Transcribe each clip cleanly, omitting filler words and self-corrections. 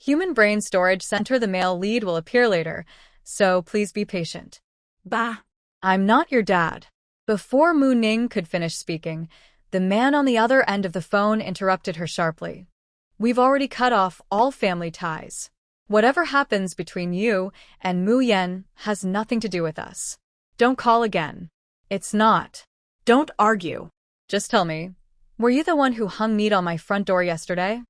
Human brain storage center. The male lead will appear later, so please be patient. Bah. I'm not your dad. Before Mu Ning could finish speaking, the man on the other end of the phone interrupted her sharply. We've already cut off all family ties. Whatever happens between you and Mu Yen has nothing to do with us. Don't call again. It's not. Don't argue. Just tell me, were you the one who hung meat on my front door yesterday?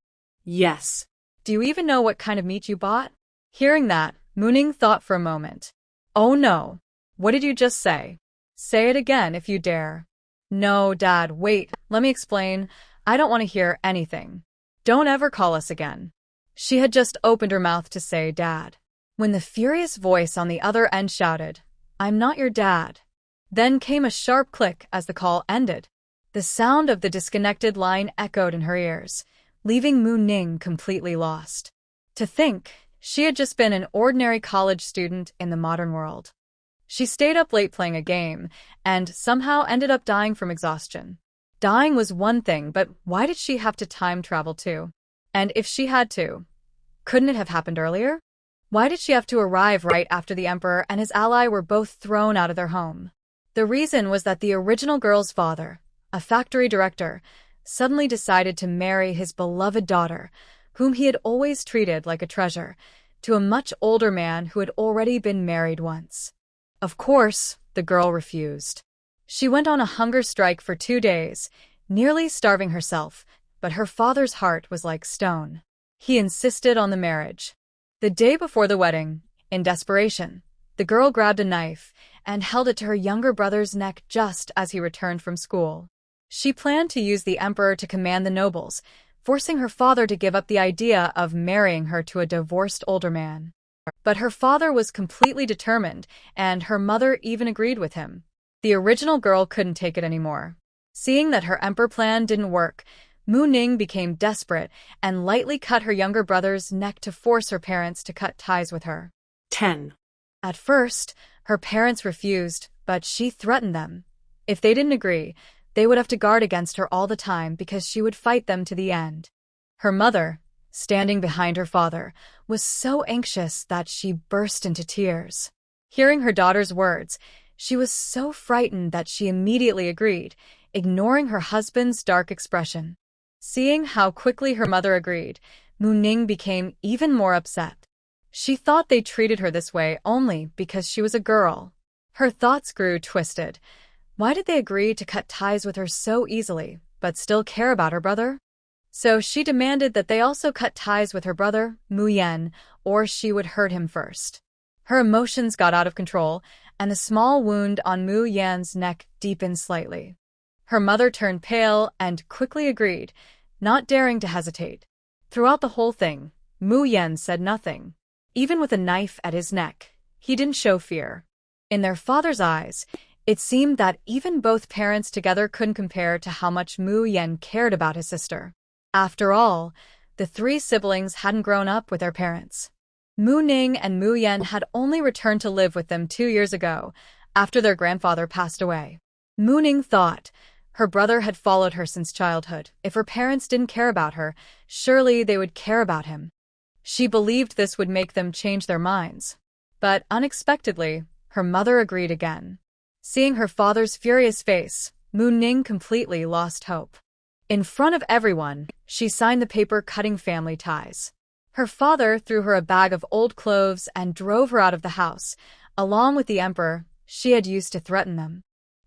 Yes. Do you even know what kind of meat you bought? Hearing that, Mu Ning thought for a moment. Oh no. What did you just say? Say it again if you dare. No, Dad, wait, let me explain. I don't want to hear anything. Don't ever call us again. She had just opened her mouth to say Dad, when the furious voice on the other end shouted, I'm not your dad. Then came a sharp click as the call ended. The sound of the disconnected line echoed in her ears, leaving Mu Ning completely lost. To think, she had just been an ordinary college student in the modern world. She stayed up late playing a game, and somehow ended up dying from exhaustion. Dying was one thing, but why did she have to time travel too? And if she had to, couldn't it have happened earlier? Why did she have to arrive right after the Emperor and his ally were both thrown out of their home? The reason was that the original girl's father, a factory director, suddenly decided to marry his beloved daughter, whom he had always treated like a treasure, to a much older man who had already been married once. Of course, the girl refused. She went on a hunger strike for 2 days, nearly starving herself, but her father's heart was like stone. He insisted on the marriage. The day before the wedding, in desperation, the girl grabbed a knife and held it to her younger brother's neck just as he returned from school. She planned to use the emperor to command the nobles, forcing her father to give up the idea of marrying her to a divorced older man. But her father was completely determined, and her mother even agreed with him. The original girl couldn't take it anymore. Seeing that her emperor plan didn't work, Mu Ning became desperate and lightly cut her younger brother's neck to force her parents to cut ties with her. 10. At first, her parents refused, but she threatened them. If they didn't agree, they would have to guard against her all the time because she would fight them to the end. Her mother, standing behind her father, was so anxious that she burst into tears. Hearing her daughter's words, she was so frightened that she immediately agreed, ignoring her husband's dark expression. Seeing how quickly her mother agreed, Mu Ning became even more upset. She thought they treated her this way only because she was a girl. Her thoughts grew twisted. Why did they agree to cut ties with her so easily, but still care about her brother? So she demanded that they also cut ties with her brother, Mu Yen, or she would hurt him first. Her emotions got out of control, and the small wound on Mu Yan's neck deepened slightly. Her mother turned pale and quickly agreed, not daring to hesitate. Throughout the whole thing, Mu Yen said nothing. Even with a knife at his neck, he didn't show fear. In their father's eyes, it seemed that even both parents together couldn't compare to how much Mu Yen cared about his sister. After all, the 3 siblings hadn't grown up with their parents. Mu Ning and Mu Yen had only returned to live with them 2 years ago, after their grandfather passed away. Mu Ning thought her brother had followed her since childhood. If her parents didn't care about her, surely they would care about him. She believed this would make them change their minds. But unexpectedly, her mother agreed again. Seeing her father's furious face, Mu Ning completely lost hope. In front of everyone, she signed the paper cutting family ties. Her father threw her a bag of old clothes and drove her out of the house, along with the emperor she had used to threaten them.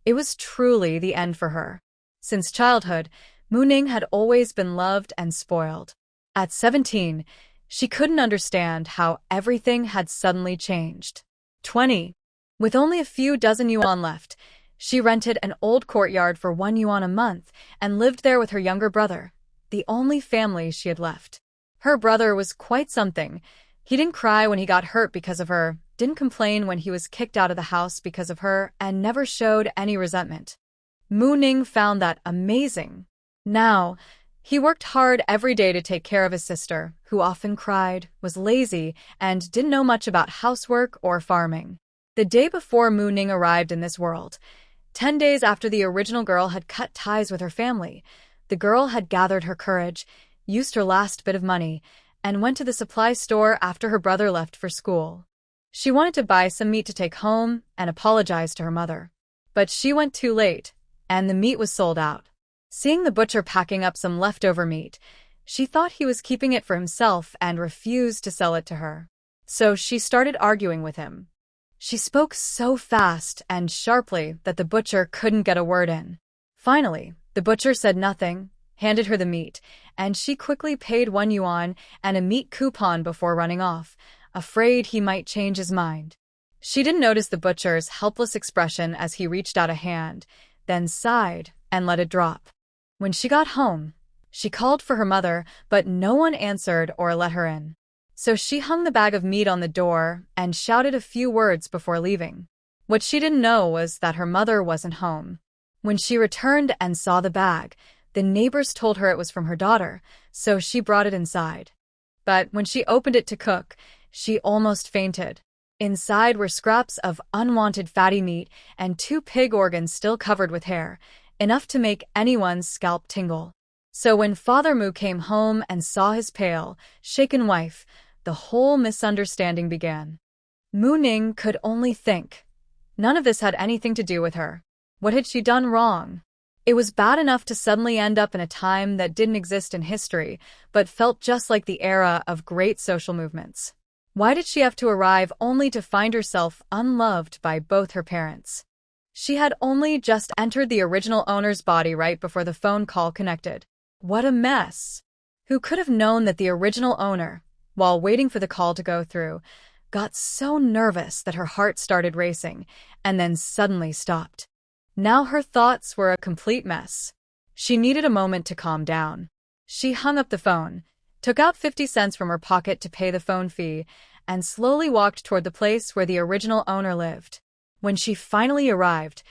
It was truly the end for her. Since childhood, Mu Ning had always been loved and spoiled. At 17, she couldn't understand how everything had suddenly changed. 20. With only a few dozen yuan left, she rented an old courtyard for 1 yuan a month and lived there with her younger brother, the only family she had left. Her brother was quite something. He didn't cry when he got hurt because of her, didn't complain when he was kicked out of the house because of her, and never showed any resentment. Mu Ning found that amazing. Now, he worked hard every day to take care of his sister, who often cried, was lazy, and didn't know much about housework or farming. The day before Mu Ning arrived in this world, 10 days after the original girl had cut ties with her family, the girl had gathered her courage, used her last bit of money, and went to the supply store after her brother left for school. She wanted to buy some meat to take home and apologize to her mother. But she went too late, and the meat was sold out. Seeing the butcher packing up some leftover meat, she thought he was keeping it for himself and refused to sell it to her. So she started arguing with him. She spoke so fast and sharply that the butcher couldn't get a word in. Finally, the butcher said nothing, handed her the meat, and she quickly paid 1 yuan and a meat coupon before running off, afraid he might change his mind. She didn't notice the butcher's helpless expression as he reached out a hand, then sighed and let it drop. When she got home, she called for her mother, but no one answered or let her in. So she hung the bag of meat on the door and shouted a few words before leaving. What she didn't know was that her mother wasn't home. When she returned and saw the bag, the neighbors told her it was from her daughter, so she brought it inside. But when she opened it to cook, she almost fainted. Inside were scraps of unwanted fatty meat and 2 pig organs still covered with hair, enough to make anyone's scalp tingle. So when Father Mu came home and saw his pale, shaken wife, the whole misunderstanding began. Mu Ning could only think. None of this had anything to do with her. What had she done wrong? It was bad enough to suddenly end up in a time that didn't exist in history, but felt just like the era of great social movements. Why did she have to arrive only to find herself unloved by both her parents? She had only just entered the original owner's body right before the phone call connected. What a mess! Who could have known that the original owner, while waiting for the call to go through, got so nervous that her heart started racing and then suddenly stopped. Now her thoughts were a complete mess. She needed a moment to calm down. She hung up the phone, took out 50 cents from her pocket to pay the phone fee, and slowly walked toward the place where the original owner lived. When she finally arrived,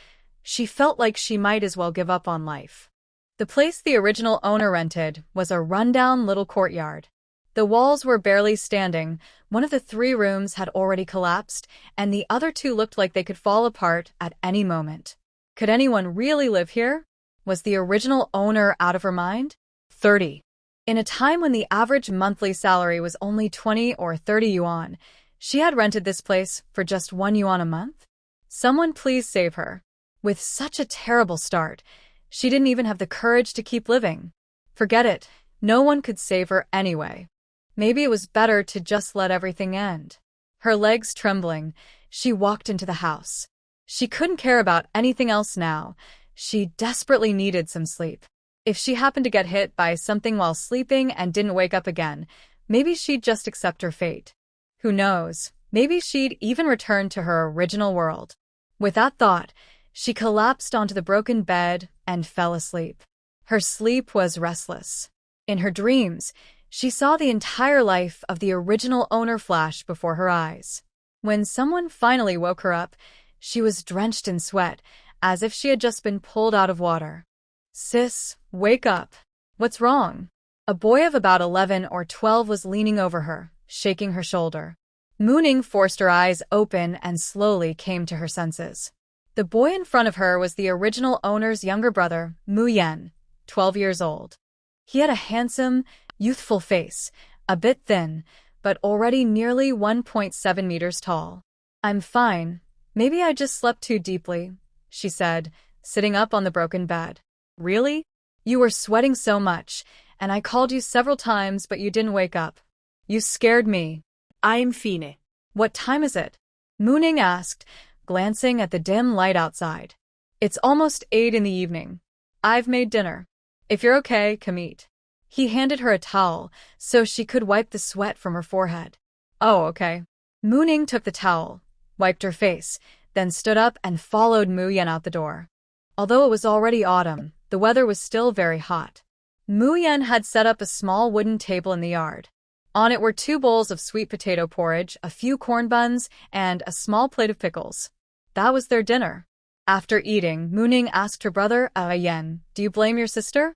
she felt like she might as well give up on life. The place the original owner rented was a rundown little courtyard. The walls were barely standing, one of the 3 rooms had already collapsed, and the other 2 looked like they could fall apart at any moment. Could anyone really live here? Was the original owner out of her mind? 30. In a time when the average monthly salary was only 20 or 30 yuan, she had rented this place for just 1 yuan a month? Someone please save her. With such a terrible start, she didn't even have the courage to keep living. Forget it, no one could save her anyway. Maybe it was better to just let everything end. Her legs trembling, she walked into the house. She couldn't care about anything else now. She desperately needed some sleep. If she happened to get hit by something while sleeping and didn't wake up again, maybe she'd just accept her fate. Who knows, maybe she'd even return to her original world. With that thought, she collapsed onto the broken bed and fell asleep. Her sleep was restless. In her dreams, she saw the entire life of the original owner flash before her eyes. When someone finally woke her up, she was drenched in sweat, as if she had just been pulled out of water. "Sis, wake up. What's wrong?" A boy of about 11 or 12 was leaning over her, shaking her shoulder. Mu Ning forced her eyes open and slowly came to her senses. The boy in front of her was the original owner's younger brother, Mu Yan, 12 years old. He had a handsome, youthful face, a bit thin, but already nearly 1.7 meters tall. "I'm fine. Maybe I just slept too deeply," she said, sitting up on the broken bed. "Really? You were sweating so much, and I called you several times but you didn't wake up. You scared me." I'm fine. "What time is it?" Mu Ning asked, glancing at the dim light outside. "It's almost 8 in the evening. I've made dinner. If you're okay, come eat." He handed her a towel so she could wipe the sweat from her forehead. "Oh, okay." Mu Ning took the towel, wiped her face, then stood up and followed Mu Yan out the door. Although it was already autumn, the weather was still very hot. Mu Yan had set up a small wooden table in the yard. On it were 2 bowls of sweet potato porridge, a few corn buns, and a small plate of pickles. That was their dinner. After eating, Mu Ning asked her brother, Yan, "Do you blame your sister?"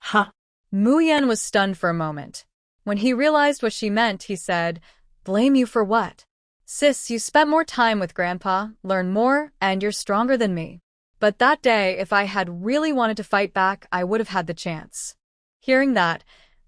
Huh. Mu Yan was stunned for a moment. When he realized what she meant, he said, "Blame you for what?" "Sis, you spent more time with Grandpa, learned more, and you're stronger than me. But that day, if I had really wanted to fight back, I would have had the chance." Hearing that,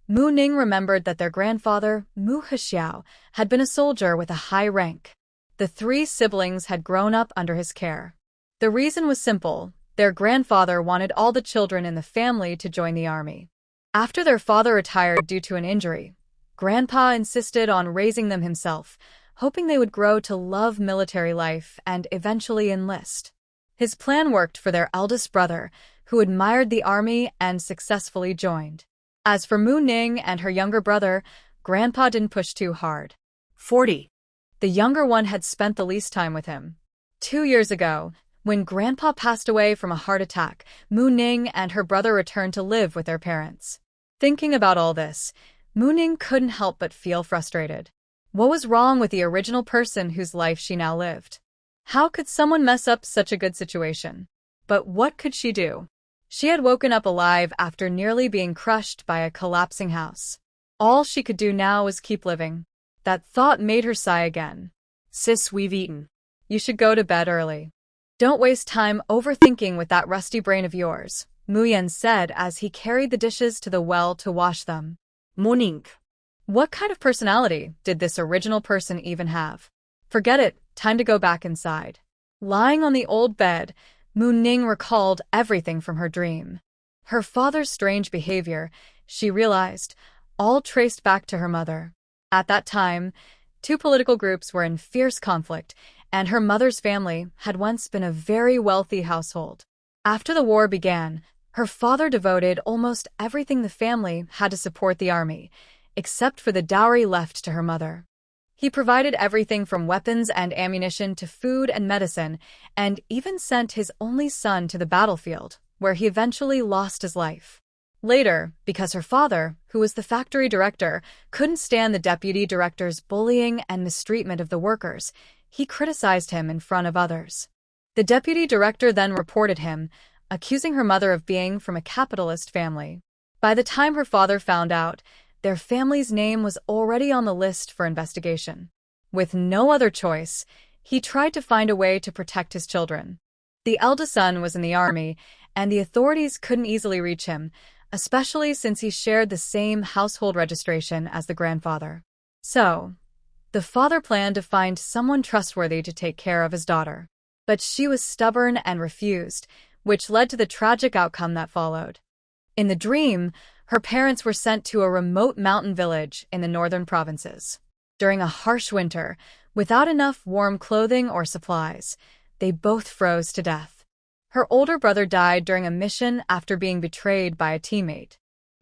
Mu Ning remembered that their grandfather, Mu Hexiao, had been a soldier with a high rank. The three siblings had grown up under his care. The reason was simple: their grandfather wanted all the children in the family to join the army. After their father retired due to an injury, Grandpa insisted on raising them himself, hoping they would grow to love military life and eventually enlist. His plan worked for their eldest brother, who admired the army and successfully joined. As for Mu Ning and her younger brother, Grandpa didn't push too hard. 40. The younger one had spent the least time with him. 2 years ago, when Grandpa passed away from a heart attack, Mu Ning and her brother returned to live with their parents. Thinking about all this, Mu Ning couldn't help but feel frustrated. What was wrong with the original person whose life she now lived? How could someone mess up such a good situation? But what could she do? She had woken up alive after nearly being crushed by a collapsing house. All she could do now was keep living. That thought made her sigh again. Sis, we've eaten. You should go to bed early. Don't waste time overthinking with that rusty brain of yours, Mu Yan said as he carried the dishes to the well to wash them. Morning. What kind of personality did this original person even have? Forget it, time to go back inside. Lying on the old bed, Mu Ning recalled everything from her dream. Her father's strange behavior, she realized, all traced back to her mother. At that time, 2 political groups were in fierce conflict, and her mother's family had once been a very wealthy household. After the war began, her father devoted almost everything the family had to support the army, except for the dowry left to her mother. He provided everything from weapons and ammunition to food and medicine, and even sent his only son to the battlefield, where he eventually lost his life. Later, because her father, who was the factory director, couldn't stand the deputy director's bullying and mistreatment of the workers, he criticized him in front of others. The deputy director then reported him, accusing her mother of being from a capitalist family. By the time her father found out, their family's name was already on the list for investigation. With no other choice, he tried to find a way to protect his children. The eldest son was in the army, and the authorities couldn't easily reach him, especially since he shared the same household registration as the grandfather. So, the father planned to find someone trustworthy to take care of his daughter. But she was stubborn and refused, which led to the tragic outcome that followed. In the dream, her parents were sent to a remote mountain village in the northern provinces. During a harsh winter, without enough warm clothing or supplies, they both froze to death. Her older brother died during a mission after being betrayed by a teammate.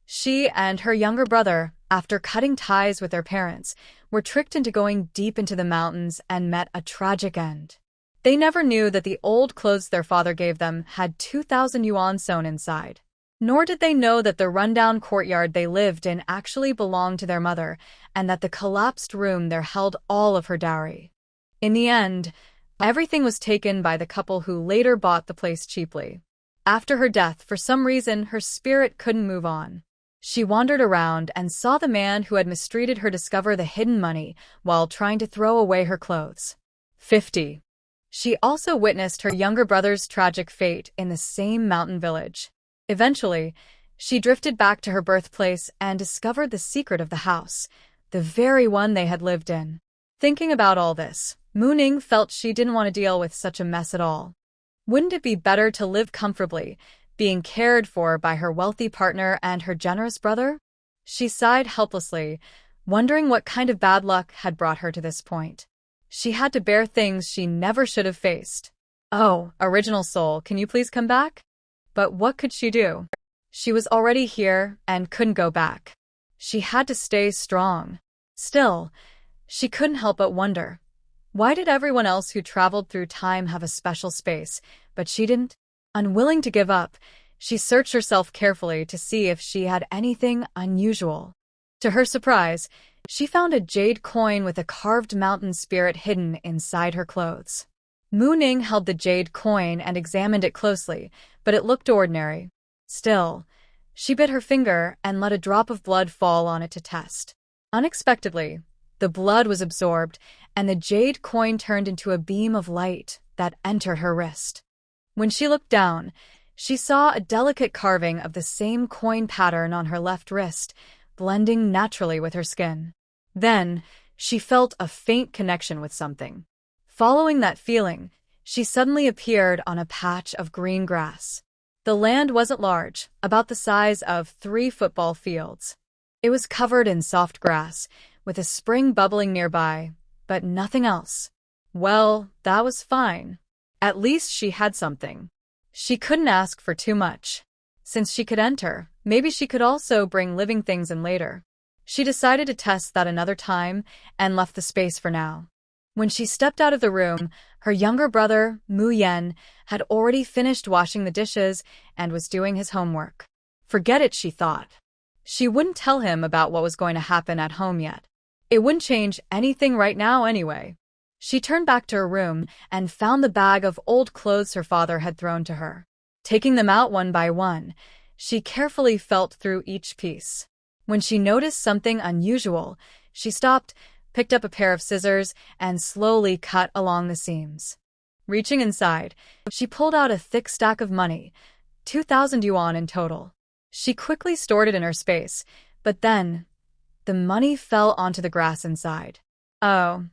She and her younger brother, after cutting ties with their parents, were tricked into going deep into the mountains and met a tragic end. They never knew that the old clothes their father gave them had 2,000 yuan sewn inside. Nor did they know that the rundown courtyard they lived in actually belonged to their mother, and that the collapsed room there held all of her dowry. In the end, everything was taken by the couple who later bought the place cheaply. After her death, for some reason, her spirit couldn't move on. She wandered around and saw the man who had mistreated her discover the hidden money while trying to throw away her clothes. 50. She also witnessed her younger brother's tragic fate in the same mountain village. Eventually, she drifted back to her birthplace and discovered the secret of the house, the very one they had lived in. Thinking about all this, Mu Ning felt she didn't want to deal with such a mess at all. Wouldn't it be better to live comfortably, being cared for by her wealthy partner and her generous brother? She sighed helplessly, wondering what kind of bad luck had brought her to this point. She had to bear things she never should have faced. Oh, original soul, can you please come back? But what could she do? She was already here and couldn't go back. She had to stay strong. Still, she couldn't help but wonder, why did everyone else who traveled through time have a special space, but she didn't? Unwilling to give up, she searched herself carefully to see if she had anything unusual. To her surprise, she found a jade coin with a carved mountain spirit hidden inside her clothes. Mu Ning held the jade coin and examined it closely, but it looked ordinary. Still, she bit her finger and let a drop of blood fall on it to test. Unexpectedly, the blood was absorbed, and the jade coin turned into a beam of light that entered her wrist. When she looked down, she saw a delicate carving of the same coin pattern on her left wrist, blending naturally with her skin. Then, she felt a faint connection with something. Following that feeling, she suddenly appeared on a patch of green grass. The land wasn't large, about the size of 3 football fields. It was covered in soft grass, with a spring bubbling nearby, but nothing else. Well, that was fine. At least she had something. She couldn't ask for too much. Since she could enter, maybe she could also bring living things in later. She decided to test that another time and left the space for now. When she stepped out of the room, her younger brother, Mu Yen, had already finished washing the dishes and was doing his homework. Forget it, she thought. She wouldn't tell him about what was going to happen at home yet. It wouldn't change anything right now anyway. She turned back to her room and found the bag of old clothes her father had thrown to her. Taking them out one by one, she carefully felt through each piece. When she noticed something unusual, she stopped, picked up a pair of scissors, and slowly cut along the seams. Reaching inside, she pulled out a thick stack of money, 2,000 yuan in total. She quickly stored it in her space, but then, the money fell onto the grass inside. Oh,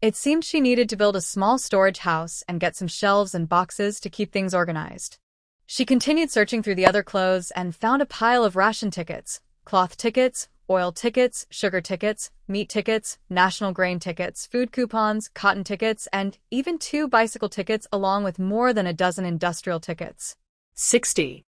it seemed she needed to build a small storage house and get some shelves and boxes to keep things organized. She continued searching through the other clothes and found a pile of ration tickets, cloth tickets, oil tickets, sugar tickets, meat tickets, national grain tickets, food coupons, cotton tickets, and even 2 bicycle tickets along with more than a dozen industrial tickets. 60.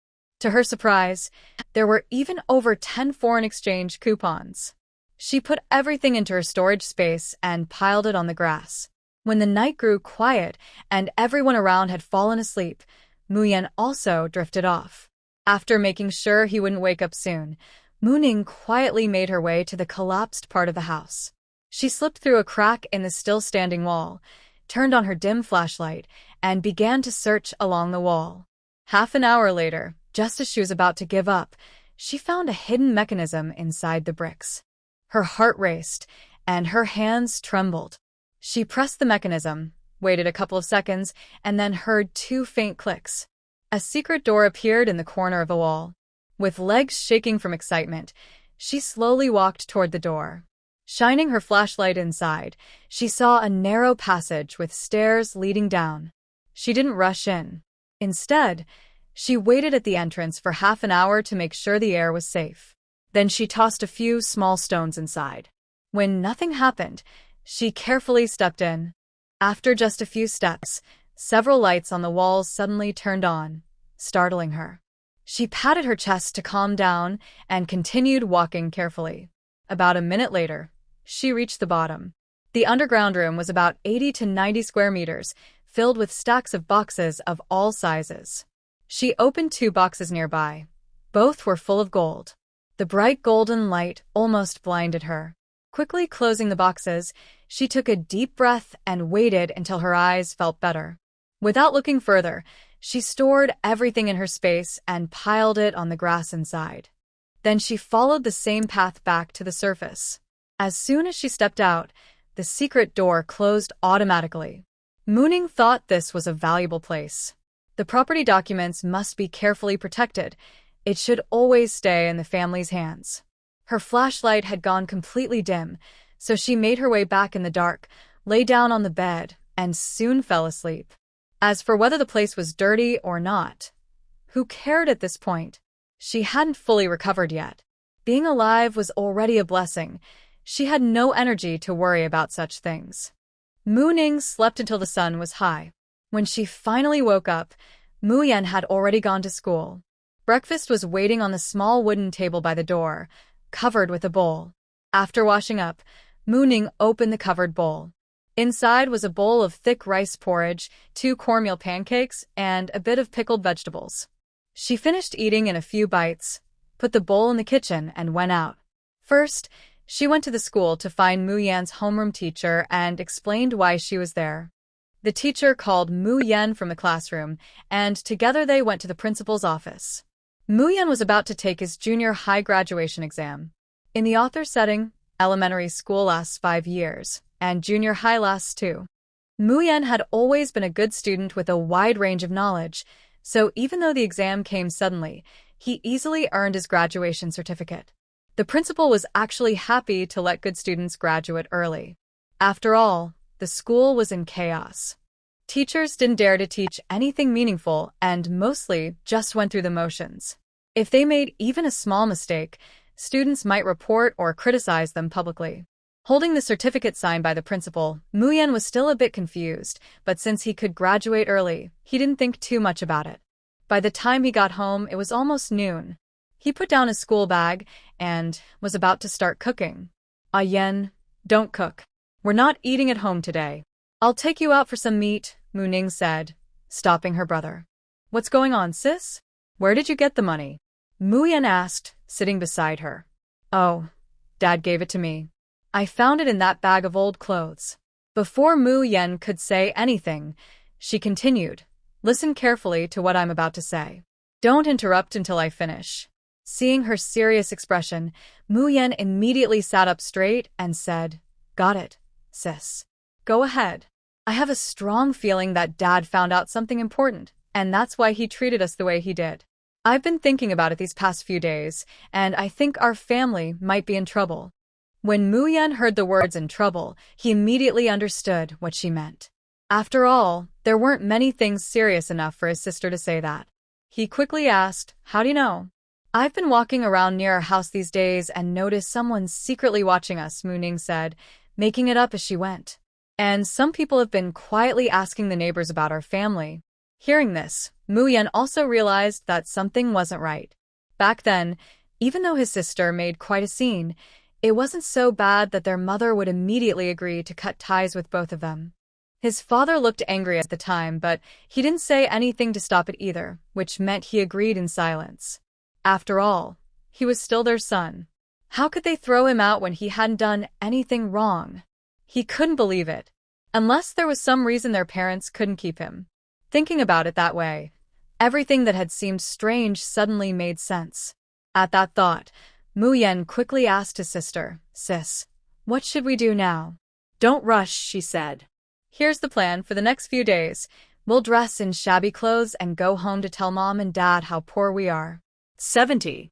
To her surprise, there were even over 10 foreign exchange coupons. She put everything into her storage space and piled it on the grass. When the night grew quiet and everyone around had fallen asleep, Mu Yan also drifted off. After making sure he wouldn't wake up soon, Mu Ning quietly made her way to the collapsed part of the house. She slipped through a crack in the still-standing wall, turned on her dim flashlight, and began to search along the wall. Half an hour later, just as she was about to give up, she found a hidden mechanism inside the bricks. Her heart raced, and her hands trembled. She pressed the mechanism, waited a couple of seconds, and then heard 2 faint clicks. A secret door appeared in the corner of the wall. With legs shaking from excitement, she slowly walked toward the door. Shining her flashlight inside, she saw a narrow passage with stairs leading down. She didn't rush in. Instead, she waited at the entrance for half an hour to make sure the air was safe. Then she tossed a few small stones inside. When nothing happened, she carefully stepped in. After just a few steps, several lights on the walls suddenly turned on, startling her. She patted her chest to calm down and continued walking carefully. About a minute later, she reached the bottom. The underground room was about 80 to 90 square meters, filled with stacks of boxes of all sizes. She opened 2 boxes nearby. Both were full of gold. The bright golden light almost blinded her. Quickly closing the boxes, she took a deep breath and waited until her eyes felt better. Without looking further, she stored everything in her space and piled it on the grass inside. Then she followed the same path back to the surface. As soon as she stepped out, the secret door closed automatically. Mu Ning thought this was a valuable place. The property documents must be carefully protected. It should always stay in the family's hands. Her flashlight had gone completely dim, so she made her way back in the dark, lay down on the bed, and soon fell asleep. As for whether the place was dirty or not, who cared at this point? She hadn't fully recovered yet. Being alive was already a blessing. She had no energy to worry about such things. Mu Ning slept until the sun was high. When she finally woke up, Mu Yan had already gone to school. Breakfast was waiting on the small wooden table by the door, covered with a bowl. After washing up, Mu Ning opened the covered bowl. Inside was a bowl of thick rice porridge, 2 cornmeal pancakes, and a bit of pickled vegetables. She finished eating in a few bites, put the bowl in the kitchen, and went out. First, she went to the school to find Mu Yan's homeroom teacher and explained why she was there. The teacher called Mu Yan from the classroom, and together they went to the principal's office. Mu Yan was about to take his junior high graduation exam. In the author setting, elementary school lasts 5 years, and junior high lasts 2. Mu Yan had always been a good student with a wide range of knowledge, so even though the exam came suddenly, he easily earned his graduation certificate. The principal was actually happy to let good students graduate early. After all, the school was in chaos. Teachers didn't dare to teach anything meaningful and mostly just went through the motions. If they made even a small mistake, students might report or criticize them publicly. Holding the certificate signed by the principal, Muyan was still a bit confused, but since he could graduate early, he didn't think too much about it. By the time he got home, it was almost noon. He put down his school bag and was about to start cooking. Yen, don't cook. We're not eating at home today. I'll take you out for some meat, Mu Ning said, stopping her brother. What's going on, sis? Where did you get the money? Muyan asked, sitting beside her. Oh, Dad gave it to me. I found it in that bag of old clothes. Before Mu Yen could say anything, she continued, listen carefully to what I'm about to say. Don't interrupt until I finish. Seeing her serious expression, Mu Yen immediately sat up straight and said, got it, sis. Go ahead. I have a strong feeling that Dad found out something important, and that's why he treated us the way he did. I've been thinking about it these past few days, and I think our family might be in trouble. When Mu Yen heard the words in trouble, he immediately understood what she meant. After all, there weren't many things serious enough for his sister to say that. He quickly asked, how do you know? I've been walking around near our house these days and noticed someone's secretly watching us, Mu Ning said, making it up as she went. And some people have been quietly asking the neighbors about our family. Hearing this, Mu Yen also realized that something wasn't right. Back then, even though his sister made quite a scene, it wasn't so bad that their mother would immediately agree to cut ties with both of them. His father looked angry at the time, but he didn't say anything to stop it either, which meant he agreed in silence. After all, he was still their son. How could they throw him out when he hadn't done anything wrong? He couldn't believe it. Unless there was some reason their parents couldn't keep him. Thinking about it that way, everything that had seemed strange suddenly made sense. At that thought, Mu Yen quickly asked his sister, sis, what should we do now? Don't rush, she said. Here's the plan for the next few days. We'll dress in shabby clothes and go home to tell Mom and Dad how poor we are. 70.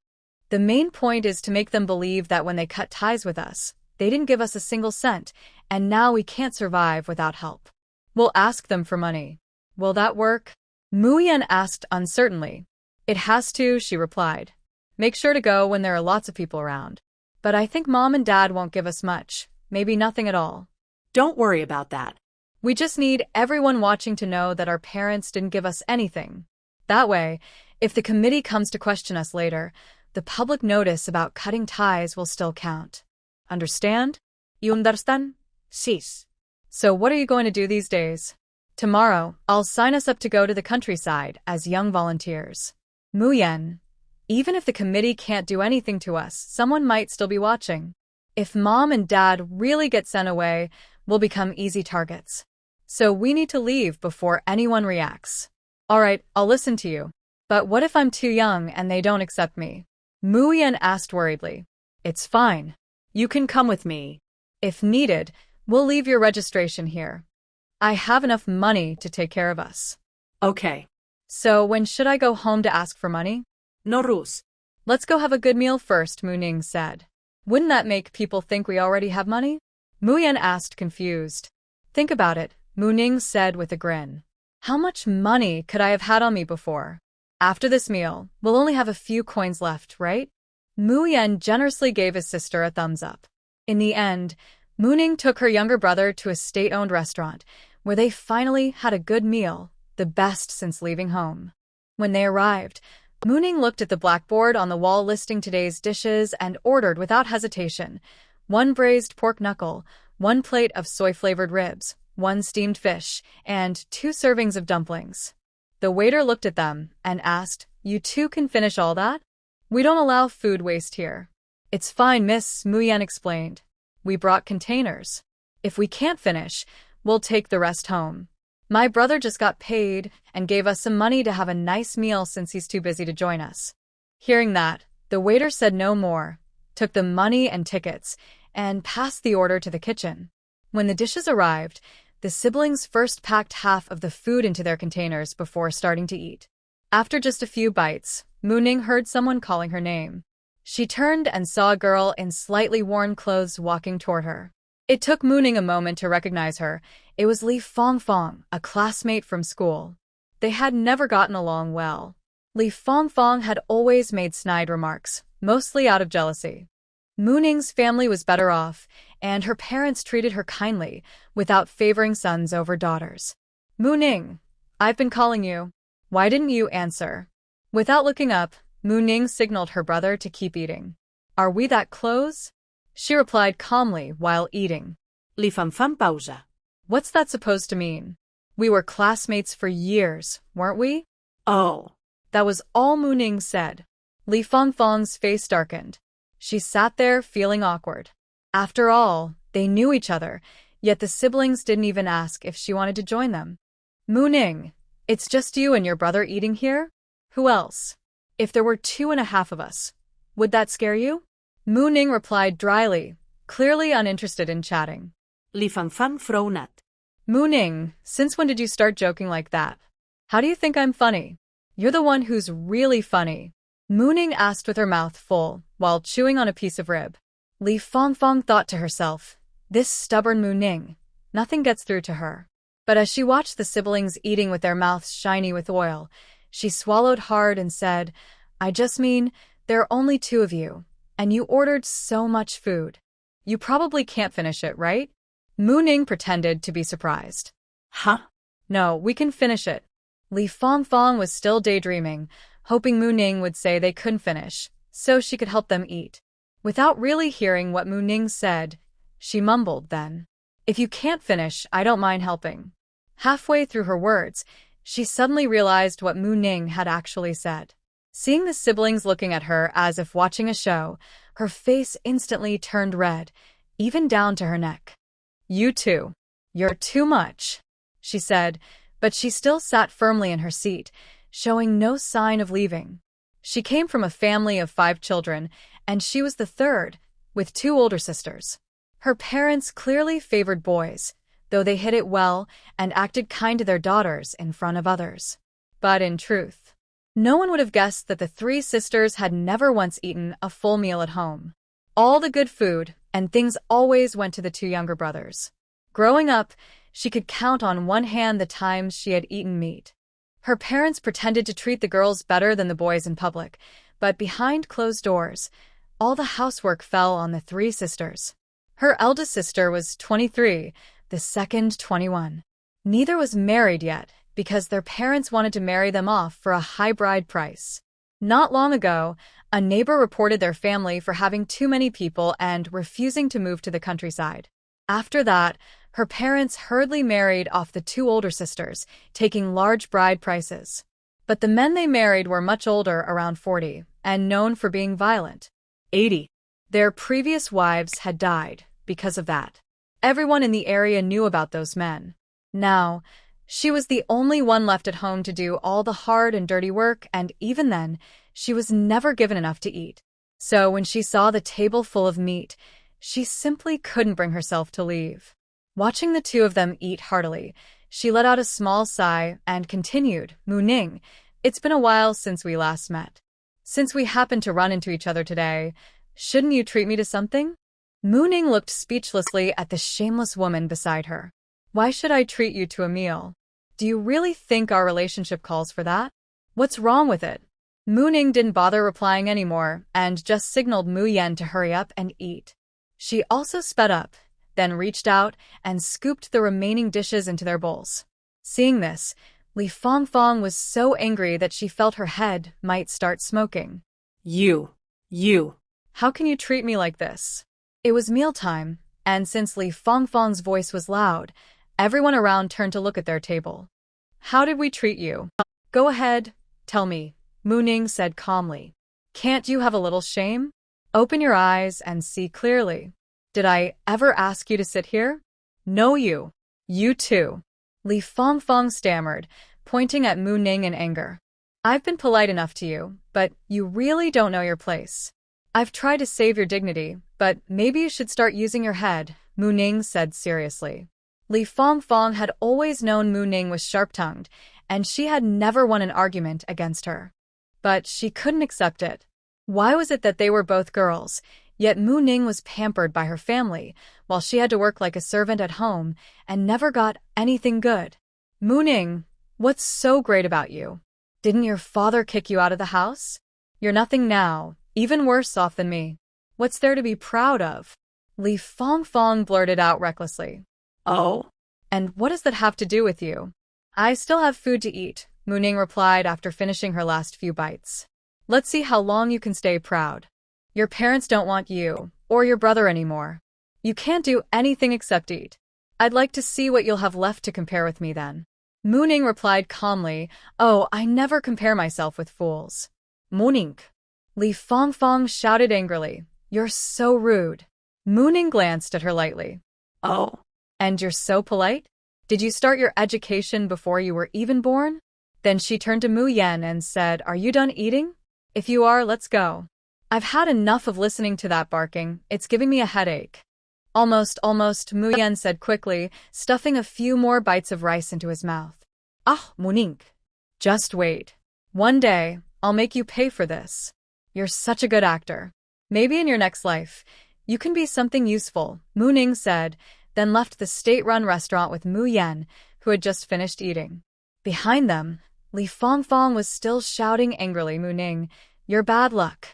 The main point is to make them believe that when they cut ties with us, they didn't give us a single cent, and now we can't survive without help. We'll ask them for money. Will that work? Mu Yen asked uncertainly. It has to, she replied. Make sure to go when there are lots of people around. But I think Mom and Dad won't give us much, maybe nothing at all. Don't worry about that. We just need everyone watching to know that our parents didn't give us anything. That way, if the committee comes to question us later, the public notice about cutting ties will still count. Understand? You understand? Sis. So what are you going to do these days? Tomorrow, I'll sign us up to go to the countryside as young volunteers. Mu Yen. Even if the committee can't do anything to us, someone might still be watching. If Mom and Dad really get sent away, we'll become easy targets. So we need to leave before anyone reacts. All right, I'll listen to you. But what if I'm too young and they don't accept me? Mu Yen asked worriedly. It's fine. You can come with me. If needed, we'll leave your registration here. I have enough money to take care of us. Okay. So when should I go home to ask for money? No rules. Let's go have a good meal first, Mu Ning said. Wouldn't that make people think we already have money? Mu Yen asked, confused. Think about it, Mu Ning said with a grin. How much money could I have had on me before? After this meal, we'll only have a few coins left, right? Mu Yen generously gave his sister a thumbs up. In the end, Mu Ning took her younger brother to a state-owned restaurant, where they finally had a good meal, the best since leaving home. When they arrived, Mu Ning looked at the blackboard on the wall listing today's dishes and ordered without hesitation. 1 braised pork knuckle, 1 plate of soy-flavored ribs, 1 steamed fish, and 2 servings of dumplings. The waiter looked at them and asked, You two can finish all that? We don't allow food waste here. It's fine, Miss, Mu Yen explained. We brought containers. If we can't finish, we'll take the rest home. My brother just got paid and gave us some money to have a nice meal since he's too busy to join us. Hearing that, the waiter said no more, took the money and tickets, and passed the order to the kitchen. When the dishes arrived, the siblings first packed half of the food into their containers before starting to eat. After just a few bites, Mu Ning heard someone calling her name. She turned and saw a girl in slightly worn clothes walking toward her. It took Mooning a moment to recognize her. It was Li Fongfong, a classmate from school. They had never gotten along well. Li Fongfong had always made snide remarks, mostly out of jealousy. Mooning's family was better off, and her parents treated her kindly, without favoring sons over daughters. Mooning, I've been calling you. Why didn't you answer? Without looking up, Mooning signaled her brother to keep eating. Are we that close? She replied calmly while eating. Li fan pausa. What's that supposed to mean? We were classmates for years, weren't we? Oh. That was all Mooning said. Li Fongfong's face darkened. She sat there feeling awkward. After all, they knew each other, yet the siblings didn't even ask if she wanted to join them. Mooning, it's just you and your brother eating here? Who else? If there were 2.5 of us, would that scare you? Mooning replied dryly, clearly uninterested in chatting. Li fan fronat. Mooning, since when did you start joking like that? How do you think I'm funny? You're the one who's really funny. Mooning asked with her mouth full, while chewing on a piece of rib. Li Fongfong thought to herself, this stubborn Mooning, nothing gets through to her. But as she watched the siblings eating with their mouths shiny with oil, she swallowed hard and said, I just mean, there are only 2 of you, and you ordered so much food. You probably can't finish it, right? Mooning pretended to be surprised. Huh? No, we can finish it. Li Fongfong was still daydreaming, hoping Mooning would say they couldn't finish, so she could help them eat. Without really hearing what Mooning said, she mumbled then. If you can't finish, I don't mind helping. Halfway through her words, she suddenly realized what Mooning had actually said. Seeing the siblings looking at her as if watching a show, her face instantly turned red, even down to her neck. You two. You're too much, she said, but she still sat firmly in her seat, showing no sign of leaving. She came from a family of 5 children, and she was the third, with 2 older sisters. Her parents clearly favored boys, though they hid it well and acted kind to their daughters in front of others. But in truth, no one would have guessed that the 3 sisters had never once eaten a full meal at home. All the good food and things always went to the 2 younger brothers. Growing up, she could count on one hand the times she had eaten meat. Her parents pretended to treat the girls better than the boys in public, but behind closed doors, all the housework fell on the 3 sisters. Her eldest sister was 23, the second 21. Neither was married yet, because their parents wanted to marry them off for a high bride price. Not long ago, a neighbor reported their family for having too many people and refusing to move to the countryside. After that, her parents hurriedly married off the 2 older sisters, taking large bride prices. But the men they married were much older, around 40, and known for being violent. 80. Their previous wives had died because of that. Everyone in the area knew about those men. Now, she was the only one left at home to do all the hard and dirty work, and even then, she was never given enough to eat. So when she saw the table full of meat, she simply couldn't bring herself to leave. Watching the 2 of them eat heartily, she let out a small sigh and continued, Mooning, it's been a while since we last met. Since we happened to run into each other today, shouldn't you treat me to something? Mooning looked speechlessly at the shameless woman beside her. Why should I treat you to a meal? Do you really think our relationship calls for that? What's wrong with it? Mooning didn't bother replying anymore and just signaled Mu Yen to hurry up and eat. She also sped up, then reached out and scooped the remaining dishes into their bowls. Seeing this, Li Fongfong was so angry that she felt her head might start smoking. You. How can you treat me like this? It was mealtime, and since Li Fongfong's voice was loud, everyone around turned to look at their table. How did we treat you? Go ahead, tell me, Mooning said calmly. Can't you have a little shame? Open your eyes and see clearly. Did I ever ask you to sit here? No, you. You too. Li Fongfong stammered, pointing at Mooning in anger. I've been polite enough to you, but you really don't know your place. I've tried to save your dignity, but maybe you should start using your head, Mooning said seriously. Li Fongfong had always known Mooning was sharp-tongued, and she had never won an argument against her. But she couldn't accept it. Why was it that they were both girls, yet Mu Ning was pampered by her family, while she had to work like a servant at home and never got anything good? Mu Ning, what's so great about you? Didn't your father kick you out of the house? You're nothing now, even worse off than me. What's there to be proud of? Li Fongfong blurted out recklessly. Oh? And what does that have to do with you? I still have food to eat, Mu Ning replied after finishing her last few bites. Let's see how long you can stay proud. Your parents don't want you, or your brother anymore. You can't do anything except eat. I'd like to see what you'll have left to compare with me then. Mu Ning replied calmly, Oh, I never compare myself with fools. Mu Ning. Li Fongfong shouted angrily, You're so rude. Mu Ning glanced at her lightly. Oh. And you're so polite? Did you start your education before you were even born? Then she turned to Mu Yen and said, Are you done eating? If you are, let's go. I've had enough of listening to that barking, it's giving me a headache. Almost, Mu Yen said quickly, stuffing a few more bites of rice into his mouth. Ah, Mu Ning. Just wait. One day, I'll make you pay for this. You're such a good actor. Maybe in your next life, you can be something useful, Mu Ning said, then left the state-run restaurant with Mu Yen, who had just finished eating. Behind them, Li Fongfong was still shouting angrily, Mu Ning, You're bad luck.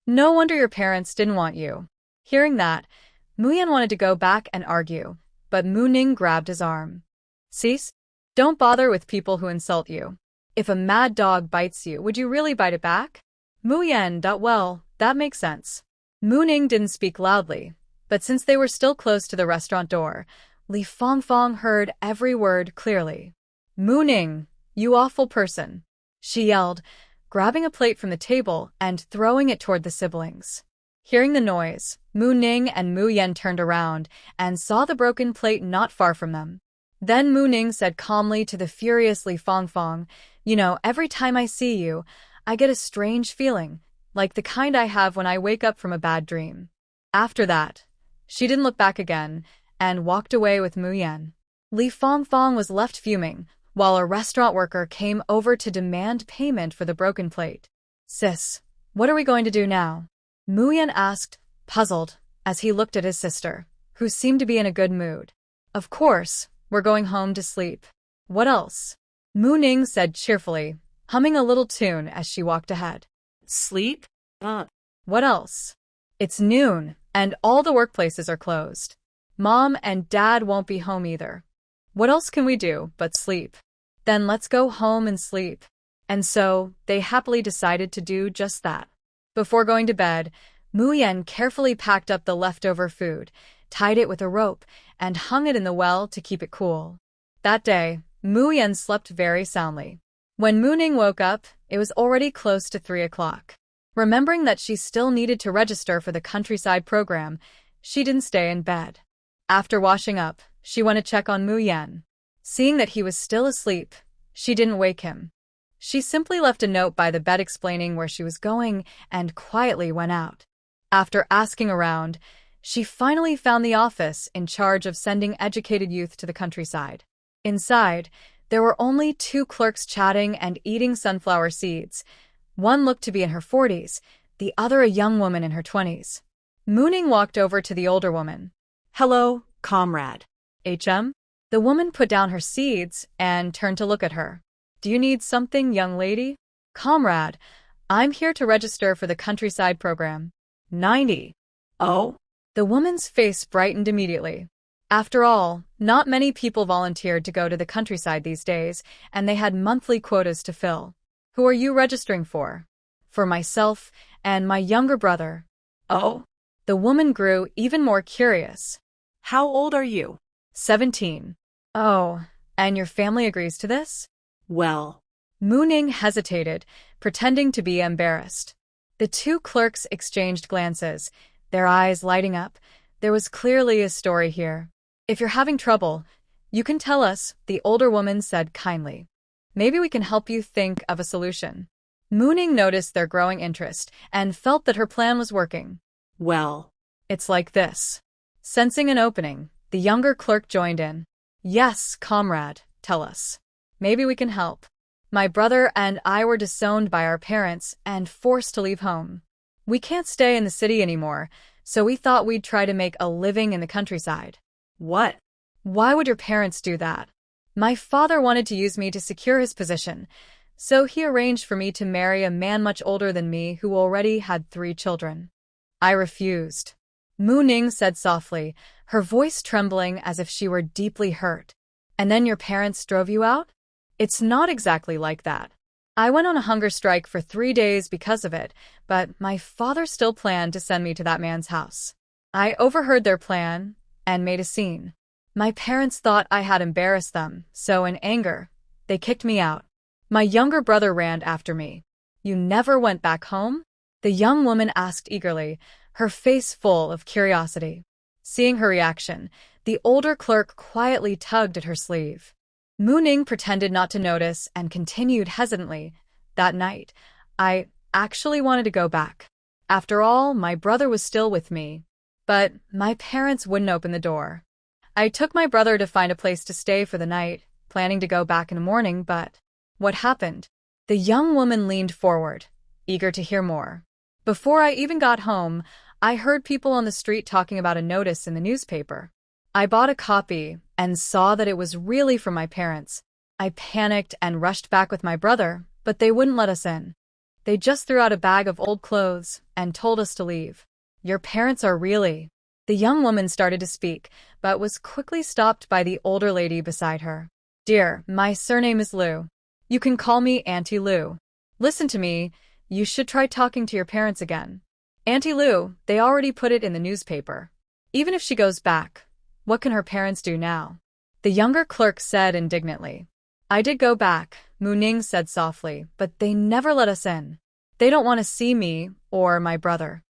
No wonder your parents didn't want you. Hearing that, Mu Yen wanted to go back and argue, but Mu Ning grabbed his arm. Cease. Don't bother with people who insult you. If a mad dog bites you, would you really bite it back? Mu Yen. Well, that makes sense. Mu Ning didn't speak loudly, but since they were still close to the restaurant door, Li Fongfong heard every word clearly. Mu Ning, you awful person, she yelled, grabbing a plate from the table and throwing it toward the siblings. Hearing the noise, Mu Ning and Mu Yen turned around and saw the broken plate not far from them. Then Mu Ning said calmly to the furious Li Fongfong, You know, every time I see you, I get a strange feeling, like the kind I have when I wake up from a bad dream. After that, she didn't look back again and walked away with Mu Yen. Li Fongfong was left fuming, while a restaurant worker came over to demand payment for the broken plate. Sis, what are we going to do now? Mu Yen asked, puzzled, as he looked at his sister, who seemed to be in a good mood. Of course, we're going home to sleep. What else? Mu Ning said cheerfully, humming a little tune as she walked ahead. Sleep? What else? It's noon, and all the workplaces are closed. Mom and Dad won't be home either. What else can we do but sleep? Then let's go home and sleep. And so, they happily decided to do just that. Before going to bed, Mu Yen carefully packed up the leftover food, tied it with a rope, and hung it in the well to keep it cool. That day, Mu Yen slept very soundly. When Mu Ning woke up, it was already close to 3 o'clock. Remembering that she still needed to register for the countryside program, she didn't stay in bed. After washing up, she went to check on Mu Yen. Seeing that he was still asleep, she didn't wake him. She simply left a note by the bed explaining where she was going and quietly went out. After asking around, she finally found the office in charge of sending educated youth to the countryside. Inside, there were only 2 clerks chatting and eating sunflower seeds. One looked to be in her 40s, the other a young woman in her 20s. Mu Ning walked over to the older woman. Hello, comrade. HM? The woman put down her seeds and turned to look at her. Do you need something, young lady? Comrade, I'm here to register for the countryside program. 90. Oh? The woman's face brightened immediately. After all, not many people volunteered to go to the countryside these days, and they had monthly quotas to fill. Who are you registering for? For myself and my younger brother. Oh? The woman grew even more curious. How old are you? 17. Oh, and your family agrees to this? Well. Mu Ning hesitated, pretending to be embarrassed. The 2 clerks exchanged glances, their eyes lighting up. There was clearly a story here. If you're having trouble, you can tell us, the older woman said kindly. Maybe we can help you think of a solution. Mu Ning noticed their growing interest and felt that her plan was working. Well. It's like this. Sensing an opening, the younger clerk joined in. Yes, comrade, tell us. Maybe we can help. My brother and I were disowned by our parents and forced to leave home. We can't stay in the city anymore, so we thought we'd try to make a living in the countryside. What? Why would your parents do that? My father wanted to use me to secure his position, so he arranged for me to marry a man much older than me who already had 3 children. I refused. Mu Ning said softly, her voice trembling as if she were deeply hurt. And then your parents drove you out? It's not exactly like that. I went on a hunger strike for 3 days because of it, but my father still planned to send me to that man's house. I overheard their plan and made a scene. My parents thought I had embarrassed them, so in anger, they kicked me out. My younger brother ran after me. You never went back home? The young woman asked eagerly, her face full of curiosity. Seeing her reaction, the older clerk quietly tugged at her sleeve. Mu Ning pretended not to notice and continued hesitantly, that night, I actually wanted to go back. After all, my brother was still with me. But my parents wouldn't open the door. I took my brother to find a place to stay for the night, planning to go back in the morning, but what happened? The young woman leaned forward, eager to hear more. Before I even got home, I heard people on the street talking about a notice in the newspaper. I bought a copy and saw that it was really from my parents. I panicked and rushed back with my brother, but they wouldn't let us in. They just threw out a bag of old clothes and told us to leave. Your parents are really... The young woman started to speak, but was quickly stopped by the older lady beside her. Dear, my surname is Liu. You can call me Auntie Liu. Listen to me, you should try talking to your parents again. Auntie Liu, they already put it in the newspaper. Even if she goes back, what can her parents do now? The younger clerk said indignantly. I did go back, Mu Ning said softly, but they never let us in. They don't want to see me or my brother.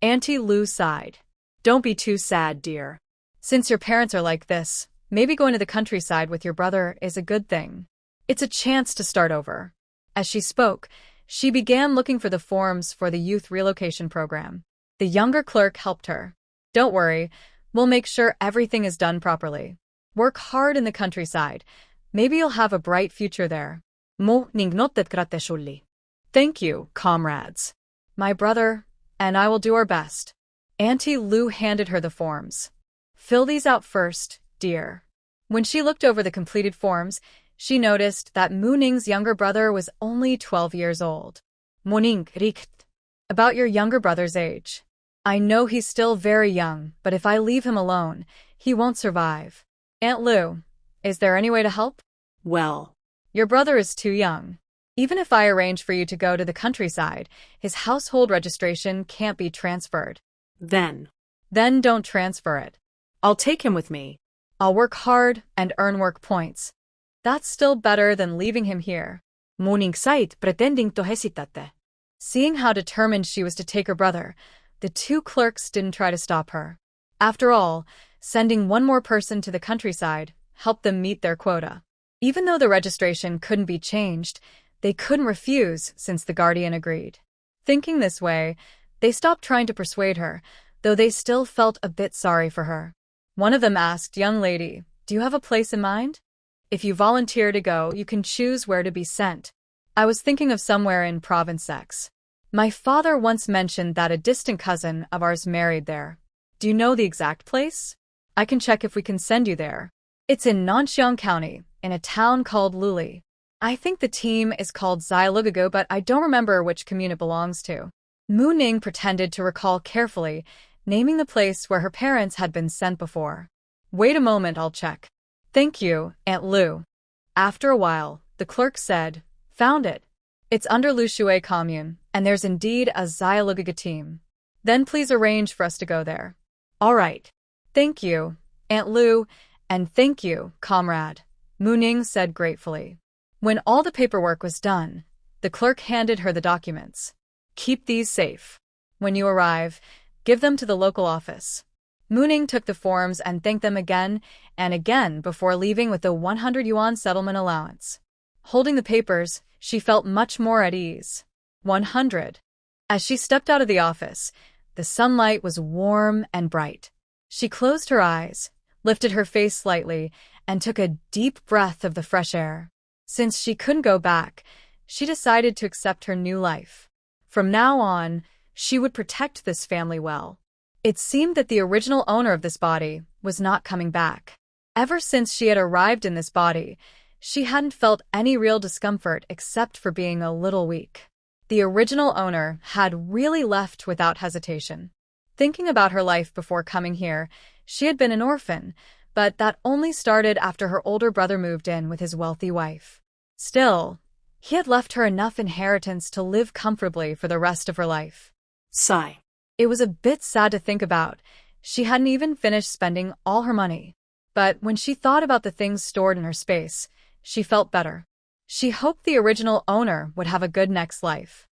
Auntie Liu sighed. Don't be too sad, dear. Since your parents are like this, maybe going to the countryside with your brother is a good thing. It's a chance to start over. As she spoke, she began looking for the forms for the youth relocation program. The younger clerk helped her. Don't worry, we'll make sure everything is done properly. Work hard in the countryside. Maybe you'll have a bright future there. Mo ning notet grate shulli. Thank you, comrades. My brother and I will do our best. Auntie Liu handed her the forms. Fill these out first, dear. When she looked over the completed forms, she noticed that Mu Ning's younger brother was only 12 years old. Mu Ning richt. About your younger brother's age. I know he's still very young, but if I leave him alone, he won't survive. Aunt Liu, is there any way to help? Well, your brother is too young. Even if I arrange for you to go to the countryside, his household registration can't be transferred. Then don't transfer it. I'll take him with me. I'll work hard and earn work points. That's still better than leaving him here. Mu Ning sait pretending to hesitate. Seeing how determined she was to take her brother, the 2 clerks didn't try to stop her. After all, sending one more person to the countryside helped them meet their quota. Even though the registration couldn't be changed, they couldn't refuse since the guardian agreed. Thinking this way, they stopped trying to persuade her, though they still felt a bit sorry for her. One of them asked, Young lady, do you have a place in mind? If you volunteer to go, you can choose where to be sent. I was thinking of somewhere in Province X. My father once mentioned that a distant cousin of ours married there. Do you know the exact place? I can check if we can send you there. It's in Nanxiang County, in a town called Luli. I think the team is called Xiaolugago, but I don't remember which commune it belongs to. Mu Ning pretended to recall carefully, naming the place where her parents had been sent before. Wait a moment, I'll check. Thank you, Aunt Liu. After a while, the clerk said, Found it. It's under Lushui commune, and there's indeed a Xiaolugaga team. Then please arrange for us to go there. All right. Thank you, Aunt Liu, and thank you, comrade, Mu Ning said gratefully. When all the paperwork was done, the clerk handed her the documents. Keep these safe. When you arrive, give them to the local office. Mu Ning took the forms and thanked them again and again before leaving with the 100 yuan settlement allowance. Holding the papers, she felt much more at ease. 100. As she stepped out of the office, the sunlight was warm and bright. She closed her eyes, lifted her face slightly, and took a deep breath of the fresh air. Since she couldn't go back, she decided to accept her new life. From now on, She would protect this family well. It seemed that the original owner of this body was not coming back. Ever since she had arrived in this body, she hadn't felt any real discomfort except for being a little weak. The original owner had really left without hesitation. Thinking about her life before coming here, she had been an orphan, but that only started after her older brother moved in with his wealthy wife. Still, he had left her enough inheritance to live comfortably for the rest of her life. Sigh. It was a bit sad to think about. She hadn't even finished spending all her money. But when she thought about the things stored in her space, she felt better. She hoped the original owner would have a good next life.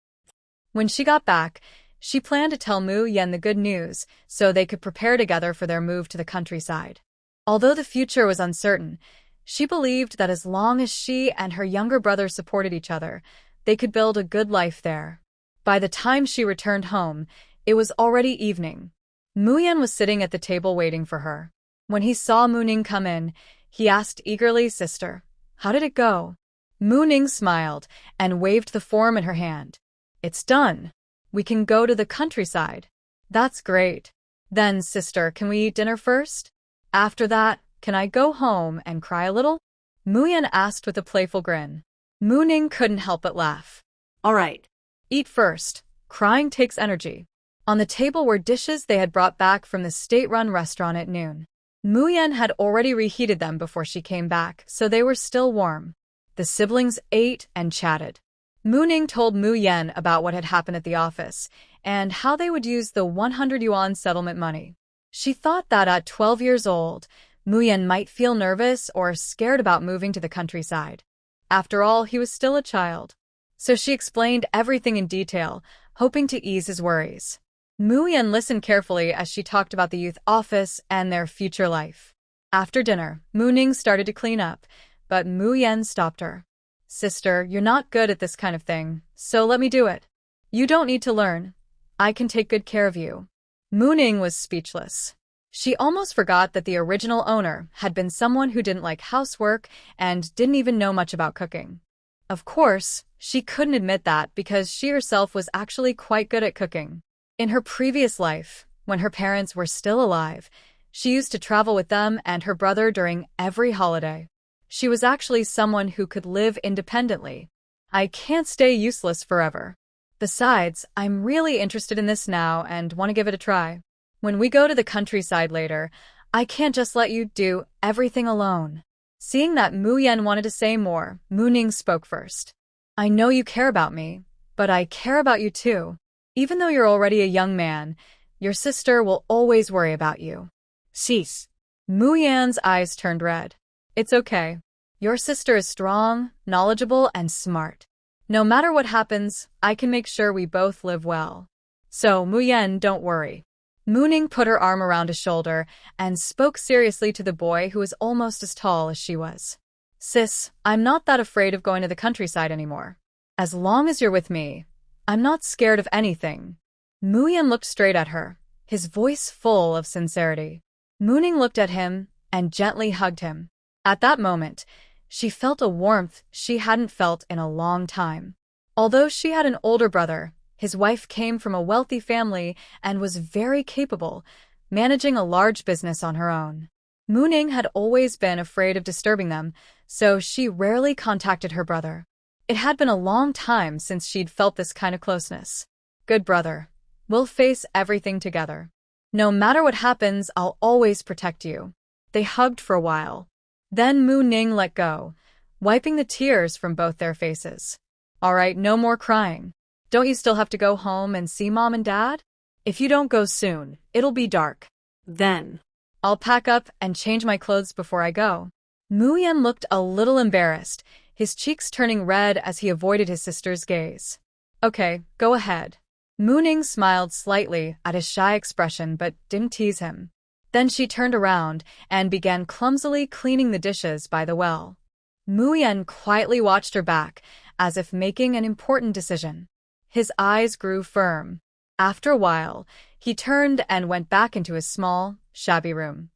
When she got back, she planned to tell Mu Yen the good news so they could prepare together for their move to the countryside. Although the future was uncertain, she believed that as long as she and her younger brother supported each other, they could build a good life there. By the time she returned home, it was already evening. Mu Yen was sitting at the table waiting for her. When he saw Mu Ning come in, he asked eagerly, "Sister, how did it go?" Mu Ning smiled and waved the form in her hand. "It's done. We can go to the countryside." "That's great. Then, sister, can we eat dinner first? After that, can I go home and cry a little?" Mu Yen asked with a playful grin. Mu Ning couldn't help but laugh. All right. "Eat first. Crying takes energy." On the table were dishes they had brought back from the state-run restaurant at noon. Mu Yen had already reheated them before she came back, so they were still warm. The siblings ate and chatted. Mu Ning told Mu Yen about what had happened at the office and how they would use the 100 yuan settlement money. She thought that at 12 years old, Mu Yen might feel nervous or scared about moving to the countryside. After all, he was still a child. So she explained everything in detail, hoping to ease his worries. Mu Yen listened carefully as she talked about the youth office and their future life. After dinner, Mu Ning started to clean up, but Mu Yen stopped her. "Sister, you're not good at this kind of thing, so let me do it. You don't need to learn. I can take good care of you." Mu Ning was speechless. She almost forgot that the original owner had been someone who didn't like housework and didn't even know much about cooking. Of course, she couldn't admit that because she herself was actually quite good at cooking. In her previous life, when her parents were still alive, she used to travel with them and her brother during every holiday. She was actually someone who could live independently. "I can't stay useless forever. Besides, I'm really interested in this now and want to give it a try. When we go to the countryside later, I can't just let you do everything alone." Seeing that Mu Yen wanted to say more, Mu Ning spoke first. "I know you care about me, but I care about you too. Even though you're already a young man, your sister will always worry about you." Cease. Mu Yan's eyes turned red. "It's okay. Your sister is strong, knowledgeable, and smart. No matter what happens, I can make sure we both live well. So, Mu Yen, don't worry." Mu Ning put her arm around his shoulder and spoke seriously to the boy who was almost as tall as she was. "Sis, I'm not that afraid of going to the countryside anymore. As long as you're with me, I'm not scared of anything." Mu Yen looked straight at her, his voice full of sincerity. Mu Ning looked at him and gently hugged him. At that moment, she felt a warmth she hadn't felt in a long time. Although she had an older brother, his wife came from a wealthy family and was very capable, managing a large business on her own. Mu Ning had always been afraid of disturbing them, so she rarely contacted her brother. It had been a long time since she'd felt this kind of closeness. "Good brother. We'll face everything together. No matter what happens, I'll always protect you." They hugged for a while. Then Mu Ning let go, wiping the tears from both their faces. "All right, no more crying. Don't you still have to go home and see Mom and Dad? If you don't go soon, it'll be dark." Then. "I'll pack up and change my clothes before I go." Mu Yen looked a little embarrassed, his cheeks turning red as he avoided his sister's gaze. "Okay, go ahead." Mu Ning smiled slightly at his shy expression but didn't tease him. Then she turned around and began clumsily cleaning the dishes by the well. Mu Yen quietly watched her back, as if making an important decision. His eyes grew firm. After a while, he turned and went back into his small, shabby room.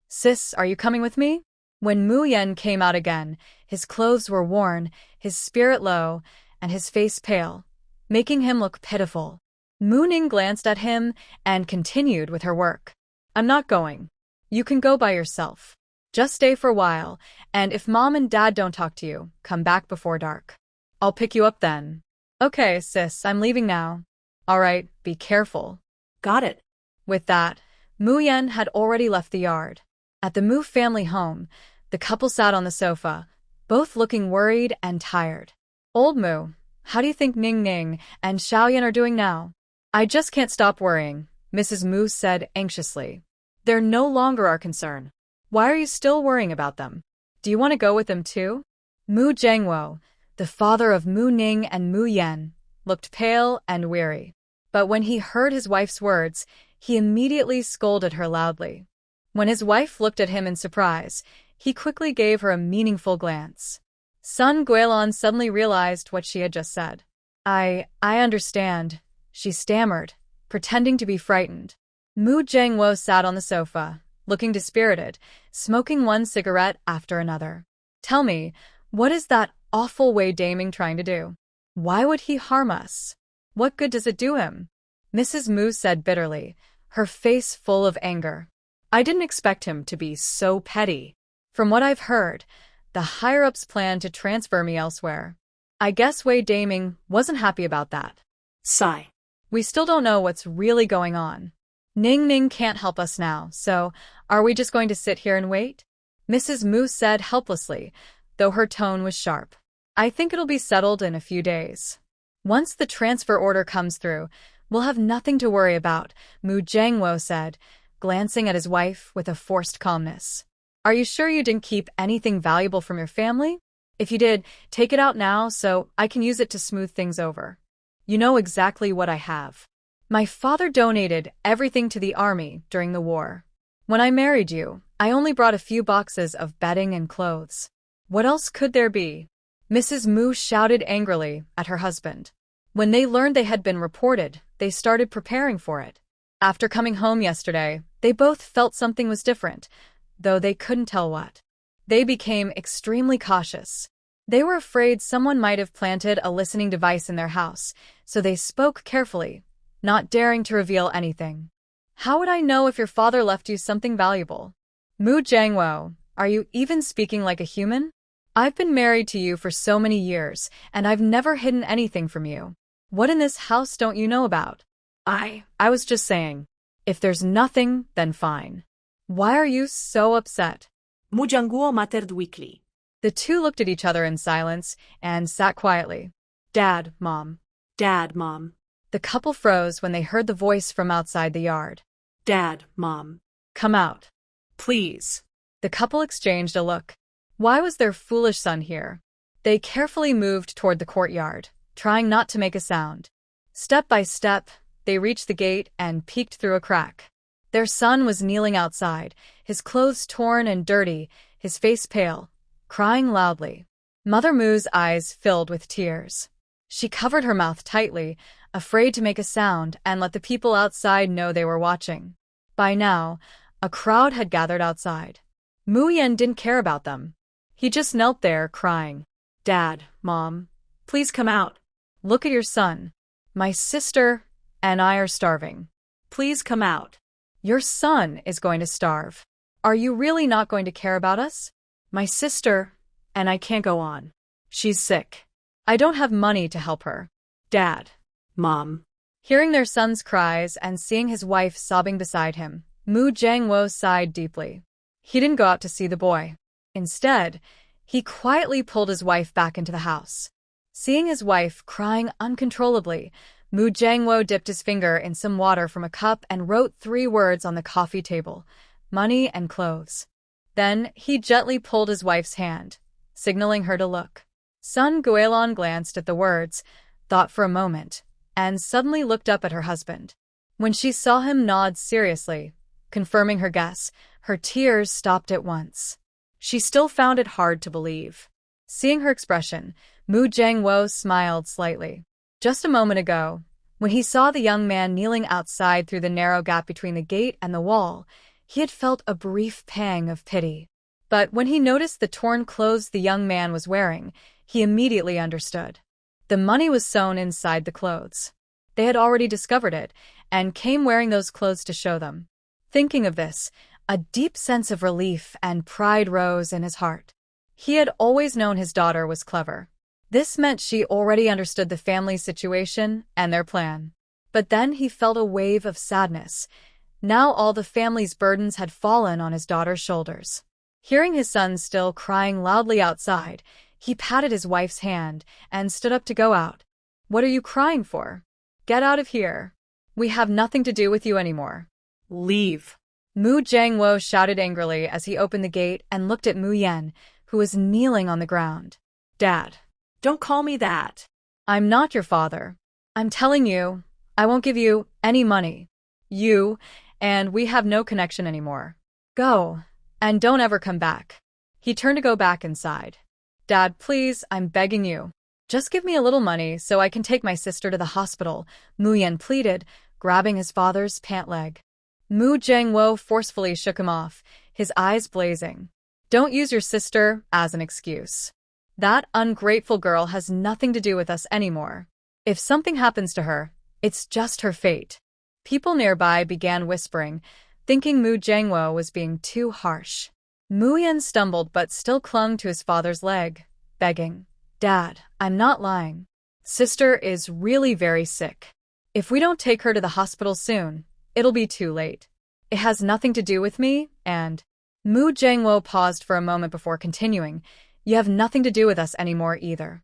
"Sis, are you coming with me?" When Mu Yen came out again, his clothes were worn, his spirit low, and his face pale, making him look pitiful. Mu Ning glanced at him and continued with her work. I'm not going. You can go by yourself. Just stay for a while, and if Mom and Dad don't talk to you, come back before dark. I'll pick you up then. Okay, sis, I'm leaving now. All right, be careful. Got it. With that, Mu Yen had already left the yard. At the Mu family home, the couple sat on the sofa, both looking worried and tired. Old Mu, how do you think Ning Ning and Xiaoyan are doing now? I just can't stop worrying, Mrs. Mu said anxiously. They're no longer our concern. Why are you still worrying about them? Do you want to go with them too? Mu Jiangwo, the father of Mu Ning and Mu Yen, looked pale and weary. But when he heard his wife's words, he immediately scolded her loudly. When his wife looked at him in surprise, he quickly gave her a meaningful glance. Sun Guilin suddenly realized what she had just said. I understand, she stammered, pretending to be frightened. Mu Jiangwo sat on the sofa, looking dispirited, smoking one cigarette after another. Tell me, what is that awful Wei Daming trying to do? Why would he harm us? What good does it do him? Mrs. Mu said bitterly, her face full of anger. I didn't expect him to be so petty. From what I've heard, the higher-ups plan to transfer me elsewhere. I guess Wei Daming wasn't happy about that. Sigh. We still don't know what's really going on. Ning Ning can't help us now, so are we just going to sit here and wait? Mrs. Mu said helplessly, though her tone was sharp. I think it'll be settled in a few days. Once the transfer order comes through, we'll have nothing to worry about, Mu Jiangwo said, glancing at his wife with a forced calmness. Are you sure you didn't keep anything valuable from your family? If you did, take it out now so I can use it to smooth things over. You know exactly what I have. My father donated everything to the army during the war. When I married you, I only brought a few boxes of bedding and clothes. What else could there be? Mrs. Mu shouted angrily at her husband. When they learned they had been reported, they started preparing for it. After coming home yesterday, they both felt something was different, though they couldn't tell what. They became extremely cautious. They were afraid someone might have planted a listening device in their house, so they spoke carefully, not daring to reveal anything. How would I know if your father left you something valuable? Mu Jiangwo, are you even speaking like a human? I've been married to you for so many years, and I've never hidden anything from you. What in this house don't you know about? I was just saying. If there's nothing, then fine. Why are you so upset? Mu Jiangwo muttered weakly. The two looked at each other in silence and sat quietly. Dad, Mom. Dad, Mom. The couple froze when they heard the voice from outside the yard. Dad, Mom. Come out. Please. The couple exchanged a look. Why was their foolish son here? They carefully moved toward the courtyard, trying not to make a sound. Step by step, they reached the gate and peeked through a crack. Their son was kneeling outside, his clothes torn and dirty, his face pale, crying loudly. Mother Mu's eyes filled with tears. She covered her mouth tightly, afraid to make a sound and let the people outside know they were watching. By now, a crowd had gathered outside. Mu Yen didn't care about them. He just knelt there, crying. Dad, Mom, please come out. Look at your son. My sister and I are starving. Please come out. Your son is going to starve. Are you really not going to care about us? My sister and I can't go on. She's sick. I don't have money to help her. Dad. Mom. Hearing their son's cries and seeing his wife sobbing beside him, Mu Jiangwo sighed deeply. He didn't go out to see the boy. Instead, he quietly pulled his wife back into the house. Seeing his wife crying uncontrollably, Mu Jiangwo dipped his finger in some water from a cup and wrote 3 words on the coffee table: money and clothes. Then he gently pulled his wife's hand, signaling her to look. Sun Guilin glanced at the words, thought for a moment, and suddenly looked up at her husband. When she saw him nod seriously, confirming her guess, her tears stopped at once. She still found it hard to believe. Seeing her expression, Mu Jiangwo smiled slightly. Just a moment ago, when he saw the young man kneeling outside through the narrow gap between the gate and the wall, he had felt a brief pang of pity. But when he noticed the torn clothes the young man was wearing, he immediately understood. The money was sewn inside the clothes. They had already discovered it, and came wearing those clothes to show them. Thinking of this, a deep sense of relief and pride rose in his heart. He had always known his daughter was clever. This meant she already understood the family's situation and their plan. But then he felt a wave of sadness. Now all the family's burdens had fallen on his daughter's shoulders. Hearing his son still crying loudly outside, he patted his wife's hand and stood up to go out. "What are you crying for? Get out of here. We have nothing to do with you anymore." Leave. Mu Jiangwo shouted angrily as he opened the gate and looked at Mu Yan, who was kneeling on the ground. "Dad, Don't call me that. I'm not your father. I'm telling you, I won't give you any money. You and we have no connection anymore. Go, and don't ever come back." He turned to go back inside. "Dad, please, I'm begging you. Just give me a little money so I can take my sister to the hospital," Mu Yan pleaded, grabbing his father's pant leg. Mu Jiangwo forcefully shook him off, his eyes blazing. "Don't use your sister as an excuse. That ungrateful girl has nothing to do with us anymore. If something happens to her, it's just her fate." People nearby began whispering, thinking Mu Jiangwo was being too harsh. Mu Yan stumbled but still clung to his father's leg, begging, "Dad, I'm not lying. Sister is really very sick. If we don't take her to the hospital soon, it'll be too late. It has nothing to do with me, and—" Mu Jiangwo paused for a moment before continuing, "You have nothing to do with us anymore either.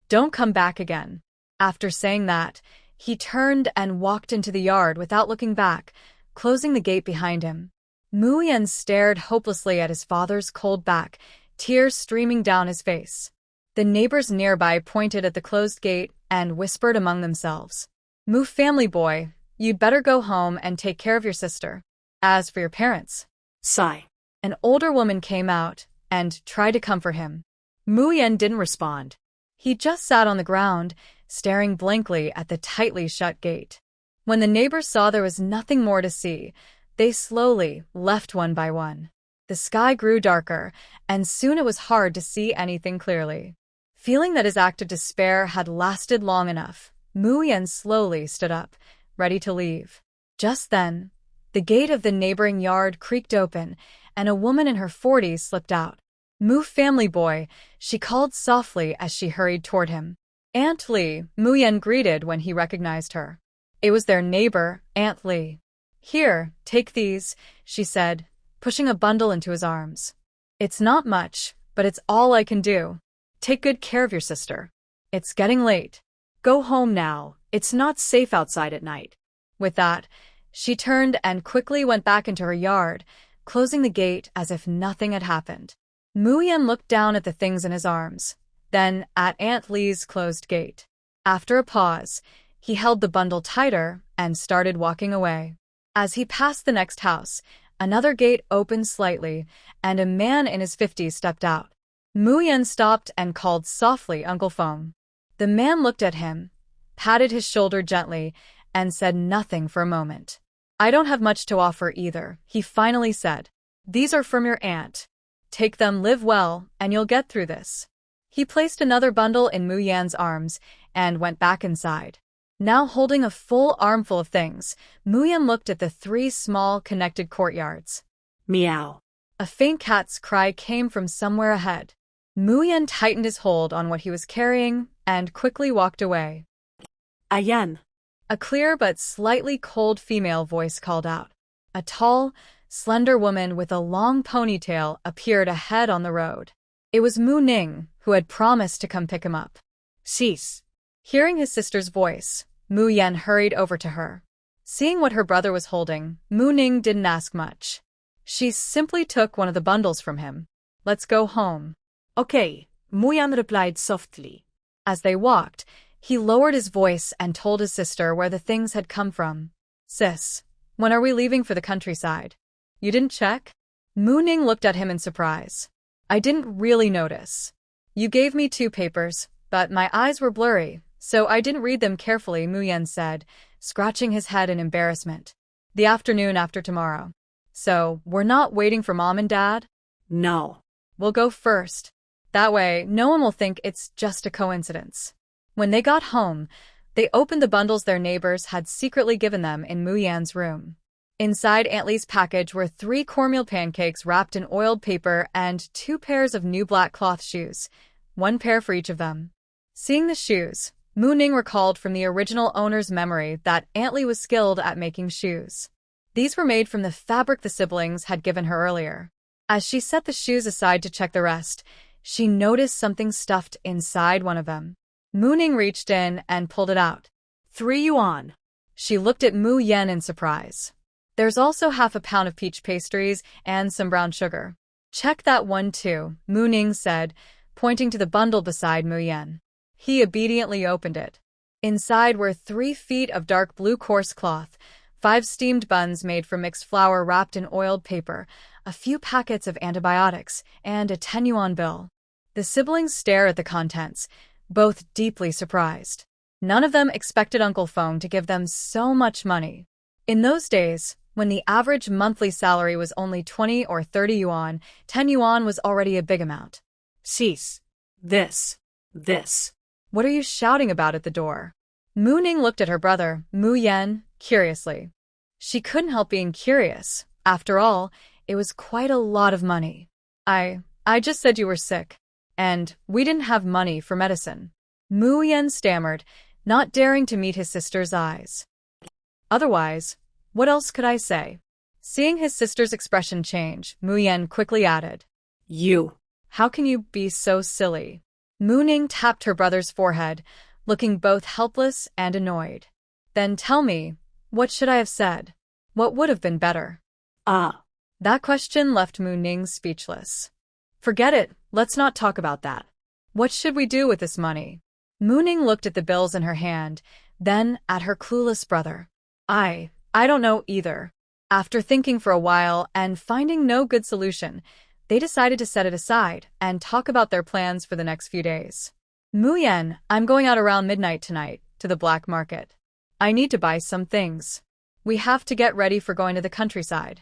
Don't come back again." After saying that, he turned and walked into the yard without looking back, closing the gate behind him. Mu Yan stared hopelessly at his father's cold back, tears streaming down his face. The neighbors nearby pointed at the closed gate and whispered among themselves, "Mu family boy, you'd better go home and take care of your sister. As for your parents—" Sigh. An older woman came out and tried to comfort him. Mu Yan didn't respond. He just sat on the ground, staring blankly at the tightly shut gate. When the neighbors saw there was nothing more to see, they slowly left one by one. The sky grew darker, and soon it was hard to see anything clearly. Feeling that his act of despair had lasted long enough, Mu Yan slowly stood up, ready to leave. Just then, the gate of the neighboring yard creaked open, and a woman in her 40s slipped out. "Mu family boy," she called softly as she hurried toward him. "Aunt Lee," Mu Yan greeted when he recognized her. It was their neighbor, Aunt Lee. "Here, take these," she said, pushing a bundle into his arms. "It's not much, but it's all I can do. Take good care of your sister. It's getting late. Go home now. It's not safe outside at night." With that, she turned and quickly went back into her yard, closing the gate as if nothing had happened. Mu Yan looked down at the things in his arms, then at Aunt Lee's closed gate. After a pause, he held the bundle tighter and started walking away. As he passed the next house, another gate opened slightly, and a man in his 50s stepped out. Mu Yan stopped and called softly Uncle Feng. The man looked at him, patted his shoulder gently, and said nothing for a moment. "I don't have much to offer either," he finally said. "These are from your aunt. Take them, live well, and you'll get through this." He placed another bundle in Mu Yan's arms and went back inside. Now holding a full armful of things, Mu Yan looked at the 3 small connected courtyards. Meow. A faint cat's cry came from somewhere ahead. Mu Yan tightened his hold on what he was carrying and quickly walked away. Ayan. A clear but slightly cold female voice called out. A tall, slender woman with a long ponytail appeared ahead on the road. It was Mu Ning, who had promised to come pick him up. Cease. Hearing his sister's voice, Mu Yan hurried over to her. Seeing what her brother was holding, Mu Ning didn't ask much. She simply took one of the bundles from him. "Let's go home." Okay, Mu Yan replied softly. As they walked, he lowered his voice and told his sister where the things had come from. "Sis, when are we leaving for the countryside? You didn't check?" Mu Ning looked at him in surprise. "I didn't really notice. You gave me 2 papers, but my eyes were blurry, so I didn't read them carefully," Mu Yan said, scratching his head in embarrassment. "The afternoon after tomorrow. So, we're not waiting for Mom and Dad?" No. "We'll go first. That way, no one will think it's just a coincidence." When they got home, They opened the bundles their neighbors had secretly given them in Mu Yan's room. Inside Aunt Lee's package were 3 cornmeal pancakes wrapped in oiled paper and 2 pairs of new black cloth shoes, 1 pair for each of them. Seeing the shoes, Mu Ning recalled from the original owner's memory that Aunt Lee was skilled at making shoes. These were made from the fabric the siblings had given her earlier. As she set the shoes aside to check the rest, she noticed something stuffed inside one of them. Mu Ning reached in and pulled it out. 3 yuan. She looked at Mu Yan in surprise. There's also half a pound of peach pastries and some brown sugar. Check that one too, Mu Ning said, pointing to the bundle beside Mu Yan. He obediently opened it. Inside were 3 feet of dark blue coarse cloth, 5 steamed buns made from mixed flour wrapped in oiled paper, a few packets of antibiotics, and a 10-yuan bill. The siblings stared at the contents, both deeply surprised. None of them expected Uncle Feng to give them so much money. In those days, when the average monthly salary was only 20 or 30 yuan, 10 yuan was already a big amount. Cease. This. What are you shouting about at the door? Mu Ning looked at her brother, Mu Yan, curiously. She couldn't help being curious. After all, it was quite a lot of money. I just said you were sick. And we didn't have money for medicine. Mu Yan stammered, not daring to meet his sister's eyes. Otherwise, what else could I say? Seeing his sister's expression change, Mu Yan quickly added, You. How can you be so silly? Mu Ning tapped her brother's forehead, looking both helpless and annoyed. Then tell me, what should I have said? What would have been better? That question left Mu Ning speechless. Forget it, let's not talk about that. What should we do with this money? Mu Ning looked at the bills in her hand, then at her clueless brother. I don't know either. After thinking for a while and finding no good solution, they decided to set it aside and talk about their plans for the next few days. Mu Yan, I'm going out around midnight tonight, to the black market. I need to buy some things. We have to get ready for going to the countryside.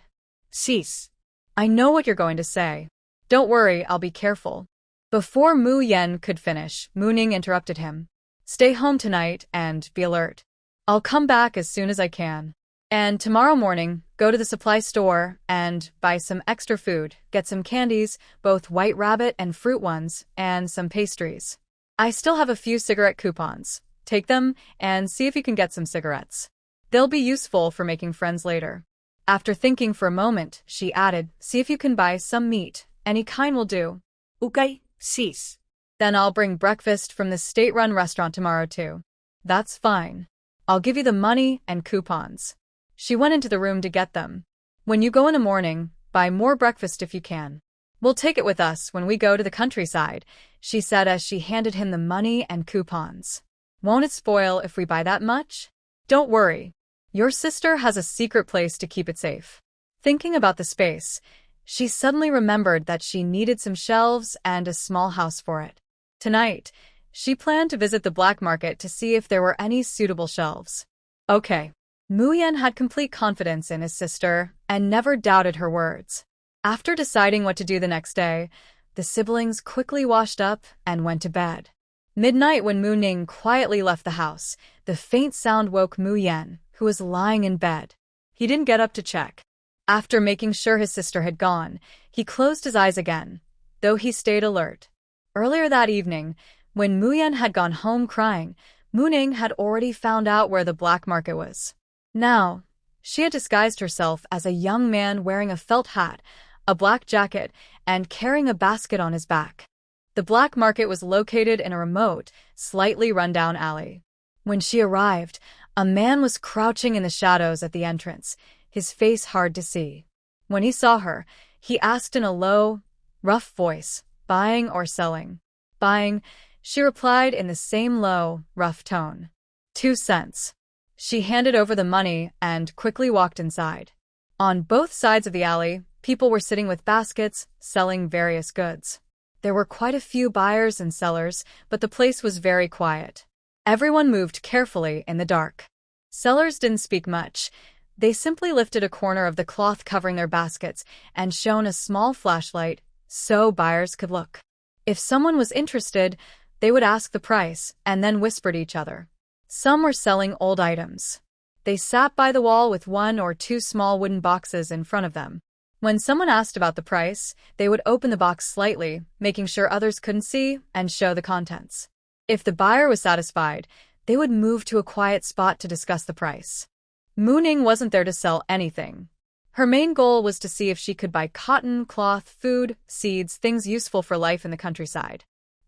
Cease. I know what you're going to say. Don't worry, I'll be careful. Before Mu Yan could finish, Mu Ning interrupted him. Stay home tonight and be alert. I'll come back as soon as I can. And tomorrow morning, go to the supply store and buy some extra food, get some candies, both white rabbit and fruit ones, and some pastries. I still have a few cigarette coupons. Take them and see if you can get some cigarettes. They'll be useful for making friends later. After thinking for a moment, she added, see if you can buy some meat. Any kind will do. Okay, cease. Then I'll bring breakfast from the state-run restaurant tomorrow too. That's fine. I'll give you the money and coupons. She went into the room to get them. When you go in the morning, buy more breakfast if you can. We'll take it with us when we go to the countryside, she said as she handed him the money and coupons. Won't it spoil if we buy that much? Don't worry. Your sister has a secret place to keep it safe. Thinking about the space, she suddenly remembered that she needed some shelves and a small house for it. Tonight, she planned to visit the black market to see if there were any suitable shelves. Okay. Mu Yan had complete confidence in his sister and never doubted her words. After deciding what to do the next day, the siblings quickly washed up and went to bed. Midnight when Mu Ning quietly left the house, the faint sound woke Mu Yan, who was lying in bed. He didn't get up to check. After making sure his sister had gone, he closed his eyes again, though he stayed alert. Earlier that evening, when Mu Yan had gone home crying, Mu Ning had already found out where the black market was. Now, she had disguised herself as a young man wearing a felt hat, a black jacket, and carrying a basket on his back. The black market was located in a remote, slightly run-down alley. When she arrived, a man was crouching in the shadows at the entrance, his face hard to see. When he saw her, he asked in a low, rough voice, buying or selling? Buying, she replied in the same low, rough tone. 2 cents. She handed over the money and quickly walked inside. On both sides of the alley, people were sitting with baskets, selling various goods. There were quite a few buyers and sellers, but the place was very quiet. Everyone moved carefully in the dark. Sellers didn't speak much. They simply lifted a corner of the cloth covering their baskets and shone a small flashlight so buyers could look. If someone was interested, they would ask the price and then whisper to each other. Some were selling old items. They sat by the wall with one or two small wooden boxes in front of them. When someone asked about the price, they would open the box slightly, making sure others couldn't see, and show the contents. If the buyer was satisfied, they would move to a quiet spot to discuss the price. Mooning wasn't there to sell anything. Her main goal was to see if she could buy cotton, cloth, food, seeds, things useful for life in the countryside.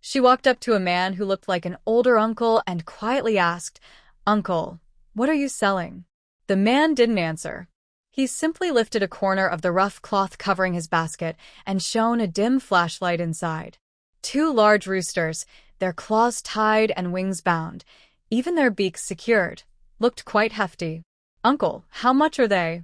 She walked up to a man who looked like an older uncle and quietly asked, "Uncle, what are you selling?" The man didn't answer. He simply lifted a corner of the rough cloth covering his basket and shone a dim flashlight inside. Two large roosters, their claws tied and wings bound, even their beaks secured, looked quite hefty. "Uncle, how much are they?"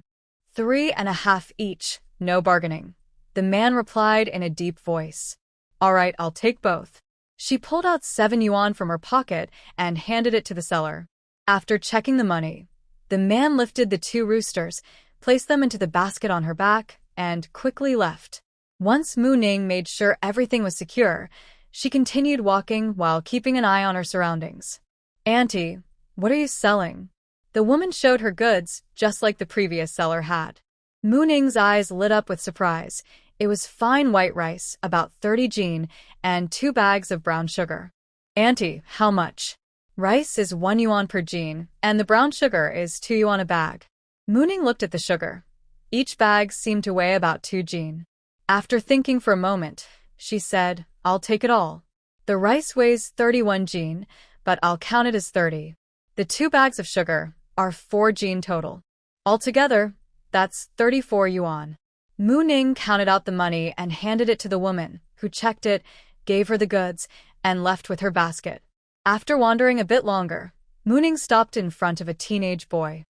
"3.5 each, no bargaining," the man replied in a deep voice. "All right, I'll take both." She pulled out 7 yuan from her pocket and handed it to the seller. After checking the money, the man lifted the 2 roosters, placed them into the basket on her back, and quickly left. Once Mooning made sure everything was secure, she continued walking while keeping an eye on her surroundings. "Auntie, what are you selling?" The woman showed her goods, just like the previous seller had. Mooning's eyes lit up with surprise. It was fine white rice, about 30 jin, and 2 bags of brown sugar. "Auntie, how much?" "Rice is 1 yuan per jin, and the brown sugar is 2 yuan a bag." Mooning looked at the sugar. Each bag seemed to weigh about 2 jin. After thinking for a moment, she said, "I'll take it all. The rice weighs 31 jin, but I'll count it as 30. The 2 bags of sugar are 4 jin total. Altogether, that's 34 yuan. Mooning counted out the money and handed it to the woman, who checked it, gave her the goods, and left with her basket. After wandering a bit longer, Mooning stopped in front of a teenage boy.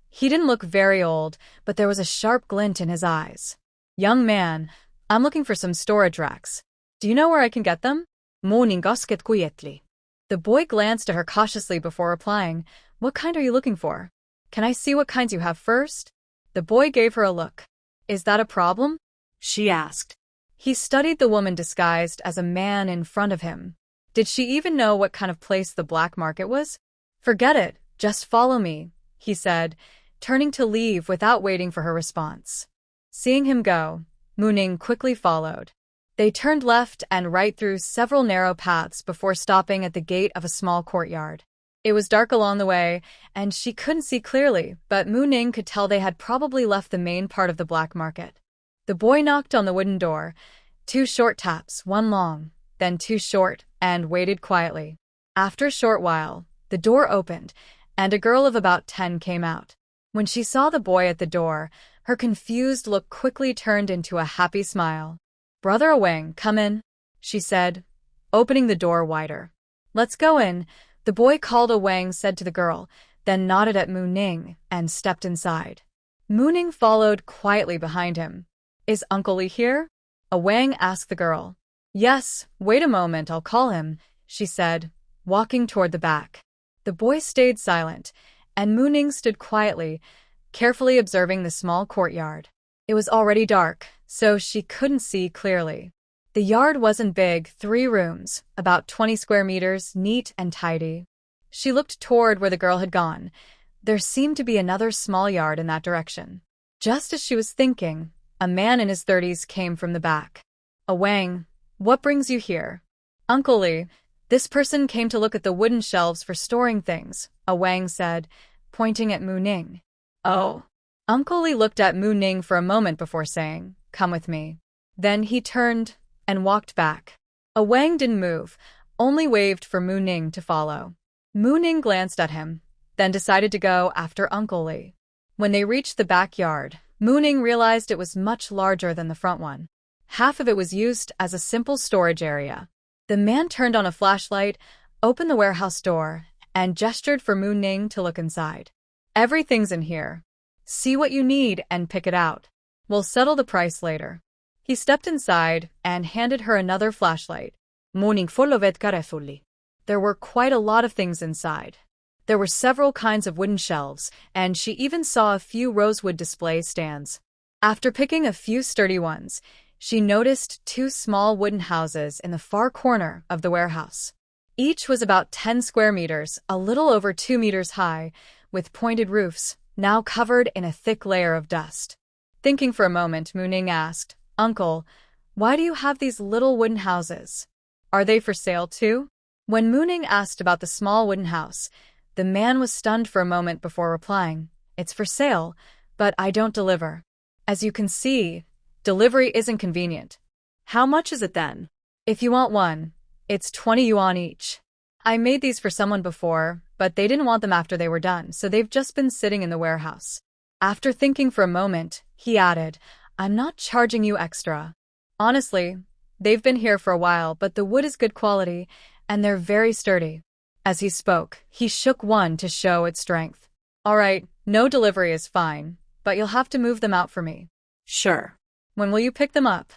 He didn't look very old, but there was a sharp glint in his eyes. "Young man, I'm looking for some storage racks. Do you know where I can get them?" Mooning asked quietly. The boy glanced at her cautiously before replying, "What kind are you looking for? Can I see what kinds you have first?" The boy gave her a look. "Is that a problem?" she asked. He studied the woman disguised as a man in front of him. Did she even know what kind of place the black market was? "Forget it, just follow me," he said, turning to leave without waiting for her response. Seeing him go, Mooning quickly followed. They turned left and right through several narrow paths before stopping at the gate of a small courtyard. It was dark along the way, and she couldn't see clearly, but Mooning could tell they had probably left the main part of the black market. The boy knocked on the wooden door, 2 short taps, 1 long, then 2 short, and waited quietly. After a short while, the door opened, and a girl of about 10 came out. When she saw the boy at the door, her confused look quickly turned into a happy smile. "Brother Awang, come in," she said, opening the door wider. "Let's go in," the boy called Awang said to the girl, then nodded at Mooning and stepped inside. Mooning followed quietly behind him. "Is Uncle Lee here?" Awang asked the girl. "Yes, wait a moment, I'll call him," she said, walking toward the back. The boy stayed silent, and Mooning stood quietly, carefully observing the small courtyard. It was already dark, so she couldn't see clearly. The yard wasn't big, 3 rooms, about 20 square meters, neat and tidy. She looked toward where the girl had gone. There seemed to be another small yard in that direction. Just as she was thinking, a man in his 30s came from the back. "Awang, what brings you here?" "Uncle Lee, this person came to look at the wooden shelves for storing things," Awang said, pointing at Mooning. "Oh." Uncle Lee looked at Mooning for a moment before saying, "Come with me." Then he turned and walked back. Awang didn't move, only waved for Mooning to follow. Mooning glanced at him, then decided to go after Uncle Lee. When they reached the backyard, Mooning realized it was much larger than the front one. Half of it was used as a simple storage area. The man turned on a flashlight, opened the warehouse door, and gestured for Mooning to look inside. "Everything's in here. See what you need and pick it out. We'll settle the price later." He stepped inside and handed her another flashlight. Mooning followed carefully. There were quite a lot of things inside. There were several kinds of wooden shelves, and she even saw a few rosewood display stands. After picking a few sturdy ones, she noticed 2 small wooden houses in the far corner of the warehouse. Each was about 10 square meters, a little over 2 meters high, with pointed roofs, now covered in a thick layer of dust. Thinking for a moment, Mooning asked, "Uncle, why do you have these little wooden houses? Are they for sale too?" When Mooning asked about the small wooden house, the man was stunned for a moment before replying, "It's for sale, but I don't deliver. As you can see, delivery isn't convenient." How much is it then? "If you want one, it's 20 yuan each. I made these for someone before, but they didn't want them after they were done, so they've just been sitting in the warehouse." After thinking for a moment, he added, "I'm not charging you extra. Honestly, they've been here for a while, but the wood is good quality, and they're very sturdy." As he spoke, he shook one to show its strength. "All right, no delivery is fine, but you'll have to move them out for me." Sure. "When will you pick them up?"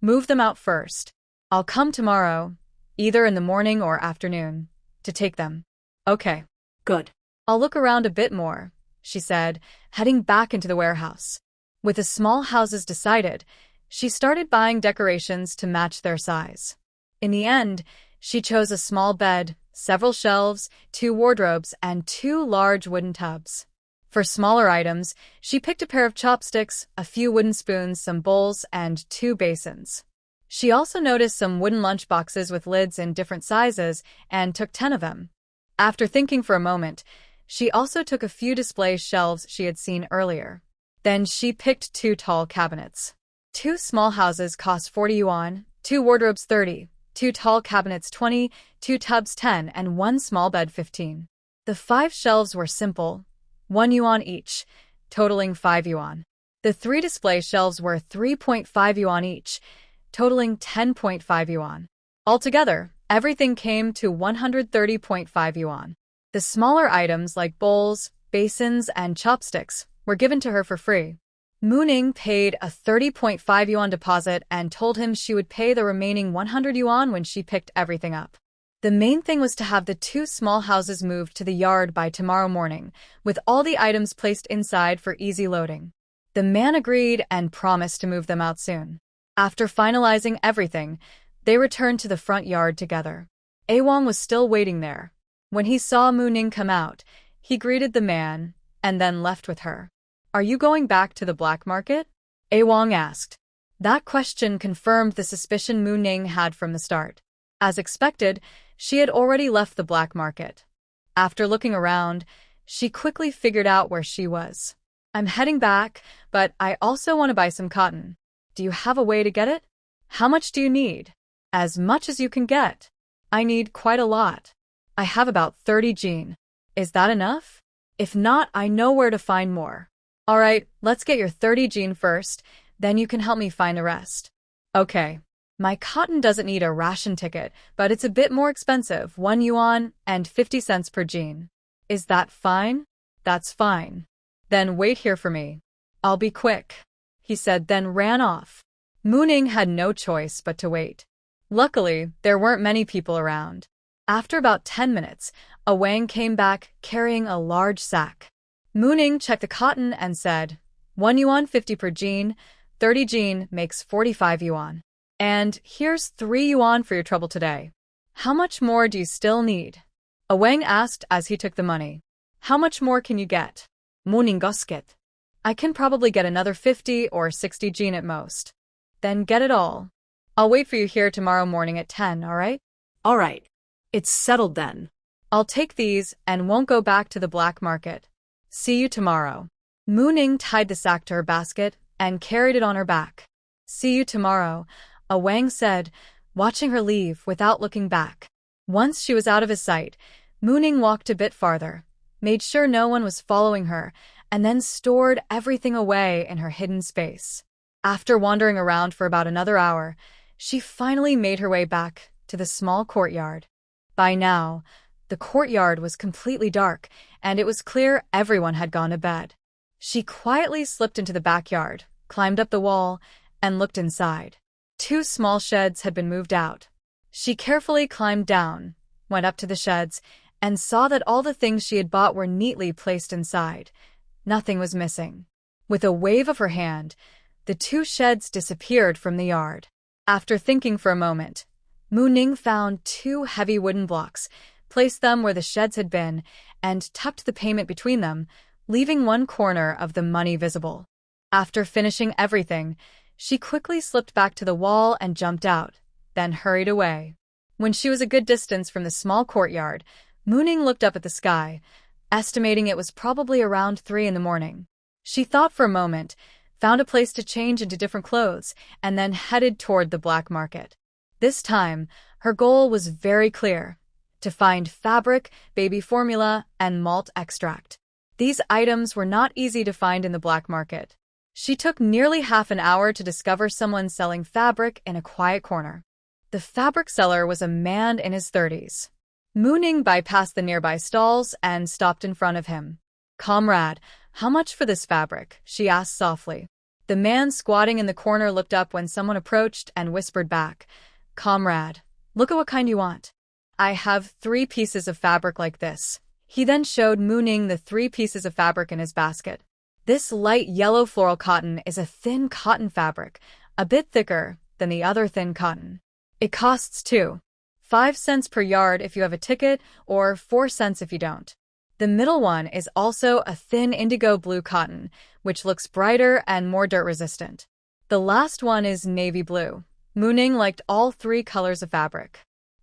"Move them out first. I'll come tomorrow, either in the morning or afternoon, to take them." "Okay." Good. "I'll look around a bit more," she said, heading back into the warehouse. With the small houses decided, she started buying decorations to match their size. In the end, she chose a small bed, several shelves, 2 wardrobes, and 2 large wooden tubs. For smaller items, she picked a pair of chopsticks, a few wooden spoons, some bowls, and 2 basins. She also noticed some wooden lunch boxes with lids in different sizes and took 10 of them. After thinking for a moment, she also took a few display shelves she had seen earlier. Then she picked 2 tall cabinets. 2 small houses cost 40 yuan, 2 wardrobes 30, 2 tall cabinets 20, 2 tubs 10, and 1 small bed 15. The 5 shelves were simple, 1 yuan each, totaling 5 yuan. The 3 display shelves were 3.5 yuan each, totaling 10.5 yuan. Altogether, everything came to 130.5 yuan. The smaller items like bowls, basins, and chopsticks were given to her for free. Mooning paid a 30.5 yuan deposit and told him she would pay the remaining 100 yuan when she picked everything up. The main thing was to have the 2 small houses moved to the yard by tomorrow morning, with all the items placed inside for easy loading. The man agreed and promised to move them out soon. After finalizing everything, they returned to the front yard together. Awang was still waiting there. When he saw Mooning come out, he greeted the man and then left with her. "Are you going back to the black market?" Awang asked. That question confirmed the suspicion Mooning had from the start. As expected, she had already left the black market. After looking around, she quickly figured out where she was. "I'm heading back, but I also want to buy some cotton. Do you have a way to get it?" "How much do you need?" "As much as you can get." "I need quite a lot. I have about 30 jin. Is that enough? If not, I know where to find more." "All right, let's get your 30 jin first, then you can help me find the rest." "Okay. My cotton doesn't need a ration ticket, but it's a bit more expensive, 1 yuan and 50 cents per jin. Is that fine?" "That's fine." "Then wait here for me. I'll be quick," he said, then ran off. Mooning had no choice but to wait. Luckily, there weren't many people around. After about 10 minutes, Awang came back carrying a large sack. Mooning checked the cotton and said, 1 yuan 50 per jin, 30 jin makes 45 yuan. And here's 3 yuan for your trouble today. How much more do you still need?" Awang asked as he took the money. "How much more can you get?" Mooning gusket. "I can probably get another 50 or 60 jin at most." "Then get it all. I'll wait for you here tomorrow morning at 10, all right?" All right. It's settled then. "I'll take these and won't go back to the black market. See you tomorrow." Mooning tied the sack to her basket and carried it on her back. "See you tomorrow," Awang said, watching her leave without looking back. Once she was out of his sight, Mooning walked a bit farther, made sure no one was following her, and then stored everything away in her hidden space. After wandering around for about another hour, she finally made her way back to the small courtyard. By now, the courtyard was completely dark, and it was clear everyone had gone to bed. She quietly slipped into the backyard, climbed up the wall, and looked inside. 2 small sheds had been moved out. She carefully climbed down, went up to the sheds, and saw that all the things she had bought were neatly placed inside. Nothing was missing. With a wave of her hand, the 2 sheds disappeared from the yard. After thinking for a moment, Mu Ning found 2 heavy wooden blocks, placed them where the sheds had been, and tucked the payment between them, leaving one corner of the money visible. After finishing everything, she quickly slipped back to the wall and jumped out, then hurried away. When she was a good distance from the small courtyard, Mu Ning looked up at the sky, estimating it was probably around 3 in the morning. She thought for a moment, found a place to change into different clothes, and then headed toward the black market. This time, her goal was very clear: to find fabric, baby formula, and malt extract. These items were not easy to find in the black market. She took nearly half an hour to discover someone selling fabric in a quiet corner. The fabric seller was a man in his 30s. Mu Ning bypassed the nearby stalls and stopped in front of him. "Comrade, how much for this fabric?" she asked softly. The man squatting in the corner looked up when someone approached and whispered back, "Comrade, look at what kind you want. I have 3 pieces of fabric like this." He then showed Mu Ning the 3 pieces of fabric in his basket. This light yellow floral cotton is a thin cotton fabric, a bit thicker than the other thin cotton. It costs 5 cents per yard if you have a ticket, or 4 cents if you don't. The middle one is also a thin indigo blue cotton, which looks brighter and more dirt-resistant. The last one is navy blue. Mu Ning liked all 3 colors of fabric.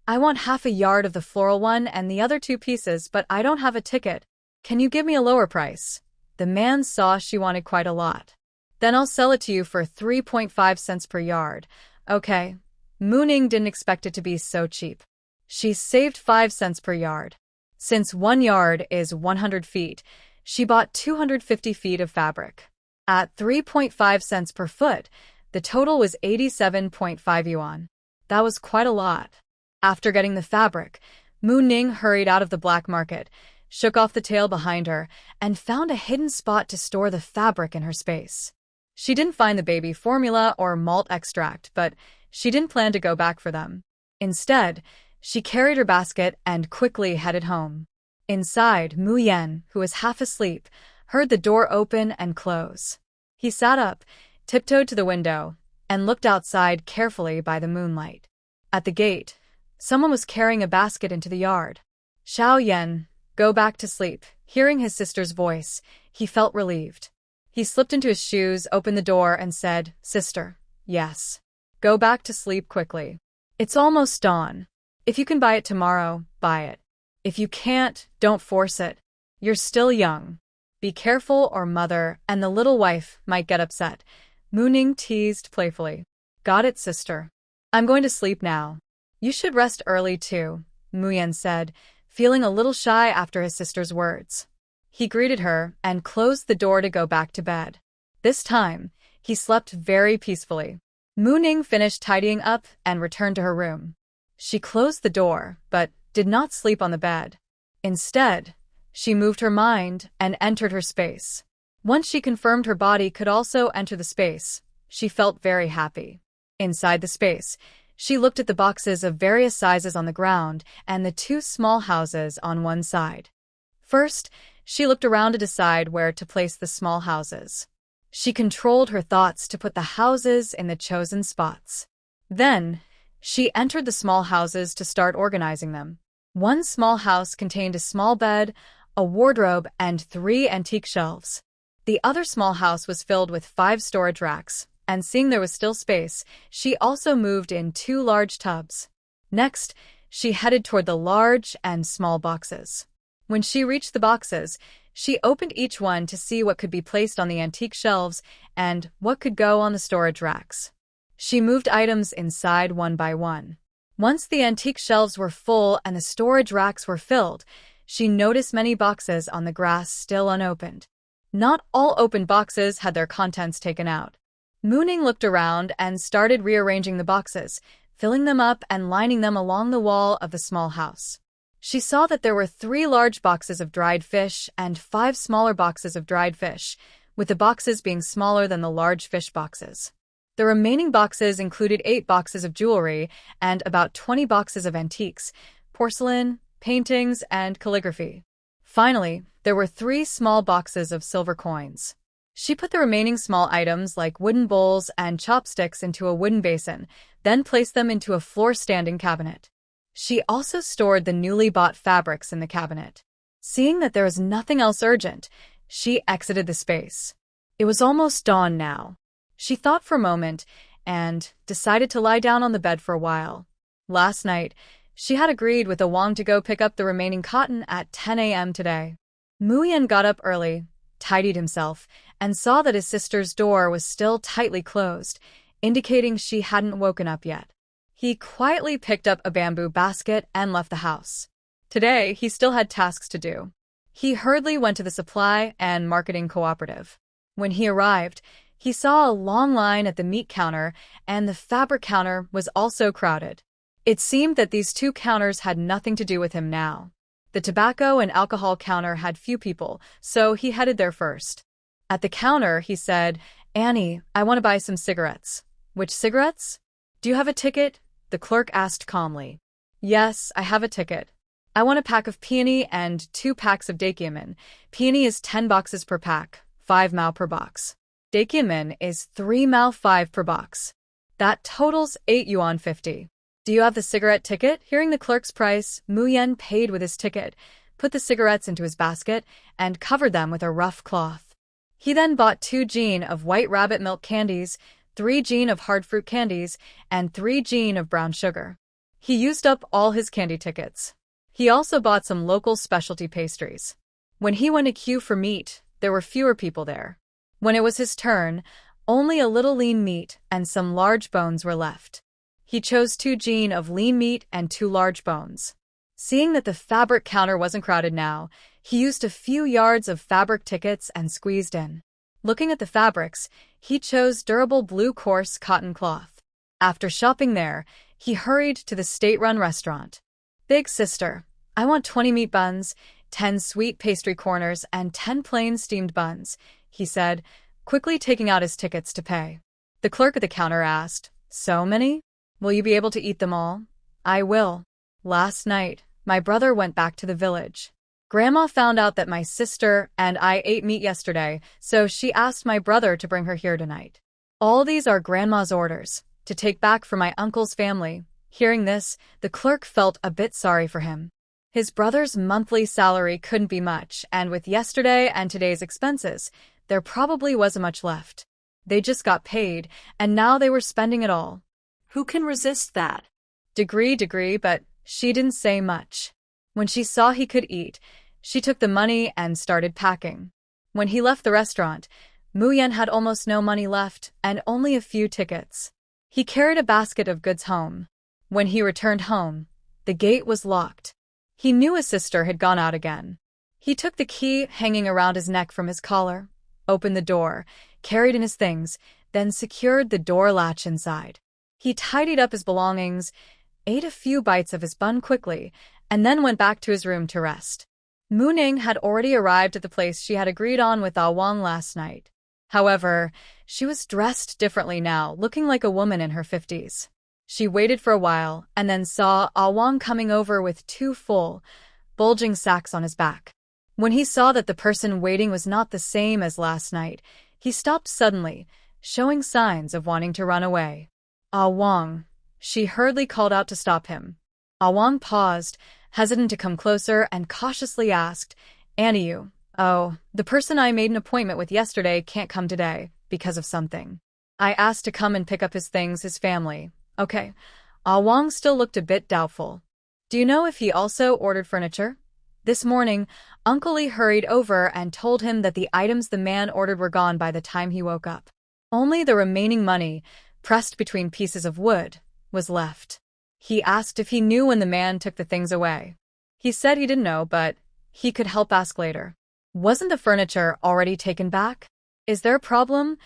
"I want half a yard of the floral one and the other 2 pieces, but I don't have a ticket. Can you give me a lower price?" The man saw she wanted quite a lot. "Then I'll sell it to you for 3.5 cents per yard." "Okay." Mu Ning didn't expect it to be so cheap. She saved 5 cents per yard. Since 1 yard is 100 feet, she bought 250 feet of fabric. At 3.5 cents per foot, the total was 87.5 yuan. That was quite a lot. After getting the fabric, Mu Ning hurried out of the black market, shook off the tail behind her, and found a hidden spot to store the fabric in her space. She didn't find the baby formula or malt extract, but she didn't plan to go back for them. Instead, she carried her basket and quickly headed home. Inside, Mu Yan, who was half asleep, heard the door open and close. He sat up, tiptoed to the window, and looked outside carefully by the moonlight. At the gate, someone was carrying a basket into the yard. "Xiao Yan, go back to sleep." Hearing his sister's voice, he felt relieved. He slipped into his shoes, opened the door, and said, "Sister, yes. Go back to sleep quickly. It's almost dawn. If you can buy it tomorrow, buy it. If you can't, don't force it. You're still young. Be careful or mother and the little wife might get upset." Mu Ning teased playfully. "Got it, sister. I'm going to sleep now." "You should rest early too," Mu Yan said, feeling a little shy after his sister's words. He greeted her and closed the door to go back to bed. This time, he slept very peacefully. Mu Ning finished tidying up and returned to her room. She closed the door, but did not sleep on the bed. Instead, she moved her mind and entered her space. Once she confirmed her body could also enter the space, she felt very happy. Inside the space, she looked at the boxes of various sizes on the ground and the 2 small houses on one side. First, she looked around to decide where to place the small houses. She controlled her thoughts to put the houses in the chosen spots. Then, she entered the small houses to start organizing them. One small house contained a small bed, a wardrobe, and 3 antique shelves. The other small house was filled with 5 storage racks, and seeing there was still space, she also moved in 2 large tubs. Next, she headed toward the large and small boxes. When she reached the boxes, she opened each one to see what could be placed on the antique shelves and what could go on the storage racks. She moved items inside one by one. Once the antique shelves were full and the storage racks were filled, she noticed many boxes on the grass still unopened. Not all open boxes had their contents taken out. Mu Ning looked around and started rearranging the boxes, filling them up and lining them along the wall of the small house. She saw that there were 3 large boxes of dried fish and 5 smaller boxes of dried fish, with the boxes being smaller than the large fish boxes. The remaining boxes included 8 boxes of jewelry and about 20 boxes of antiques, porcelain, paintings, and calligraphy. Finally, there were 3 small boxes of silver coins. She put the remaining small items like wooden bowls and chopsticks into a wooden basin, then placed them into a floor-standing cabinet. She also stored the newly bought fabrics in the cabinet. Seeing that there was nothing else urgent, she exited the space. It was almost dawn now. She thought for a moment and decided to lie down on the bed for a while. Last night, she had agreed with Awang to go pick up the remaining cotton at 10 a.m. today. Muyan got up early, tidied himself, and saw that his sister's door was still tightly closed, indicating she hadn't woken up yet. He quietly picked up a bamboo basket and left the house. Today, he still had tasks to do. He hurriedly went to the supply and marketing cooperative. When he arrived, he saw a long line at the meat counter, and the fabric counter was also crowded. It seemed that these two counters had nothing to do with him now. The tobacco and alcohol counter had few people, so he headed there first. At the counter, he said, "Annie, I want to buy some cigarettes." "Which cigarettes?" "Do you have a ticket?" the clerk asked calmly. "Yes, I have a ticket. I want a pack of peony and 2 packs of Dakiamin. Peony is 10 boxes per pack, 5 mao per box. Dakiamin is 3 mao 5 per box. That totals 8 yuan 50. Do you have the cigarette ticket?" Hearing the clerk's price, Muyan paid with his ticket, put the cigarettes into his basket, and covered them with a rough cloth. He then bought 2 jean of white rabbit milk candies, 3 jean of hard fruit candies, and 3 jean of brown sugar. He used up all his candy tickets. He also bought some local specialty pastries. When he went to queue for meat, there were fewer people there. When it was his turn, only a little lean meat and some large bones were left. He chose 2 jean of lean meat and 2 large bones. Seeing that the fabric counter wasn't crowded now, he used a few yards of fabric tickets and squeezed in. Looking at the fabrics, he chose durable blue coarse cotton cloth. After shopping there, he hurried to the state-run restaurant. "Big sister, I want 20 meat buns, 10 sweet pastry corners, and 10 plain steamed buns," he said, quickly taking out his tickets to pay. The clerk at the counter asked, "So many? Will you be able to eat them all?" "I will. Last night, my brother went back to the village. Grandma found out that my sister and I ate meat yesterday, so she asked my brother to bring her here tonight. All these are Grandma's orders, to take back for my uncle's family." Hearing this, the clerk felt a bit sorry for him. His brother's monthly salary couldn't be much, and with yesterday and today's expenses, there probably wasn't much left. They just got paid, and now they were spending it all. Who can resist that? Degree, but she didn't say much. When she saw he could eat, she took the money and started packing. When he left the restaurant, Muyan had almost no money left and only a few tickets. He carried a basket of goods home. When he returned home, the gate was locked. He knew his sister had gone out again. He took the key hanging around his neck from his collar, opened the door, carried in his things, then secured the door latch inside. He tidied up his belongings, ate a few bites of his bun quickly, and then went back to his room to rest. Muning had already arrived at the place she had agreed on with Awang last night. However, she was dressed differently now, looking like a woman in her 50s. She waited for a while and then saw Awang coming over with 2 full, bulging sacks on his back. When he saw that the person waiting was not the same as last night, he stopped suddenly, showing signs of wanting to run away. "Awang," she hurriedly called out to stop him. Awang paused, hesitant to come closer, and cautiously asked, "Annie, you?" "Oh, the person I made an appointment with yesterday can't come today, because of something. I asked to come and pick up his things, his family." "Okay." Awang still looked a bit doubtful. "Do you know if he also ordered furniture?" This morning, Uncle Lee hurried over and told him that the items the man ordered were gone by the time he woke up. Only the remaining money, pressed between pieces of wood, was left. He asked if he knew when the man took the things away. He said he didn't know, but he could help ask later. "Wasn't the furniture already taken back? Is there a problem?"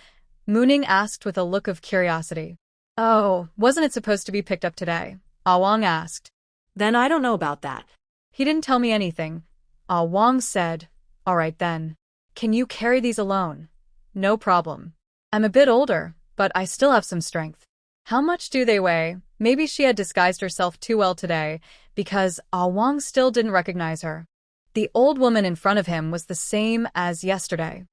Muning asked with a look of curiosity. "Oh, wasn't it supposed to be picked up today?" Awang asked. Then I don't know about that. "He didn't tell me anything." Awang said, "All right then. Can you carry these alone?" "No problem. I'm a bit older, but I still have some strength." "How much do they weigh?" Maybe she had disguised herself too well today, because Awang still didn't recognize her. The old woman in front of him was the same as yesterday.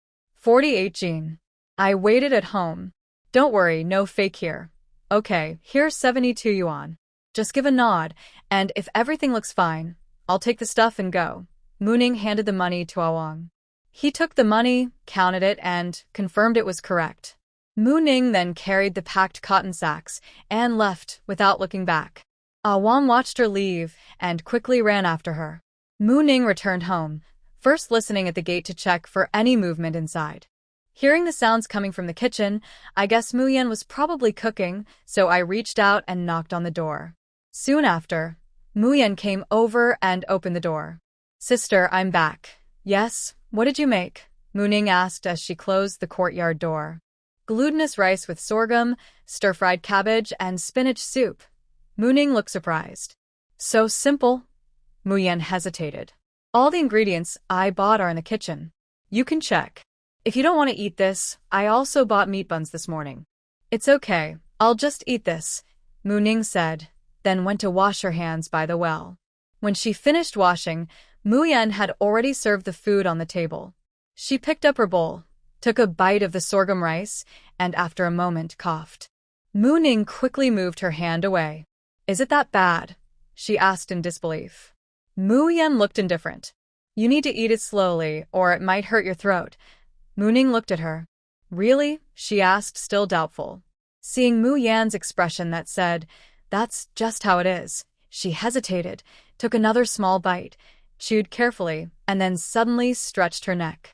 48 Jean. I waited at home. Don't worry, no fake here. Okay, here's 72 yuan. Just give a nod, and if everything looks fine, I'll take the stuff and go. Mooning handed the money to Awang. He took the money, counted it, and confirmed it was correct. Mooning then carried the packed cotton sacks and left without looking back. Awang watched her leave and quickly ran after her. Mooning returned home, first listening at the gate to check for any movement inside. Hearing the sounds coming from the kitchen, I guess Muyan was probably cooking, so I reached out and knocked on the door. Soon after, Muyan came over and opened the door. Sister, I'm back. Yes, what did you make? Mooning asked as she closed the courtyard door. Glutinous rice with sorghum, stir-fried cabbage, and spinach soup. Mooning looked surprised. So simple? Muyan hesitated. All the ingredients I bought are in the kitchen. You can check. If you don't want to eat this, I also bought meat buns this morning. It's okay, I'll just eat this, Mooning said, then went to wash her hands by the well. When she finished washing, Muyan had already served the food on the table. She picked up her bowl, took a bite of the sorghum rice, and after a moment coughed. Mooning quickly moved her hand away. Is it that bad? She asked in disbelief. Muyan looked indifferent. You need to eat it slowly, or it might hurt your throat. Mooning looked at her. Really? She asked, still doubtful. Seeing Muyan's expression that said, that's just how it is, she hesitated, took another small bite, chewed carefully, and then suddenly stretched her neck.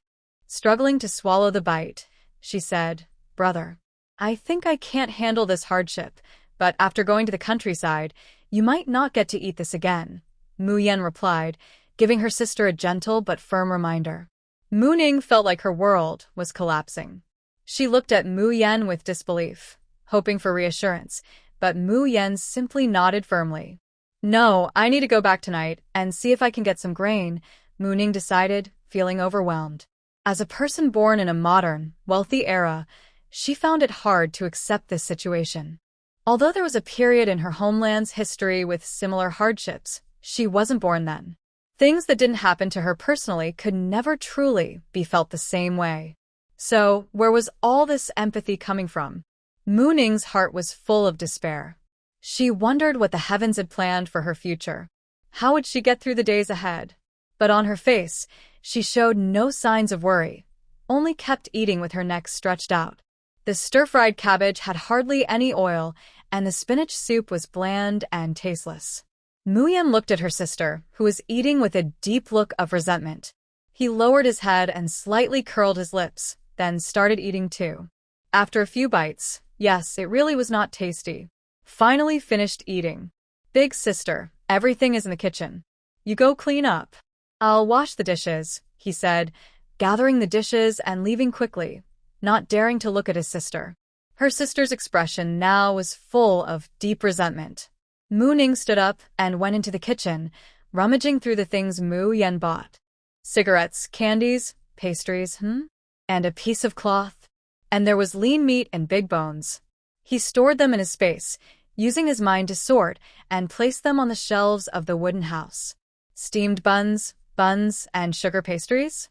Struggling to swallow the bite, she said, Brother, I think I can't handle this hardship, but after going to the countryside, you might not get to eat this again, Muyan replied, giving her sister a gentle but firm reminder. Mooning felt like her world was collapsing. She looked at Muyan with disbelief, hoping for reassurance, but Muyan simply nodded firmly. No, I need to go back tonight and see if I can get some grain, Mooning decided, feeling overwhelmed. As a person born in a modern, wealthy era, she found it hard to accept this situation. Although there was a period in her homeland's history with similar hardships, she wasn't born then. Things that didn't happen to her personally could never truly be felt the same way. So, where was all this empathy coming from? Mooning's heart was full of despair. She wondered what the heavens had planned for her future. How would she get through the days ahead? But on her face, she showed no signs of worry, only kept eating with her neck stretched out. The stir-fried cabbage had hardly any oil, and the spinach soup was bland and tasteless. Muyan looked at her sister, who was eating with a deep look of resentment. He lowered his head and slightly curled his lips, then started eating too. After a few bites, yes, it really was not tasty. Finally finished eating. Big sister, everything is in the kitchen. You go clean up. I'll wash the dishes, he said, gathering the dishes and leaving quickly, not daring to look at his sister. Her sister's expression now was full of deep resentment. Mooning stood up and went into the kitchen, rummaging through the things Muyan bought. Cigarettes, candies, pastries, and a piece of cloth. And there was lean meat and big bones. He stored them in his space, using his mind to sort and place them on the shelves of the wooden house. Steamed buns, and sugar pastries?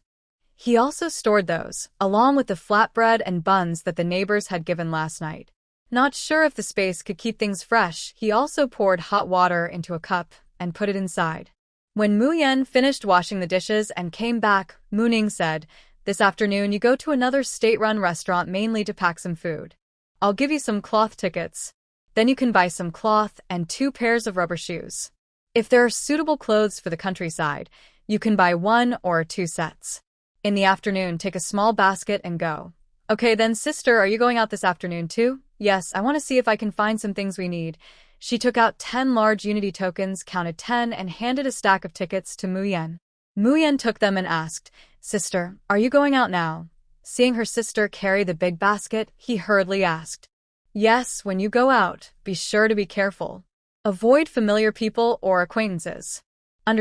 He also stored those, along with the flatbread and buns that the neighbors had given last night. Not sure if the space could keep things fresh, he also poured hot water into a cup and put it inside. When Muyan finished washing the dishes and came back, Mooning said, This afternoon you go to another state-run restaurant mainly to pack some food. I'll give you some cloth tickets. Then you can buy some cloth and 2 pairs of rubber shoes. If there are suitable clothes for the countryside, you can buy 1 or 2 sets. In the afternoon, take a small basket and go. Okay then, sister, are you going out this afternoon too? Yes, I want to see if I can find some things we need. She took out 10 large Unity tokens, counted 10, and handed a stack of tickets to Muyan. Muyan took them and asked, Sister, are you going out now? Seeing her sister carry the big basket, he hurriedly asked. Yes, when you go out, be sure to be careful. Avoid familiar people or acquaintances. I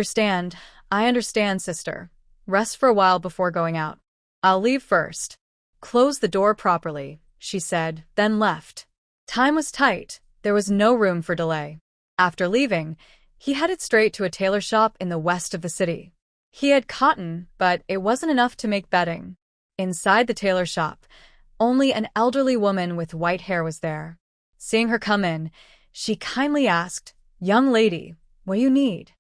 understand, sister. Rest for a while before going out. I'll leave first. Close the door properly, she said, then left. Time was tight. There was no room for delay. After leaving, he headed straight to a tailor shop in the west of the city. He had cotton, but it wasn't enough to make bedding. Inside the tailor shop, only an elderly woman with white hair was there. Seeing her come in, she kindly asked, "Young lady, what do you need?"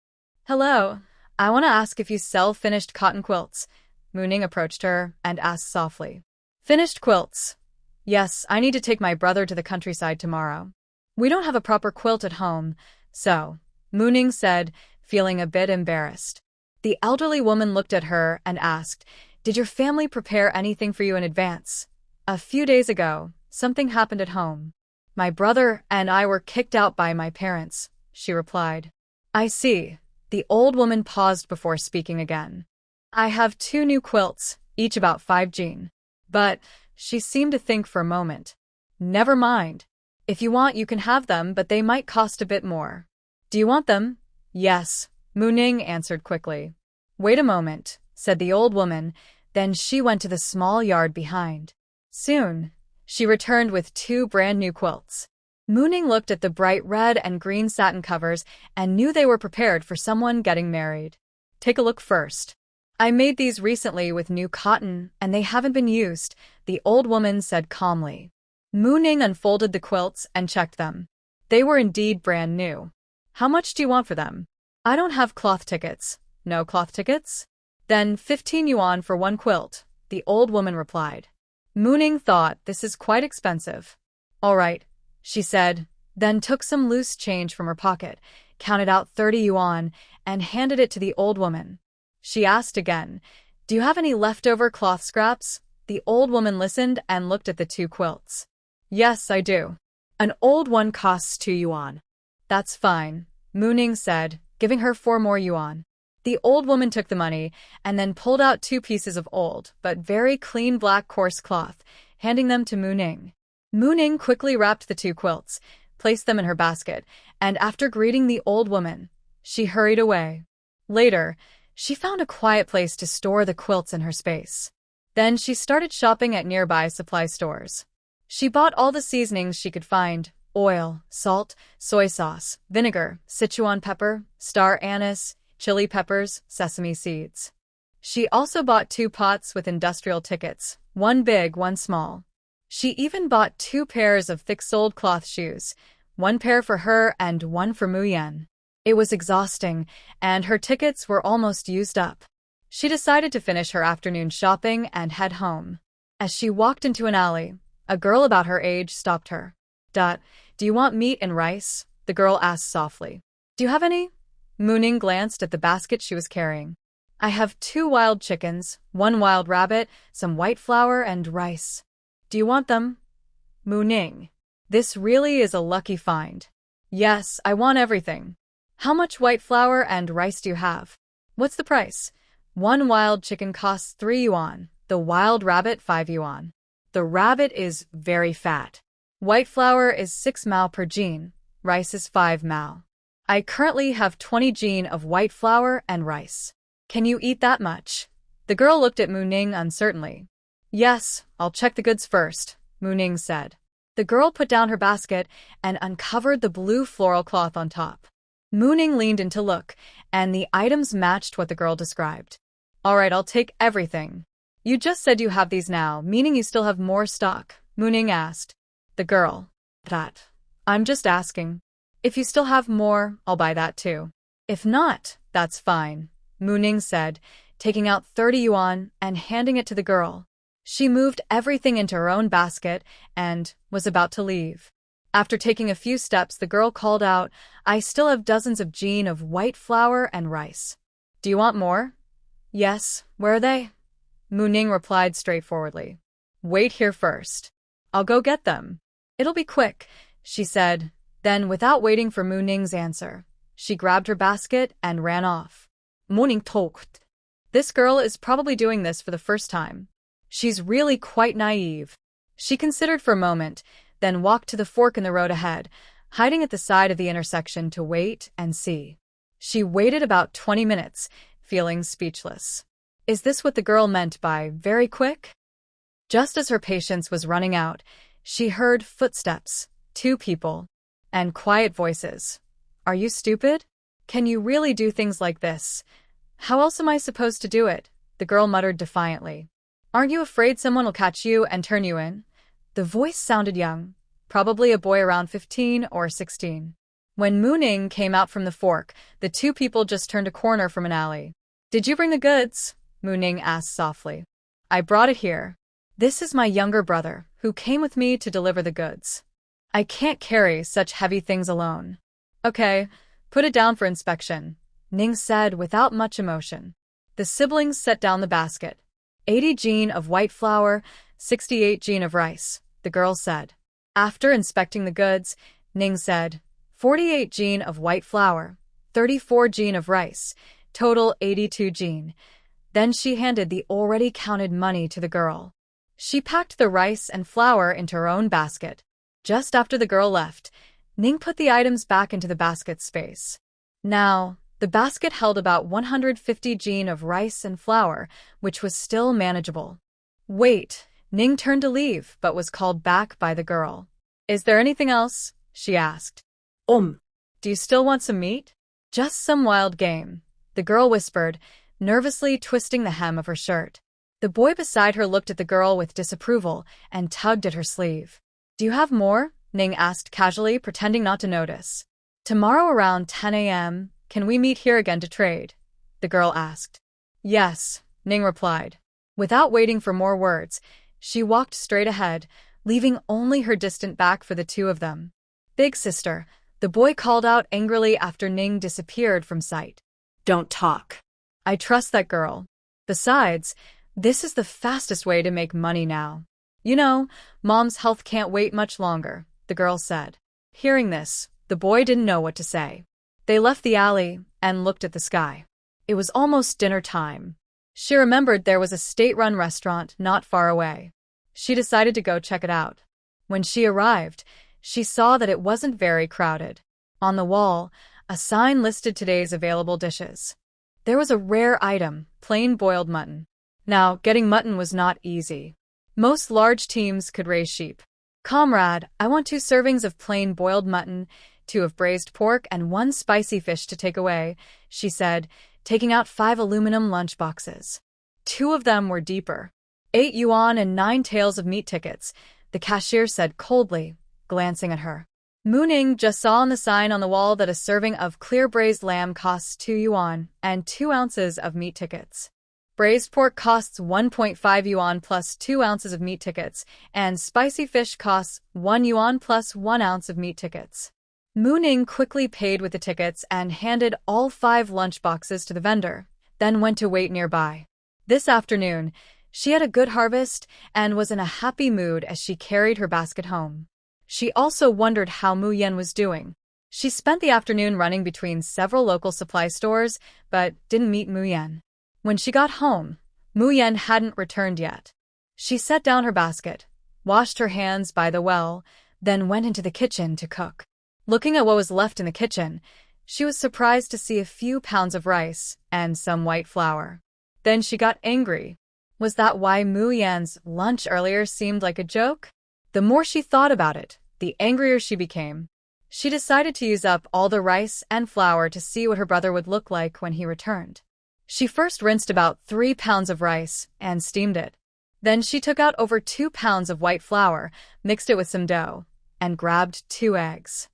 "Hello, I want to ask if you sell finished cotton quilts." Mooning approached her and asked softly. "Finished quilts? Yes, I need to take my brother to the countryside tomorrow. We don't have a proper quilt at home, so," Mooning said, feeling a bit embarrassed. The elderly woman looked at her and asked, "Did your family prepare anything for you in advance?" "A few days ago, something happened at home. My brother and I were kicked out by my parents," she replied. "I see." The old woman paused before speaking again. "I have 2 new quilts, each about 5 jean. But," she seemed to think for a moment. "Never mind. If you want, you can have them, but they might cost a bit more." "Do you want them?" "Yes," Mooning answered quickly. "Wait a moment," said the old woman, then she went to the small yard behind. Soon, she returned with 2 brand new quilts. Mooning looked at the bright red and green satin covers and knew they were prepared for someone getting married. "Take a look first. I made these recently with new cotton, and they haven't been used," the old woman said calmly. Mooning unfolded the quilts and checked them. They were indeed brand new. "How much do you want for them?" "I don't have cloth tickets." "No cloth tickets? Then 15 yuan for 1 quilt," the old woman replied. Mooning thought, this is quite expensive. "All right," she said, then took some loose change from her pocket, counted out 30 yuan, and handed it to the old woman. She asked again, "Do you have any leftover cloth scraps?" The old woman listened and looked at the 2 quilts. "Yes, I do. An old one costs 2 yuan. "That's fine," Mooning said, giving her 4 more yuan. The old woman took the money and then pulled out 2 pieces of old but very clean black coarse cloth, handing them to Mooning. Mooning quickly wrapped the 2 quilts, placed them in her basket, and after greeting the old woman, she hurried away. Later, she found a quiet place to store the quilts in her space. Then she started shopping at nearby supply stores. She bought all the seasonings she could find: oil, salt, soy sauce, vinegar, Sichuan pepper, star anise, chili peppers, sesame seeds. She also bought 2 pots with industrial tickets, 1 big, 1 small. She even bought 2 pairs of thick-soled cloth shoes, 1 pair for her and 1 for Muyen. It was exhausting, and her tickets were almost used up. She decided to finish her afternoon shopping and head home. As she walked into an alley, a girl about her age stopped her. "Do you want meat and rice?" the girl asked softly. "Do you have any?" Mooning glanced at the basket she was carrying. "I have 2 wild chickens, 1 wild rabbit, some white flour, and rice. Do you want them?" "Mooning, this really is a lucky find." "Yes, I want everything." "How much white flour and rice do you have?" "What's the price?" "1 wild chicken costs 3 yuan, the wild rabbit 5 yuan. The rabbit is very fat. White flour is 6 mao per jean, rice is 5 mao. I currently have 20 jean of white flour and rice. Can you eat that much?" The girl looked at Mooning uncertainly. "Yes, I'll check the goods first," Mooning said. The girl put down her basket and uncovered the blue floral cloth on top. Mooning leaned in to look, and the items matched what the girl described. "All right, I'll take everything." "You just said you have these now, meaning you still have more stock?" Mooning asked. The girl. "That. I'm just asking. If you still have more, I'll buy that too." "If not, that's fine," Mooning said, taking out 30 yuan and handing it to the girl. She moved everything into her own basket and was about to leave. After taking a few steps, the girl called out, "I still have dozens of jean of white flour and rice. Do you want more?" "Yes, where are they?" Mooning replied straightforwardly. "Wait here first. I'll go get them. It'll be quick," she said. Then, without waiting for Mooning's answer, she grabbed her basket and ran off. Mooning talked. This girl is probably doing this for the first time. She's really quite naive. She considered for a moment, then walked to the fork in the road ahead, hiding at the side of the intersection to wait and see. She waited about 20 minutes, feeling speechless. Is this what the girl meant by very quick? Just as her patience was running out, she heard footsteps, 2 people, and quiet voices. "Are you stupid? Can you really do things like this? How else am I supposed to do it?" the girl muttered defiantly. Aren't you afraid someone will catch you and turn you in? The voice sounded young, probably a boy around 15 or 16. When Mooning came out from the fork, the two people just turned a corner from an alley. Did you bring the goods? Mooning asked softly. I brought it here. This is my younger brother, who came with me to deliver the goods. I can't carry such heavy things alone. Okay, put it down for inspection, Ning said without much emotion. The siblings set down the basket. 80 jin of white flour, 68 jin of rice, the girl said. After inspecting the goods, Ning said, 48 jin of white flour, 34 jin of rice, total 82 jin. Then she handed the already counted money to the girl. She packed the rice and flour into her own basket. Just after the girl left, Ning put the items back into the basket space. Now, the basket held about 150 jin of rice and flour, which was still manageable. Wait, Ning turned to leave but was called back by the girl. Is there anything else? She asked. Do you still want some meat? Just some wild game, the girl whispered, nervously twisting the hem of her shirt. The boy beside her looked at the girl with disapproval and tugged at her sleeve. Do you have more? Ning asked casually, pretending not to notice. Tomorrow around 10 a.m., can we meet here again to trade? The girl asked. Yes, Ning replied. Without waiting for more words, she walked straight ahead, leaving only her distant back for the two of them. Big sister, the boy called out angrily after Ning disappeared from sight. Don't talk. I trust that girl. Besides, this is the fastest way to make money now. You know, Mom's health can't wait much longer, the girl said. Hearing this, the boy didn't know what to say. They left the alley and looked at the sky. It was almost dinner time. She remembered there was a state-run restaurant not far away. She decided to go check it out. When she arrived, she saw that it wasn't very crowded. On the wall, a sign listed today's available dishes. There was a rare item, plain boiled mutton. Now, getting mutton was not easy. Most large teams could raise sheep. Comrade, I want 2 servings of plain boiled mutton, 2 of braised pork, and 1 spicy fish to take away, she said, taking out 5 aluminum lunch boxes. 2 of them were deeper. 8 yuan and 9 taels of meat tickets, the cashier said coldly, glancing at her. Mooning just saw on the sign on the wall that a serving of clear braised lamb costs 2 yuan and 2 ounces of meat tickets. Braised pork costs 1.5 yuan plus 2 ounces of meat tickets, and spicy fish costs 1 yuan plus 1 ounce of meat tickets. Mooning quickly paid with the tickets and handed all 5 lunch boxes to the vendor, then went to wait nearby. This afternoon, she had a good harvest and was in a happy mood as she carried her basket home. She also wondered how Mu Yan was doing. She spent the afternoon running between several local supply stores, but didn't meet Mu Yan. When she got home, Mu Yan hadn't returned yet. She set down her basket, washed her hands by the well, then went into the kitchen to cook. Looking at what was left in the kitchen, she was surprised to see a few pounds of rice and some white flour. Then she got angry. Was that why Mu Yan's lunch earlier seemed like a joke? The more she thought about it, the angrier she became. She decided to use up all the rice and flour to see what her brother would look like when he returned. She first rinsed about 3 pounds of rice and steamed it. Then she took out over 2 pounds of white flour, mixed it with some dough, and grabbed 2 eggs.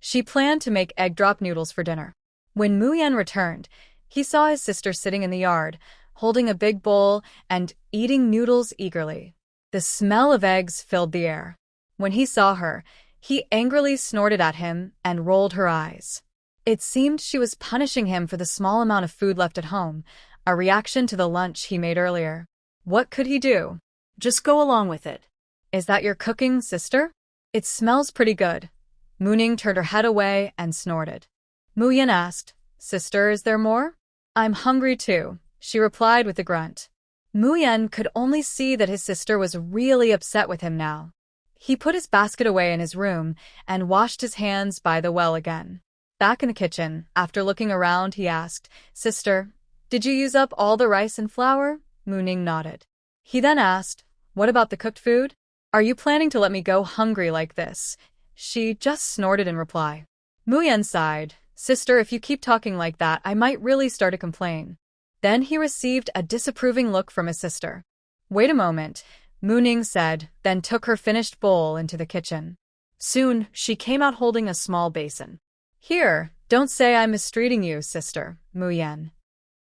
She planned to make egg drop noodles for dinner. When Mu Yan returned, he saw his sister sitting in the yard, holding a big bowl and eating noodles eagerly. The smell of eggs filled the air. When he saw her, he angrily snorted at him and rolled her eyes. It seemed she was punishing him for the small amount of food left at home, a reaction to the lunch he made earlier. What could he do? Just go along with it. Is that your cooking, sister? It smells pretty good. Mooning turned her head away and snorted. Mu Yan asked, Sister, is there more? I'm hungry too, she replied with a grunt. Mu Yan could only see that his sister was really upset with him now. He put his basket away in his room and washed his hands by the well again. Back in the kitchen, after looking around, he asked, Sister, did you use up all the rice and flour? Mooning nodded. He then asked, What about the cooked food? Are you planning to let me go hungry like this? She just snorted in reply. Mu Yan sighed, Sister, if you keep talking like that, I might really start to complain. Then he received a disapproving look from his sister. Wait a moment, Mu Ning said, then took her finished bowl into the kitchen. Soon, she came out holding a small basin. Here, don't say I'm mistreating you, sister, Mu Yan.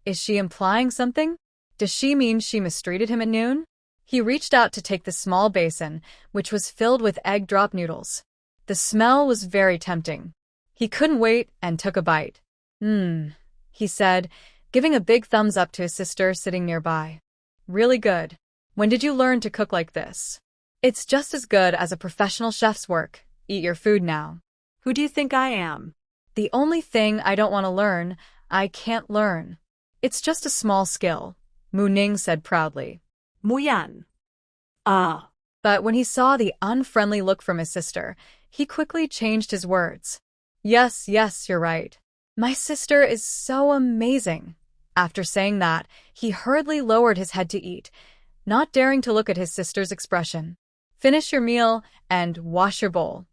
Is she implying something? Does she mean she mistreated him at noon? He reached out to take the small basin, which was filled with egg drop noodles. The smell was very tempting. He couldn't wait and took a bite. He said, giving a big thumbs up to his sister sitting nearby. Really good. When did you learn to cook like this? It's just as good as a professional chef's work. Eat your food now. Who do you think I am? The only thing I don't want to learn, I can't learn. It's just a small skill, Mu Ning said proudly. Mu Yan. Ah. But when he saw the unfriendly look from his sister, he quickly changed his words. Yes, you're right. My sister is so amazing. After saying that, he hurriedly lowered his head to eat, not daring to look at his sister's expression. Finish your meal and wash your bowl.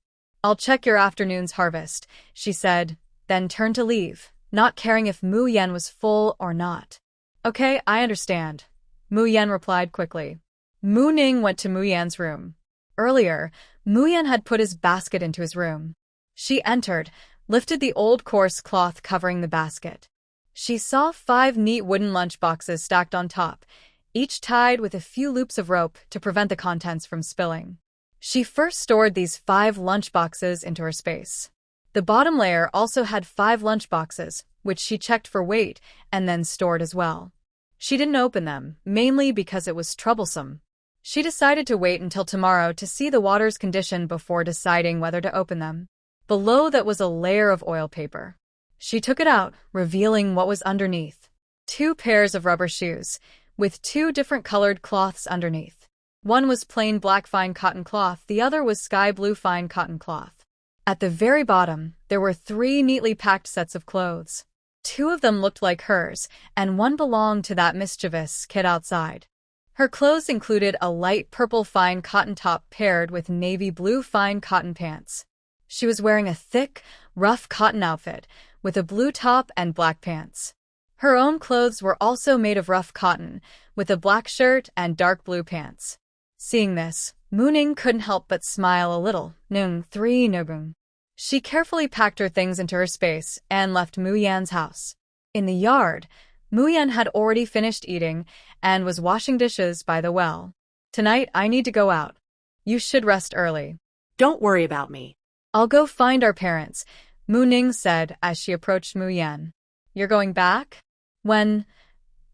I'll check your afternoon's harvest, she said, then turned to leave, not caring if Mu Yan was full or not. Okay, I understand, Mu Yan replied quickly. Mu Ning went to Mu Yan's room. Earlier, Mu Yan had put his basket into his room. She entered, lifted the old coarse cloth covering the basket. She saw 5 neat wooden lunchboxes stacked on top, each tied with a few loops of rope to prevent the contents from spilling. She first stored these 5 lunchboxes into her space. The bottom layer also had 5 lunchboxes, which she checked for weight and then stored as well. She didn't open them, mainly because it was troublesome. She decided to wait until tomorrow to see the water's condition before deciding whether to open them. Below that was a layer of oil paper. She took it out, revealing what was underneath. 2 pairs of rubber shoes, with 2 different colored cloths underneath. One was plain black fine cotton cloth, the other was sky blue fine cotton cloth. At the very bottom, there were 3 neatly packed sets of clothes. 2 of them looked like hers, and one belonged to that mischievous kid outside. Her clothes included a light purple fine cotton top paired with navy blue fine cotton pants. She was wearing a thick, rough cotton outfit, with a blue top and black pants. Her own clothes were also made of rough cotton, with a black shirt and dark blue pants. Seeing this, Mu Ning couldn't help but smile a little. She carefully packed her things into her space and left Mu Yan's house. In the yard, Mu Yan had already finished eating and was washing dishes by the well. Tonight, I need to go out. You should rest early. Don't worry about me. I'll go find our parents, Mu Ning said as she approached Mu Yan. You're going back? Mu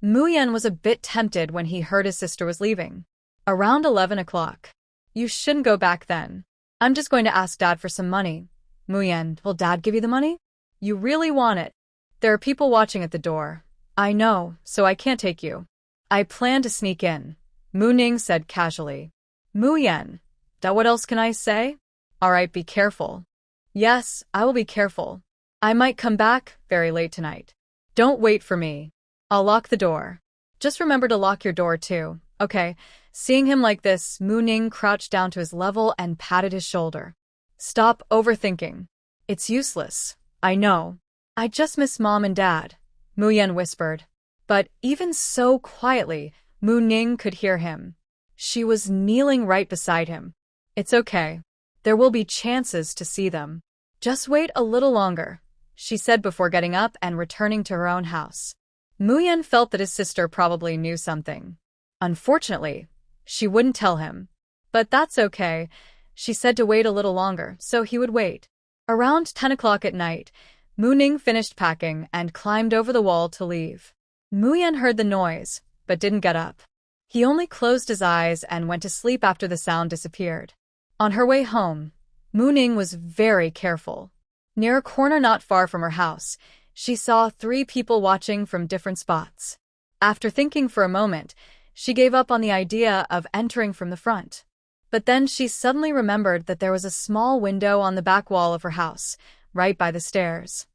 Yan was a bit tempted when he heard his sister was leaving. Around 11 o'clock. You shouldn't go back then. I'm just going to ask Dad for some money. Mu Yan, will Dad give you the money? You really want it? There are people watching at the door. I know, so I can't take you. I plan to sneak in, Mu Ning said casually. Mu Yan, what else can I say? Alright, be careful. Yes, I will be careful. I might come back very late tonight. Don't wait for me. I'll lock the door. Just remember to lock your door too, okay? Seeing him like this, Mu Ning crouched down to his level and patted his shoulder. Stop overthinking. It's useless. I know. I just miss Mom and Dad, Mu Yan whispered. But even so quietly, Mu Ning could hear him. She was kneeling right beside him. It's okay. There will be chances to see them. Just wait a little longer, she said before getting up and returning to her own house. Mu Yan felt that his sister probably knew something. Unfortunately, she wouldn't tell him. But that's okay. She said to wait a little longer, so he would wait. Around 10 o'clock at night, Mu Ning finished packing and climbed over the wall to leave. Mu Yan heard the noise, but didn't get up. He only closed his eyes and went to sleep after the sound disappeared. On her way home, Mu Ning was very careful. Near a corner not far from her house, she saw 3 people watching from different spots. After thinking for a moment, she gave up on the idea of entering from the front. But then she suddenly remembered that there was a small window on the back wall of her house, right by the stairs.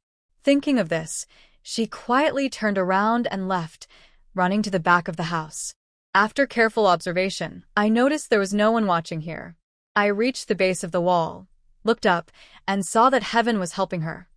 Thinking of this, she quietly turned around and left, running to the back of the house. After careful observation, I noticed there was no one watching here. I reached the base of the wall, looked up, and saw that heaven was helping her.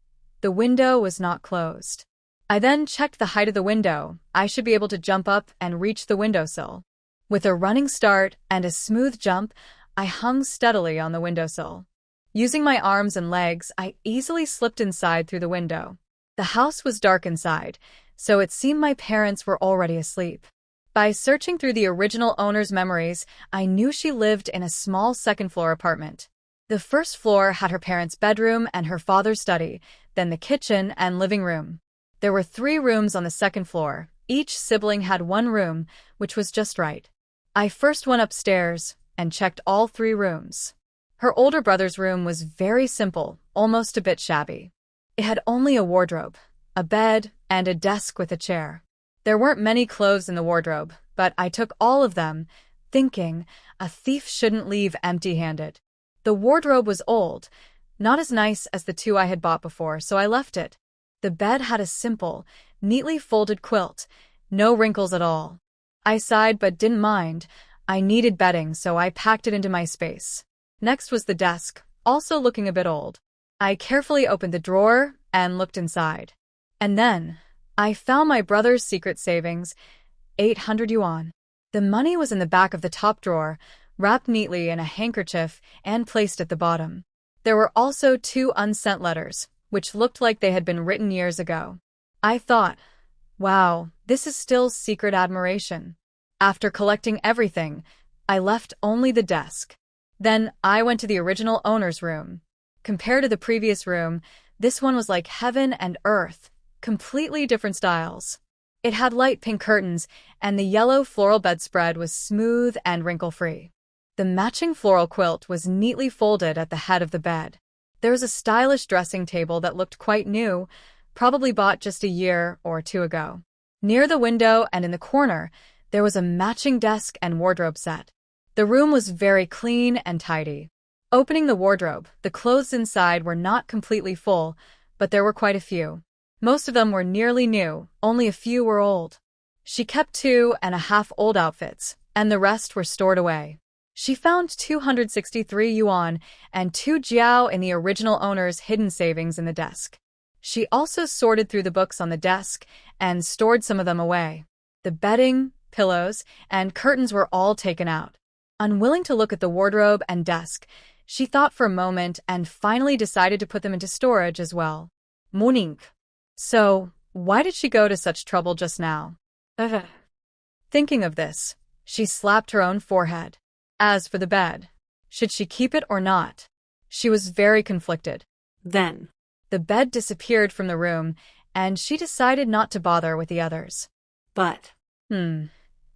The window was not closed. I then checked the height of the window. I should be able to jump up and reach the windowsill. With a running start and a smooth jump, I hung steadily on the windowsill. Using my arms and legs, I easily slipped inside through the window. The house was dark inside, so it seemed my parents were already asleep. By searching through the original owner's memories, I knew she lived in a small second-floor apartment. The first floor had her parents' bedroom and her father's study, then the kitchen and living room. There were 3 rooms on the second floor. Each sibling had 1 room, which was just right. I first went upstairs and checked all 3 rooms. Her older brother's room was very simple, almost a bit shabby. It had only a wardrobe, a bed, and a desk with a chair. There weren't many clothes in the wardrobe, but I took all of them, thinking a thief shouldn't leave empty-handed. The wardrobe was old, not as nice as the 2 I had bought before, so I left it. The bed had a simple, neatly folded quilt, no wrinkles at all. I sighed but didn't mind. I needed bedding, so I packed it into my space. Next was the desk, also looking a bit old. I carefully opened the drawer and looked inside. And then, I found my brother's secret savings, 800 yuan. The money was in the back of the top drawer, wrapped neatly in a handkerchief and placed at the bottom. There were also 2 unsent letters, which looked like they had been written years ago. I thought, wow, this is still secret admiration. After collecting everything, I left only the desk. Then I went to the original owner's room. Compared to the previous room, this one was like heaven and earth, completely different styles. It had light pink curtains, and the yellow floral bedspread was smooth and wrinkle-free. The matching floral quilt was neatly folded at the head of the bed. There was a stylish dressing table that looked quite new, probably bought just a year or 2 ago. Near the window and in the corner, there was a matching desk and wardrobe set. The room was very clean and tidy. Opening the wardrobe, the clothes inside were not completely full, but there were quite a few. Most of them were nearly new, only a few were old. She kept 2.5 old outfits, and the rest were stored away. She found 263 yuan and 2 jiao in the original owner's hidden savings in the desk. She also sorted through the books on the desk and stored some of them away. The bedding, pillows, and curtains were all taken out. Unwilling to look at the wardrobe and desk, she thought for a moment and finally decided to put them into storage as well. Morning. So, why did she go to such trouble just now? Thinking of this, she slapped her own forehead. As for the bed, should she keep it or not? She was very conflicted. Then, the bed disappeared from the room, and she decided not to bother with the others. But,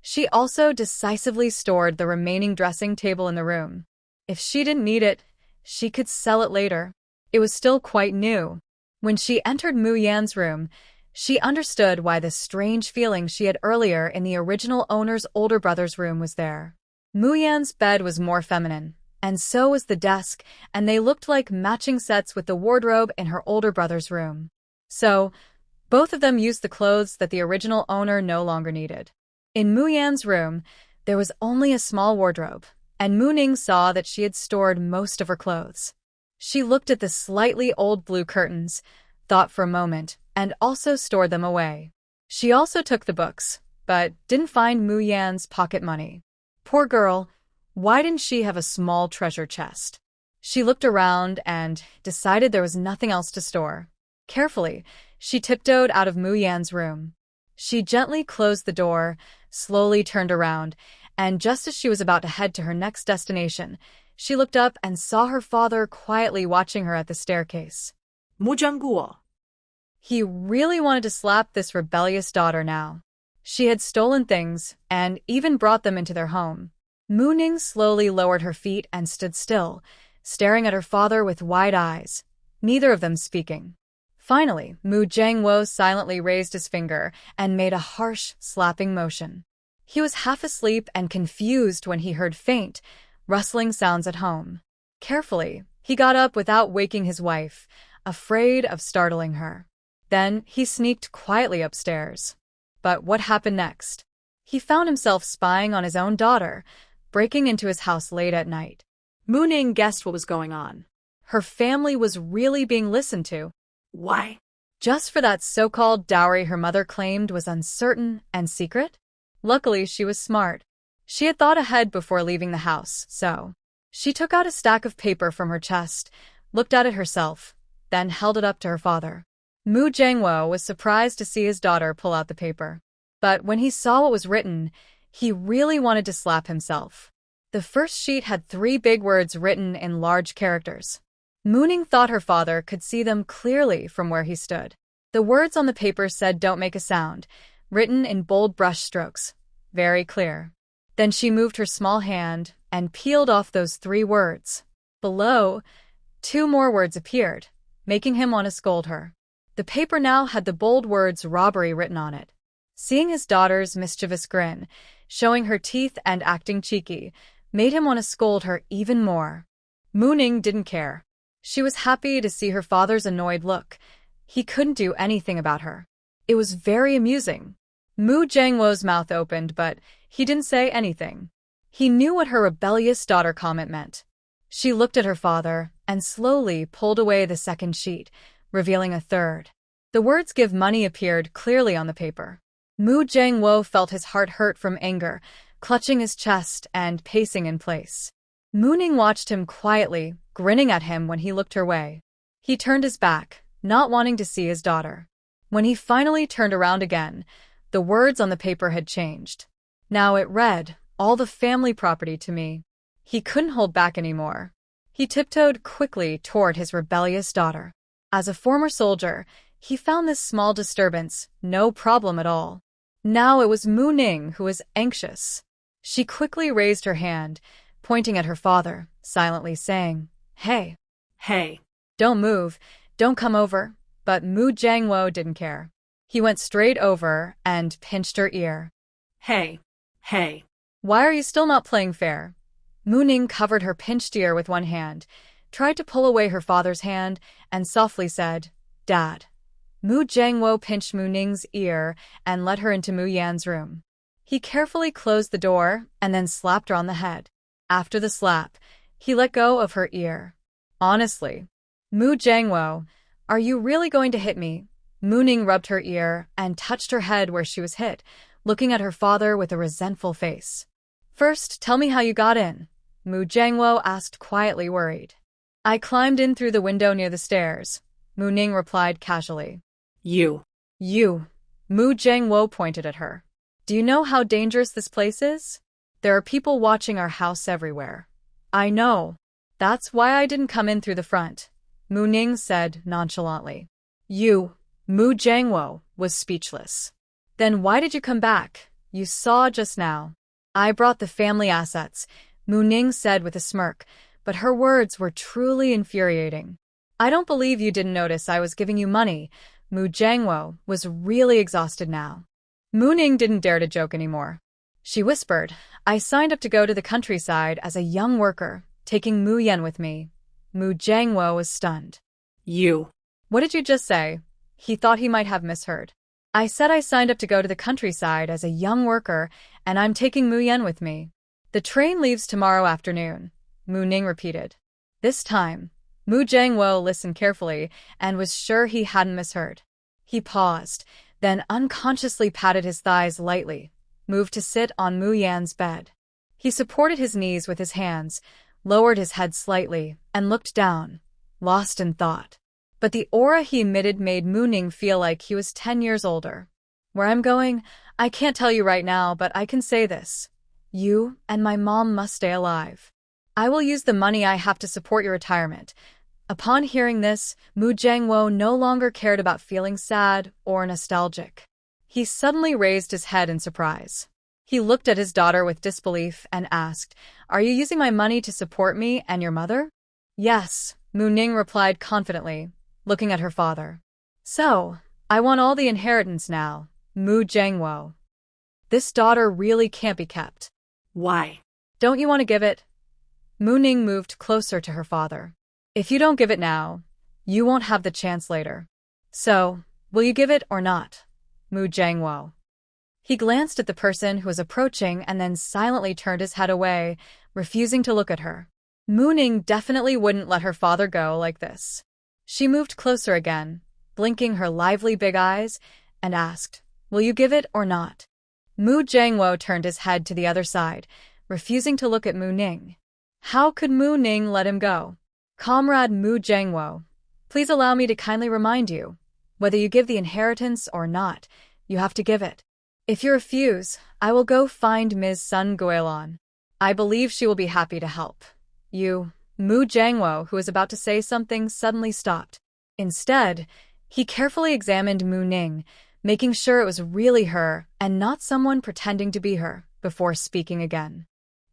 She also decisively stored the remaining dressing table in the room. If she didn't need it, she could sell it later. It was still quite new. When she entered Mu Yan's room, she understood why the strange feeling she had earlier in the original owner's older brother's room was there. Mu Yan's bed was more feminine, and so was the desk, and they looked like matching sets with the wardrobe in her older brother's room. So, both of them used the clothes that the original owner no longer needed. In Mu Yan's room, there was only a small wardrobe, and Mu Ning saw that she had stored most of her clothes. She looked at the slightly old blue curtains, thought for a moment, and also stored them away. She also took the books, but didn't find Mu Yan's pocket money. Poor girl, why didn't she have a small treasure chest? She looked around and decided there was nothing else to store. Carefully, she tiptoed out of Mu Yan's room. She gently closed the door, slowly turned around, and just as she was about to head to her next destination, she looked up and saw her father quietly watching her at the staircase. 무장구어. He really wanted to slap this rebellious daughter now. She had stolen things and even brought them into their home. Mu Ning slowly lowered her feet and stood still, staring at her father with wide eyes, neither of them speaking. Finally, Mu Jiangwo silently raised his finger and made a harsh, slapping motion. He was half asleep and confused when he heard faint, rustling sounds at home. Carefully, he got up without waking his wife, afraid of startling her. Then he sneaked quietly upstairs. But what happened next? He found himself spying on his own daughter, breaking into his house late at night. Mu Ning guessed what was going on. Her family was really being listened to. Why? Just for that so-called dowry her mother claimed was uncertain and secret? Luckily, she was smart. She had thought ahead before leaving the house, so she took out a stack of paper from her chest, looked at it herself, then held it up to her father. Mu Jiangwo was surprised to see his daughter pull out the paper. But when he saw what was written, he really wanted to slap himself. The first sheet had 3 big words written in large characters. Mooning thought her father could see them clearly from where he stood. The words on the paper said "Don't make a sound," written in bold brush strokes. Very clear. Then she moved her small hand and peeled off those 3 words. Below, 2 more words appeared, making him want to scold her. The paper now had the bold words "robbery" written on it. Seeing his daughter's mischievous grin, showing her teeth and acting cheeky, made him want to scold her even more. Mooning didn't care. She was happy to see her father's annoyed look. He couldn't do anything about her. It was very amusing. Mu Jiangwo's mouth opened, but he didn't say anything. He knew what her rebellious daughter comment meant. She looked at her father and slowly pulled away the second sheet, revealing a third. The words "give money" appeared clearly on the paper. Mu Jiangwo felt his heart hurt from anger, clutching his chest and pacing in place. Mooning watched him quietly, grinning at him when he looked her way. He turned his back, not wanting to see his daughter. When he finally turned around again, the words on the paper had changed. Now it read, "All the family property to me." He couldn't hold back anymore. He tiptoed quickly toward his rebellious daughter. As a former soldier, he found this small disturbance no problem at all. Now it was Mooning who was anxious. She quickly raised her hand, pointing at her father, silently saying, "Hey. Hey. Don't move, don't come over." But Mu Jiangwo didn't care. He went straight over and pinched her ear. Hey. Hey. "Why are you still not playing fair?" Mooning covered her pinched ear with one hand, tried to pull away her father's hand, and softly said, "Dad." Mu Jiangwo pinched Mooning's ear and led her into Mu Yan's room. He carefully closed the door and then slapped her on the head. After the slap, he let go of her ear. "Honestly, Mu Jiangwo, are you really going to hit me?" Mooning rubbed her ear and touched her head where she was hit, looking at her father with a resentful face. "First, tell me how you got in," Mu Jiangwo asked quietly, worried. "I climbed in through the window near the stairs," Mooning replied casually. You. Mu Jiangwo pointed at her. "Do you know how dangerous this place is? There are people watching our house everywhere." "I know. That's why I didn't come in through the front," Mooning said nonchalantly. Mu Jiangwo was speechless. "Then why did you come back? You saw just now." "I brought the family assets," Mooning said with a smirk, but her words were truly infuriating. "I don't believe you didn't notice I was giving you money." Mu Jiangwo was really exhausted now. Mooning didn't dare to joke anymore. She whispered, "I signed up to go to the countryside as a young worker, taking Mu Yan with me." Mu Jiangwo was stunned. You. "What did you just say?" He thought he might have misheard. "I said I signed up to go to the countryside as a young worker, and I'm taking Mu Yan with me. The train leaves tomorrow afternoon," Mooning repeated. This time, Mu Jiangwo listened carefully and was sure he hadn't misheard. He paused, then unconsciously patted his thighs lightly, moved to sit on Mu Yan's bed. He supported his knees with his hands, lowered his head slightly, and looked down, lost in thought. But the aura he emitted made Mooning feel like he was 10 years older. "Where I'm going, I can't tell you right now, but I can say this. You and my mom must stay alive. I will use the money I have to support your retirement." Upon hearing this, Mu Jiangwo no longer cared about feeling sad or nostalgic. He suddenly raised his head in surprise. He looked at his daughter with disbelief and asked, "Are you using my money to support me and your mother?" "Yes," Mooning replied confidently, looking at her father. "So, I want all the inheritance now, Mu Jiangwo. This daughter really can't be kept." Why? "Don't you want to give it?" Mooning moved closer to her father. "If you don't give it now, you won't have the chance later. So, will you give it or not, Mu Jiangwo?" He glanced at the person who was approaching and then silently turned his head away, refusing to look at her. Mooning definitely wouldn't let her father go like this. She moved closer again, blinking her lively big eyes, and asked, "Will you give it or not?" Mu Jiangwo turned his head to the other side, refusing to look at Mu Ning. How could Mu Ning let him go? Comrade Mu Jiangwo, please allow me to kindly remind you, whether you give the inheritance or not, you have to give it. If you refuse, I will go find Ms. Sun Guilin. I believe she will be happy to help. You, Mu Jiangwo, who was about to say something, suddenly stopped. Instead, he carefully examined Mu Ning, making sure it was really her and not someone pretending to be her, before speaking again.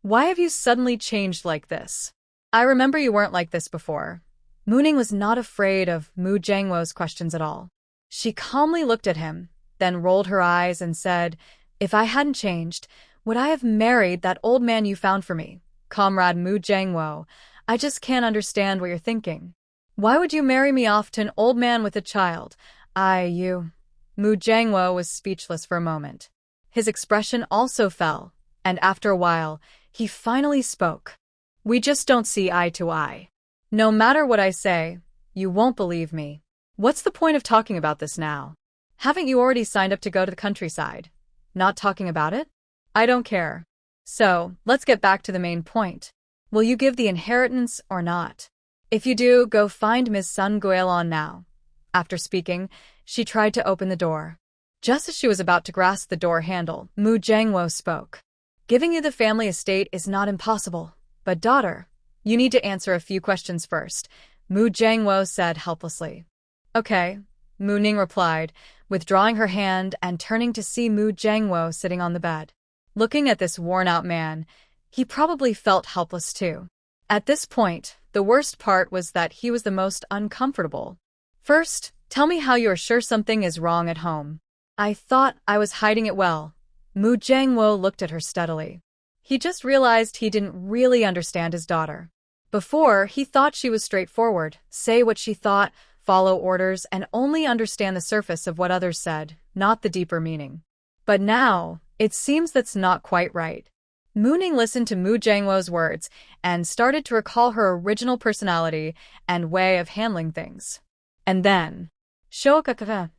Why have you suddenly changed like this? I remember you weren't like this before. Mu Ning was not afraid of Mu Jiangwo's questions at all. She calmly looked at him, then rolled her eyes and said, "If I hadn't changed, would I have married that old man you found for me? Comrade Mu Jiangwo, I just can't understand what you're thinking. Why would you marry me off to an old man with a child? You..." Mu Jiangwo was speechless for a moment. His expression also fell, and after a while, he finally spoke. "We just don't see eye to eye. No matter what I say, you won't believe me. What's the point of talking about this now? Haven't you already signed up to go to the countryside? Not talking about it? I don't care. So, let's get back to the main point. Will you give the inheritance or not? If you do, go find Ms. Sun Guilin now." After speaking, she tried to open the door. Just as she was about to grasp the door handle, Mu Jiangwo spoke. "Giving you the family estate is not impossible, but daughter, you need to answer a few questions first," Mu Jiangwo said helplessly. "Okay," Mu Ning replied, withdrawing her hand and turning to see Mu Jiangwo sitting on the bed. Looking at this worn-out man, he probably felt helpless too. At this point, the worst part was that he was the most uncomfortable. "First, tell me how you are sure something is wrong at home." "I thought I was hiding it well." Mu Jiangwo looked at her steadily. He just realized he didn't really understand his daughter. Before, he thought she was straightforward, say what she thought, follow orders, and only understand the surface of what others said, not the deeper meaning. But now, it seems that's not quite right. Mu Ning listened to Mu Jiangwo's words and started to recall her original personality and way of handling things. And then, "Shokaka.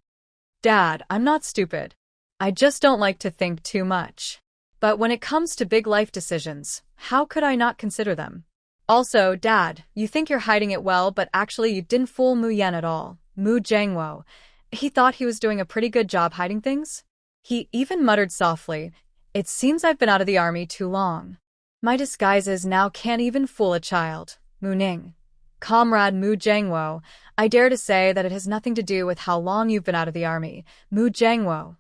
Dad, I'm not stupid. I just don't like to think too much. But when it comes to big life decisions, how could I not consider them? Also, Dad, you think you're hiding it well, but actually you didn't fool Mu Yan at all. Mu Jiangwo. He thought he was doing a pretty good job hiding things." He even muttered softly, "It seems I've been out of the army too long. My disguises now can't even fool a child." Mu Ning. "Comrade Mu Jiangwo, I dare to say that it has nothing to do with how long you've been out of the army. Mu Jiangwo.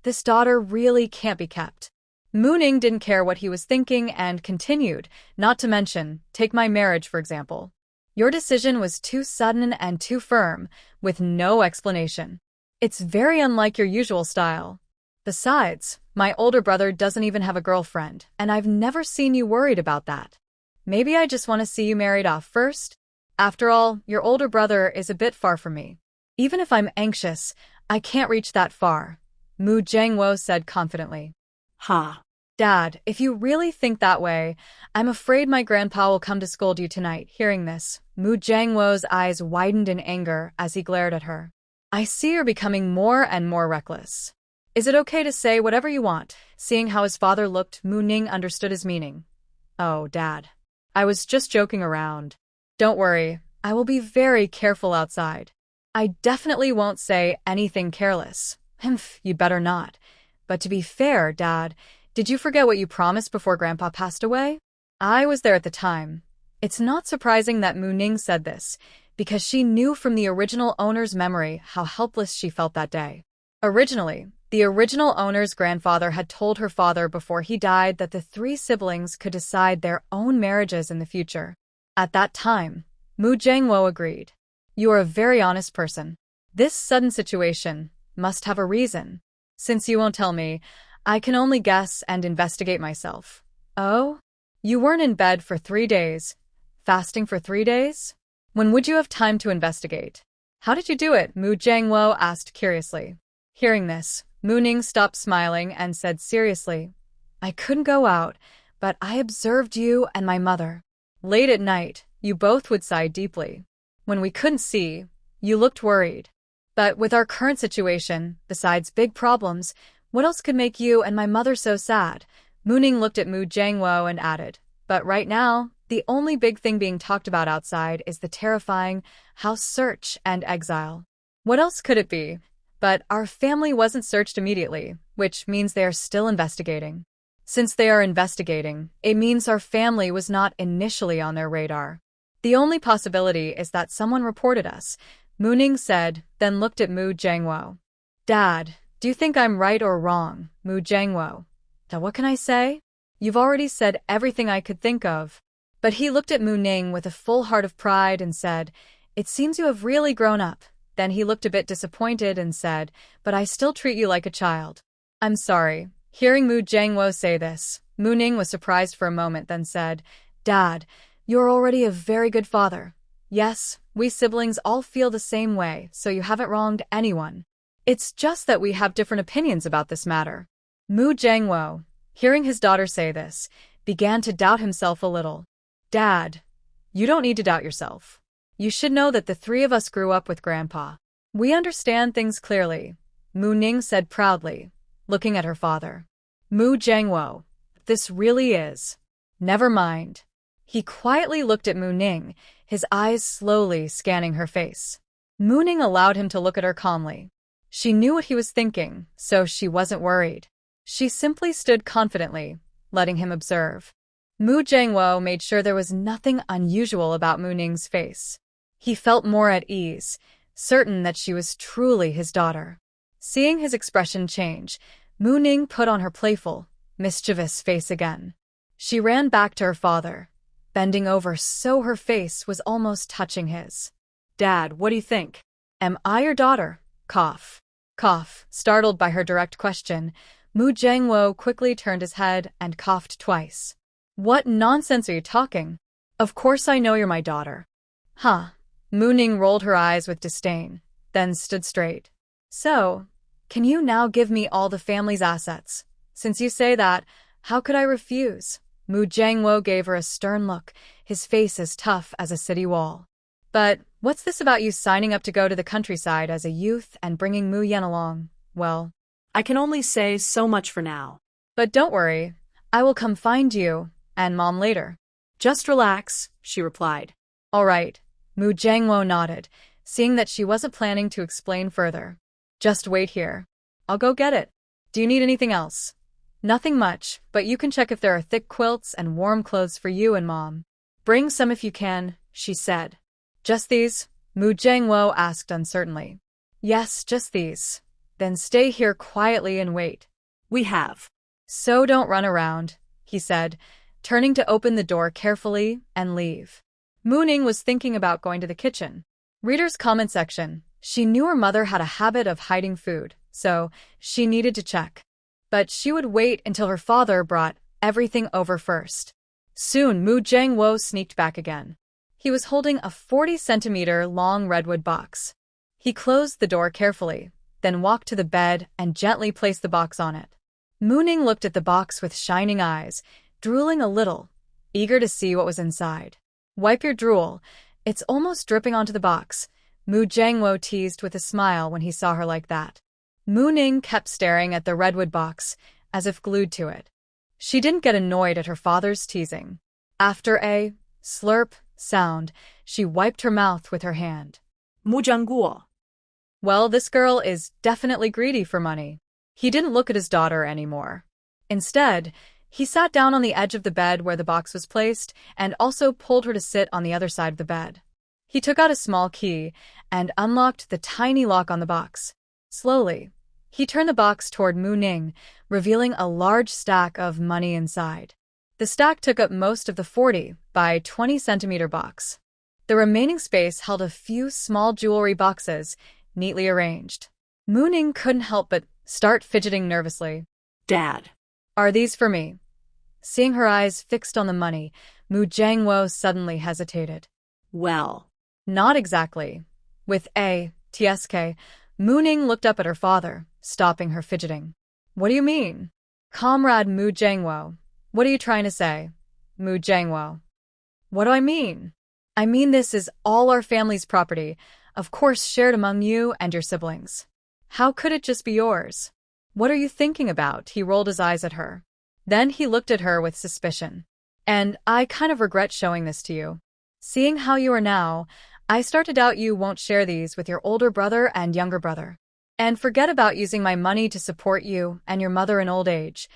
This daughter really can't be kept." Mu Ning didn't care what he was thinking and continued, "Not to mention, take my marriage for example. Your decision was too sudden and too firm, with no explanation. It's very unlike your usual style. Besides, my older brother doesn't even have a girlfriend, and I've never seen you worried about that. Maybe I just want to see you married off first? After all, your older brother is a bit far from me. Even if I'm anxious, I can't reach that far," Mu Jiangwo said confidently. Ha. "Dad, if you really think that way, I'm afraid my grandpa will come to scold you tonight." Hearing this, Mu Jiangwo's eyes widened in anger as he glared at her. "I see you're becoming more and more reckless. Is it okay to say whatever you want?" Seeing how his father looked, Mu Ning understood his meaning. "Oh, Dad. I was just joking around. Don't worry, I will be very careful outside. I definitely won't say anything careless." "Humph, you better not. But to be fair, Dad, did you forget what you promised before Grandpa passed away?" I was there at the time. It's not surprising that Mu Ning said this, because she knew from the original owner's memory how helpless she felt that day. Originally, the original owner's grandfather had told her father before he died that the three siblings could decide their own marriages in the future. At that time, Mu Jiangwo agreed. "You are a very honest person. This sudden situation must have a reason. Since you won't tell me, I can only guess and investigate myself." "Oh? You weren't in bed for 3 days? Fasting for 3 days? When would you have time to investigate? How did you do it?" Mu Jiangwo asked curiously. Hearing this, Mu Ning stopped smiling and said seriously, "I couldn't go out, but I observed you and my mother. Late at night, you both would sigh deeply. When we couldn't see, you looked worried. But with our current situation, besides big problems, What else could make you and my mother so sad? Mooning looked at Mu Jiangwo and added, but right now, the only big thing being talked about outside is the terrifying house search and exile. What else could it be? But our family wasn't searched immediately, which means they are still investigating. Since they are investigating, it means our family was not initially on their radar. The only possibility is that someone reported us, Mooning said, then looked at Mu Jiangwo. Dad, do you think I'm right or wrong, Mu Jiangwo? What can I say? You've already said everything I could think of. But he looked at Mu Ning with a full heart of pride and said, it seems you have really grown up. Then he looked a bit disappointed and said, but I still treat you like a child. I'm sorry. Hearing Mu Jiangwo say this, Mu Ning was surprised for a moment then said, Dad, you're already a very good father. Yes, we siblings all feel the same way, so you haven't wronged anyone. It's just that we have different opinions about this matter. Mu Jiangwo, hearing his daughter say this, began to doubt himself a little. Dad, you don't need to doubt yourself. You should know that the three of us grew up with Grandpa. We understand things clearly, Mu Ning said proudly, looking at her father. Mu Jiangwo, this really is. Never mind. He quietly looked at Mu Ning, his eyes slowly scanning her face. Mu Ning allowed him to look at her calmly. She knew what he was thinking, so she wasn't worried. She simply stood confidently, letting him observe. Mu Jiangwo made sure there was nothing unusual about Mu Ning's face. He felt more at ease, certain that she was truly his daughter. Seeing his expression change, Mu Ning put on her playful, mischievous face again. She ran back to her father, bending over so her face was almost touching his. Dad, what do you think? Am I your daughter? Cough. Cough. Startled by her direct question, Mu Jiangwo quickly turned his head and coughed twice. What nonsense are you talking? Of course I know you're my daughter. Huh. Mu Ning rolled her eyes with disdain, then stood straight. So, can you now give me all the family's assets? Since you say that, how could I refuse? Mu Jiangwo gave her a stern look, his face as tough as a city wall. But what's this about you signing up to go to the countryside as a youth and bringing Mu Yan along? Well, I can only say so much for now. But don't worry, I will come find you and Mom later. Just relax, she replied. All right, Mu Jiangwo nodded, seeing that she wasn't planning to explain further. Just wait here. I'll go get it. Do you need anything else? Nothing much, but you can check if there are thick quilts and warm clothes for you and Mom. Bring some if you can, she said. Just these? Mu Jiangwo asked uncertainly. Yes, just these. Then stay here quietly and wait. We have. So don't run around, he said, turning to open the door carefully and leave. Mu Ning was thinking about going to the kitchen. Reader's comment section. She knew her mother had a habit of hiding food, so she needed to check. But she would wait until her father brought everything over first. Soon Mu Jiangwo sneaked back again. He was holding a 40-centimeter-long redwood box. He closed the door carefully, then walked to the bed and gently placed the box on it. Mu Ning looked at the box with shining eyes, drooling a little, eager to see what was inside. Wipe your drool. It's almost dripping onto the box, Mu Jiangwo teased with a smile when he saw her like that. Mu Ning kept staring at the redwood box, as if glued to it. She didn't get annoyed at her father's teasing. After a slurp sound, she wiped her mouth with her hand. Mu Jiangguo. Well, this girl is definitely greedy for money. He didn't look at his daughter anymore. Instead, he sat down on the edge of the bed where the box was placed and also pulled her to sit on the other side of the bed. He took out a small key and unlocked the tiny lock on the box. Slowly, he turned the box toward Mu Ning, revealing a large stack of money inside. The stack took up most of the 40 by 20-centimeter box. The remaining space held a few small jewelry boxes, neatly arranged. Mu Ning couldn't help but start fidgeting nervously. Dad. Are these for me? Seeing her eyes fixed on the money, Mu Jiangwo suddenly hesitated. Well. Not exactly. With a tsk, Mu Ning looked up at her father, stopping her fidgeting. What do you mean? Comrade Mu Jiangwo, what are you trying to say? Mu Jiangwo. What do I mean? I mean this is all our family's property, of course shared among you and your siblings. How could it just be yours? What are you thinking about? He rolled his eyes at her. Then he looked at her with suspicion. And I kind of regret showing this to you. Seeing how you are now, I start to doubt you won't share these with your older brother and younger brother. And forget about using my money to support you and your mother in old age.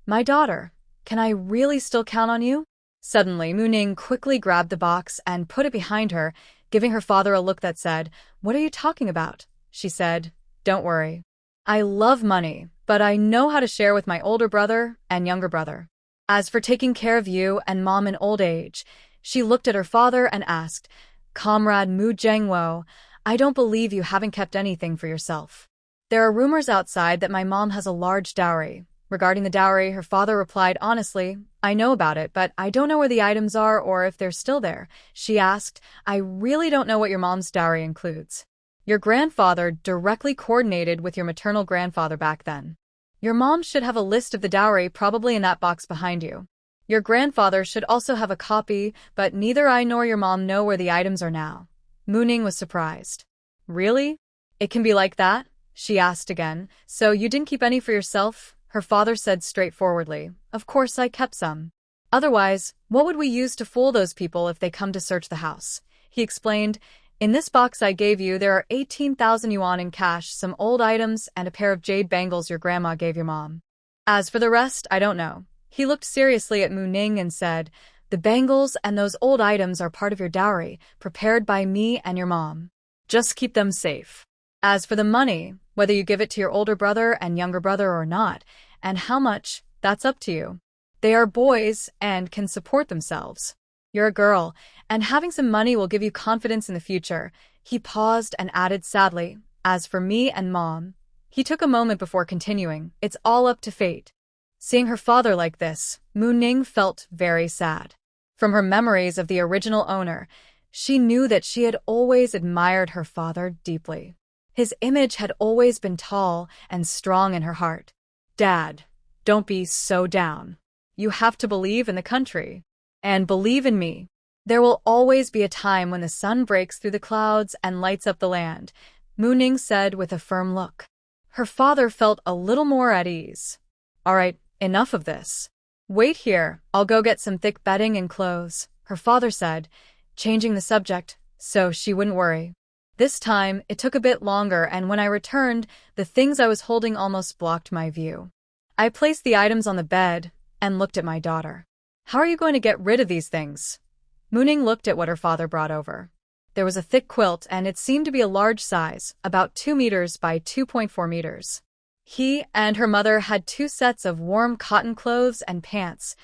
My daughter, can I really still count on you? Suddenly, Mu-Ning quickly grabbed the box and put it behind her, giving her father a look that said, "What are you talking about?" She said, "Don't worry. I love money, but I know how to share with my older brother and younger brother. As for taking care of you and mom in old age," she looked at her father and asked, "Comrade Mu Jiangwo, I don't believe you haven't kept anything for yourself. There are rumors outside that my mom has a large dowry." Regarding the dowry, her father replied honestly, "I know about it, but I don't know where the items are or if they're still there." She asked, "I really don't know what your mom's dowry includes. Your grandfather directly coordinated with your maternal grandfather back then. Your mom should have a list of the dowry probably in that box behind you. Your grandfather should also have a copy, but neither I nor your mom know where the items are now." Mu-Ning was surprised. "Really? It can be like that?" she asked again. "So you didn't keep any for yourself?" Her father said straightforwardly, "Of course I kept some. Otherwise, what would we use to fool those people if they come to search the house?" He explained, "In this box I gave you, there are 18,000 yuan in cash, some old items, and a pair of jade bangles your grandma gave your mom. As for the rest, I don't know." He looked seriously at Mu-Ning and said, "The bangles and those old items are part of your dowry, prepared by me and your mom. Just keep them safe. As for the money, whether you give it to your older brother and younger brother or not, and how much, that's up to you. They are boys and can support themselves. You're a girl, and having some money will give you confidence in the future." He paused and added sadly, "As for me and mom." He took a moment before continuing, "It's all up to fate." Seeing her father like this, Mu-Ning felt very sad. From her memories of the original owner, she knew that she had always admired her father deeply. His image had always been tall and strong in her heart. "Dad, don't be so down. You have to believe in the country. And believe in me. There will always be a time when the sun breaks through the clouds and lights up the land," Mu-Ning said with a firm look. Her father felt a little more at ease. "All right, enough of this. Wait here, I'll go get some thick bedding and clothes," her father said, changing the subject so she wouldn't worry. This time, it took a bit longer, and when I returned, the things I was holding almost blocked my view. I placed the items on the bed and looked at my daughter. "How are you going to get rid of these things?" Mu-Ning looked at what her father brought over. There was a thick quilt, and it seemed to be a large size, about 2 meters by 2.4 meters. He and her mother had 2 sets of warm cotton clothes and pants,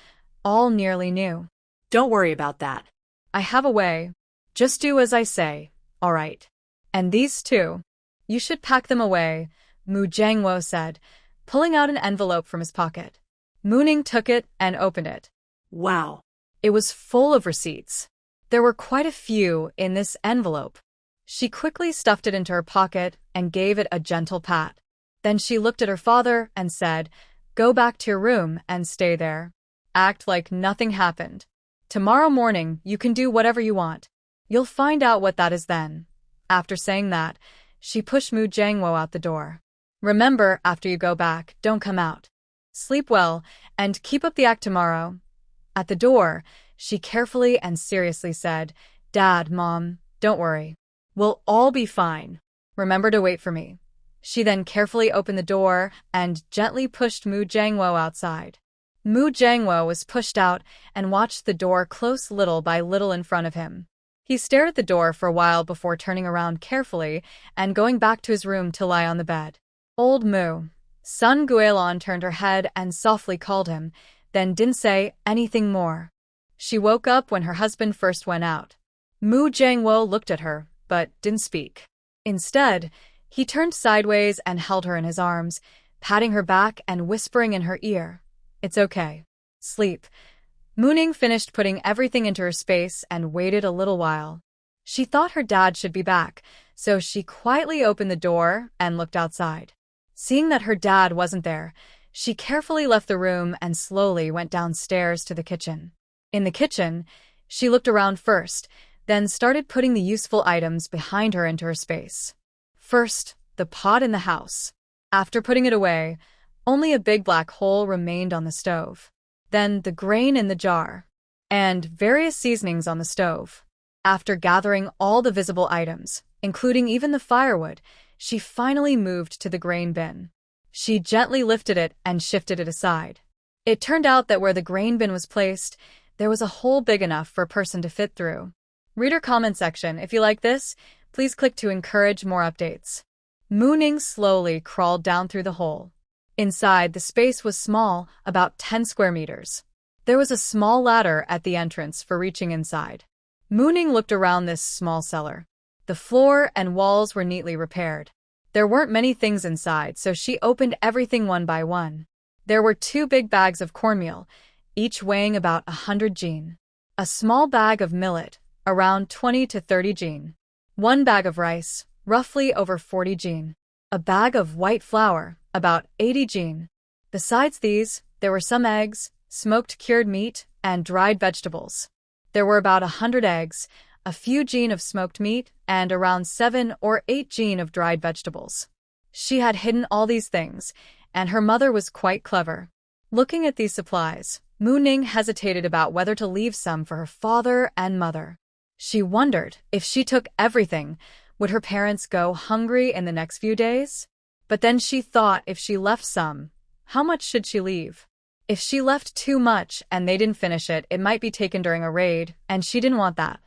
all nearly new. Don't worry about that. I have a way. Just do as I say, all right. And these too. You should pack them away, Mu Jiangwo said, pulling out an envelope from his pocket. Mu-Ning took it and opened it. Wow. It was full of receipts. There were quite a few in this envelope. She quickly stuffed it into her pocket and gave it a gentle pat. Then she looked at her father and said, "Go back to your room and stay there. Act like nothing happened. Tomorrow morning you can do whatever you want. You'll find out what that is then." After saying that, she pushed Mu Jiangwo out the door. "Remember, after you go back, don't come out. Sleep well, and keep up the act tomorrow." At the door, she carefully and seriously said, "Dad, Mom, don't worry. We'll all be fine. Remember to wait for me." She then carefully opened the door and gently pushed Mu Jiangwo outside. Mu Jiangwo was pushed out and watched the door close little by little in front of him. He stared at the door for a while before turning around carefully and going back to his room to lie on the bed. Old Mu. Sun Guilin turned her head and softly called him, then didn't say anything more. She woke up when her husband first went out. Mu Jiangwo looked at her, but didn't speak. Instead, he turned sideways and held her in his arms, patting her back and whispering in her ear, "It's okay. Sleep." Mu-Ning finished putting everything into her space and waited a little while. She thought her dad should be back, so she quietly opened the door and looked outside. Seeing that her dad wasn't there, she carefully left the room and slowly went downstairs to the kitchen. In the kitchen, she looked around first, then started putting the useful items behind her into her space. First, the pot in the house. After putting it away, Only a big black hole remained on the stove. Then the grain in the jar. And various seasonings on the stove. After gathering all the visible items, including even the firewood, she finally moved to the grain bin. She gently lifted it and shifted it aside. It turned out that where the grain bin was placed, there was a hole big enough for a person to fit through. Reader comment section, if you like this, please click to encourage more updates. Mooning slowly crawled down through the hole. Inside, the space was small, about 10 square meters. There was a small ladder at the entrance for reaching inside. Mooning looked around this small cellar. The floor and walls were neatly repaired. There weren't many things inside, so she opened everything one by one. There were 2 big bags of cornmeal, each weighing about 100 jin. A small bag of millet, around 20 to 30 jin. 1 bag of rice, roughly over 40 jin. A bag of white flour, about 80 jin. Besides these, there were some eggs, smoked cured meat, and dried vegetables. There were about 100 eggs, a few jin of smoked meat, and around 7 or 8 jin of dried vegetables. She had hidden all these things, and her mother was quite clever. Looking at these supplies, Mooning hesitated about whether to leave some for her father and mother. She wondered if she took everything, would her parents go hungry in the next few days? But then she thought if she left some, how much should she leave? If she left too much and they didn't finish it, it might be taken during a raid, and she didn't want that.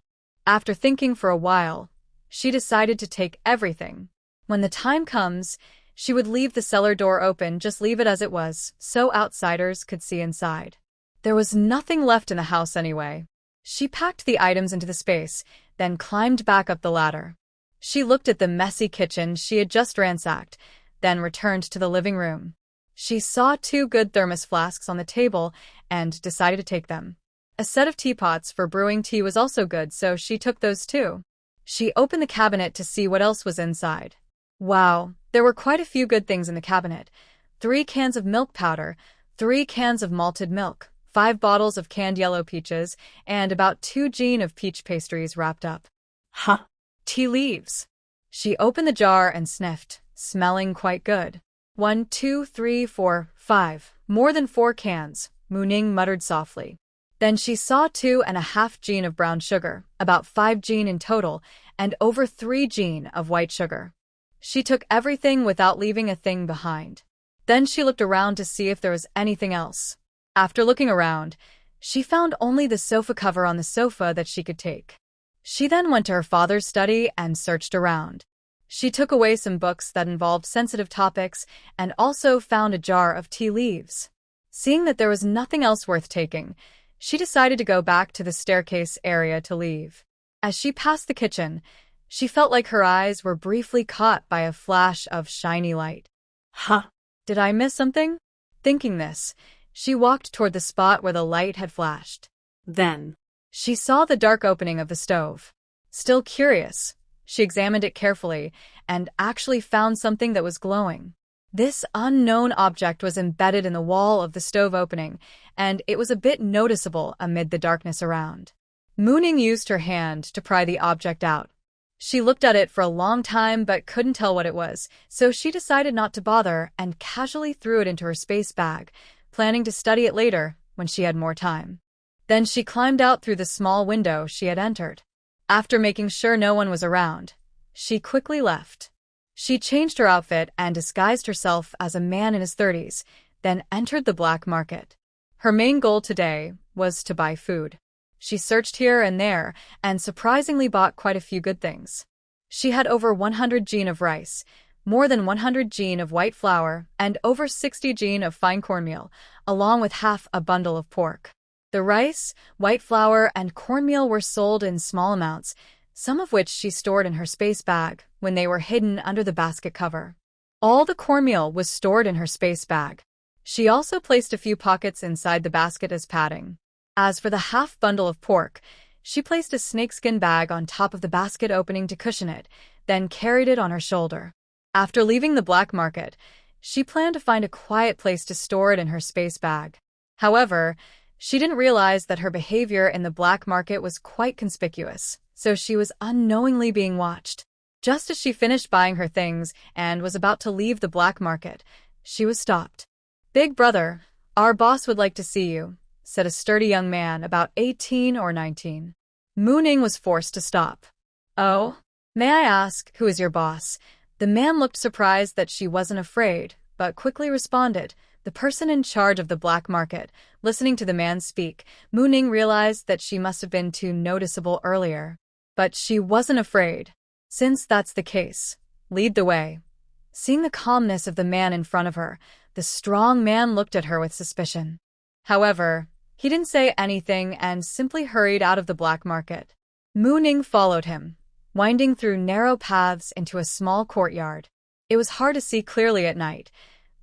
After thinking for a while, she decided to take everything. When the time comes, she would leave the cellar door open, just leave it as it was, so outsiders could see inside. There was nothing left in the house anyway. She packed the items into the space, then climbed back up the ladder. She looked at the messy kitchen she had just ransacked, then returned to the living room. She saw 2 good thermos flasks on the table and decided to take them. A set of teapots for brewing tea was also good, so she took those too. She opened the cabinet to see what else was inside. Wow, there were quite a few good things in the cabinet. 3 cans of milk powder, 3 cans of malted milk, 5 bottles of canned yellow peaches, and about 2 jin of peach pastries wrapped up. Huh? Tea leaves. She opened the jar and sniffed, smelling quite good. 1, 2, 3, 4, 5. More than 4 cans, Mooning muttered softly. Then she saw 2.5 jin of brown sugar, about 5 jin in total, and over 3 jin of white sugar. She took everything without leaving a thing behind. Then she looked around to see if there was anything else. After looking around, she found only the sofa cover on the sofa that she could take. She then went to her father's study and searched around. She took away some books that involved sensitive topics and also found a jar of tea leaves. Seeing that there was nothing else worth taking, she decided to go back to the staircase area to leave. As she passed the kitchen, she felt like her eyes were briefly caught by a flash of shiny light. Huh? Did I miss something? Thinking this, she walked toward the spot where the light had flashed. Then She saw the dark opening of the stove. Still curious, she examined it carefully and actually found something that was glowing. This unknown object was embedded in the wall of the stove opening, and it was a bit noticeable amid the darkness around. Mooning used her hand to pry the object out. She looked at it for a long time but couldn't tell what it was, so she decided not to bother and casually threw it into her space bag, planning to study it later when she had more time. Then she climbed out through the small window she had entered. After making sure no one was around, she quickly left. She changed her outfit and disguised herself as a man in his 30s, then entered the black market. Her main goal today was to buy food. She searched here and there and surprisingly bought quite a few good things. She had over 100 jin of rice, more than 100 jin of white flour, and over 60 jin of fine cornmeal, along with half a bundle of pork. The rice, white flour, and cornmeal were sold in small amounts, some of which she stored in her space bag when they were hidden under the basket cover. All the cornmeal was stored in her space bag. She also placed a few pockets inside the basket as padding. As for the half bundle of pork, she placed a snakeskin bag on top of the basket opening to cushion it, then carried it on her shoulder. After leaving the black market, she planned to find a quiet place to store it in her space bag. However, she didn't realize that her behavior in the black market was quite conspicuous, so she was unknowingly being watched. Just as she finished buying her things and was about to leave the black market, she was stopped. Big brother, our boss would like to see you, said a sturdy young man about 18 or 19. Mooning was forced to stop. Oh? May I ask, who is your boss? The man looked surprised that she wasn't afraid, but quickly responded, the person in charge of the black market. Listening to the man speak, Mooning realized that she must have been too noticeable earlier. But she wasn't afraid. Since that's the case, lead the way. Seeing the calmness of the man in front of her, the strong man looked at her with suspicion. However, he didn't say anything and simply hurried out of the black market. Mooning followed him, winding through narrow paths into a small courtyard. It was hard to see clearly at night,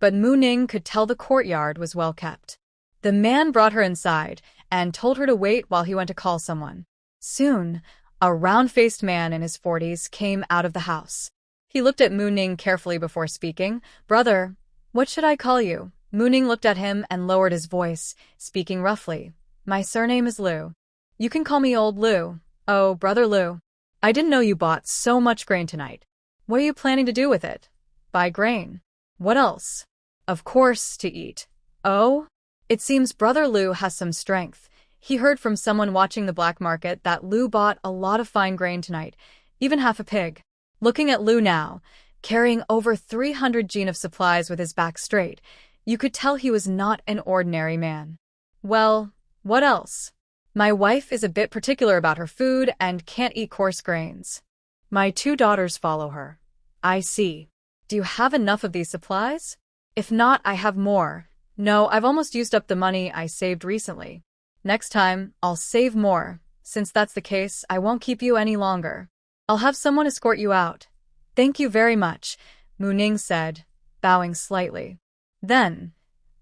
but Mooning could tell the courtyard was well kept. The man brought her inside and told her to wait while he went to call someone. Soon, a round-faced man in his 40s came out of the house. He looked at Mooning carefully before speaking. Brother, what should I call you? Mooning looked at him and lowered his voice, speaking roughly. My surname is Liu. You can call me Old Liu. Oh, Brother Liu. I didn't know you bought so much grain tonight. What are you planning to do with it? Buy grain. What else? Of course, to eat. Oh? It seems Brother Liu has some strength. He heard from someone watching the black market that Liu bought a lot of fine grain tonight, even half a pig. Looking at Liu now, carrying over 300 jin of supplies with his back straight, you could tell he was not an ordinary man. Well, what else? My wife is a bit particular about her food and can't eat coarse grains. My 2 daughters follow her. I see. Do you have enough of these supplies? If not, I have more. No, I've almost used up the money I saved recently. Next time, I'll save more. Since that's the case, I won't keep you any longer. I'll have someone escort you out. Thank you very much, Mooning said, bowing slightly. Then,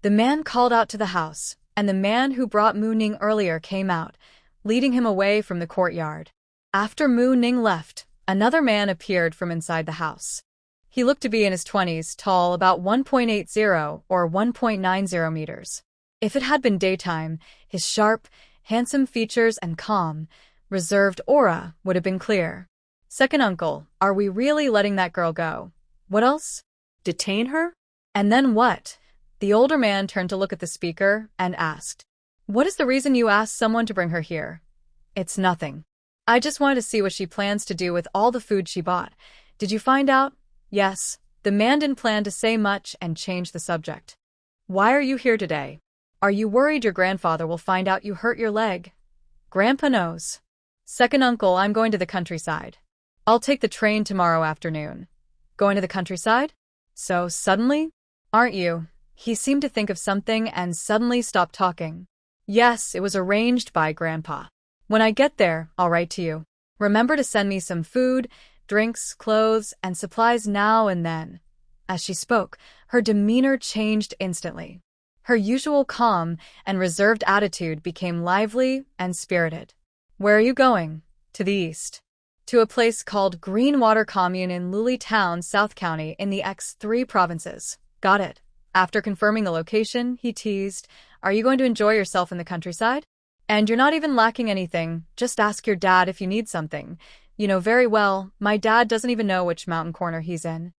the man called out to the house, and the man who brought Mooning earlier came out, leading him away from the courtyard. After Mooning left, another man appeared from inside the house. He looked to be in his 20s, tall, about 1.80 or 1.90 meters. If it had been daytime, his sharp, handsome features and calm, reserved aura would have been clear. Second uncle, are we really letting that girl go? What else? Detain her? And then what? The older man turned to look at the speaker and asked, What is the reason you asked someone to bring her here? It's nothing. I just wanted to see what she plans to do with all the food she bought. Did you find out? Yes. The man didn't plan to say much and changed the subject. Why are you here today? Are you worried your grandfather will find out you hurt your leg? Grandpa knows. Second uncle, I'm going to the countryside. I'll take the train tomorrow afternoon. Going to the countryside? So suddenly? Aren't you? He seemed to think of something and suddenly stopped talking. Yes, it was arranged by Grandpa. When I get there, I'll write to you. Remember to send me some food, drinks, clothes, and supplies now and then. As she spoke, her demeanor changed instantly. Her usual calm and reserved attitude became lively and spirited. Where are you going? To the east. To a place called Greenwater Commune in Luli Town, South County, in the X3 provinces. Got it. After confirming the location, he teased, Are you going to enjoy yourself in the countryside? And you're not even lacking anything, just ask your dad if you need something. You know very well, my dad doesn't even know which mountain corner he's in.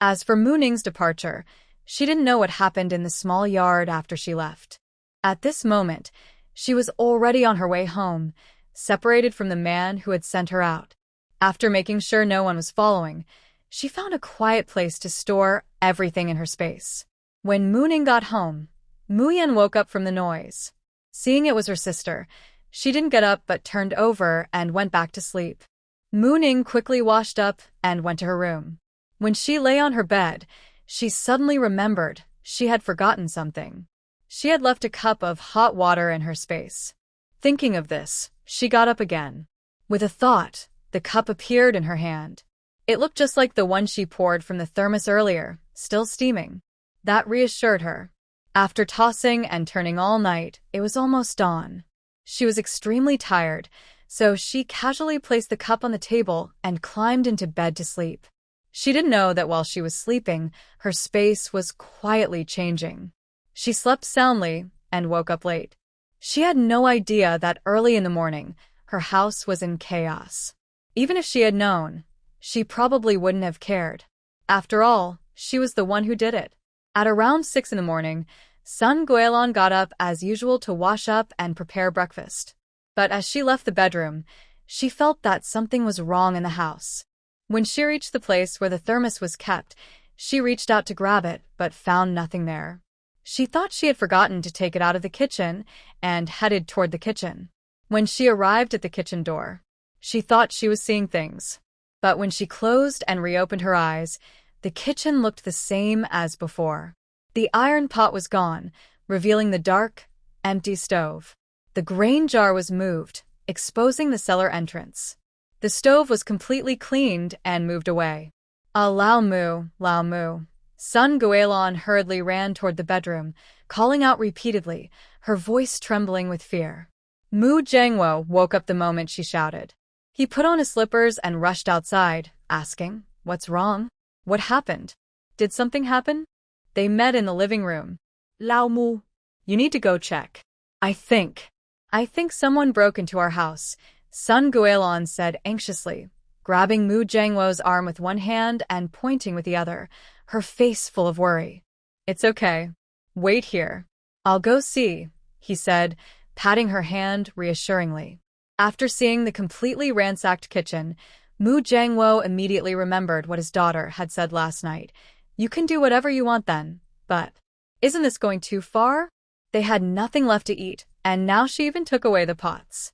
As for Mooning's departure, she didn't know what happened in the small yard after she left. At this moment, she was already on her way home, separated from the man who had sent her out. After making sure no one was following, she found a quiet place to store everything in her space. When Mooning got home, Muyan woke up from the noise. Seeing it was her sister, she didn't get up but turned over and went back to sleep. Mooning quickly washed up and went to her room. When she lay on her bed, she suddenly remembered she had forgotten something. She had left a cup of hot water in her space. Thinking of this, she got up again. With a thought, the cup appeared in her hand. It looked just like the one she poured from the thermos earlier, still steaming. That reassured her. After tossing and turning all night, it was almost dawn. She was extremely tired, so she casually placed the cup on the table and climbed into bed to sleep. She didn't know that while she was sleeping, her space was quietly changing. She slept soundly and woke up late. She had no idea that early in the morning, her house was in chaos. Even if she had known, she probably wouldn't have cared. After all, she was the one who did it. At around 6 in the morning, Sun Goelon got up as usual to wash up and prepare breakfast. But as she left the bedroom, she felt that something was wrong in the house. When she reached the place where the thermos was kept, she reached out to grab it, but found nothing there. She thought she had forgotten to take it out of the kitchen and headed toward the kitchen. When she arrived at the kitchen door, she thought she was seeing things. But when she closed and reopened her eyes, the kitchen looked the same as before. The iron pot was gone, revealing the dark, empty stove. The grain jar was moved, exposing the cellar entrance. The stove was completely cleaned and moved away. Lao mu, Lao mu. Sun Goelon hurriedly ran toward the bedroom, calling out repeatedly, her voice trembling with fear. Mu Jiangwo woke up the moment she shouted. He put on his slippers and rushed outside, asking, "What's wrong? What happened? Did something happen?" They met in the living room. Lao Mu, you need to go check. I think someone broke into our house, Sun Goelon said anxiously, grabbing Mu Jiangwo's arm with one hand and pointing with the other, her face full of worry. "It's okay. Wait here. I'll go see," he said, patting her hand reassuringly. After seeing the completely ransacked kitchen, Mu Jiangwo immediately remembered what his daughter had said last night. "You can do whatever you want then, but isn't this going too far?" They had nothing left to eat, and now she even took away the pots.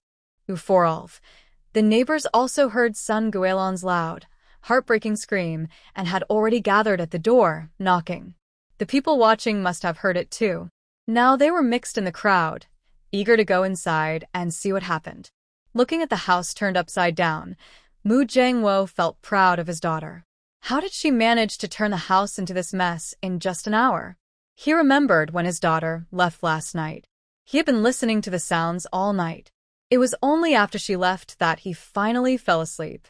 Uforolv. The neighbors also heard Sun Goelon's loud, heartbreaking scream and had already gathered at the door, knocking. The people watching must have heard it too. Now they were mixed in the crowd, eager to go inside and see what happened. Looking at the house turned upside down, Mu Jiangwo felt proud of his daughter. How did she manage to turn the house into this mess in just an hour? He remembered when his daughter left last night. He had been listening to the sounds all night. It was only after she left that he finally fell asleep.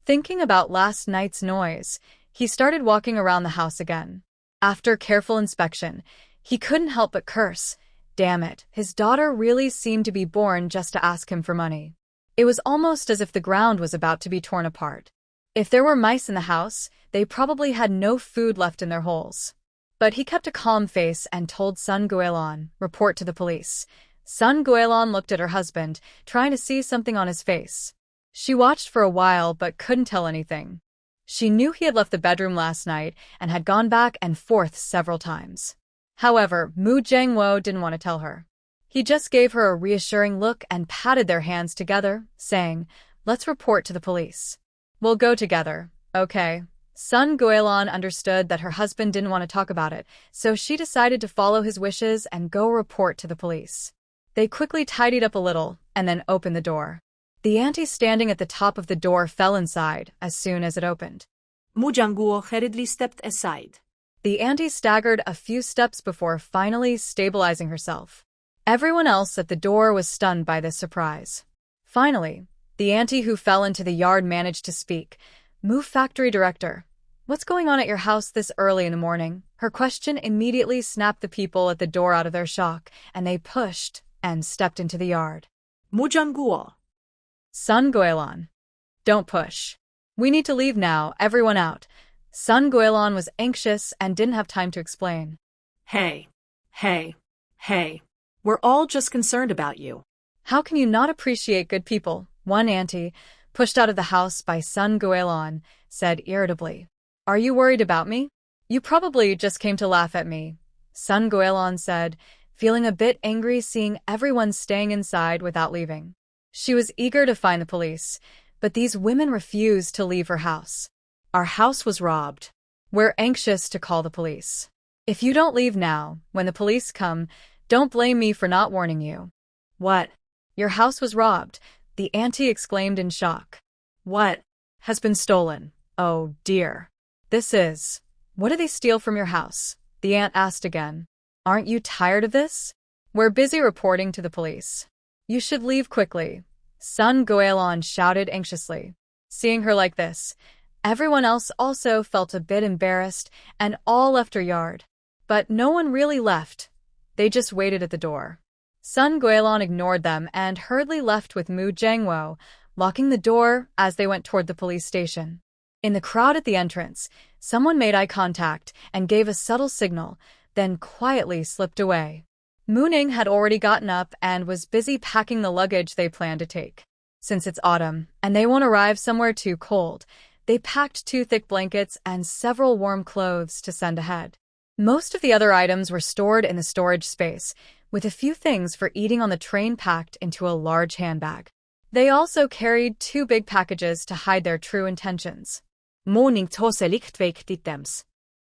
Thinking about last night's noise, he started walking around the house again. After careful inspection, he couldn't help but curse. Damn it, his daughter really seemed to be born just to ask him for money. It was almost as if the ground was about to be torn apart. If there were mice in the house, they probably had no food left in their holes. But he kept a calm face and told Sun Goelon, "Report to the police." Sun Goelon looked at her husband, trying to see something on his face. She watched for a while but couldn't tell anything. She knew he had left the bedroom last night and had gone back and forth several times. However, Mu Jiangwo didn't want to tell her. He just gave her a reassuring look and patted their hands together, saying, "Let's report to the police." "We'll go together, okay?" Sun Goelon understood that her husband didn't want to talk about it, so she decided to follow his wishes and go report to the police. They quickly tidied up a little and then opened the door. The auntie standing at the top of the door fell inside as soon as it opened. Mu Jiangwo hurriedly stepped aside. The auntie staggered a few steps before finally stabilizing herself. Everyone else at the door was stunned by this surprise. Finally, the auntie who fell into the yard managed to speak. "Mu factory director, what's going on at your house this early in the morning?" Her question immediately snapped the people at the door out of their shock, and they pushed and stepped into the yard. Mu Jiangwo. Sun Goelon. "Don't push. We need to leave now, everyone out." Sun Goelon was anxious and didn't have time to explain. Hey. We're all just concerned about you. "How can you not appreciate good people?" One auntie, pushed out of the house by Sun Goelon, said irritably. "Are you worried about me? You probably just came to laugh at me," Sun Goelon said, feeling a bit angry seeing everyone staying inside without leaving. She was eager to find the police, but these women refused to leave her house. "Our house was robbed. We're anxious to call the police. If you don't leave now, when the police come, don't blame me for not warning you." "What? Your house was robbed," the auntie exclaimed in shock. What has been stolen? Oh dear. What did they steal from your house?" the aunt asked again. "Aren't you tired of this? We're busy reporting to the police. You should leave quickly," Sun Goelon shouted anxiously. Seeing her like this, everyone else also felt a bit embarrassed and all left her yard. But no one really left. They just waited at the door. Sun Goelon ignored them and hurriedly left with Mu Jiangwo, locking the door as they went toward the police station. In the crowd at the entrance, someone made eye contact and gave a subtle signal, then quietly slipped away. Mooning had already gotten up and was busy packing the luggage they planned to take. Since it's autumn, and they won't arrive somewhere too cold, they packed 2 thick blankets and several warm clothes to send ahead. Most of the other items were stored in the storage space, with a few things for eating on the train packed into a large handbag. They also carried 2 big packages to hide their true intentions.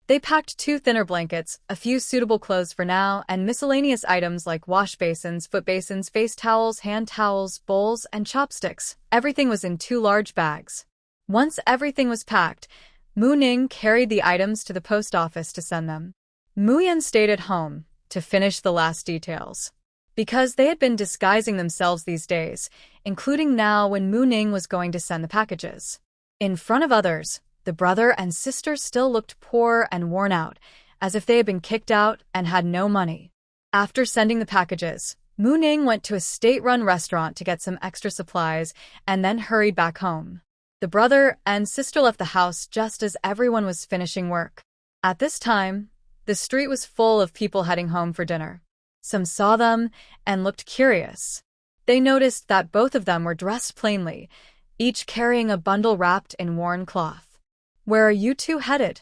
They packed 2 thinner blankets, a few suitable clothes for now, and miscellaneous items like wash basins, foot basins, face towels, hand towels, bowls, and chopsticks. Everything was in 2 large bags. Once everything was packed, Mooning carried the items to the post office to send them. Muyan stayed at home to finish the last details. Because they had been disguising themselves these days, including now when Mooning was going to send the packages. In front of others, the brother and sister still looked poor and worn out, as if they had been kicked out and had no money. After sending the packages, Mooning went to a state-run restaurant to get some extra supplies and then hurried back home. The brother and sister left the house just as everyone was finishing work. At this time, the street was full of people heading home for dinner. Some saw them and looked curious. They noticed that both of them were dressed plainly, each carrying a bundle wrapped in worn cloth. "Where are you 2 headed?"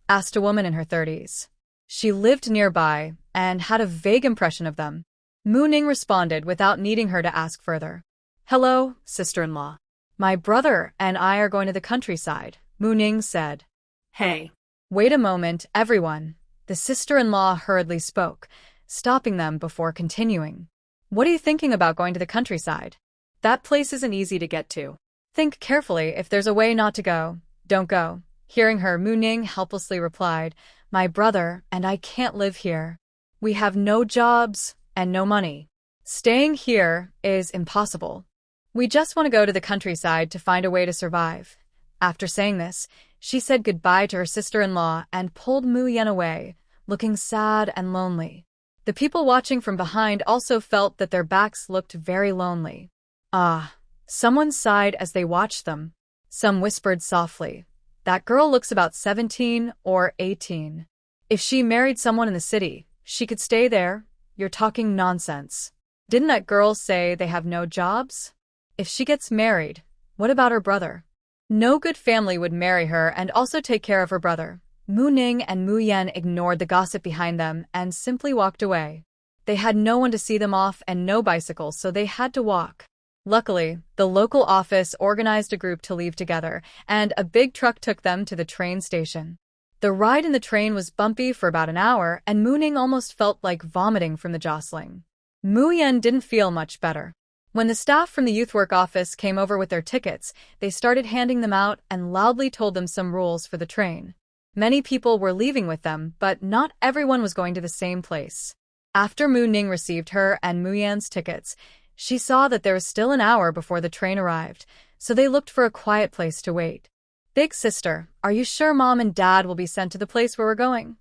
asked a woman in her 30s. She lived nearby and had a vague impression of them. Mooning responded without needing her to ask further. "Hello, sister-in-law. My brother and I are going to the countryside," Mooning said. Hey. "Wait a moment, everyone," the sister-in-law hurriedly spoke, stopping them before continuing. "What are you thinking about going to the countryside? That place isn't easy to get to. Think carefully. If there's a way not to go, don't go." Hearing her, Mooning helplessly replied, "My brother and I can't live here. We have no jobs and no money. Staying here is impossible. We just want to go to the countryside to find a way to survive." After saying this, she said goodbye to her sister-in-law and pulled Mooyen away, looking sad and lonely. The people watching from behind also felt that their backs looked very lonely. "Ah," someone sighed as they watched them. Some whispered softly, "That girl looks about 17 or 18. If she married someone in the city, she could stay there." "You're talking nonsense. Didn't that girl say they have no jobs? If she gets married, what about her brother? No good family would marry her and also take care of her brother." Mooning and Mooyen ignored the gossip behind them and simply walked away. They had no one to see them off and no bicycles, so they had to walk. Luckily, the local office organized a group to leave together, and a big truck took them to the train station. The ride in the train was bumpy for about an hour, and Mooning almost felt like vomiting from the jostling. Mooyen didn't feel much better. When the staff from the youth work office came over with their tickets, they started handing them out and loudly told them some rules for the train. Many people were leaving with them, but not everyone was going to the same place. After Mooning received her and Mooyen's tickets, she saw that there was still an hour before the train arrived, so they looked for a quiet place to wait. "Big sister, are you sure Mom and Dad will be sent to the place where we're going?"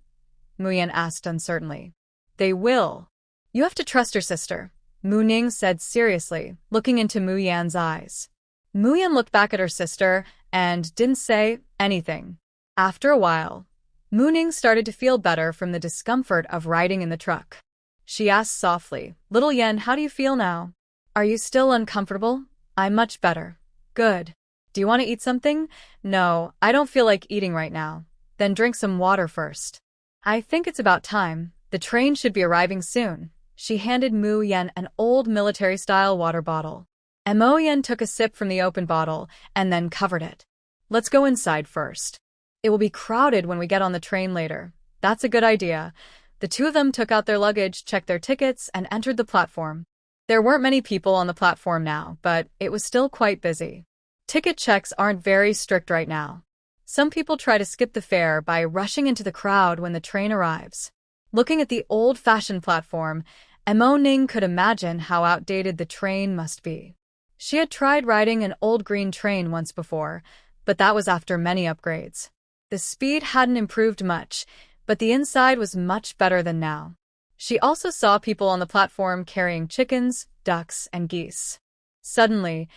Mooyen asked uncertainly. "They will. You have to trust your sister," Mooning said seriously, looking into Mooyen's eyes. Mooyen looked back at her sister and didn't say anything. After a while, Mooning started to feel better from the discomfort of riding in the truck. She asked softly, "Little Yen, how do you feel now? Are you still uncomfortable?" "I'm much better." "Good. Do you want to eat something?" "No, I don't feel like eating right now." "Then drink some water first." "I think it's about time. The train should be arriving soon." She handed Mooyen an old military-style water bottle. Mooyen took a sip from the open bottle and then covered it. "Let's go inside first. It will be crowded when we get on the train later." "That's a good idea." The 2 of them took out their luggage, checked their tickets, and entered the platform. There weren't many people on the platform now, but it was still quite busy. Ticket checks aren't very strict right now. Some people try to skip the fare by rushing into the crowd when the train arrives. Looking at the old-fashioned platform, Mooning could imagine how outdated the train must be. She had tried riding an old green train once before, but that was after many upgrades. The speed hadn't improved much, but the inside was much better than now. She also saw people on the platform carrying chickens, ducks, and geese. Suddenly,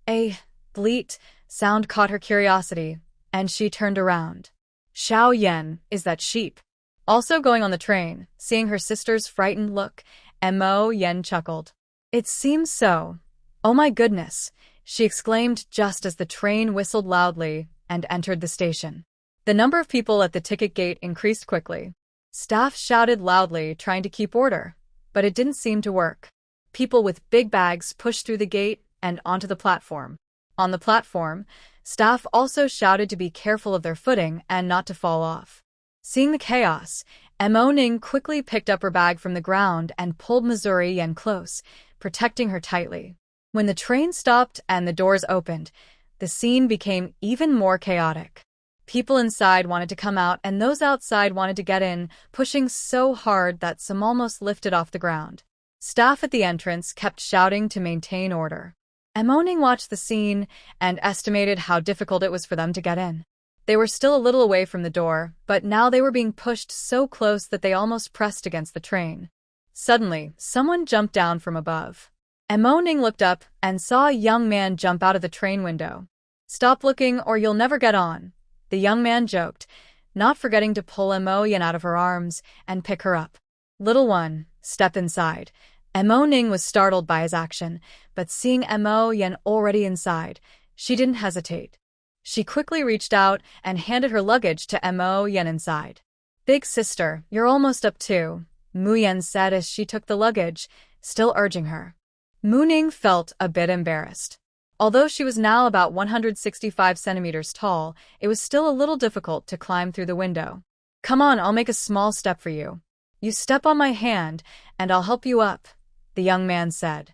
a bleat sound caught her curiosity. and she turned around. Xiao Yan, is that sheep? Also going on the train, seeing her sister's frightened look, Mo Yan chuckled. It seems so. Oh my goodness, she exclaimed just as the train whistled loudly and entered the station. The number of people at the ticket gate increased quickly. Staff shouted loudly, trying to keep order, but it didn't seem to work. People with big bags pushed through the gate and onto the platform. On the platform, staff also shouted to be careful of their footing and not to fall off. Seeing the chaos, Mo Ning quickly picked up her bag from the ground and pulled Missouri Yan close, protecting her tightly. When the train stopped and the doors opened, the scene became even more chaotic. People inside wanted to come out and those outside wanted to get in, pushing so hard that some almost lifted off the ground. Staff at the entrance kept shouting to maintain order. Mo Ning watched the scene and estimated how difficult it was for them to get in. They were still a little away from the door, but now they were being pushed so close that they almost pressed against the train. Suddenly, someone jumped down from above. Mo Ning looked up and saw a young man jump out of the train window. "Stop looking or you'll never get on," the young man joked, not forgetting to pull Mo Yan out of her arms and pick her up. "Little one, step inside." Mo Ning was startled by his action, but seeing Mo Yan already inside, she didn't hesitate. She quickly reached out and handed her luggage to Mo Yan inside. "Big sister, you're almost up too," Mu Yan said as she took the luggage, still urging her. Mu Ning felt a bit embarrassed. Although she was now about 165 centimeters tall, it was still a little difficult to climb through the window. "Come on, I'll make a small step for you. You step on my hand, and I'll help you up," the young man said.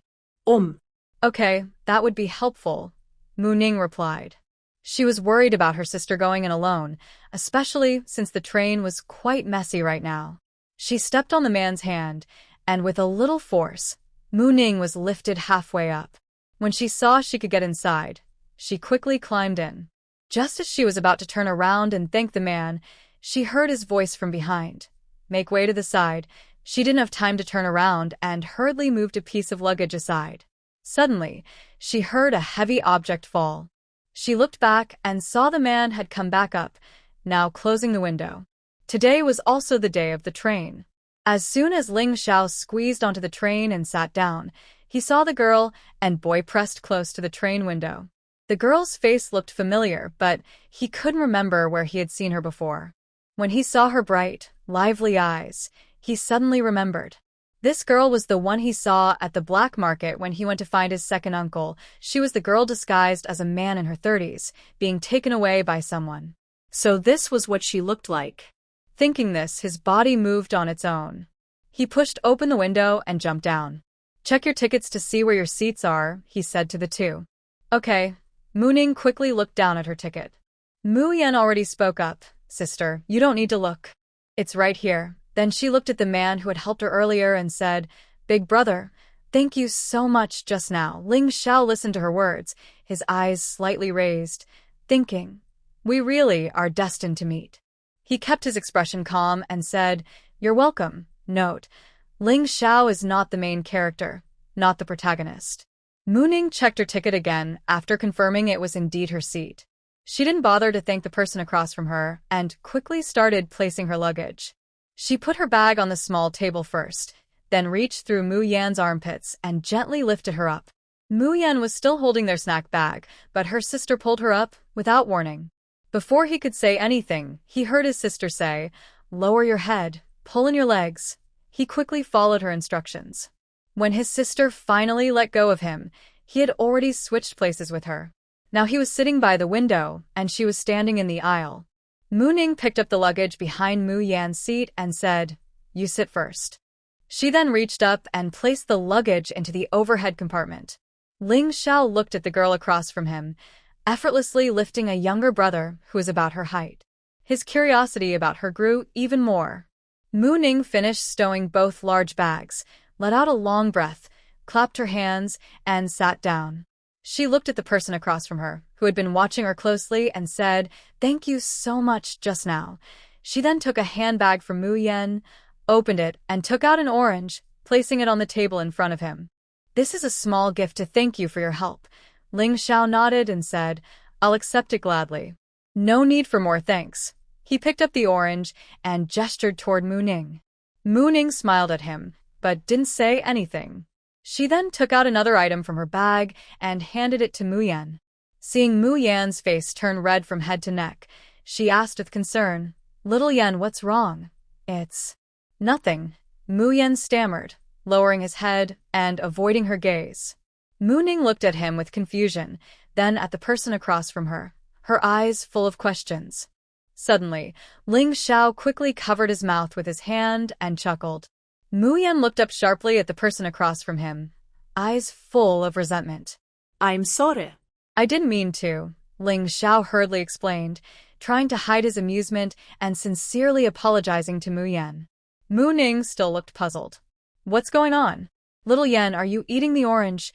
Okay, that would be helpful," Mu Ning replied. She was worried about her sister going in alone, especially since the train was quite messy right now. She stepped on the man's hand, and with a little force, Mu Ning was lifted halfway up. When she saw she could get inside, she quickly climbed in. Just as she was about to turn around and thank the man, she heard his voice from behind. "Make way to the side." She didn't have time to turn around and hurriedly moved a piece of luggage aside. Suddenly, she heard a heavy object fall. She looked back and saw the man had come back up, now closing the window. Today was also the day of the train. As soon as Ling Xiao squeezed onto the train and sat down, he saw the girl and boy pressed close to the train window. The girl's face looked familiar, but he couldn't remember where he had seen her before. When he saw her bright, lively eyes, he suddenly remembered. This girl was the one he saw at the black market when he went to find his second uncle. She was the girl disguised as a man in her 30s, being taken away by someone. So this was what she looked like. Thinking this, his body moved on its own. He pushed open the window and jumped down. "Check your tickets to see where your seats are," he said to the two. "Okay." Mu Ning quickly looked down at her ticket. Mu Yan already spoke up. "Sister, you don't need to look. It's right here." Then she looked at the man who had helped her earlier and said, "Big brother, thank you so much just now." Ling Xiao listened to her words, his eyes slightly raised, thinking, "We really are destined to meet." He kept his expression calm and said, "You're welcome." Note: Ling Xiao is not the main character, not the protagonist. Mu Ning checked her ticket again after confirming it was indeed her seat. She didn't bother to thank the person across from her and quickly started placing her luggage. She put her bag on the small table first, then reached through Mu Yan's armpits and gently lifted her up. Mu Yan was still holding their snack bag, but her sister pulled her up without warning. Before he could say anything, he heard his sister say, "Lower your head, pull in your legs." He quickly followed her instructions. When his sister finally let go of him, he had already switched places with her. Now he was sitting by the window, and she was standing in the aisle. Mu Ning picked up the luggage behind Mu Yan's seat and said, "You sit first." She then reached up and placed the luggage into the overhead compartment. Ling Xiao looked at the girl across from him, effortlessly lifting a younger brother who was about her height. His curiosity about her grew even more. Mu Ning finished stowing both large bags, let out a long breath, clapped her hands, and sat down. She looked at the person across from her, who had been watching her closely, and said, "Thank you so much just now." She then took a handbag from Mu Yan, opened it, and took out an orange, placing it on the table in front of him. "This is a small gift to thank you for your help." Ling Xiao nodded and said, "I'll accept it gladly." No need for more thanks. He picked up the orange and gestured toward Mu Ning. Mu Ning smiled at him, but didn't say anything. She then took out another item from her bag and handed it to Mu Yan. Seeing Mu Yan's face turn red from head to neck, she asked with concern, "Little Yan, what's wrong?" "It's nothing," Mu Yan stammered, lowering his head and avoiding her gaze. Mu Ning looked at him with confusion, then at the person across from her, her eyes full of questions. Suddenly, Ling Xiao quickly covered his mouth with his hand and chuckled. Mu Yan looked up sharply at the person across from him, eyes full of resentment. "I'm sorry." "I didn't mean to," Ling Xiao hurriedly explained, trying to hide his amusement and sincerely apologizing to Mu Yan. Mu Ning still looked puzzled. "What's going on? Little Yan, are you eating the orange?"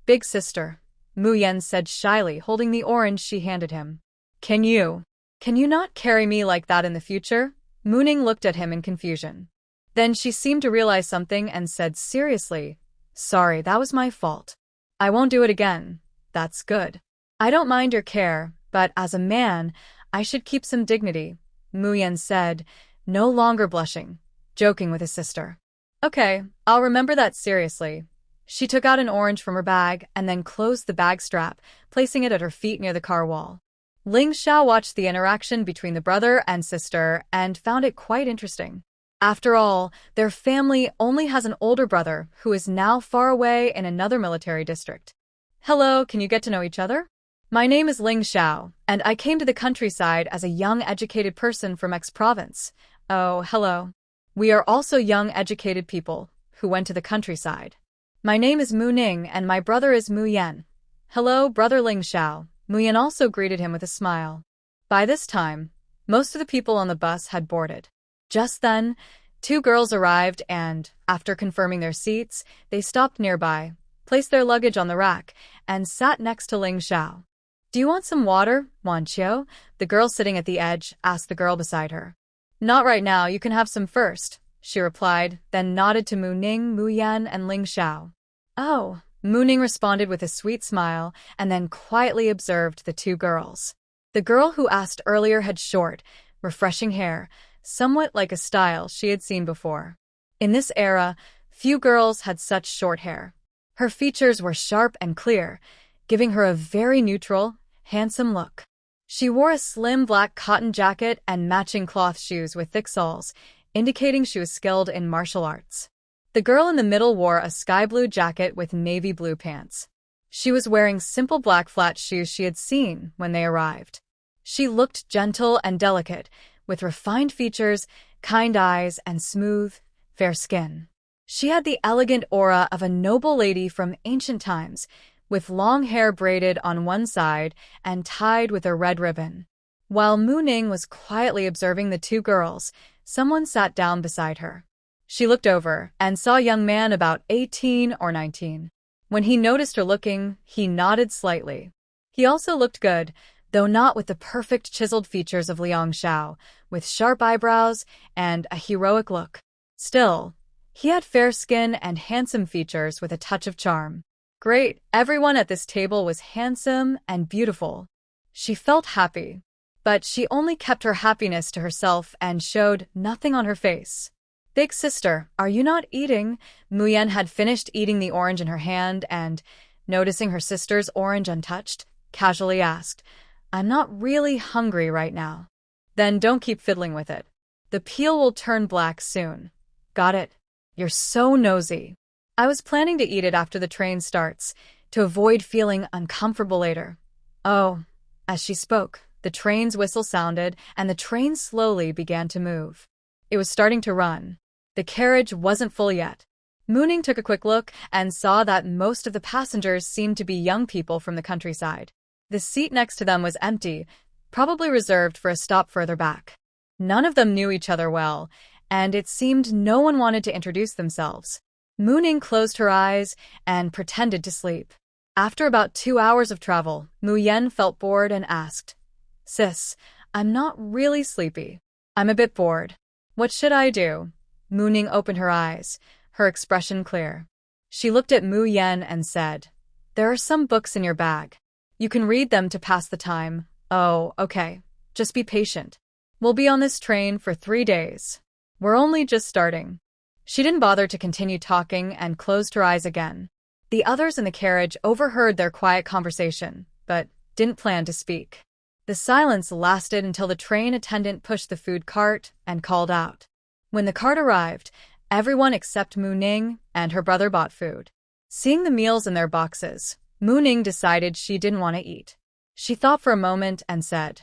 "Big sister," Mu Yan said shyly, holding the orange she handed him. Can you not carry me like that in the future?" Mu Ning looked at him in confusion. Then she seemed to realize something and said seriously, "Sorry, that was my fault. I won't do it again." "That's good. I don't mind your care, but as a man, I should keep some dignity," Mu Yan said, no longer blushing, joking with his sister. "Okay, I'll remember that seriously." She took out an orange from her bag and then closed the bag strap, placing it at her feet near the car wall. Ling Xiao watched the interaction between the brother and sister and found it quite interesting. After all, their family only has an older brother who is now far away in another military district. "Hello, can you get to know each other? My name is Ling Xiao, and I came to the countryside as a young educated person from X province." "Oh, hello. We are also young educated people who went to the countryside. My name is Mu Ning and my brother is Mu Yan." "Hello, brother Ling Xiao." Mu Yan also greeted him with a smile. By this time, most of the people on the bus had boarded. Just then, two girls arrived and, after confirming their seats, they stopped nearby, placed their luggage on the rack, and sat next to Ling Xiao. "Do you want some water, Wan Qiu?" The girl sitting at the edge asked the girl beside her. "Not right now, you can have some first," she replied, then nodded to Mu Ning, Mu Yan, and Ling Xiao. "Oh," Mu Ning responded with a sweet smile and then quietly observed the two girls. The girl who asked earlier had short, refreshing hair, somewhat like a style she had seen before. In this era, few girls had such short hair. Her features were sharp and clear, giving her a very neutral, handsome look. She wore a slim black cotton jacket and matching cloth shoes with thick soles, indicating she was skilled in martial arts. The girl in the middle wore a sky blue jacket with navy blue pants. She was wearing simple black flat shoes she had seen when they arrived. She looked gentle and delicate, with refined features, kind eyes, and smooth, fair skin. She had the elegant aura of a noble lady from ancient times, with long hair braided on one side and tied with a red ribbon. While Mu Ning was quietly observing the two girls, someone sat down beside her. She looked over and saw a young man about 18 or 19. When he noticed her looking, he nodded slightly. He also looked good, though not with the perfect chiseled features of Liang Xiao, with sharp eyebrows and a heroic look. Still, he had fair skin and handsome features with a touch of charm. Great, everyone at this table was handsome and beautiful. She felt happy, but she only kept her happiness to herself and showed nothing on her face. "Big sister, are you not eating?" Mu Yan had finished eating the orange in her hand and, noticing her sister's orange untouched, casually asked, "I'm not really hungry right now." "Then don't keep fiddling with it. The peel will turn black soon." "Got it. You're so nosy." "I was planning to eat it after the train starts, to avoid feeling uncomfortable later." "Oh." As she spoke, the train's whistle sounded and the train slowly began to move. It was starting to run. The carriage wasn't full yet. Mu Ning took a quick look and saw that most of the passengers seemed to be young people from the countryside. The seat next to them was empty, probably reserved for a stop further back. None of them knew each other well, and it seemed no one wanted to introduce themselves. Mu Ning closed her eyes and pretended to sleep. After about 2 hours of travel, Mu Yan felt bored and asked, "Sis, I'm not really sleepy. I'm a bit bored. What should I do?" Mu Ning opened her eyes, her expression clear. She looked at Mu Yan and said, "There are some books in your bag. You can read them to pass the time." "Oh, okay. Just be patient. We'll be on this train for 3 days. We're only just starting. She didn't bother to continue talking and closed her eyes again. The others in the carriage overheard their quiet conversation, but didn't plan to speak. The silence lasted until the train attendant pushed the food cart and called out. When the cart arrived, everyone except Mu Ning and her brother bought food. Seeing the meals in their boxes, Mu Ning decided she didn't want to eat. She thought for a moment and said,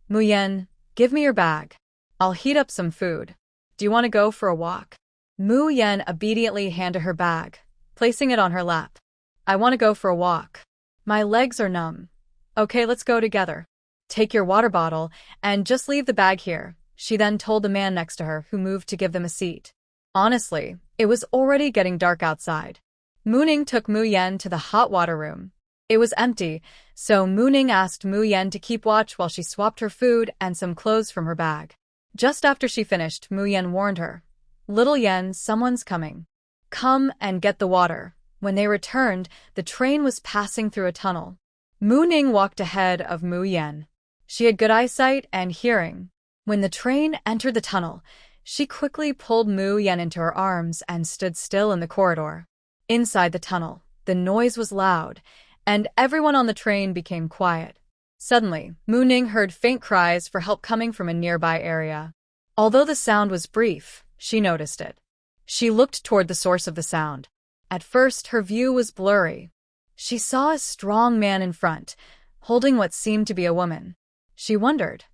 Mu Yen, give me your bag. I'll heat up some food. Do you want to go for a walk? Mu Yen obediently handed her bag, placing it on her lap. I want to go for a walk. My legs are numb. Okay, let's go together. Take your water bottle and just leave the bag here, she then told the man next to her, who moved to give them a seat. Honestly, it was already getting dark outside. Mu Ning took Mu Yen to the hot water room. It was empty, so Mu Ning asked Mu Yen to keep watch while she swapped her food and some clothes from her bag. Just after she finished, Mu Yen warned her, Little Yen, someone's coming. Come and get the water. When they returned, the train was passing through a tunnel. Mu Ning walked ahead of Mu Yen. She had good eyesight and hearing. When the train entered the tunnel, she quickly pulled Mu Yen into her arms and stood still in the corridor. Inside the tunnel, the noise was loud, and everyone on the train became quiet. Suddenly, Mu Ning heard faint cries for help coming from a nearby area. Although the sound was brief, she noticed it. She looked toward the source of the sound. At first, her view was blurry. She saw a strong man in front, holding what seemed to be a woman. She wondered,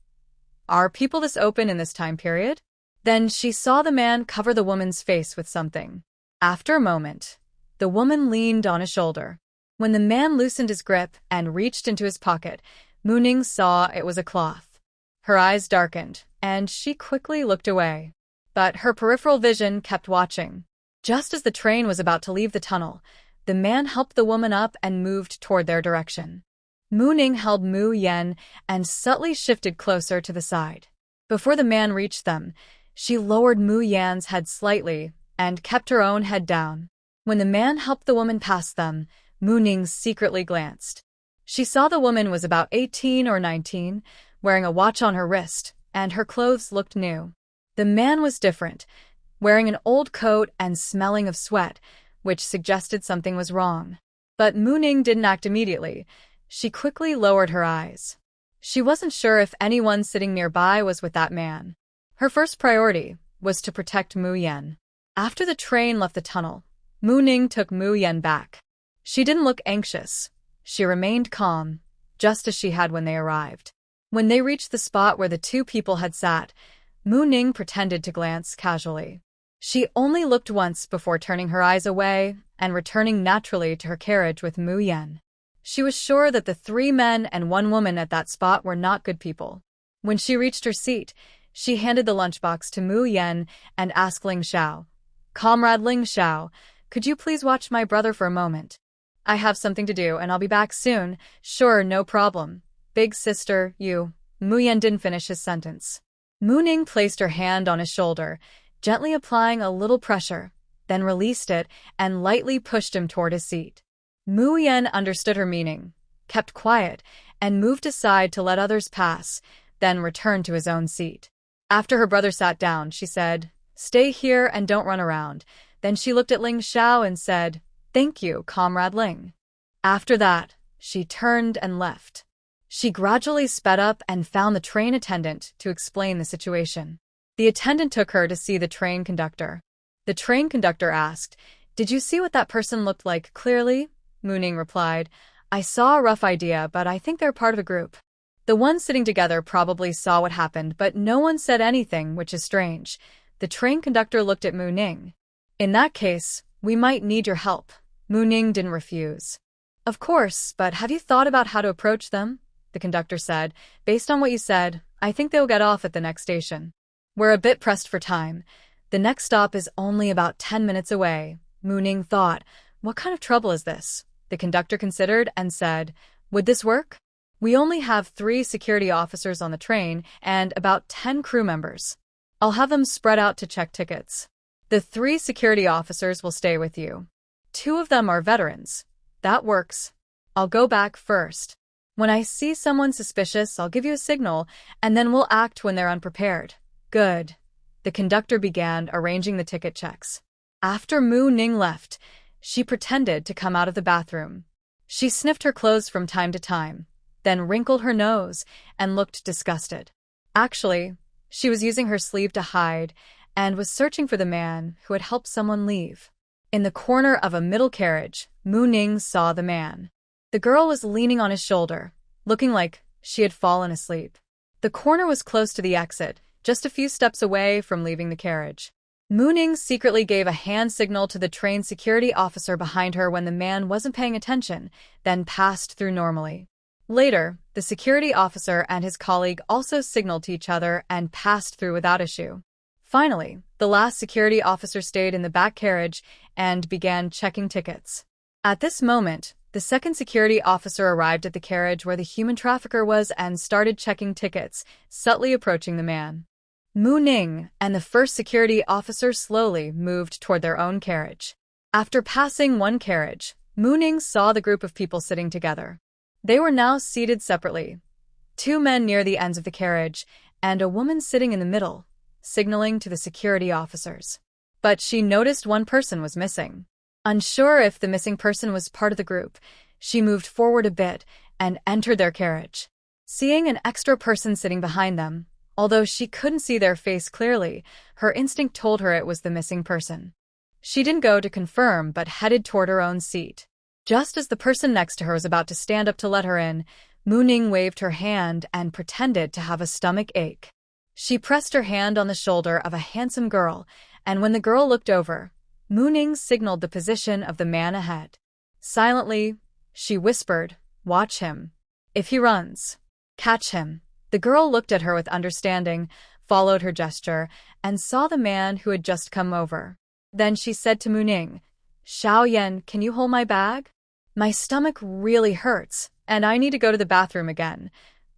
are people this open in this time period? Then she saw the man cover the woman's face with something. After a moment, the woman leaned on his shoulder. When the man loosened his grip and reached into his pocket, Mu Ning saw it was a cloth. Her eyes darkened, and she quickly looked away. But her peripheral vision kept watching. Just as the train was about to leave the tunnel, the man helped the woman up and moved toward their direction. Mu Ning held Mu Yen and subtly shifted closer to the side. Before the man reached them, she lowered Mu Yan's head slightly and kept her own head down. When the man helped the woman past them, Mu Ning secretly glanced. She saw the woman was about 18 or 19, wearing a watch on her wrist, and her clothes looked new. The man was different, wearing an old coat and smelling of sweat, which suggested something was wrong. But Mu Ning didn't act immediately. She quickly lowered her eyes. She wasn't sure if anyone sitting nearby was with that man. Her first priority was to protect Mu Yen. After the train left the tunnel, Mu Ning took Mu Yen back. She didn't look anxious. She remained calm, just as she had when they arrived. When they reached the spot where the two people had sat, Mu Ning pretended to glance casually. She only looked once before turning her eyes away and returning naturally to her carriage with Mu Yen. She was sure that the 3 men and 1 woman at that spot were not good people. When she reached her seat, she handed the lunchbox to Mu Yen and asked Ling Xiao, Comrade Ling Xiao, could you please watch my brother for a moment? I have something to do and I'll be back soon. Sure, no problem. Big sister, you. Mu Yen didn't finish his sentence. Mu Ning placed her hand on his shoulder, gently applying a little pressure, then released it and lightly pushed him toward his seat. Mu Yen understood her meaning, kept quiet, and moved aside to let others pass, then returned to his own seat. After her brother sat down, she said, Stay here and don't run around. Then she looked at Ling Xiao and said, Thank you, Comrade Ling. After that, she turned and left. She gradually sped up and found the train attendant to explain the situation. The attendant took her to see the train conductor. The train conductor asked, Did you see what that person looked like clearly? Mu Ning replied, I saw a rough idea, but I think they're part of a group. The ones sitting together probably saw what happened, but no one said anything, which is strange. The train conductor looked at Mu Ning. In that case, we might need your help. Mu Ning didn't refuse. Of course, but have you thought about how to approach them? The conductor said. Based on what you said, I think they'll get off at the next station. We're a bit pressed for time. The next stop is only about 10 minutes away. Mu Ning thought, what kind of trouble is this? The conductor considered and said, Would this work? We only have 3 security officers on the train and about 10 crew members. I'll have them spread out to check tickets. The 3 security officers will stay with you. 2 of them are veterans. That works. I'll go back first. When I see someone suspicious, I'll give you a signal, and then we'll act when they're unprepared. Good. The conductor began arranging the ticket checks. After Mu Ning left, she pretended to come out of the bathroom. She sniffed her clothes from time to time, then wrinkled her nose and looked disgusted. Actually, she was using her sleeve to hide and was searching for the man who had helped someone leave. In the corner of a middle carriage, Mu Ning saw the man. The girl was leaning on his shoulder, looking like she had fallen asleep. The corner was close to the exit, just a few steps away from leaving the carriage. Mu Ning secretly gave a hand signal to the train security officer behind her when the man wasn't paying attention, then passed through normally. Later, the security officer and his colleague also signaled to each other and passed through without issue. Finally, the last security officer stayed in the back carriage and began checking tickets. At this moment, the second security officer arrived at the carriage where the human trafficker was and started checking tickets, subtly approaching the man. Mu Ning and the first security officer slowly moved toward their own carriage. After passing one carriage, Mu Ning saw the group of people sitting together. They were now seated separately, two men near the ends of the carriage and a woman sitting in the middle, signaling to the security officers. But she noticed one person was missing. Unsure if the missing person was part of the group, she moved forward a bit and entered their carriage. Seeing an extra person sitting behind them, although she couldn't see their face clearly, her instinct told her it was the missing person. She didn't go to confirm but headed toward her own seat. Just as the person next to her was about to stand up to let her in, Mu Ning waved her hand and pretended to have a stomach ache. She pressed her hand on the shoulder of a handsome girl, and when the girl looked over, Mu Ning signaled the position of the man ahead. Silently, she whispered, "Watch him. If he runs, catch him." The girl looked at her with understanding, followed her gesture, and saw the man who had just come over. Then she said to Mu Ning, "Xiao Yan, can you hold my bag? My stomach really hurts, and I need to go to the bathroom again."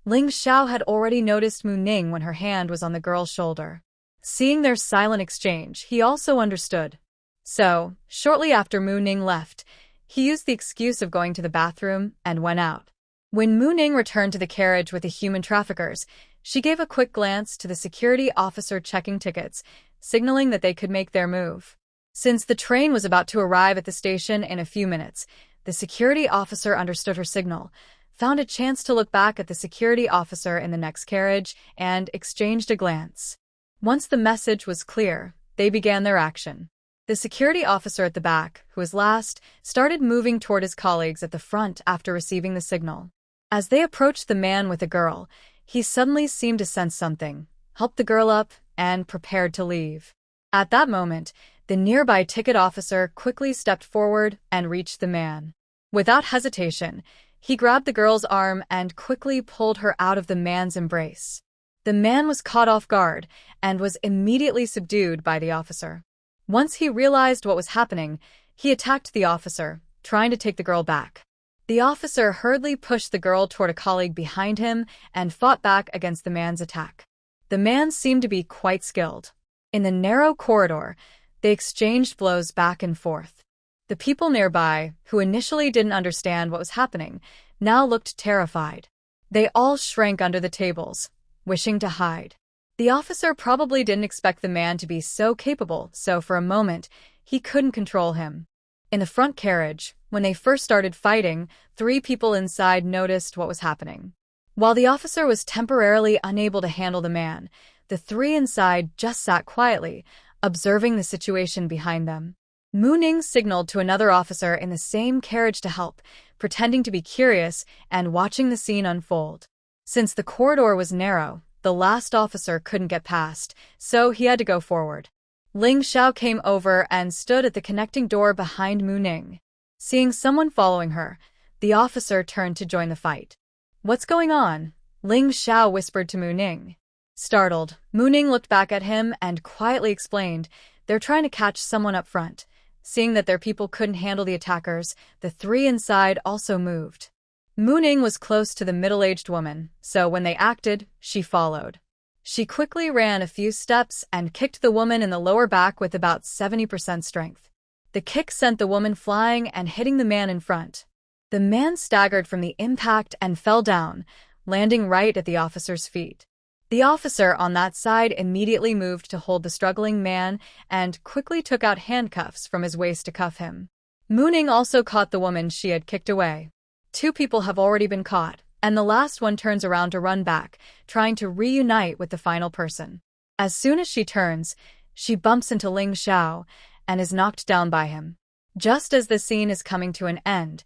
Ling Xiao had already noticed Mu Ning when her hand was on the girl's shoulder. Seeing their silent exchange, he also understood. So, shortly after Mu Ning left, he used the excuse of going to the bathroom and went out. When Mu Ning returned to the carriage with the human traffickers, she gave a quick glance to the security officer checking tickets, signaling that they could make their move. Since the train was about to arrive at the station in a few minutes, the security officer understood her signal, found a chance to look back at the security officer in the next carriage, and exchanged a glance. Once the message was clear, they began their action. The security officer at the back, who was last, started moving toward his colleagues at the front after receiving the signal. As they approached the man with the girl, he suddenly seemed to sense something, helped the girl up, and prepared to leave. At that moment, the nearby ticket officer quickly stepped forward and reached the man. Without hesitation, he grabbed the girl's arm and quickly pulled her out of the man's embrace. The man was caught off guard and was immediately subdued by the officer. Once he realized what was happening, he attacked the officer, trying to take the girl back. The officer hurriedly pushed the girl toward a colleague behind him and fought back against the man's attack. The man seemed to be quite skilled. In the narrow corridor, they exchanged blows back and forth. The people nearby, who initially didn't understand what was happening, now looked terrified. They all shrank under the tables, wishing to hide. The officer probably didn't expect the man to be so capable, so for a moment, he couldn't control him. In the front carriage, when they first started fighting, 3 people inside noticed what was happening. While the officer was temporarily unable to handle the man, the 3 inside just sat quietly, observing the situation behind them. Mu Ning signaled to another officer in the same carriage to help, pretending to be curious and watching the scene unfold. Since the corridor was narrow, the last officer couldn't get past, so he had to go forward. Ling Xiao came over and stood at the connecting door behind Mu Ning. Seeing someone following her, the officer turned to join the fight. "What's going on?" Ling Xiao whispered to Mu Ning. Startled, Mu Ning looked back at him and quietly explained, "They're trying to catch someone up front." Seeing that their people couldn't handle the attackers, the 3 inside also moved. Mu Ning was close to the middle-aged woman, so when they acted, she followed. She quickly ran a few steps and kicked the woman in the lower back with about 70% strength. The kick sent the woman flying and hitting the man in front. The man staggered from the impact and fell down, landing right at the officer's feet. The officer on that side immediately moved to hold the struggling man and quickly took out handcuffs from his waist to cuff him. Mooning also caught the woman she had kicked away. 2 people have already been caught, and the last one turns around to run back, trying to reunite with the final person. As soon as she turns, she bumps into Ling Xiao and is knocked down by him. Just as the scene is coming to an end,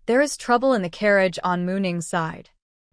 there is trouble in the carriage on Mooning's side.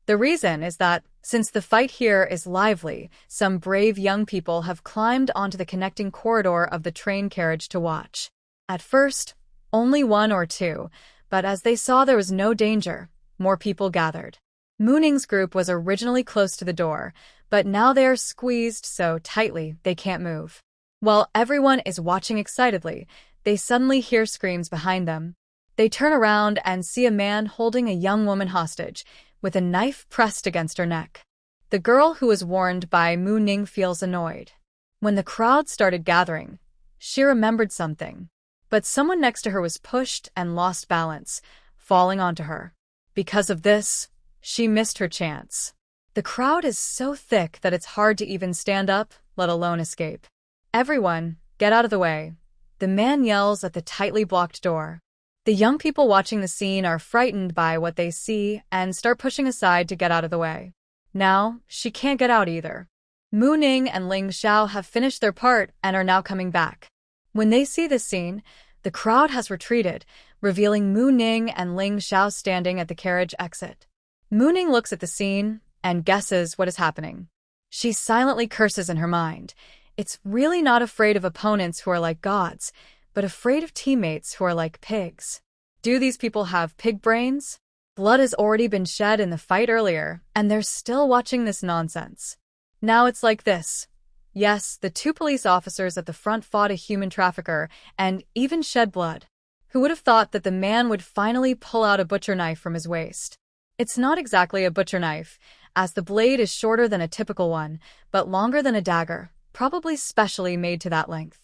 The reason is that, since the fight here is lively, some brave young people have climbed onto the connecting corridor of the train carriage to watch. At first, only 1 or 2, but as they saw there was no danger, more people gathered. Mooning's group was originally close to the door, but now they are squeezed so tightly they can't move. While everyone is watching excitedly, they suddenly hear screams behind them. They turn around and see a man holding a young woman hostage, with a knife pressed against her neck. The girl who was warned by Mooning feels annoyed. When the crowd started gathering, she remembered something. But someone next to her was pushed and lost balance, falling onto her. Because of this, she missed her chance. The crowd is so thick that it's hard to even stand up, let alone escape. Everyone, get out of the way. The man yells at the tightly blocked door. The young people watching the scene are frightened by what they see and start pushing aside to get out of the way. Now, she can't get out either. Mooning and Ling Xiao have finished their part and are now coming back. When they see this scene, the crowd has retreated, revealing Mooning and Ling Xiao standing at the carriage exit. Mooning looks at the scene and guesses what is happening. She silently curses in her mind. It's really not afraid of opponents who are like gods, but afraid of teammates who are like pigs. Do these people have pig brains? Blood has already been shed in the fight earlier, and they're still watching this nonsense. Now it's like this. Yes, the 2 police officers at the front fought a human trafficker and even shed blood. Who would have thought that the man would finally pull out a butcher knife from his waist? It's not exactly a butcher knife, as the blade is shorter than a typical one, but longer than a dagger, probably specially made to that length.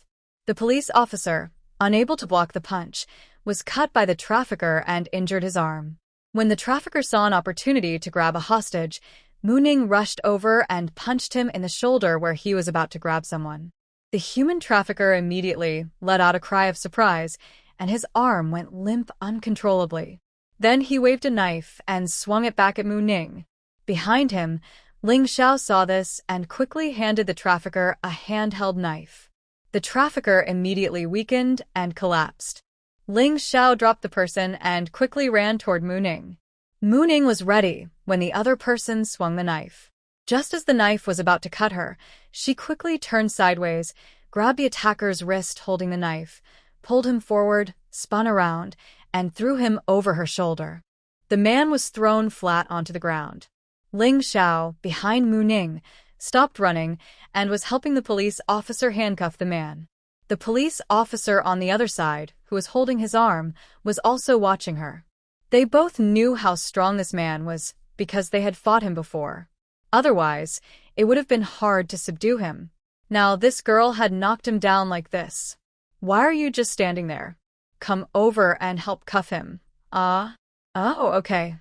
The police officer, unable to block the punch, was cut by the trafficker and injured his arm. When the trafficker saw an opportunity to grab a hostage, Mooning rushed over and punched him in the shoulder where he was about to grab someone. The human trafficker immediately let out a cry of surprise, and his arm went limp uncontrollably. Then he waved a knife and swung it back at Mooning. Behind him, Ling Xiao saw this and quickly handed the trafficker a handheld knife. The trafficker immediately weakened and collapsed. Ling Xiao dropped the person and quickly ran toward Mooning. Mooning was ready when the other person swung the knife. Just as the knife was about to cut her, she quickly turned sideways, grabbed the attacker's wrist holding the knife, pulled him forward, spun around, and threw him over her shoulder. The man was thrown flat onto the ground. Ling Xiao, behind Mooning, stopped running and was helping the police officer handcuff the man. The police officer on the other side, who was holding his arm, was also watching her. They both knew how strong this man was because they had fought him before. Otherwise, it would have been hard to subdue him. Now this girl had knocked him down like this. Why are you just standing there? Come over and help cuff him. Oh, okay.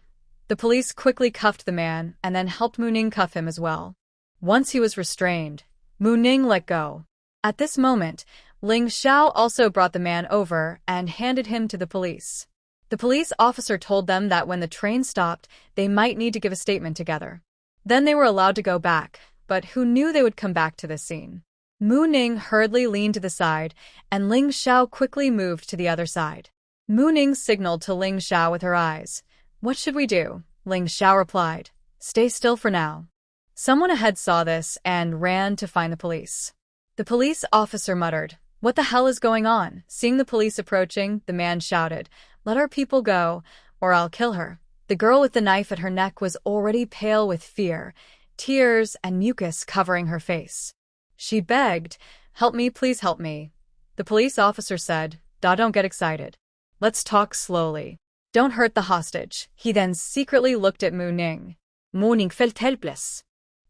The police quickly cuffed the man and then helped Mooning cuff him as well. Once he was restrained, Mooning let go. At this moment, Ling Xiao also brought the man over and handed him to the police. The police officer told them that when the train stopped, they might need to give a statement together. Then they were allowed to go back, but who knew they would come back to this scene? Mooning hurriedly leaned to the side, and Ling Xiao quickly moved to the other side. Mooning signaled to Ling Xiao with her eyes. What should we do? Ling Xiao replied. Stay still for now. Someone ahead saw this and ran to find the police. The police officer muttered, What the hell is going on? Seeing the police approaching, the man shouted, Let our people go, or I'll kill her. The girl with the knife at her neck was already pale with fear, tears and mucus covering her face. She begged, Help me, please help me. The police officer said, Don't get excited. Let's talk slowly. Don't hurt the hostage. He then secretly looked at Mooning. Mooning felt helpless.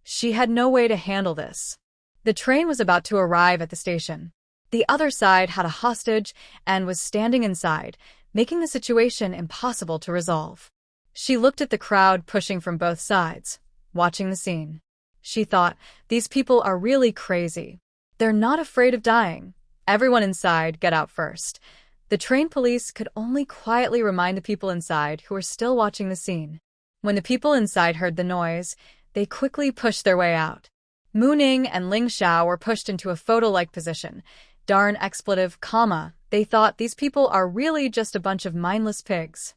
She had no way to handle this. The train was about to arrive at the station. The other side had a hostage and was standing inside, making the situation impossible to resolve. She looked at the crowd pushing from both sides, watching the scene. She thought, these people are really crazy. They're not afraid of dying. Everyone inside, get out first. The train police could only quietly remind the people inside who were still watching the scene. When the people inside heard the noise, they quickly pushed their way out. Mu Ning and Ling Xiao were pushed into a photo-like position. Darn expletive, comma. They thought these people are really just a bunch of mindless pigs.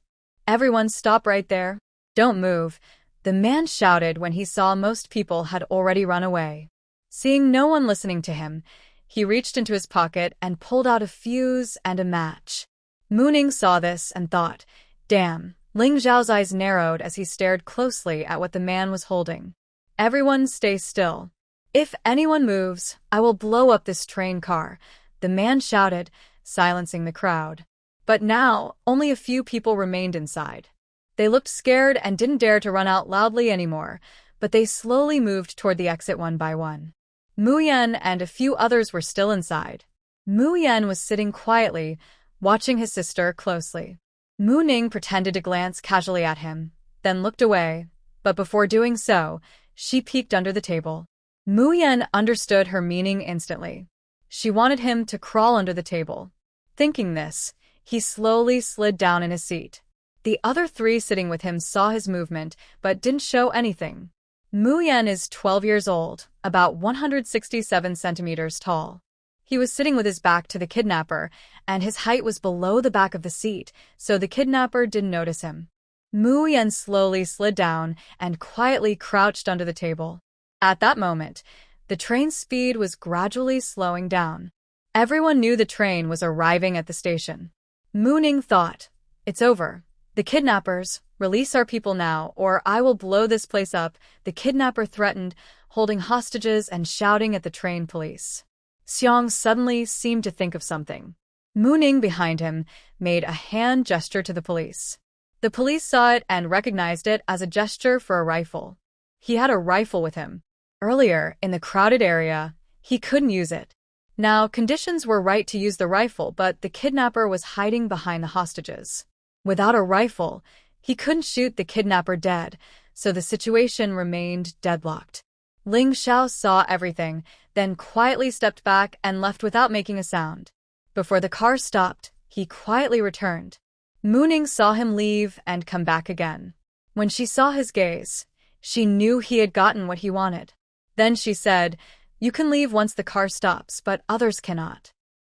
Everyone stop right there. Don't move, the man shouted when he saw most people had already run away. Seeing no one listening to him, he reached into his pocket and pulled out a fuse and a match. Mu Ning saw this and thought, damn. Ling Xiao's eyes narrowed as he stared closely at what the man was holding. Everyone stay still. If anyone moves, I will blow up this train car, the man shouted, silencing the crowd. But now, only a few people remained inside. They looked scared and didn't dare to run out loudly anymore, but they slowly moved toward the exit one by one. Mu Yan and a few others were still inside. Mu Yan was sitting quietly, watching his sister closely. Mu Ning pretended to glance casually at him, then looked away, but before doing so, she peeked under the table. Mu Yan understood her meaning instantly. She wanted him to crawl under the table. Thinking this, he slowly slid down in his seat. The other three sitting with him saw his movement, but didn't show anything. Mu Yan is 12 years old, about 167 centimeters tall. He was sitting with his back to the kidnapper, and his height was below the back of the seat, so the kidnapper didn't notice him. Mu Yan slowly slid down and quietly crouched under the table. At that moment, the train's speed was gradually slowing down. Everyone knew the train was arriving at the station. Mu Ning thought, it's over. The kidnappers, release our people now, or I will blow this place up, the kidnapper threatened, holding hostages and shouting at the train police. Xiang suddenly seemed to think of something. Mu Ning behind him made a hand gesture to the police. The police saw it and recognized it as a gesture for a rifle. He had a rifle with him. Earlier, in the crowded area, he couldn't use it. Now, conditions were right to use the rifle, but the kidnapper was hiding behind the hostages. Without a rifle, he couldn't shoot the kidnapper dead, so the situation remained deadlocked. Ling Xiao saw everything, then quietly stepped back and left without making a sound. Before the car stopped, he quietly returned. Mu Ning saw him leave and come back again. When she saw his gaze, she knew he had gotten what he wanted. Then she said, you can leave once the car stops, but others cannot.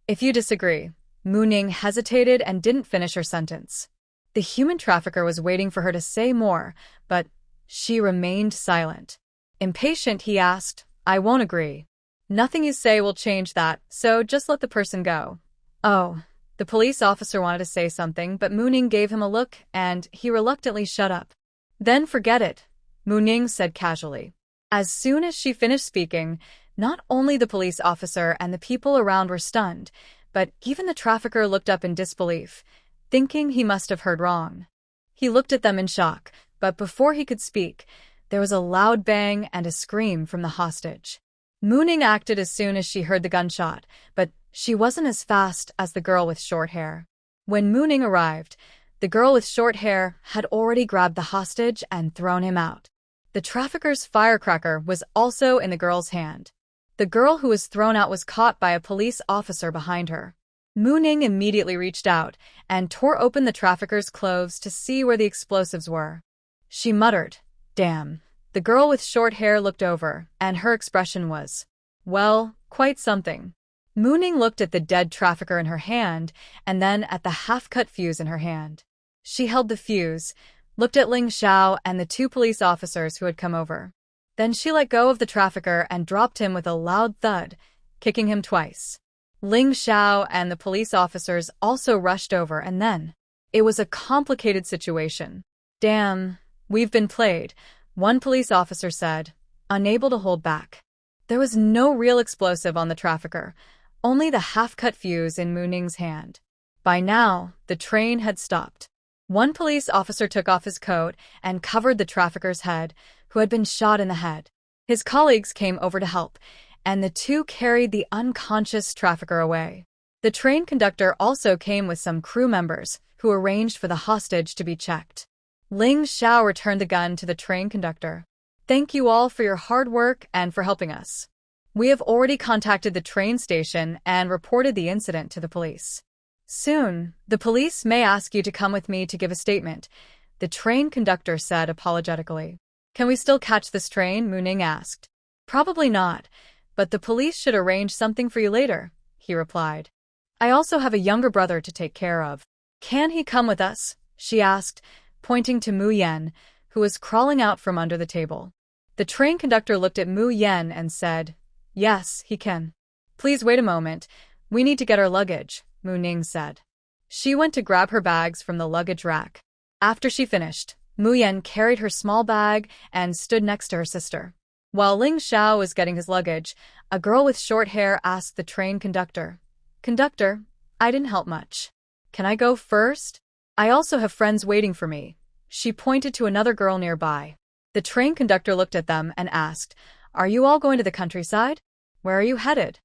If you disagree, Mu Ning hesitated and didn't finish her sentence. The human trafficker was waiting for her to say more, but she remained silent. Impatient, he asked, I won't agree. Nothing you say will change that, so just let the person go. Oh, the police officer wanted to say something, but Mu Ning gave him a look, and he reluctantly shut up. Then forget it, Mu Ning said casually. As soon as she finished speaking, not only the police officer and the people around were stunned, but even the trafficker looked up in disbelief, thinking he must have heard wrong. He looked at them in shock, but before he could speak, there was a loud bang and a scream from the hostage. Mu Ning acted as soon as she heard the gunshot, but she wasn't as fast as the girl with short hair. When Mu Ning arrived, the girl with short hair had already grabbed the hostage and thrown him out. The trafficker's firecracker was also in the girl's hand. The girl who was thrown out was caught by a police officer behind her. Mu Ning immediately reached out and tore open the trafficker's clothes to see where the explosives were. She muttered, damn. The girl with short hair looked over, and her expression was, well, quite something. Mu Ning looked at the dead trafficker in her hand, and then at the half-cut fuse in her hand. She held the fuse, looked at Ling Xiao and the two police officers who had come over. Then she let go of the trafficker and dropped him with a loud thud, kicking him twice. Ling Xiao and the police officers also rushed over, and then it was a complicated situation. Damn, we've been played, one police officer said, unable to hold back. There was no real explosive on the trafficker, only the half-cut fuse in Mu Ning's hand. By now, the train had stopped. One police officer took off his coat and covered the trafficker's head, who had been shot in the head. His colleagues came over to help, and the two carried the unconscious trafficker away. The train conductor also came with some crew members, who arranged for the hostage to be checked. Ling Xiao returned the gun to the train conductor. "Thank you all for your hard work and for helping us. We have already contacted the train station and reported the incident to the police. Soon, the police may ask you to come with me to give a statement," the train conductor said apologetically. "Can we still catch this train?" Mu Ning asked. "Probably not, but the police should arrange something for you later," he replied. "I also have a younger brother to take care of. Can he come with us?" she asked, pointing to Mu Yen, who was crawling out from under the table. The train conductor looked at Mu Yen and said, "Yes, he can." "Please wait a moment. We need to get our luggage," Mu Ning said. She went to grab her bags from the luggage rack. After she finished, Mu Yen carried her small bag and stood next to her sister. While Ling Xiao was getting his luggage, a girl with short hair asked the train conductor, "Conductor, I didn't help much. Can I go first? I also have friends waiting for me." She pointed to another girl nearby. The train conductor looked at them and asked, "Are you all going to the countryside? Where are you headed?"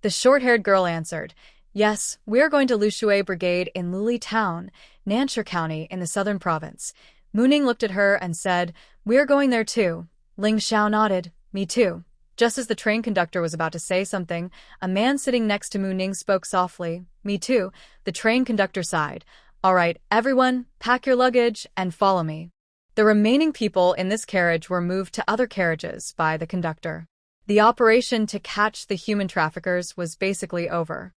The short-haired girl answered, "Yes, we are going to Lushui Brigade in Luli Town, Nanshire County in the southern province." Mu Ning looked at her and said, "We are going there too." Ling Xiao nodded, "Me too." Just as the train conductor was about to say something, a man sitting next to Mu Ning spoke softly, "Me too." The train conductor sighed. "All right, everyone, pack your luggage and follow me." The remaining people in this carriage were moved to other carriages by the conductor. The operation to catch the human traffickers was basically over.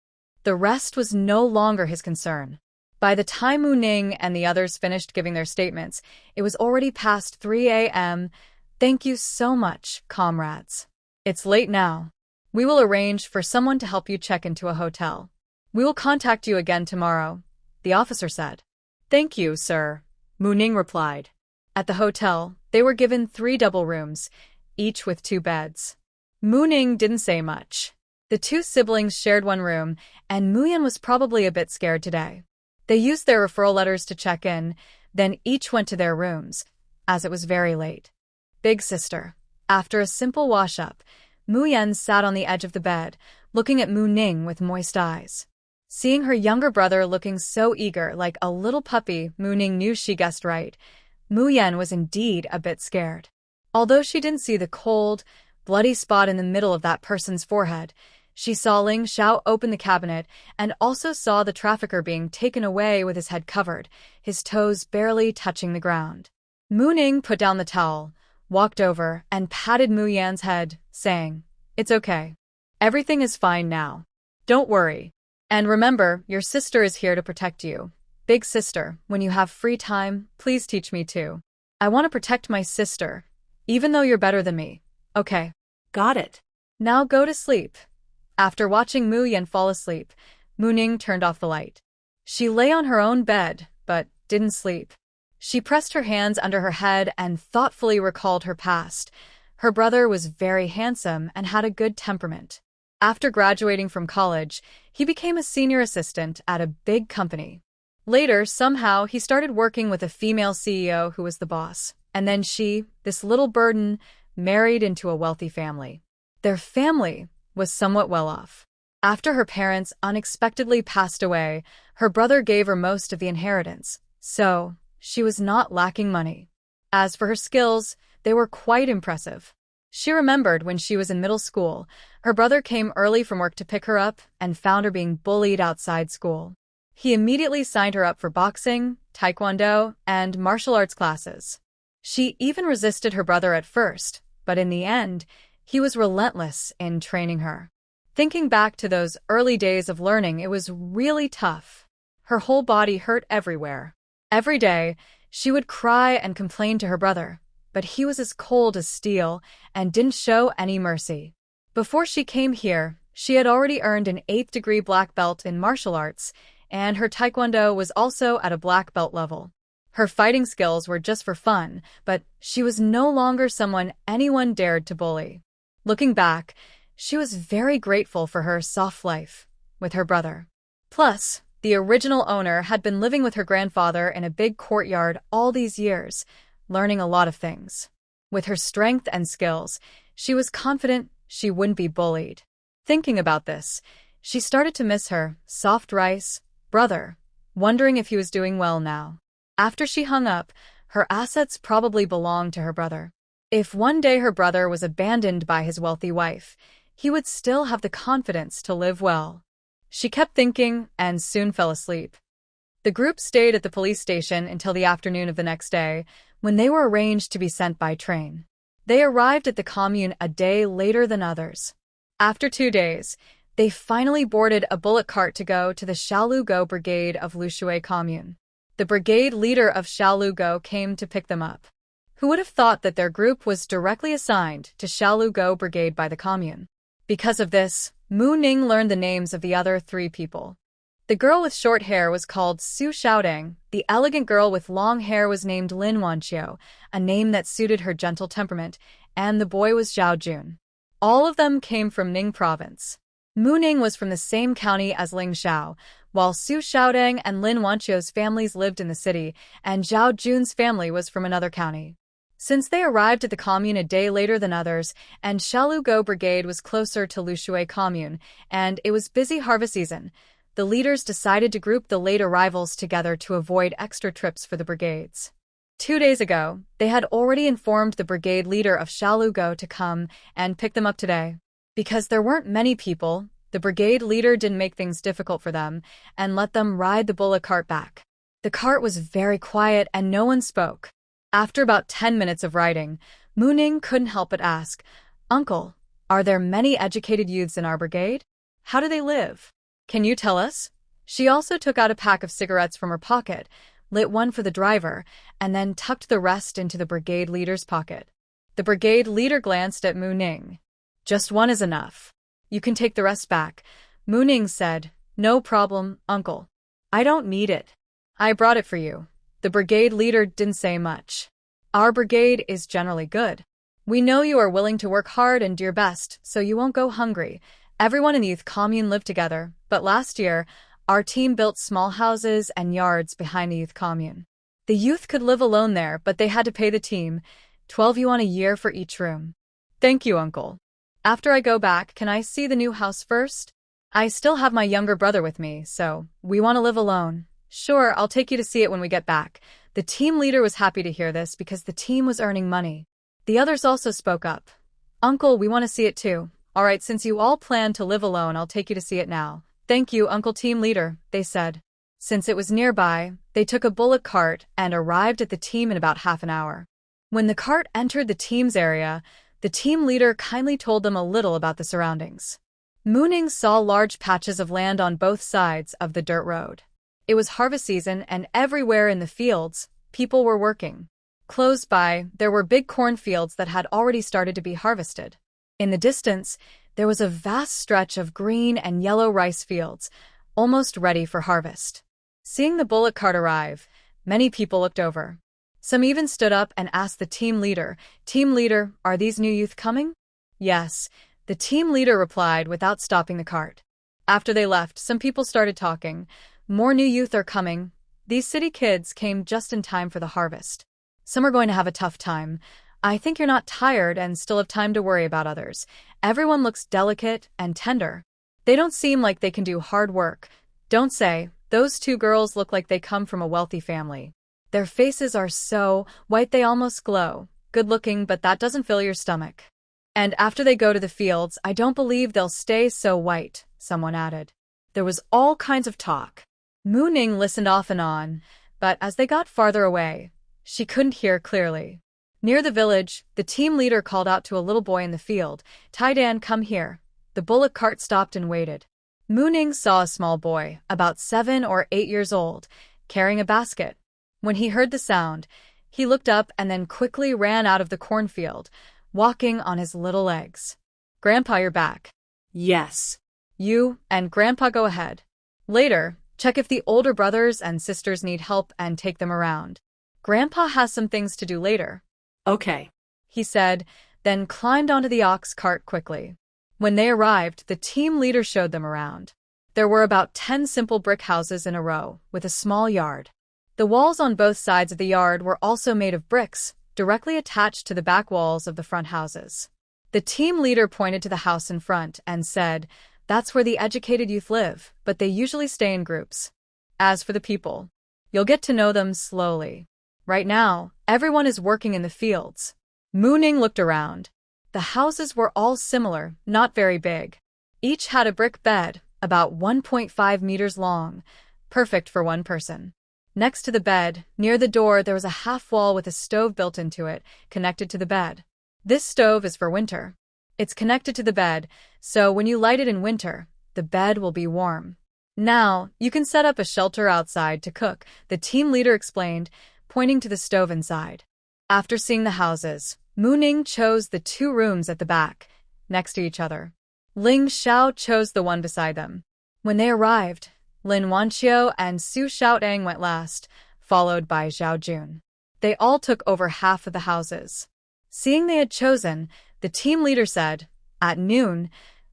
The rest was no longer his concern. By the time Mu Ning and the others finished giving their statements, it was already past 3 a.m. "Thank you so much, comrades. It's late now. We will arrange for someone to help you check into a hotel. We will contact you again tomorrow," the officer said. "Thank you, sir," Mu Ning replied. At the hotel, they were given 3 double rooms, each with 2 beds. Mu Ning didn't say much. The 2 siblings shared one room, and Mu Yan was probably a bit scared today. They used their referral letters to check in, then each went to their rooms, as it was very late. Big sister. After a simple wash-up, Mu Yan sat on the edge of the bed, looking at Mu Ning with moist eyes. Seeing her younger brother looking so eager, like a little puppy, Mu Ning knew she guessed right. Mu Yan was indeed a bit scared. Although she didn't see the cold, bloody spot in the middle of that person's forehead, she saw Ling Xiao open the cabinet and also saw the trafficker being taken away with his head covered, his toes barely touching the ground. Mu Ning put down the towel, walked over, and patted Mu Yan's head, saying, "It's okay. Everything is fine now. Don't worry. And remember, your sister is here to protect you. Big sister, when you have free time, please teach me too. I want to protect my sister, even though you're better than me. Okay." Got it. "Now go to sleep." After watching Mu Yan fall asleep, Mu Ning turned off the light. She lay on her own bed, but didn't sleep. She pressed her hands under her head and thoughtfully recalled her past. Her brother was very handsome and had a good temperament. After graduating from college, he became a senior assistant at a big company. Later, somehow, he started working with a female CEO who was the boss. And then she, this little burden, married into a wealthy family. Their family was somewhat well off. After her parents unexpectedly passed away, her brother gave her most of the inheritance, so she was not lacking money. As for her skills, they were quite impressive. She remembered when she was in middle school, her brother came early from work to pick her up and found her being bullied outside school. He immediately signed her up for boxing, taekwondo, and martial arts classes. She even resisted her brother at first, but in the end, he was relentless in training her. Thinking back to those early days of learning, it was really tough. Her whole body hurt everywhere. Every day, she would cry and complain to her brother, but he was as cold as steel and didn't show any mercy. Before she came here, she had already earned an 8th-degree black belt in martial arts, and her taekwondo was also at a black belt level. Her fighting skills were just for fun, but she was no longer someone anyone dared to bully. Looking back, she was very grateful for her soft life with her brother. Plus, the original owner had been living with her grandfather in a big courtyard all these years, learning a lot of things. With her strength and skills, she was confident she wouldn't be bullied. Thinking about this, She started to miss her soft rice brother, wondering if he was doing well now. After she hung up, her assets probably belonged to her brother. If one day her brother was abandoned by his wealthy wife, he would still have the confidence to live well. She kept thinking and soon fell asleep. The group stayed at the police station until the afternoon of the next day, when they were arranged to be sent by train. They arrived at the commune a day later than others. After 2 days, they finally boarded a bullock cart to go to the Shalugo Brigade of Lushui Commune. The brigade leader of Shalugo came to pick them up. Who would have thought that their group was directly assigned to Shalugo Brigade by the commune? Because of this, Mu Ning learned the names of the other 3 people. The girl with short hair was called Su Xiaodeng, the elegant girl with long hair was named Lin Wanqiu, a name that suited her gentle temperament, and the boy was Zhao Jun. All of them came from Ning province. Mu Ning was from the same county as Ling Xiao, while Su Xiaodeng and Lin Wanqiu's families lived in the city, and Zhao Jun's family was from another county. Since they arrived at the commune a day later than others, and Shalugo Brigade was closer to Lushui Commune, and it was busy harvest season, the leaders decided to group the late arrivals together to avoid extra trips for the brigades. 2 days ago, they had already informed the brigade leader of Shalugo to come and pick them up today. Because there weren't many people, the brigade leader didn't make things difficult for them and let them ride the bullock cart back. The cart was very quiet and no one spoke. After about 10 minutes of riding, Mu Ning couldn't help but ask, "Uncle, are there many educated youths in our brigade? How do they live? Can you tell us?" She also took out a pack of cigarettes from her pocket, lit one for the driver, and then tucked the rest into the brigade leader's pocket. The brigade leader glanced at Mu Ning. "Just one is enough. You can take the rest back," Mu Ning said. "No problem, uncle. I don't need it. I brought it for you." The brigade leader didn't say much. "Our brigade is generally good. We know you are willing to work hard and do your best, so you won't go hungry. Everyone in the youth commune lived together, but last year, our team built small houses and yards behind the youth commune. The youth could live alone there, but they had to pay the team 12 yuan a year for each room." "Thank you, uncle. After I go back, can I see the new house first? I still have my younger brother with me, so we want to live alone." "Sure, I'll take you to see it when we get back." The team leader was happy to hear this because the team was earning money. The others also spoke up. "Uncle, we want to see it too." "All right, since you all plan to live alone, I'll take you to see it now." "Thank you, Uncle Team Leader," they said. Since it was nearby, they took a bullock cart and arrived at the team in about half an hour. When the cart entered the team's area, the team leader kindly told them a little about the surroundings. Mu Ning saw large patches of land on both sides of the dirt road. It was harvest season, and everywhere in the fields, people were working. Close by, there were big cornfields that had already started to be harvested. In the distance, there was a vast stretch of green and yellow rice fields, almost ready for harvest. Seeing the bullock cart arrive, many people looked over. Some even stood up and asked the team leader, "Team leader, are these new youth coming?" "Yes," the team leader replied without stopping the cart. After they left, some people started talking. "More new youth are coming. These city kids came just in time for the harvest. Some are going to have a tough time. I think you're not tired and still have time to worry about others. Everyone looks delicate and tender. They don't seem like they can do hard work. Don't say, those 2 girls look like they come from a wealthy family. Their faces are so white they almost glow. Good looking, but that doesn't fill your stomach. And after they go to the fields, I don't believe they'll stay so white," someone added. There was all kinds of talk. Mu Ning listened off and on, but as they got farther away, she couldn't hear clearly. Near the village, the team leader called out to a little boy in the field, "Taidan, come here." The bullock cart stopped and waited. Mu Ning saw a small boy, about 7 or 8 years old, carrying a basket. When he heard the sound, he looked up and then quickly ran out of the cornfield, walking on his little legs. "Grandpa, you're back." Yes. "You and Grandpa go ahead. Later, check if the older brothers and sisters need help and take them around. Grandpa has some things to do later." Okay, he said, then climbed onto the ox cart quickly. When they arrived, the team leader showed them around. There were about 10 simple brick houses in a row, with a small yard. The walls on both sides of the yard were also made of bricks, directly attached to the back walls of the front houses. The team leader pointed to the house in front and said, That's where the educated youth live, but they usually stay in groups. As for the people, you'll get to know them slowly. Right now, everyone is working in the fields. Mooning looked around. The houses were all similar, not very big. Each had a brick bed, about 1.5 meters long, perfect for one person. Next to the bed, near the door, there was a half wall with a stove built into it, connected to the bed. This stove is for winter. It's connected to the bed, so when you light it in winter, the bed will be warm. Now, you can set up a shelter outside to cook, the team leader explained, pointing to the stove inside. After seeing the houses, Mooning chose the 2 rooms at the back, next to each other. Ling Xiao chose the one beside them. When they arrived, Lin Wanqiu and Su Xiaotang went last, followed by Zhao Jun. They all took over half of the houses. Seeing they had chosen, the team leader said, "At noon,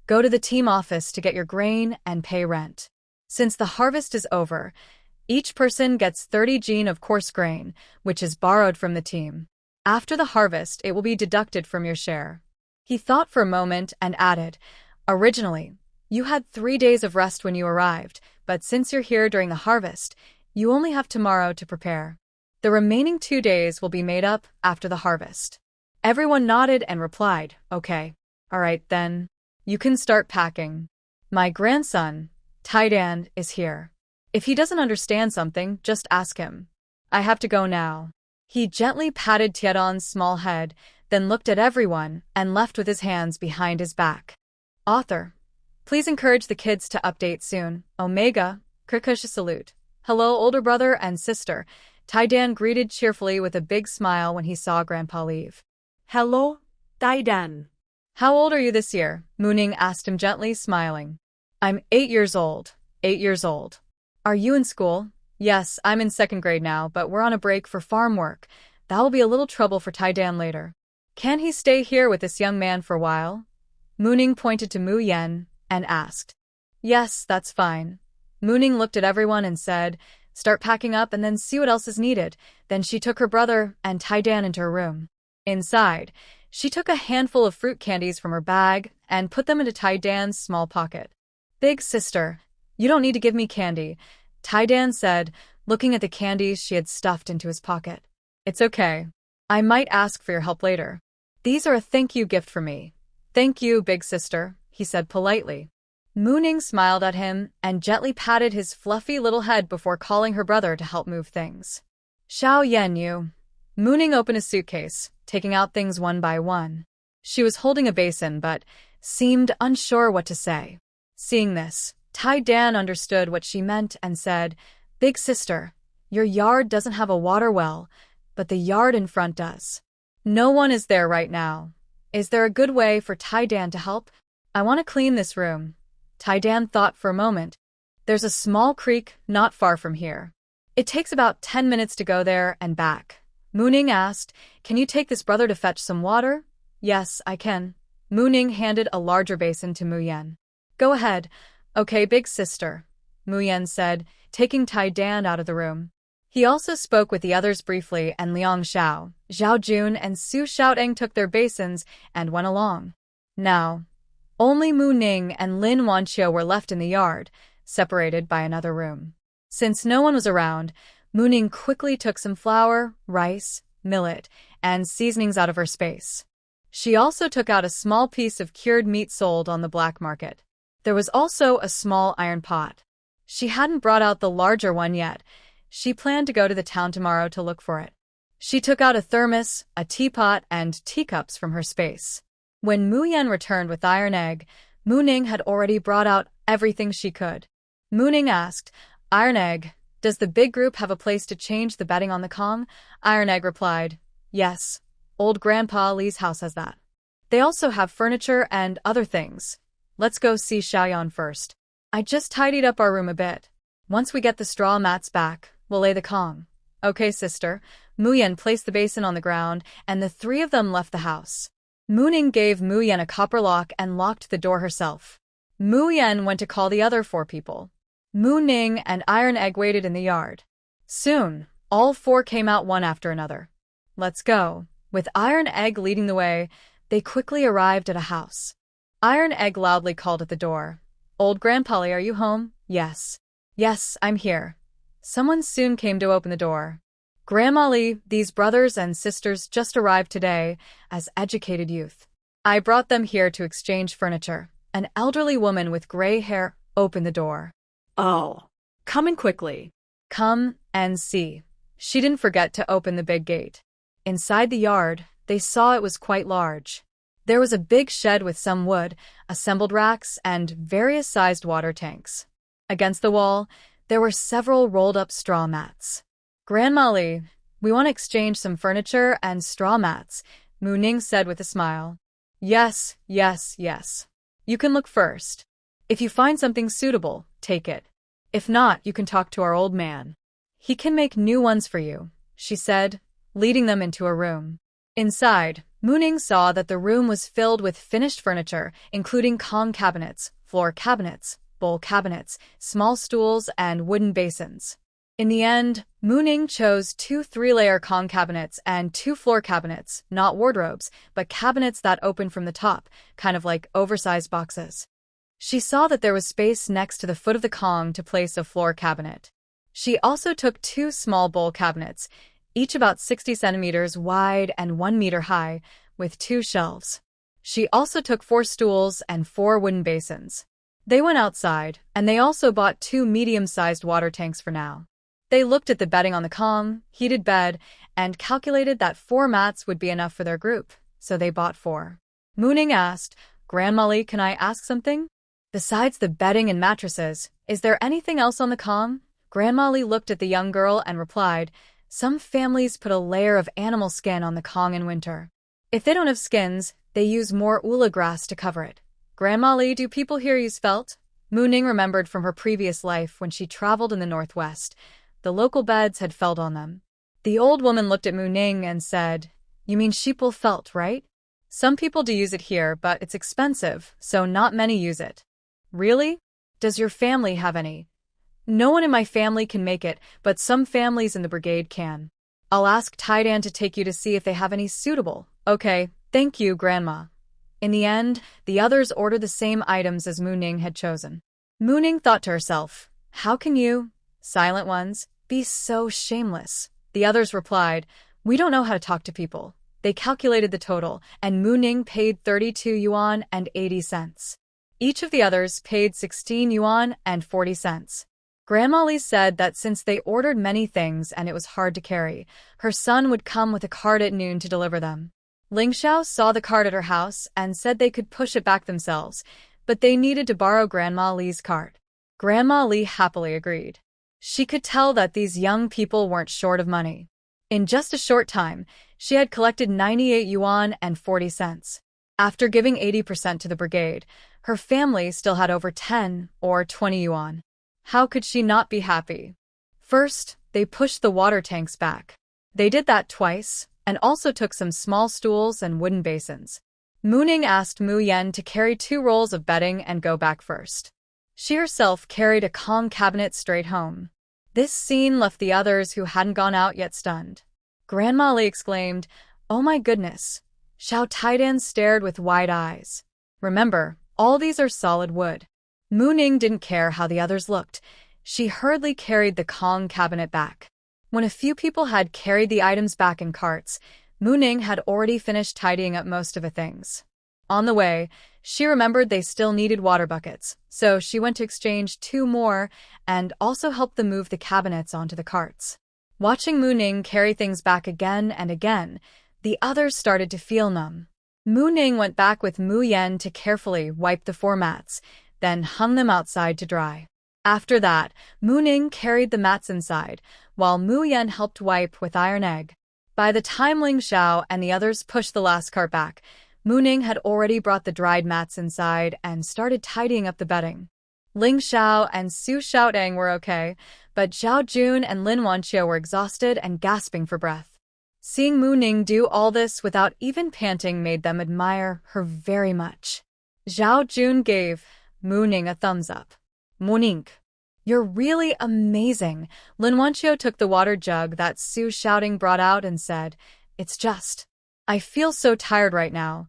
go to the team office to get your grain and pay rent. Since the harvest is over, each person gets 30 jin of coarse grain, which is borrowed from the team. After the harvest, it will be deducted from your share." He thought for a moment and added, "Originally, you had 3 days of rest when you arrived, but since you're here during the harvest, you only have tomorrow to prepare. The remaining 2 days will be made up after the harvest." Everyone nodded and replied, "Okay. All right then. You can start packing. My grandson, Taidan, is here. If he doesn't understand something, just ask him. I have to go now." He gently patted Tiedan's small head, then looked at everyone and left with his hands behind his back. Author, please encourage the kids to update soon. Omega, Kirkusha salute. Hello, older brother and sister. Taidan greeted cheerfully with a big smile when he saw Grandpa leave. Hello, Taidan. How old are you this year? Mooning asked him gently, smiling. I'm 8 years old. 8 years old. Are you in school? Yes, I'm in 2nd grade now, but we're on a break for farm work. That will be a little trouble for Taidan later. Can he stay here with this young man for a while? Mooning pointed to Mu Yen and asked. Yes, that's fine. Mooning looked at everyone and said, start packing up and then see what else is needed. Then she took her brother and Taidan into her room. Inside, she took a handful of fruit candies from her bag and put them into Taidan's small pocket. Big sister, you don't need to give me candy, Taidan said, looking at the candies she had stuffed into his pocket. It's okay. I might ask for your help later. These are a thank you gift for me. Thank you, big sister, he said politely. Mooning smiled at him and gently patted his fluffy little head before calling her brother to help move things. Xiao Yanyu. Mooning opened a suitcase, taking out things one by one. She was holding a basin but seemed unsure what to say. Seeing this, Taidan understood what she meant and said, Big sister, your yard doesn't have a water well, but the yard in front does. No one is there right now. Is there a good way for Taidan to help? I want to clean this room. Taidan thought for a moment. There's a small creek not far from here. It takes about 10 minutes to go there and back. Mooning asked, Can you take this brother to fetch some water? Yes, I can. Mooning handed a larger basin to Mu Yen. Go ahead. Okay, big sister, Mu Yen said, taking Taidan out of the room. He also spoke with the others briefly and Liang Xiao, Zhao Jun and Su Xiaotang took their basins and went along. Now, only Mu Ning and Lin Wanqiu were left in the yard, separated by another room. Since no one was around, Mu Ning quickly took some flour, rice, millet, and seasonings out of her space. She also took out a small piece of cured meat sold on the black market. There was also a small iron pot. She hadn't brought out the larger one yet. She planned to go to the town tomorrow to look for it. She took out a thermos, a teapot, and teacups from her space. When Mu Yen returned with iron egg, Mu Ning had already brought out everything she could. Mu Ning asked, Iron egg, does the big group have a place to change the bedding on the Kong? Iron egg replied, Yes, old Grandpa Li's house has that. They also have furniture and other things. Let's go see Xiaoyan first. I just tidied up our room a bit. Once we get the straw mats back, we'll lay the Kong. Okay, sister. Mu Yen placed the basin on the ground, and the 3 of them left the house. Mu Ning gave Mu Yen a copper lock and locked the door herself. Mu Yen went to call the other 4 people. Mu Ning and Iron Egg waited in the yard. Soon, all 4 came out one after another. Let's go. With Iron Egg leading the way, they quickly arrived at a house. Iron Egg loudly called at the door. Old Grandpolly, are you home? Yes. Yes, I'm here. Someone soon came to open the door. Grandma Lee, these brothers and sisters just arrived today as educated youth. I brought them here to exchange furniture. An elderly woman with gray hair opened the door. Oh, come in quickly. Come and see. She didn't forget to open the big gate. Inside the yard, they saw it was quite large. There was a big shed with some wood, assembled racks, and various sized water tanks. Against the wall, there were several rolled-up straw mats. Grandma Lee, we want to exchange some furniture and straw mats, Mu Ning said with a smile. Yes, yes, yes. You can look first. If you find something suitable, take it. If not, you can talk to our old man. He can make new ones for you, she said, leading them into a room. Inside, Mu Ning saw that the room was filled with finished furniture, including Kong cabinets, floor cabinets, bowl cabinets, small stools, and wooden basins. In the end, Mu Ning chose 2 3-layer Kong cabinets and 2 floor cabinets, not wardrobes, but cabinets that open from the top, kind of like oversized boxes. She saw that there was space next to the foot of the Kong to place a floor cabinet. She also took 2 small bowl cabinets, each about 60 centimeters wide and 1 meter high, with 2 shelves. She also took 4 stools and 4 wooden basins. They went outside, and they also bought 2 medium-sized water tanks for now. They looked at the bedding on the Kong, heated bed, and calculated that 4 mats would be enough for their group, so they bought 4. Mu Ning asked, Grandma Lee, can I ask something? Besides the bedding and mattresses, is there anything else on the Kong? Grandma Lee looked at the young girl and replied, some families put a layer of animal skin on the Kong in winter. If they don't have skins, they use more ula grass to cover it. Grandma Lee, do people here use felt? Mu Ning remembered from her previous life when she traveled in the Northwest. The local beds had felt on them. The old woman looked at Mu Ning and said, you mean sheepwool felt, right? Some people do use it here, but it's expensive, so not many use it. Really? Does your family have any? No one in my family can make it, but some families in the brigade can. I'll ask Taidan to take you to see if they have any suitable. Okay, thank you, Grandma. In the end, the others ordered the same items as Mu Ning had chosen. Mu Ning thought to herself, how can you, silent ones, be so shameless? The others replied, we don't know how to talk to people. They calculated the total, and Mu Ning paid 32 yuan and 80 cents. Each of the others paid 16 yuan and 40 cents. Grandma Lee said that since they ordered many things and it was hard to carry, her son would come with a cart at noon to deliver them. Ling Xiao saw the cart at her house and said they could push it back themselves, but they needed to borrow Grandma Lee's cart. Grandma Lee happily agreed. She could tell that these young people weren't short of money. In just a short time, she had collected 98 yuan and 40 cents. After giving 80% to the brigade, her family still had over 10 or 20 yuan. How could she not be happy? First, they pushed the water tanks back. They did that twice, and also took some small stools and wooden basins. Mu Ning asked Mu Yen to carry 2 rolls of bedding and go back first. She herself carried a Kong cabinet straight home. This scene left the others who hadn't gone out yet stunned. Grandma Lee exclaimed, oh my goodness. Xiao Taidan stared with wide eyes. Remember, all these are solid wood. Mu Ning didn't care how the others looked. She hurriedly carried the Kong cabinet back. When a few people had carried the items back in carts, Mu Ning had already finished tidying up most of the things. On the way, she remembered they still needed water buckets, so she went to exchange 2 more and also helped them move the cabinets onto the carts. Watching Mu Ning carry things back again and again, the others started to feel numb. Mu Ning went back with Mu Yen to carefully wipe the 4 mats, then hung them outside to dry. After that, Mu Ning carried the mats inside, while Mu Yen helped wipe with iron egg. By the time Ling Xiao and the others pushed the last cart back, Mu Ning had already brought the dried mats inside and started tidying up the bedding. Ling Xiao and Su Xiaotang were okay, but Zhao Jun and Lin Wanqiu were exhausted and gasping for breath. Seeing Mu Ning do all this without even panting made them admire her very much. Zhao Jun gave Mu Ning a thumbs up. Mu Ning, you're really amazing. Lin Wanqiu took the water jug that Su Xiaotang brought out and said, it's just, I feel so tired right now.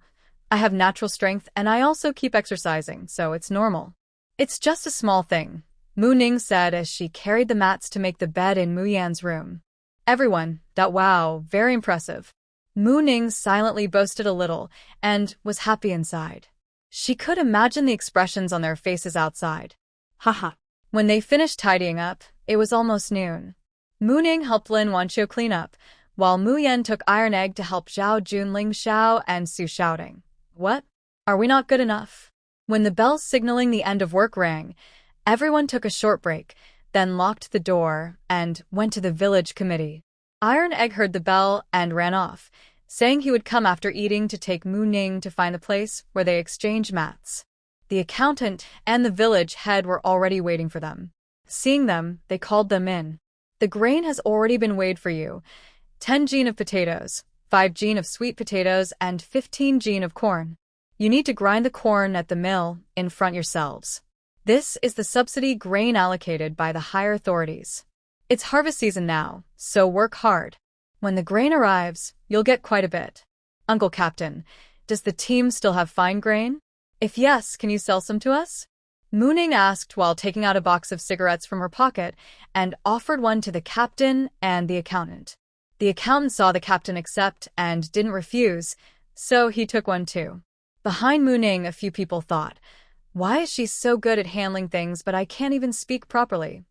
I have natural strength and I also keep exercising, so it's normal. It's just a small thing, Mu Ning said as she carried the mats to make the bed in Mu Yan's room. Everyone, wow, very impressive. Mu Ning silently boasted a little and was happy inside. She could imagine the expressions on their faces outside. Haha. When they finished tidying up, it was almost noon. Mu Ning helped Lin Wanqiu clean up, while Mu Yan took Iron Egg to help Zhao Jun, Ling Xiao, and Su shouting, "What? Are we not good enough?" When the bell signaling the end of work rang, everyone took a short break, then locked the door and went to the village committee. Iron Egg heard the bell and ran off, saying he would come after eating to take Mu Ning to find the place where they exchange mats. The accountant and the village head were already waiting for them. Seeing them, they called them in. "The grain has already been weighed for you. 10 jin of potatoes, 5 jin of sweet potatoes, and 15 jin of corn. You need to grind the corn at the mill in front yourselves. This is the subsidy grain allocated by the higher authorities. It's harvest season now, so work hard. When the grain arrives, you'll get quite a bit." "Uncle Captain, does the team still have fine grain? If yes, can you sell some to us?" Mu Ning asked while taking out a box of cigarettes from her pocket and offered one to the captain and the accountant. The accountant saw the captain accept and didn't refuse, so he took one too. Behind Mu Ning, a few people thought, "Why is she so good at handling things but I can't even speak properly?"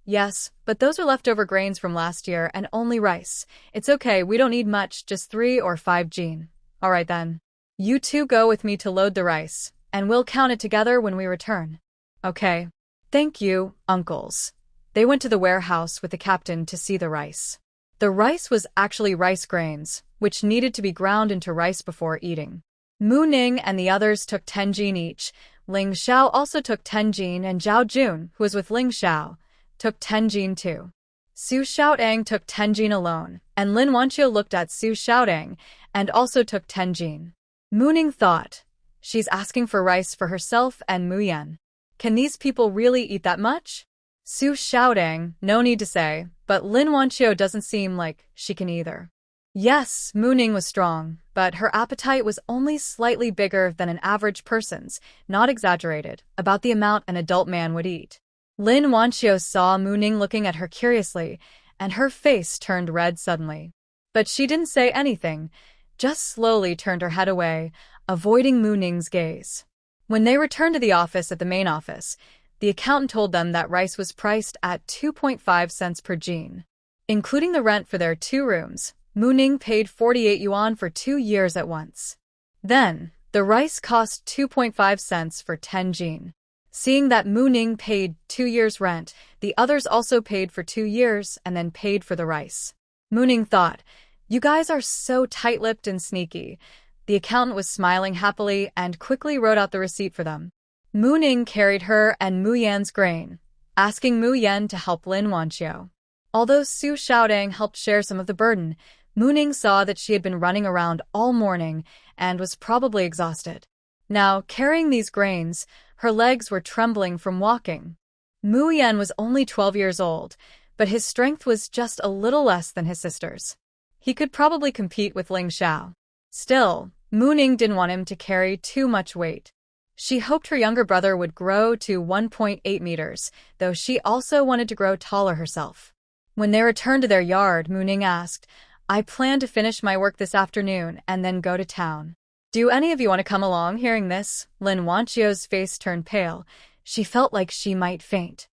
"Yes, but those are leftover grains from last year and only rice. It's okay, we don't need much, just 3 or 5 jin. All right then. You two go with me to load the rice, and we'll count it together when we return." "Okay. Thank you, uncles." They went to the warehouse with the captain to see the rice. The rice was actually rice grains, which needed to be ground into rice before eating. Mu Ning and the others took 10 jin each. Ling Xiao also took 10 jin, and Zhao Jun, who was with Ling Xiao, took 10 jin too. Su Xiaotang took 10 jin alone, and Lin Wanqiu looked at Su Xiaotang and also took 10 jin. Mu Ning thought, she's asking for rice for herself and Mu Yan. Can these people really eat that much? Su Xiaotang, no need to say, but Lin Wanqiu doesn't seem like she can either. Yes, Mu Ning was strong, but her appetite was only slightly bigger than an average person's, not exaggerated, about the amount an adult man would eat. Lin Wanqiu saw Mu Ning looking at her curiously, and her face turned red suddenly. But she didn't say anything, just slowly turned her head away, avoiding Mu Ning's gaze. When they returned to the office at the main office, the accountant told them that rice was priced at 2.5 cents per jin. Including the rent for their 2 rooms, Mu Ning paid 48 yuan for 2 years at once. Then, the rice cost 2.5 cents for 10 jin. Seeing that Mu Ning paid 2 years' rent, the others also paid for 2 years and then paid for the rice. Mu Ning thought, "You guys are so tight-lipped and sneaky." The accountant was smiling happily and quickly wrote out the receipt for them. Mu Ning carried her and Mu Yan's grain, asking Mu Yan to help Lin Wanqiu. Although Su Xiaotang helped share some of the burden, Mu Ning saw that she had been running around all morning and was probably exhausted. Now, carrying these grains, her legs were trembling from walking. Mu Yan was only 12 years old, but his strength was just a little less than his sister's. He could probably compete with Ling Xiao. Still, Mu Ning didn't want him to carry too much weight. She hoped her younger brother would grow to 1.8 meters, though she also wanted to grow taller herself. When they returned to their yard, Mu Ning asked, "I plan to finish my work this afternoon and then go to town. Do any of you want to come along?" Hearing this, Lin Wanqiu's face turned pale. She felt like she might faint.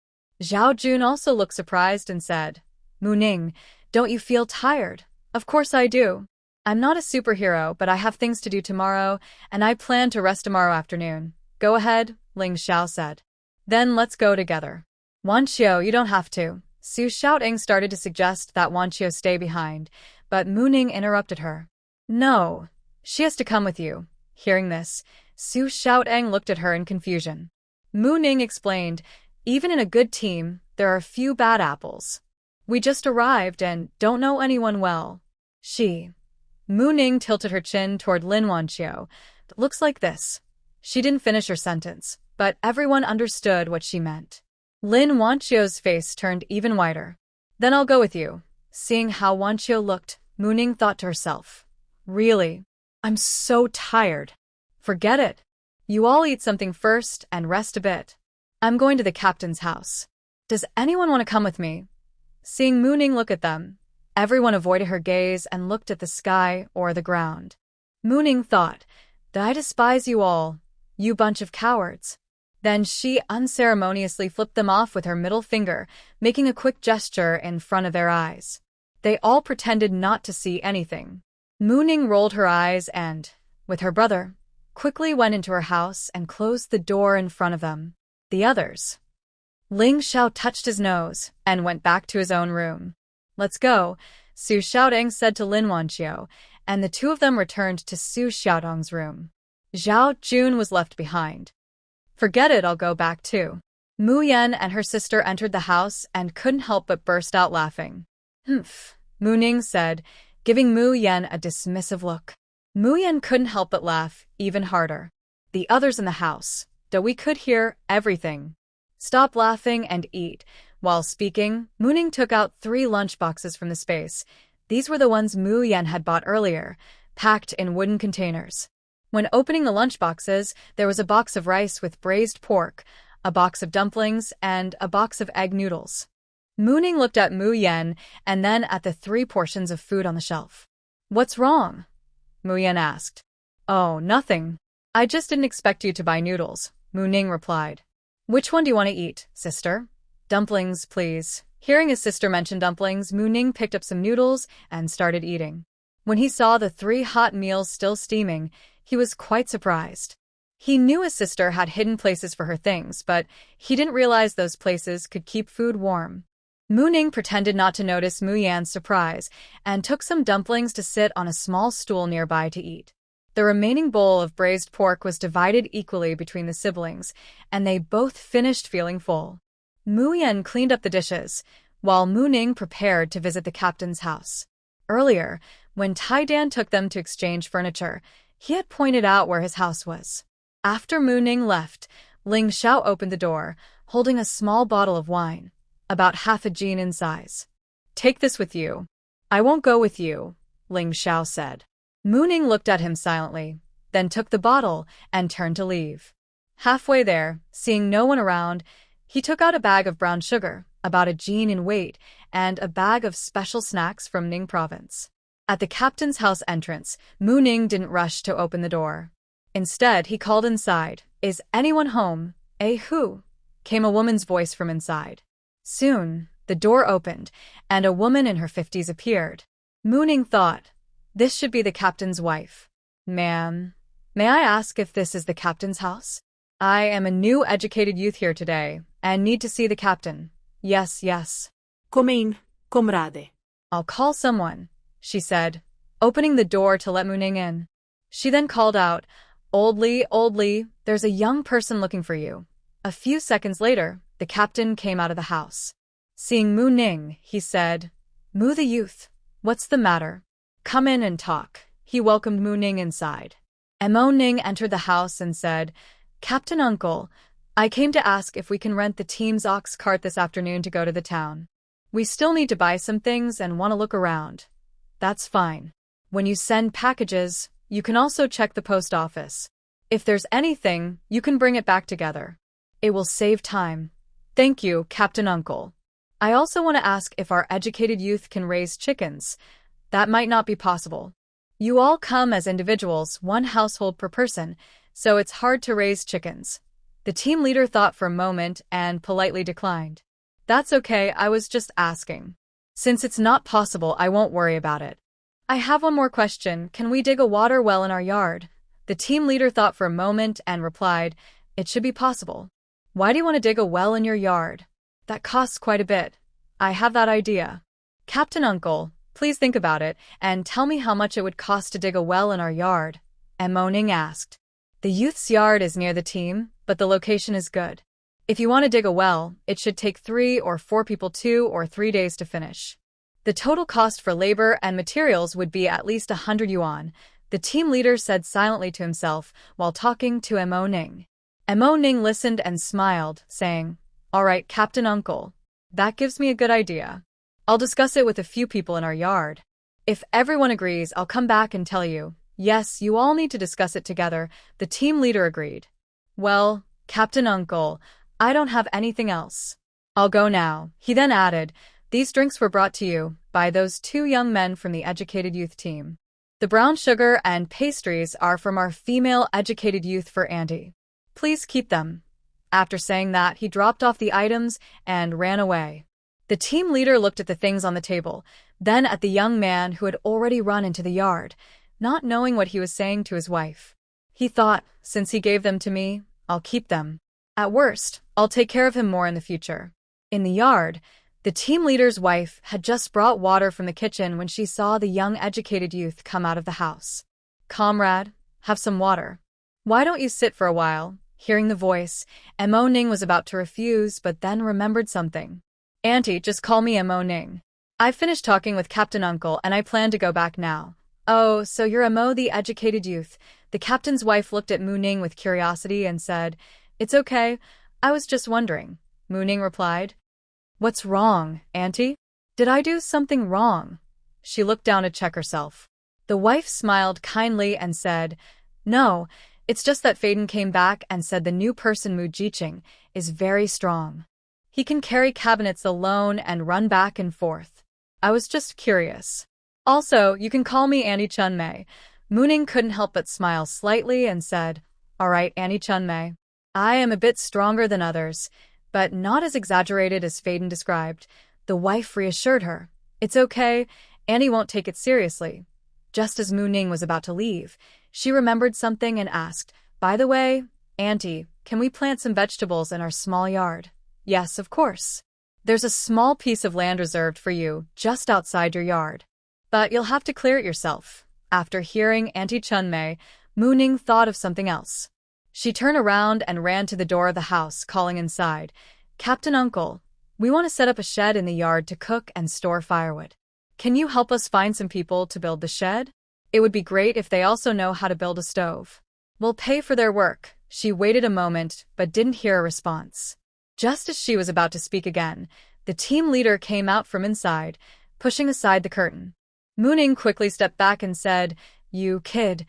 Zhao Jun also looked surprised and said, "Mu Ning, don't you feel tired?" "Of course I do. I'm not a superhero, but I have things to do tomorrow, and I plan to rest tomorrow afternoon." "Go ahead," Ling Xiao said. "Then let's go together." "Wanqiu, you don't have to." Su Xiaotang started to suggest that Wanqiu stay behind, but Mu Ning interrupted her. "No, she has to come with you." Hearing this, Su Xiaotang looked at her in confusion. Mu Ning explained, "Even in a good team, there are a few bad apples. We just arrived and don't know anyone well." Mu Ning tilted her chin toward Lin Wanqiu. "It looks like this." She didn't finish her sentence, but everyone understood what she meant. Lin Wanqiu's face turned even whiter. "Then I'll go with you." Seeing how Wanqiu looked, Mu Ning thought to herself, "Really? I'm so tired." "Forget it. You all eat something first and rest a bit." I'm going to the captain's house. Does anyone want to come with me? Seeing Mooning look at them, everyone avoided her gaze and looked at the sky or the ground. Mooning thought, I despise you all, you bunch of cowards. Then she unceremoniously flipped them off with her middle finger, making a quick gesture in front of their eyes. They all pretended not to see anything. Mooning rolled her eyes and, with her brother, quickly went into her house and closed the door in front of them. The others. Ling Xiao touched his nose and went back to his own room. Let's go, Su Xiaodong said to Lin Wanqiu, and the two of them returned to Su Xiaodong's room. Zhao Jun was left behind. Forget it, I'll go back too. Mu Yan and her sister entered the house and couldn't help but burst out laughing. Humph, Mu Ning said, giving Mu Yan a dismissive look. Mu Yan couldn't help but laugh even harder. The others in the house, though we could hear everything. Stop laughing and eat. While speaking, Mu Ning took out 3 lunchboxes from the space. These were the ones Mu Yan had bought earlier, packed in wooden containers. When opening the lunchboxes, there was a box of rice with braised pork, a box of dumplings, and a box of egg noodles. Mu Ning looked at Mu Yan and then at the 3 portions of food on the shelf. What's wrong? Mu Yan asked. Oh, nothing. I just didn't expect you to buy noodles, Mu Ning replied. Which one do you want to eat, sister? Dumplings, please. Hearing his sister mention dumplings, Mu Ning picked up some noodles and started eating. When he saw the 3 hot meals still steaming, he was quite surprised. He knew his sister had hidden places for her things, but he didn't realize those places could keep food warm. Mu Ning pretended not to notice Mu Yan's surprise and took some dumplings to sit on a small stool nearby to eat. The remaining bowl of braised pork was divided equally between the siblings, and they both finished feeling full. Mu Yan cleaned up the dishes, while Mu Ning prepared to visit the captain's house. Earlier, when Tai Dan took them to exchange furniture, he had pointed out where his house was. After Mu Ning left, Ling Xiao opened the door, holding a small bottle of wine, about half a jin in size. Take this with you. I won't go with you, Ling Xiao said. Mu Ning looked at him silently, then took the bottle and turned to leave. Halfway there, seeing no one around, he took out a bag of brown sugar, about a jin in weight, and a bag of special snacks from Ning province. At the captain's house entrance, Mu Ning didn't rush to open the door. Instead, he called inside. Is anyone home? Who? Came a woman's voice from inside. Soon, the door opened, and a woman in her 50s appeared. Mu Ning thought, this should be the captain's wife. Ma'am, may I ask if this is the captain's house? I am a new educated youth here today, and need to see the captain. Yes, yes. Come in, comrade. I'll call someone, she said, opening the door to let Mu Ning in. She then called out, Old Lee, there's a young person looking for you. A few seconds later, the captain came out of the house. Seeing Mu Ning, he said, Mu the youth, what's the matter? Come in and talk. He welcomed Mu Ning inside. Mo Ning entered the house and said, Captain Uncle, I came to ask if we can rent the team's ox cart this afternoon to go to the town. We still need to buy some things and want to look around. That's fine. When you send packages, you can also check the post office. If there's anything, you can bring it back together. It will save time. Thank you, Captain Uncle. I also want to ask if our educated youth can raise chickens. That might not be possible. You all come as individuals, 1 household per person, so it's hard to raise chickens. The team leader thought for a moment and politely declined. That's okay, I was just asking. Since it's not possible, I won't worry about it. I have one more question. Can we dig a water well in our yard? The team leader thought for a moment and replied, It should be possible. Why do you want to dig a well in your yard? That costs quite a bit. I have that idea. Captain Uncle, please think about it and tell me how much it would cost to dig a well in our yard. Mo Ning asked. The youth's yard is near the team, but the location is good. If you want to dig a well, it should take 3 or 4 people 2 or 3 days to finish. The total cost for labor and materials would be at least 100 yuan, the team leader said silently to himself while talking to Mo Ning. Mo Ning listened and smiled, saying, All right, Captain Uncle. That gives me a good idea. I'll discuss it with a few people in our yard. If everyone agrees, I'll come back and tell you. Yes, you all need to discuss it together, the team leader agreed. Well, Captain Uncle, I don't have anything else. I'll go now. He then added, these drinks were brought to you by those two young men from the educated youth team. The brown sugar and pastries are from our female educated youth for Auntie. Please keep them. After saying that, he dropped off the items and ran away. The team leader looked at the things on the table, then at the young man who had already run into the yard, not knowing what he was saying to his wife. He thought, since he gave them to me, I'll keep them. At worst, I'll take care of him more in the future. In the yard, the team leader's wife had just brought water from the kitchen when she saw the young educated youth come out of the house. Comrade, have some water. Why don't you sit for a while? Hearing the voice, Mo Ning was about to refuse but then remembered something. Auntie, just call me Mo Ning. I've finished talking with Captain Uncle and I plan to go back now. Oh, so you're Mo the educated youth. The captain's wife looked at Mu Ning with curiosity and said, It's okay, I was just wondering. Mu Ning replied, What's wrong, Auntie? Did I do something wrong? She looked down to check herself. The wife smiled kindly and said, No, it's just that Faden came back and said the new person Mu Jiqing is very strong. He can carry cabinets alone and run back and forth. I was just curious. Also, you can call me Annie Chunmei. Mu Ning couldn't help but smile slightly and said, All right, Annie Chunmei. I am a bit stronger than others, but not as exaggerated as Faden described. The wife reassured her. It's okay, Annie won't take it seriously. Just as Mu Ning was about to leave, she remembered something and asked, By the way, Auntie, can we plant some vegetables in our small yard? Yes, of course. There's a small piece of land reserved for you just outside your yard. But you'll have to clear it yourself. After hearing Auntie Chunmei, Mu Ning thought of something else. She turned around and ran to the door of the house, calling inside, Captain Uncle, we want to set up a shed in the yard to cook and store firewood. Can you help us find some people to build the shed? It would be great if they also know how to build a stove. We'll pay for their work. She waited a moment, but didn't hear a response. Just as she was about to speak again, the team leader came out from inside, pushing aside the curtain. Mu Ning quickly stepped back and said, You kid,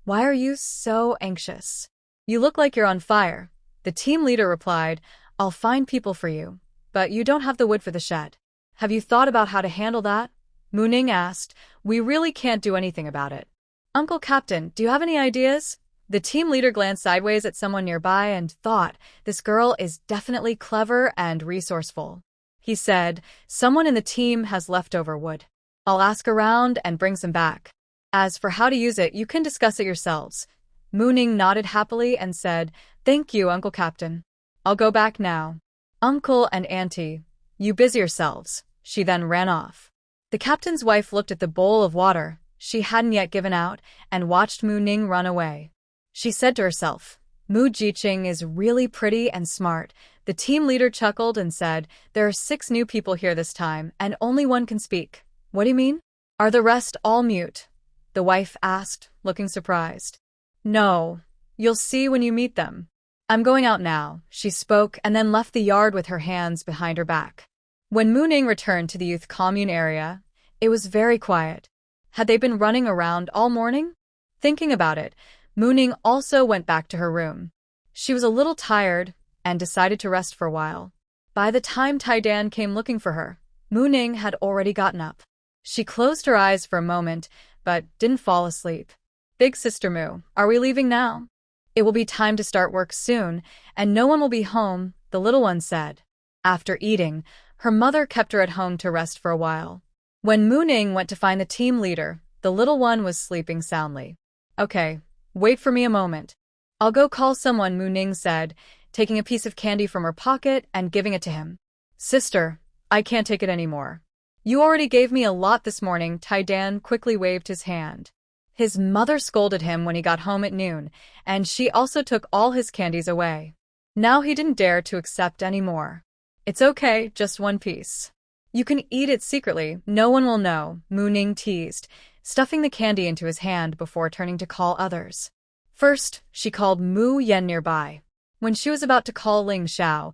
why are you so anxious? You look like you're on fire. The team leader replied, I'll find people for you, but you don't have the wood for the shed. Have you thought about how to handle that? Mu Ning asked, We really can't do anything about it. Uncle Captain, do you have any ideas? The team leader glanced sideways at someone nearby and thought, This girl is definitely clever and resourceful. He said, Someone in the team has leftover wood. I'll ask around and bring some back. As for how to use it, you can discuss it yourselves. Mu Ning nodded happily and said, Thank you, Uncle Captain. I'll go back now. Uncle and Auntie, you busy yourselves. She then ran off. The captain's wife looked at the bowl of water she hadn't yet given out and watched Mu Ning run away. She said to herself, Mu Jiqing is really pretty and smart. The team leader chuckled and said, There are 6 new people here this time and only one can speak. What do you mean? Are the rest all mute? The wife asked, looking surprised. No, you'll see when you meet them. I'm going out now, she spoke and then left the yard with her hands behind her back. When Mu Ning returned to the youth commune area, it was very quiet. Had they been running around all morning? Thinking about it, Mu Ning also went back to her room. She was a little tired and decided to rest for a while. By the time Tai Dan came looking for her, Mu Ning had already gotten up. She closed her eyes for a moment, but didn't fall asleep. Big Sister Mu, are we leaving now? It will be time to start work soon, and no one will be home, the little one said. After eating, her mother kept her at home to rest for a while. When Mu Ning went to find the team leader, the little one was sleeping soundly. Okay, wait for me a moment. I'll go call someone, Mu Ning said, taking a piece of candy from her pocket and giving it to him. Sister, I can't take it anymore. You already gave me a lot this morning. Tai Dan quickly waved his hand. His mother scolded him when he got home at noon, and she also took all his candies away. Now he didn't dare to accept any more. It's okay, just one piece. You can eat it secretly, no one will know, Mu Ning teased, stuffing the candy into his hand before turning to call others. First, she called Mu Yen nearby. When she was about to call Ling Xiao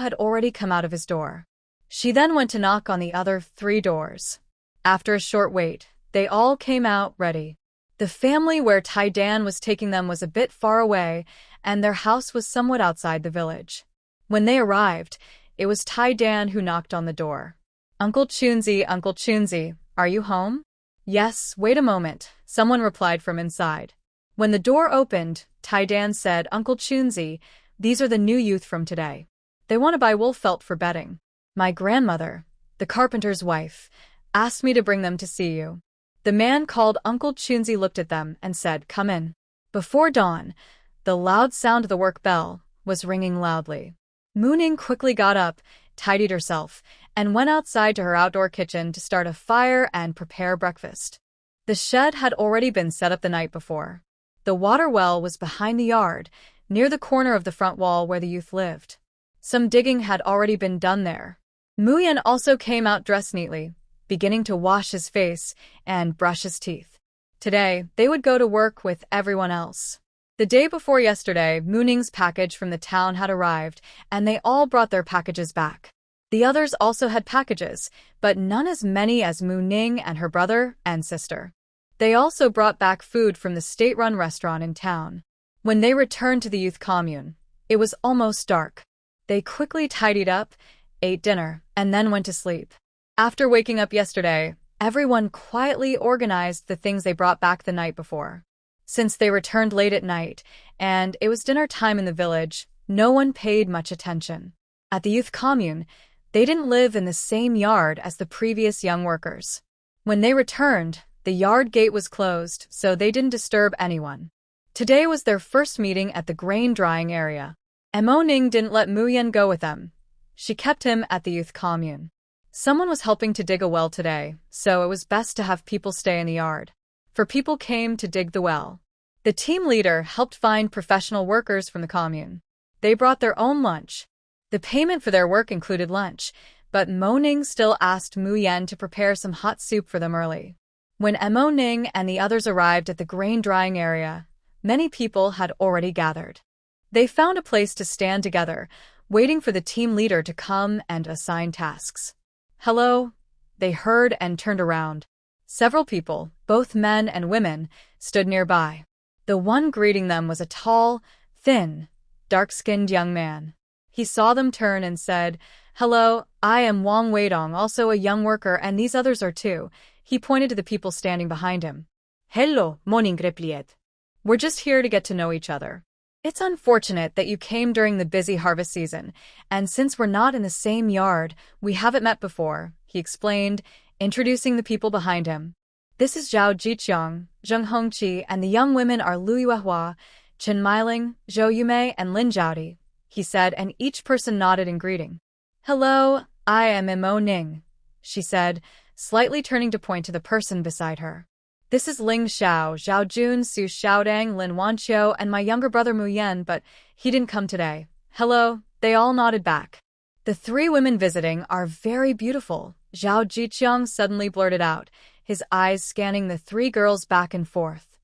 had already come out of his door. She then went to knock on the other 3 doors. After a short wait, they all came out ready. The family where Tai Dan was taking them was a bit far away, and their house was somewhat outside the village. When they arrived, it was Tai Dan who knocked on the door. Uncle Chunzi, are you home? Yes, wait a moment, someone replied from inside. When the door opened, Tai Dan said, Uncle Chunzi, these are the new youth from today. They want to buy wool felt for bedding. My grandmother, the carpenter's wife, asked me to bring them to see you. The man called Uncle Chunzi looked at them and said, Come in. Before dawn, the loud sound of the work bell was ringing loudly. Mooning quickly got up, tidied herself, and went outside to her outdoor kitchen to start a fire and prepare breakfast. The shed had already been set up the night before. The water well was behind the yard, near the corner of the front wall where the youth lived. Some digging had already been done there. Muyen also came out dressed neatly, beginning to wash his face and brush his teeth. Today, they would go to work with everyone else. The day before yesterday, Mooning's package from the town had arrived, and they all brought their packages back. The others also had packages, but none as many as Mooning and her brother and sister. They also brought back food from the state-run restaurant in town. When they returned to the youth commune, it was almost dark. They quickly tidied up, ate dinner, and then went to sleep. After waking up yesterday, everyone quietly organized the things they brought back the night before. Since they returned late at night, and it was dinner time in the village, no one paid much attention. At the youth commune, they didn't live in the same yard as the previous young workers. When they returned, the yard gate was closed, so they didn't disturb anyone. Today was their first meeting at the grain drying area. Mo Ning didn't let Muyen go with them. She kept him at the youth commune. Someone was helping to dig a well today, so it was best to have people stay in the yard. For people came to dig the well. The team leader helped find professional workers from the commune. They brought their own lunch. The payment for their work included lunch, but Mo Ning still asked Muyen to prepare some hot soup for them early. When Mo Ning and the others arrived at the grain drying area, many people had already gathered. They found a place to stand together, waiting for the team leader to come and assign tasks. Hello, they heard and turned around. Several people, both men and women, stood nearby. The one greeting them was a tall, thin, dark-skinned young man. He saw them turn and said, Hello, I am Wang Weidong, also a young worker, and these others are too. He pointed to the people standing behind him. Hello, morning replied. We're just here to get to know each other. It's unfortunate that you came during the busy harvest season, and since we're not in the same yard, we haven't met before, he explained, introducing the people behind him. This is Zhao Jiqiang, Zheng Hongqi, and the young women are Lu Yuehua, Chen Meiling, Zhou Yumei, and Lin Zhaodi, he said, and each person nodded in greeting. Hello, I am Mo Ning, she said, slightly turning to point to the person beside her. This is Ling Xiao, Zhao Jun, Su Xiaodang, Lin Wanqiu, and my younger brother Muyen, but he didn't come today. Hello, they all nodded back. The three women visiting are very beautiful, Zhao Jiqiang suddenly blurted out, his eyes scanning the three girls back and forth.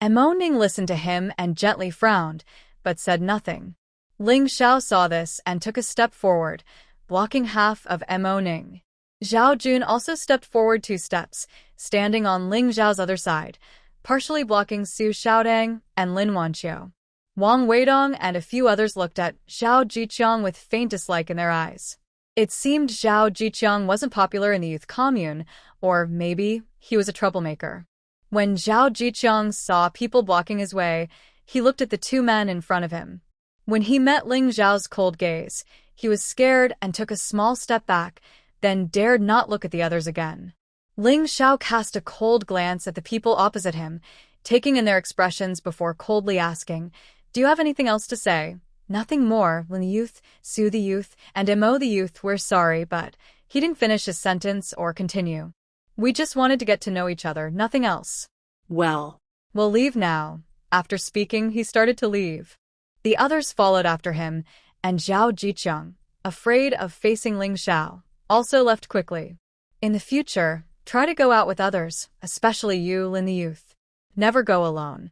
Mo Ning listened to him and gently frowned, but said nothing. Ling Xiao saw this and took a step forward, blocking half of Mo Ning. Zhao Jun also stepped forward 2 steps, standing on Ling Zhao's other side, partially blocking Su Xiaodang and Lin Wanqiu. Wang Weidong and a few others looked at Zhao Jiqiang with faint dislike in their eyes. It seemed Zhao Jiqiang wasn't popular in the youth commune, or maybe he was a troublemaker. When Zhao Jiqiang saw people blocking his way, he looked at the 2 men in front of him. When he met Ling Zhao's cold gaze, he was scared and took a small step back, then dared not look at the others again. Ling Xiao cast a cold glance at the people opposite him, taking in their expressions before coldly asking, Do you have anything else to say? Nothing more, Lin the youth, Su the youth, and Mo the youth, we're sorry, but he didn't finish his sentence or continue. We just wanted to get to know each other, nothing else. Well, We'll leave now. After speaking, he started to leave. The others followed after him, and Zhao Jiqiang, afraid of facing Ling Xiao, also left quickly. In the future, try to go out with others, especially you, Lin the youth. Never go alone.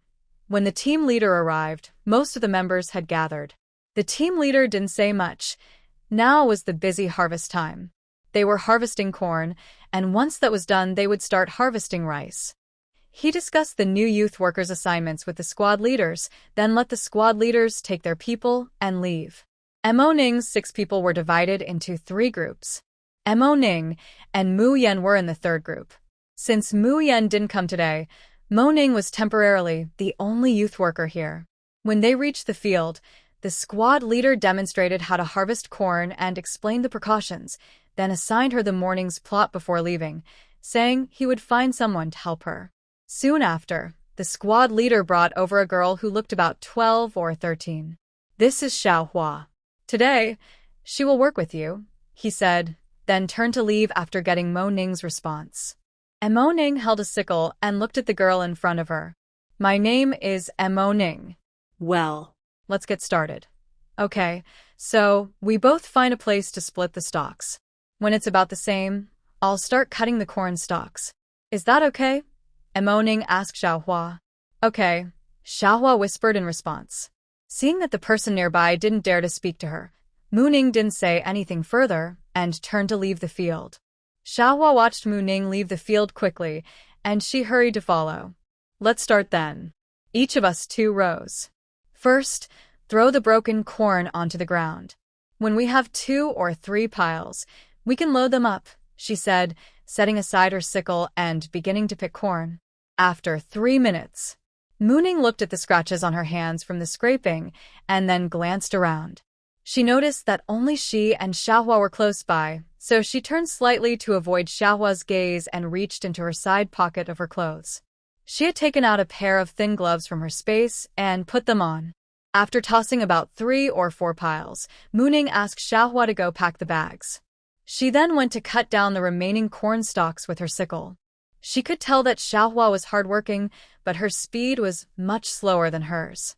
When the team leader arrived, most of the members had gathered. The team leader didn't say much. Now was the busy harvest time. They were harvesting corn, and once that was done, they would start harvesting rice. He discussed the new youth workers' assignments with the squad leaders, then let the squad leaders take their people and leave. Mo Ning's 6 people were divided into 3 groups. Mo Ning and Mu Yan were in the third group. Since Mu Yan didn't come today, Mo Ning was temporarily the only youth worker here. When they reached the field, the squad leader demonstrated how to harvest corn and explained the precautions, then assigned her the morning's plot before leaving, saying he would find someone to help her. Soon after, the squad leader brought over a girl who looked about 12 or 13. "This is Xiao Hua. Today, she will work with you," he said, then turned to leave after getting Mo Ning's response. Mo Ning held a sickle and looked at the girl in front of her. "My name is Mo Ning." Well, "Let's get started." "Okay, so we both find a place to split the stalks. When it's about the same, I'll start cutting the corn stalks. Is that okay?" Mo Ning asked Xiao Hua. "Okay," Xiao Hua whispered in response. Seeing that the person nearby didn't dare to speak to her, Mu Ning didn't say anything further and turned to leave the field. Xiao Hua watched Mu Ning leave the field quickly, and she hurried to follow. "Let's start then. Each of us 2 rows. First, throw the broken corn onto the ground. When we have 2 or 3 piles, we can load them up," she said, setting aside her sickle and beginning to pick corn. After 3 minutes, Mu Ning looked at the scratches on her hands from the scraping and then glanced around. She noticed that only she and Xiao Hua were close by, so she turned slightly to avoid Xiao Hua's gaze and reached into her side pocket of her clothes. She had taken out a pair of thin gloves from her space and put them on. After tossing about 3 or 4 piles, Mu Ning asked Xiao Hua to go pack the bags. She then went to cut down the remaining corn stalks with her sickle. She could tell that Xiao Hua was hardworking, but her speed was much slower than hers.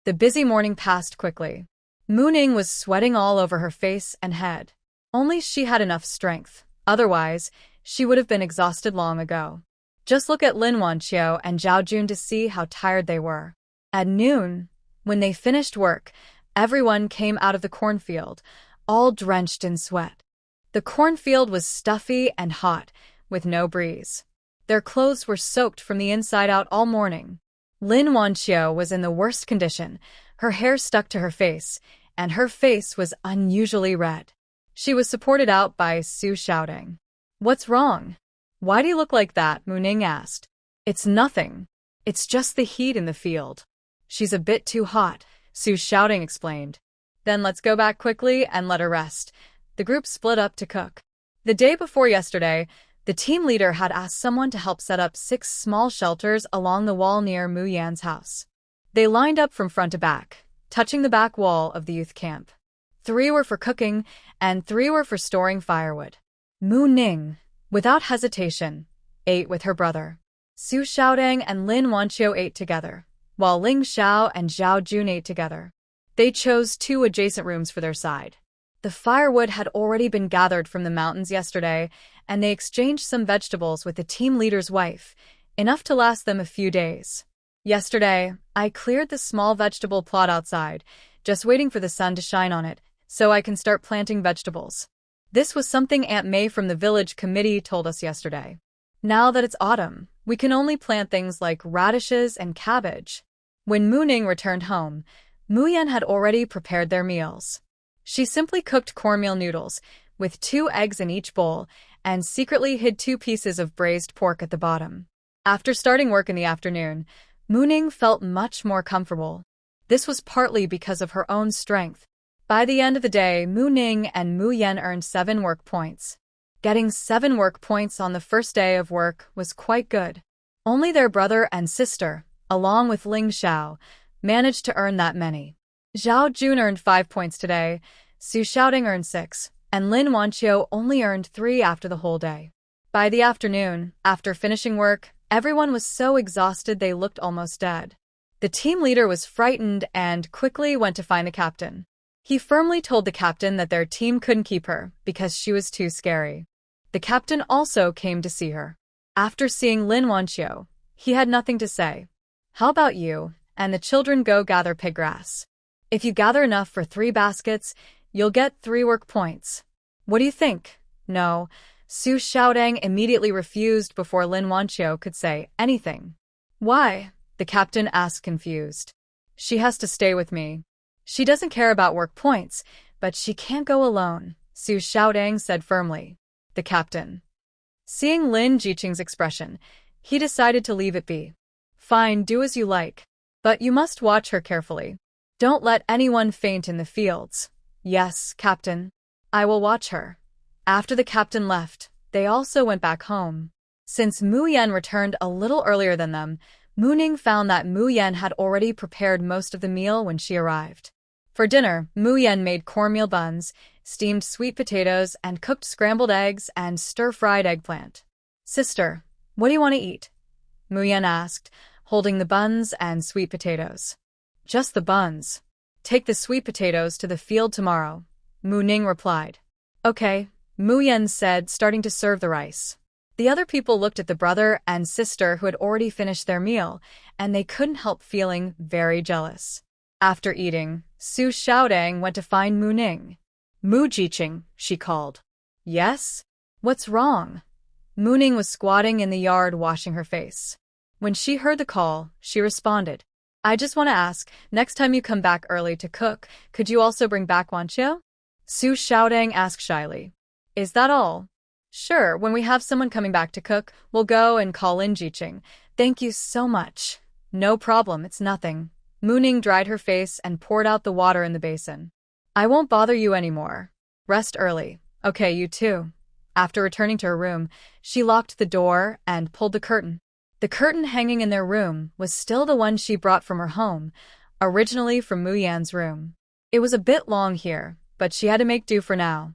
The busy morning passed quickly. Mu Ning was sweating all over her face and head. Only she had enough strength. Otherwise, she would have been exhausted long ago. Just look at Lin Wanqiu and Zhao Jun to see how tired they were. At noon, when they finished work, everyone came out of the cornfield, all drenched in sweat. The cornfield was stuffy and hot, with no breeze. Their clothes were soaked from the inside out all morning. Lin Wanqiu was in the worst condition. Her hair stuck to her face, and her face was unusually red. She was supported out by Su shouting. "What's wrong? Why do you look like that?" Mu Ning asked. "It's nothing. It's just the heat in the field. She's a bit too hot," Su shouting explained. "Then let's go back quickly and let her rest." The group split up to cook. The day before yesterday, the team leader had asked someone to help set up 6 small shelters along the wall near Mu Yan's house. They lined up from front to back, touching the back wall of the youth camp. 3 were for cooking, and 3 were for storing firewood. Mu Ning, without hesitation, ate with her brother. Su Xiaodang and Lin Wanqiu ate together, while Ling Xiao and Zhao Jun ate together. They chose 2 adjacent rooms for their side. The firewood had already been gathered from the mountains yesterday, and they exchanged some vegetables with the team leader's wife, enough to last them a few days. "Yesterday, I cleared the small vegetable plot outside, just waiting for the sun to shine on it, so I can start planting vegetables." This was something Aunt May from the village committee told us yesterday. Now that it's autumn, we can only plant things like radishes and cabbage. When Mu Ning returned home, Mu Yan had already prepared their meals. She simply cooked cornmeal noodles, with 2 eggs in each bowl, and secretly hid 2 pieces of braised pork at the bottom. After starting work in the afternoon, Mu Ning felt much more comfortable. This was partly because of her own strength. By the end of the day, Mu Ning and Mu Yan earned 7 work points. Getting 7 work points on the first day of work was quite good. Only their brother and sister, along with Ling Xiao, managed to earn that many. Zhao Jun earned 5 points today, Su Xiaoding earned 6, and Lin Wanqiu only earned 3 after the whole day. By the afternoon, after finishing work, everyone was so exhausted they looked almost dead. The team leader was frightened and quickly went to find the captain. He firmly told the captain that their team couldn't keep her because she was too scary. The captain also came to see her. After seeing Lin Wanqiu, he had nothing to say. "How about you and the children go gather pig grass? If you gather enough for 3 baskets, you'll get 3 work points. What do you think?" "No." Su Xiaodang immediately refused before Lin Wanqiu could say anything. "Why?" the captain asked confused. "She has to stay with me." She doesn't care about work points, but she can't go alone, Su Xiaodang said firmly. The captain. Seeing Lin Jiqing's expression, he decided to leave it be. Fine, do as you like. But you must watch her carefully. Don't let anyone faint in the fields. Yes, Captain. I will watch her. After the captain left, they also went back home. Since Mu Yan returned a little earlier than them, Mu Ning found that Mu Yan had already prepared most of the meal when she arrived. For dinner, Mu Yan made cornmeal buns, steamed sweet potatoes, and cooked scrambled eggs and stir-fried eggplant. Sister, what do you want to eat? Mu Yan asked, holding the buns and sweet potatoes. Just the buns. Take the sweet potatoes to the field tomorrow, Mu Ning replied. Okay, Mu Yan said, starting to serve the rice. The other people looked at the brother and sister who had already finished their meal, and they couldn't help feeling very jealous. After eating, Su Xiaodang went to find Mu Ning. Mu Jiqing, she called. Yes? What's wrong? Mu Ning was squatting in the yard washing her face. When she heard the call, she responded. I just want to ask, next time you come back early to cook, could you also bring back wanqiu? Su Xiaodang asked shyly. Is that all? Sure, when we have someone coming back to cook, we'll go and call in Jiqing. Thank you so much. No problem, it's nothing. Mu Ning dried her face and poured out the water in the basin. I won't bother you anymore. Rest early. Okay, you too. After returning to her room, she locked the door and pulled the curtain. The curtain hanging in their room was still the one she brought from her home, originally from Mu Yan's room. It was a bit long here, but she had to make do for now.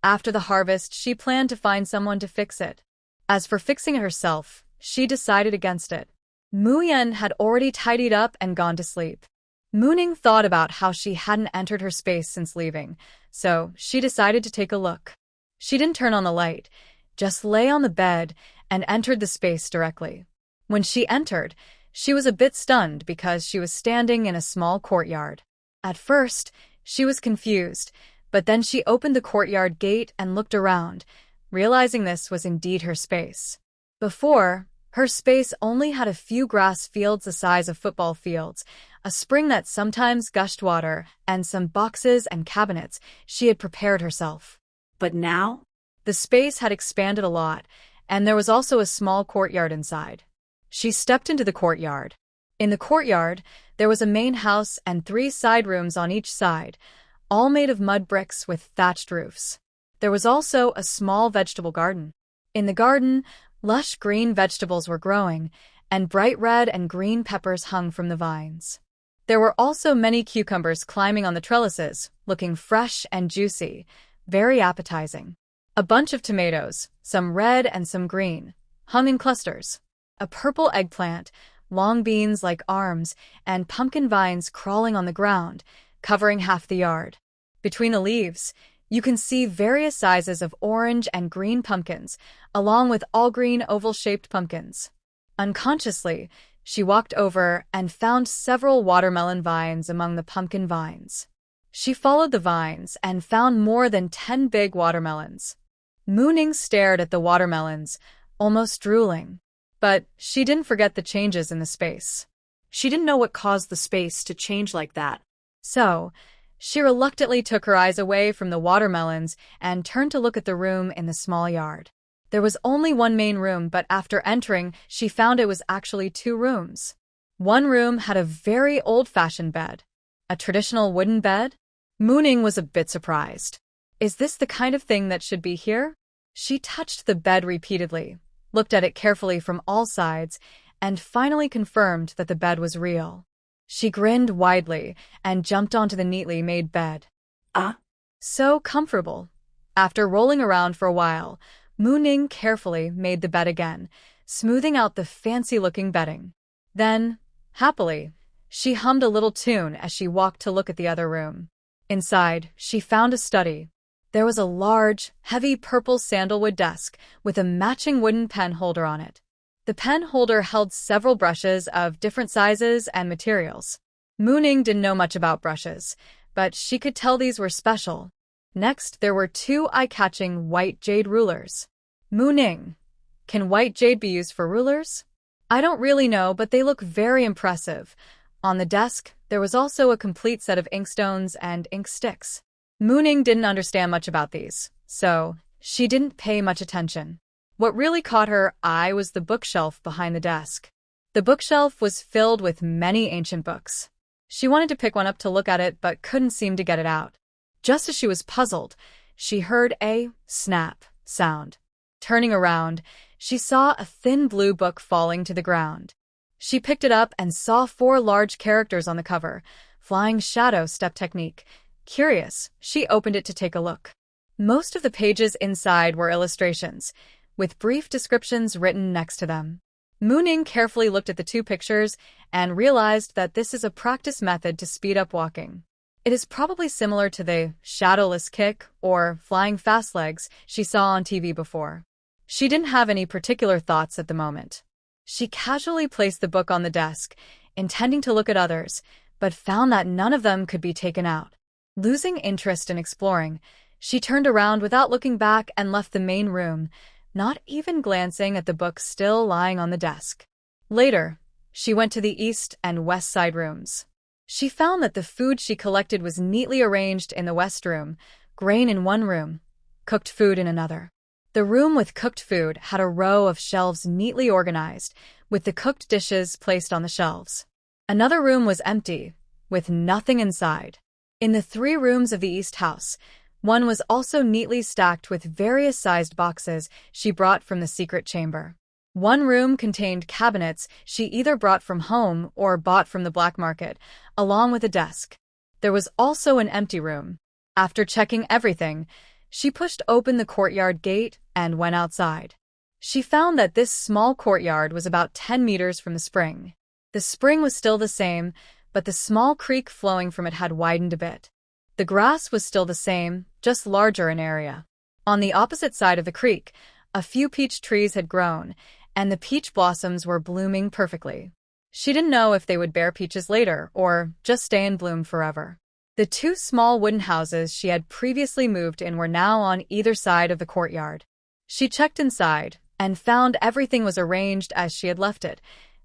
After the harvest, she planned to find someone to fix it. As for fixing it herself, she decided against it. Mu Yan had already tidied up and gone to sleep. Mu Ning thought about how she hadn't entered her space since leaving, so she decided to take a look. She didn't turn on the light, just lay on the bed and entered the space directly. When she entered, she was a bit stunned because she was standing in a small courtyard. At first, she was confused, but then she opened the courtyard gate and looked around, realizing this was indeed her space. Before, her space only had a few grass fields the size of football fields, a spring that sometimes gushed water, and some boxes and cabinets she had prepared herself. But now? The space had expanded a lot, and there was also a small courtyard inside. She stepped into the courtyard. In the courtyard, there was a main house and 3 side rooms on each side, all made of mud bricks with thatched roofs. There was also a small vegetable garden. In the garden, lush green vegetables were growing, and bright red and green peppers hung from the vines. There were also many cucumbers climbing on the trellises, looking fresh and juicy, very appetizing. A bunch of tomatoes, some red and some green, hung in clusters. A purple eggplant, long beans like arms, and pumpkin vines crawling on the ground, covering half the yard. Between the leaves, you can see various sizes of orange and green pumpkins, along with all green oval-shaped pumpkins. Unconsciously, she walked over and found several watermelon vines among the pumpkin vines. She followed the vines and found more than 10 big watermelons. Mu Ning stared at the watermelons, almost drooling. But she didn't forget the changes in the space. She didn't know what caused the space to change like that. So, she reluctantly took her eyes away from the watermelons and turned to look at the room in the small yard. There was only one main room, but after entering, she found it was actually 2 rooms. One room had a very old-fashioned bed. A traditional wooden bed? Mu Ning was a bit surprised. Is this the kind of thing that should be here? She touched the bed repeatedly, looked at it carefully from all sides, and finally confirmed that the bed was real. She grinned widely and jumped onto the neatly made bed. So comfortable. After rolling around for a while, Mu Ning carefully made the bed again, smoothing out the fancy-looking bedding. Then, happily, she hummed a little tune as she walked to look at the other room. Inside, she found a study. There was a large, heavy purple sandalwood desk with a matching wooden pen holder on it. The pen holder held several brushes of different sizes and materials. Mu Ning didn't know much about brushes, but she could tell these were special. Next, there were 2 eye-catching white jade rulers. Mu Ning, can white jade be used for rulers? I don't really know, but they look very impressive. On the desk, There was also a complete set of inkstones and ink sticks. Mooning didn't understand much about these, so she didn't pay much attention. What really caught her eye was the bookshelf behind the desk. The bookshelf was filled with many ancient books. She wanted to pick one up to look at it but couldn't seem to get it out. Just as she was puzzled, she heard a snap sound. Turning around, she saw a thin blue book falling to the ground. She picked it up and saw 4 large characters on the cover, Flying Shadow Step Technique. Curious, she opened it to take a look. Most of the pages inside were illustrations, with brief descriptions written next to them. Mooning carefully looked at the 2 pictures and realized that this is a practice method to speed up walking. It is probably similar to the shadowless kick or flying fast legs she saw on TV before. She didn't have any particular thoughts at the moment. She casually placed the book on the desk, intending to look at others, but found that none of them could be taken out. Losing interest in exploring, she turned around without looking back and left the main room, not even glancing at the book still lying on the desk. Later, she went to the east and west side rooms. She found that the food she collected was neatly arranged in the west room, grain in one room, cooked food in another. The room with cooked food had a row of shelves neatly organized, with the cooked dishes placed on the shelves. Another room was empty, with nothing inside. In the 3 rooms of the east house, one was also neatly stacked with various sized boxes she brought from the secret chamber. One room contained cabinets she either brought from home or bought from the black market, along with a desk. There was also an empty room. After checking everything, she pushed open the courtyard gate and went outside. She found that this small courtyard was about 10 meters from the spring. The spring was still the same, but the small creek flowing from it had widened a bit. The grass was still the same, just larger in area. On the opposite side of the creek, a few peach trees had grown, and the peach blossoms were blooming perfectly. She didn't know if they would bear peaches later or just stay in bloom forever. The 2 small wooden houses she had previously moved in were now on either side of the courtyard. She checked inside and found everything was arranged as she had left it,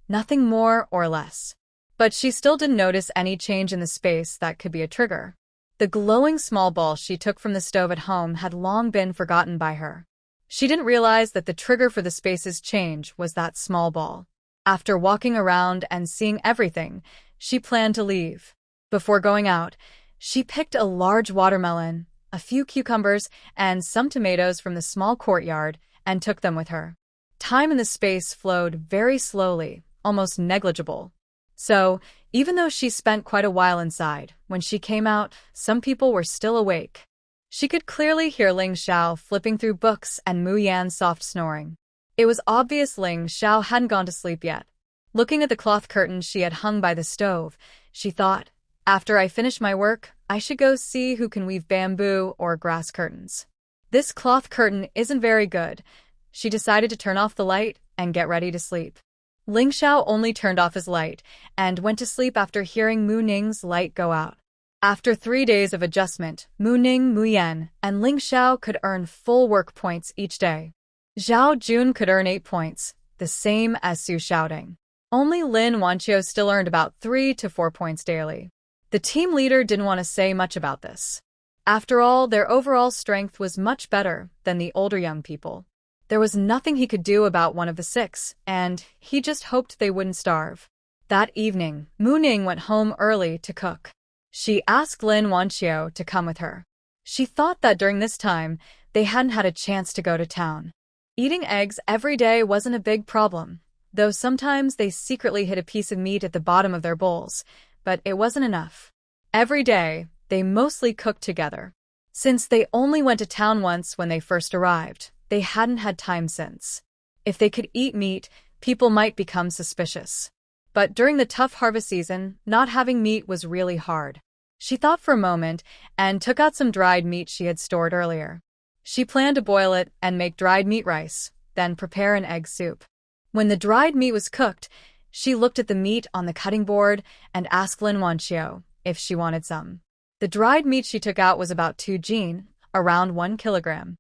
nothing more or less. But she still didn't notice any change in the space that could be a trigger. The glowing small ball she took from the stove at home had long been forgotten by her. She didn't realize that the trigger for the space's change was that small ball. After walking around and seeing everything, she planned to leave. Before going out, she picked a large watermelon, a few cucumbers, and some tomatoes from the small courtyard and took them with her. Time in the space flowed very slowly, almost negligible. So, even though she spent quite a while inside, when she came out, some people were still awake. She could clearly hear Ling Xiao flipping through books and Mu Yan's soft snoring. It was obvious Ling Xiao hadn't gone to sleep yet. Looking at the cloth curtains she had hung by the stove, she thought, after I finish my work, I should go see who can weave bamboo or grass curtains. This cloth curtain isn't very good. She decided to turn off the light and get ready to sleep. Ling Xiao only turned off his light and went to sleep after hearing Mu Ning's light go out. After 3 days of adjustment, Mu Ning, Mu Yan, and Ling Xiao could earn full work points each day. Zhao Jun could earn 8 points, the same as Su Xiaoding. Only Lin Wanqiu still earned about 3 to 4 points daily. The team leader didn't want to say much about this. After all, their overall strength was much better than the older young people. There was nothing he could do about one of the 6, and he just hoped they wouldn't starve. That evening, Mu Ning went home early to cook. She asked Lin Wanqiu to come with her. She thought that during this time, they hadn't had a chance to go to town. Eating eggs every day wasn't a big problem, though sometimes they secretly hid a piece of meat at the bottom of their bowls, but it wasn't enough. Every day, they mostly cooked together. Since they only went to town once when they first arrived, they hadn't had time since. If they could eat meat, people might become suspicious. But during the tough harvest season, not having meat was really hard. She thought for a moment and took out some dried meat she had stored earlier. She planned to boil it and make dried meat rice, then prepare an egg soup. When the dried meat was cooked, she looked at the meat on the cutting board and asked Lin Wanqiu if she wanted some. The dried meat she took out was about 2 jin, around 1 kilogram.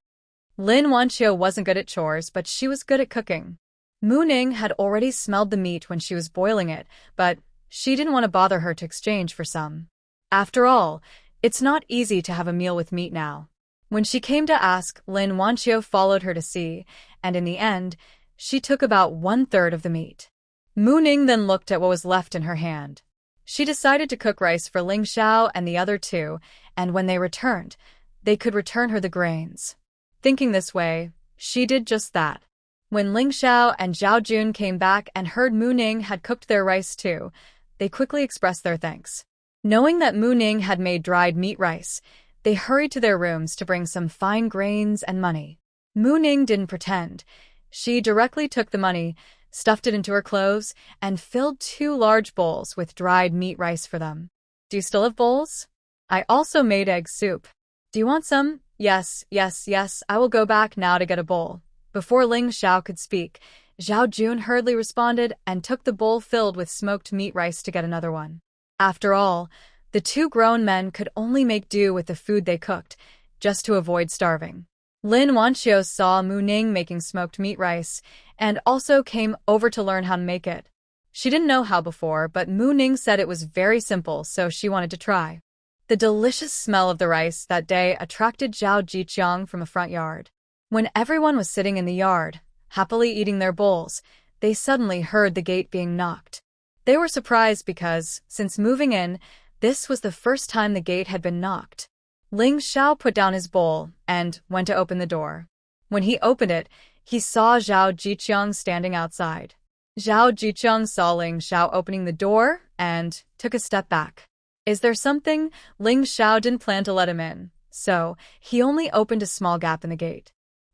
Lin Wanqiu wasn't good at chores, but she was good at cooking. Mu Ning had already smelled the meat when she was boiling it, but She didn't want to bother her to exchange for some. After all, it's not easy to have a meal with meat now. When she came to ask, Lin Wanqiu followed her to see, and in the end, she took about 1/3 of the meat. Mu Ning then looked at what was left in her hand. She decided to cook rice for Ling Xiao and the other two, and when they returned, they could return her the grains. Thinking this way, she did just that. When Ling Xiao and Zhao Jun came back and heard Mu Ning had cooked their rice too, they quickly expressed their thanks. Knowing that Mu Ning had made dried meat rice, they hurried to their rooms to bring some fine grains and money. Mu Ning didn't pretend. She directly took the money, stuffed it into her clothes, and filled 2 large bowls with dried meat rice for them. Do you still have bowls? I also made egg soup. Do you want some? Yes, yes, yes, I will go back now to get a bowl. Before Ling Xiao could speak, Zhao Jun hurriedly responded and took the bowl filled with smoked meat rice to get another one. After all, the 2 grown men could only make do with the food they cooked, just to avoid starving. Lin Wanqiu saw Mu Ning making smoked meat rice, and also came over to learn how to make it. She didn't know how before, but Mu Ning said it was very simple, so she wanted to try. The delicious smell of the rice that day attracted Zhao Jiqiang from a front yard. When everyone was sitting in the yard, happily eating their bowls, they suddenly heard the gate being knocked. They were surprised because, since moving in, this was the first time the gate had been knocked. Ling Xiao put down his bowl and went to open the door. When he opened it, he saw Zhao Jiqiang standing outside. Zhao Jiqiang saw Ling Xiao opening the door and took a step back. Is there something? Ling Xiao didn't plan to let him in, so he only opened a small gap in the gate.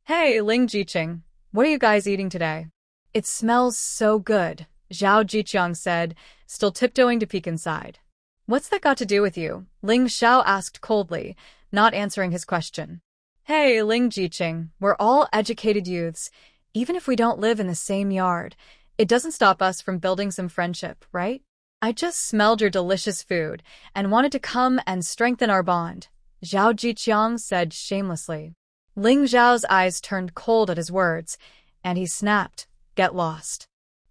Hey, Ling Jiqing, what are you guys eating today? It smells so good, Zhao Jiqiang said, still tiptoeing to peek inside. What's that got to do with you? Ling Xiao asked coldly, not answering his question. Hey, Ling Jiqing, we're all educated youths. Even if we don't live in the same yard, it doesn't stop us from building some friendship, right? I just smelled your delicious food and wanted to come and strengthen our bond, Zhao Jiqiang said shamelessly. Ling Xiao's eyes turned cold at his words, and he snapped, "Get lost."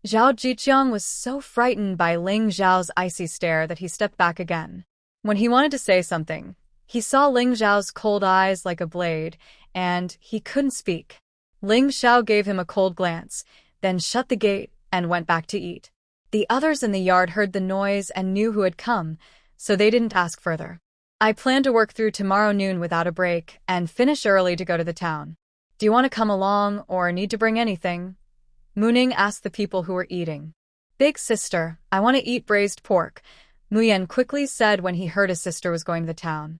Zhao Jiqiang was so frightened by Ling Xiao's icy stare that he stepped back again. When he wanted to say something, he saw Ling Xiao's cold eyes like a blade, and he couldn't speak. Ling Xiao gave him a cold glance, then shut the gate and went back to eat. The others in the yard heard the noise and knew who had come, so they didn't ask further. I plan to work through tomorrow noon without a break and finish early to go to the town. Do you want to come along or need to bring anything? Mu Ning asked the people who were eating. Big sister, I want to eat braised pork, Mu Yan quickly said when he heard his sister was going to the town.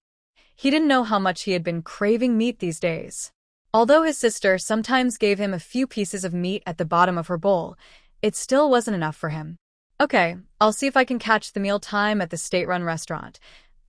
He didn't know how much he had been craving meat these days. Although his sister sometimes gave him a few pieces of meat at the bottom of her bowl, it still wasn't enough for him. Okay, I'll see if I can catch the meal time at the state-run restaurant.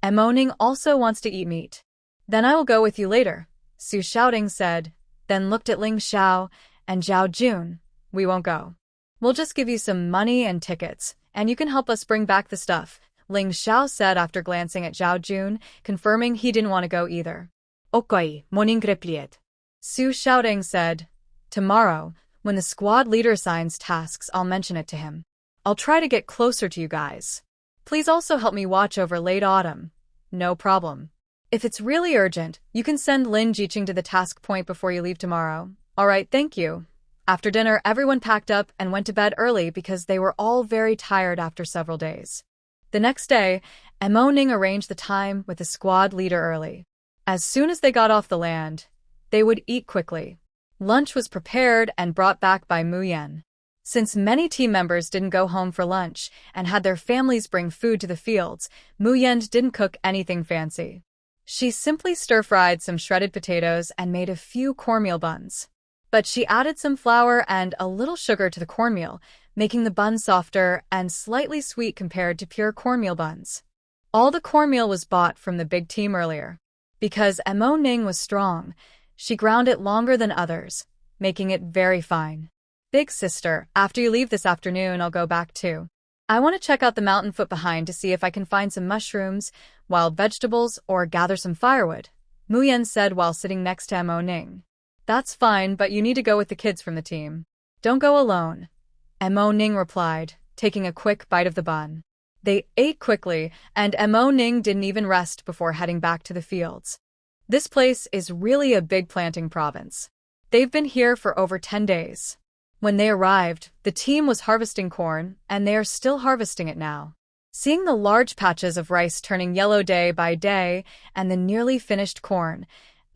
Mo Ning also wants to eat meat. Then I will go with you later, Su Shouting said, then looked at Ling Xiao and Zhao Jun. We won't go. We'll just give you some money and tickets, and you can help us bring back the stuff, Ling Xiao said after glancing at Zhao Jun, confirming he didn't want to go either. Okay, morning replied. Su Shouting said, tomorrow, when the squad leader assigns tasks, I'll mention it to him. I'll try to get closer to you guys. Please also help me watch over late autumn. No problem. If it's really urgent, you can send Lin Jiqing to the task point before you leave tomorrow. All right, thank you. After dinner, everyone packed up and went to bed early because they were all very tired after several days. The next day, Mo Ning arranged the time with the squad leader early. As soon as they got off the land, they would eat quickly. Lunch was prepared and brought back by Mu Yan. Since many team members didn't go home for lunch and had their families bring food to the fields, Mu Yan didn't cook anything fancy. She simply stir-fried some shredded potatoes and made a few cornmeal buns. But she added some flour and a little sugar to the cornmeal, making the bun softer and slightly sweet compared to pure cornmeal buns. All the cornmeal was bought from the big team earlier. Because Mo Ning was strong, she ground it longer than others, making it very fine. Big sister, after you leave this afternoon, I'll go back too. I want to check out the mountain foot behind to see if I can find some mushrooms, wild vegetables, or gather some firewood, Mu Yan said while sitting next to Mo Ning. That's fine, but you need to go with the kids from the team. Don't go alone, Mo Ning replied, taking a quick bite of the bun. They ate quickly, and Mo Ning didn't even rest before heading back to the fields. This place is really a big planting province. They've been here for over 10 days. When they arrived, the team was harvesting corn, and they are still harvesting it now. Seeing the large patches of rice turning yellow day by day and the nearly finished corn,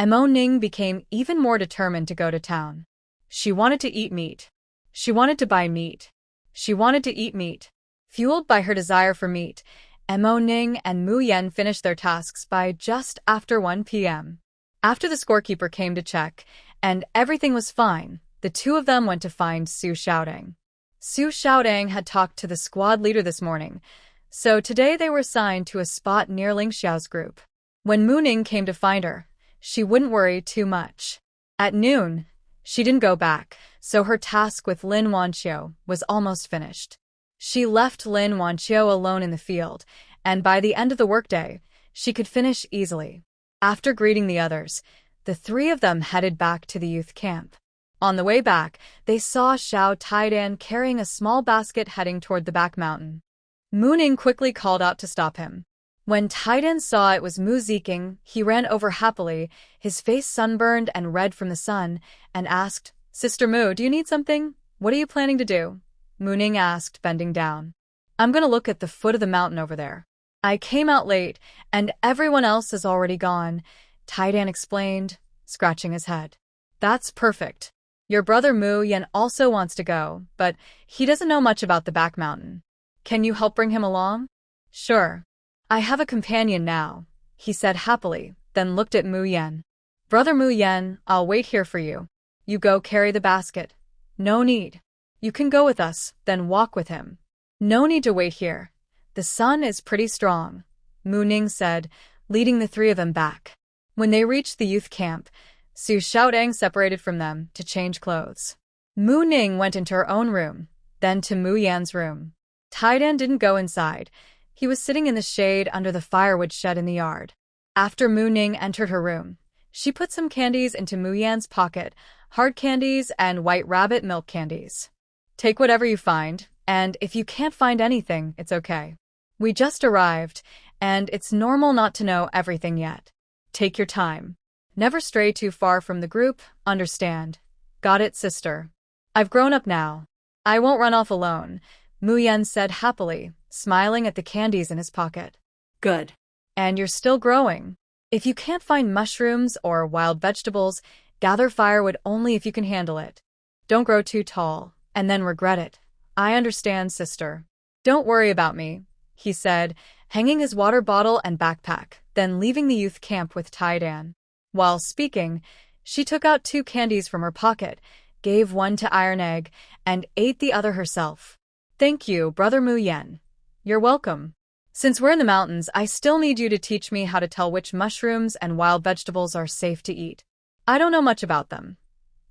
Mo Ning became even more determined to go to town. She wanted to eat meat. She wanted to buy meat. She wanted to eat meat. Fueled by her desire for meat, Mo Ning and Mu Yan finished their tasks by just after 1 p.m. After the scorekeeper came to check, and everything was fine, the two of them went to find Su Xiaodang. Su Xiaodang had talked to the squad leader this morning, so today they were assigned to a spot near Ling Xiao's group. When Mu Ning came to find her, she wouldn't worry too much. At noon, she didn't go back, so her task with Lin Wanqiu was almost finished. She left Lin Wanqiu alone in the field, and by the end of the workday, she could finish easily. After greeting the others, the three of them headed back to the youth camp. On the way back, they saw Xiao Taidan carrying a small basket heading toward the back mountain. Mu Ning quickly called out to stop him. When Taidan saw it was Mu Ziking, he ran over happily, his face sunburned and red from the sun, and asked, "Sister Mu, do you need something? What are you planning to do?" Mu Ning asked, bending down. "I'm gonna look at the foot of the mountain over there. I came out late, and everyone else is already gone," Taidan explained, scratching his head. "That's perfect. Your brother Mu Yan also wants to go, but he doesn't know much about the back mountain. Can you help bring him along?" "Sure. I have a companion now," he said happily, then looked at Mu Yan. "Brother Mu Yan, I'll wait here for you. You go carry the basket." "No need. You can go with us, then walk with him." "No need to wait here. The sun is pretty strong," Mu Ning said, leading the three of them back. When they reached the youth camp, Su Xiaodang separated from them to change clothes. Mu Ning went into her own room, then to Mu Yan's room. Taidan didn't go inside. He was sitting in the shade under the firewood shed in the yard. After Mu Ning entered her room, she put some candies into Mu Yan's pocket, hard candies and white rabbit milk candies. "Take whatever you find, and if you can't find anything, it's okay. We just arrived, and it's normal not to know everything yet. Take your time. Never stray too far from the group, understand? Got it, sister? I've grown up now. I won't run off alone," Mu Yan said happily, smiling at the candies in his pocket. Good. "And you're still growing. If you can't find mushrooms or wild vegetables, gather firewood only if you can handle it. Don't grow too tall, and then regret it. I understand, sister. Don't worry about me," he said, hanging his water bottle and backpack, then leaving the youth camp with Taidan. While speaking, she took out 2 candies from her pocket, gave one to Iron Egg, and ate the other herself. "Thank you, Brother Mu Yan. You're welcome. Since we're in the mountains, I still need you to teach me how to tell which mushrooms and wild vegetables are safe to eat. I don't know much about them."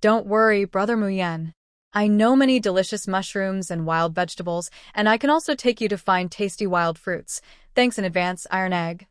"Don't worry, Brother Mu Yan. I know many delicious mushrooms and wild vegetables, and I can also take you to find tasty wild fruits. Thanks in advance, Iron Egg."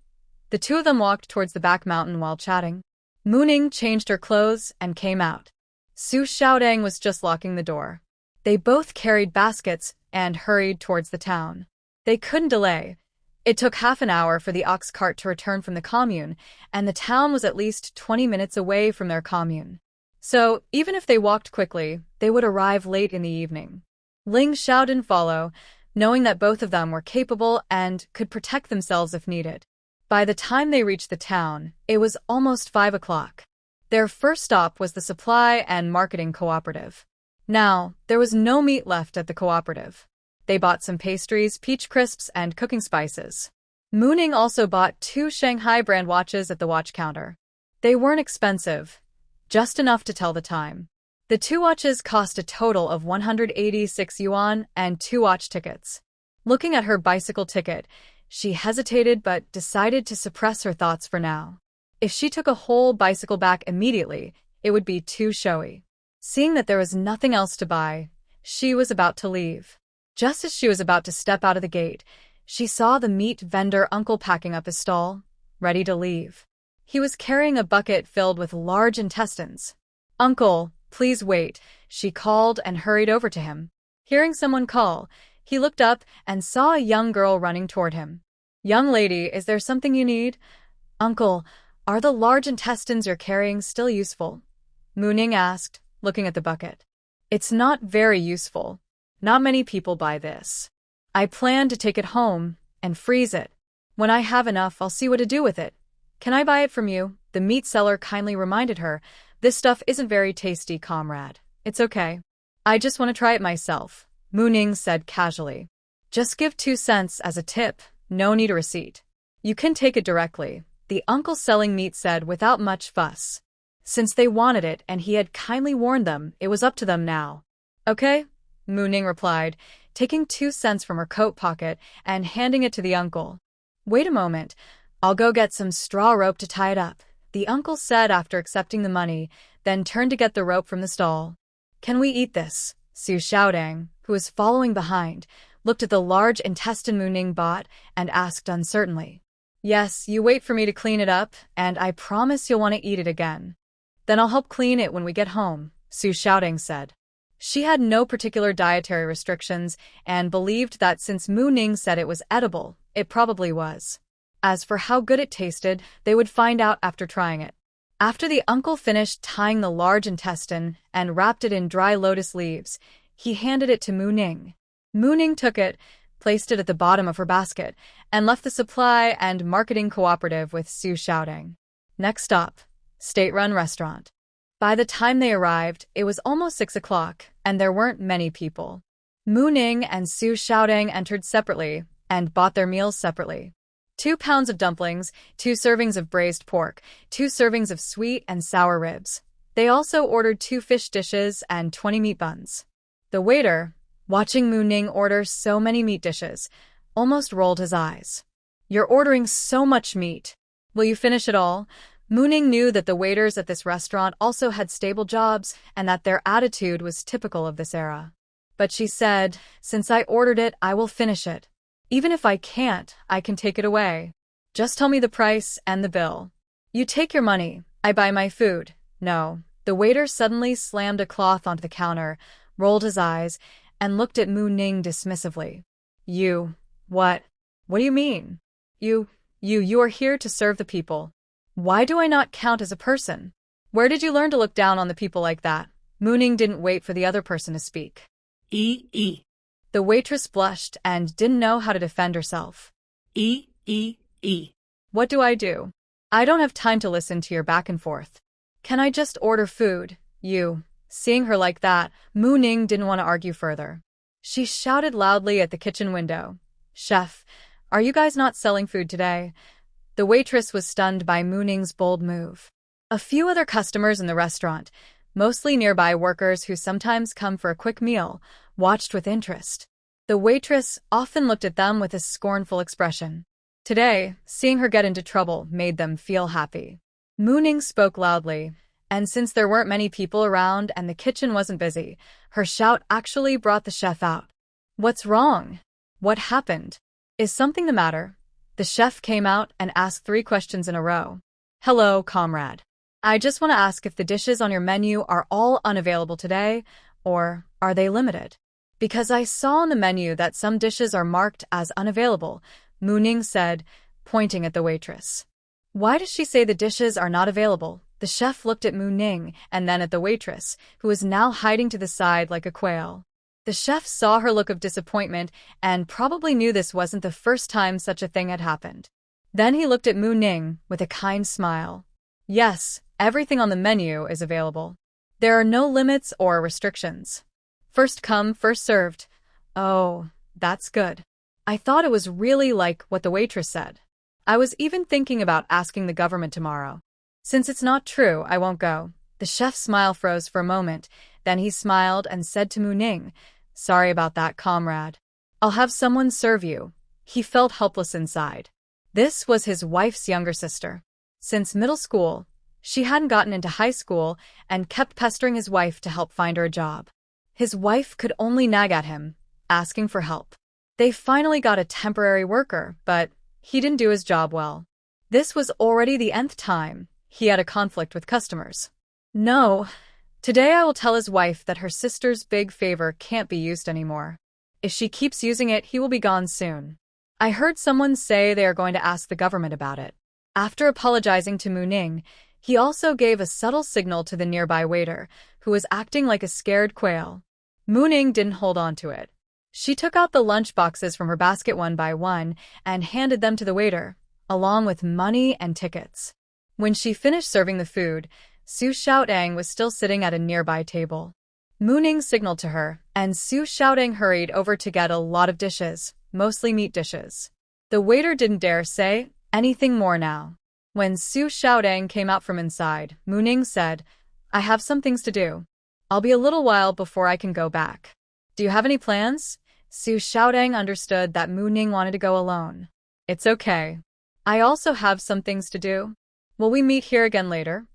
The two of them walked towards the back mountain while chatting. Mu Ning changed her clothes and came out. Su Xiaodang was just locking the door. They both carried baskets and hurried towards the town. They couldn't delay. It took half an hour for the ox cart to return from the commune, and the town was at least 20 minutes away from their commune. So, even if they walked quickly, they would arrive late in the evening. Ling Xiao didn't follow, knowing that both of them were capable and could protect themselves if needed. By the time they reached the town, it was almost 5 o'clock. Their first stop was the Supply and Marketing Cooperative. Now, there was no meat left at the cooperative. They bought some pastries, peach crisps, and cooking spices. Mu Ning also bought 2 Shanghai brand watches at the watch counter. They weren't expensive, just enough to tell the time. The 2 watches cost a total of 186 yuan and 2 watch tickets. Looking at her bicycle ticket, she hesitated but decided to suppress her thoughts for now. If she took a whole bicycle back immediately, it would be too showy. Seeing that there was nothing else to buy, she was about to leave. Just as she was about to step out of the gate, she saw the meat vendor uncle packing up his stall, ready to leave. He was carrying a bucket filled with large intestines. "Uncle, please wait," she called and hurried over to him. Hearing someone call, He looked up and saw a young girl running toward him. Young lady, is there something you need? Uncle, are the large intestines you're carrying still useful? Mooning asked, looking at the bucket. It's not very useful. Not many people buy this. I plan to take it home and freeze it. When I have enough, I'll see what to do with it. Can I buy it from you? The meat seller kindly reminded her. This stuff isn't very tasty, comrade. It's okay. I just want to try it myself, Mooning said casually. Just give 2 cents as a tip. No need a receipt. You can take it directly, the uncle selling meat said without much fuss. Since they wanted it and he had kindly warned them, it was up to them now. Okay, Mooning replied, taking 2 cents from her coat pocket and handing it to the uncle. Wait a moment. I'll go get some straw rope to tie it up, the uncle said after accepting the money, then turned to get the rope from the stall. Can we eat this? Su Xiaodang, who was following behind, looked at the large intestine Mooning bought and asked uncertainly. Yes, you wait for me to clean it up, and I promise you'll want to eat it again. Then I'll help clean it when we get home, Su Xiaodang said. She had no particular dietary restrictions and believed that since Mooning said it was edible, it probably was. As for how good it tasted, they would find out after trying it. After the uncle finished tying the large intestine and wrapped it in dry lotus leaves, he handed it to Mooning. Mooning took it, placed it at the bottom of her basket, and left the supply and marketing cooperative with Su Xiaodang. Next stop, state-run restaurant. By the time they arrived, it was almost 6 o'clock, and there weren't many people. Mooning and Su Xiaodang entered separately and bought their meals separately. 2 pounds of dumplings, 2 servings of braised pork, 2 servings of sweet and sour ribs. They also ordered 2 fish dishes and 20 meat buns. The waiter, watching Mooning order so many meat dishes, almost rolled his eyes. You're ordering so much meat. Will you finish it all? Mooning knew that the waiters at this restaurant also had stable jobs and that their attitude was typical of this era. But she said, since I ordered it, I will finish it. Even if I can't, I can take it away. Just tell me the price and the bill. You take your money, I buy my food. No. The waiter suddenly slammed a cloth onto the counter, rolled his eyes, and looked at Mooning dismissively. What? What do you mean? You are here to serve the people. Why do I not count as a person? Where did you learn to look down on the people like that? Mooning didn't wait for the other person to speak. The waitress blushed and didn't know how to defend herself. What do I do? I don't have time to listen to your back and forth. Can I just order food? Seeing her like that, Mooning didn't want to argue further. She shouted loudly at the kitchen window. Chef, are you guys not selling food today? The waitress was stunned by Mooning's bold move. A few other customers in the restaurant, mostly nearby workers who sometimes come for a quick meal, watched with interest. The waitress often looked at them with a scornful expression. Today, seeing her get into trouble made them feel happy. Mooning spoke loudly, and since there weren't many people around and the kitchen wasn't busy, her shout actually brought the chef out. What's wrong? What happened? Is something the matter? The chef came out and asked 3 questions in a row. Hello, comrade. I just want to ask if the dishes on your menu are all unavailable today, or are they limited? Because I saw on the menu that some dishes are marked as unavailable, Mooning said, pointing at the waitress. Why does she say the dishes are not available? The chef looked at Mooning and then at the waitress, who was now hiding to the side like a quail. The chef saw her look of disappointment and probably knew this wasn't the first time such a thing had happened. Then he looked at Mooning with a kind smile. Yes, everything on the menu is available. There are no limits or restrictions. First come, first served. Oh, that's good. I thought it was really like what the waitress said. I was even thinking about asking the government tomorrow. Since it's not true, I won't go. The chef's smile froze for a moment, then he smiled and said to Mooning, Sorry about that, comrade. I'll have someone serve you. He felt helpless inside. This was his wife's younger sister. Since middle school, she hadn't gotten into high school and kept pestering his wife to help find her a job. His wife could only nag at him, asking for help. They finally got a temporary worker, but he didn't do his job well. This was already the nth time he had a conflict with customers. No, today I will tell his wife that her sister's big favor can't be used anymore. If she keeps using it, he will be gone soon. I heard someone say they are going to ask the government about it. After apologizing to Mu Ning, he also gave a subtle signal to the nearby waiter, who was acting like a scared quail. Mu Ning didn't hold on to it. She took out the lunch boxes from her basket one by one and handed them to the waiter, along with money and tickets. When she finished serving the food, Su Xiaodang was still sitting at a nearby table. Mu Ning signaled to her, and Su Xiaodang hurried over to get a lot of dishes, mostly meat dishes. The waiter didn't dare say anything more now. When Su Xiaodang came out from inside, Mu Ning said, "I have some things to do. I'll be a little while before I can go back. Do you have any plans?" Su Xiaodang understood that Mu Ning wanted to go alone. "It's okay. I also have some things to do. Will we meet here again later?"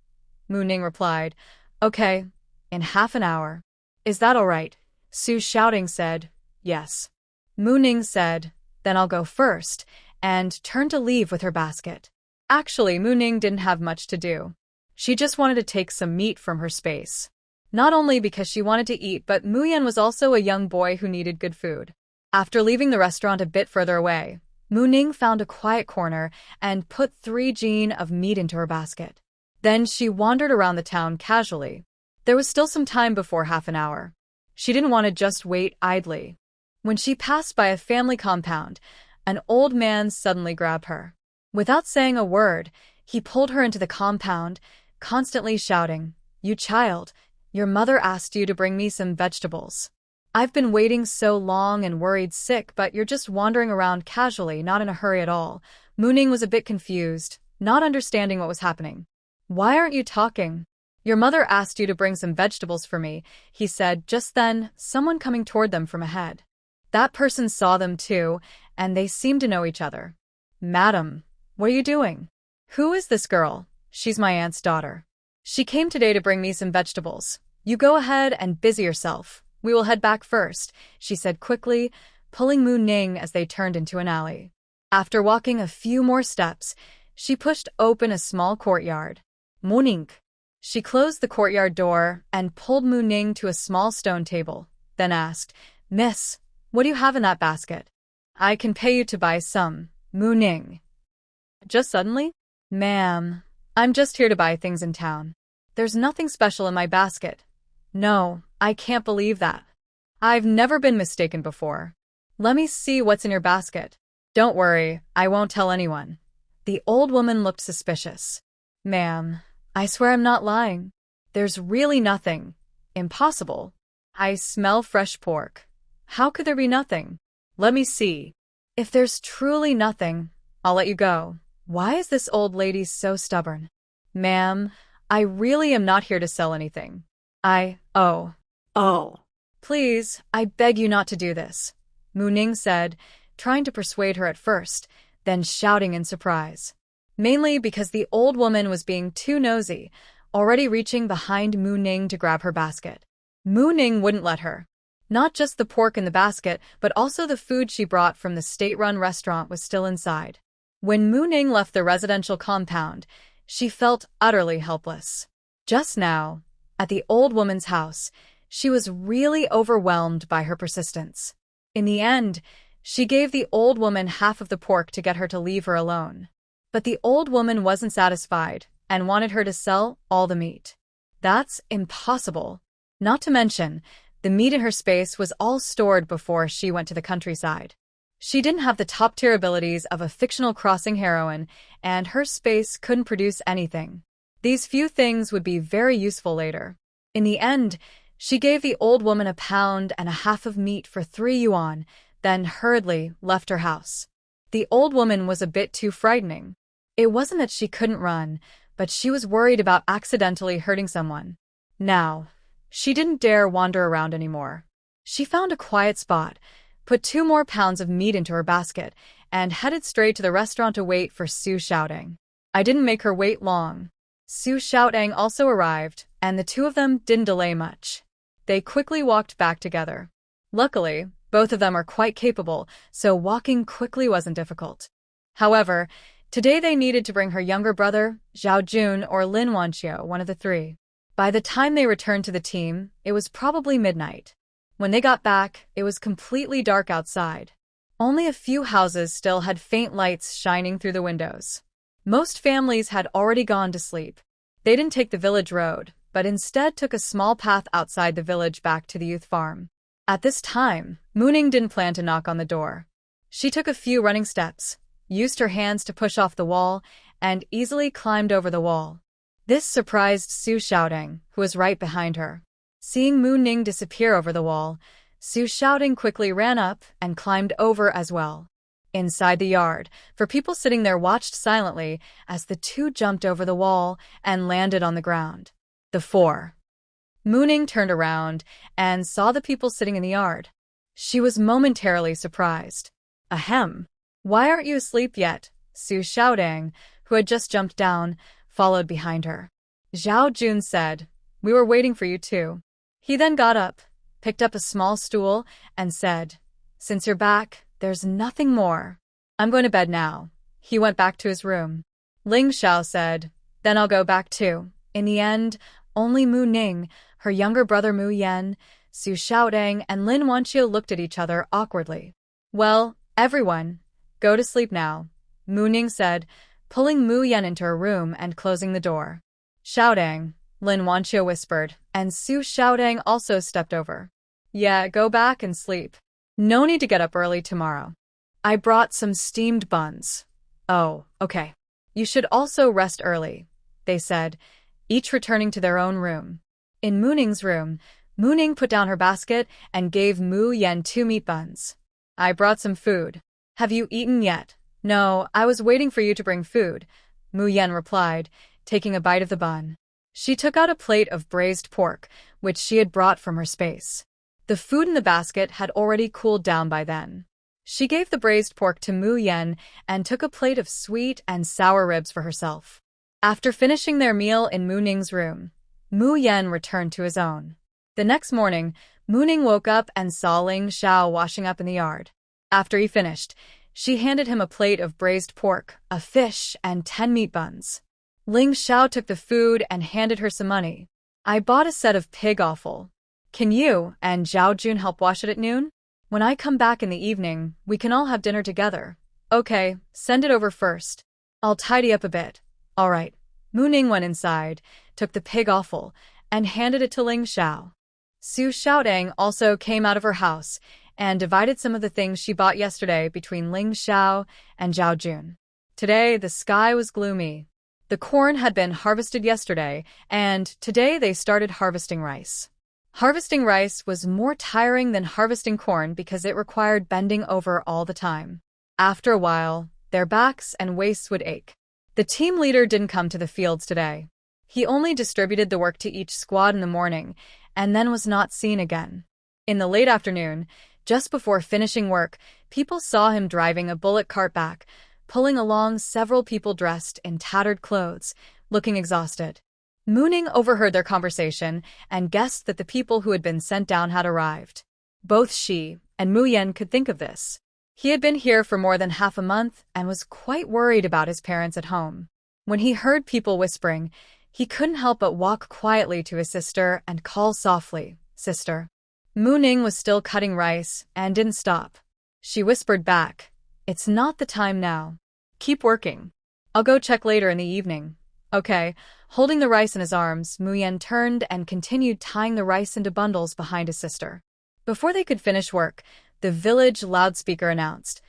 Mu Ning replied, "Okay, in half an hour." "Is that all right?" Su Xiaodang said, "Yes." Mu Ning said, "Then I'll go first," and turned to leave with her basket. Actually, Mu Ning didn't have much to do. She just wanted to take some meat from her space. Not only because she wanted to eat, but Mu Yan was also a young boy who needed good food. After leaving the restaurant a bit further away, Mu Ning found a quiet corner and put 3 jin of meat into her basket. Then she wandered around the town casually. There was still some time before half an hour. She didn't want to just wait idly. When she passed by a family compound, an old man suddenly grabbed her. Without saying a word, he pulled her into the compound, constantly shouting, "You child, your mother asked you to bring me some vegetables. I've been waiting so long and worried sick, but you're just wandering around casually, not in a hurry at all." Mu Ning was a bit confused, not understanding what was happening. "Why aren't you talking? Your mother asked you to bring some vegetables for me," he said. Just then, someone coming toward them from ahead. That person saw them too, and they seemed to know each other. "Madam, what are you doing?" "Who is this girl?" "She's my aunt's daughter. She came today to bring me some vegetables. You go ahead and busy yourself. We will head back first," she said quickly, pulling Mu Ning as they turned into an alley. After walking a few more steps, she pushed open a small courtyard. "Mu Ning." She closed the courtyard door and pulled Mu Ning to a small stone table, then asked, "Miss, what do you have in that basket?" "I can pay you to buy some." Mu Ning. Just suddenly? "Ma'am, I'm just here to buy things in town. There's nothing special in my basket." "No, I can't believe that. I've never been mistaken before. Let me see what's in your basket." "Don't worry, I won't tell anyone." The old woman looked suspicious. "Ma'am, I swear I'm not lying. There's really nothing. Impossible. I smell fresh pork. How could there be nothing?" "Let me see. If there's truly nothing, I'll let you go." Why is this old lady so stubborn? "Ma'am, I really am not here to sell anything. Oh. Please, I beg you not to do this," Mu Ning said, trying to persuade her at first, then shouting in surprise. Mainly because the old woman was being too nosy, already reaching behind Mu Ning to grab her basket. Mu Ning wouldn't let her. Not just the pork in the basket, but also the food she brought from the state-run restaurant was still inside. When Mu Ning left the residential compound, she felt utterly helpless. Just now, at the old woman's house, she was really overwhelmed by her persistence. In the end, she gave the old woman half of the pork to get her to leave her alone. But the old woman wasn't satisfied and wanted her to sell all the meat. That's impossible. Not to mention, the meat in her space was all stored before she went to the countryside. She didn't have the top-tier abilities of a fictional crossing heroine, and her space couldn't produce anything. These few things would be very useful later. In the end, she gave the old woman 1.5 pounds of meat for 3 yuan, then hurriedly left her house. The old woman was a bit too frightening. It wasn't that she couldn't run, but she was worried about accidentally hurting someone. Now, she didn't dare wander around anymore. She found a quiet spot, put 2 more pounds of meat into her basket, and headed straight to the restaurant to wait for Su Xiaodang. I didn't make her wait long. Su Xiaodang also arrived, and the two of them didn't delay much. They quickly walked back together. Luckily, both of them are quite capable, so walking quickly wasn't difficult. However, today they needed to bring her younger brother, Zhao Jun or Lin Wanqiu, one of the 3. By the time they returned to the team, it was probably midnight. When they got back, it was completely dark outside. Only a few houses still had faint lights shining through the windows. Most families had already gone to sleep. They didn't take the village road, but instead took a small path outside the village back to the youth farm. At this time, Mooning didn't plan to knock on the door. She took a few running steps, used her hands to push off the wall, and easily climbed over the wall. This surprised Su Xiaodong, who was right behind her. Seeing Mooning disappear over the wall, Su Xiaodong quickly ran up and climbed over as well. Inside the yard, for people sitting there watched silently as the two jumped over the wall and landed on the ground. The four. Mooning turned around and saw the people sitting in the yard. She was momentarily surprised. Ahem. Why aren't you asleep yet? Su Xiaodong, who had just jumped down, followed behind her. Zhao Jun said, "We were waiting for you too." He then got up, picked up a small stool, and said, "Since you're back, there's nothing more. I'm going to bed now." He went back to his room. Ling Xiao said, "Then I'll go back too." In the end, only Mu Ning, her younger brother Mu Yan, Su Xiaodong, and Lin Wanqiu looked at each other awkwardly. "Well, everyone, go to sleep now," Mu Ning said, pulling Mu Yan into her room and closing the door. "Xiaodong," Lin Wanqiu whispered, and Su Xiaodong also stepped over. "Yeah, go back and sleep. No need to get up early tomorrow. I brought some steamed buns." "Oh, okay. You should also rest early," they said, each returning to their own room. In Mu Ning's room, Mu Ning put down her basket and gave Mu Yan 2 meat buns. "I brought some food. Have you eaten yet?" "No, I was waiting for you to bring food," Mu Yan replied, taking a bite of the bun. She took out a plate of braised pork, which she had brought from her space. The food in the basket had already cooled down by then. She gave the braised pork to Mu Yan and took a plate of sweet and sour ribs for herself. After finishing their meal in Mu Ning's room, Mu Yan returned to his own. The next morning, Mu Ning woke up and saw Ling Xiao washing up in the yard. After he finished, she handed him a plate of braised pork, a fish, and 10 meat buns. Ling Xiao took the food and handed her some money. "I bought a set of pig offal. Can you and Zhao Jun help wash it at noon? When I come back in the evening, we can all have dinner together." "Okay, send it over first. I'll tidy up a bit." "All right." Mu Ning went inside, took the pig offal, and handed it to Ling Xiao. Su Xiaodong also came out of her house and divided some of the things she bought yesterday between Ling Xiao and Zhao Jun. Today, the sky was gloomy. The corn had been harvested yesterday, and today they started harvesting rice. Harvesting rice was more tiring than harvesting corn because it required bending over all the time. After a while, their backs and waists would ache. The team leader didn't come to the fields today. He only distributed the work to each squad in the morning, and then was not seen again. In the late afternoon, just before finishing work, people saw him driving a bullock cart back, pulling along several people dressed in tattered clothes, looking exhausted. Mu Ning overheard their conversation and guessed that the people who had been sent down had arrived. Both she and Mu Yan could think of this. He had been here for more than half a month and was quite worried about his parents at home. When he heard people whispering, he couldn't help but walk quietly to his sister and call softly, "Sister." Mu Ning was still cutting rice and didn't stop. She whispered back, "It's not the time now. Keep working. I'll go check later in the evening." "Okay." Holding the rice in his arms, Mu Yan turned and continued tying the rice into bundles behind his sister. Before they could finish work, the village loudspeaker announced,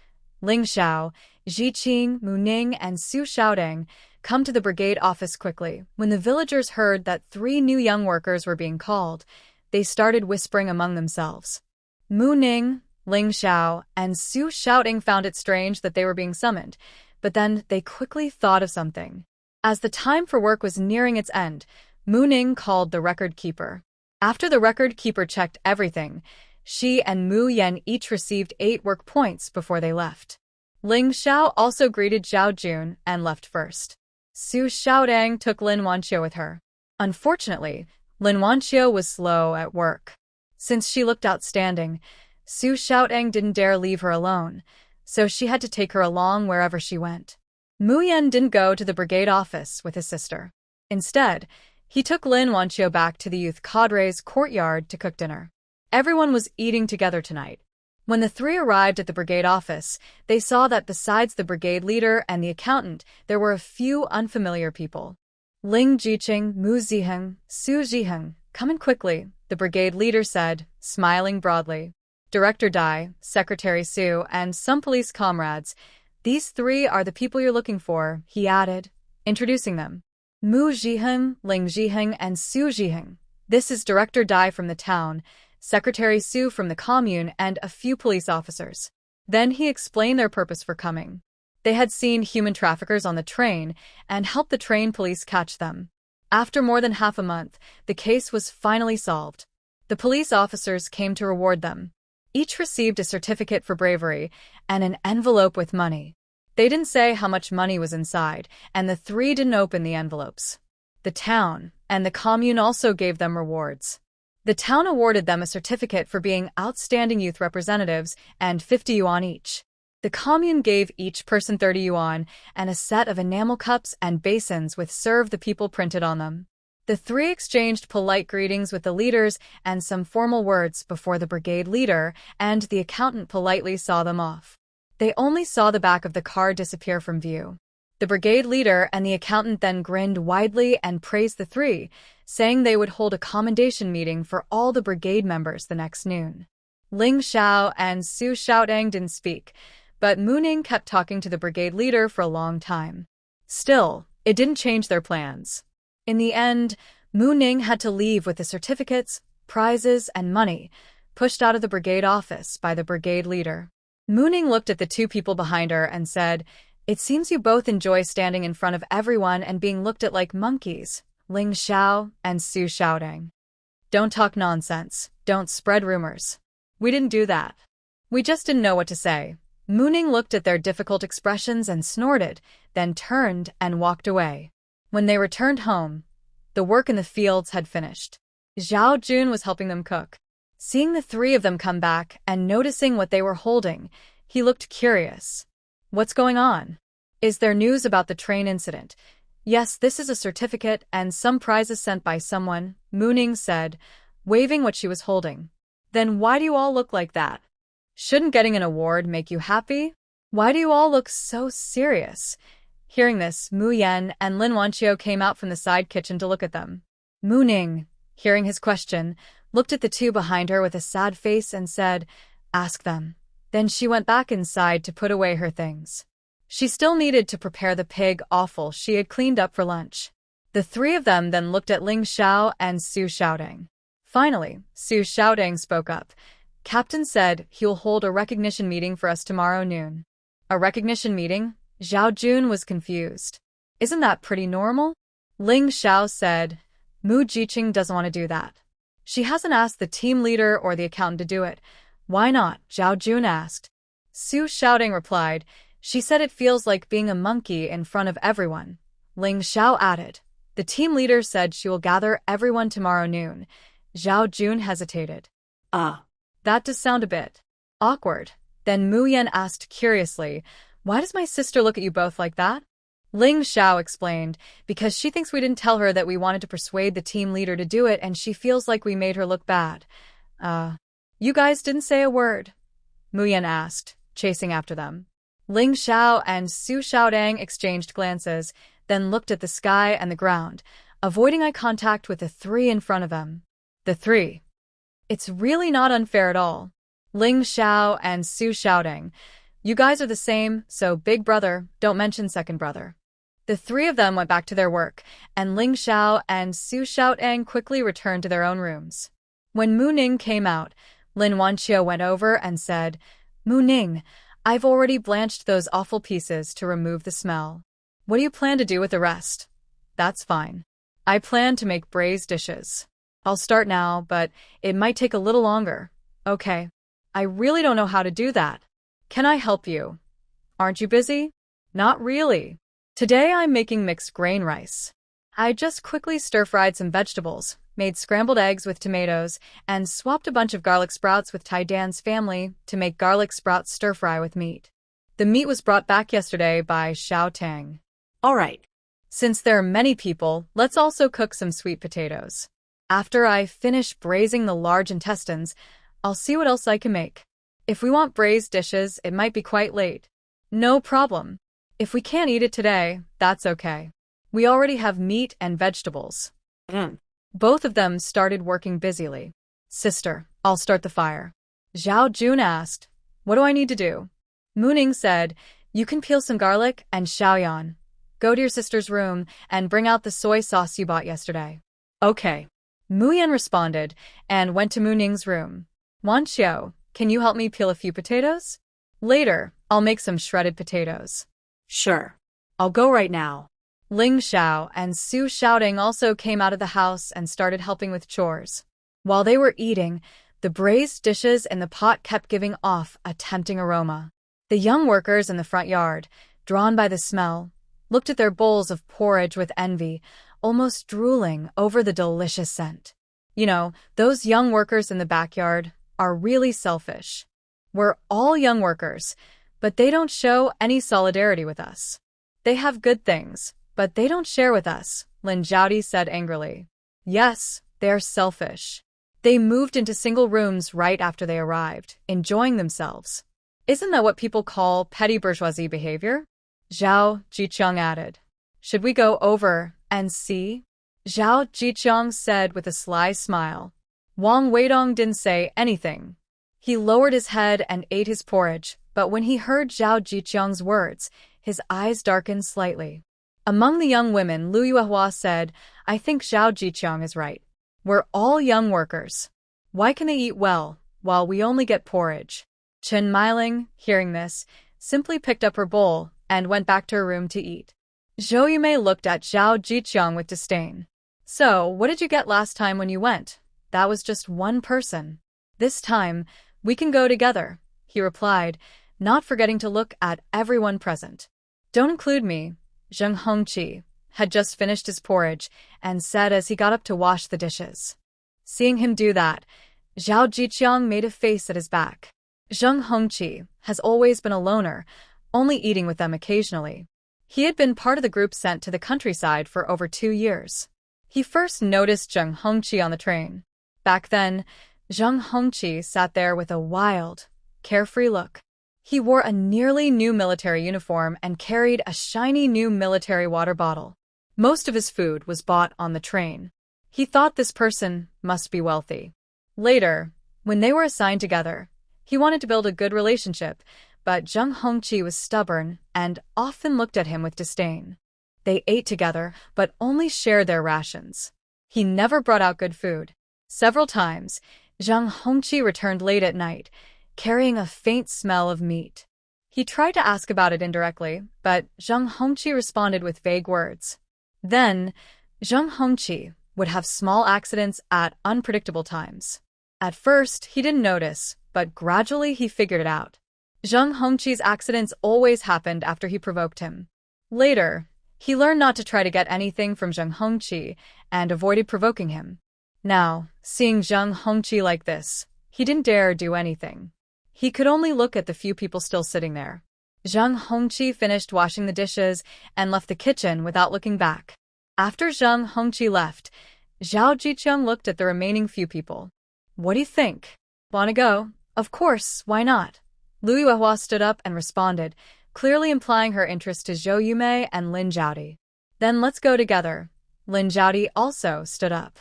"Ling Xiao, Ji Qing, Mu Ning, and Su Xiaodong, come to the brigade office quickly." When the villagers heard that 3 new young workers were being called, they started whispering among themselves. Mu Ning, Ling Xiao, and Su Xiaodong found it strange that they were being summoned, but then they quickly thought of something. As the time for work was nearing its end, Mu Ning called the record keeper. After the record keeper checked everything, she and Mu Yan each received 8 work points before they left. Ling Xiao also greeted Zhao Jun and left first. Su Xiaodong took Lin Wanqiu with her. Unfortunately, Lin Wanqiu was slow at work. Since she looked outstanding, Su Xiaodong didn't dare leave her alone, so she had to take her along wherever she went. Mu Yan didn't go to the brigade office with his sister. Instead, he took Lin Wanqiu back to the youth cadre's courtyard to cook dinner. Everyone was eating together tonight. When the three arrived at the brigade office, they saw that besides the brigade leader and the accountant, there were a few unfamiliar people. Ling Jiqing, Mu Ziheng, Su Ziheng, come in quickly, the brigade leader said, smiling broadly. Director Dai, Secretary Su, and some police comrades. These three are the people you're looking for, he added, introducing them. Mu Ziheng, Ling Ziheng, and Su Ziheng. This is Director Dai from the town, Secretary Su from the commune, and a few police officers. Then he explained their purpose for coming. They had seen human traffickers on the train and helped the train police catch them. After more than half a month, the case was finally solved. The police officers came to reward them. Each received a certificate for bravery and an envelope with money. They didn't say how much money was inside, and the three didn't open the envelopes. The town and the commune also gave them rewards. The town awarded them a certificate for being outstanding youth representatives and 50 yuan each. The commune gave each person 30 yuan and a set of enamel cups and basins with "Serve the People" printed on them. The three exchanged polite greetings with the leaders and some formal words before the brigade leader and the accountant politely saw them off. They only saw the back of the car disappear from view. The brigade leader and the accountant then grinned widely and praised the three, saying they would hold a commendation meeting for all the brigade members the next noon. Ling Xiao and Su Xiaodang didn't speak, but Mu Ning kept talking to the brigade leader for a long time. Still, it didn't change their plans. In the end, Mu Ning had to leave with the certificates, prizes, and money, pushed out of the brigade office by the brigade leader. Mu Ning looked at the two people behind her and said, "It seems you both enjoy standing in front of everyone and being looked at like monkeys, Ling Xiao and Su Xiaodang. Don't talk nonsense, don't spread rumors. We didn't do that. We just didn't know what to say." Mu Ning looked at their difficult expressions and snorted, then turned and walked away. When they returned home, the work in the fields had finished. Zhao Jun was helping them cook. Seeing the three of them come back and noticing what they were holding, he looked curious. "What's going on? Is there news about the train incident?" "Yes, this is a certificate and some prizes sent by someone," Mu Ning said, waving what she was holding. "Then why do you all look like that? Shouldn't getting an award make you happy? Why do you all look so serious?" Hearing this, Mu Yan and Lin Wanqiu came out from the side kitchen to look at them. Mu Ning, hearing his question, looked at the two behind her with a sad face and said, "Ask them." Then she went back inside to put away her things. She still needed to prepare the pig offal she had cleaned up for lunch. The three of them then looked at Ling Xiao and Su Xiaodang. Finally, Su Xiaodang spoke up. "Captain said he'll hold a recognition meeting for us tomorrow noon." "A recognition meeting?" Zhao Jun was confused. "Isn't that pretty normal?" Ling Xiao said, "Mu Jiqing doesn't want to do that. She hasn't asked the team leader or the accountant to do it." "Why not?" Zhao Jun asked. Su Xiaodang replied, "She said it feels like being a monkey in front of everyone." Ling Xiao added, "The team leader said she will gather everyone tomorrow noon." Zhao Jun hesitated. That does sound a bit awkward." Then Mu Yan asked curiously, "Why does my sister look at you both like that?" Ling Xiao explained, "Because she thinks we didn't tell her that we wanted to persuade the team leader to do it and she feels like we made her look bad." You guys didn't say a word?" Mu Yan asked, chasing after them. Ling Xiao and Su Xiaodang exchanged glances, then looked at the sky and the ground, avoiding eye contact with the three in front of them. The three. "It's really not unfair at all. Ling Xiao and Su Xiaodang, you guys are the same, so big brother, don't mention second brother." The three of them went back to their work, and Ling Xiao and Su Xiaodang quickly returned to their own rooms. When Mu Ning came out, Lin Wanqiu went over and said, "Mu Ning, I've already blanched those awful pieces to remove the smell. What do you plan to do with the rest?" "That's fine. I plan to make braised dishes. I'll start now, but it might take a little longer." "Okay. I really don't know how to do that. Can I help you?" "Aren't you busy?" "Not really. Today I'm making mixed grain rice. I just quickly stir-fried some vegetables, made scrambled eggs with tomatoes, and swapped a bunch of garlic sprouts with Tai Dan's family to make garlic sprout stir-fry with meat. The meat was brought back yesterday by Xiao Tang." All right. "Since there are many people, let's also cook some sweet potatoes. After I finish braising the large intestines, I'll see what else I can make. If we want braised dishes, it might be quite late. No problem. If we can't eat it today, that's okay. We already have meat and vegetables. Both of them started working busily. Sister, I'll start the fire. Zhao Jun asked, what do I need to do? Mu Ning said, you can peel some garlic, and Xiaoyan, go to your sister's room and bring out the soy sauce you bought yesterday. Okay. Mu Yan responded and went to Mu Ning's room. Wan Xiao, can you help me peel a few potatoes? Later, I'll make some shredded potatoes. Sure. I'll go right now. Ling Xiao and Su Shouting also came out of the house and started helping with chores. While they were eating, the braised dishes in the pot kept giving off a tempting aroma. The young workers in the front yard, drawn by the smell, looked at their bowls of porridge with envy, almost drooling over the delicious scent. You know, those young workers in the backyard are really selfish. We're all young workers, but they don't show any solidarity with us. They have good things, but they don't share with us, Lin Zhaodi said angrily. Yes, they're selfish. They moved into single rooms right after they arrived, enjoying themselves. Isn't that what people call petty bourgeoisie behavior? Zhao Jiqiang added. Should we go over and see? Zhao Jiqiang said with a sly smile. Wang Weidong didn't say anything. He lowered his head and ate his porridge, but when he heard Zhao Jiqiang's words, his eyes darkened slightly. Among the young women, Lu Yuehua said, I think Zhao Jiqiang is right. We're all young workers. Why can they eat well, while we only get porridge? Chen Meiling, hearing this, simply picked up her bowl and went back to her room to eat. Zhou Yumei looked at Zhao Jiqiang with disdain. So, what did you get last time when you went? That was just one person. This time, we can go together, he replied, not forgetting to look at everyone present. Don't include me. Zheng Hongqi had just finished his porridge and said as he got up to wash the dishes. Seeing him do that, Zhao Jiqiang made a face at his back. Zheng Hongqi has always been a loner, only eating with them occasionally. He had been part of the group sent to the countryside for over 2 years. He first noticed Zheng Hongqi on the train. Back then, Zheng Hongqi sat there with a wild, carefree look. He wore a nearly new military uniform and carried a shiny new military water bottle. Most of his food was bought on the train. He thought this person must be wealthy. Later, when they were assigned together, he wanted to build a good relationship, but Zheng Hongqi was stubborn and often looked at him with disdain. They ate together, but only shared their rations. He never brought out good food. Several times, Zheng Hongqi returned late at night, carrying a faint smell of meat. He tried to ask about it indirectly, but Zheng Hongqi responded with vague words. Then, Zheng Hongqi would have small accidents at unpredictable times. At first, he didn't notice, but gradually he figured it out. Zheng Hongqi's accidents always happened after he provoked him. Later, he learned not to try to get anything from Zheng Hongqi and avoided provoking him. Now, seeing Zheng Hongqi like this, he didn't dare do anything. He could only look at the few people still sitting there. Zheng Hongqi finished washing the dishes and left the kitchen without looking back. After Zheng Hongqi left, Zhao Jiqiang looked at the remaining few people. What do you think? Wanna go? Of course, why not? Lu Yuehua stood up and responded, clearly implying her interest to Zhou Yumei and Lin Zhaodi. Then let's go together. Lin Zhaodi also stood up.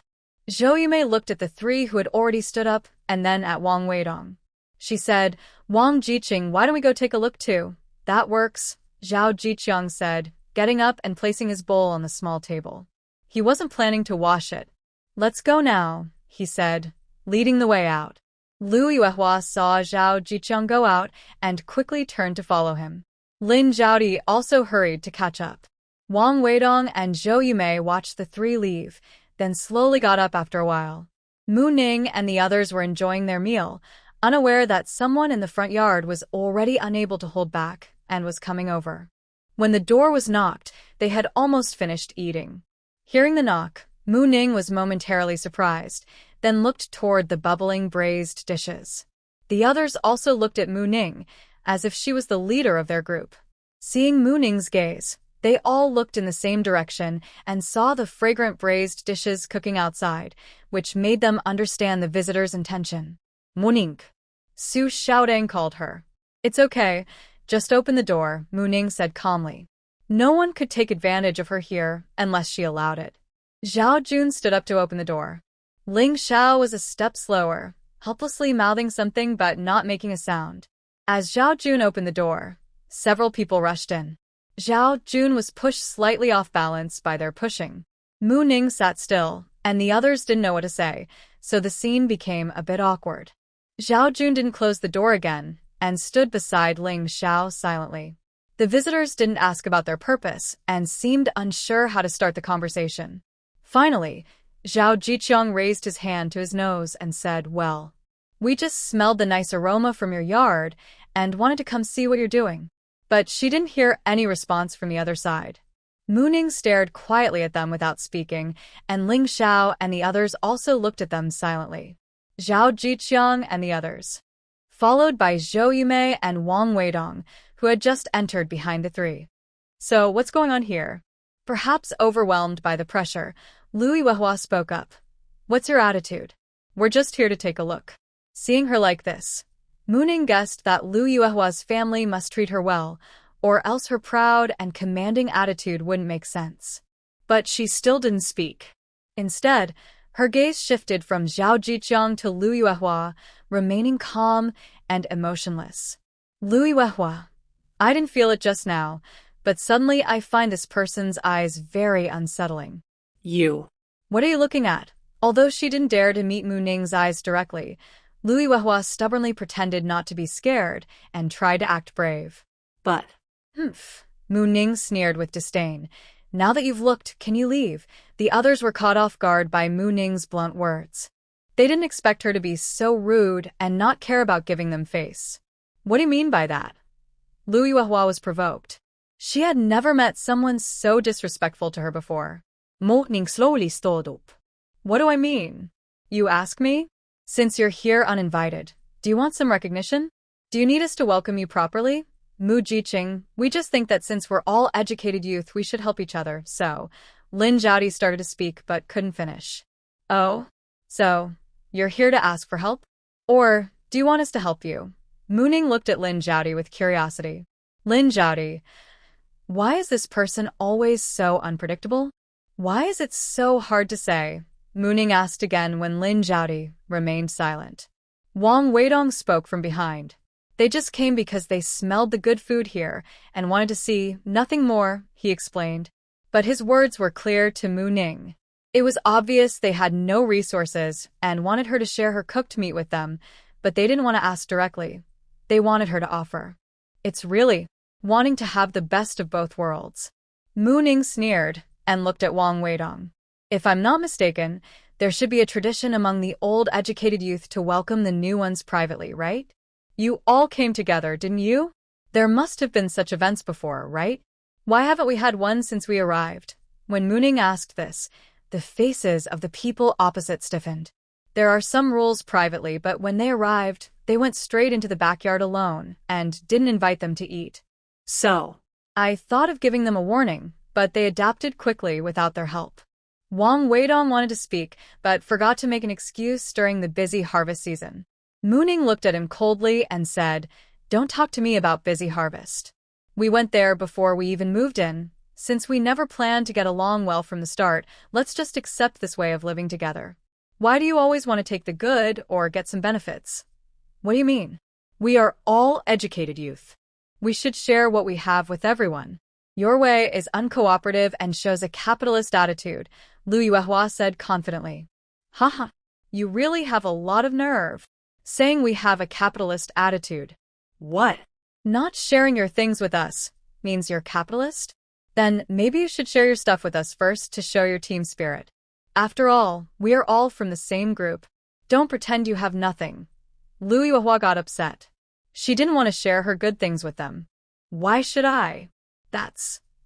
Zhou Yumei looked at the 3 who had already stood up and then at Wang Weidong. She said, Wang Jiqing, why don't we go take a look too? That works, Zhao Jiqiang said, getting up and placing his bowl on the small table. He wasn't planning to wash it. Let's go now, he said, leading the way out. Lu Yuehua saw Zhao Jiqiang go out and quickly turned to follow him. Lin Zhaodi also hurried to catch up. Wang Weidong and Zhou Yumei watched the 3 leave, then slowly got up after a while. Mu Ning and the others were enjoying their meal, unaware that someone in the front yard was already unable to hold back and was coming over. When the door was knocked, they had almost finished eating. Hearing the knock, Mu Ning was momentarily surprised, then looked toward the bubbling braised dishes. The others also looked at Mu Ning, as if she was the leader of their group. Seeing Mu Ning's gaze, they all looked in the same direction and saw the fragrant braised dishes cooking outside, which made them understand the visitor's intention. Muning. Su Xiaodang called her. It's okay, just open the door, Mu Ning said calmly. No one could take advantage of her here unless she allowed it. Zhao Jun stood up to open the door. Ling Xiao was a step slower, helplessly mouthing something but not making a sound. As Zhao Jun opened the door, several people rushed in. Zhao Jun was pushed slightly off balance by their pushing. Mu Ning sat still, and the others didn't know what to say, so the scene became a bit awkward. Zhao Jun didn't close the door again, and stood beside Ling Xiao silently. The visitors didn't ask about their purpose, and seemed unsure how to start the conversation. Finally, Zhao Jiqiang raised his hand to his nose and said, well, we just smelled the nice aroma from your yard, and wanted to come see what you're doing. But she didn't hear any response from the other side. Mu Ning stared quietly at them without speaking, and Ling Xiao and the others also looked at them silently. Zhao Jiqiang and the others, followed by Zhou Yumei and Wang Weidong, who had just entered behind the three. So, what's going on here? Perhaps overwhelmed by the pressure, Lu Yuehua spoke up. What's your attitude? We're just here to take a look. Seeing her like this, Mu Ning guessed that Lu Yuehua's family must treat her well, or else her proud and commanding attitude wouldn't make sense. But she still didn't speak. Instead, her gaze shifted from Zhao Jiqiang to Lu Yuehua, remaining calm and emotionless. Lu Yuehua. I didn't feel it just now, but suddenly I find this person's eyes very unsettling. You. What are you looking at? Although she didn't dare to meet Mu Ning's eyes directly, Lu Yuehua stubbornly pretended not to be scared and tried to act brave. But. Mu Ning sneered with disdain. Now that you've looked, can you leave? The others were caught off guard by Mu Ning's blunt words. They didn't expect her to be so rude and not care about giving them face. What do you mean by that? Lu Yuehua was provoked. She had never met someone so disrespectful to her before. Mu Ning slowly stood up. What do I mean? You ask me? Since you're here uninvited, do you want some recognition? Do you need us to welcome you properly? Mu Jiqing, we just think that since we're all educated youth, we should help each other, so. Lin Zhaodi started to speak but couldn't finish. Oh? So, you're here to ask for help? Or, do you want us to help you? Mu Ning looked at Lin Zhaodi with curiosity. Lin Zhaodi, why is this person always so unpredictable? Why is it so hard to say? Mu Ning asked again when Lin Zhaodi remained silent. Wang Weidong spoke from behind. They just came because they smelled the good food here and wanted to see, nothing more, he explained. But his words were clear to Mu Ning. It was obvious they had no resources and wanted her to share her cooked meat with them, but they didn't want to ask directly. They wanted her to offer. It's really wanting to have the best of both worlds. Mu Ning sneered and looked at Wang Weidong. If I'm not mistaken, there should be a tradition among the old educated youth to welcome the new ones privately, right? You all came together, didn't you? There must have been such events before, right? Why haven't we had one since we arrived? When Mu Ning asked this, the faces of the people opposite stiffened. There are some rules privately, but when they arrived, they went straight into the backyard alone and didn't invite them to eat. So. I thought of giving them a warning, but they adapted quickly without their help. Wang Weidong wanted to speak, but forgot to make an excuse during the busy harvest season. Mu Ning looked at him coldly and said, Don't talk to me about busy harvest. We went there before we even moved in. Since we never planned to get along well from the start, let's just accept this way of living together. Why do you always want to take the good or get some benefits? What do you mean? We are all educated youth. We should share what we have with everyone. Your way is uncooperative and shows a capitalist attitude, Lu Yuehua said confidently. Haha, you really have a lot of nerve. Saying we have a capitalist attitude. What? Not sharing your things with us means you're capitalist? Then maybe you should share your stuff with us first to show your team spirit. After all, we are all from the same group. Don't pretend you have nothing. Lu Yuehua got upset. She didn't want to share her good things with them. Why should I?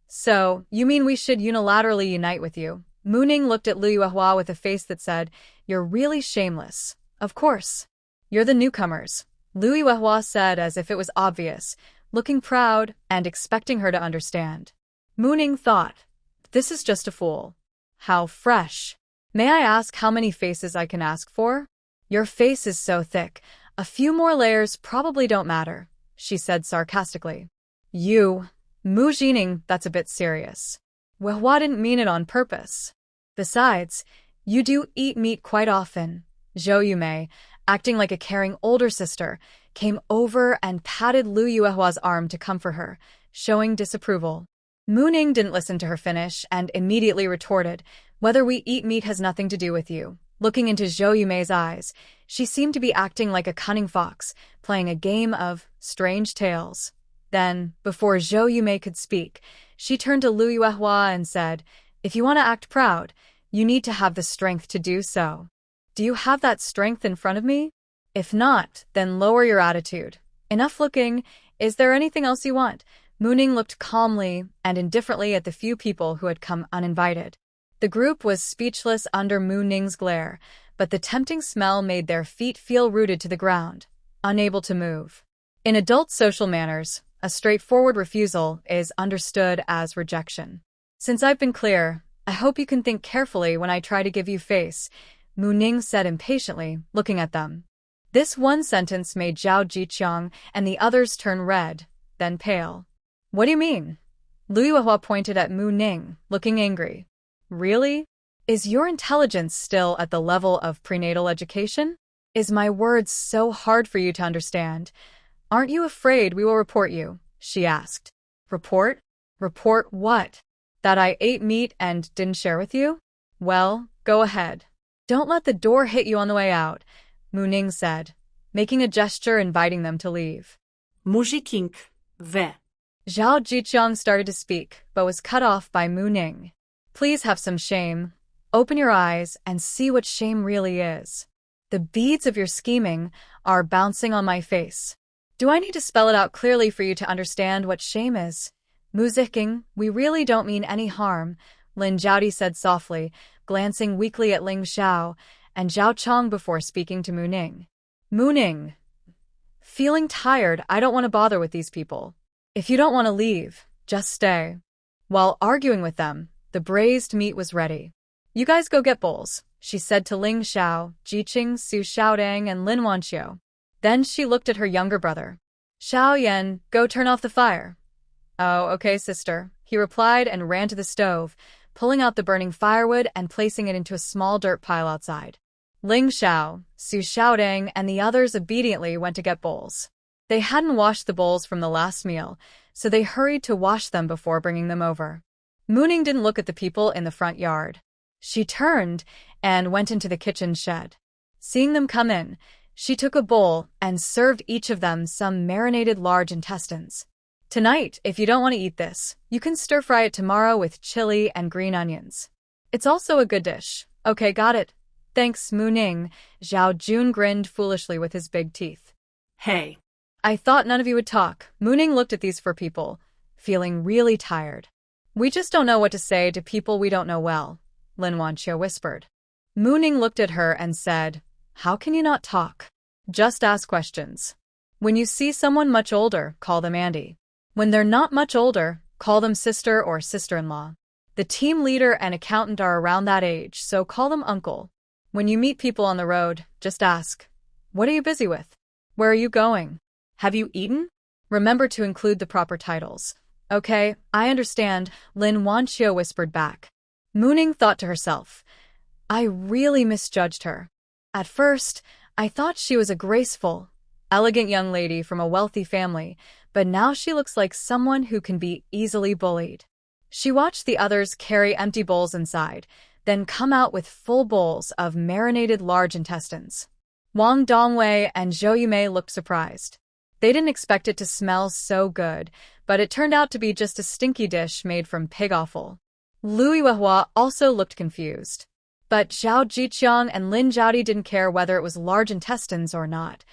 So, you mean we should unilaterally unite with you? Mu Ning looked at Lu Yuehua with a face that said, You're really shameless. Of course. You're the newcomers, Lu Yuehua said as if it was obvious, looking proud and expecting her to understand. Mu Ning thought, This is just a fool. How fresh. May I ask how many faces I can ask for? Your face is so thick. A few more layers probably don't matter, she said sarcastically. Mu Jining, that's a bit serious. Wehua didn't mean it on purpose. Besides, you do eat meat quite often. Zhou Yumei, acting like a caring older sister, came over and patted Lu Yuehua's arm to comfort her, showing disapproval. Mu Ning didn't listen to her finish and immediately retorted, whether we eat meat has nothing to do with you. Looking into Zhou Yumei's eyes, she seemed to be acting like a cunning fox, playing a game of strange tales. Then, before Zhou Yumei could speak, she turned to Lu Yuehua and said, if you want to act proud, you need to have the strength to do so. Do you have that strength in front of me? If not, then lower your attitude. Enough looking. Is there anything else you want? Mu Ning looked calmly and indifferently at the few people who had come uninvited. The group was speechless under Mu Ning's glare, but the tempting smell made their feet feel rooted to the ground, unable to move. In adult social manners, a straightforward refusal is understood as rejection. Since I've been clear, I hope you can think carefully when I try to give you face, Mu Ning said impatiently, looking at them. This one sentence made Zhao Jiqiang and the others turn red, then pale. What do you mean? Lu Yuehua pointed at Mu Ning, looking angry. Really? Is your intelligence still at the level of prenatal education? Is my words so hard for you to understand? Aren't you afraid we will report you? She asked. Report? Report what? That I ate meat and didn't share with you? Well, go ahead. Don't let the door hit you on the way out, Mu Ning said, making a gesture inviting them to leave. Mujikink, ve. Zhao Jiqiang started to speak, but was cut off by Mu Ning. Please have some shame. Open your eyes and see what shame really is. The beads of your scheming are bouncing on my face. Do I need to spell it out clearly for you to understand what shame is? Mu Ziking, we really don't mean any harm, Lin Zhaodi said softly, glancing weakly at Ling Xiao and Zhao Chong before speaking to Mu Ning. Mu Ning. Feeling tired, I don't want to bother with these people. If you don't want to leave, just stay. While arguing with them, the braised meat was ready. You guys go get bowls, she said to Ling Xiao, Jiqing, Su Xiaodang, and Lin Wanqiu. Then she looked at her younger brother. Xiao Yan, go turn off the fire. Oh, okay, sister, he replied and ran to the stove, pulling out the burning firewood and placing it into a small dirt pile outside. Ling Xiao, Su Xiaodang, and the others obediently went to get bowls. They hadn't washed the bowls from the last meal, so they hurried to wash them before bringing them over. Mu Ning didn't look at the people in the front yard. She turned and went into the kitchen shed. Seeing them come in, she took a bowl and served each of them some marinated large intestines. Tonight, if you don't want to eat this, you can stir-fry it tomorrow with chili and green onions. It's also a good dish. Okay, got it. Thanks, Mu Ning. Zhao Jun grinned foolishly with his big teeth. Hey. I thought none of you would talk. Mu Ning looked at these four people, feeling really tired. We just don't know what to say to people we don't know well, Lin Wanqiu whispered. Mu Ning looked at her and said, how can you not talk? Just ask questions. When you see someone much older, call them Andy. When they're not much older, call them sister or sister-in-law. The team leader and accountant are around that age, so call them uncle. When you meet people on the road, just ask, what are you busy with? Where are you going? Have you eaten? Remember to include the proper titles. Okay, I understand, Lin Wanqiu whispered back. Mu Ning thought to herself, I really misjudged her. At first, I thought she was a graceful, elegant young lady from a wealthy family, but now she looks like someone who can be easily bullied. She watched the others carry empty bowls inside, then come out with full bowls of marinated large intestines. Wang Dongwei and Zhou Yumei looked surprised. They didn't expect it to smell so good, but it turned out to be just a stinky dish made from pig offal. Lu Yuehua also looked confused. But Zhao Jiqiang and Lin Zhaodi didn't care whether it was large intestines or not.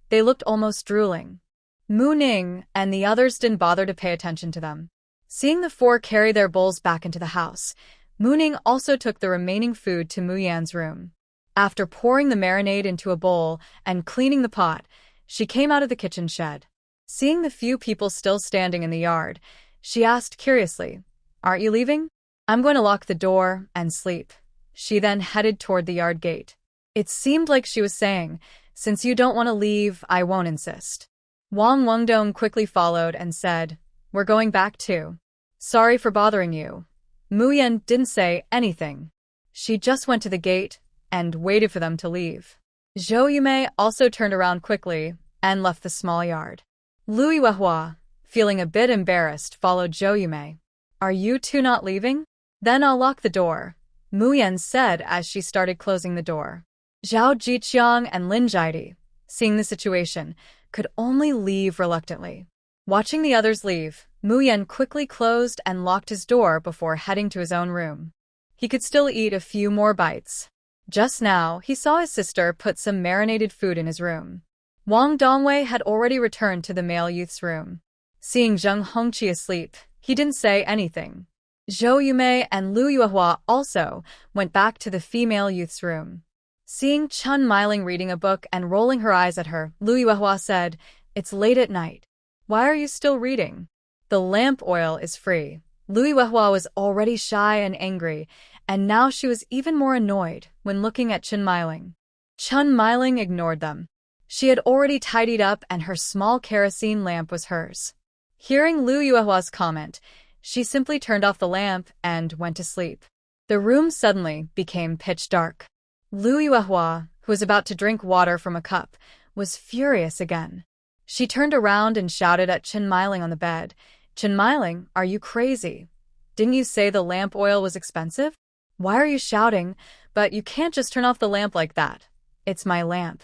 They looked almost drooling. Mu Ning and the others didn't bother to pay attention to them. Seeing the four carry their bowls back into the house, Mu Ning also took the remaining food to Mu Yan's room. After pouring the marinade into a bowl and cleaning the pot, she came out of the kitchen shed. Seeing the few people still standing in the yard, she asked curiously, aren't you leaving? I'm going to lock the door and sleep. She then headed toward the yard gate. It seemed like she was saying, since you don't want to leave, I won't insist. Wang Wengdong quickly followed and said, we're going back too. Sorry for bothering you. Mu Yan didn't say anything. She just went to the gate and waited for them to leave. Zhou Yumei also turned around quickly and left the small yard. Lu Yuehua, feeling a bit embarrassed, followed Zhou Yumei. Are you two not leaving? Then I'll lock the door, Mu Yan said as she started closing the door. Zhao Jiqiang and Lin Jiadi, seeing the situation, could only leave reluctantly. Watching the others leave, Mu Yan quickly closed and locked his door before heading to his own room. He could still eat a few more bites. Just now, he saw his sister put some marinated food in his room. Wang Dongwei had already returned to the male youth's room. Seeing Zheng Hongqi asleep, he didn't say anything. Zhou Yumei and Lu Yuehua also went back to the female youth's room. Seeing Chun Miling reading a book and rolling her eyes at her, Lu Yuehua said, it's late at night. Why are you still reading? The lamp oil is free. Lu Yuehua was already shy and angry, and now she was even more annoyed when looking at Chun Miling. Chun Miling ignored them. She had already tidied up and her small kerosene lamp was hers. Hearing Lu Yuehua's comment, she simply turned off the lamp and went to sleep. The room suddenly became pitch dark. Lu Yuehua, who was about to drink water from a cup, was furious again. She turned around and shouted at Chun Miling on the bed, Chun Miling, are you crazy? Didn't you say the lamp oil was expensive? Why are you shouting? But you can't just turn off the lamp like that. It's my lamp.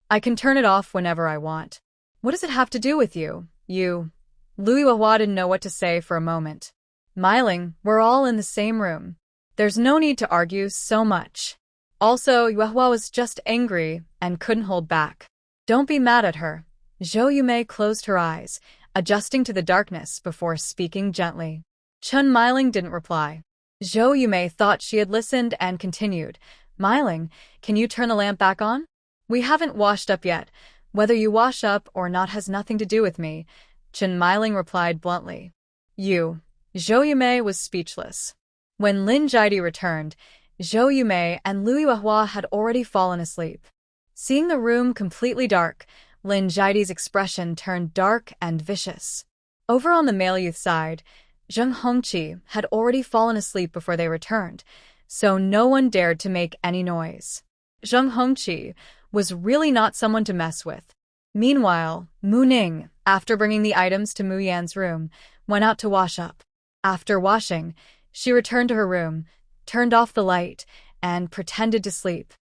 I can turn it off whenever I want. What does it have to do with you? You. Lu Yuehua didn't know what to say for a moment. Miling, we're all in the same room. There's no need to argue so much. Also, Yuehua was just angry and couldn't hold back. Don't be mad at her. Zhou Yumei closed her eyes, adjusting to the darkness before speaking gently. Chun Miling didn't reply. Zhou Yumei thought she had listened and continued, Miling, can you turn the lamp back on? We haven't washed up yet. Whether you wash up or not has nothing to do with me, Chun Miling replied bluntly. You. Zhou Yumei was speechless. When Lin Jiadi returned, Zhou Yumei and Lu Yuehua had already fallen asleep. Seeing the room completely dark, Lin Jiadi's expression turned dark and vicious. Over on the male youth side, Zheng Hongqi had already fallen asleep before they returned, so no one dared to make any noise. Zheng Hongqi was really not someone to mess with. Meanwhile, Mu Ning, after bringing the items to Mu Yan's room, went out to wash up. After washing, she returned to her room, turned off the light, and pretended to sleep.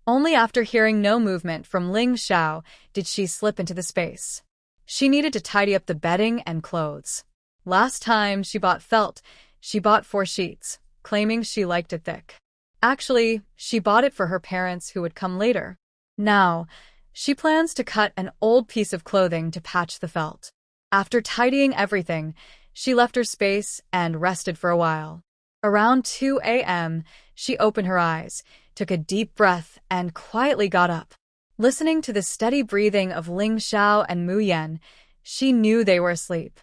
Only after hearing no movement from Ling Xiao did she slip into the space. She needed to tidy up the bedding and clothes. Last time she bought felt, she bought 4 sheets, claiming she liked it thick. Actually, she bought it for her parents who would come later. Now, she plans to cut an old piece of clothing to patch the felt. After tidying everything, she left her space and rested for a while. Around 2 a.m., she opened her eyes, took a deep breath, and quietly got up. Listening to the steady breathing of Ling Xiao and Mu Yan, she knew they were asleep.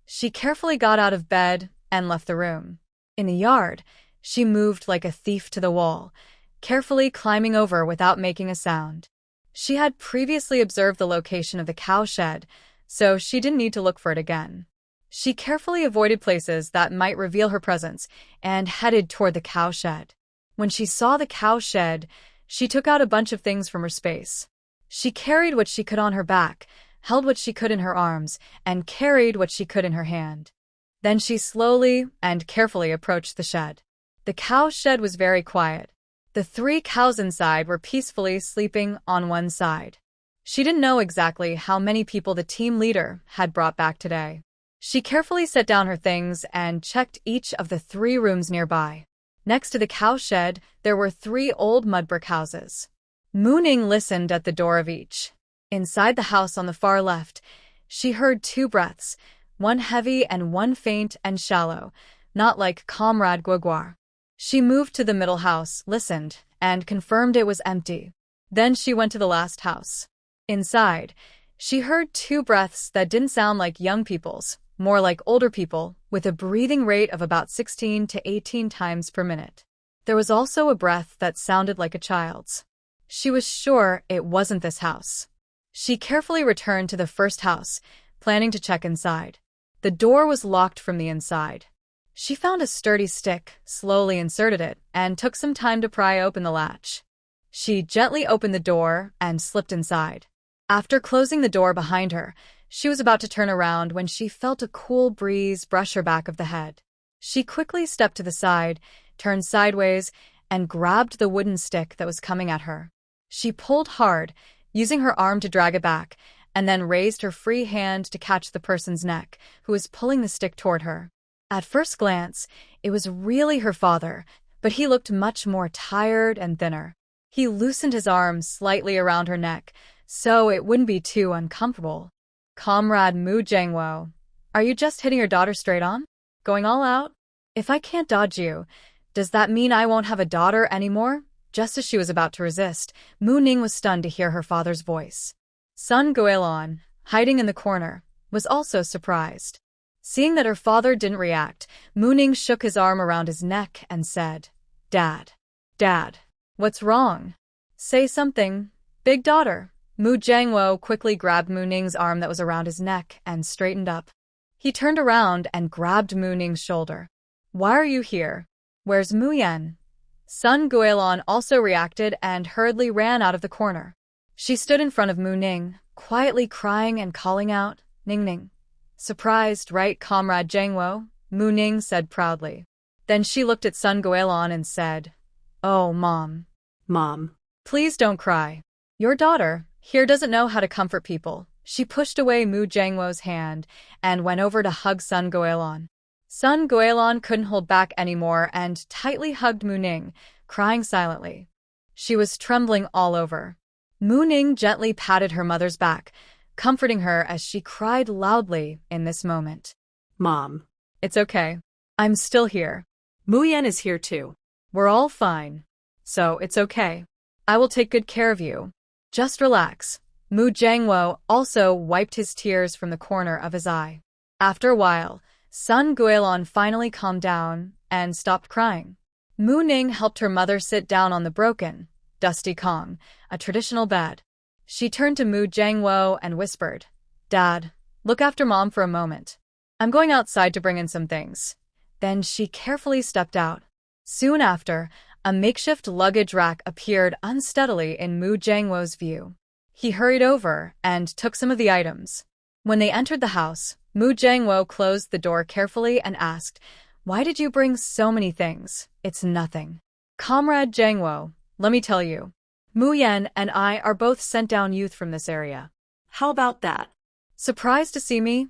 She carefully got out of bed and left the room. In the yard, she moved like a thief to the wall, carefully climbing over without making a sound. She had previously observed the location of the cow shed, so she didn't need to look for it again. She carefully avoided places that might reveal her presence and headed toward the cow shed. When she saw the cow shed, she took out a bunch of things from her space. She carried what she could on her back, held what she could in her arms, and carried what she could in her hand. Then she slowly and carefully approached the shed. The cow shed was very quiet. The 3 cows inside were peacefully sleeping on one side. She didn't know exactly how many people the team leader had brought back today. She carefully set down her things and checked each of the 3 rooms nearby. Next to the cow shed, there were 3 old mud brick houses. Mu Ning listened at the door of each. Inside the house on the far left, she heard 2 breaths, one heavy and one faint and shallow, not like Comrade Guoguar. She moved to the middle house, listened, and confirmed it was empty. Then she went to the last house. Inside, she heard 2 breaths that didn't sound like young people's, more like older people, with a breathing rate of about 16 to 18 times per minute. There was also a breath that sounded like a child's. She was sure it wasn't this house. She carefully returned to the first house, planning to check inside. The door was locked from the inside. She found a sturdy stick, slowly inserted it, and took some time to pry open the latch. She gently opened the door and slipped inside. After closing the door behind her, she was about to turn around when she felt a cool breeze brush her back of the head. She quickly stepped to the side, turned sideways, and grabbed the wooden stick that was coming at her. She pulled hard, using her arm to drag it back, and then raised her free hand to catch the person's neck, who was pulling the stick toward her. At first glance, it was really her father, but he looked much more tired and thinner. He loosened his arms slightly around her neck, so it wouldn't be too uncomfortable. Comrade Mu Jiangwo, are you just hitting your daughter straight on? Going all out? If I can't dodge you, does that mean I won't have a daughter anymore? Just as she was about to resist, Mu Ning was stunned to hear her father's voice. Sun Guilon, hiding in the corner, was also surprised. Seeing that her father didn't react, Mu Ning shook his arm around his neck and said, Dad, what's wrong? Say something, big daughter. Mu Jiangwo quickly grabbed Mu Ning's arm that was around his neck and straightened up. He turned around and grabbed Mu Ning's shoulder. Why are you here? Where's Mu Yan? Sun Guilon also reacted and hurriedly ran out of the corner. She stood in front of Mu Ning, quietly crying and calling out, Ning Ning. Surprised, right, Comrade Jiangwo? Mu Ning said proudly. Then she looked at Sun Guilon and said, Oh, Mom. Please don't cry. Your daughter here doesn't know how to comfort people. She pushed away Mu Jiangwo's hand and went over to hug Sun Guilon. Sun Guilon couldn't hold back anymore and tightly hugged Mu Ning, crying silently. She was trembling all over. Mu Ning gently patted her mother's back, comforting her as she cried loudly in this moment. Mom. It's okay. I'm still here. Mu Yan is here too. We're all fine. So it's okay. I will take good care of you. Just relax. Mu Jiangwo also wiped his tears from the corner of his eye. After a while, Sun Guilon finally calmed down and stopped crying. Mu Ning helped her mother sit down on the broken, dusty Kong, a traditional bed. She turned to Mu Jiangwo and whispered, Dad, look after Mom for a moment. I'm going outside to bring in some things. Then she carefully stepped out. Soon after, a makeshift luggage rack appeared unsteadily in Mu Jiangwo's view. He hurried over and took some of the items. When they entered the house, Mu Jiangwo closed the door carefully and asked, Why did you bring so many things? It's nothing. Comrade Jiangwo, let me tell you. Mu Yan and I are both sent down youth from this area. How about that? Surprised to see me?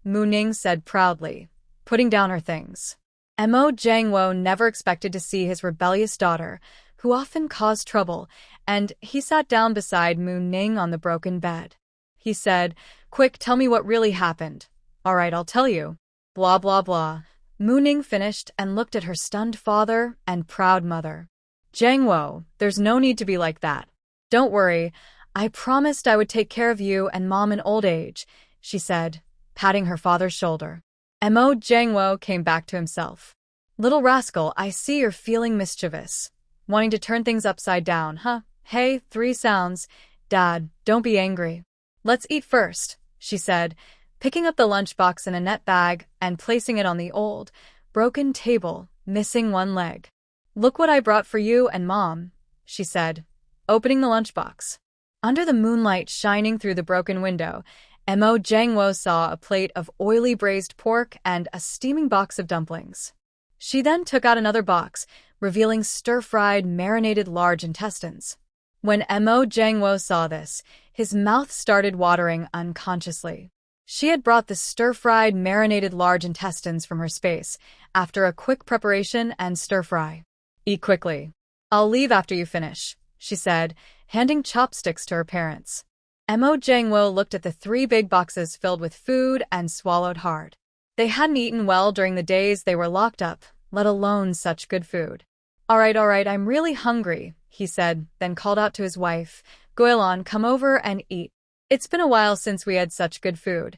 Mu Ning said proudly, putting down her things. Mo Jiangwo never expected to see his rebellious daughter, who often caused trouble, and he sat down beside Mu Ning on the broken bed. He said, Quick, tell me what really happened. All right, I'll tell you. Blah, blah, blah. Mu Ning finished and looked at her stunned father and proud mother. Jiangwo, there's no need to be like that. Don't worry. I promised I would take care of you and Mom in old age, she said, patting her father's shoulder. Mo Jiangwo came back to himself. Little rascal, I see you're feeling mischievous. Wanting to turn things upside down, huh? Hey, 3 sounds. Dad, don't be angry. Let's eat first, she said, picking up the lunchbox in a net bag and placing it on the old, broken table, missing one leg. Look what I brought for you and Mom, she said, opening the lunchbox. Under the moonlight shining through the broken window, Mo Jiangwo saw a plate of oily braised pork and a steaming box of dumplings. She then took out another box, revealing stir-fried, marinated large intestines. When Mo Jiangwo saw this, his mouth started watering unconsciously. She had brought the stir-fried, marinated large intestines from her space, after a quick preparation and stir-fry. Eat quickly. I'll leave after you finish, she said, handing chopsticks to her parents. Mo Jiangwo looked at the 3 big boxes filled with food and swallowed hard. They hadn't eaten well during the days they were locked up, let alone such good food. All right, I'm really hungry, he said, then called out to his wife, Guilon, come over and eat. It's been a while since we had such good food.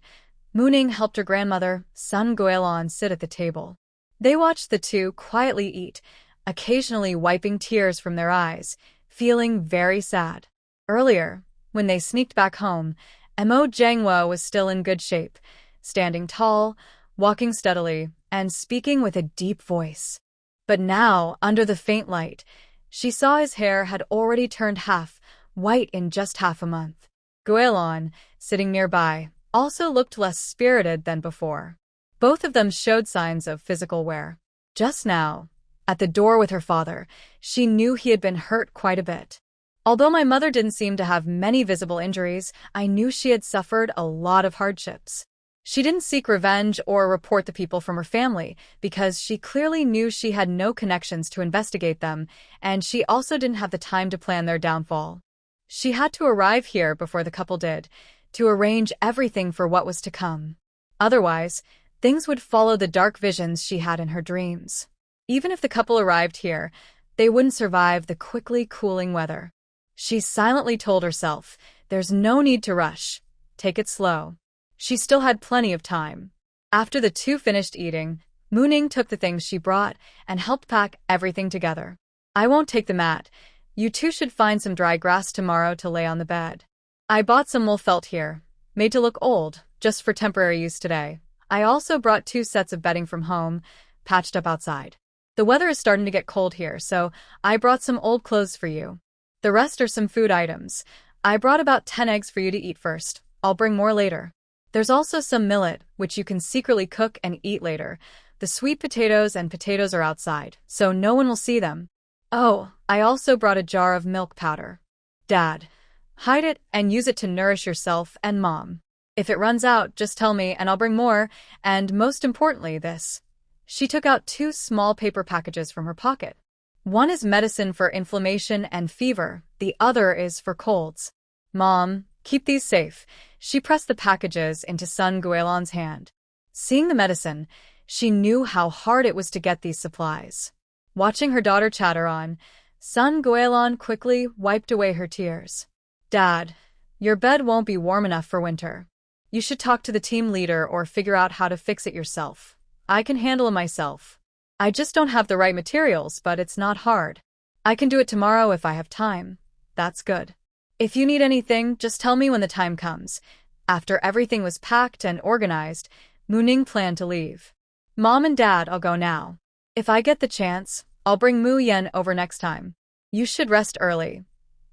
Mu Ning helped her grandmother, Sun Guilon, sit at the table. They watched the two quietly eat, occasionally wiping tears from their eyes, feeling very sad. Earlier, when they sneaked back home, Mo Jiangwo was still in good shape, standing tall, walking steadily, and speaking with a deep voice. But now, under the faint light, she saw his hair had already turned half white in just half a month. Guilin, sitting nearby, also looked less spirited than before. Both of them showed signs of physical wear. Just now, at the door with her father, she knew he had been hurt quite a bit. Although my mother didn't seem to have many visible injuries, I knew she had suffered a lot of hardships. She didn't seek revenge or report the people from her family because she clearly knew she had no connections to investigate them, and she also didn't have the time to plan their downfall. She had to arrive here before the couple did, to arrange everything for what was to come. Otherwise, things would follow the dark visions she had in her dreams. Even if the couple arrived here, they wouldn't survive the quickly cooling weather. She silently told herself, there's no need to rush. Take it slow. She still had plenty of time. After the two finished eating, Mooning took the things she brought and helped pack everything together. I won't take the mat. You two should find some dry grass tomorrow to lay on the bed. I bought some wool felt here, made to look old, just for temporary use today. I also brought 2 sets of bedding from home, patched up outside. The weather is starting to get cold here, so I brought some old clothes for you. The rest are some food items. I brought about 10 eggs for you to eat first. I'll bring more later. There's also some millet, which you can secretly cook and eat later. The sweet potatoes and potatoes are outside, so no one will see them. Oh, I also brought a jar of milk powder. Dad, hide it and use it to nourish yourself and Mom. If it runs out, just tell me and I'll bring more, and most importantly, this. She took out 2 small paper packages from her pocket. One is medicine for inflammation and fever, the other is for colds. Mom, keep these safe. She pressed the packages into son Guilin's hand. Seeing the medicine, she knew how hard it was to get these supplies. Watching her daughter chatter on, son Guilin quickly wiped away her tears. Dad, your bed won't be warm enough for winter. You should talk to the team leader or figure out how to fix it yourself. I can handle it myself. I just don't have the right materials, but it's not hard. I can do it tomorrow if I have time. That's good. If you need anything, just tell me when the time comes. After everything was packed and organized, Mooning planned to leave. Mom and Dad, I'll go now. If I get the chance, I'll bring Mu Yen over next time. You should rest early.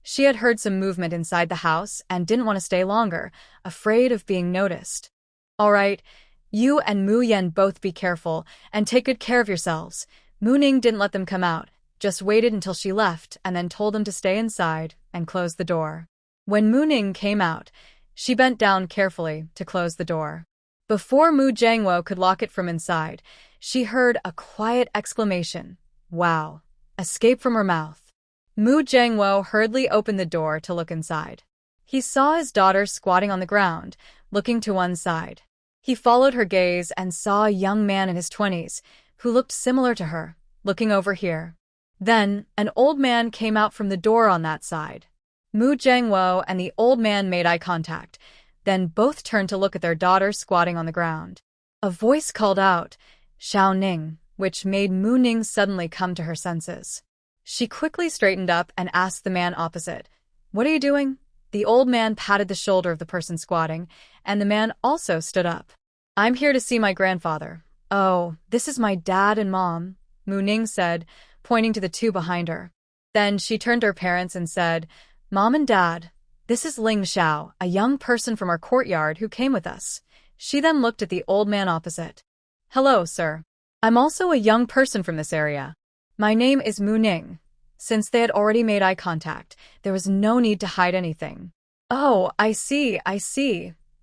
She had heard some movement inside the house and didn't want to stay longer, afraid of being noticed. All right, you and Mu Yen both be careful and take good care of yourselves. Mooning didn't let them come out, just waited until she left and then told them to stay inside and close the door. When Mooning came out, she bent down carefully to close the door. Before Mu Jiangwo could lock it from inside, she heard a quiet exclamation, "Wow!" escape from her mouth. Mu Jiangwo hurriedly opened the door to look inside. He saw his daughter squatting on the ground, looking to one side. He followed her gaze and saw a young man in his 20s, who looked similar to her, looking over here. Then, an old man came out from the door on that side. Mu Jiangwo and the old man made eye contact, then both turned to look at their daughter squatting on the ground. A voice called out, "Xiao Ning," which made Mu Ning suddenly come to her senses. She quickly straightened up and asked the man opposite, "What are you doing?" The old man patted the shoulder of the person squatting, and the man also stood up. "I'm here to see my grandfather." "Oh, this is my dad and mom," Mu Ning said, pointing to the 2 behind her. Then she turned to her parents and said, "Mom and Dad, this is Ling Xiao, a young person from our courtyard who came with us." She then looked at the old man opposite. "Hello, sir. I'm also a young person from this area. My name is Mu Ning." Since they had already made eye contact, there was no need to hide anything. "Oh, I see,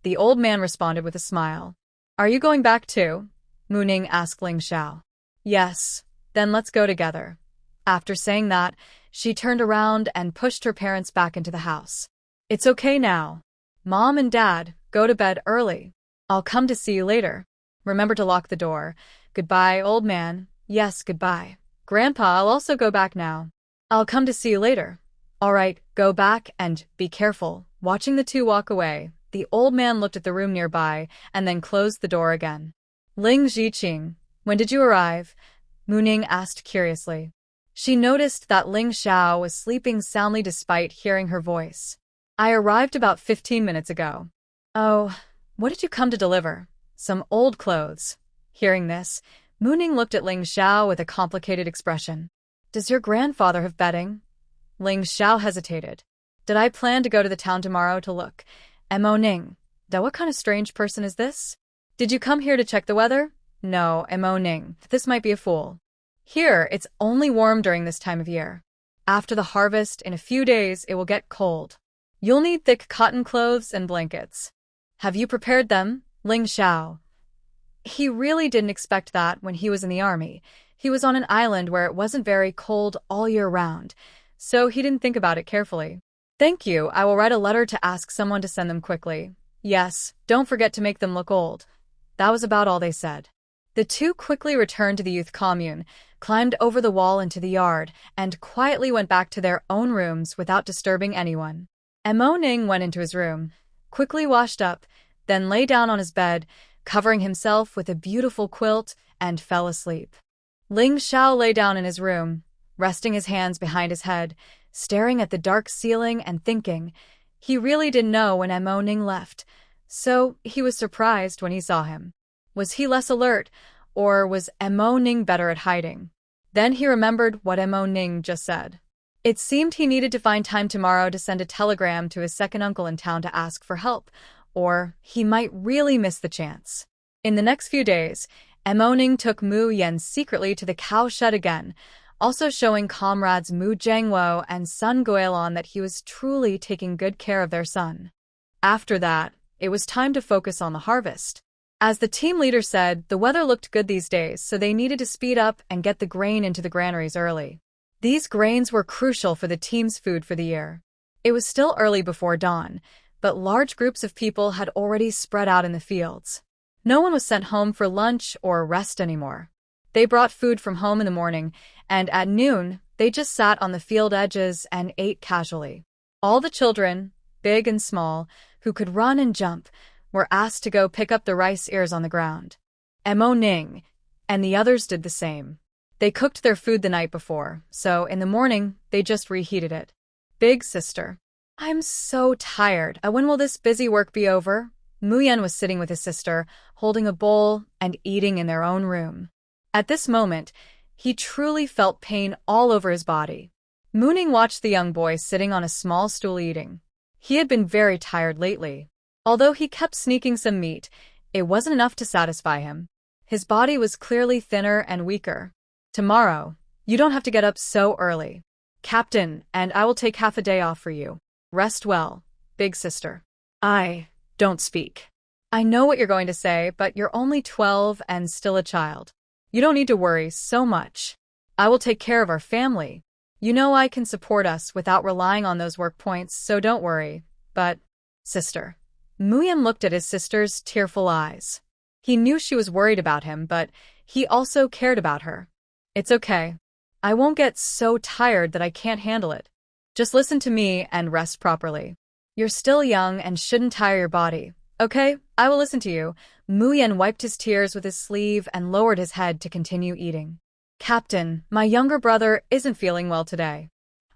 the old man responded with a smile. "Are you going back too?" Mu Ning asked Ling Xiao. "Yes, then let's go together." After saying that, she turned around and pushed her parents back into the house. "It's okay now. Mom and Dad, go to bed early. I'll come to see you later. Remember to lock the door. Goodbye, old man." "Yes, goodbye. Grandpa, I'll also go back now. I'll come to see you later." "All right, go back and be careful." Watching the 2 walk away, the old man looked at the room nearby and then closed the door again. "Ling Ziqing, when did you arrive?" Mu Ning asked curiously. She noticed that Ling Xiao was sleeping soundly despite hearing her voice. I arrived about 15 minutes ago. Oh, what did you come to deliver? Some old clothes. Hearing this, Mooning looked at Ling Xiao with a complicated expression. Does your grandfather have betting? Ling Xiao hesitated. Did I plan to go to the town tomorrow to look? Mo Ning. Da, what kind of strange person is this? Did you come here to check the weather? No, Mo Ning. This might be a fool. Here, it's only warm during this time of year. After the harvest, in a few days, it will get cold. You'll need thick cotton clothes and blankets. Have you prepared them, Ling Xiao? He really didn't expect that when he was in the army. He was on an island where it wasn't very cold all year round, so he didn't think about it carefully. Thank you, I will write a letter to ask someone to send them quickly. Yes, don't forget to make them look old. That was about all they said. The two quickly returned to the youth commune, climbed over the wall into the yard, and quietly went back to their own rooms without disturbing anyone. Mo Ning went into his room, quickly washed up, then lay down on his bed, covering himself with a beautiful quilt, and fell asleep. Ling Xiao lay down in his room, resting his hands behind his head, staring at the dark ceiling and thinking. He really didn't know when Mo Ning left, so he was surprised when he saw him. Was he less alert, or was Mo Ning better at hiding? Then he remembered what Mo Ning just said. It seemed he needed to find time tomorrow to send a telegram to his second uncle in town to ask for help, or he might really miss the chance. In the next few days, Mo Ning took Mu Yan secretly to the cow shed again, also showing comrades Mu Jiangwo and Sun Guilin that he was truly taking good care of their son. After that, it was time to focus on the harvest. As the team leader said, the weather looked good these days, so they needed to speed up and get the grain into the granaries early. These grains were crucial for the team's food for the year. It was still early before dawn, but large groups of people had already spread out in the fields. No one was sent home for lunch or rest anymore. They brought food from home in the morning, and at noon, they just sat on the field edges and ate casually. All the children, big and small, who could run and jump, were asked to go pick up the rice ears on the ground. Mo Ning and the others did the same. They cooked their food the night before, so in the morning, they just reheated it. Big sister. I'm so tired. When will this busy work be over? Mu Yan was sitting with his sister, holding a bowl and eating in their own room. At this moment, he truly felt pain all over his body. Mu Ning watched the young boy sitting on a small stool eating. He had been very tired lately. Although he kept sneaking some meat, it wasn't enough to satisfy him. His body was clearly thinner and weaker. Tomorrow, you don't have to get up so early. Captain, and I will take half a day off for you. Rest well, big sister. Don't speak. I know what you're going to say, but you're only 12 and still a child. You don't need to worry so much. I will take care of our family. You know I can support us without relying on those work points, so don't worry. But, sister. Mu Yan looked at his sister's tearful eyes. He knew she was worried about him, but he also cared about her. It's okay. I won't get so tired that I can't handle it. Just listen to me and rest properly. You're still young and shouldn't tire your body. Okay, I will listen to you. Mu Yan wiped his tears with his sleeve and lowered his head to continue eating. Captain, my younger brother isn't feeling well today.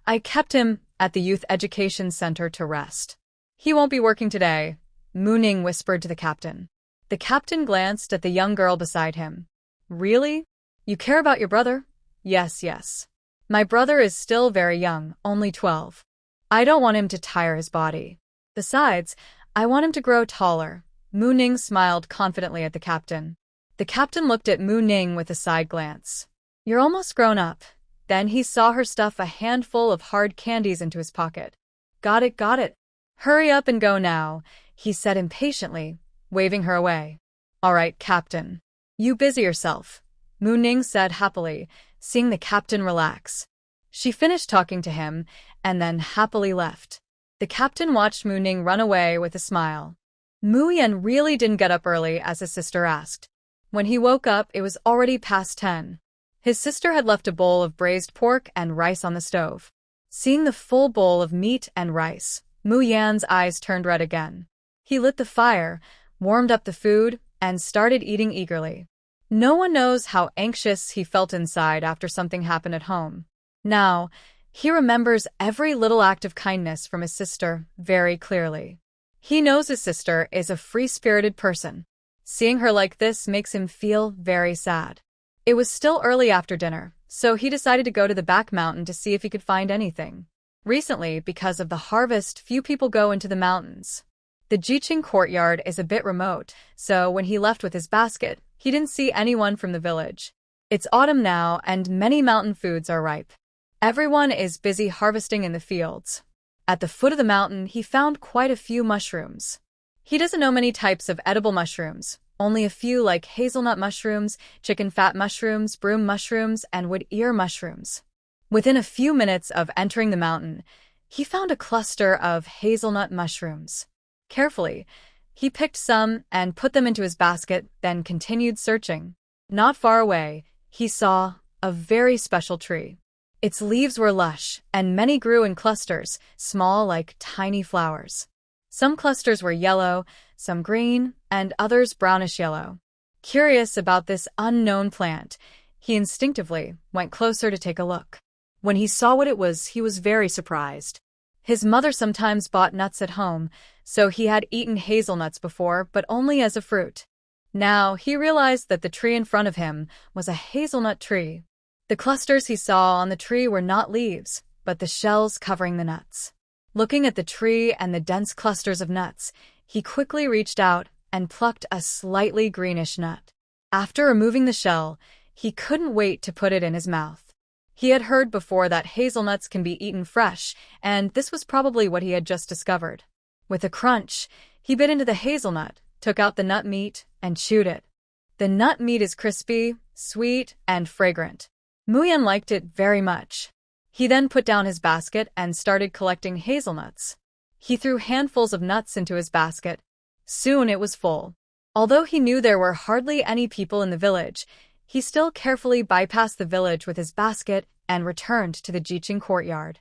I kept him at the Youth Education Center to rest. He won't be working today, Mu Ning whispered to the captain. The captain glanced at the young girl beside him. Really? You care about your brother? Yes. My brother is still very young, only 12. I don't want him to tire his body. Besides, I want him to grow taller. Mu Ning smiled confidently at the captain. The captain looked at Mu Ning with a side glance. You're almost grown up. Then he saw her stuff a handful of hard candies into his pocket. Got it. Hurry up and go now, he said impatiently, waving her away. All right, Captain. You busy yourself, Mu Ning said happily, seeing the captain relax. She finished talking to him, and then happily left. The captain watched Mu Ning run away with a smile. Mu Yan really didn't get up early as his sister asked. When he woke up, it was already past 10. His sister had left a bowl of braised pork and rice on the stove. Seeing the full bowl of meat and rice, Mu Yan's eyes turned red again. He lit the fire, warmed up the food, and started eating eagerly. No one knows how anxious he felt inside after something happened at home. Now, he remembers every little act of kindness from his sister very clearly. He knows his sister is a free-spirited person. Seeing her like this makes him feel very sad. It was still early after dinner, so he decided to go to the back mountain to see if he could find anything. Recently, because of the harvest, few people go into the mountains. The Jiqing courtyard is a bit remote, so when he left with his basket, he didn't see anyone from the village. It's autumn now, and many mountain foods are ripe. Everyone is busy harvesting in the fields. At the foot of the mountain, he found quite a few mushrooms. He doesn't know many types of edible mushrooms, only a few like hazelnut mushrooms, chicken fat mushrooms, broom mushrooms, and wood ear mushrooms. Within a few minutes of entering the mountain, he found a cluster of hazelnut mushrooms. Carefully, he picked some and put them into his basket, then continued searching. Not far away, he saw a very special tree. Its leaves were lush, and many grew in clusters, small like tiny flowers. Some clusters were yellow, some green, and others brownish-yellow. Curious about this unknown plant, he instinctively went closer to take a look. When he saw what it was, he was very surprised. His mother sometimes bought nuts at home, so he had eaten hazelnuts before, but only as a fruit. Now, he realized that the tree in front of him was a hazelnut tree. The clusters he saw on the tree were not leaves, but the shells covering the nuts. Looking at the tree and the dense clusters of nuts, he quickly reached out and plucked a slightly greenish nut. After removing the shell, he couldn't wait to put it in his mouth. He had heard before that hazelnuts can be eaten fresh, and this was probably what he had just discovered. With a crunch, he bit into the hazelnut, took out the nut meat, and chewed it. The nut meat is crispy, sweet, and fragrant. Muyan liked it very much. He then put down his basket and started collecting hazelnuts. He threw handfuls of nuts into his basket. Soon it was full. Although he knew there were hardly any people in the village, he still carefully bypassed the village with his basket and returned to the Jiqing courtyard.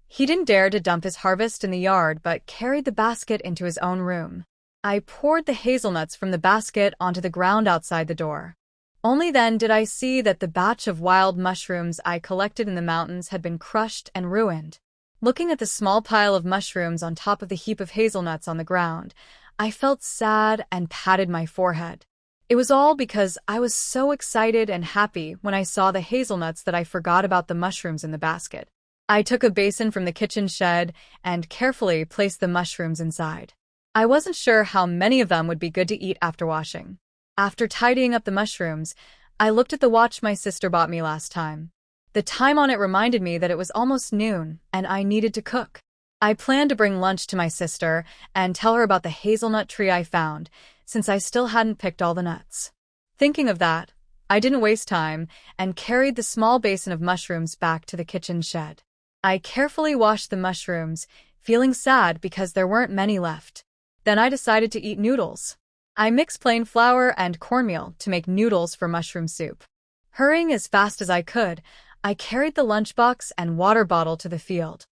He didn't dare to dump his harvest in the yard but carried the basket into his own room. I poured the hazelnuts from the basket onto the ground outside the door. Only then did I see that the batch of wild mushrooms I collected in the mountains had been crushed and ruined. Looking at the small pile of mushrooms on top of the heap of hazelnuts on the ground, I felt sad and patted my forehead. It was all because I was so excited and happy when I saw the hazelnuts that I forgot about the mushrooms in the basket. I took a basin from the kitchen shed and carefully placed the mushrooms inside. I wasn't sure how many of them would be good to eat after washing. After tidying up the mushrooms, I looked at the watch my sister bought me last time. The time on it reminded me that it was almost noon and I needed to cook. I planned to bring lunch to my sister and tell her about the hazelnut tree I found, since I still hadn't picked all the nuts. Thinking of that, I didn't waste time and carried the small basin of mushrooms back to the kitchen shed. I carefully washed the mushrooms, feeling sad because there weren't many left. Then I decided to eat noodles. I mixed plain flour and cornmeal to make noodles for mushroom soup. Hurrying as fast as I could, I carried the lunchbox and water bottle to the field.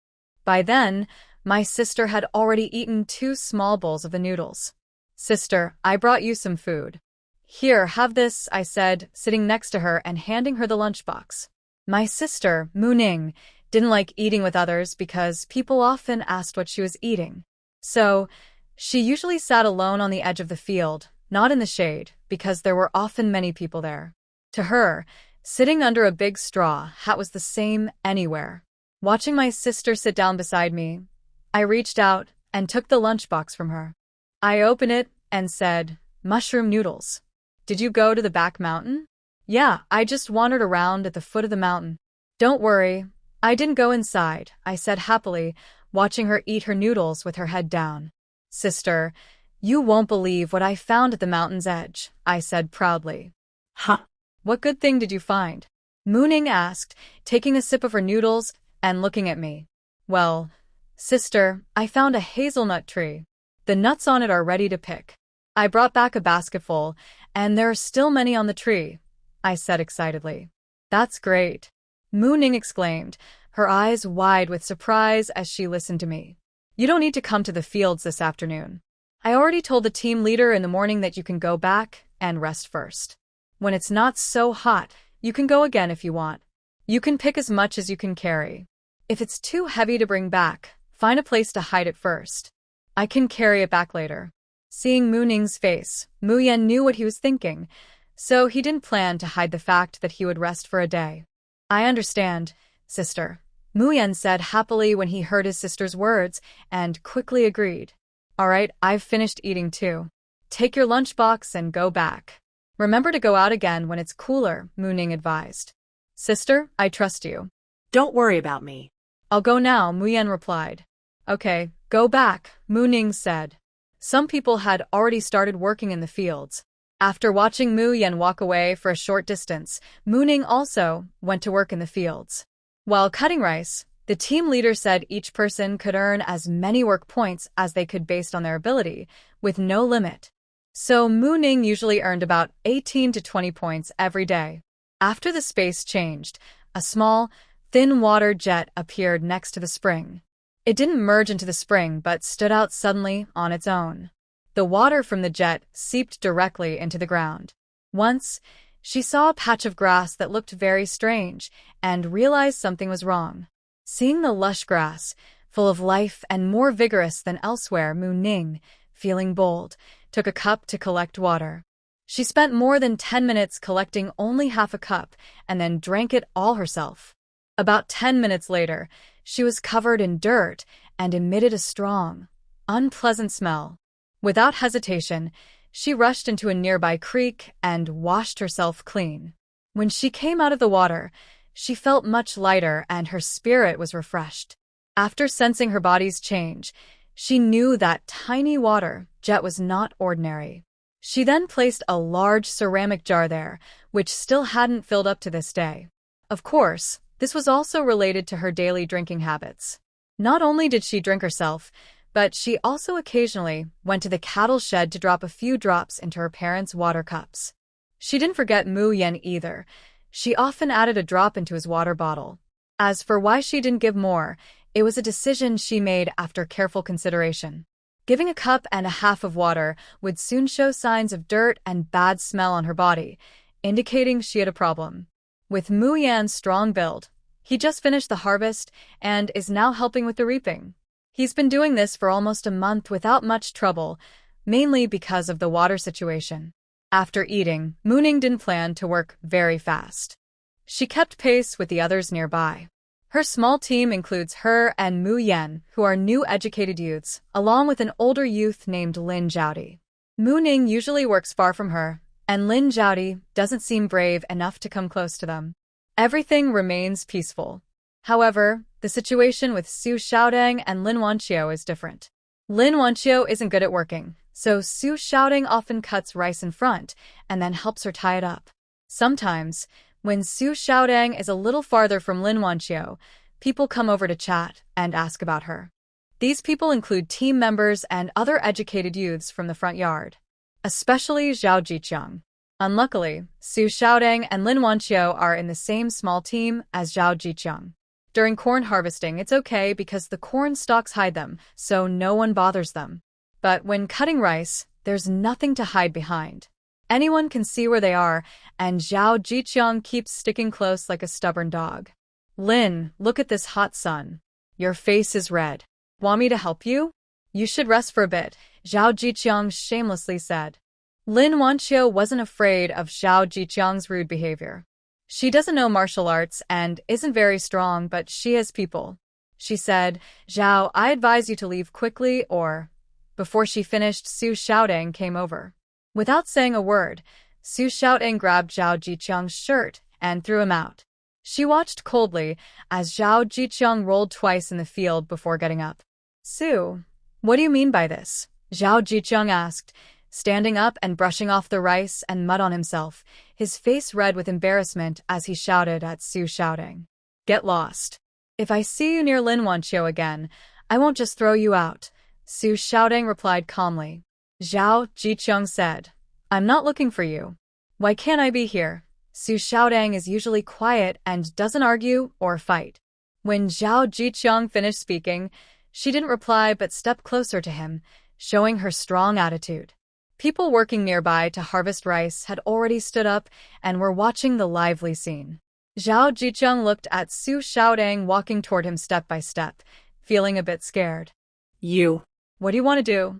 By then, my sister had already eaten 2 small bowls of the noodles. "Sister, I brought you some food." "Here, have this," I said, sitting next to her and handing her the lunchbox. My sister, Muning, didn't like eating with others because people often asked what she was eating. So, she usually sat alone on the edge of the field, not in the shade, because there were often many people there. To her, sitting under a big straw hat was the same anywhere. Watching my sister sit down beside me, I reached out and took the lunchbox from her. I opened it and said, "Mushroom noodles. Did you go to the back mountain?" "Yeah, I just wandered around at the foot of the mountain." "Don't worry, I didn't go inside," I said happily, watching her eat her noodles with her head down. "Sister, you won't believe what I found at the mountain's edge," I said proudly. Huh? "What good thing did you find?" Mooning asked, taking a sip of her noodles and looking at me. "Well, sister, I found a hazelnut tree. The nuts on it are ready to pick. I brought back a basketful, and there are still many on the tree," I said excitedly. "That's great," Mooning exclaimed, her eyes wide with surprise as she listened to me. "You don't need to come to the fields this afternoon. I already told the team leader in the morning that you can go back and rest first. When it's not so hot, you can go again if you want. You can pick as much as you can carry. If it's too heavy to bring back, find a place to hide it first. I can carry it back later. Seeing Mu Ning's face, Mu Yan knew what he was thinking, so he didn't plan to hide the fact that he would rest for a day. I understand, sister, Mu Yan said happily when he heard his sister's words, and quickly agreed. All right, I've finished eating too. Take your lunchbox and go back. Remember to go out again when it's cooler, Mu Ning advised. Sister, I trust you. Don't worry about me. I'll go now, Mu Yan replied. Okay, go back, Mu Ning said. Some people had already started working in the fields. After watching Mu Yan walk away for a short distance, Mu Ning also went to work in the fields. While cutting rice, the team leader said each person could earn as many work points as they could based on their ability, with no limit. So Mu Ning usually earned about 18 to 20 points every day. After the space changed, a small, thin water jet appeared next to the spring. It didn't merge into the spring but stood out suddenly on its own. The water from the jet seeped directly into the ground. Once, she saw a patch of grass that looked very strange and realized something was wrong. Seeing the lush grass, full of life and more vigorous than elsewhere, Mu Ning, feeling bold, took a cup to collect water. She spent more than 10 minutes collecting only half a cup and then drank it all herself. About 10 minutes later, she was covered in dirt and emitted a strong, unpleasant smell. Without hesitation, she rushed into a nearby creek and washed herself clean. When she came out of the water, she felt much lighter and her spirit was refreshed. After sensing her body's change, she knew that tiny water jet was not ordinary. She then placed a large ceramic jar there, which still hadn't filled up to this day. Of course, this was also related to her daily drinking habits. Not only did she drink herself, but she also occasionally went to the cattle shed to drop a few drops into her parents' water cups. She didn't forget Mu Yan either. She often added a drop into his water bottle. As for why she didn't give more, it was a decision she made after careful consideration. Giving a cup and a half of water would soon show signs of dirt and bad smell on her body, indicating she had a problem. With Mu Yan's strong build, he just finished the harvest and is now helping with the reaping. He's been doing this for almost a month without much trouble, mainly because of the water situation. After eating, Mu Ning didn't plan to work very fast. She kept pace with the others nearby. Her small team includes her and Mu Yan, who are new educated youths, along with an older youth named Lin Zhaodi. Mu Ning usually works far from her, and Lin Zhaodi doesn't seem brave enough to come close to them. Everything remains peaceful. However, the situation with Su Xiaodong and Lin Wanqiu is different. Lin Wanqiu isn't good at working, so Su Xiaodong often cuts rice in front and then helps her tie it up. Sometimes, when Su Xiaodong is a little farther from Lin Wanqiu, people come over to chat and ask about her. These people include team members and other educated youths from the front yard, especially Zhao Jiqiang. Unluckily, Su Xiaodong and Lin Wanqiu are in the same small team as Zhao Jiqiang. During corn harvesting, it's okay because the corn stalks hide them, so no one bothers them. But when cutting rice, there's nothing to hide behind. Anyone can see where they are, and Zhao Jiqiang keeps sticking close like a stubborn dog. Lin, look at this hot sun. Your face is red. Want me to help you? You should rest for a bit, Zhao Jiqiang shamelessly said. Lin Wanqiu wasn't afraid of Zhao Jiqiang's rude behavior. She doesn't know martial arts and isn't very strong, but she has people. She said, Zhao, I advise you to leave quickly or... Before she finished, Su Xiaodong came over. Without saying a word, Su Xiaodong grabbed Zhao Jiqiang's shirt and threw him out. She watched coldly as Zhao Jiqiang rolled twice in the field before getting up. Su, what do you mean by this? Zhao Jiqiang asked, standing up and brushing off the rice and mud on himself, his face red with embarrassment as he shouted at Su Xiaodong. Get lost. If I see you near Lin Wanqiu again, I won't just throw you out, Su Xiaodong replied calmly. Zhao Jiqiang said, I'm not looking for you. Why can't I be here? Su Xiaodong is usually quiet and doesn't argue or fight. When Zhao Jiqiang finished speaking, she didn't reply but stepped closer to him, showing her strong attitude. People working nearby to harvest rice had already stood up and were watching the lively scene. Zhao Jiqiang looked at Su Xiaodong walking toward him step by step, feeling a bit scared. You. What do you want to do?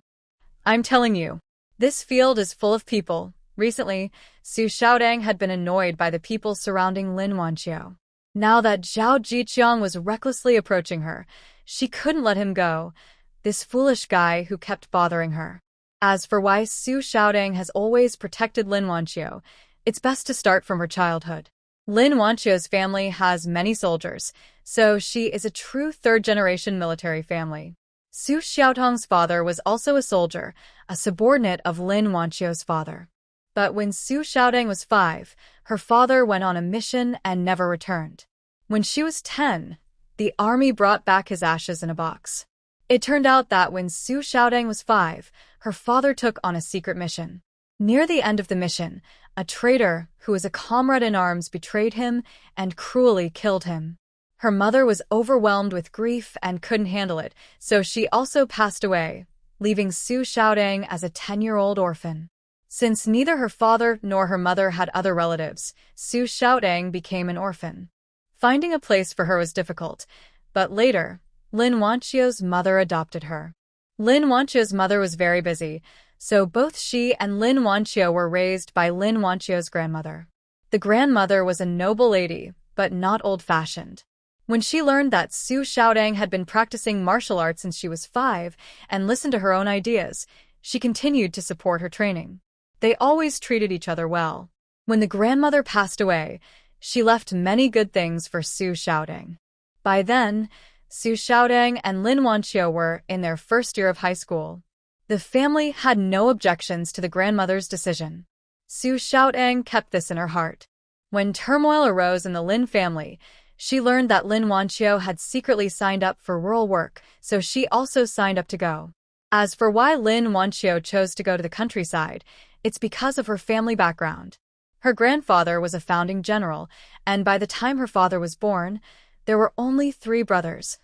I'm telling you. This field is full of people. Recently, Su Xiaodong had been annoyed by the people surrounding Lin Wanqiu. Now that Zhao Jiqiang was recklessly approaching her, she couldn't let him go, this foolish guy who kept bothering her. As for why Su Xiaodong has always protected Lin Wanqiu, it's best to start from her childhood. Lin Wanqiu's family has many soldiers, so she is a true third-generation military family. Su Xiaotong's father was also a soldier, a subordinate of Lin Wanqiu's father. But when Su Xiaodong was 5, her father went on a mission and never returned. When she was 10, the army brought back his ashes in a box. It turned out that when Su Xiaodong was 5, her father took on a secret mission. Near the end of the mission, a traitor who was a comrade in arms betrayed him and cruelly killed him. Her mother was overwhelmed with grief and couldn't handle it, so she also passed away, leaving Su Xiaodong as a 10-year-old orphan. Since neither her father nor her mother had other relatives, Su Xiaodong became an orphan. Finding a place for her was difficult, but later, Lin Wanqiu's mother adopted her. Lin Wanqiu's mother was very busy, so both she and Lin Wanqiu were raised by Lin Wanqiu's grandmother. The grandmother was a noble lady, but not old-fashioned. When she learned that Su Xiaodong had been practicing martial arts since she was 5 and listened to her own ideas, she continued to support her training. They always treated each other well. When the grandmother passed away, she left many good things for Su Xiaodong. By then, Su Xiaodong and Lin Wanqiu were in their first year of high school. The family had no objections to the grandmother's decision. Su Xiaodong kept this in her heart. When turmoil arose in the Lin family, she learned that Lin Wanqiu had secretly signed up for rural work, so she also signed up to go. As for why Lin Wanqiu chose to go to the countryside, it's because of her family background. Her grandfather was a founding general, and by the time her father was born, there were only 3 brothers,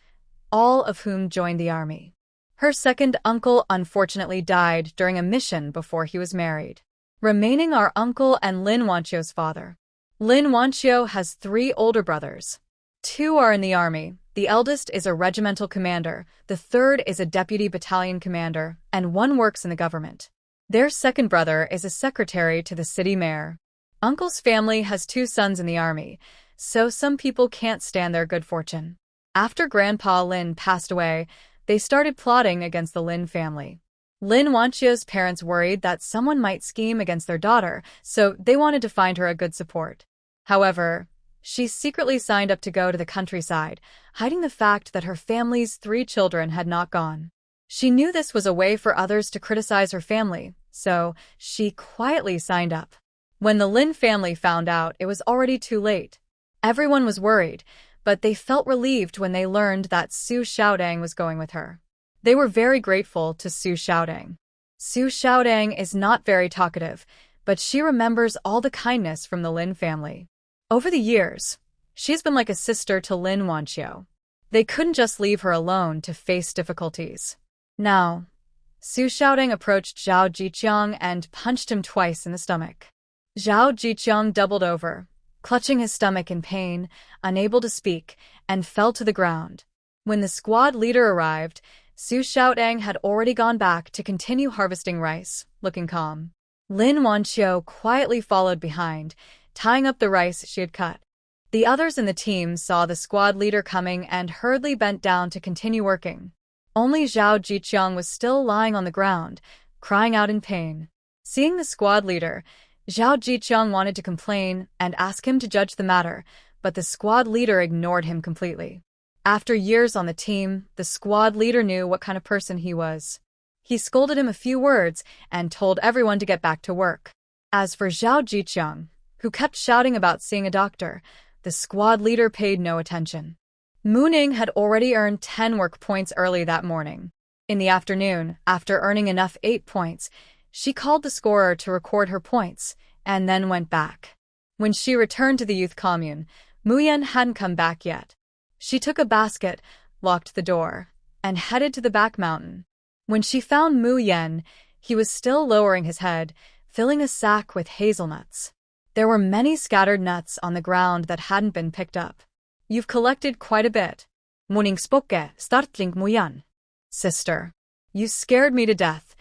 all of whom joined the army. Her second uncle unfortunately died during a mission before he was married. Remaining are uncle and Lin Wanqiu's father. Lin Wanqiu has 3 older brothers. 2 are in the army. The eldest is a regimental commander, the third is a deputy battalion commander, and 1 works in the government. Their second brother is a secretary to the city mayor. Uncle's family has 2 sons in the army, so some people can't stand their good fortune. After Grandpa Lin passed away, they started plotting against the Lin family. Lin Wanqiu's parents worried that someone might scheme against their daughter, so they wanted to find her a good support. However, she secretly signed up to go to the countryside, hiding the fact that her family's 3 children had not gone. She knew this was a way for others to criticize her family, so she quietly signed up. When the Lin family found out, it was already too late. Everyone was worried, but they felt relieved when they learned that Su Xiaodong was going with her. They were very grateful to Su Xiaodong. Su Xiaodong is not very talkative, but she remembers all the kindness from the Lin family. Over the years, she's been like a sister to Lin Wanqiu. They couldn't just leave her alone to face difficulties. Now, Su Xiaodong approached Zhao Jiqiang and punched him twice in the stomach. Zhao Jiqiang doubled over, clutching his stomach in pain, unable to speak, and fell to the ground. When the squad leader arrived, Su Xiaodong had already gone back to continue harvesting rice, looking calm. Lin Wanqiu quietly followed behind, tying up the rice she had cut. The others in the team saw the squad leader coming and hurriedly bent down to continue working. Only Zhao Jiqiang was still lying on the ground, crying out in pain. Seeing the squad leader, Zhao Jiqiang wanted to complain and ask him to judge the matter, but the squad leader ignored him completely. After years on the team, the squad leader knew what kind of person he was. He scolded him a few words and told everyone to get back to work. As for Zhao Jiqiang, who kept shouting about seeing a doctor, the squad leader paid no attention. Mooning had already earned 10 work points early that morning. In the afternoon, after earning enough 8 points, she called the scorer to record her points, and then went back. When she returned to the youth commune, Muyen hadn't come back yet. She took a basket, locked the door, and headed to the back mountain. When she found Muyen, he was still lowering his head, filling a sack with hazelnuts. There were many scattered nuts on the ground that hadn't been picked up. You've collected quite a bit. Morning spoke, startling mo yan. Sister. You scared me to death.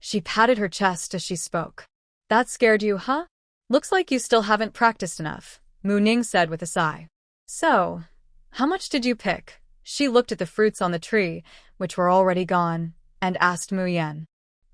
She patted her chest as she spoke. That scared you, huh? Looks like you still haven't practiced enough, Mu Ning said with a sigh. So, how much did you pick? She looked at the fruits on the tree, which were already gone, and asked Mu Yan.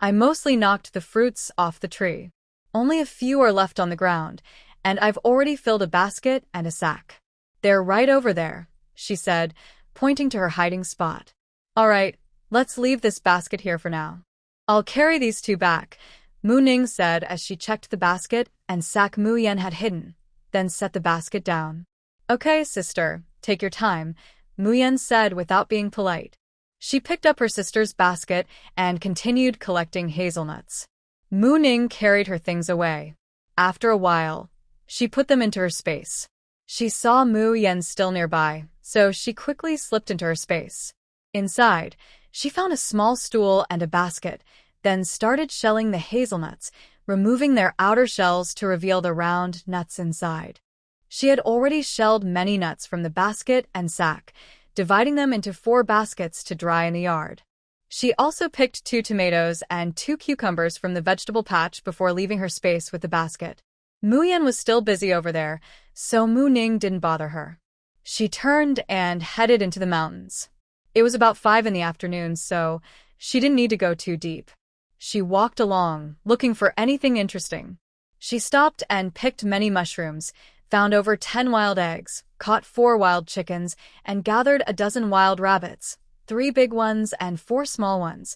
I mostly knocked the fruits off the tree. Only a few are left on the ground, and I've already filled a basket and a sack. They're right over there, she said, pointing to her hiding spot. All right, let's leave this basket here for now. I'll carry these two back, Mu Ning said as she checked the basket and sack Mu Yan had hidden, then set the basket down. Okay, sister, take your time, Mu Yan said without being polite. She picked up her sister's basket and continued collecting hazelnuts. Mu Ning carried her things away. After a while, she put them into her space. She saw Mu Yan still nearby, so she quickly slipped into her space. Inside, she found a small stool and a basket, then started shelling the hazelnuts, removing their outer shells to reveal the round nuts inside. She had already shelled many nuts from the basket and sack, dividing them into 4 baskets to dry in the yard. She also picked 2 tomatoes and 2 cucumbers from the vegetable patch before leaving her space with the basket. Mu Yan was still busy over there, so Mu Ning didn't bother her. She turned and headed into the mountains. It was about 5 in the afternoon, so she didn't need to go too deep. She walked along, looking for anything interesting. She stopped and picked many mushrooms, found over 10 wild eggs, caught 4 wild chickens, and gathered a dozen wild rabbits, 3 big ones and 4 small ones,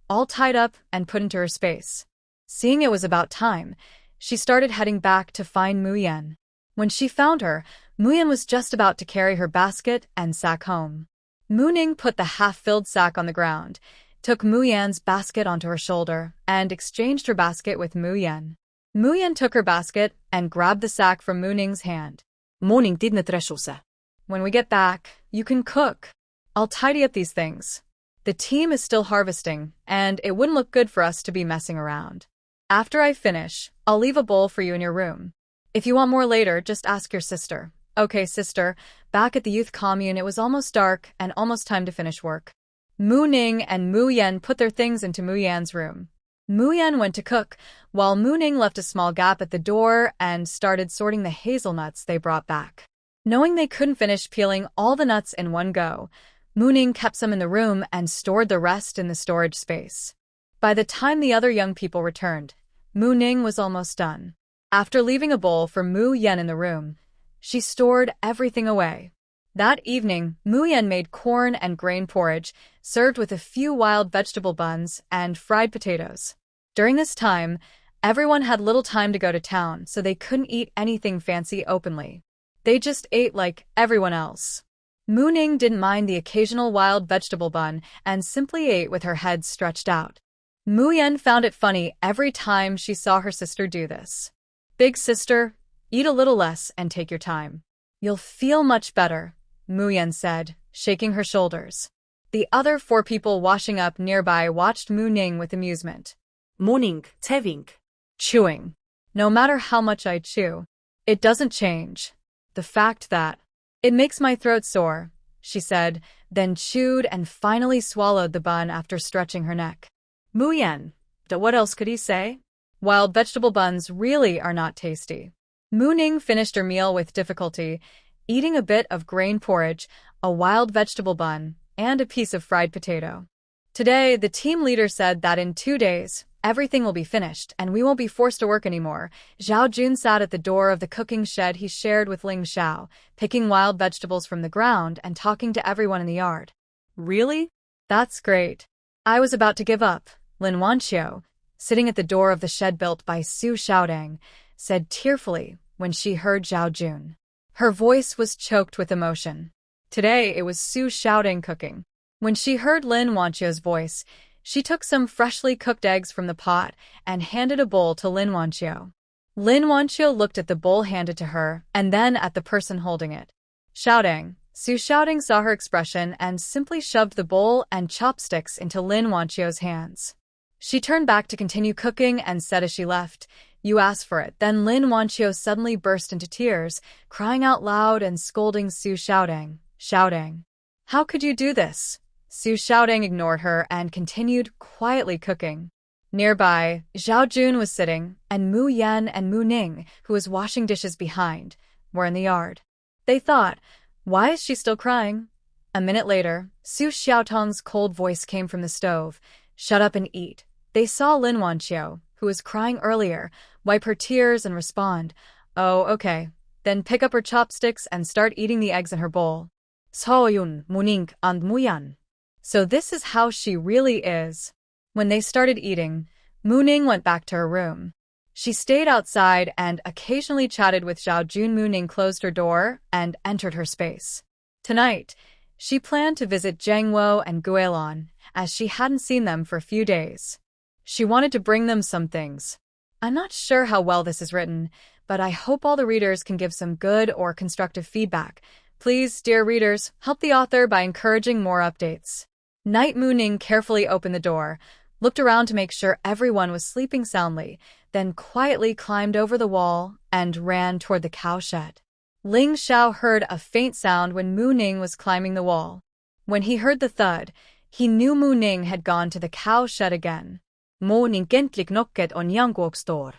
all tied up and put into her space. Seeing it was about time, she started heading back to find Mu Yan. When she found her, Mu Yan was just about to carry her basket and sack home. Mu Ning put the half-filled sack on the ground, took Mu Yan's basket onto her shoulder, and exchanged her basket with Mu Yan. Mu Yan took her basket and grabbed the sack from Mu Ning's hand. Morning didn't treshulse. When we get back, you can cook. I'll tidy up these things. The team is still harvesting, and it wouldn't look good for us to be messing around. After I finish, I'll leave a bowl for you in your room. If you want more later, just ask your sister. Okay, sister. Back at the youth commune, it was almost dark and almost time to finish work. Mu Ning and Mu Yan put their things into Mu Yan's room. Mu Yan went to cook, while Mu Ning left a small gap at the door and started sorting the hazelnuts they brought back. Knowing they couldn't finish peeling all the nuts in one go, Mu Ning kept some in the room and stored the rest in the storage space. By the time the other young people returned, Mu Ning was almost done. After leaving a bowl for Mu Yan in the room, she stored everything away. That evening, Mu Yan made corn and grain porridge, served with a few wild vegetable buns and fried potatoes. During this time, everyone had little time to go to town, so they couldn't eat anything fancy openly. They just ate like everyone else. Mu Ning didn't mind the occasional wild vegetable bun and simply ate with her head stretched out. Mu Yan found it funny every time she saw her sister do this. Big sister, eat a little less and take your time. You'll feel much better, Mu Yan said, shaking her shoulders. The other 4 people washing up nearby watched Mu Ning with amusement. Morning, teving. Chewing. No matter how much I chew, it doesn't change the fact that it makes my throat sore, she said, then chewed and finally swallowed the bun after stretching her neck. Mu Yan, what else could he say? Wild vegetable buns really are not tasty. Mu Ning finished her meal with difficulty, eating a bit of grain porridge, a wild vegetable bun, and a piece of fried potato. Today, the team leader said that in 2 days, everything will be finished and we won't be forced to work anymore. Zhao Jun sat at the door of the cooking shed he shared with Ling Xiao, picking wild vegetables from the ground and talking to everyone in the yard. Really? That's great. I was about to give up, Lin Wanqiu, sitting at the door of the shed built by Su Xiaodang, said tearfully when she heard Zhao Jun. Her voice was choked with emotion. Today it was Su Xiaodang cooking. When she heard Lin Wanqiu's voice, she took some freshly cooked eggs from the pot and handed a bowl to Lin Wanqiu. Lin Wanqiu looked at the bowl handed to her and then at the person holding it. Xiaodang, Su Xiaodang saw her expression and simply shoved the bowl and chopsticks into Lin Wanqiu's hands. She turned back to continue cooking and said as she left, You asked for it. Then Lin Wanqiu suddenly burst into tears, crying out loud and scolding Su Xiaodong. How could you do this? Su Xiaodong ignored her and continued quietly cooking. Nearby, Zhao Jun was sitting, and Mu Yan and Mu Ning, who was washing dishes behind, were in the yard. They thought, why is she still crying? A minute later, Su Xiaotong's cold voice came from the stove. Shut up and eat. They saw Lin Wanqiu, who was crying earlier, wipe her tears and respond, oh, okay. Then pick up her chopsticks and start eating the eggs in her bowl. Soyun, Muning, and Muyan. So this is how she really is. When they started eating, Muning went back to her room. She stayed outside and occasionally chatted with Zhao Jun. Muning closed her door and entered her space. Tonight, she planned to visit Zhang Wo and Guilin, as she hadn't seen them for a few days. She wanted to bring them some things. I'm not sure how well this is written, but I hope all the readers can give some good or constructive feedback. Please, dear readers, help the author by encouraging more updates. Night Muning carefully opened the door, looked around to make sure everyone was sleeping soundly, then quietly climbed over the wall and ran toward the cowshed. Ling Xiao heard a faint sound when Mu Ning was climbing the wall. When he heard the thud, he knew Mu Ning had gone to the cowshed again. Mu Ning gentlik knocket on Yangwok's door.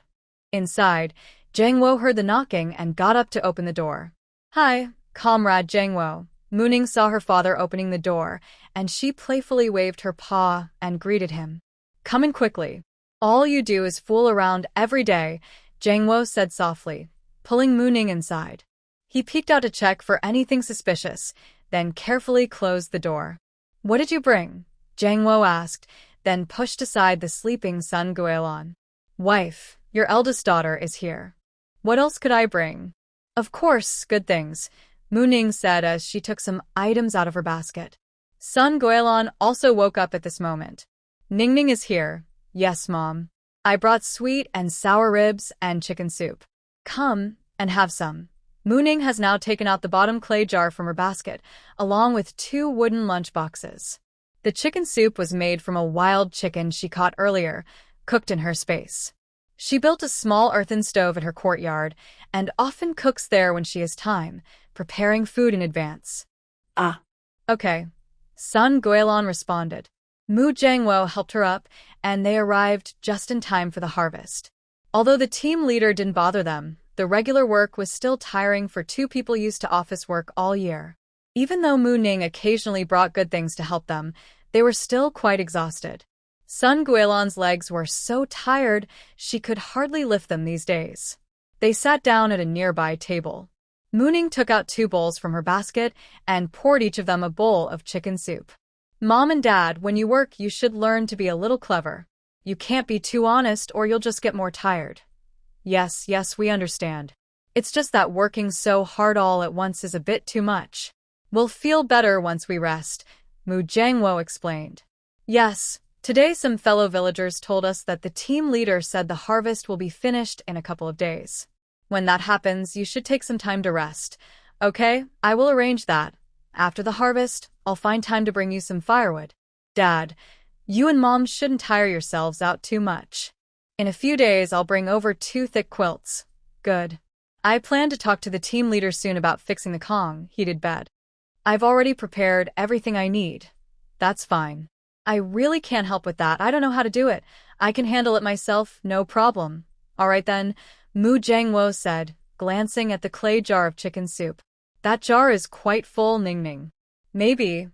Inside, Zhang Wo heard the knocking and got up to open the door. Hi, comrade Zhang Wo. Mu Ning saw her father opening the door, and she playfully waved her paw and greeted him. Come in quickly. All you do is fool around every day, Zhang Wo said softly, pulling Mu Ning inside. He peeked out to check for anything suspicious, then carefully closed the door. What did you bring? Zhang Wo asked, then pushed aside the sleeping son Guilin. Wife, your eldest daughter is here. What else could I bring? Of course, good things, Mu Ning said as she took some items out of her basket. Son Guilin also woke up at this moment. Ningning is here. Yes, Mom. I brought sweet and sour ribs and chicken soup. Come and have some. Mu Ning has now taken out the bottom clay jar from her basket, along with 2 wooden lunch boxes. The chicken soup was made from a wild chicken she caught earlier, cooked in her space. She built a small earthen stove at her courtyard and often cooks there when she has time, preparing food in advance. Ah. Okay. Son Guilin responded. Mu Zhangwo helped her up, and they arrived just in time for the harvest. Although the team leader didn't bother them, the regular work was still tiring for 2 people used to office work all year. Even though Mu Ning occasionally brought good things to help them, they were still quite exhausted. Sun Guilin's legs were so tired she could hardly lift them these days. They sat down at a nearby table. Mu Ning took out 2 bowls from her basket and poured each of them a bowl of chicken soup. Mom and Dad, when you work, you should learn to be a little clever. You can't be too honest or you'll just get more tired. Yes, we understand. It's just that working so hard all at once is a bit too much. We'll feel better once we rest, Mu Zhangwo explained. Yes, today some fellow villagers told us that the team leader said the harvest will be finished in a couple of days. When that happens, you should take some time to rest. Okay, I will arrange that. After the harvest, I'll find time to bring you some firewood. Dad, you and Mom shouldn't tire yourselves out too much. In a few days, I'll bring over 2 thick quilts. Good. I plan to talk to the team leader soon about fixing the Kong heated bed. I've already prepared everything I need. That's fine. I really can't help with that. I don't know how to do it. I can handle it myself, no problem. All right then, Mu Zhangwo said, glancing at the clay jar of chicken soup. That jar is quite full, Ningning. Maybe,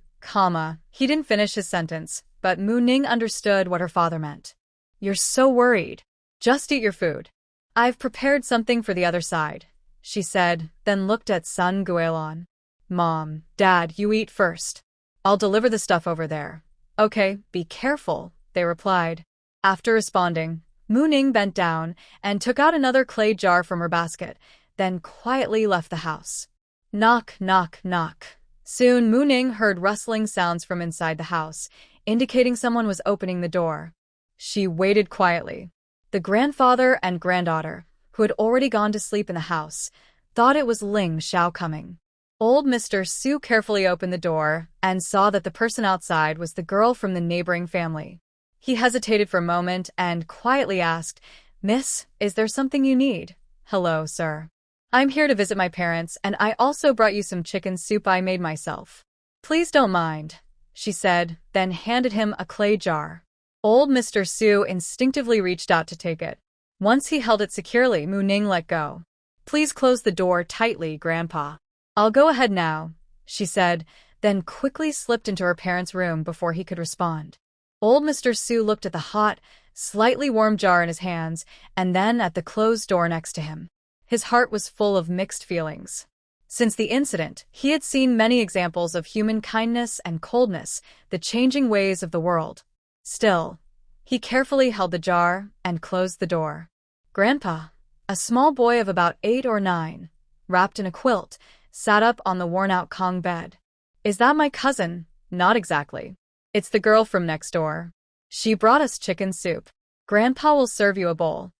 he didn't finish his sentence, but Mu Ning understood what her father meant. You're so worried. Just eat your food. I've prepared something for the other side, she said, then looked at Sun Guilin. Mom, Dad, you eat first. I'll deliver the stuff over there. Okay, be careful, they replied. After responding, Mu Ning bent down and took out another clay jar from her basket, then quietly left the house. Knock, knock, knock. Soon Mu Ning heard rustling sounds from inside the house, indicating someone was opening the door. She waited quietly. The grandfather and granddaughter, who had already gone to sleep in the house, thought it was Ling Xiao coming. Old Mr. Su carefully opened the door and saw that the person outside was the girl from the neighboring family. He hesitated for a moment and quietly asked, Miss, is there something you need? Hello, sir. I'm here to visit my parents, and I also brought you some chicken soup I made myself. Please don't mind, she said, then handed him a clay jar. Old Mr. Su instinctively reached out to take it. Once he held it securely, Mu Ning let go. Please close the door tightly, Grandpa. I'll go ahead now, she said, then quickly slipped into her parents' room before he could respond. Old Mr. Su looked at the hot, slightly warm jar in his hands, and then at the closed door next to him. His heart was full of mixed feelings. Since the incident, he had seen many examples of human kindness and coldness, the changing ways of the world. Still, he carefully held the jar and closed the door. Grandpa, a small boy of about 8 or 9, wrapped in a quilt, sat up on the worn-out Kong bed. Is that my cousin? Not exactly. It's the girl from next door. She brought us chicken soup. Grandpa will serve you a bowl.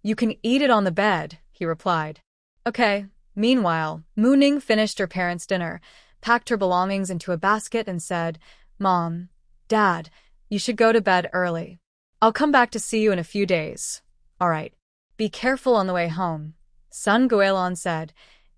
You can eat it on the bed, he replied. Okay. Meanwhile, Mu Ning finished her parents' dinner, packed her belongings into a basket and said, Mom, Dad, you should go to bed early. I'll come back to see you in a few days. All right. Be careful on the way home, Sun Guilon said,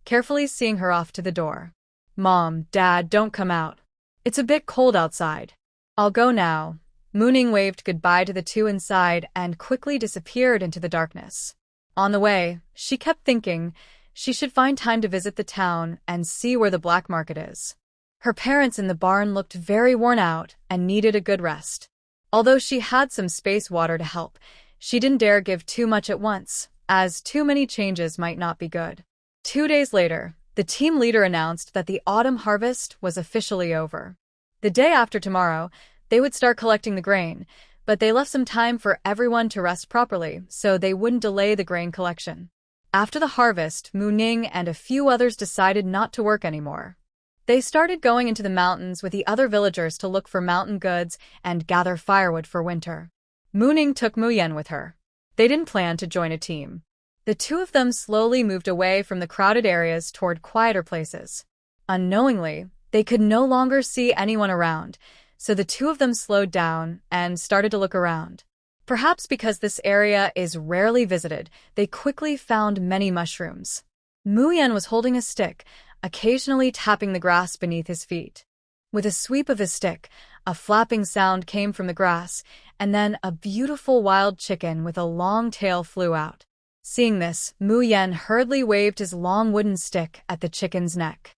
carefully seeing her off to the door. Mom, Dad, don't come out. It's a bit cold outside. I'll go now. Mu Ning waved goodbye to the two inside and quickly disappeared into the darkness. On the way, she kept thinking she should find time to visit the town and see where the black market is. Her parents in the barn looked very worn out and needed a good rest. Although she had some space water to help, she didn't dare give too much at once, as too many changes might not be good. 2 days later, the team leader announced that the autumn harvest was officially over. The day after tomorrow, they would start collecting the grain, but they left some time for everyone to rest properly so they wouldn't delay the grain collection. After the harvest, Mu Ning and a few others decided not to work anymore. They started going into the mountains with the other villagers to look for mountain goods and gather firewood for winter. Mu Ning took Mu Yan with her. They didn't plan to join a team. The two of them slowly moved away from the crowded areas toward quieter places. Unknowingly, they could no longer see anyone around, so the two of them slowed down and started to look around. Perhaps because this area is rarely visited, they quickly found many mushrooms. Mu Yan was holding a stick, occasionally tapping the grass beneath his feet. With a sweep of his stick, a flapping sound came from the grass, and then a beautiful wild chicken with a long tail flew out. Seeing this, Mu Yan hurriedly waved his long wooden stick at the chicken's neck.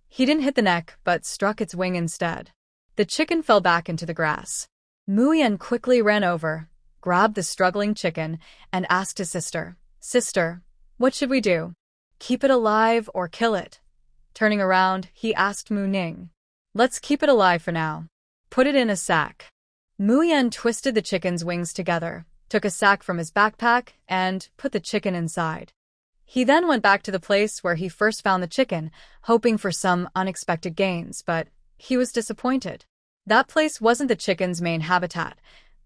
He didn't hit the neck, but struck its wing instead. The chicken fell back into the grass. Mu Yan quickly ran over, grabbed the struggling chicken, and asked his sister, Sister, what should we do? Keep it alive or kill it? Turning around, he asked Mu Ning. Let's keep it alive for now. Put it in a sack. Mu Yan twisted the chicken's wings together, took a sack from his backpack, and put the chicken inside. He then went back to the place where he first found the chicken, hoping for some unexpected gains, but he was disappointed. That place wasn't the chicken's main habitat.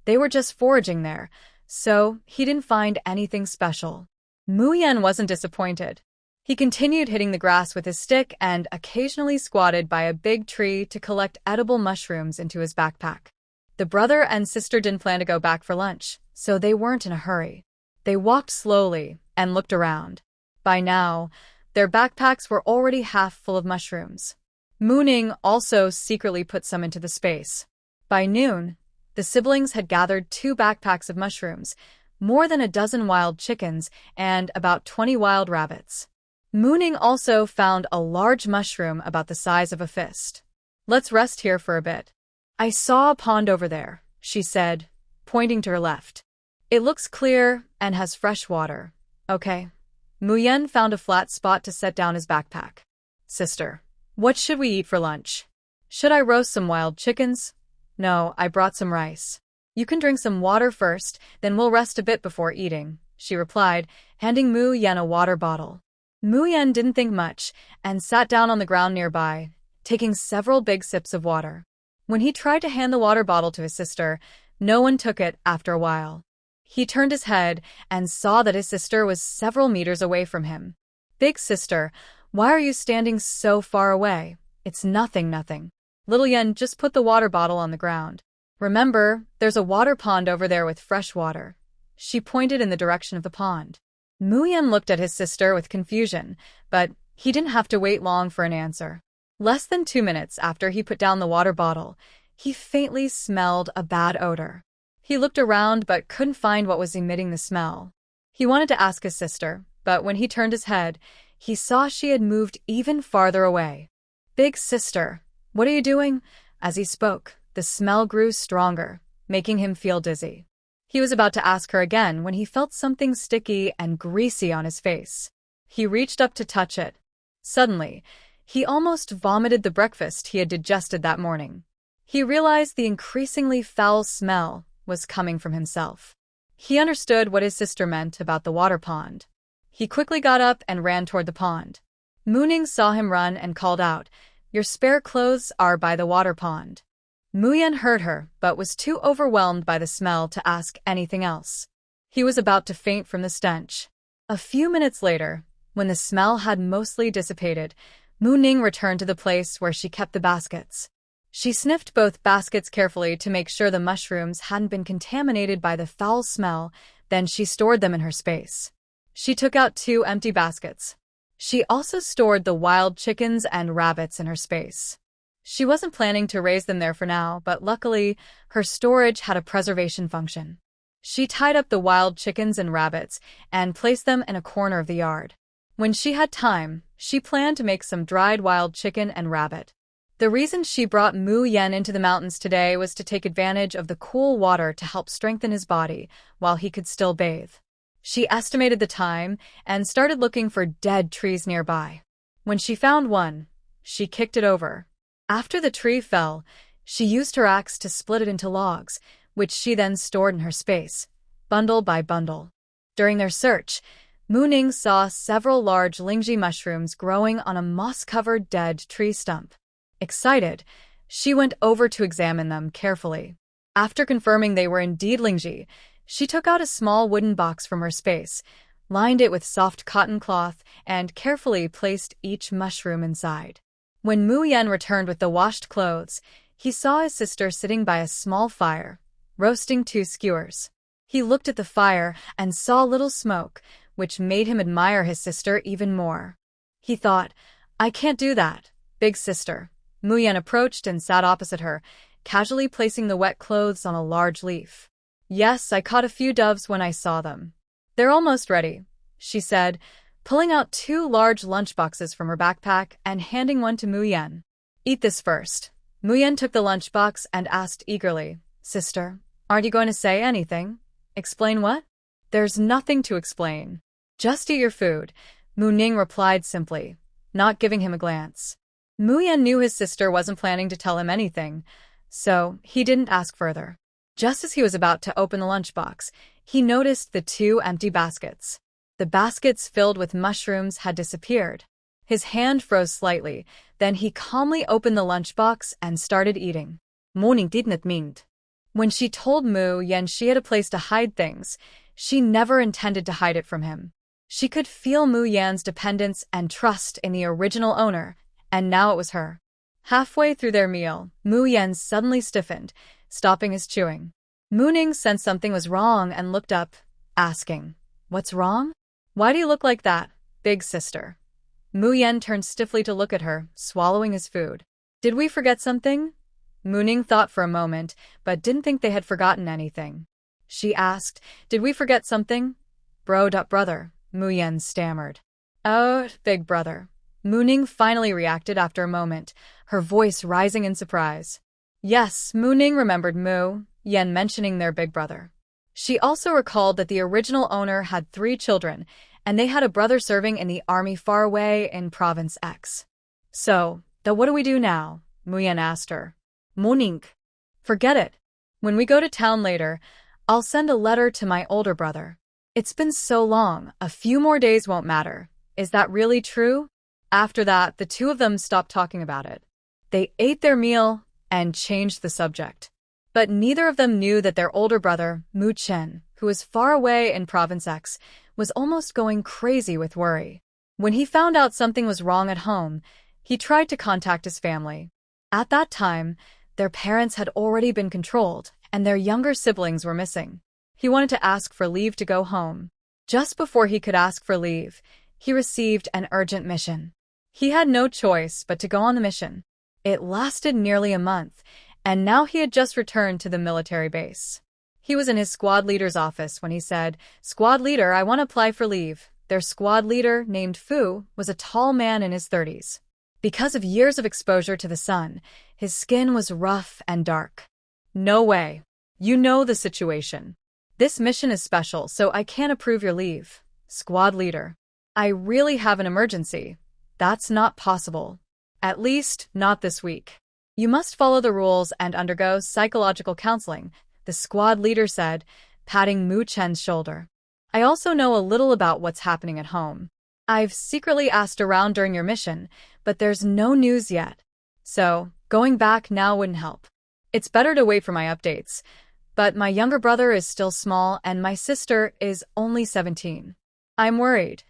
They were just foraging there, so he didn't find anything special. Mu Yan wasn't disappointed. He continued hitting the grass with his stick and occasionally squatted by a big tree to collect edible mushrooms into his backpack. The brother and sister didn't plan to go back for lunch, so they weren't in a hurry. They walked slowly and looked around. By now, their backpacks were already half full of mushrooms. Mu Ning also secretly put some into the space. By noon, the siblings had gathered 2 backpacks of mushrooms, more than a dozen wild chickens, and about 20 wild rabbits. Mu Ning also found a large mushroom about the size of a fist. Let's rest here for a bit. I saw a pond over there, she said, pointing to her left. It looks clear and has fresh water. Okay. Mu Yan found a flat spot to set down his backpack. Sister, what should we eat for lunch? Should I roast some wild chickens? No, I brought some rice. You can drink some water first, then we'll rest a bit before eating, she replied, handing Mu Yan a water bottle. Mu Yan didn't think much and sat down on the ground nearby, taking several big sips of water. When he tried to hand the water bottle to his sister, no one took it after a while. He turned his head and saw that his sister was several meters away from him. Big sister, why are you standing so far away? It's nothing. Little Yan just put the water bottle on the ground. Remember, there's a water pond over there with fresh water, She pointed in the direction of the pond. Mu Yan looked at his sister with confusion, but he didn't have to wait long for an answer. Less than 2 minutes after he put down the water bottle, he faintly smelled a bad odor. He looked around but couldn't find what was emitting the smell. He wanted to ask his sister, but when he turned his head, he saw she had moved even farther away. "Big sister, what are you doing?" As he spoke, the smell grew stronger, making him feel dizzy. He was about to ask her again when he felt something sticky and greasy on his face. He reached up to touch it. Suddenly, he almost vomited the breakfast he had digested that morning. He realized the increasingly foul smell was coming from himself. He understood what his sister meant about the water pond. He quickly got up and ran toward the pond. Mu Ning saw him run and called out, "Your spare clothes are by the water pond." Mu Yan heard her, but was too overwhelmed by the smell to ask anything else. He was about to faint from the stench. A few minutes later, when the smell had mostly dissipated, Mu Ning returned to the place where she kept the baskets. She sniffed both baskets carefully to make sure the mushrooms hadn't been contaminated by the foul smell, then she stored them in her space. She took out 2 empty baskets. She also stored the wild chickens and rabbits in her space. She wasn't planning to raise them there for now, but luckily, her storage had a preservation function. She tied up the wild chickens and rabbits and placed them in a corner of the yard. When she had time, she planned to make some dried wild chicken and rabbit. The reason she brought Mu Yan into the mountains today was to take advantage of the cool water to help strengthen his body while he could still bathe. She estimated the time and started looking for dead trees nearby. When she found one, she kicked it over. After the tree fell, she used her axe to split it into logs, which she then stored in her space, bundle by bundle. During their search, Mu Ning saw several large lingji mushrooms growing on a moss-covered dead tree stump. Excited, she went over to examine them carefully. After confirming they were indeed lingji, she took out a small wooden box from her space, lined it with soft cotton cloth, and carefully placed each mushroom inside. When Mu Yan returned with the washed clothes, he saw his sister sitting by a small fire, roasting 2 skewers. He looked at the fire and saw little smoke, which made him admire his sister even more. He thought, "I can't do that, big sister." Mu Yan approached and sat opposite her, casually placing the wet clothes on a large leaf. "Yes, I caught a few doves when I saw them. They're almost ready," she said, pulling out 2 large lunchboxes from her backpack and handing one to Mu Yan. "Eat this first." Mu Yan took the lunchbox and asked eagerly, "Sister, aren't you going to say anything?" "Explain what?" "There's nothing to explain. Just eat your food," Mu Ning replied simply, not giving him a glance. Mu Yan knew his sister wasn't planning to tell him anything, so he didn't ask further. Just as he was about to open the lunchbox, he noticed the 2 empty baskets. The baskets filled with mushrooms had disappeared. His hand froze slightly, then he calmly opened the lunchbox and started eating. Morning didn't mind. When she told Mu Yan she had a place to hide things, she never intended to hide it from him. She could feel Mu Yan's dependence and trust in the original owner, and now it was her. Halfway through their meal, Mu Yan suddenly stiffened, stopping his chewing. Mu Ning sensed something was wrong and looked up, asking, "What's wrong? Why do you look like that, big sister?" Mu Yan turned stiffly to look at her, swallowing his food. "Did we forget something?" Mu Ning thought for a moment, but didn't think they had forgotten anything. She asked, "Did we forget something?" Brother," Mu Yan stammered. "Oh, big brother." Mu Ning finally reacted after a moment, her voice rising in surprise. Yes, Mu Ning remembered Mu Yan mentioning their big brother. She also recalled that the original owner had 3 children, and they had a brother serving in the army far away in Province X. "So, what do we do now?" Mu Yan asked her. "Morning. Forget it. When we go to town later, I'll send a letter to my older brother. It's been so long, a few more days won't matter. Is that really true?" After that, the 2 of them stopped talking about it. They ate their meal and changed the subject. But neither of them knew that their older brother, Mu Chen, who was far away in Province X, was almost going crazy with worry. When he found out something was wrong at home, he tried to contact his family. At that time, their parents had already been controlled, and their younger siblings were missing. He wanted to ask for leave to go home. Just before he could ask for leave, he received an urgent mission. He had no choice but to go on the mission. It lasted nearly a month, and now he had just returned to the military base. He was in his squad leader's office when he said, "Squad leader, I want to apply for leave." Their squad leader, named Fu, was a tall man in his 30s. Because of years of exposure to the sun, his skin was rough and dark. "No way. You know the situation. This mission is special, so I can't approve your leave." "Squad leader, I really have an emergency. That's not possible. At least, not this week. You must follow the rules and undergo psychological counseling," the squad leader said, patting Mu Chen's shoulder. "I also know a little about what's happening at home. I've secretly asked around during your mission, but there's no news yet. So, going back now wouldn't help. It's better to wait for my updates. But my younger brother is still small and my sister is only 17. I'm worried."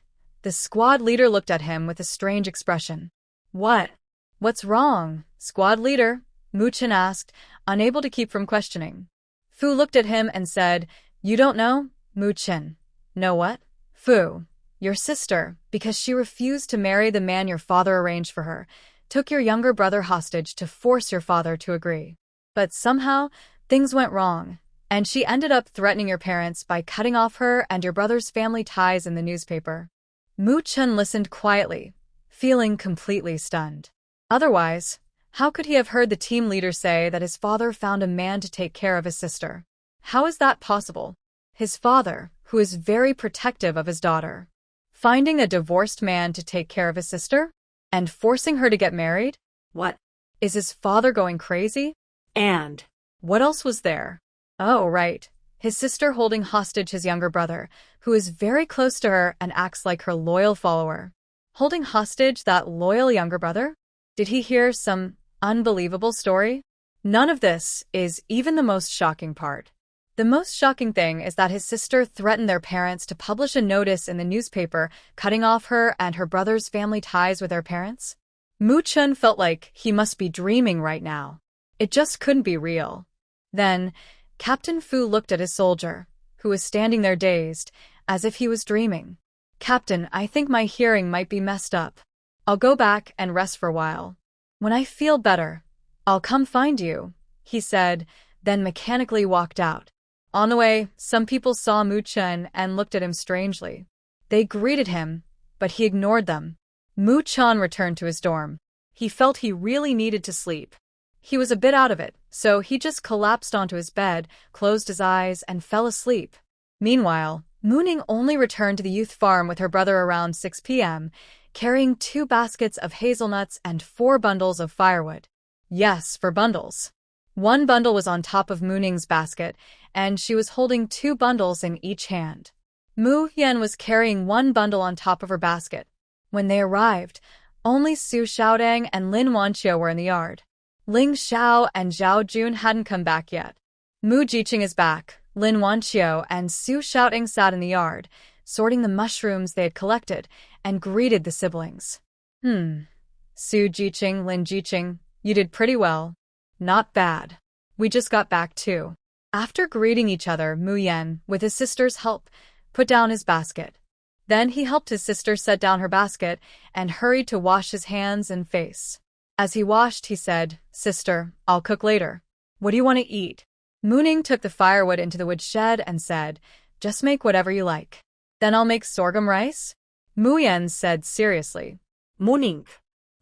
The squad leader looked at him with a strange expression. "What? What's wrong, squad leader?" Mu Chen asked, unable to keep from questioning. Fu looked at him and said, "You don't know, Mu Chen?" "Know what?" "Fu, your sister, because she refused to marry the man your father arranged for her, took your younger brother hostage to force your father to agree. But somehow, things went wrong, and she ended up threatening your parents by cutting off her and your brother's family ties in the newspaper." Mu Chen listened quietly, feeling completely stunned. Otherwise, how could he have heard the team leader say that his father found a man to take care of his sister? How is that possible? His father, who is very protective of his daughter, finding a divorced man to take care of his sister? And forcing her to get married? What? Is his father going crazy? And what else was there? Oh, right. His sister holding hostage his younger brother, who is very close to her and acts like her loyal follower. Holding hostage that loyal younger brother? Did he hear some unbelievable story? None of this is even the most shocking part. The most shocking thing is that his sister threatened their parents to publish a notice in the newspaper cutting off her and her brother's family ties with their parents. Mu Chen felt like he must be dreaming right now. It just couldn't be real. Then, Captain Fu looked at his soldier, who was standing there dazed, as if he was dreaming. "Captain, I think my hearing might be messed up. I'll go back and rest for a while. When I feel better, I'll come find you," he said, then mechanically walked out. On the way, some people saw Mu Chen and looked at him strangely. They greeted him, but he ignored them. Mu Chen returned to his dorm. He felt he really needed to sleep. He was a bit out of it, so he just collapsed onto his bed, closed his eyes, and fell asleep. Meanwhile, Mooning only returned to the youth farm with her brother around 6 p.m., carrying 2 baskets of hazelnuts and 4 bundles of firewood. Yes, for bundles. 1 bundle was on top of Mooning's basket, and she was holding 2 bundles in each hand. Mu Yan was carrying 1 bundle on top of her basket. When they arrived, only Su Xiaodang and Lin Wanqiu were in the yard. Ling Xiao and Zhao Jun hadn't come back yet. Mu Jiqing is back. Lin Wanqiu and Su Xiaodang sat in the yard, sorting the mushrooms they had collected, and greeted the siblings. Su Jiqing, Lin Jiqing, you did pretty well. Not bad. We just got back too. After greeting each other, Mu Yan, with his sister's help, put down his basket. Then he helped his sister set down her basket and hurried to wash his hands and face. As he washed, he said, "Sister, I'll cook later. What do you want to eat?" Mooning took the firewood into the woodshed and said, "Just make whatever you like." "Then I'll make sorghum rice?" Mu Yan said seriously. Mooning.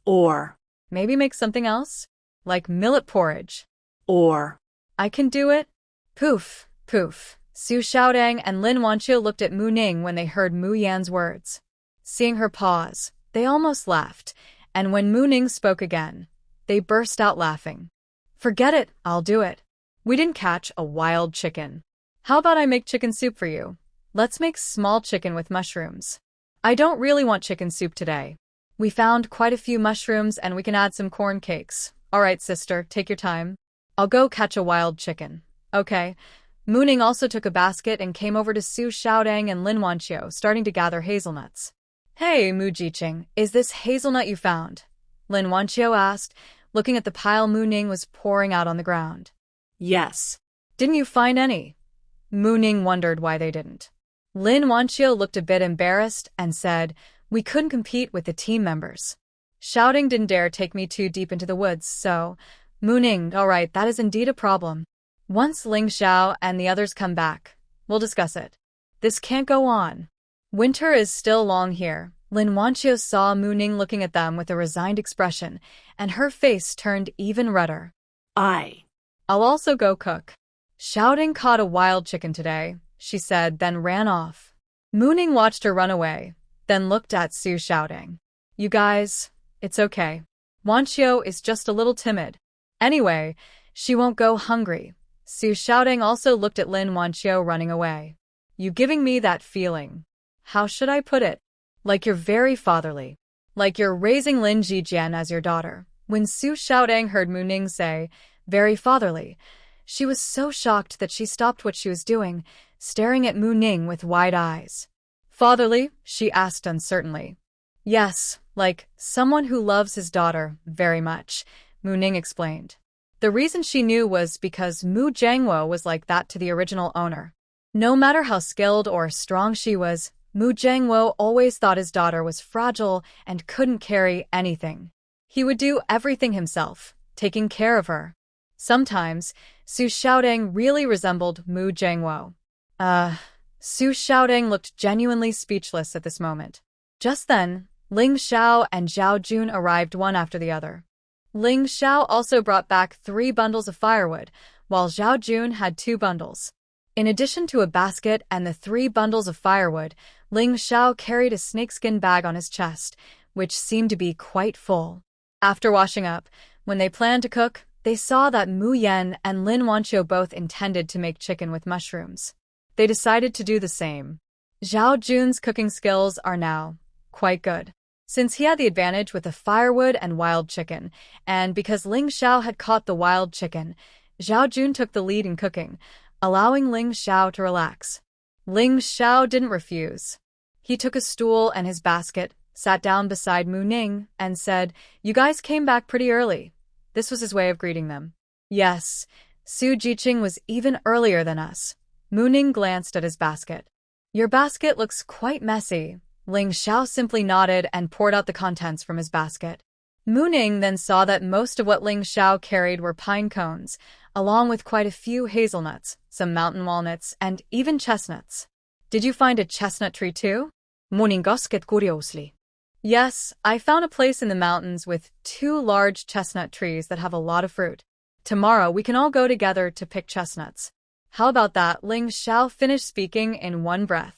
Or "Maybe make something else? Like millet porridge." Or "I can do it." Poof, poof. Su Xiaodang and Lin Wanqiu looked at Mu Ning when they heard Mu Yan's words. Seeing her pause, they almost laughed, and when Mu Ning spoke again, they burst out laughing. "Forget it, I'll do it. We didn't catch a wild chicken. How about I make chicken soup for you? Let's make small chicken with mushrooms." "I don't really want chicken soup today. We found quite a few mushrooms and we can add some corn cakes. All right, sister, take your time. I'll go catch a wild chicken." "Okay." Mooning also took a basket and came over to Su Xiaodang and Lin Wanqiu, starting to gather hazelnuts. "Hey, Mu Jiqing, is this hazelnut you found?" Lin Wanqiu asked, looking at the pile Mu Ning was pouring out on the ground. Yes. "Didn't you find any?" Mu Ning wondered why they didn't. Lin Wanqiu looked a bit embarrassed and said, "We couldn't compete with the team members. Shouting didn't dare take me too deep into the woods, so..." Mu Ning, "All right, that is indeed a problem. Once Ling Xiao and the others come back, we'll discuss it. This can't go on. Winter is still long here." Lin Wanqiu saw Mu Ning looking at them with a resigned expression, and her face turned even redder. I'll also go cook. Shouting caught a wild chicken today, she said, then ran off. Mu Ning watched her run away, then looked at Su Shouting. "You guys, it's okay. Wanqiu is just a little timid. Anyway, she won't go hungry." Su Shouting also looked at Lin Wanqiu running away. "You giving me that feeling. How should I put it? Like you're very fatherly. Like you're raising Lin Jijian as your daughter." When Su Shouting heard Mu Ning say, "very fatherly," she was so shocked that she stopped what she was doing, staring at Mu Ning with wide eyes. "Fatherly?" she asked uncertainly. "Yes, like someone who loves his daughter very much," Mu Ning explained. The reason she knew was because Mu Jiangwo was like that to the original owner. No matter how skilled or strong she was, Mu Jiangwo always thought his daughter was fragile and couldn't carry anything. He would do everything himself, taking care of her. Sometimes, Su Shouting really resembled Mu Jiangwo. Su Shouting looked genuinely speechless at this moment. Just then, Ling Xiao and Zhao Jun arrived one after the other. Ling Xiao also brought back 3 bundles of firewood, while Zhao Jun had 2 bundles. In addition to a basket and the 3 bundles of firewood, Ling Xiao carried a snakeskin bag on his chest, which seemed to be quite full. After washing up, when they planned to cook, they saw that Mu Yan and Lin Wanqiu both intended to make chicken with mushrooms. They decided to do the same. Zhao Jun's cooking skills are now quite good. Since he had the advantage with the firewood and wild chicken, and because Ling Xiao had caught the wild chicken, Zhao Jun took the lead in cooking, allowing Ling Xiao to relax. Ling Xiao didn't refuse. He took a stool and his basket, sat down beside Mu Ning, and said, "You guys came back pretty early." This was his way of greeting them. "Yes, Su Jiqing was even earlier than us." Mu Ning glanced at his basket. "Your basket looks quite messy." Ling Xiao simply nodded and poured out the contents from his basket. Mu Ning then saw that most of what Ling Xiao carried were pine cones, along with quite a few hazelnuts, some mountain walnuts, and even chestnuts. "Did you find a chestnut tree too?" Mu Ning asked curiously. "Yes, I found a place in the mountains with 2 large chestnut trees that have a lot of fruit. Tomorrow we can all go together to pick chestnuts." "How about that?" Ling Xiao finished speaking in one breath.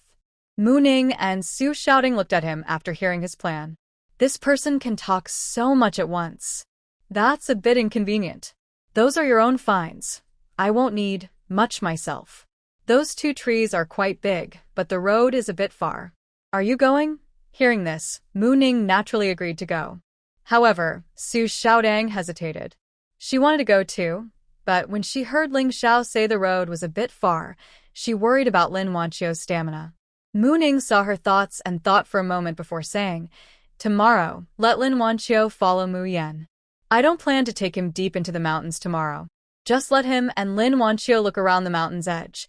Mu Ning and Su Shouting looked at him after hearing his plan. This person can talk so much at once. That's a bit inconvenient. "Those are your own finds. I won't need much myself. Those 2 trees are quite big, but the road is a bit far. Are you going?" Hearing this, Mu Ning naturally agreed to go. However, Su Shouting hesitated. She wanted to go too, but when she heard Ling Xiao say the road was a bit far, she worried about Lin Wanqiu's stamina. Mu Ning saw her thoughts and thought for a moment before saying, "Tomorrow, let Lin Wanqiu follow Mu Yan. I don't plan to take him deep into the mountains tomorrow. Just let him and Lin Wanqiu look around the mountain's edge."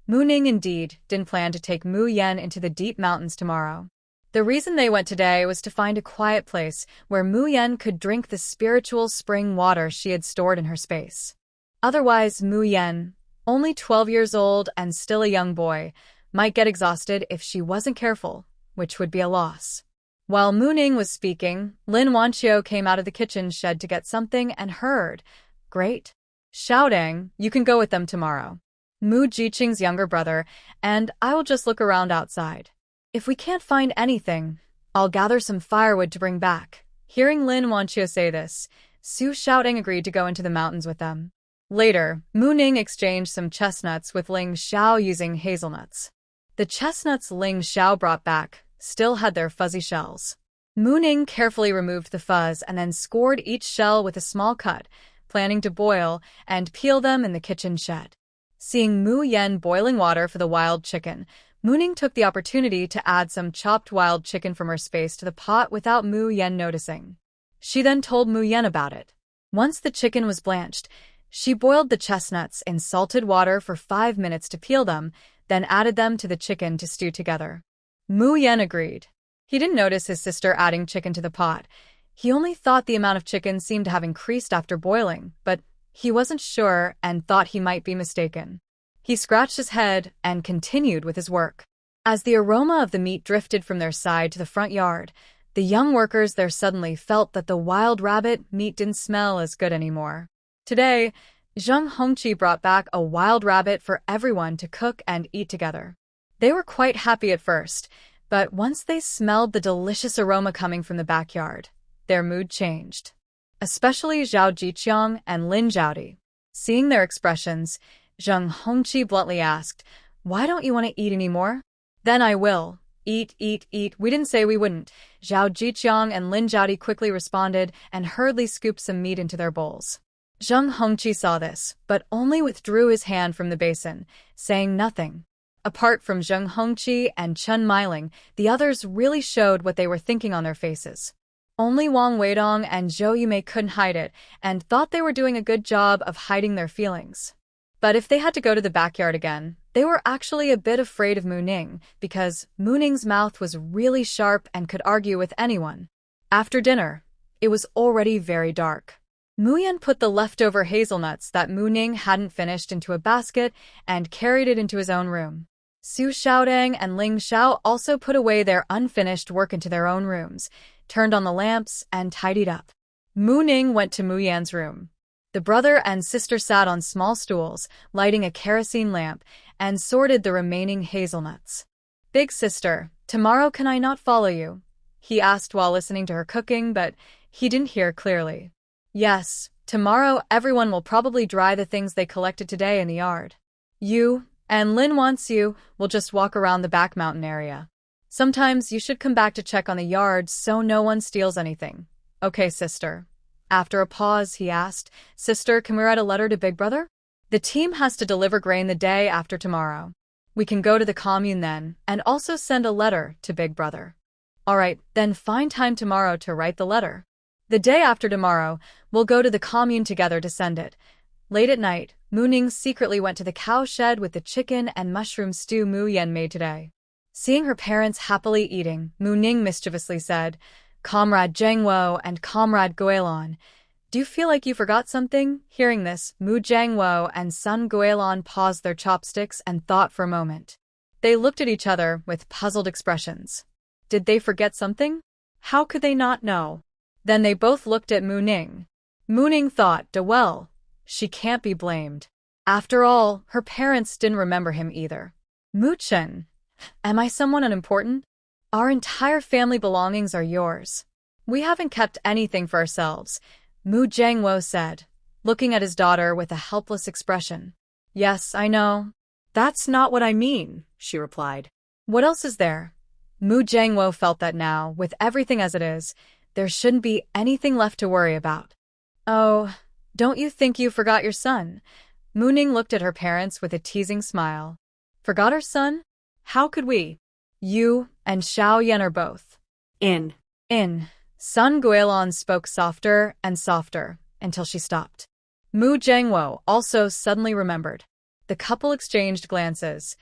Mu Ning indeed didn't plan to take Mu Yan into the deep mountains tomorrow. The reason they went today was to find a quiet place where Mu Yan could drink the spiritual spring water she had stored in her space. Otherwise, Mu Yan, only 12 years old and still a young boy, might get exhausted if she wasn't careful, which would be a loss. While Mu Ning was speaking, Lin Wanqiu came out of the kitchen shed to get something and heard, "Great." Shouting, "You can go with them tomorrow. Mu Jiqing's younger brother, and I will just look around outside. If we can't find anything, I'll gather some firewood to bring back." Hearing Lin Wanqiu say this, Su Shouting agreed to go into the mountains with them. Later, Mu Ning exchanged some chestnuts with Ling Xiao using hazelnuts. The chestnuts Ling Xiao brought back still had their fuzzy shells. Mu Ning carefully removed the fuzz and then scored each shell with a small cut, planning to boil and peel them in the kitchen shed. Seeing Mu Yan boiling water for the wild chicken, Mu Ning took the opportunity to add some chopped wild chicken from her space to the pot without Mu Yan noticing. She then told Mu Yan about it. Once the chicken was blanched, She boiled the chestnuts in salted water for 5 minutes to peel them, then added them to the chicken to stew together. Mu Yan agreed. He didn't notice his sister adding chicken to the pot. He only thought the amount of chicken seemed to have increased after boiling, but he wasn't sure and thought he might be mistaken. He scratched his head and continued with his work. As the aroma of the meat drifted from their side to the front yard, the young workers there suddenly felt that the wild rabbit meat didn't smell as good anymore. Today, Zheng Hongqi brought back a wild rabbit for everyone to cook and eat together. They were quite happy at first, but once they smelled the delicious aroma coming from the backyard, their mood changed. Especially Zhao Jiqiang and Lin Zhaodi. Seeing their expressions, Zheng Hongqi bluntly asked, "Why don't you want to eat anymore?" "Then I will. Eat, eat, eat. We didn't say we wouldn't." Zhao Jiqiang and Lin Zhaodi quickly responded and hurriedly scooped some meat into their bowls. Zheng Hongqi saw this, but only withdrew his hand from the basin, saying nothing. Apart from Zheng Hongqi and Chen Meiling, the others really showed what they were thinking on their faces. Only Wang Weidong and Zhou Yumei couldn't hide it, and thought they were doing a good job of hiding their feelings. But if they had to go to the backyard again, they were actually a bit afraid of Mu Ning, because Mu Ning's mouth was really sharp and could argue with anyone. After dinner, it was already very dark. Mu Yan put the leftover hazelnuts that Mu Ning hadn't finished into a basket and carried it into his own room. Su Xiaodang and Ling Xiao also put away their unfinished work into their own rooms, turned on the lamps, and tidied up. Mu Ning went to Mu Yan's room. The brother and sister sat on small stools, lighting a kerosene lamp, and sorted the remaining hazelnuts. "Big sister, tomorrow can I not follow you?" he asked while listening to her cooking, but he didn't hear clearly. "Yes, tomorrow everyone will probably dry the things they collected today in the yard. You, and Lin wants you, will just walk around the back mountain area. Sometimes you should come back to check on the yard so no one steals anything." "Okay, sister." After a pause, he asked, "Sister, can we write a letter to Big Brother? The team has to deliver grain the day after tomorrow. We can go to the commune then, and also send a letter to Big Brother." "All right, then find time tomorrow to write the letter. The day after tomorrow, we'll go to the commune together to send it." Late at night, Mu Ning secretly went to the cow shed with the chicken and mushroom stew Mu Yan made today. Seeing her parents happily eating, Mu Ning mischievously said, "Comrade Zhangwo and Comrade Guilon, do you feel like you forgot something?" Hearing this, Mu Zhangwo and son Guilon paused their chopsticks and thought for a moment. They looked at each other with puzzled expressions. Did they forget something? How could they not know? Then they both looked at Mu Ning. Mu Ning thought, well, she can't be blamed. After all, her parents didn't remember him either. "Mu Chen, am I someone unimportant? Our entire family belongings are yours. We haven't kept anything for ourselves," Mu Zhangwo said, looking at his daughter with a helpless expression. "Yes, I know. That's not what I mean," she replied. "What else is there?" Mu Zhangwo felt that now, with everything as it is, there shouldn't be anything left to worry about. "Oh, don't you think you forgot your son?" Mu Ning looked at her parents with a teasing smile. "Forgot our son? How could we? You and Xiao Yan are both in. Sun Guilon spoke softer and softer until she stopped. Mu Zhangwo also suddenly remembered. The couple exchanged glances.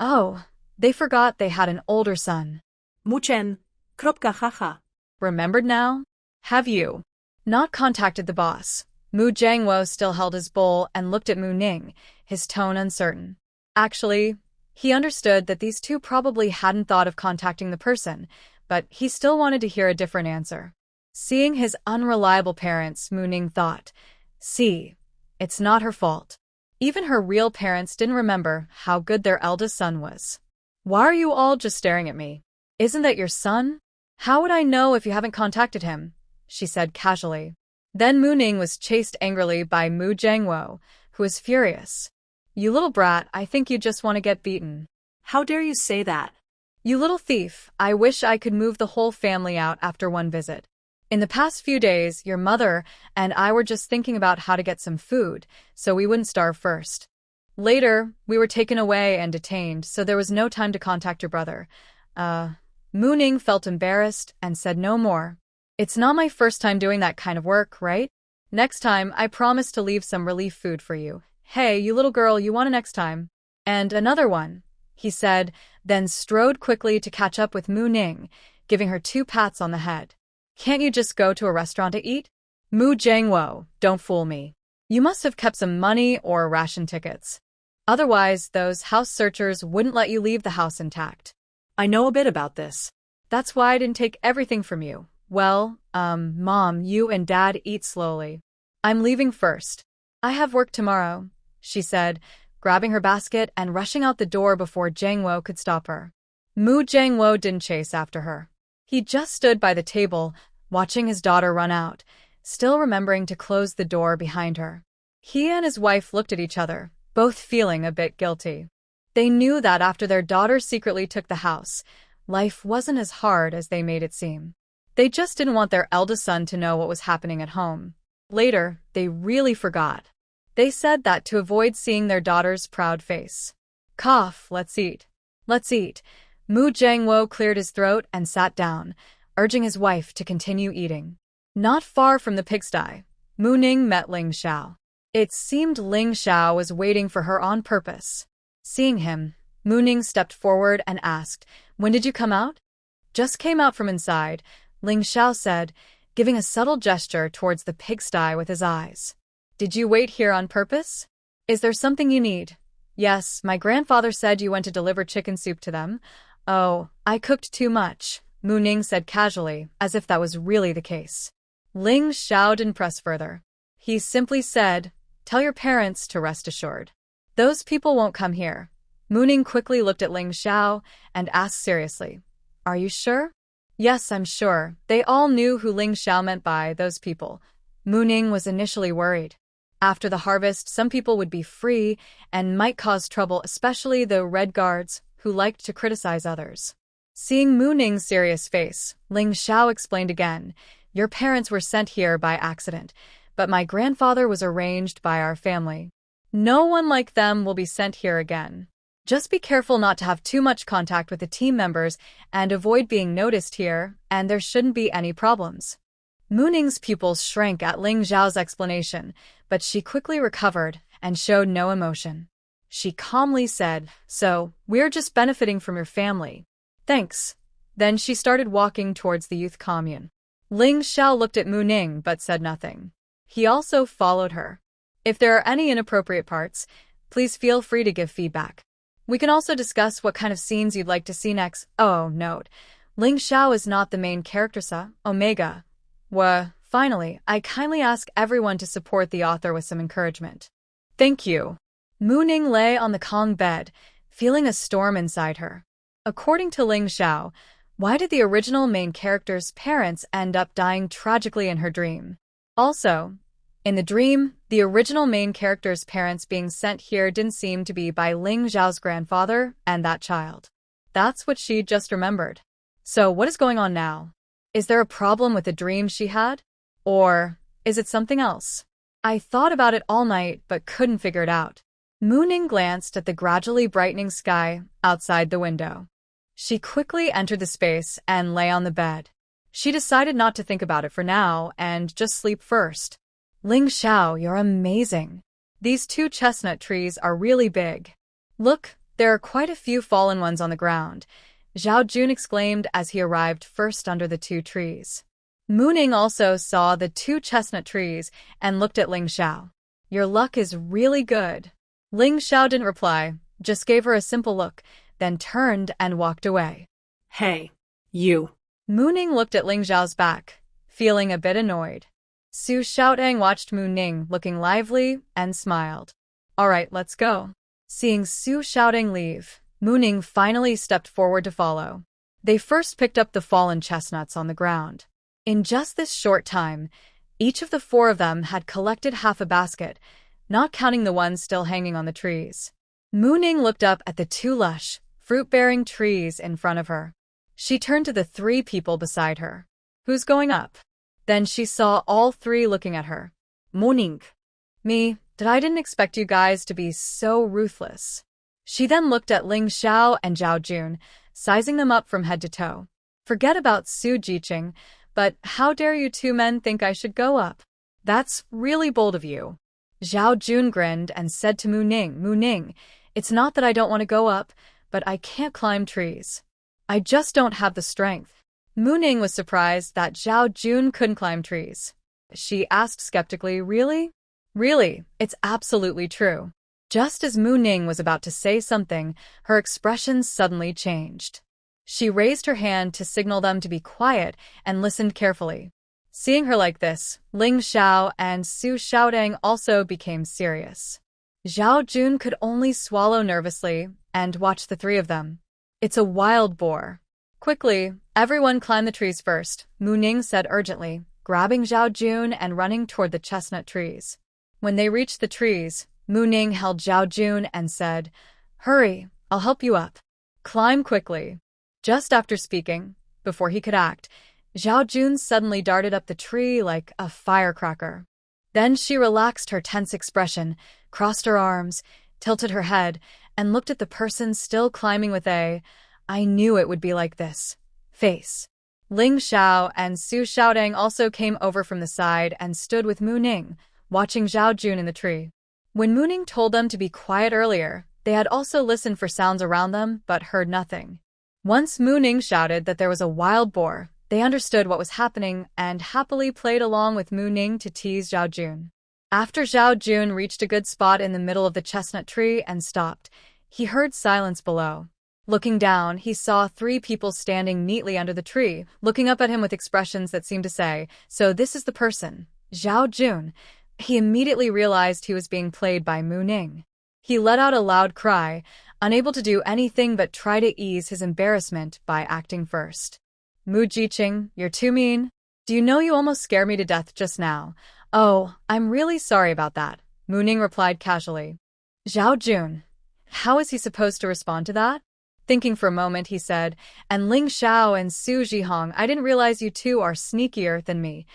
Oh, they forgot they had an older son. Mu Chen, kropka haha. Remembered now? Have you not contacted the boss? Mu Zhangwo still held his bowl and looked at Mu Ning, his tone uncertain. Actually, he understood that these two probably hadn't thought of contacting the person, but he still wanted to hear a different answer. Seeing his unreliable parents, Mu Ning thought, "See, it's not her fault. Even her real parents didn't remember how good their eldest son was. Why are you all just staring at me? Isn't that your son? How would I know if you haven't contacted him?" she said casually. Then Mu Ning was chased angrily by Mu Zhangwo, who was furious. "You little brat, I think you just want to get beaten." "How dare you say that?" "You little thief, I wish I could move the whole family out after one visit. In the past few days, your mother and I were just thinking about how to get some food, so we wouldn't starve first. Later, we were taken away and detained, so there was no time to contact your brother." Mu Ning felt embarrassed and said no more. "It's not my first time doing that kind of work, right?" Next time, I promise to leave some relief food for you. Hey, you little girl, you want a next time? And another one, he said, then strode quickly to catch up with Mu Ning, giving her 2 pats on the head. Can't you just go to a restaurant to eat? Mu Jiangwo, don't fool me. You must have kept some money or ration tickets. Otherwise, those house searchers wouldn't let you leave the house intact. I know a bit about this. That's why I didn't take everything from you. Well, Mom, you and Dad eat slowly. I'm leaving first. I have work tomorrow, she said, grabbing her basket and rushing out the door before Jiangwo could stop her. Mu Jiangwo didn't chase after her. He just stood by the table, watching his daughter run out, still remembering to close the door behind her. He and his wife looked at each other, both feeling a bit guilty. They knew that after their daughter secretly took the house, life wasn't as hard as they made it seem. They just didn't want their eldest son to know what was happening at home. Later, they really forgot. They said that to avoid seeing their daughter's proud face. Cough, let's eat. Let's eat. Mu Jiangwo cleared his throat and sat down, urging his wife to continue eating. Not far from the pigsty, Mu Ning met Ling Xiao. It seemed Ling Xiao was waiting for her on purpose. Seeing him, Mu Ning stepped forward and asked, "When did you come out?" "Just came out from inside," Ling Xiao said, giving a subtle gesture towards the pigsty with his eyes. "Did you wait here on purpose? Is there something you need?" "Yes, my grandfather said you went to deliver chicken soup to them." "Oh, I cooked too much," Mu Ning said casually, as if that was really the case. Ling Xiao didn't press further. He simply said, "Tell your parents to rest assured. Those people won't come here." Mu Ning quickly looked at Ling Xiao and asked seriously, "Are you sure?" "Yes, I'm sure." They all knew who Ling Xiao meant by those people. Mu Ning was initially worried. After the harvest, some people would be free and might cause trouble, especially the Red Guards, who liked to criticize others. Seeing Mu Ning's serious face, Ling Xiao explained again, "Your parents were sent here by accident, but my grandfather was arranged by our family. No one like them will be sent here again. Just be careful not to have too much contact with the team members and avoid being noticed here, and there shouldn't be any problems." Mu Ning's pupils shrank at Ling Xiao's explanation, but she quickly recovered and showed no emotion. She calmly said, "So, we're just benefiting from your family. Thanks." Then she started walking towards the youth commune. Ling Xiao looked at Mu Ning but said nothing. He also followed her. If there are any inappropriate parts, please feel free to give feedback. We can also discuss what kind of scenes you'd like to see next. Oh, note. Ling Xiao is not the main character, Omega. Finally, I kindly ask everyone to support the author with some encouragement. Thank you. Mu Ning lay on the Kong bed, feeling a storm inside her. According to Ling Xiao, why did the original main character's parents end up dying tragically in her dream? Also, in the dream, the original main character's parents being sent here didn't seem to be by Ling Xiao's grandfather and that child. That's what she just remembered. So what is going on now? Is there a problem with the dream she had? Or is it something else? I thought about it all night but couldn't figure it out. Mu Ning glanced at the gradually brightening sky outside the window. She quickly entered the space and lay on the bed. She decided not to think about it for now and just sleep first. Ling Xiao, you're amazing. These 2 chestnut trees are really big. Look, there are quite a few fallen ones on the ground, Zhao Jun exclaimed as he arrived first under the 2 trees. Mu Ning also saw the 2 chestnut trees and looked at Ling Xiao. Your luck is really good. Ling Xiao didn't reply, just gave her a simple look, then turned and walked away. Hey, you. Mu Ning looked at Ling Xiao's back, feeling a bit annoyed. Su Xiaotang watched Mu Ning looking lively and smiled. All right, let's go. Seeing Su Xiaotang leave, Mu Ning finally stepped forward to follow. They first picked up the fallen chestnuts on the ground. In just this short time, each of the 4 of them had collected half a basket, not counting the ones still hanging on the trees. Mu Ning looked up at the 2 lush, fruit-bearing trees in front of her. She turned to the 3 people beside her. Who's going up? Then she saw all 3 looking at her. Morning. Me, I didn't expect you guys to be so ruthless. She then looked at Ling Xiao and Zhao Jun, sizing them up from head to toe. Forget about Su Jiqing, but how dare you 2 men think I should go up? That's really bold of you. Zhao Jun grinned and said to Mu Ning, it's not that I don't want to go up, but I can't climb trees. I just don't have the strength. Mu Ning was surprised that Zhao Jun couldn't climb trees. She asked skeptically, really? Really, it's absolutely true. Just as Mu Ning was about to say something, her expression suddenly changed. She raised her hand to signal them to be quiet and listened carefully. Seeing her like this, Ling Xiao and Su Xiaodang also became serious. Zhao Jun could only swallow nervously and watch the three of them. It's a wild boar. Quickly, everyone climb the trees first, Mu Ning said urgently, grabbing Zhao Jun and running toward the chestnut trees. When they reached the trees, Mu Ning held Zhao Jun and said, hurry, I'll help you up. Climb quickly. Just after speaking, before he could act, Zhao Jun suddenly darted up the tree like a firecracker. Then she relaxed her tense expression, crossed her arms, tilted her head, and looked at the person still climbing with I knew it would be like this face. Ling Xiao and Su Xiaodang also came over from the side and stood with Mu Ning, watching Zhao Jun in the tree. When Mu Ning told them to be quiet earlier, they had also listened for sounds around them but heard nothing. Once Mu Ning shouted that there was a wild boar, they understood what was happening and happily played along with Mu Ning to tease Zhao Jun. After Zhao Jun reached a good spot in the middle of the chestnut tree and stopped, he heard silence below. Looking down, he saw 3 people standing neatly under the tree, looking up at him with expressions that seemed to say, so this is the person, Zhao Jun. He immediately realized he was being played by Mu Ning. He let out a loud cry, unable to do anything but try to ease his embarrassment by acting first. Mu Jiqing, you're too mean. Do you know you almost scared me to death just now? Oh, I'm really sorry about that, Mu Ning replied casually. Zhao Jun. How is he supposed to respond to that? Thinking for a moment, he said, and Ling Xiao and Su Zhihong, I didn't realize you two are sneakier than me.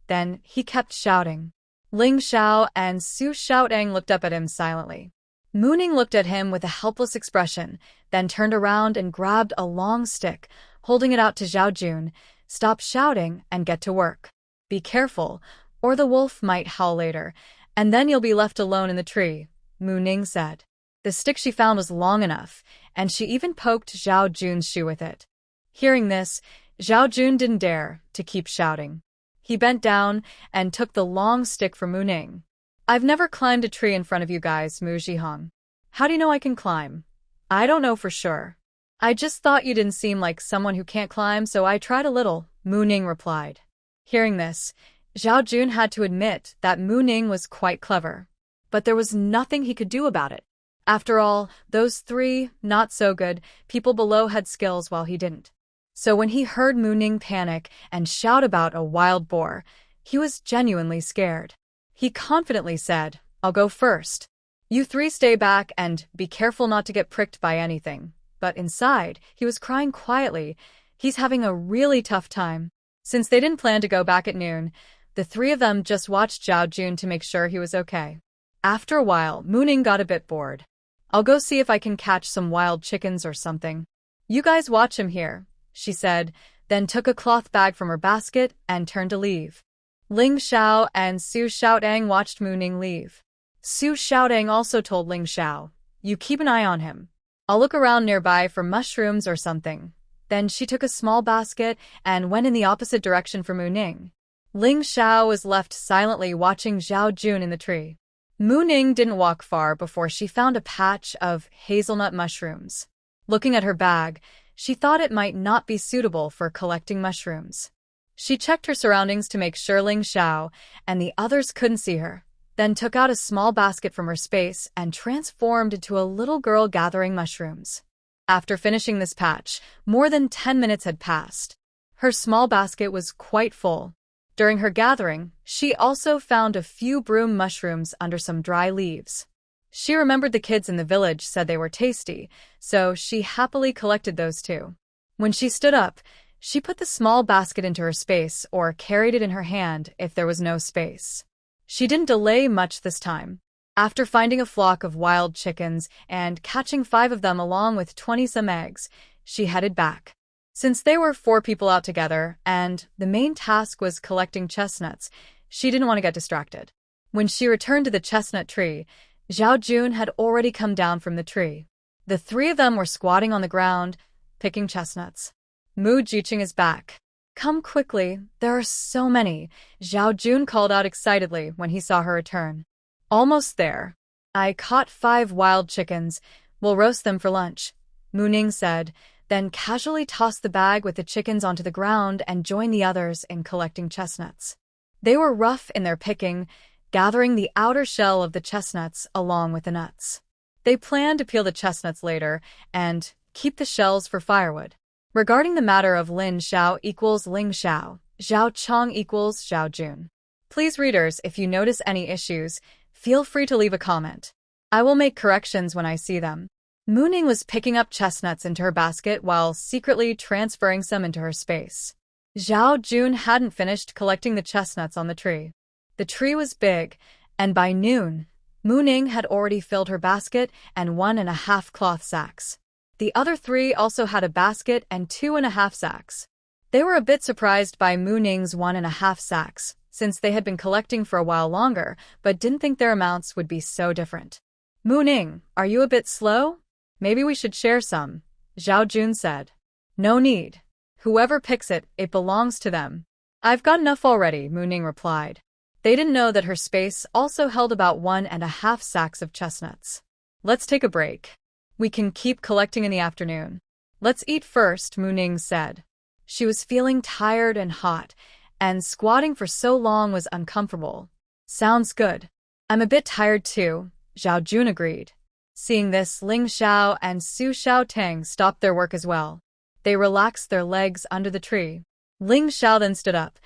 Then he kept shouting. Ling Xiao and Su Xiaodang looked up at him silently. Mu Ning looked at him with a helpless expression, then turned around and grabbed a long stick, holding it out to Zhao Jun. Stop shouting and get to work. Be careful, or the wolf might howl later, and then you'll be left alone in the tree, Mu Ning said. The stick she found was long enough, and she even poked Zhao Jun's shoe with it. Hearing this, Zhao Jun didn't dare to keep shouting. He bent down and took the long stick from Mu Ning. I've never climbed a tree in front of you guys, Mu Zhihong. How do you know I can climb? I don't know for sure. I just thought you didn't seem like someone who can't climb, so I tried a little, Mu Ning replied. Hearing this, Zhao Jun had to admit that Mu Ning was quite clever. But there was nothing he could do about it. After all, those 3 not-so-good people below had skills while he didn't. So when he heard Mu Ning panic and shout about a wild boar, he was genuinely scared. He confidently said, I'll go first. You 3 stay back and be careful not to get pricked by anything. But inside, he was crying quietly. He's having a really tough time. Since they didn't plan to go back at noon, the 3 of them just watched Zhao Jun to make sure he was okay. After a while, Mu Ning got a bit bored. I'll go see if I can catch some wild chickens or something. You guys watch him here, she said, then took a cloth bag from her basket and turned to leave. Ling Xiao and Su Xiaodang watched Mu Ning leave. Su Xiaodang also told Ling Xiao, you keep an eye on him. I'll look around nearby for mushrooms or something. Then she took a small basket and went in the opposite direction from Mu Ning. Ling Xiao was left silently watching Zhao Jun in the tree. Mu Ning didn't walk far before she found a patch of hazelnut mushrooms. Looking at her bag, she thought it might not be suitable for collecting mushrooms. She checked her surroundings to make sure Ling Xiao and the others couldn't see her, then took out a small basket from her space and transformed into a little girl gathering mushrooms. After finishing this patch, more than 10 minutes had passed. Her small basket was quite full. During her gathering, she also found a few broom mushrooms under some dry leaves. She remembered the kids in the village said they were tasty, so she happily collected those too. When she stood up, she put the small basket into her space or carried it in her hand if there was no space. She didn't delay much this time. After finding a flock of wild chickens and catching 5 of them along with 20-some eggs, she headed back. Since they were 4 people out together and the main task was collecting chestnuts, She didn't want to get distracted. When she returned to the chestnut tree, Zhao Jun had already come down from the tree. The three of them were squatting on the ground, picking chestnuts. Mu Jiqing is back. Come quickly, there are so many, Zhao Jun called out excitedly when he saw her return. Almost there. I caught 5 wild chickens. We'll roast them for lunch, Mu Ning said, then casually tossed the bag with the chickens onto the ground and joined the others in collecting chestnuts. They were rough in their picking, gathering the outer shell of the chestnuts along with the nuts. They planned to peel the chestnuts later and keep the shells for firewood. Regarding the matter of Lin Xiao equals Ling Xiao, Zhao Chong equals Zhao Jun. Please, readers, if you notice any issues, feel free to leave a comment. I will make corrections when I see them. Mu Ning was picking up chestnuts into her basket while secretly transferring some into her space. Zhao Jun hadn't finished collecting the chestnuts on the tree. The tree was big, and by noon, Mu Ning had already filled her basket and 1.5 cloth sacks. The other 3 also had a basket and 2.5 sacks. They were a bit surprised by Mu Ning's 1.5 sacks, since they had been collecting for a while longer, but didn't think their amounts would be so different. Mu Ning, are you a bit slow? Maybe we should share some, Zhao Jun said. No need. Whoever picks it, it belongs to them. I've got enough already, Mu Ning replied. They didn't know that her space also held about 1.5 sacks of chestnuts. Let's take a break. We can keep collecting in the afternoon. Let's eat first, Mu Ning said. She was feeling tired and hot, and squatting for so long was uncomfortable. Sounds good. I'm a bit tired too, Zhao Jun agreed. Seeing this, Ling Xiao and Su Xiaotang stopped their work as well. They relaxed their legs under the tree. Ling Xiao then stood up.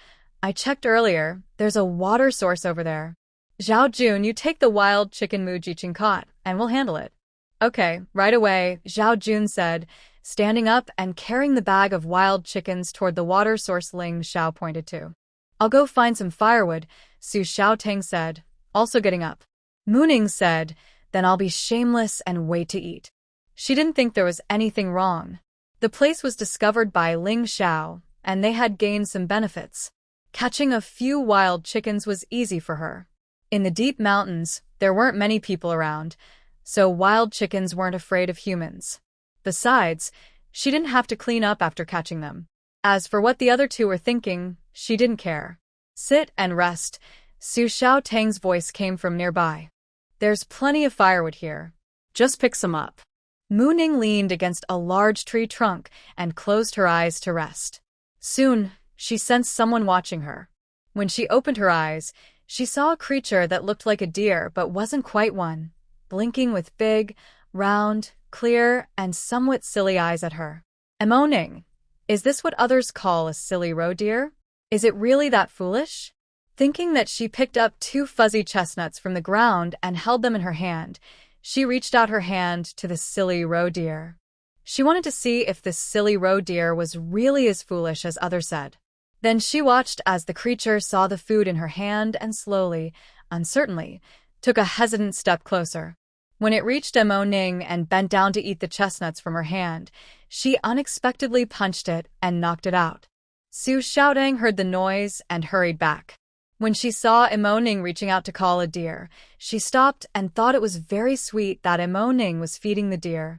I checked earlier, there's a water source over there. Zhao Jun, you take the wild chicken Mu Jiqing caught, and we'll handle it. Okay, right away, Zhao Jun said, standing up and carrying the bag of wild chickens toward the water source Ling Xiao pointed to. I'll go find some firewood, Su Xiaotang said, also getting up. Mu Ning said, then I'll be shameless and wait to eat. She didn't think there was anything wrong. The place was discovered by Ling Xiao, and they had gained some benefits. Catching a few wild chickens was easy for her. In the deep mountains, there weren't many people around, so wild chickens weren't afraid of humans. Besides, she didn't have to clean up after catching them. As for what the other 2 were thinking, she didn't care. Sit and rest, Su Xiaotang's voice came from nearby. There's plenty of firewood here. Just pick some up. Mu Ning leaned against a large tree trunk and closed her eyes to rest. Soon, she sensed someone watching her. When she opened her eyes, she saw a creature that looked like a deer but wasn't quite one, blinking with big, round, clear, and somewhat silly eyes at her. Mo Ning, is this what others call a silly roe deer? Is it really that foolish? Thinking that she picked up 2 fuzzy chestnuts from the ground and held them in her hand, she reached out her hand to the silly roe deer. She wanted to see if this silly roe deer was really as foolish as others said. Then she watched as the creature saw the food in her hand and slowly, uncertainly, took a hesitant step closer. When it reached Mo Ning and bent down to eat the chestnuts from her hand, she unexpectedly punched it and knocked it out. Su Xiaotang heard the noise and hurried back. When she saw Mo Ning reaching out to call a deer, she stopped and thought it was very sweet that Mo Ning was feeding the deer.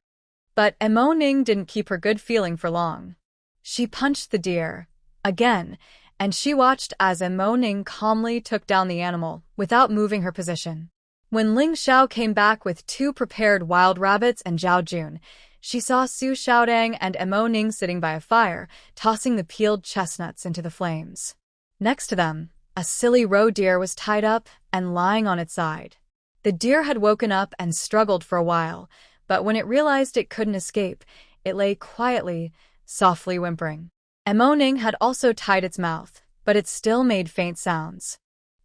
But Mo Ning didn't keep her good feeling for long. She punched the deer, again, and she watched as Mo Ning calmly took down the animal without moving her position. When Ling Xiao came back with 2 prepared wild rabbits and Zhao Jun, she saw Su Xiaotang and Mo Ning sitting by a fire, tossing the peeled chestnuts into the flames. Next to them, a silly roe deer was tied up and lying on its side. The deer had woken up and struggled for a while, but when it realized it couldn't escape, it lay quietly, softly whimpering. Mo Ning had also tied its mouth, but it still made faint sounds.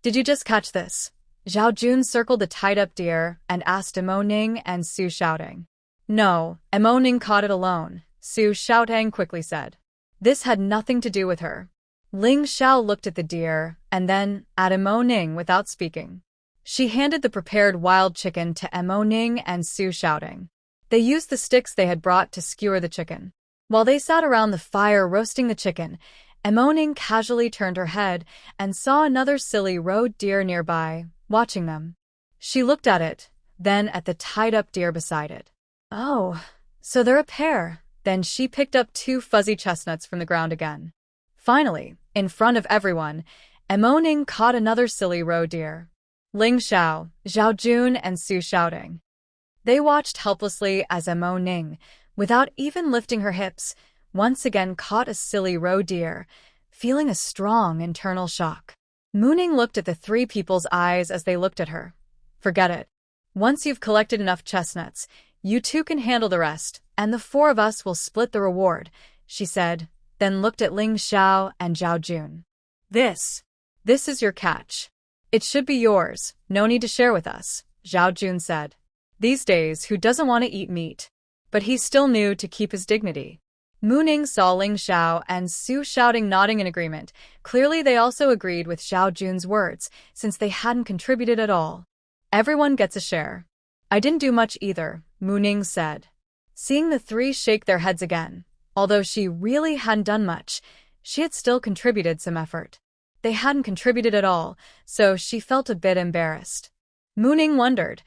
Did you just catch this? Zhao Jun circled the tied-up deer and asked Mo Ning and Su Xiaotang. No, Mo Ning caught it alone, Su Xiaotang quickly said. This had nothing to do with her. Ling Xiao looked at the deer and then at Mo Ning without speaking. She handed the prepared wild chicken to Mo Ning and Su Xiaotang. They used the sticks they had brought to skewer the chicken. While they sat around the fire roasting the chicken, Ning casually turned her head and saw another silly roe deer nearby, watching them. She looked at it, then at the tied-up deer beside it. Oh, so they're a pair. Then she picked up 2 fuzzy chestnuts from the ground again. Finally, in front of everyone, Ning caught another silly roe deer. Ling Xiao, Zhao Jun, and Su shouting. They watched helplessly as Ning, without even lifting her hips, once again caught a silly roe deer, feeling a strong internal shock. Mooning looked at the 3 people's eyes as they looked at her. Forget it. Once you've collected enough chestnuts, you 2 can handle the rest, and the 4 of us will split the reward, she said, then looked at Ling Xiao and Zhao Jun. This is your catch. It should be yours, no need to share with us, Zhao Jun said. These days, who doesn't want to eat meat? But he still knew to keep his dignity. Mooning saw Ling Xiao and Su shouting, nodding in agreement. Clearly they also agreed with Zhao Jun's words, since they hadn't contributed at all. Everyone gets a share. I didn't do much either, Mooning said. Seeing the 3 shake their heads again, although she really hadn't done much, she had still contributed some effort. They hadn't contributed at all, so she felt a bit embarrassed. Mooning wondered,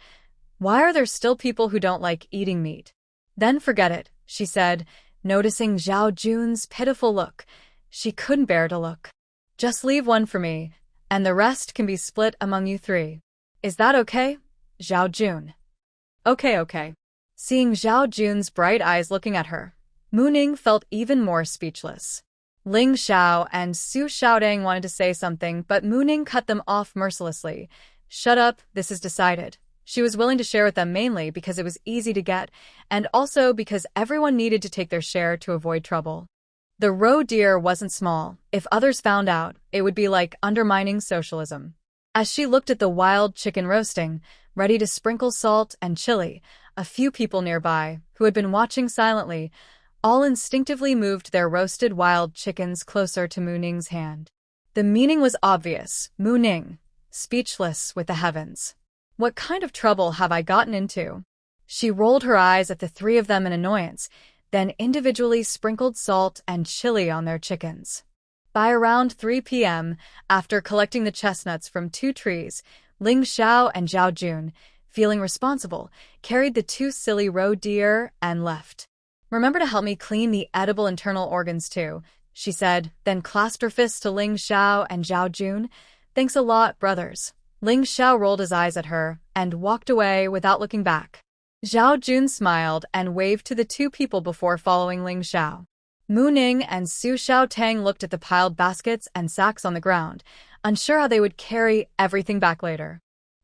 why are there still people who don't like eating meat? Then forget it, she said, noticing Zhao Jun's pitiful look. She couldn't bear to look. Just leave 1 for me, and the rest can be split among you 3. Is that okay? Zhao Jun. Okay. Seeing Zhao Jun's bright eyes looking at her, Mooning felt even more speechless. Ling Xiao and Su Xiaodang wanted to say something, but Mooning cut them off mercilessly. Shut up, this is decided. She was willing to share with them mainly because it was easy to get, and also because everyone needed to take their share to avoid trouble. The roe deer wasn't small. If others found out, it would be like undermining socialism. As she looked at the wild chicken roasting, ready to sprinkle salt and chili, a few people nearby, who had been watching silently, all instinctively moved their roasted wild chickens closer to Mooning's hand. The meaning was obvious. Mooning, speechless with the heavens. What kind of trouble have I gotten into? She rolled her eyes at the 3 of them in annoyance, then individually sprinkled salt and chili on their chickens. By around 3 p.m., after collecting the chestnuts from 2 trees, Ling Xiao and Zhao Jun, feeling responsible, carried the 2 silly roe deer and left. Remember to help me clean the edible internal organs too, she said, then clasped her fists to Ling Xiao and Zhao Jun. Thanks a lot, brothers. Ling Xiao rolled his eyes at her and walked away without looking back. Zhao Jun smiled and waved to the 2 people before following Ling Xiao. Mooning and Su Xiaotang looked at the piled baskets and sacks on the ground, unsure how they would carry everything back later.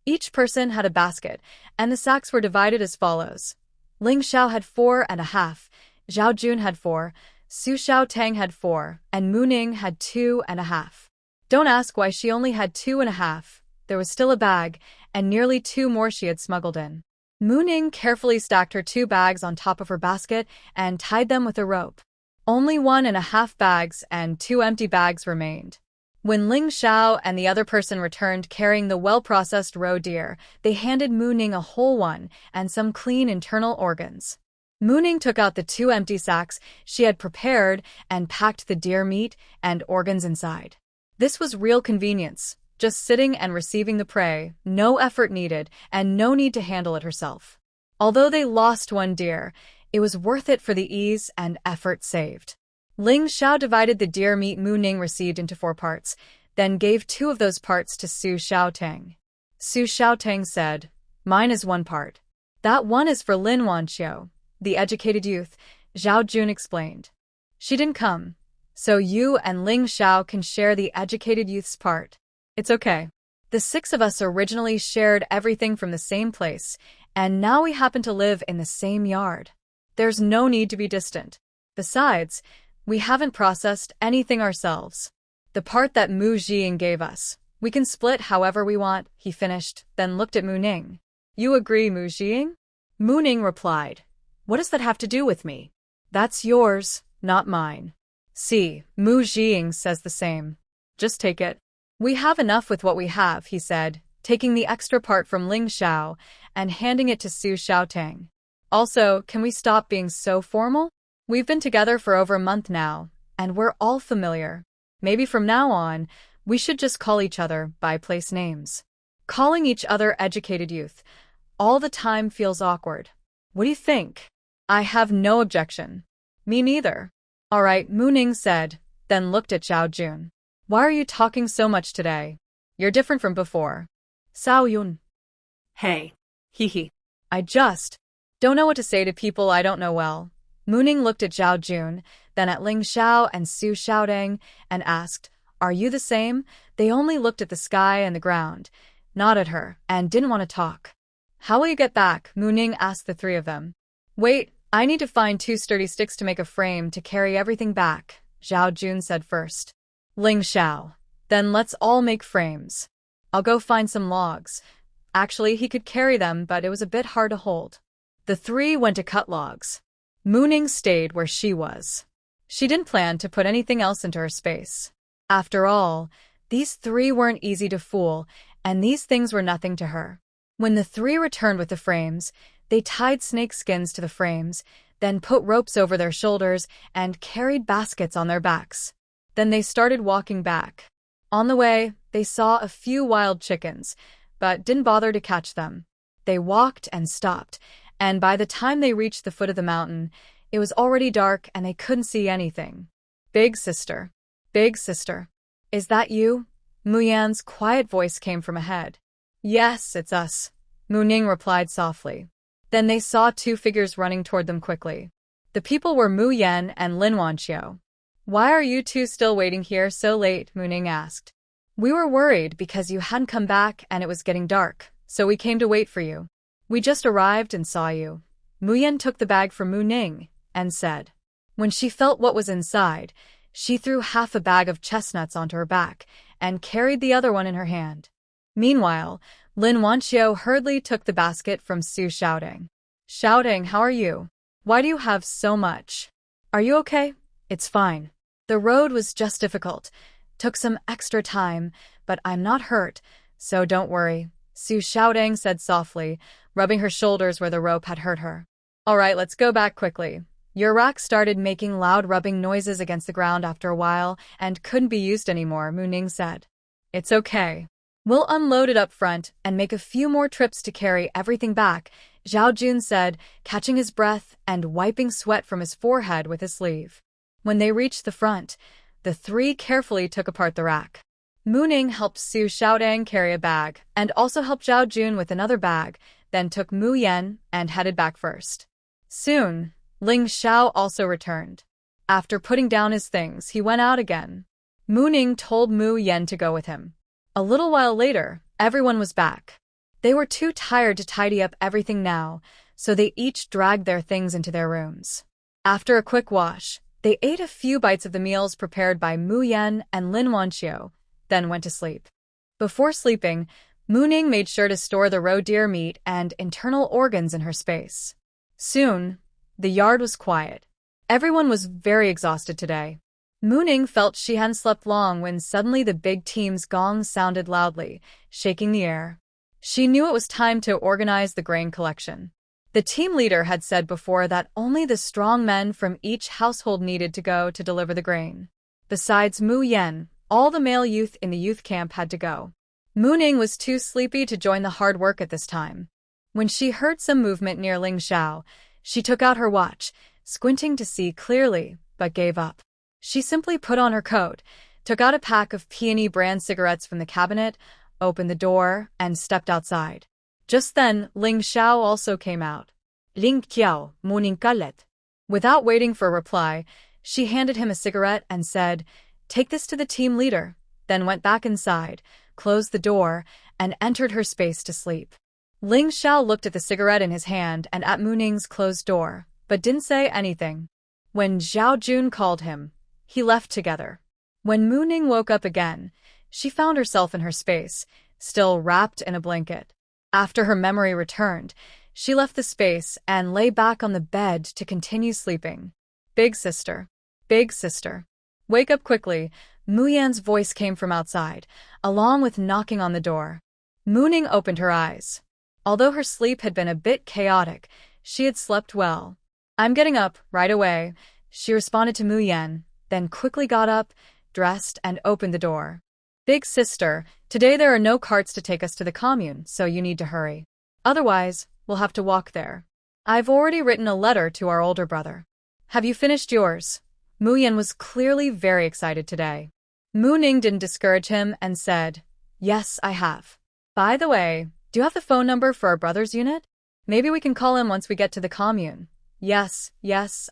Each person had a basket, and the sacks were divided as follows. Ling Xiao had 4.5, Zhao Jun had 4, Su Xiaotang had 4, and Mooning had 2.5. Don't ask why she only had 2.5. There was still a bag, and nearly 2 more she had smuggled in. Mooning carefully stacked her 2 bags on top of her basket and tied them with a rope. Only 1.5 bags and 2 empty bags remained. When Ling Xiao and the other person returned carrying the well-processed roe deer, they handed Mooning a whole one and some clean internal organs. Mooning took out the 2 empty sacks she had prepared and packed the deer meat and organs inside. This was real convenience, just sitting and receiving the prey, no effort needed, and no need to handle it herself. Although they lost 1 deer, it was worth it for the ease and effort saved. Ling Xiao divided the deer meat Mooning received into 4 parts, then gave 2 of those parts to Su Xiaotang. Su Xiaotang said, "Mine is 1 part. That one is for Lin Wanqiu, the educated youth," Zhao Jun explained. "She didn't come, so you and Ling Xiao can share the educated youth's part. It's okay. The 6 of us originally shared everything from the same place, and now we happen to live in the same yard. There's no need to be distant. Besides, we haven't processed anything ourselves. The part that Mu Jing gave us, we can split however we want," he finished, then looked at Mooning. "You agree, Mu Jing?" Mooning replied, "What does that have to do with me? That's yours, not mine." "See, Mu Jing says the same. Just take it." "We have enough with what we have," he said, taking the extra part from Ling Xiao and handing it to Su Xiaotang. "Also, can we stop being so formal? We've been together for over a month now, and we're all familiar. Maybe from now on, we should just call each other by place names. Calling each other educated youth all the time feels awkward. What do you think? I have no objection. Me neither. All right, Mu-ning said, then looked at Zhao Jun. Why are you talking so much today? You're different from before. Sao Yun. Hey. Hee hee. I just don't know what to say to people I don't know well. Mu-ning looked at Zhao Jun, then at Ling Xiao and Su Xiaodong, and asked, Are you the same? They only looked at the sky and the ground, not at her, and didn't want to talk. How will you get back? Mu-ning asked the three of them. Wait, I need to find 2 sturdy sticks to make a frame to carry everything back, Zhao Jun said first. Ling Xiao. Then let's all make frames. I'll go find some logs. Actually, he could carry them, but it was a bit hard to hold. The 3 went to cut logs. Mu-ning stayed where she was. She didn't plan to put anything else into her space. After all, these 3 weren't easy to fool, and these things were nothing to her. When the 3 returned with the frames, they tied snake skins to the frames, then put ropes over their shoulders and carried baskets on their backs. Then they started walking back. On the way, they saw a few wild chickens, but didn't bother to catch them. They walked and stopped, and by the time they reached the foot of the mountain, it was already dark and they couldn't see anything. Big sister, is that you? Mu-yan's quiet voice came from ahead. Yes, it's us, Mu-ning replied softly. Then they saw 2 figures running toward them quickly. The people were Mu-yan and Lin Wanqiu. Why are you 2 still waiting here so late? Mu-ning asked. We were worried because you hadn't come back and it was getting dark, so we came to wait for you. We just arrived and saw you. Mu-yan took the bag from Mu-ning and said. When she felt what was inside, she threw half a bag of chestnuts onto her back and carried the other one in her hand. Meanwhile, Lin Wanqiu hurriedly took the basket from Su Xiaodong. Xiaodong, how are you? Why do you have so much? Are you okay? It's fine. The road was just difficult. Took some extra time, but I'm not hurt, so don't worry, Su Xiaodong said softly, rubbing her shoulders where the rope had hurt her. All right, let's go back quickly. Your rack started making loud rubbing noises against the ground after a while and couldn't be used anymore, Mu-ning said. It's okay. We'll unload it up front and make a few more trips to carry everything back, Zhao Jun said, catching his breath and wiping sweat from his forehead with his sleeve. When they reached the front, the 3 carefully took apart the rack. Mu-ning helped Su Xiaodong carry a bag and also helped Zhao Jun with another bag, then took Mu-yan and headed back first. Soon, Ling Xiao also returned. After putting down his things, he went out again. Mu-ning told Mu-yan to go with him. A little while later, everyone was back. They were too tired to tidy up everything now, so they each dragged their things into their rooms. After a quick wash, they ate a few bites of the meals prepared by Mu-yan and Lin Wanqiu, then went to sleep. Before sleeping, Mu-ning made sure to store the roe deer meat and internal organs in her space. Soon, the yard was quiet. Everyone was very exhausted today. Mu-ning felt she hadn't slept long when suddenly the big team's gong sounded loudly, shaking the air. She knew it was time to organize the grain collection. The team leader had said before that only the strong men from each household needed to go to deliver the grain. Besides Mu-yan, all the male youth in the youth camp had to go. Mu-ning was too sleepy to join the hard work at this time. When she heard some movement near Ling Xiao, she took out her watch, squinting to see clearly, but gave up. She simply put on her coat, took out a pack of Peony brand cigarettes from the cabinet, opened the door, and stepped outside. Just then, Ling Xiao also came out. Ling Qiao, morning kalet. Without waiting for a reply, she handed him a cigarette and said, Take this to the team leader, then went back inside, closed the door, and entered her space to sleep. Ling Xiao looked at the cigarette in his hand and at Mu-ning's closed door, but didn't say anything. When Zhao Jun called him, he left together. When Mu-ning woke up again, she found herself in her space, still wrapped in a blanket. After her memory returned, she left the space and lay back on the bed to continue sleeping. Big sister, wake up quickly, Mu-yan's voice came from outside, along with knocking on the door. Mu-ning opened her eyes. Although her sleep had been a bit chaotic, she had slept well. I'm getting up right away, she responded to Mu-yan, then quickly got up, dressed, and opened the door. Big sister, today there are no carts to take us to the commune, so you need to hurry. Otherwise, we'll have to walk there. I've already written a letter to our older brother. Have you finished yours? Mu Yan was clearly very excited today. Mu Ning didn't discourage him and said, Yes, I have. By the way, do you have the phone number for our brother's unit? Maybe we can call him once we get to the commune. Yes,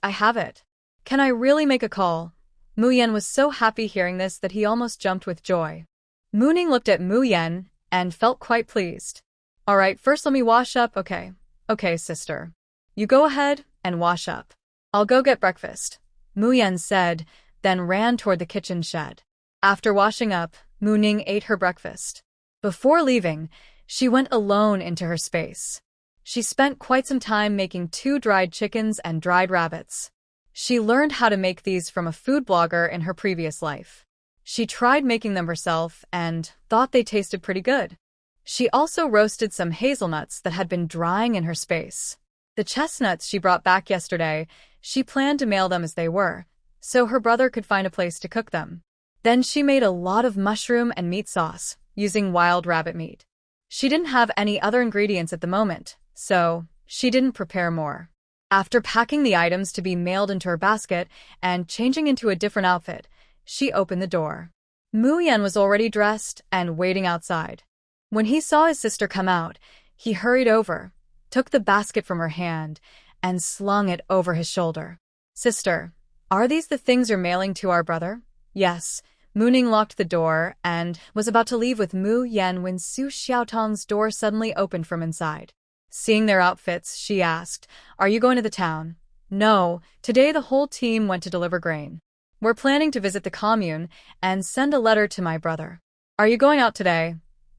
I have it. Can I really make a call? Mu Yan was so happy hearing this that he almost jumped with joy. Mu Ning looked at Mu Yan and felt quite pleased. All right, first let me wash up, okay? Okay, sister. You go ahead and wash up. I'll go get breakfast, Mu Yan said, then ran toward the kitchen shed. After washing up, Mu Ning ate her breakfast. Before leaving, she went alone into her space. She spent quite some time making 2 dried chickens and dried rabbits. She learned how to make these from a food blogger in her previous life. She tried making them herself and thought they tasted pretty good. She also roasted some hazelnuts that had been drying in her space. The chestnuts she brought back yesterday, she planned to mail them as they were, so her brother could find a place to cook them. Then she made a lot of mushroom and meat sauce, using wild rabbit meat. She didn't have any other ingredients at the moment, so she didn't prepare more. After packing the items to be mailed into her basket and changing into a different outfit, she opened the door. Mu Yan was already dressed and waiting outside. When he saw his sister come out, he hurried over, took the basket from her hand, and slung it over his shoulder. Sister, are these the things you're mailing to our brother? Yes. Mu Ning locked the door and was about to leave with Mu Yan when Su Xiaotong's door suddenly opened from inside. Seeing their outfits, she asked, Are you going to the town? No, today the whole team went to deliver grain. We're planning to visit the commune and send a letter to my brother. Are you going out today?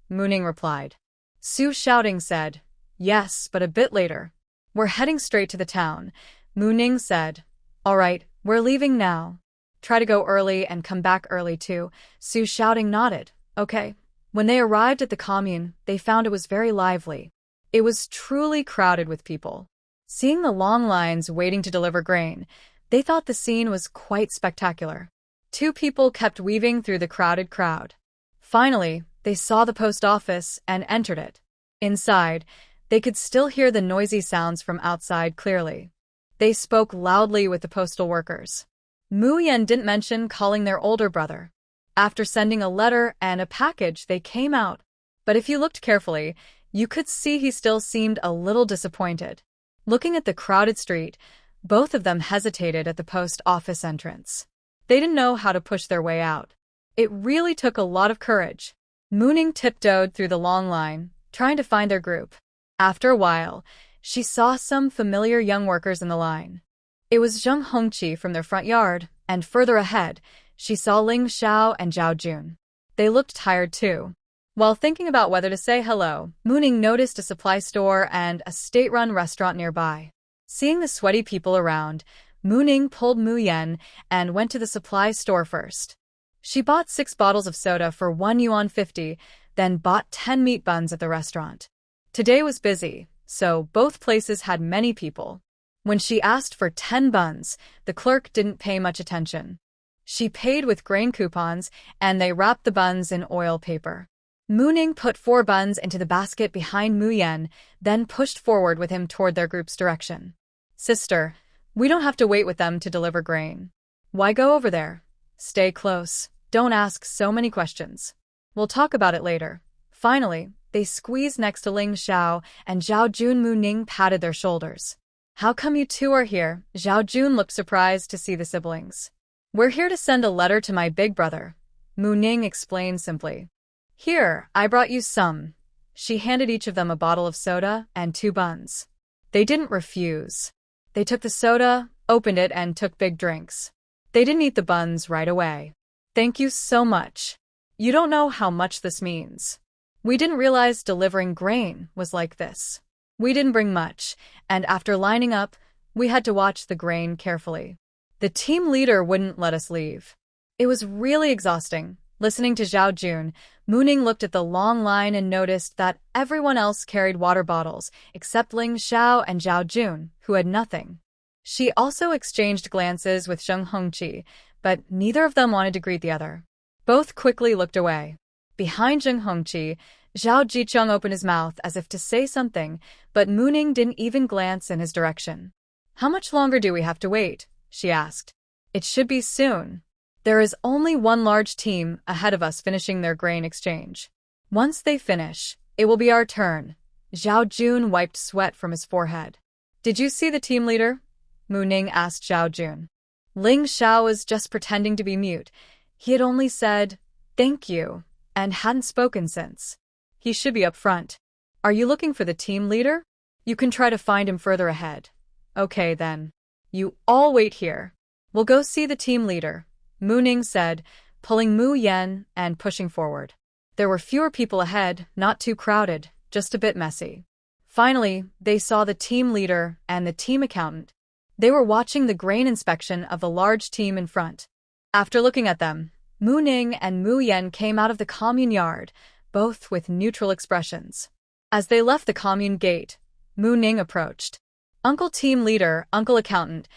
Mu Ning replied. Su Xiaoting said, Yes, but a bit later. We're heading straight to the town. Mu Ning said, All right, we're leaving now. Try to go early and come back early too. Su Xiaoting nodded. Okay. When they arrived at the commune, they found it was very lively. It was truly crowded with people. Seeing the long lines waiting to deliver grain, they thought the scene was quite spectacular. 2 people kept weaving through the crowded crowd. Finally, they saw the post office and entered it. Inside, they could still hear the noisy sounds from outside clearly. They spoke loudly with the postal workers. Mu Yan didn't mention calling their older brother. After sending a letter and a package, they came out. But if you looked carefully, you could see he still seemed a little disappointed. Looking at the crowded street, both of them hesitated at the post office entrance. They didn't know how to push their way out. It really took a lot of courage. Mu Ning tiptoed through the long line, trying to find their group. After a while, she saw some familiar young workers in the line. It was Zheng Hongqi from their front yard, and further ahead, she saw Ling Xiao and Zhao Jun. They looked tired too. While thinking about whether to say hello, Mu Ning noticed a supply store and a state-run restaurant nearby. Seeing the sweaty people around, Mu Ning pulled Mu Yan and went to the supply store first. She bought 6 bottles of soda for 1 yuan 50, then bought 10 meat buns at the restaurant. Today was busy, so both places had many people. When she asked for 10 buns, the clerk didn't pay much attention. She paid with grain coupons, and they wrapped the buns in oil paper. Mu Ning put 4 buns into the basket behind Mu Yan, then pushed forward with him toward their group's direction. Sister, we don't have to wait with them to deliver grain. Why go over there? Stay close. Don't ask so many questions. We'll talk about it later. Finally, they squeezed next to Ling Xiao, and Zhao Jun. Mu Ning patted their shoulders. How come you 2 are here? Zhao Jun looked surprised to see the siblings. We're here to send a letter to my big brother, Mu Ning explained simply. Here, I brought you some. She handed each of them a bottle of soda and 2 buns. They didn't refuse. They took the soda, opened it, and took big drinks. They didn't eat the buns right away. Thank you so much. You don't know how much this means. We didn't realize delivering grain was like this. We didn't bring much, and after lining up, we had to watch the grain carefully. The team leader wouldn't let us leave. It was really exhausting. Listening to Zhao Jun, Mu Ning looked at the long line and noticed that everyone else carried water bottles, except Ling Xiao and Zhao Jun, who had nothing. She also exchanged glances with Zheng Hongqi, but neither of them wanted to greet the other. Both quickly looked away. Behind Zheng Hongqi, Zhao Jicheng opened his mouth as if to say something, but Mu Ning didn't even glance in his direction. "How much longer do we have to wait?" she asked. "It should be soon. There is only one large team ahead of us finishing their grain exchange. Once they finish, it will be our turn." Zhao Jun wiped sweat from his forehead. "Did you see the team leader?" Mu Ning asked Zhao Jun. Ling Xiao was just pretending to be mute. He had only said, "Thank you," and hadn't spoken since. He should be up front. "Are you looking for the team leader? You can try to find him further ahead." "Okay then. You all wait here. We'll go see the team leader," Mu Ning said, pulling Mu Yan and pushing forward. There were fewer people ahead, not too crowded, just a bit messy. Finally, they saw the team leader and the team accountant. They were watching the grain inspection of the large team in front. After looking at them, Mu Ning and Mu Yan came out of the commune yard, both with neutral expressions. As they left the commune gate, Mu Ning approached. "Uncle team leader, uncle accountant,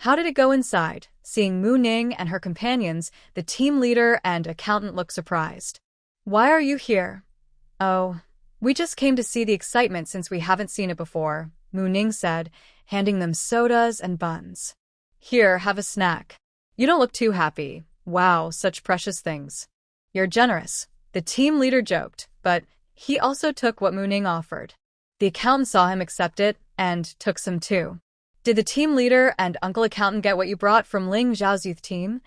how did it go inside?" Seeing Mu Ning and her companions, the team leader and accountant looked surprised. "Why are you here?" "Oh, we just came to see the excitement since we haven't seen it before," Mu Ning said, handing them sodas and buns. "Here, have a snack. You don't look too happy. Wow, such precious things." "You're generous," the team leader joked, but he also took what Mu Ning offered. The accountant saw him accept it and took some too. "Did the team leader and uncle accountant get what you brought from Ling Xiao's youth team?"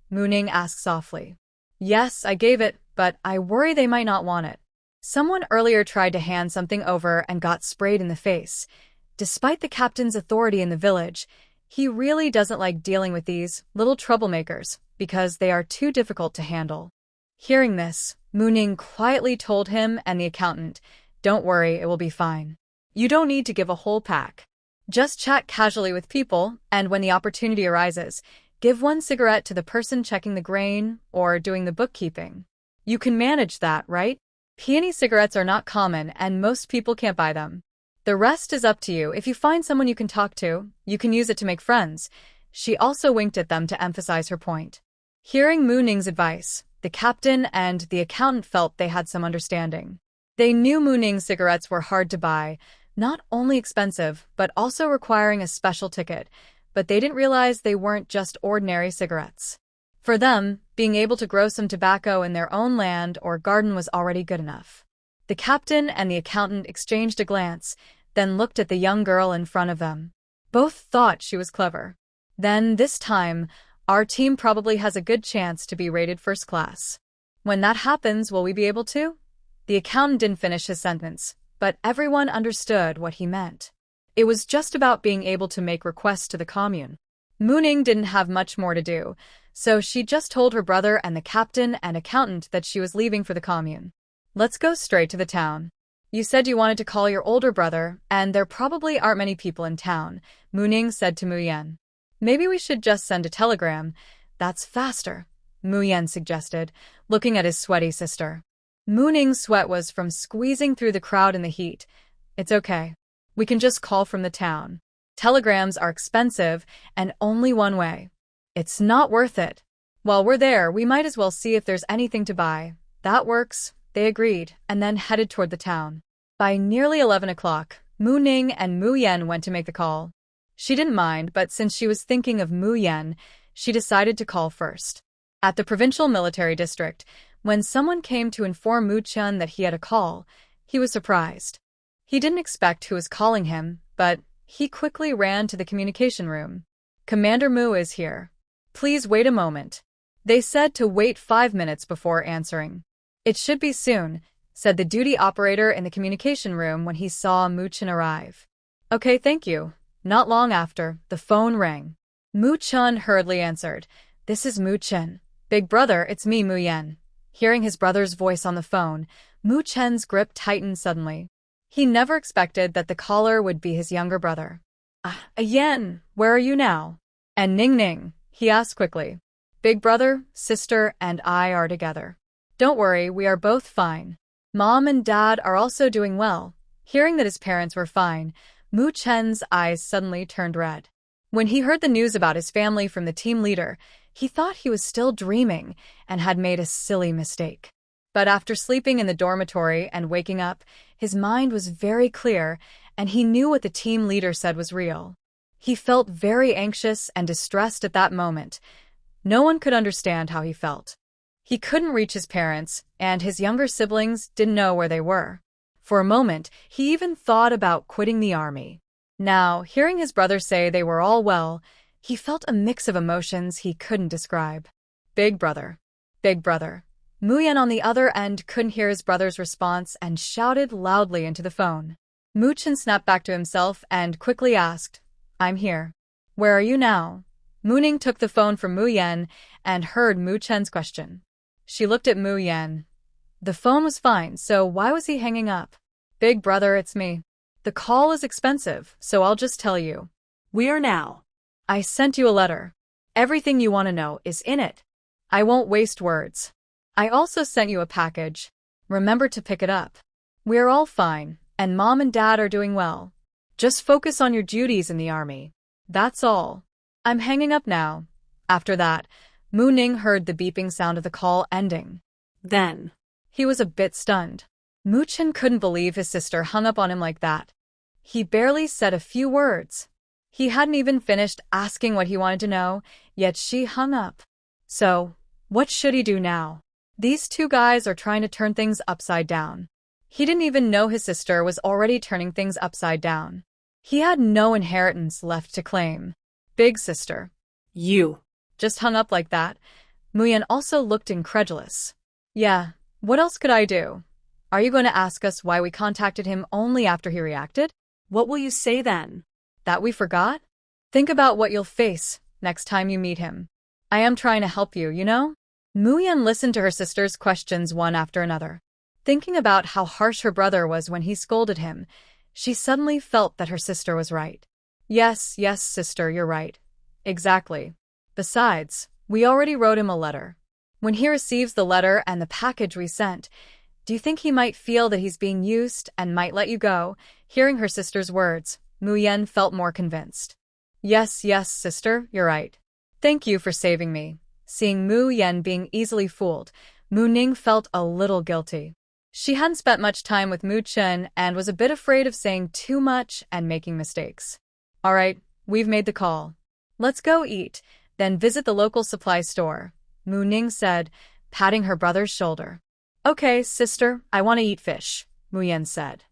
Mu Ning asked softly. "Yes, I gave it, but I worry they might not want it. Someone earlier tried to hand something over and got sprayed in the face. Despite the captain's authority in the village, he really doesn't like dealing with these little troublemakers because they are too difficult to handle." Hearing this, Mu Ning quietly told him and the accountant, "Don't worry, it will be fine. You don't need to give a whole pack. Just chat casually with people, and when the opportunity arises, give one cigarette to the person checking the grain or doing the bookkeeping. You can manage that, right? Peony cigarettes are not common and most people can't buy them. The rest is up to you. If you find someone you can talk to, you can use it to make friends." She also winked at them to emphasize her point. Hearing Mu Ning's advice, the captain and the accountant felt they had some understanding. They knew Mu Ning's cigarettes were hard to buy, not only expensive, but also requiring a special ticket, but they didn't realize they weren't just ordinary cigarettes. For them, being able to grow some tobacco in their own land or garden was already good enough. The captain and the accountant exchanged a glance, then looked at the young girl in front of them. Both thought she was clever. "Then, this time, our team probably has a good chance to be rated first class. When that happens, will we be able to?" The accountant didn't finish his sentence, but everyone understood what he meant. It was just about being able to make requests to the commune. Mu Ning didn't have much more to do, so she just told her brother and the captain and accountant that she was leaving for the commune. "Let's go straight to the town. You said you wanted to call your older brother, and there probably aren't many people in town," Mu Ning said to Mu Yan. "Maybe we should just send a telegram. That's faster," Mu Yan suggested, looking at his sweaty sister. Mu Ning's sweat was from squeezing through the crowd in the heat. "It's okay. We can just call from the town. Telegrams are expensive and only one way. It's not worth it. While we're there, we might as well see if there's anything to buy." "That works," they agreed, and then headed toward the town. By nearly 11 o'clock, Mu Ning and Mu Yan went to make the call. She didn't mind, but since she was thinking of Mu Yan, she decided to call first. At the provincial military district, when someone came to inform Mu Chun that he had a call, he was surprised. He didn't expect who was calling him, but he quickly ran to the communication room. "Commander Mu is here. Please wait a moment." They said to wait 5 minutes before answering. "It should be soon," said the duty operator in the communication room when he saw Mu Chun arrive. "Okay, thank you." Not long after, the phone rang. Mu Chun hurriedly answered. "This is Mu Chun. Big brother, it's me, Mu Yan." Hearing his brother's voice on the phone, Mu Chun's grip tightened suddenly. He never expected that the caller would be his younger brother. Yan, where are you now?" "And Ning Ning?" he asked quickly. "Big brother, sister, and I are together. Don't worry, we are both fine. Mom and Dad are also doing well." Hearing that his parents were fine, Mu Chen's eyes suddenly turned red. When he heard the news about his family from the team leader, He thought he was still dreaming and had made a silly mistake. But after sleeping in the dormitory and waking up, his mind was very clear, and he knew what the team leader said was real. He felt very anxious and distressed at that moment. No one could understand how he felt. He couldn't reach his parents, and his younger siblings didn't know where they were. For a moment, he even thought about quitting the army. Now, hearing his brothers say they were all well, he felt a mix of emotions he couldn't describe. Big brother. Big brother. Muyen on the other end couldn't hear his brother's response and shouted loudly into the phone. Mu Chen snapped back to himself and quickly asked, "I'm here." "Where are you now?" Mu Ning took the phone from Mu Yan and heard Mu Chen's question. She looked at Mu Yan. The phone was fine, so why was he hanging up? "Big brother, it's me. The call is expensive, so I'll just tell you. We are now. I sent you a letter. Everything you want to know is in it. I won't waste words. I also sent you a package. Remember to pick it up. We're all fine, and Mom and Dad are doing well. Just focus on your duties in the army. That's all. I'm hanging up now." After that, Mu Ning heard the beeping sound of the call ending. Then, he was a bit stunned. Mu Chen couldn't believe his sister hung up on him like that. He barely said a few words. He hadn't even finished asking what he wanted to know, yet she hung up. So, what should he do now? These two guys are trying to turn things upside down. He didn't even know his sister was already turning things upside down. He had no inheritance left to claim. Big sister. You just hung up like that? Muyen also looked incredulous. Yeah, what else could I do? Are you going to ask us why we contacted him only after he reacted? What will you say then? That we forgot? Think about what you'll face next time you meet him. I am trying to help you, you know? Muyen listened to her sister's questions one after another. Thinking about how harsh her brother was when he scolded him, she suddenly felt that her sister was right. Yes, sister, you're right. Exactly. Besides, we already wrote him a letter. When he receives the letter and the package we sent, do you think he might feel that he's being used and might let you go? Hearing her sister's words, Muyen felt more convinced. Yes, sister, you're right. Thank you for saving me. Seeing Mu Yan being easily fooled, Mu Ning felt a little guilty. She hadn't spent much time with Mu Chen and was a bit afraid of saying too much and making mistakes. All right, we've made the call. Let's go eat, then visit the local supply store, Mu Ning said, patting her brother's shoulder. Okay, sister, I want to eat fish, Mu Yan said.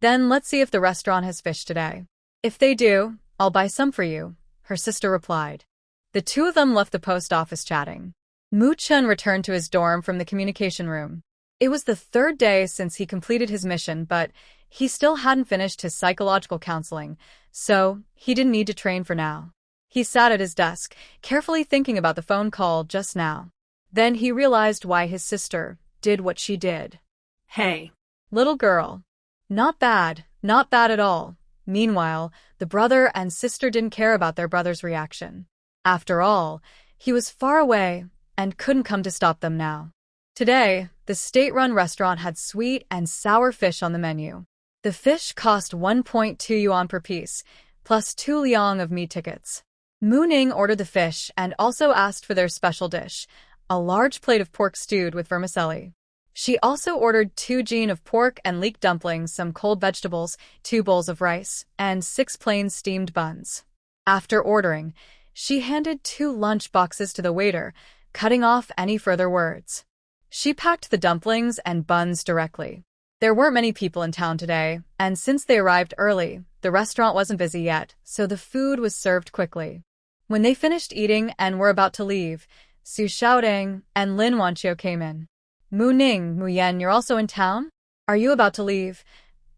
Then let's see if the restaurant has fish today. If they do, I'll buy some for you, her sister replied. The two of them left the post office chatting. Mu Chen returned to his dorm from the communication room. It was the third day since he completed his mission, but he still hadn't finished his psychological counseling, so he didn't need to train for now. He sat at his desk, carefully thinking about the phone call just now. Then he realized why his sister did what she did. Hey, little girl. Not bad at all. Meanwhile, the brother and sister didn't care about their brother's reaction. After all, he was far away and couldn't come to stop them now. Today, the state-run restaurant had sweet and sour fish on the menu. The fish cost 1.2 yuan per piece, plus 2 liang of meat tickets. Mu Ning ordered the fish and also asked for their special dish, a large plate of pork stewed with vermicelli. She also ordered 2 jin of pork and leek dumplings, some cold vegetables, 2 bowls of rice, and 6 plain steamed buns. After ordering, she handed 2 lunch boxes to the waiter, cutting off any further words. She packed the dumplings and buns directly. There weren't many people in town today, and since they arrived early, the restaurant wasn't busy yet, so the food was served quickly. When they finished eating and were about to leave, Su Xiaodong and Lin Wanqiu came in. Mu Ning, Mu Yan, you're also in town? Are you about to leave?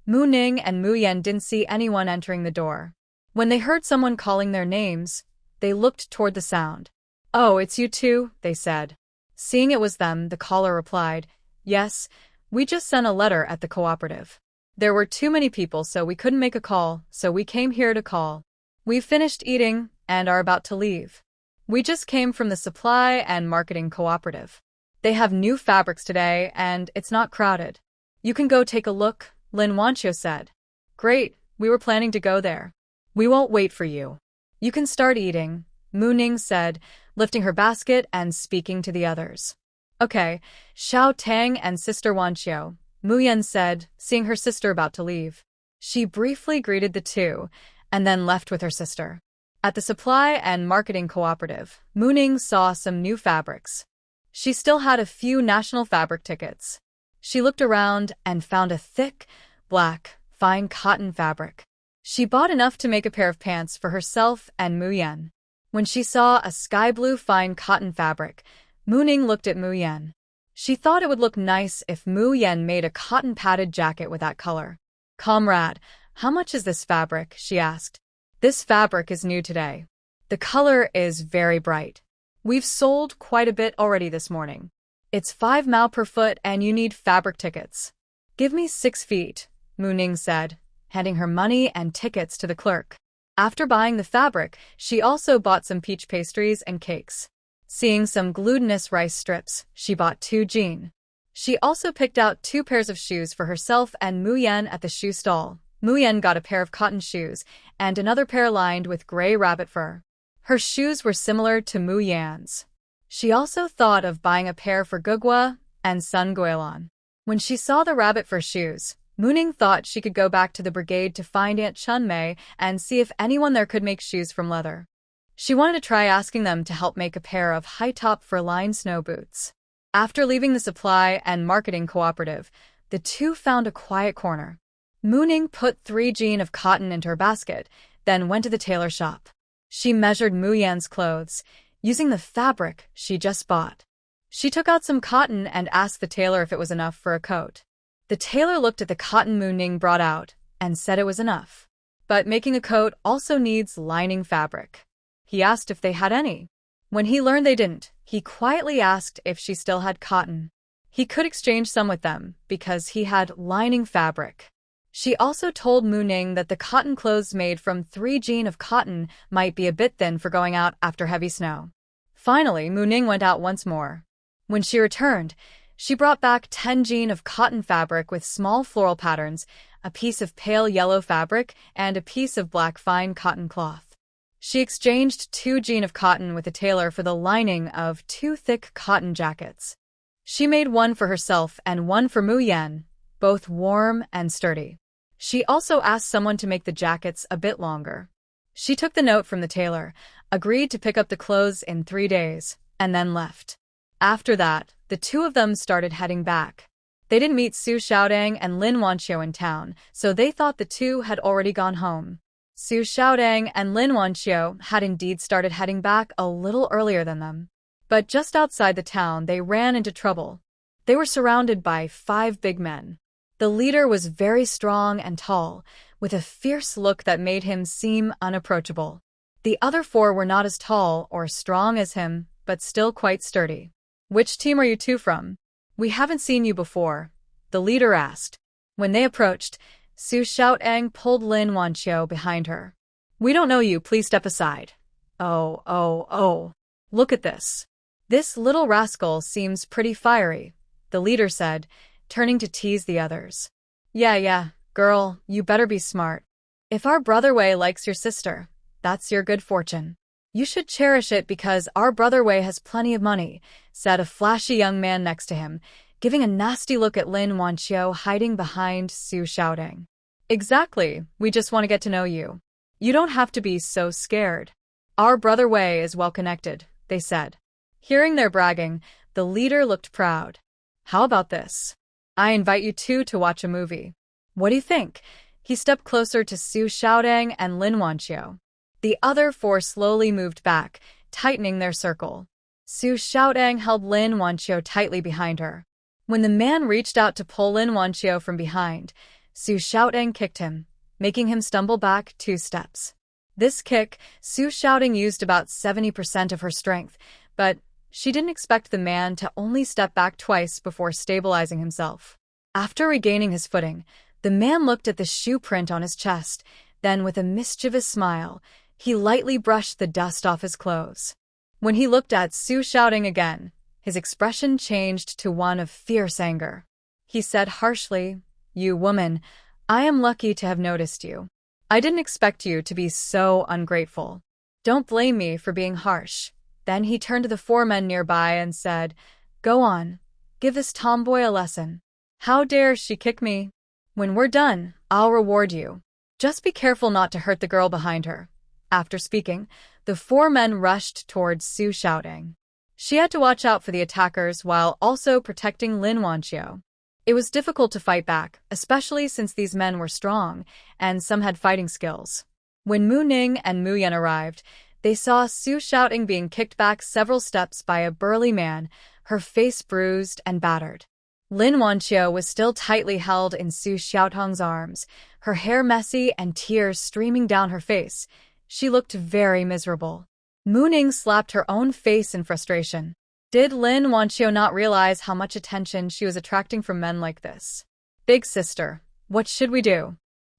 Mu Ning and Mu Yan didn't see anyone entering the door. When they heard someone calling their names, they looked toward the sound. Oh, it's you two, they said. Seeing it was them, the caller replied, Yes, we just sent a letter at the cooperative. There were too many people, so we couldn't make a call, so we came here to call. We've finished eating and are about to leave. We just came from the supply and marketing cooperative. They have new fabrics today and it's not crowded. You can go take a look, Lin Wanqiu said. Great, we were planning to go there. We won't wait for you. You can start eating. Mu Ning said, lifting her basket and speaking to the others. Okay, Xiao Tang and Sister Wanqiu, Mu Yan said, seeing her sister about to leave. She briefly greeted the two, and then left with her sister. At the supply and marketing cooperative, Mu Ning saw some new fabrics. She still had a few national fabric tickets. She looked around and found a thick, black, fine cotton fabric. She bought enough to make a pair of pants for herself and Mu Yan. When she saw a sky blue fine cotton fabric, Mu Ning looked at Mu Yan. She thought it would look nice if Mu Yan made a cotton padded jacket with that color. Comrade, how much is this fabric? She asked. This fabric is new today. The color is very bright. We've sold quite a bit already this morning. It's 5 mao per foot and you need fabric tickets. Give me 6 feet, Mu Ning said, handing her money and tickets to the clerk. After buying the fabric, she also bought some peach pastries and cakes. Seeing some glutinous rice strips, she bought 2 jean. She also picked out 2 pairs of shoes for herself and Mu Yan at the shoe stall. Mu Yan got a pair of cotton shoes and another pair lined with gray rabbit fur. Her shoes were similar to Mu Yan's. She also thought of buying a pair for Gugwa and Sun Guilan. When she saw the rabbit fur shoes, Mu Ning thought she could go back to the brigade to find Aunt Chun Mei and see if anyone there could make shoes from leather. She wanted to try asking them to help make a pair of high-top fur-lined snow boots. After leaving the supply and marketing cooperative, the two found a quiet corner. Mu Ning put 3 jean of cotton into her basket, then went to the tailor shop. She measured Mu Yan's clothes, using the fabric she just bought. She took out some cotton and asked the tailor if it was enough for a coat. The tailor looked at the cotton Mu Ning brought out and said it was enough. But making a coat also needs lining fabric. He asked if they had any. When he learned they didn't, he quietly asked if she still had cotton. He could exchange some with them because he had lining fabric. She also told Mu Ning that the cotton clothes made from 3 jean of cotton might be a bit thin for going out after heavy snow. Finally, Mu Ning went out once more. When she returned, she brought back 10 jean of cotton fabric with small floral patterns, a piece of pale yellow fabric, and a piece of black fine cotton cloth. She exchanged 2 jean of cotton with the tailor for the lining of 2 thick cotton jackets. She made one for herself and one for Mu Yan, both warm and sturdy. She also asked someone to make the jackets a bit longer. She took the note from the tailor, agreed to pick up the clothes in 3 days, and then left. After that, the two of them started heading back. They didn't meet Su Xiaodang and Lin Wanqiu in town, so they thought the two had already gone home. Su Xiaodang and Lin Wanqiu had indeed started heading back a little earlier than them. But just outside the town, they ran into trouble. They were surrounded by 5 big men. The leader was very strong and tall, with a fierce look that made him seem unapproachable. The other 4 were not as tall or strong as him, but still quite sturdy. Which team are you two from? We haven't seen you before, the leader asked. When they approached, Su Xiaodang pulled Lin Wanqiu behind her. We don't know you, please step aside. Oh. Look at this. This little rascal seems pretty fiery, the leader said, turning to tease the others. Yeah, girl, you better be smart. If our brother Wei likes your sister, that's your good fortune. You should cherish it because our brother Wei has plenty of money, said a flashy young man next to him, giving a nasty look at Lin Wanqiu hiding behind Su Xiaodang. Exactly, we just want to get to know you. You don't have to be so scared. Our brother Wei is well connected, they said. Hearing their bragging, the leader looked proud. How about this? I invite you two to watch a movie. What do you think? He stepped closer to Su Xiaodang and Lin Wanqiu. The other 4 slowly moved back, tightening their circle. Su Xiaodang held Lin Wanqiu tightly behind her. When the man reached out to pull Lin Wanqiu from behind, Su Xiaodang kicked him, making him stumble back 2 steps. This kick, Su Xiaodang used about 70% of her strength, but she didn't expect the man to only step back twice before stabilizing himself. After regaining his footing, the man looked at the shoe print on his chest, then with a mischievous smile, he lightly brushed the dust off his clothes. When he looked at Su Xiaodang again, his expression changed to one of fierce anger. He said harshly, You woman, I am lucky to have noticed you. I didn't expect you to be so ungrateful. Don't blame me for being harsh. Then he turned to the 4 men nearby and said, Go on. Give this tomboy a lesson. How dare she kick me? When we're done, I'll reward you. Just be careful not to hurt the girl behind her. After speaking, the 4 men rushed towards Su, shouting. She had to watch out for the attackers while also protecting Lin Wanqiu. It was difficult to fight back, especially since these men were strong, and some had fighting skills. When Mu Ning and Mu Yan arrived, they saw Su Xiaoting being kicked back several steps by a burly man, her face bruised and battered. Lin Wanqiu was still tightly held in Su Xiaotong's arms, her hair messy and tears streaming down her face. She looked very miserable. Mu Ning slapped her own face in frustration. Did Lin Wanqiu not realize how much attention she was attracting from men like this? Big sister, what should we do?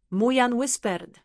Mu Yan whispered.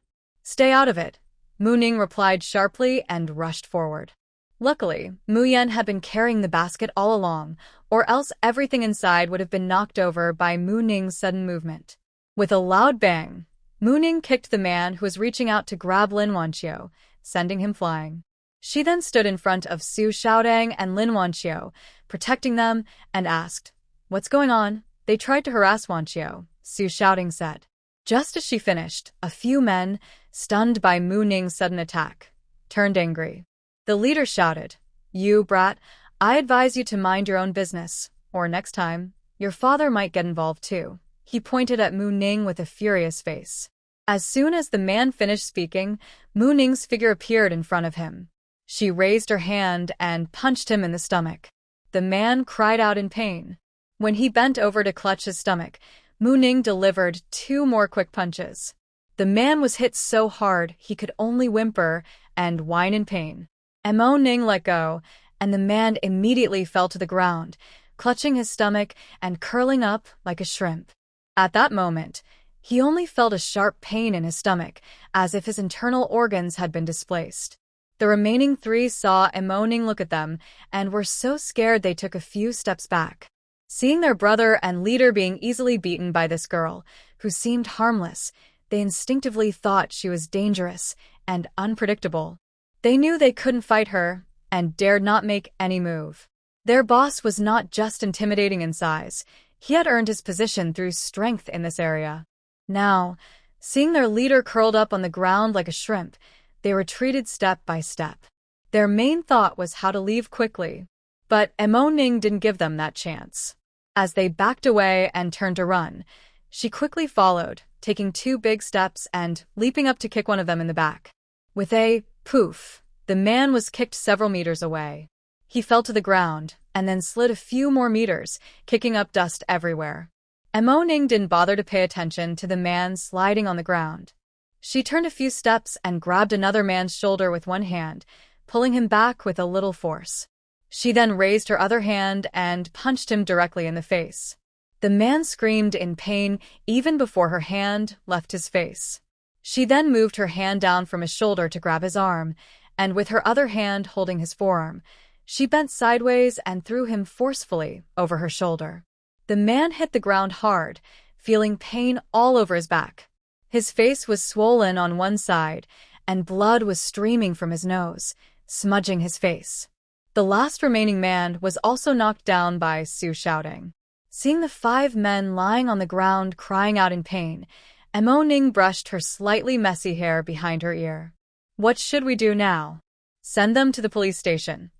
Stay out of it, Mu Ning replied sharply and rushed forward. Luckily, Mu Yan had been carrying the basket all along, or else everything inside would have been knocked over by Mu Ning's sudden movement. With a loud bang, Mu Ning kicked the man who was reaching out to grab Lin Wanqiu, sending him flying. She then stood in front of Su Xiaodong and Lin Wanqiu, protecting them, and asked, What's going on? They tried to harass Wanqiu, Su Xiaodong said. Just as she finished, a few men, stunned by Mu Ning's sudden attack, turned angry. The leader shouted, You brat, I advise you to mind your own business, or next time, your father might get involved too. He pointed at Mu Ning with a furious face. As soon as the man finished speaking, Mu Ning's figure appeared in front of him. She raised her hand and punched him in the stomach. The man cried out in pain. When he bent over to clutch his stomach, Mu Ning delivered 2 more quick punches. The man was hit so hard he could only whimper and whine in pain. Mu Ning let go, and the man immediately fell to the ground, clutching his stomach and curling up like a shrimp. At that moment, he only felt a sharp pain in his stomach, as if his internal organs had been displaced. The remaining 3 saw Mu Ning look at them and were so scared they took a few steps back. Seeing their brother and leader being easily beaten by this girl, who seemed harmless, they instinctively thought she was dangerous and unpredictable. They knew they couldn't fight her and dared not make any move. Their boss was not just intimidating in size, he had earned his position through strength in this area. Now, seeing their leader curled up on the ground like a shrimp, they retreated step by step. Their main thought was how to leave quickly, but Mu Ning didn't give them that chance. As they backed away and turned to run, she quickly followed, taking 2 big steps and leaping up to kick one of them in the back. With a poof, the man was kicked several meters away. He fell to the ground and then slid a few more meters, kicking up dust everywhere. Mu Ning didn't bother to pay attention to the man sliding on the ground. She turned a few steps and grabbed another man's shoulder with one hand, pulling him back with a little force. She then raised her other hand and punched him directly in the face. The man screamed in pain even before her hand left his face. She then moved her hand down from his shoulder to grab his arm, and with her other hand holding his forearm, she bent sideways and threw him forcefully over her shoulder. The man hit the ground hard, feeling pain all over his back. His face was swollen on one side, and blood was streaming from his nose, smudging his face. The last remaining man was also knocked down by Su Xiaodong. Seeing the 5 men lying on the ground crying out in pain, Mu Ning brushed her slightly messy hair behind her ear. What should we do now? Send them to the police station.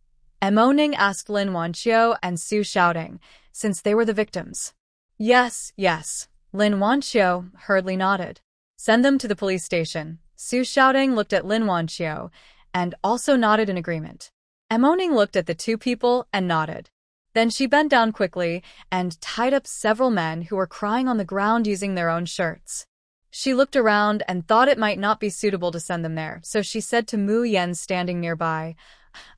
Mu Ning asked Lin Wanqiu and Su Xiaodong, since they were the victims. Yes, Lin Wanqiu hurriedly nodded. Send them to the police station. Su Xiaodong looked at Lin Wanqiu and also nodded in agreement. Mu Ning looked at the 2 people and nodded. Then she bent down quickly and tied up several men who were crying on the ground using their own shirts. She looked around and thought it might not be suitable to send them there, so she said to Mu Yan standing nearby,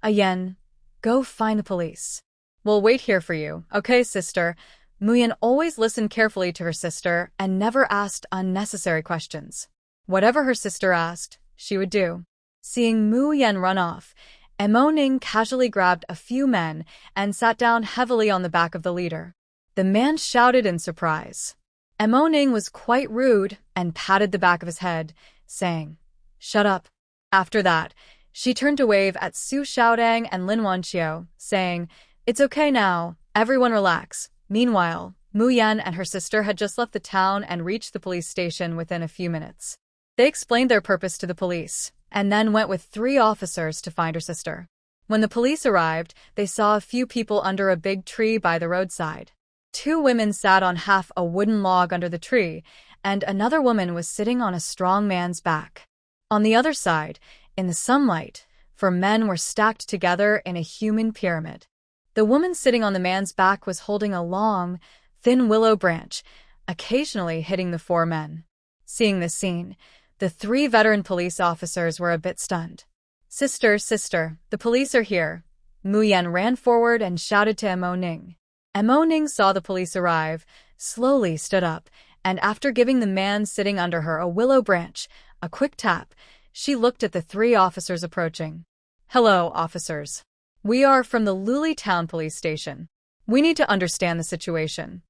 Yan, go find the police. We'll wait here for you, okay, sister? Mu Yan always listened carefully to her sister and never asked unnecessary questions. Whatever her sister asked, she would do. Seeing Mu Yan run off, Mu Ning casually grabbed a few men and sat down heavily on the back of the leader. The man shouted in surprise. Mu Ning was quite rude and patted the back of his head, saying, Shut up. After that, She turned to wave at Su Xiaodang and Lin Wanqiu, saying, "It's okay now, everyone relax." Meanwhile, Mu Yan and her sister had just left the town and reached the police station within a few minutes. They explained their purpose to the police, and then went with 3 officers to find her sister. When the police arrived, they saw a few people under a big tree by the roadside. 2 women sat on half a wooden log under the tree, and another woman was sitting on a strong man's back. On the other side, in the sunlight, 4 men were stacked together in a human pyramid. The woman sitting on the man's back was holding a long, thin willow branch, occasionally hitting the 4 men. Seeing this scene, the 3 veteran police officers were a bit stunned. Sister, the police are here." Mu Yan ran forward and shouted to Mo Ning. Mo Ning saw the police arrive, slowly stood up, and after giving the man sitting under her a willow branch a quick tap, she looked at the 3 officers approaching. "Hello, officers. We are from the Luli Town Police Station. We need to understand the situation."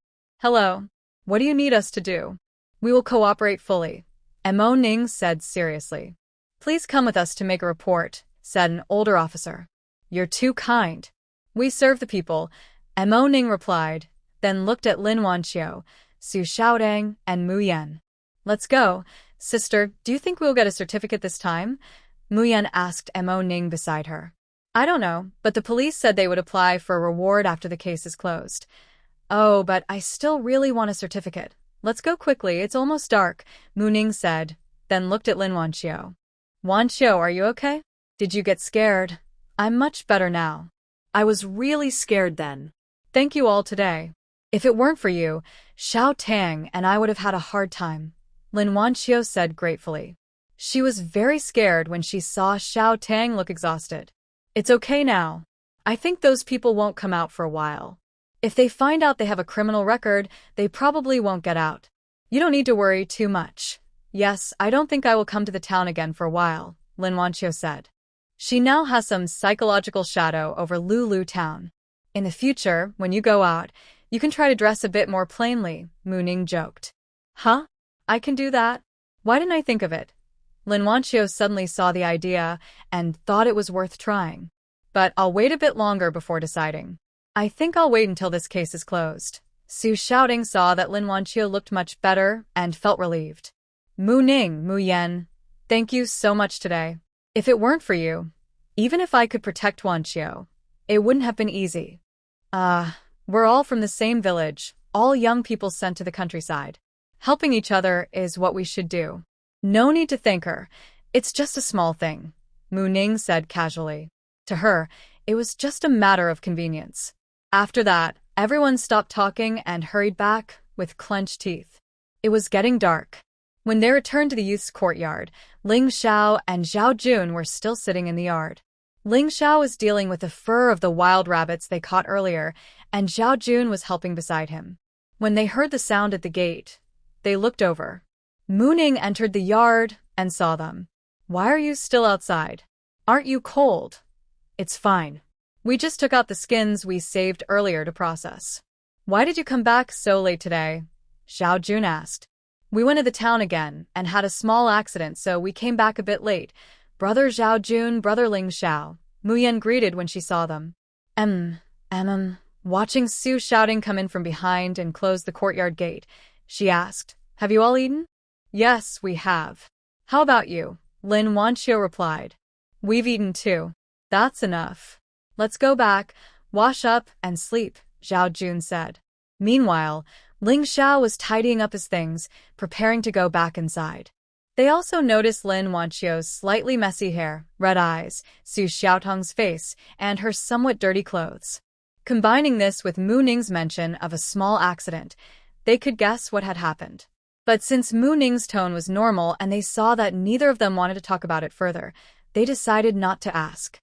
"Hello. What do you need us to do?" "We will cooperate fully," Mo Ning said seriously. "Please come with us to make a report," said an older officer. "You're too kind. We serve the people," Mo Ning replied, then looked at Lin Wanqiu, Su Xiaodang, and Mu Yan. "Let's go. Sister, do you think we'll get a certificate this time?" Mu Yan asked Mo Ning beside her. "I don't know, but the police said they would apply for a reward after the case is closed." "Oh, but I still really want a certificate. Let's go quickly, it's almost dark," Mu Ning said, then looked at Lin Wanqiu. "Wanqiu, are you okay? Did you get scared?" "I'm much better now. I was really scared then. Thank you all today. If it weren't for you, Xiao Tang and I would have had a hard time," Lin Wanqiu said gratefully. She was very scared when she saw Xiao Tang look exhausted. "It's okay now. I think those people won't come out for a while. If they find out they have a criminal record, they probably won't get out. You don't need to worry too much." "Yes, I don't think I will come to the town again for a while," Lin Wanqiu said. She now has some psychological shadow over Lulu Town. "In the future, when you go out, you can try to dress a bit more plainly," Mu Ning joked. "Huh? I can do that? Why didn't I think of it?" Lin Wanqiu suddenly saw the idea and thought it was worth trying. "But I'll wait a bit longer before deciding. I think I'll wait until this case is closed." Su Xiaodang saw that Lin Wanqiu looked much better and felt relieved. "Mu Ning, Mu Yan, thank you so much today. If it weren't for you, even if I could protect Wanqiu, it wouldn't have been easy. We're all from the same village, all young people sent to the countryside. Helping each other is what we should do. No need to thank her. It's just a small thing," Mu Ning said casually. To her, it was just a matter of convenience. After that, everyone stopped talking and hurried back with clenched teeth. It was getting dark. When they returned to the youth's courtyard, Ling Xiao and Zhao Jun were still sitting in the yard. Ling Xiao was dealing with the fur of the wild rabbits they caught earlier, and Zhao Jun was helping beside him. When they heard the sound at the gate, they looked over. Mu Ning entered the yard and saw them. "Why are you still outside? Aren't you cold?" "It's fine. We just took out the skins we saved earlier to process." "Why did you come back so late today?" Zhao Jun asked. "We went to the town again and had a small accident, so we came back a bit late. Brother Zhao Jun, brother Ling Xiao," Mu Yan greeted when she saw them. Watching Su Xiaodang come in from behind and close the courtyard gate, she asked, "Have you all eaten?" "Yes, we have." "How about you?" Lin Wanqiu replied. "We've eaten too." "That's enough. Let's go back, wash up, and sleep," Zhao Jun said. Meanwhile, Ling Xiao was tidying up his things, preparing to go back inside. They also noticed Lin Wanqiu's slightly messy hair, red eyes, Su Xiaotang's face, and her somewhat dirty clothes. Combining this with Mu Ning's mention of a small accident, they could guess what had happened. But since Mu Ning's tone was normal and they saw that neither of them wanted to talk about it further, they decided not to ask.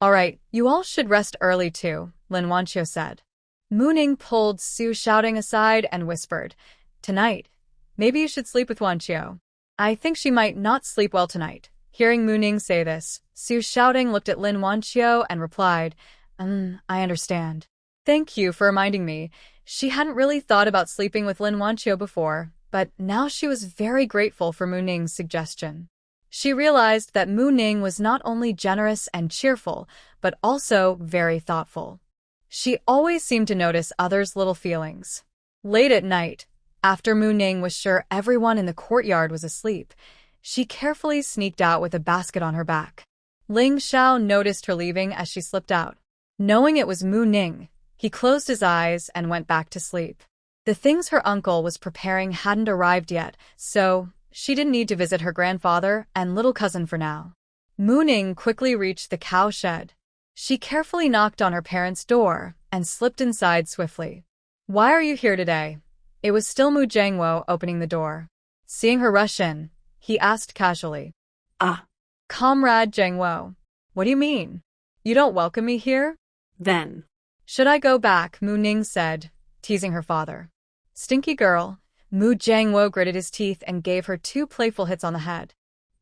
"All right, you all should rest early too," Lin Wanqiu said. Mu Ning pulled Su Xiaodang aside and whispered, "Tonight, maybe you should sleep with Wanqiu. I think she might not sleep well tonight." Hearing Mu Ning say this, Su Xiaodang looked at Lin Wanqiu and replied, I understand. Thank you for reminding me." She hadn't really thought about sleeping with Lin Wanqiu before, but now she was very grateful for Mu Ning's suggestion. She realized that Mu Ning was not only generous and cheerful, but also very thoughtful. She always seemed to notice others' little feelings. Late at night, after Mu Ning was sure everyone in the courtyard was asleep, she carefully sneaked out with a basket on her back. Ling Xiao noticed her leaving as she slipped out. Knowing it was Mu Ning, he closed his eyes and went back to sleep. The things her uncle was preparing hadn't arrived yet, so she didn't need to visit her grandfather and little cousin for now. Mu Ning quickly reached the cow shed. She carefully knocked on her parents' door and slipped inside swiftly. "Why are you here today?" It was still Mu Jiangwo opening the door. Seeing her rush in, he asked casually. Ah. "Comrade Jiangwo, what do you mean? You don't welcome me here?" Then. "Should I go back?" Mu Ning said, teasing her father. "Stinky girl." Mu Jiangwo gritted his teeth and gave her 2 playful hits on the head.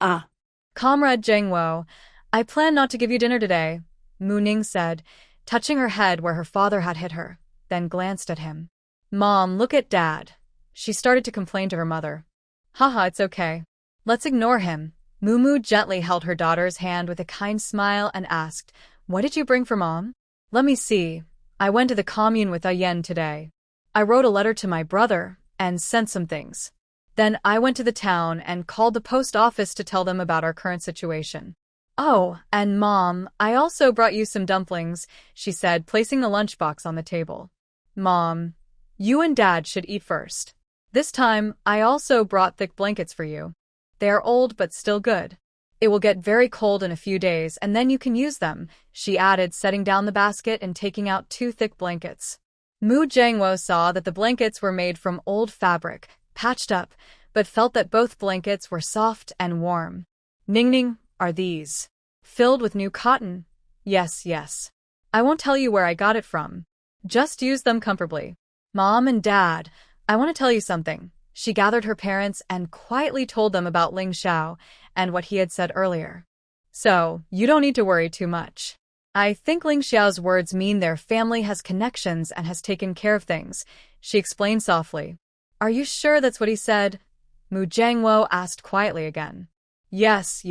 Ah. "Comrade Jiangwo, I plan not to give you dinner today," Mu Ning said, touching her head where her father had hit her, then glanced at him. "Mom, look at Dad." She started to complain to her mother. "Haha, it's okay. Let's ignore him." Mu gently held her daughter's hand with a kind smile and asked, "What did you bring for Mom?" "Let me see. I went to the commune with Yen today. I wrote a letter to my brother and sent some things. Then I went to the town and called the post office to tell them about our current situation. Oh, and Mom, I also brought you some dumplings," she said, placing the lunchbox on the table. "Mom, you and Dad should eat first. This time, I also brought thick blankets for you. They are old but still good. It will get very cold in a few days and then you can use them," she added, setting down the basket and taking out 2 thick blankets. Mu Jiangwo saw that the blankets were made from old fabric, patched up, but felt that both blankets were soft and warm. "Ning, are these filled with new cotton?" Yes. "I won't tell you where I got it from. Just use them comfortably." "Mom and Dad, I want to tell you something." She gathered her parents and quietly told them about Ling Xiao and what he had said earlier. "So, you don't need to worry too much. I think Ling Xiao's words mean their family has connections and has taken care of things," she explained softly. "Are you sure that's what he said?" Mu Jiangwo asked quietly again. Yes.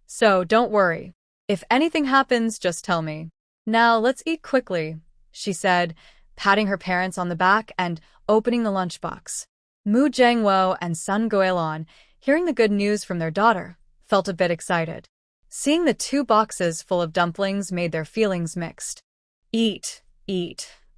"So, don't worry. If anything happens, just tell me. Now, let's eat quickly," she said, patting her parents on the back and opening the lunchbox. Mu Jiangwo and Sun Goilan, hearing the good news from their daughter, felt a bit excited. Seeing the 2 boxes full of dumplings made their feelings mixed. Eat,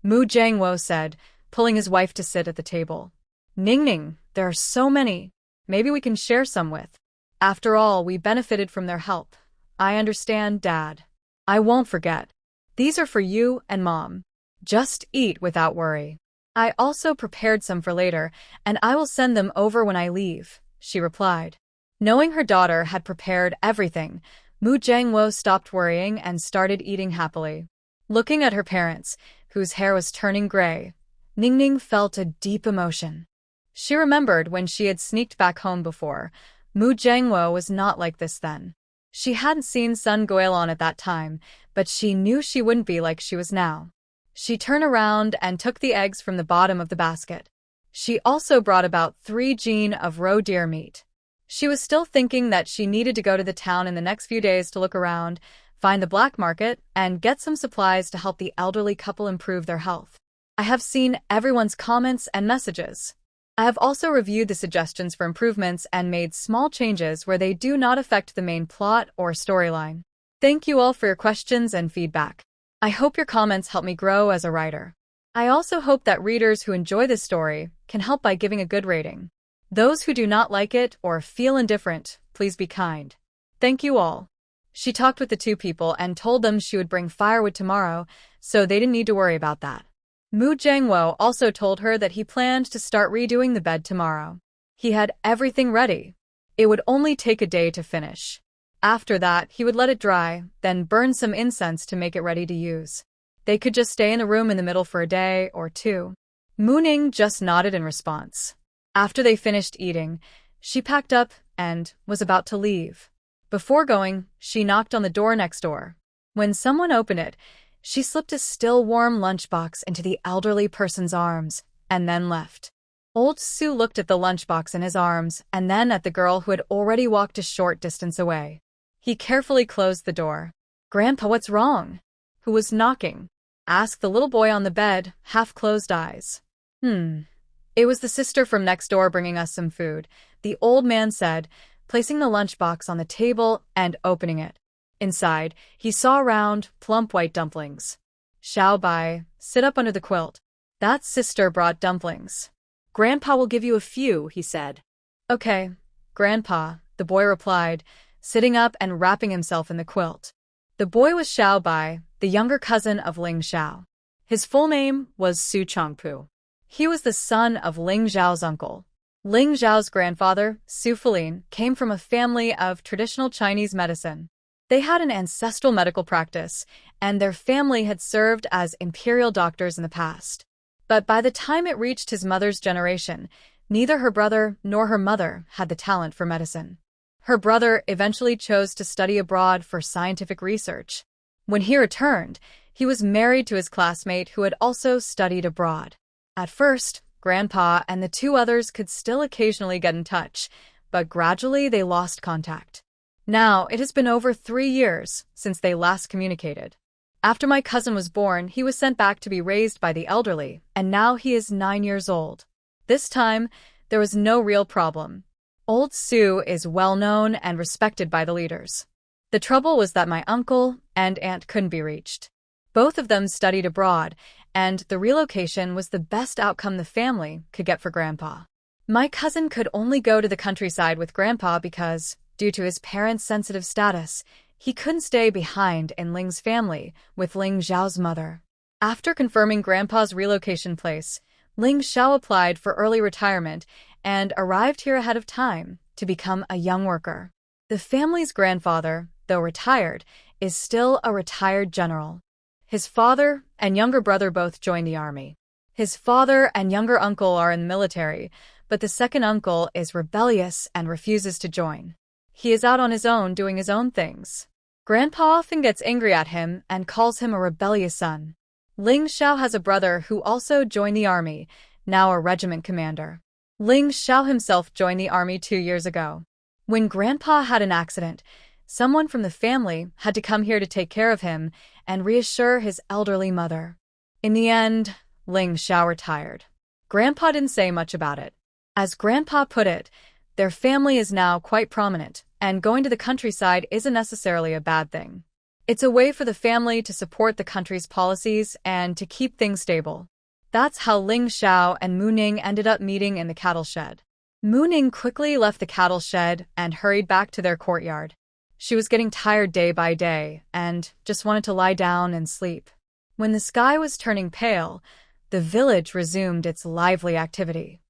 Mu Jiangwo said, pulling his wife to sit at the table. Ning, there are so many. Maybe we can share some with. After all, we benefited from their help. I understand, Dad. I won't forget. These are for you and Mom. Just eat without worry. I also prepared some for later, and I will send them over when I leave, she replied. Knowing her daughter had prepared everything, Mu Jiangwo stopped worrying and started eating happily. Looking at her parents, whose hair was turning gray, Ning felt a deep emotion. She remembered when she had sneaked back home before. Mu Jiangwo was not like this then. She hadn't seen Sun Goilan at that time, but she knew she wouldn't be like she was now. She turned around and took the eggs from the bottom of the basket. She also brought about 3 jin of raw deer meat. She was still thinking that she needed to go to the town in the next few days to look around, find the black market, and get some supplies to help the elderly couple improve their health. I have seen everyone's comments and messages. I have also reviewed the suggestions for improvements and made small changes where they do not affect the main plot or storyline. Thank you all for your questions and feedback. I hope your comments help me grow as a writer. I also hope that readers who enjoy this story can help by giving a good rating. Those who do not like it or feel indifferent, please be kind. Thank you all. She talked with the 2 people and told them she would bring firewood tomorrow, so they didn't need to worry about that. Mu Jiangwo also told her that he planned to start redoing the bed tomorrow. He had everything ready. It would only take a day to finish. After that, he would let it dry, then burn some incense to make it ready to use. They could just stay in the room in the middle for a day or 2. Mu Ning just nodded in response. After they finished eating, she packed up and was about to leave. Before going, she knocked on the door next door. When someone opened it, she slipped a still warm lunchbox into the elderly person's arms and then left. Old Sue looked at the lunchbox in his arms and then at the girl who had already walked a short distance away. He carefully closed the door. "Grandpa, what's wrong?" "Who was knocking?" asked the little boy on the bed, half-closed eyes. It was the sister from next door bringing us some food," the old man said, placing the lunchbox on the table and opening it. Inside, he saw round, plump white dumplings. "Xiao Bai, sit up under the quilt." That sister brought dumplings. "Grandpa will give you a few," he said. "Okay, Grandpa," the boy replied, sitting up and wrapping himself in the quilt. The boy was Xiao Bai, the younger cousin of Ling Xiao. His full name was Su Chongpu. He was the son of Ling Xiao's uncle. Ling Xiao's grandfather, Su Filin, came from a family of traditional Chinese medicine. They had an ancestral medical practice, and their family had served as imperial doctors in the past. But by the time it reached his mother's generation, neither her brother nor her mother had the talent for medicine. Her brother eventually chose to study abroad for scientific research. When he returned, he was married to his classmate who had also studied abroad. At first, Grandpa and the two others could still occasionally get in touch, but gradually they lost contact. Now, it has been over 3 years since they last communicated. After my cousin was born, he was sent back to be raised by the elderly, and now he is 9 years old. This time, there was no real problem. Old Sue is well known and respected by the leaders. The trouble was that my uncle and aunt couldn't be reached. Both of them studied abroad, and the relocation was the best outcome the family could get for Grandpa. My cousin could only go to the countryside with Grandpa because, due to his parents' sensitive status, he couldn't stay behind in Ling's family with Ling Xiao's mother. After confirming Grandpa's relocation place, Ling Xiao applied for early retirement and arrived here ahead of time to become a young worker. The family's grandfather, though retired, is still a retired general. His father and younger brother both joined the army. His father and younger uncle are in the military, but the second uncle is rebellious and refuses to join. He is out on his own doing his own things. Grandpa often gets angry at him and calls him a rebellious son. Ling Xiao has a brother who also joined the army, now a regiment commander. Ling Xiao himself joined the army 2 years ago. When Grandpa had an accident, someone from the family had to come here to take care of him and reassure his elderly mother. In the end, Ling Xiao retired. Grandpa didn't say much about it. As Grandpa put it, their family is now quite prominent, and going to the countryside isn't necessarily a bad thing. It's a way for the family to support the country's policies and to keep things stable. That's how Ling Xiao and Mu Ning ended up meeting in the cattle shed. Mu Ning quickly left the cattle shed and hurried back to their courtyard. She was getting tired day by day and just wanted to lie down and sleep. When the sky was turning pale, the village resumed its lively activity.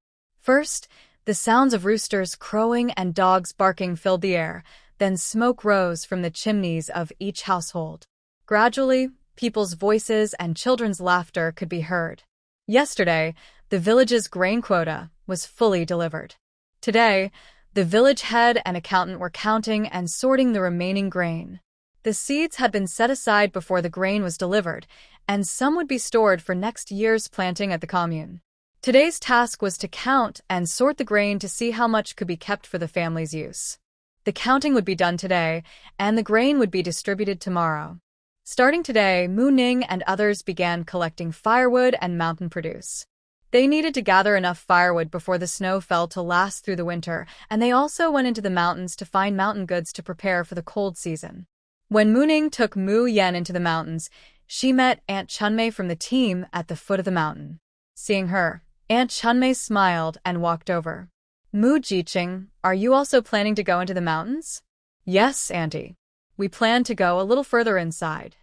First, the sounds of roosters crowing and dogs barking filled the air, then smoke rose from the chimneys of each household. Gradually, people's voices and children's laughter could be heard. Yesterday, the village's grain quota was fully delivered. Today, the village head and accountant were counting and sorting the remaining grain. The seeds had been set aside before the grain was delivered, and some would be stored for next year's planting at the commune. Today's task was to count and sort the grain to see how much could be kept for the family's use. The counting would be done today, and the grain would be distributed tomorrow. Starting today, Mu Ning and others began collecting firewood and mountain produce. They needed to gather enough firewood before the snow fell to last through the winter, and they also went into the mountains to find mountain goods to prepare for the cold season. When Mu Ning took Mu Yan into the mountains, she met Aunt Chunmei from the team at the foot of the mountain. Seeing her, Aunt Chunmei smiled and walked over. "Mu Jiqing, are you also planning to go into the mountains?" "Yes, Auntie. We plan to go a little further inside."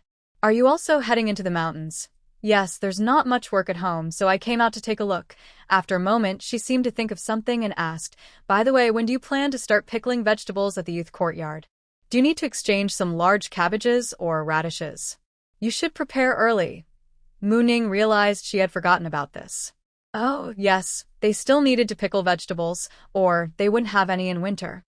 "Are you also heading into the mountains?" "Yes, there's not much work at home, so I came out to take a look." After a moment, she seemed to think of something and asked, "By the way, when do you plan to start pickling vegetables at the youth courtyard? Do you need to exchange some large cabbages or radishes?" "You should prepare early." Mu Ning realized she had forgotten about this. Oh, yes, they still needed to pickle vegetables, or they wouldn't have any in winter.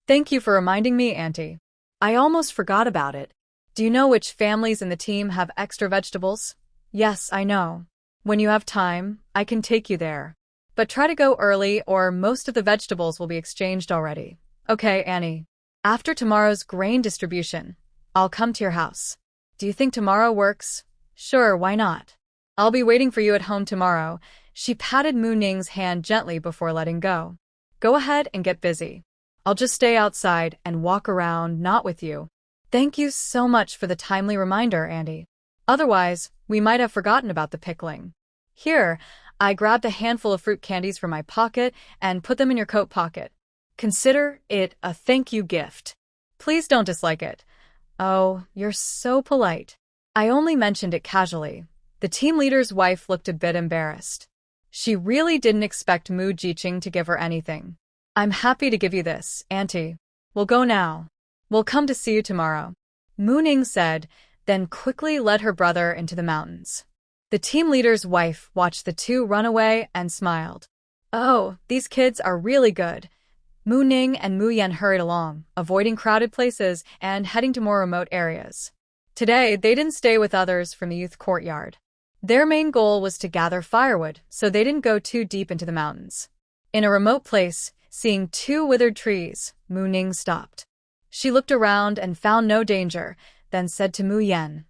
"Thank you for reminding me, Auntie. I almost forgot about it. Do you know which families in the team have extra vegetables?" "Yes, I know. When you have time, I can take you there." But try to go early or most of the vegetables will be exchanged already. Okay, Annie. After tomorrow's grain distribution, I'll come to your house. Do you think tomorrow works? Sure, why not? I'll be waiting for you at home tomorrow. She patted Mu Ning's hand gently before letting go. Go ahead and get busy. I'll just stay outside and walk around, not with you. Thank you so much for the timely reminder, Andy. Otherwise, we might have forgotten about the pickling. Here, I grabbed a handful of fruit candies from my pocket and put them in your coat pocket. Consider it a thank you gift. Please don't dislike it. Oh, you're so polite. I only mentioned it casually. The team leader's wife looked a bit embarrassed. She really didn't expect Mu Jiqing to give her anything. I'm happy to give you this, Auntie. We'll go now. We'll come to see you tomorrow, Mu Ning said, then quickly led her brother into the mountains. The team leader's wife watched the two run away and smiled. Oh, these kids are really good. Mu Ning and Mu Yan hurried along, avoiding crowded places and heading to more remote areas. Today, they didn't stay with others from the youth courtyard. Their main goal was to gather firewood, so they didn't go too deep into the mountains. In a remote place, seeing two withered trees, Mu Ning stopped. She looked around and found no danger, then said to Mu Yan,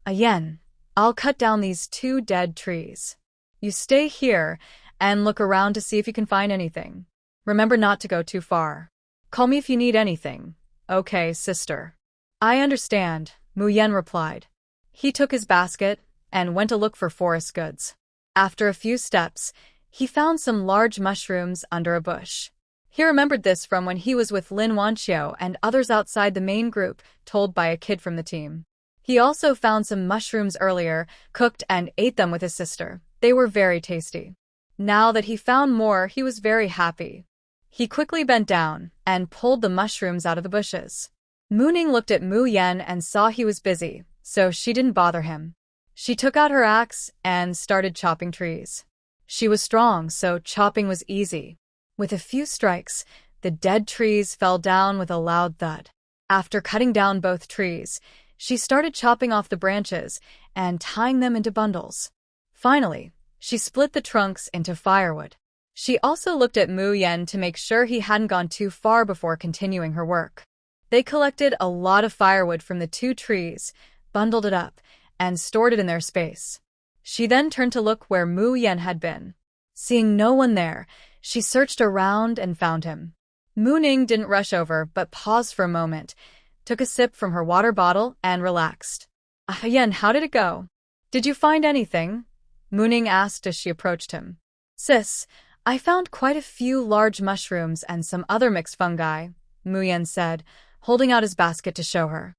Yan, I'll cut down these two dead trees. You stay here and look around to see if you can find anything. Remember not to go too far. Call me if you need anything. Okay, sister. I understand, Mu Yan replied. He took his basket and went to look for forest goods. After a few steps, he found some large mushrooms under a bush. He remembered this from when he was with Lin Wanqiu and others outside the main group, told by a kid from the team. He also found some mushrooms earlier, cooked and ate them with his sister. They were very tasty. Now that he found more, he was very happy. He quickly bent down and pulled the mushrooms out of the bushes. Mu Ning looked at Mu Yan and saw he was busy, so she didn't bother him. She took out her axe and started chopping trees. She was strong, so chopping was easy. With a few strikes, the dead trees fell down with a loud thud. After cutting down both trees, she started chopping off the branches and tying them into bundles. Finally, she split the trunks into firewood. She also looked at Mu Yan to make sure he hadn't gone too far before continuing her work. They collected a lot of firewood from the two trees, bundled it up, and stored it in their space. She then turned to look where Mu Yan had been. Seeing no one there, she searched around and found him. Mu Ning didn't rush over but paused for a moment, took a sip from her water bottle, and relaxed. Yan, how did it go? Did you find anything? Mu Ning asked as she approached him. Sis, I found quite a few large mushrooms and some other mixed fungi, Mu Yan said, holding out his basket to show her.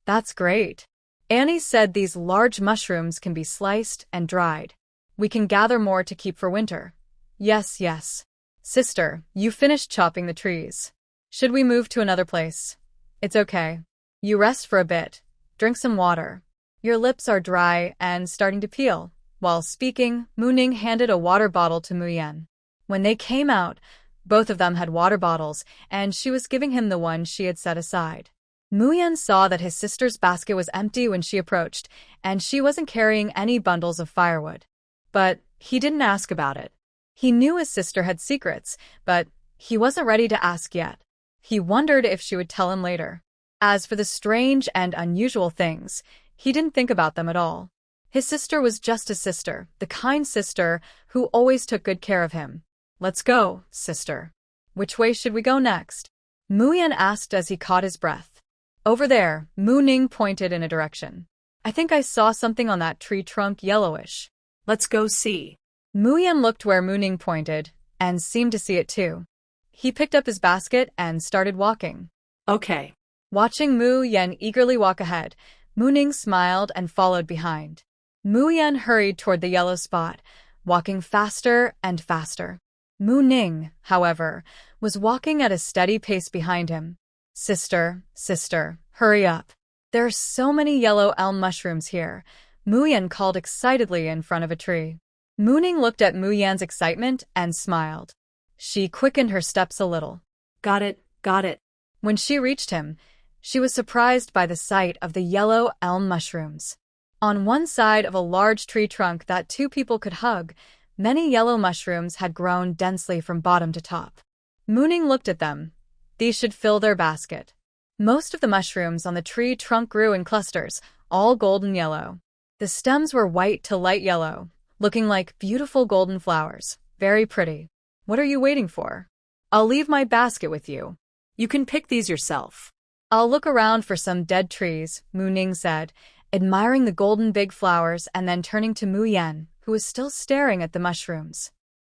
That's great. Annie said these large mushrooms can be sliced and dried. We can gather more to keep for winter. Yes, yes. Sister, you finished chopping the trees. Should we move to another place? It's okay. You rest for a bit. Drink some water. Your lips are dry and starting to peel. While speaking, Mu Ning handed a water bottle to Mu Yan. When they came out, both of them had water bottles, and she was giving him the one she had set aside. Mu Yan saw that his sister's basket was empty when she approached, and she wasn't carrying any bundles of firewood. But he didn't ask about it. He knew his sister had secrets, but he wasn't ready to ask yet. He wondered if she would tell him later. As for the strange and unusual things, he didn't think about them at all. His sister was just a sister, the kind sister who always took good care of him. Let's go, sister. Which way should we go next? Mu Yan asked as he caught his breath. Over there, Mu Ning pointed in a direction. I think I saw something on that tree trunk, yellowish. Let's go see. Mu Yan looked where Mu Ning pointed and seemed to see it too. He picked up his basket and started walking. Okay. Watching Mu Yan eagerly walk ahead, Mu Ning smiled and followed behind. Mu Yan hurried toward the yellow spot, walking faster and faster. Mu Ning, however, was walking at a steady pace behind him. Sister, hurry up. There are so many yellow elm mushrooms here, Mu Yan called excitedly in front of a tree. Mu Ning looked at Mu Yan's excitement and smiled. She quickened her steps a little. Got it. When she reached him, she was surprised by the sight of the yellow elm mushrooms. On one side of a large tree trunk that two people could hug, Many yellow mushrooms had grown densely from bottom to top. Mooning looked at them. These should fill their basket. Most of the mushrooms on the tree trunk grew in clusters, all golden yellow. The stems were white to light yellow, looking like beautiful golden flowers. Very pretty. What are you waiting for? I'll leave my basket with you. You can pick these yourself. I'll look around for some dead trees, Mooning said, admiring the golden big flowers and then turning to Mu Yen, who was still staring at the mushrooms.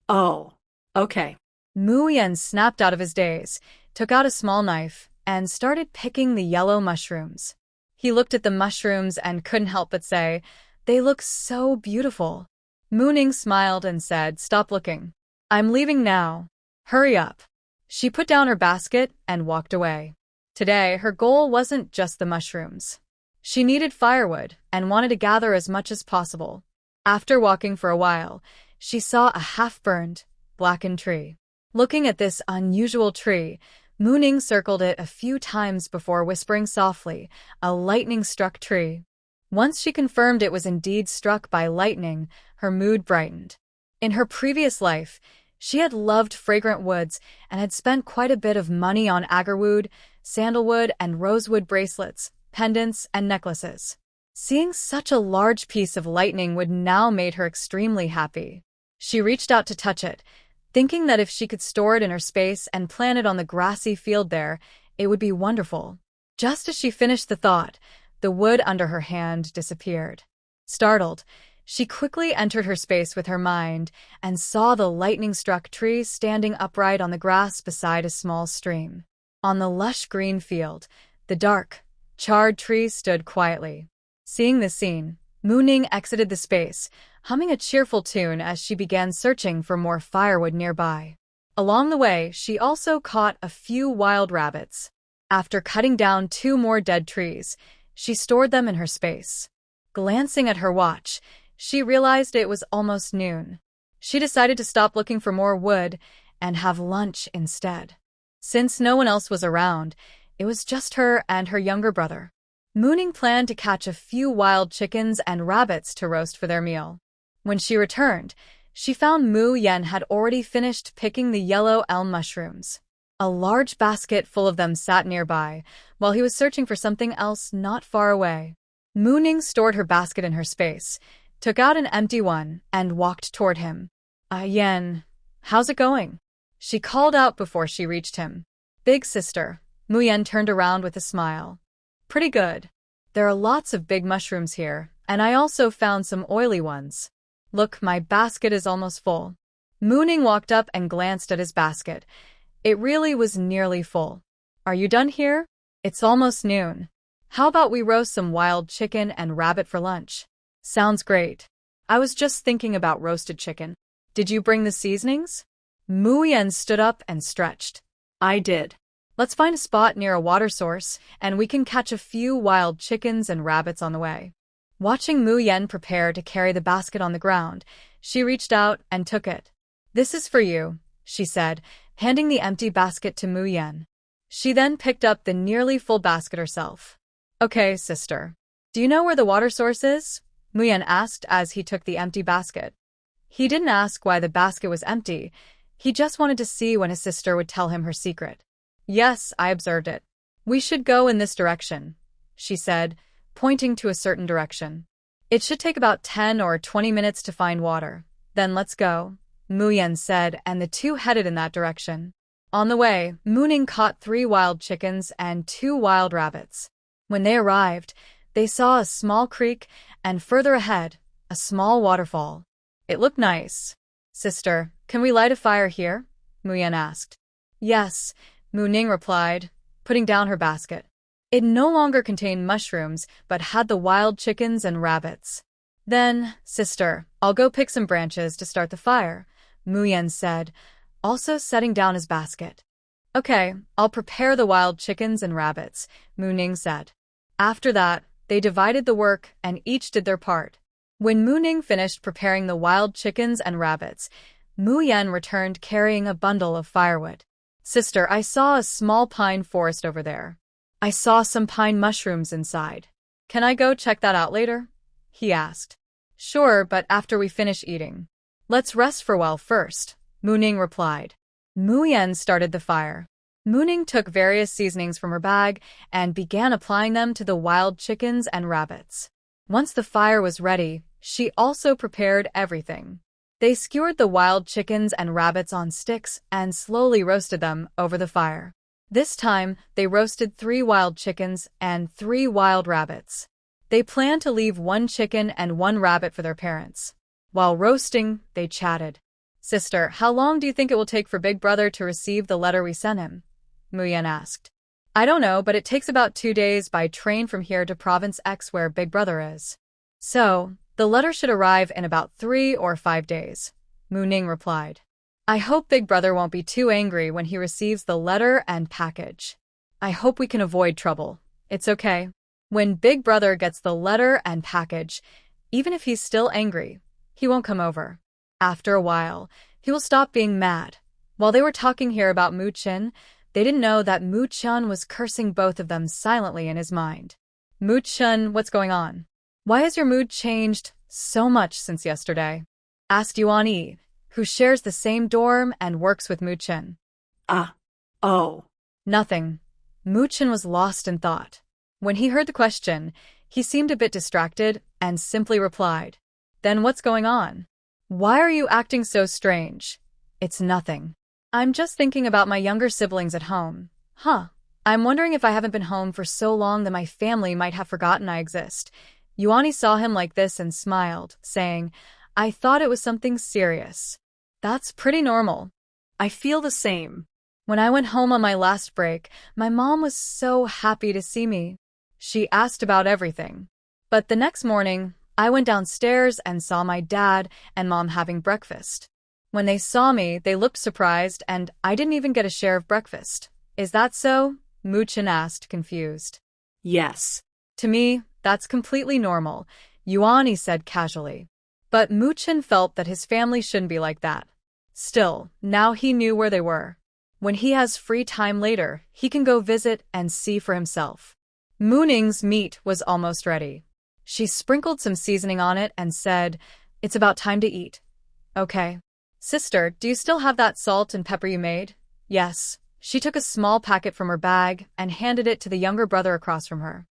Oh, okay. Mu Yen snapped out of his daze, took out a small knife, and started picking the yellow mushrooms. He looked at the mushrooms and couldn't help but say, "They look so beautiful." Mooning smiled and said, "Stop looking. I'm leaving now. Hurry up." She put down her basket and walked away. Today, her goal wasn't just the mushrooms. She needed firewood and wanted to gather as much as possible. After walking for a while, she saw a half-burned, blackened tree. Looking at this unusual tree, Mooning circled it a few times before whispering softly, "A lightning-struck tree." Once she confirmed it was indeed struck by lightning, her mood brightened. In her previous life, she had loved fragrant woods and had spent quite a bit of money on agarwood, sandalwood, and rosewood bracelets, pendants, and necklaces. Seeing such a large piece of lightning wood now made her extremely happy. She reached out to touch it, thinking that if she could store it in her space and plant it on the grassy field there, it would be wonderful. Just as she finished the thought, the wood under her hand disappeared. Startled, she quickly entered her space with her mind and saw the lightning-struck tree standing upright on the grass beside a small stream. On the lush green field, the dark, charred tree stood quietly. Seeing this scene, Mooning exited the space, humming a cheerful tune as she began searching for more firewood nearby. Along the way, she also caught a few wild rabbits. After cutting down 2 more dead trees, she stored them in her space. Glancing at her watch, she realized it was almost noon. She decided to stop looking for more wood and have lunch instead. Since no one else was around, it was just her and her younger brother. Mooning planned to catch a few wild chickens and rabbits to roast for their meal. When she returned, she found Mu Yen had already finished picking the yellow elm mushrooms. A large basket full of them sat nearby, while he was searching for something else not far away. Mooning stored her basket in her space, took out an empty one, and walked toward him. Yen, how's it going?" she called out before she reached him. "Big sister." Mu Yen turned around with a smile. "Pretty good. There are lots of big mushrooms here, and I also found some oily ones. Look, my basket is almost full." Mooning walked up and glanced at his basket. It really was nearly full. "Are you done here? It's almost noon. How about we roast some wild chicken and rabbit for lunch?" "Sounds great. I was just thinking about roasted chicken. Did you bring the seasonings?" Mu Yen stood up and stretched. I did. "Let's find a spot near a water source, and we can catch a few wild chickens and rabbits on the way." Watching Mu Yen prepare to carry the basket on the ground, she reached out and took it. "This is for you," she said, handing the empty basket to Mu Yen. She then picked up the nearly full basket herself. "Okay, sister. Do you know where the water source is?" Mu Yen asked as he took the empty basket. He didn't ask why the basket was empty. He just wanted to see when his sister would tell him her secret. "Yes, I observed it. We should go in this direction," she said, pointing to a certain direction. "It should take about 10 or 20 minutes to find water. Then let's go," Mu Yen said, and the two headed in that direction. On the way, Mooning caught 3 wild chickens and 2 wild rabbits. When they arrived, they saw a small creek and further ahead, a small waterfall. It looked nice. "Sister, can we light a fire here?" Mu Yen asked. "Yes," Mooning replied, putting down her basket. It no longer contained mushrooms, but had the wild chickens and rabbits. "Then, sister, I'll go pick some branches to start the fire," Mu Yen said, also setting down his basket. "Okay, I'll prepare the wild chickens and rabbits," Mooning said. After that, they divided the work and each did their part. When Mooning finished preparing the wild chickens and rabbits, Mu Yen returned carrying a bundle of firewood. "Sister, I saw a small pine forest over there. I saw some pine mushrooms inside. Can I go check that out later?" he asked. "Sure, but after we finish eating." Let's rest for a while first, Mu-ning replied. Mu-yen started the fire. Mu-ning took various seasonings from her bag and began applying them to the wild chickens and rabbits. Once the fire was ready, she also prepared everything. They skewered the wild chickens and rabbits on sticks and slowly roasted them over the fire. This time, they roasted 3 wild chickens and 3 wild rabbits. They planned to leave 1 chicken and 1 rabbit for their parents. While roasting, they chatted. Sister, how long do you think it will take for Big Brother to receive the letter we sent him? Mu-yen asked. I don't know, but it takes about 2 days by train from here to Province X where Big Brother is. So, the letter should arrive in about 3 or 5 days, Mu-ning replied. I hope Big Brother won't be too angry when he receives the letter and package. I hope we can avoid trouble. It's okay. When Big Brother gets the letter and package, even if he's still angry, he won't come over. After a while, he will stop being mad. While they were talking here about Mu-chin, they didn't know that Mu-chun was cursing both of them silently in his mind. Mu-chun, what's going on? Why has your mood changed so much since yesterday? Asked Yuan-yi, who shares the same dorm and works with Mu-chin. Oh. Nothing. Mu-chin was lost in thought. When he heard the question, he seemed a bit distracted and simply replied, Then what's going on? Why are you acting so strange? It's nothing. I'm just thinking about my younger siblings at home. I'm wondering if I haven't been home for so long that my family might have forgotten I exist. Yuan-yi saw him like this and smiled, saying, I thought it was something serious. That's pretty normal. I feel the same. When I went home on my last break, my mom was so happy to see me. She asked about everything. But the next morning, I went downstairs and saw my dad and mom having breakfast. When they saw me, they looked surprised and I didn't even get a share of breakfast. Is that so? Mu-chin asked, confused. Yes. To me, that's completely normal, Yuan-yi said casually. But Mu-chin felt that his family shouldn't be like that. Still, now he knew where they were. When he has free time later, he can go visit and see for himself. Mu-ning's meat was almost ready. She sprinkled some seasoning on it and said, It's about time to eat. Okay. Sister, do you still have that salt and pepper you made? Yes. She took a small packet from her bag and handed it to the younger brother across from her.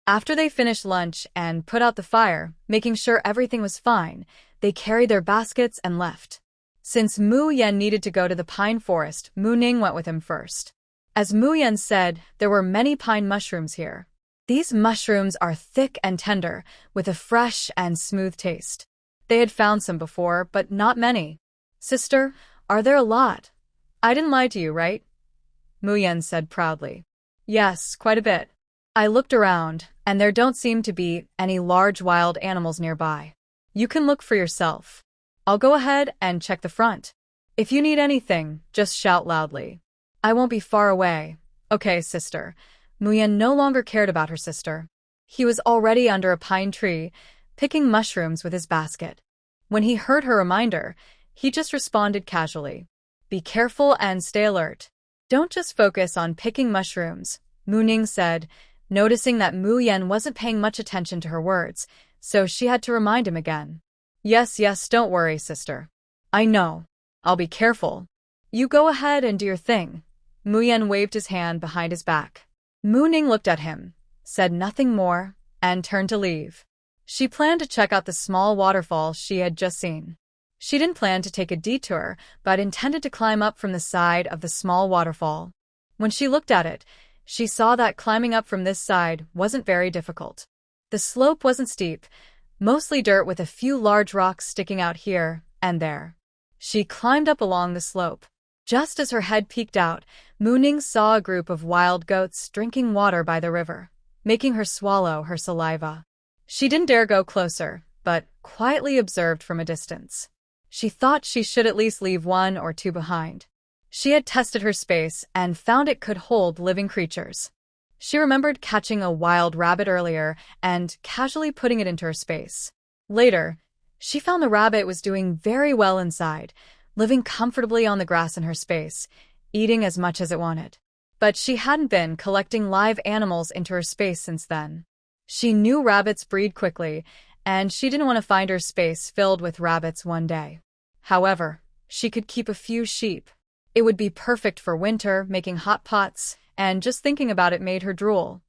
After they finished lunch and put out the fire, making sure everything was fine, they carried their baskets and left. Since Mu-yen needed to go to the pine forest, Mu-ning went with him first. As Mu-yen said, there were many pine mushrooms here. These mushrooms are thick and tender, with a fresh and smooth taste. They had found some before, but not many. Sister, are there a lot? I didn't lie to you, right? Mu-yen said proudly. Yes, quite a bit. I looked around, and there don't seem to be any large wild animals nearby. You can look for yourself. I'll go ahead and check the front. If you need anything, just shout loudly. I won't be far away. Okay, sister. Mu-yen no longer cared about her sister. He was already under a pine tree, picking mushrooms with his basket. When he heard her reminder, he just responded casually. Be careful and stay alert. Don't just focus on picking mushrooms, Mu-ning said, noticing that Mu-yen wasn't paying much attention to her words, so she had to remind him again. Yes, don't worry, sister. I know. I'll be careful. You go ahead and do your thing. Mu-yen waved his hand behind his back. Mu-ning looked at him, said nothing more, and turned to leave. She planned to check out the small waterfall she had just seen. She didn't plan to take a detour, but intended to climb up from the side of the small waterfall. When she looked at it, she saw that climbing up from this side wasn't very difficult. The slope wasn't steep, mostly dirt with a few large rocks sticking out here and there. She climbed up along the slope. Just as her head peeked out, Mu-ning saw a group of wild goats drinking water by the river, making her swallow her saliva. She didn't dare go closer, but quietly observed from a distance. She thought she should at least leave 1 or 2 behind. She had tested her space and found it could hold living creatures. She remembered catching a wild rabbit earlier and casually putting it into her space. Later, she found the rabbit was doing very well inside, living comfortably on the grass in her space, eating as much as it wanted. But she hadn't been collecting live animals into her space since then. She knew rabbits breed quickly, and she didn't want to find her space filled with rabbits one day. However, she could keep a few sheep. It would be perfect for winter, making hot pots, and just thinking about it made her drool.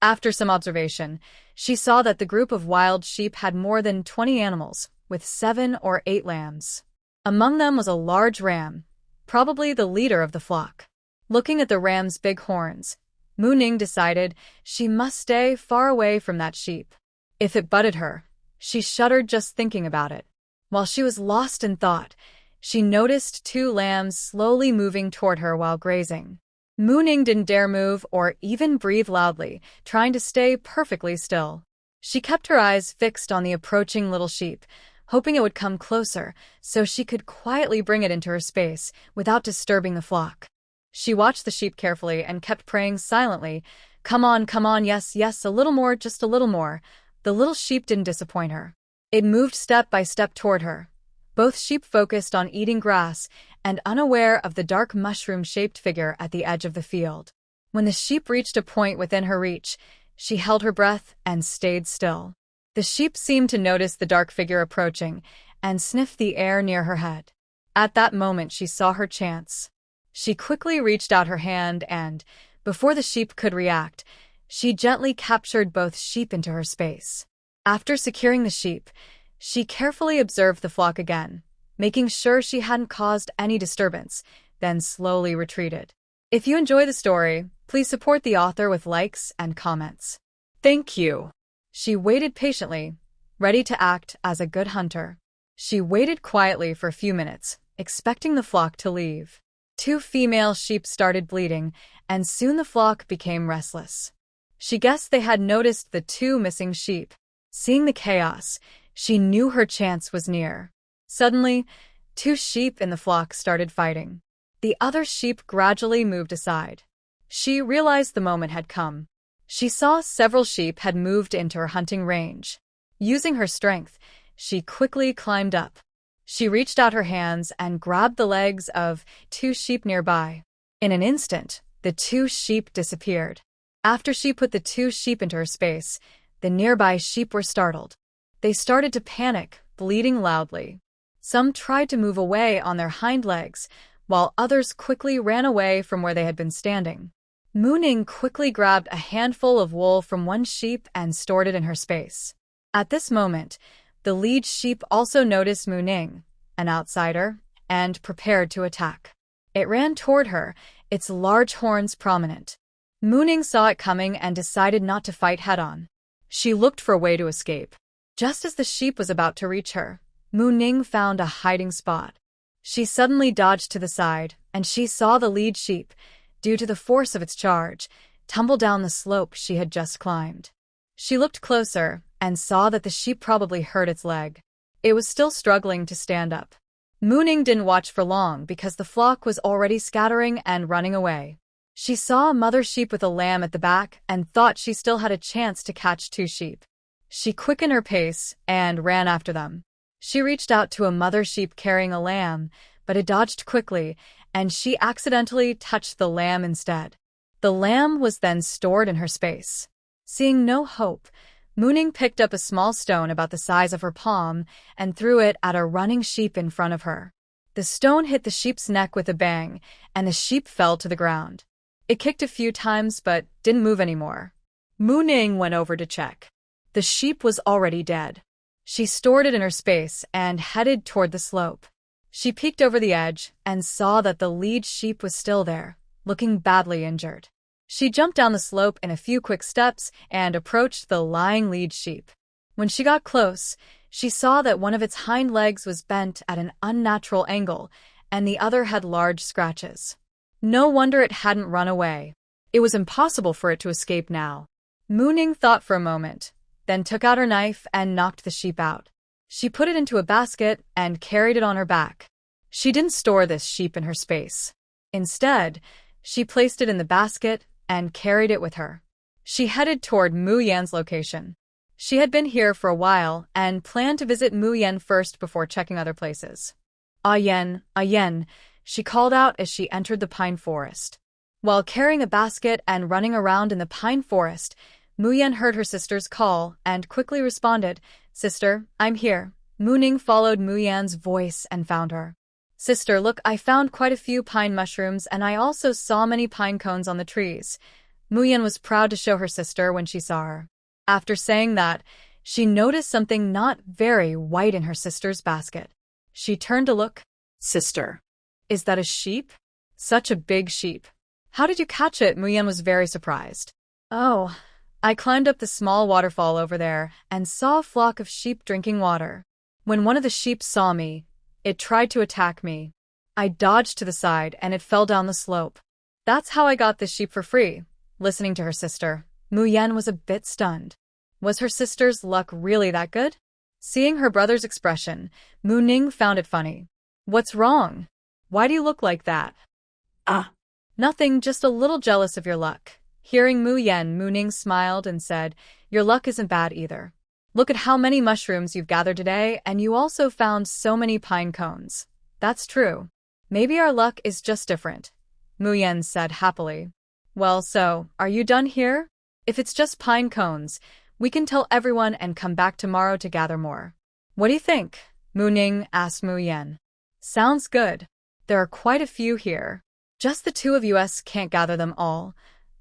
After some observation, she saw that the group of wild sheep had more than 20 animals, with 7 or 8 lambs. Among them was a large ram, probably the leader of the flock. Looking at the ram's big horns, Mu Ning decided she must stay far away from that sheep. If it butted her, she shuddered just thinking about it. While she was lost in thought, she noticed 2 lambs slowly moving toward her while grazing. Mu Ning didn't dare move or even breathe loudly, trying to stay perfectly still. She kept her eyes fixed on the approaching little sheep, hoping it would come closer so she could quietly bring it into her space without disturbing the flock. She watched the sheep carefully and kept praying silently, come on, yes, yes, a little more, just a little more." The little sheep didn't disappoint her. It moved step by step toward her. Both sheep focused on eating grass and unaware of the dark mushroom-shaped figure at the edge of the field. When the sheep reached a point within her reach, she held her breath and stayed still. The sheep seemed to notice the dark figure approaching and sniffed the air near her head. At that moment, she saw her chance. She quickly reached out her hand and, before the sheep could react, she gently captured both sheep into her space. After securing the sheep, she carefully observed the flock again, making sure she hadn't caused any disturbance, then slowly retreated. If you enjoy the story, please support the author with likes and comments. Thank you. She waited patiently, ready to act as a good hunter. She waited quietly for a few minutes, expecting the flock to leave. 2 female sheep started bleating, and soon the flock became restless. She guessed they had noticed the 2 missing sheep. Seeing the chaos, she knew her chance was near. Suddenly, 2 sheep in the flock started fighting. The other sheep gradually moved aside. She realized the moment had come. She saw several sheep had moved into her hunting range. Using her strength, she quickly climbed up. She reached out her hands and grabbed the legs of 2 sheep nearby. In an instant, the 2 sheep disappeared. After she put the 2 sheep into her space, the nearby sheep were startled. They started to panic, bleating loudly. Some tried to move away on their hind legs, while others quickly ran away from where they had been standing. Mu Ning quickly grabbed a handful of wool from one sheep and stored it in her space. At this moment, the lead sheep also noticed Mu Ning, an outsider, and prepared to attack. It ran toward her, its large horns prominent. Mu Ning saw it coming and decided not to fight head-on. She looked for a way to escape. Just as the sheep was about to reach her, Mu Ning found a hiding spot. She suddenly dodged to the side, and she saw the lead sheep, due to the force of its charge, tumble down the slope she had just climbed. She looked closer and saw that the sheep probably hurt its leg. It was still struggling to stand up. Mu Ning didn't watch for long because the flock was already scattering and running away. She saw a mother sheep with a lamb at the back and thought she still had a chance to catch 2 sheep. She quickened her pace and ran after them. She reached out to a mother sheep carrying a lamb, but it dodged quickly, and she accidentally touched the lamb instead. The lamb was then stored in her space. Seeing no hope, Mu Ning picked up a small stone about the size of her palm and threw it at a running sheep in front of her. The stone hit the sheep's neck with a bang, and the sheep fell to the ground. It kicked a few times but didn't move anymore. Mu Ning went over to check. The sheep was already dead. She stored it in her space and headed toward the slope. She peeked over the edge and saw that the lead sheep was still there, looking badly injured. She jumped down the slope in a few quick steps and approached the lying lead sheep. When she got close, she saw that one of its hind legs was bent at an unnatural angle and the other had large scratches. No wonder it hadn't run away. It was impossible for it to escape now. Mu Ning thought for a moment, then took out her knife and knocked the sheep out. She put it into a basket and carried it on her back. She didn't store this sheep in her space. Instead, she placed it in the basket and carried it with her. She headed toward Mu Yan's location. She had been here for a while and planned to visit Mu Yan first before checking other places. Ah Yan, she called out as she entered the pine forest. While carrying a basket and running around in the pine forest, Mu Yan heard her sister's call and quickly responded, "Sister, I'm here. Mu Ning followed Mu Yan's voice and found her. Sister, look, I found quite a few pine mushrooms and I also saw many pine cones on the trees. Mu Yan was proud to show her sister when she saw her. After saying that, she noticed something not very white in her sister's basket. She turned to look. Sister. Is that a sheep? Such a big sheep. How did you catch it? Mu Yan was very surprised. Oh, I climbed up the small waterfall over there and saw a flock of sheep drinking water. When one of the sheep saw me, it tried to attack me. I dodged to the side and it fell down the slope. That's how I got this sheep for free. Listening to her sister, Mu Yan was a bit stunned. Was her sister's luck really that good? Seeing her brother's expression, Mu Ning found it funny. What's wrong? Why do you look like that? Nothing, just a little jealous of your luck. Hearing Mu Ning smiled and said, your luck isn't bad either. Look at how many mushrooms you've gathered today, and you also found so many pine cones. That's true. Maybe our luck is just different, Mu Yan said happily. Well, so, are you done here? If it's just pine cones, we can tell everyone and come back tomorrow to gather more. What do you think? Mu Ning asked Mu Yan. Sounds good. There are quite a few here. Just the two of us can't gather them all,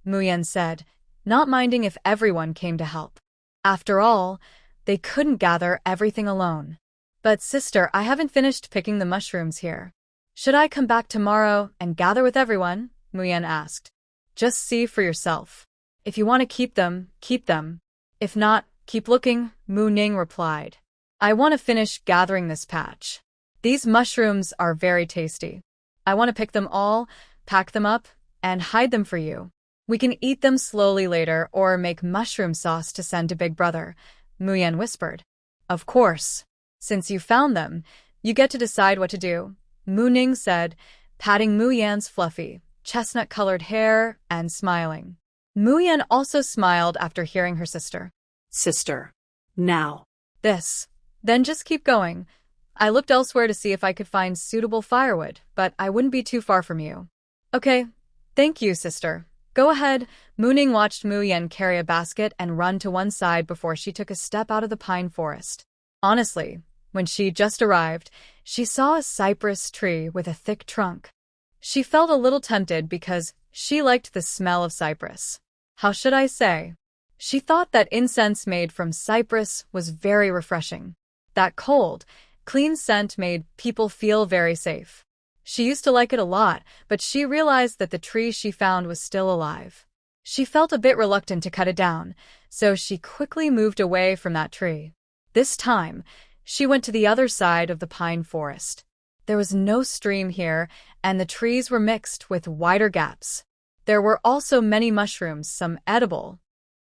Mu Yan said, not minding if everyone came to help. After all, they couldn't gather everything alone. But sister, I haven't finished picking the mushrooms here. Should I come back tomorrow and gather with everyone? Mu Yan asked. Just see for yourself. If you want to keep them, keep them. If not, keep looking, Mu Ning replied. I want to finish gathering this patch. These mushrooms are very tasty. I want to pick them all, pack them up, and hide them for you. We can eat them slowly later or make mushroom sauce to send to Big Brother, Mu Yan whispered. Of course. Since you found them, you get to decide what to do, Mu Ning said, patting Mu Yan's fluffy, chestnut-colored hair and smiling. Mu Yan also smiled after hearing her sister. Sister. Now. This. Then just keep going. I looked elsewhere to see if I could find suitable firewood, but I wouldn't be too far from you. Okay. Thank you, sister. Go ahead. Mu Ning watched Mu Yan carry a basket and run to one side before she took a step out of the pine forest. Honestly, when she just arrived, she saw a cypress tree with a thick trunk. She felt a little tempted because she liked the smell of cypress. How should I say? She thought that incense made from cypress was very refreshing. That cold, clean scent made people feel very safe. She used to like it a lot, but she realized that the tree she found was still alive. She felt a bit reluctant to cut it down, so she quickly moved away from that tree. This time, she went to the other side of the pine forest. There was no stream here, and the trees were mixed with wider gaps. There were also many mushrooms, some edible.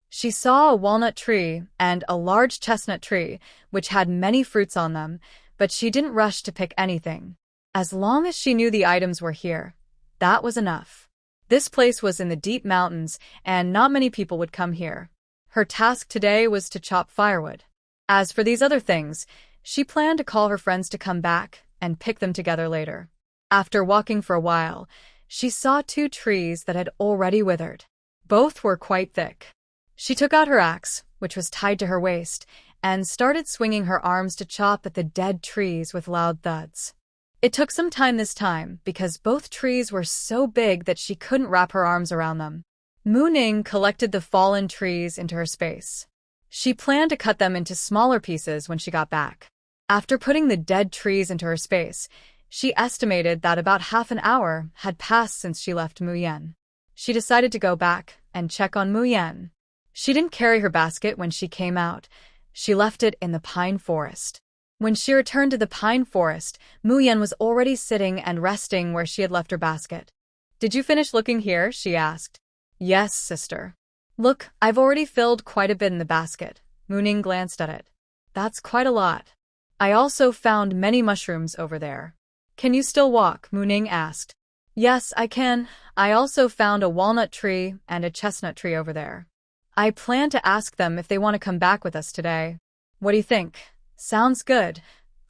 She saw a walnut tree and a large chestnut tree, which had many fruits on them, but she didn't rush to pick anything. As long as she knew the items were here, that was enough. This place was in the deep mountains, and not many people would come here. Her task today was to chop firewood. As for these other things, she planned to call her friends to come back and pick them together later. After walking for a while, she saw two trees that had already withered. Both were quite thick. She took out her axe, which was tied to her waist, and started swinging her arms to chop at the dead trees with loud thuds. It took some time this time because both trees were so big that she couldn't wrap her arms around them. Mu Ning collected the fallen trees into her space. She planned to cut them into smaller pieces when she got back. After putting the dead trees into her space, she estimated that about half an hour had passed since she left Mu Yan. She decided to go back and check on Mu Yan. She didn't carry her basket when she came out. She left it in the pine forest. When she returned to the pine forest, Mu Yan was already sitting and resting where she had left her basket. Did you finish looking here? She asked. Yes, sister. Look, I've already filled quite a bit in the basket. Mu Ning glanced at it. That's quite a lot. I also found many mushrooms over there. Can you still walk? Mu Ning asked. Yes, I can. I also found a walnut tree and a chestnut tree over there. I plan to ask them if they want to come back with us today. What do you think? Sounds good.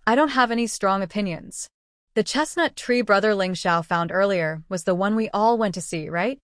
I don't have any strong opinions. The chestnut tree Brother Ling Xiao found earlier was the one we all went to see, right?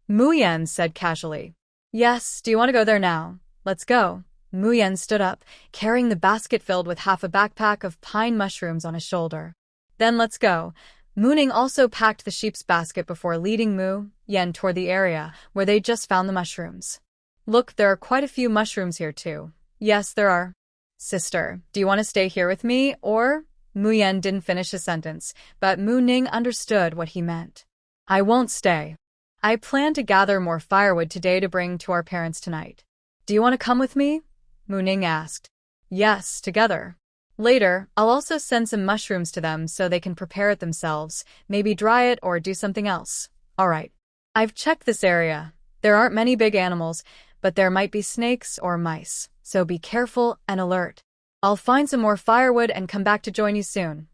Mu Yan said casually. Yes, do you want to go there now? Let's go. Mu Yan stood up, carrying the basket filled with half a backpack of pine mushrooms on his shoulder. Then let's go. Mu Ning also packed the sheep's basket before leading Mu Yan toward the area where they just found the mushrooms. Look, there are quite a few mushrooms here too. Yes, there are. Sister, do you want to stay here with me, or? Mu Yan didn't finish his sentence, but Mu Ning understood what he meant. I won't stay. I plan to gather more firewood today to bring to our parents tonight. Do you want to come with me? Mu Ning asked. Yes, together. Later, I'll also send some mushrooms to them so they can prepare it themselves, maybe dry it or do something else. All right. I've checked this area. There aren't many big animals, but there might be snakes or mice, so be careful and alert. I'll find some more firewood and come back to join you soon.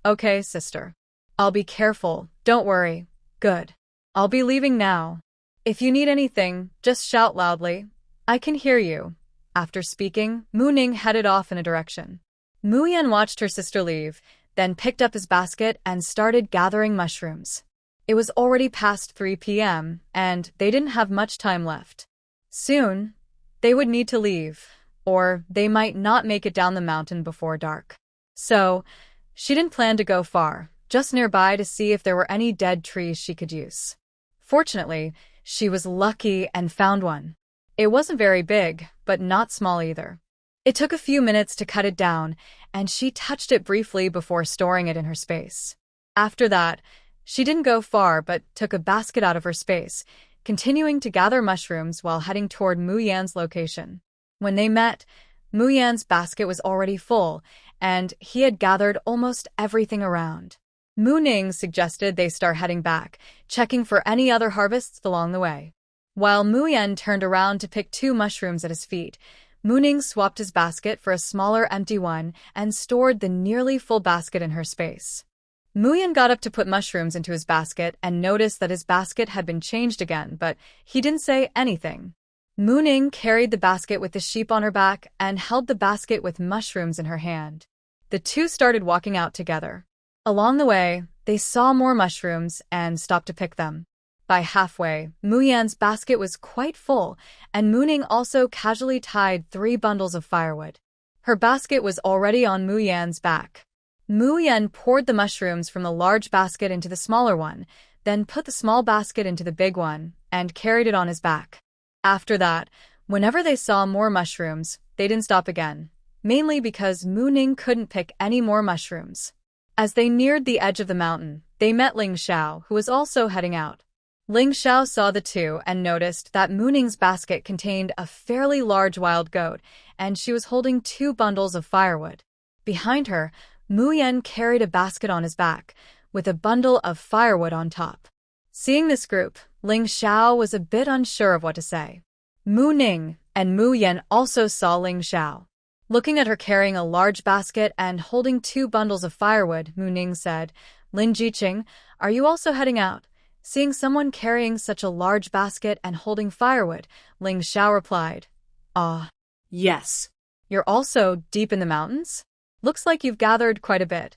Okay, sister. I'll be careful, don't worry. Good. I'll be leaving now. If you need anything, just shout loudly. I can hear you. After speaking, Mu Ning headed off in a direction. Mu Yan watched her sister leave, then picked up his basket and started gathering mushrooms. It was already past 3 p.m., and they didn't have much time left. Soon, they would need to leave, or they might not make it down the mountain before dark. So, she didn't plan to go far, just nearby to see if there were any dead trees she could use. Fortunately, she was lucky and found one. It wasn't very big, but not small either. It took a few minutes to cut it down, and she touched it briefly before storing it in her space. After that, she didn't go far but took a basket out of her space, continuing to gather mushrooms while heading toward Mu Yan's location. When they met, Mu Yan's basket was already full, and he had gathered almost everything around. Mu Ning suggested they start heading back, checking for any other harvests along the way. While Mu Yan turned around to pick 2 mushrooms at his feet, Mu Ning swapped his basket for a smaller empty one and stored the nearly full basket in her space. Mu Yan got up to put mushrooms into his basket and noticed that his basket had been changed again, but he didn't say anything. Mu Ning carried the basket with the sheep on her back and held the basket with mushrooms in her hand. The two started walking out together. Along the way, they saw more mushrooms and stopped to pick them. By halfway, Mu Yan's basket was quite full, and Mu Ning also casually tied 3 bundles of firewood. Her basket was already on Mu Yan's back. Mu Yan poured the mushrooms from the large basket into the smaller one, then put the small basket into the big one, and carried it on his back. After that, whenever they saw more mushrooms, they didn't stop again, mainly because Mu Ning couldn't pick any more mushrooms. As they neared the edge of the mountain, they met Ling Xiao, who was also heading out. Ling Xiao saw the two and noticed that Mu Ning's basket contained a fairly large wild goat, and she was holding 2 bundles of firewood. Behind her, Mu Yan carried a basket on his back, with a bundle of firewood on top. Seeing this group, Ling Xiao was a bit unsure of what to say. Mu Ning and Mu Yan also saw Ling Xiao. Looking at her carrying a large basket and holding 2 bundles of firewood, Mu Ning said, "Lin Jiqing, are you also heading out?" Seeing someone carrying such a large basket and holding firewood, Ling Xiao replied, Yes. You're also deep in the mountains? Looks like you've gathered quite a bit."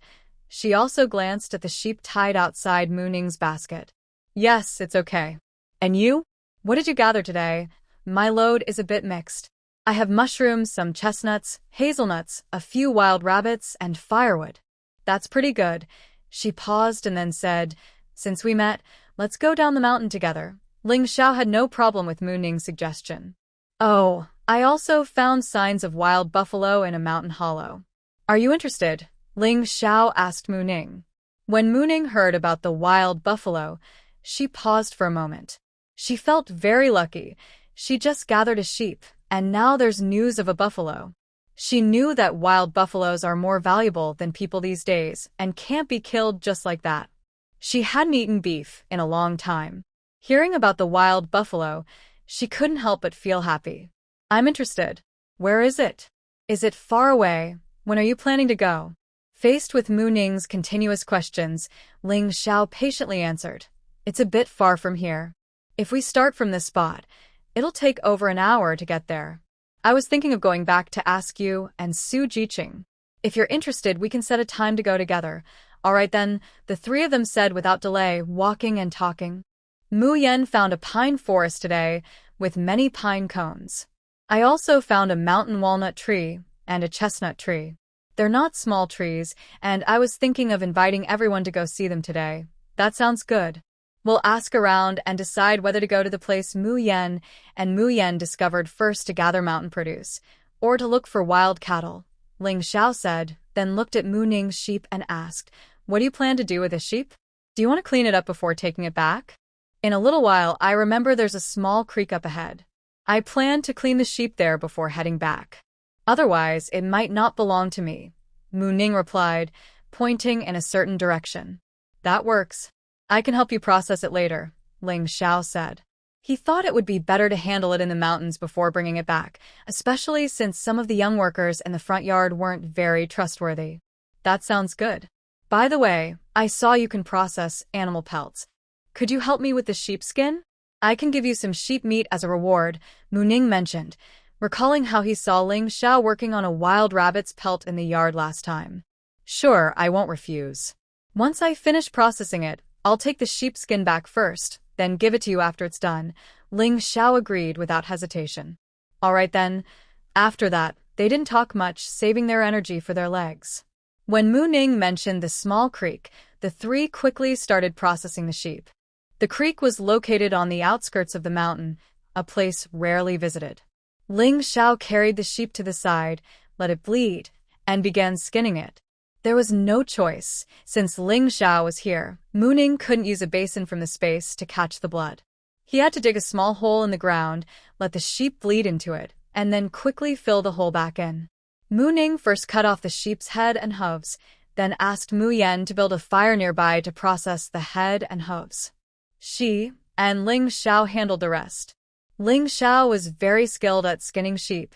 She also glanced at the sheep tied outside Mu Ning's basket. "Yes, it's okay. And you? What did you gather today?" "My load is a bit mixed. I have mushrooms, some chestnuts, hazelnuts, a few wild rabbits, and firewood." "That's pretty good." She paused and then said, "Since we met, let's go down the mountain together." Ling Xiao had no problem with Mu Ning's suggestion. "Oh, I also found signs of wild buffalo in a mountain hollow. Are you interested?" Ling Xiao asked Mu Ning. When Mu Ning heard about the wild buffalo, she paused for a moment. She felt very lucky. She just gathered a sheep, and now there's news of a buffalo. She knew that wild buffaloes are more valuable than people these days and can't be killed just like that. She hadn't eaten beef in a long time. Hearing about the wild buffalo, she couldn't help but feel happy. "I'm interested. Where is it? Is it far away? When are you planning to go?" Faced with Mu Ning's continuous questions, Ling Xiao patiently answered, "It's a bit far from here. If we start from this spot, it'll take over an hour to get there. I was thinking of going back to ask you and Su Jiqing. If you're interested, we can set a time to go together." "All right then," the 3 of them said without delay, walking and talking. Mu Yan found a pine forest today with many pine cones. I also found a mountain walnut tree and a chestnut tree. They're not small trees, and I was thinking of inviting everyone to go see them today. That sounds good. We'll ask around and decide whether to go to the place Mu Yen and Mu Yen discovered first to gather mountain produce, or to look for wild cattle, Ling Xiao said, then looked at Mu Ning's sheep and asked, "What do you plan to do with this sheep? Do you want to clean it up before taking it back?" In a little while, I remember there's a small creek up ahead. I plan to clean the sheep there before heading back. Otherwise, it might not belong to me, Mu Ning replied, pointing in a certain direction. That works. I can help you process it later, Ling Xiao said. He thought it would be better to handle it in the mountains before bringing it back, especially since some of the young workers in the front yard weren't very trustworthy. That sounds good. By the way, I saw you can process animal pelts. Could you help me with the sheepskin? I can give you some sheep meat as a reward, Mu Ning mentioned, recalling how he saw Ling Xiao working on a wild rabbit's pelt in the yard last time. Sure, I won't refuse. Once I finish processing it, I'll take the sheepskin back first, then give it to you after it's done, Ling Xiao agreed without hesitation. All right then. After that, they didn't talk much, saving their energy for their legs. When Mu Ning mentioned the small creek, the three quickly started processing the sheep. The creek was located on the outskirts of the mountain, a place rarely visited. Ling Xiao carried the sheep to the side, let it bleed, and began skinning it. There was no choice. Since Ling Xiao was here, Mu Ning couldn't use a basin from the space to catch the blood. He had to dig a small hole in the ground, let the sheep bleed into it, and then quickly fill the hole back in. Mu Ning first cut off the sheep's head and hooves, then asked Mu Yen to build a fire nearby to process the head and hooves. She and Ling Xiao handled the rest. Ling Xiao was very skilled at skinning sheep,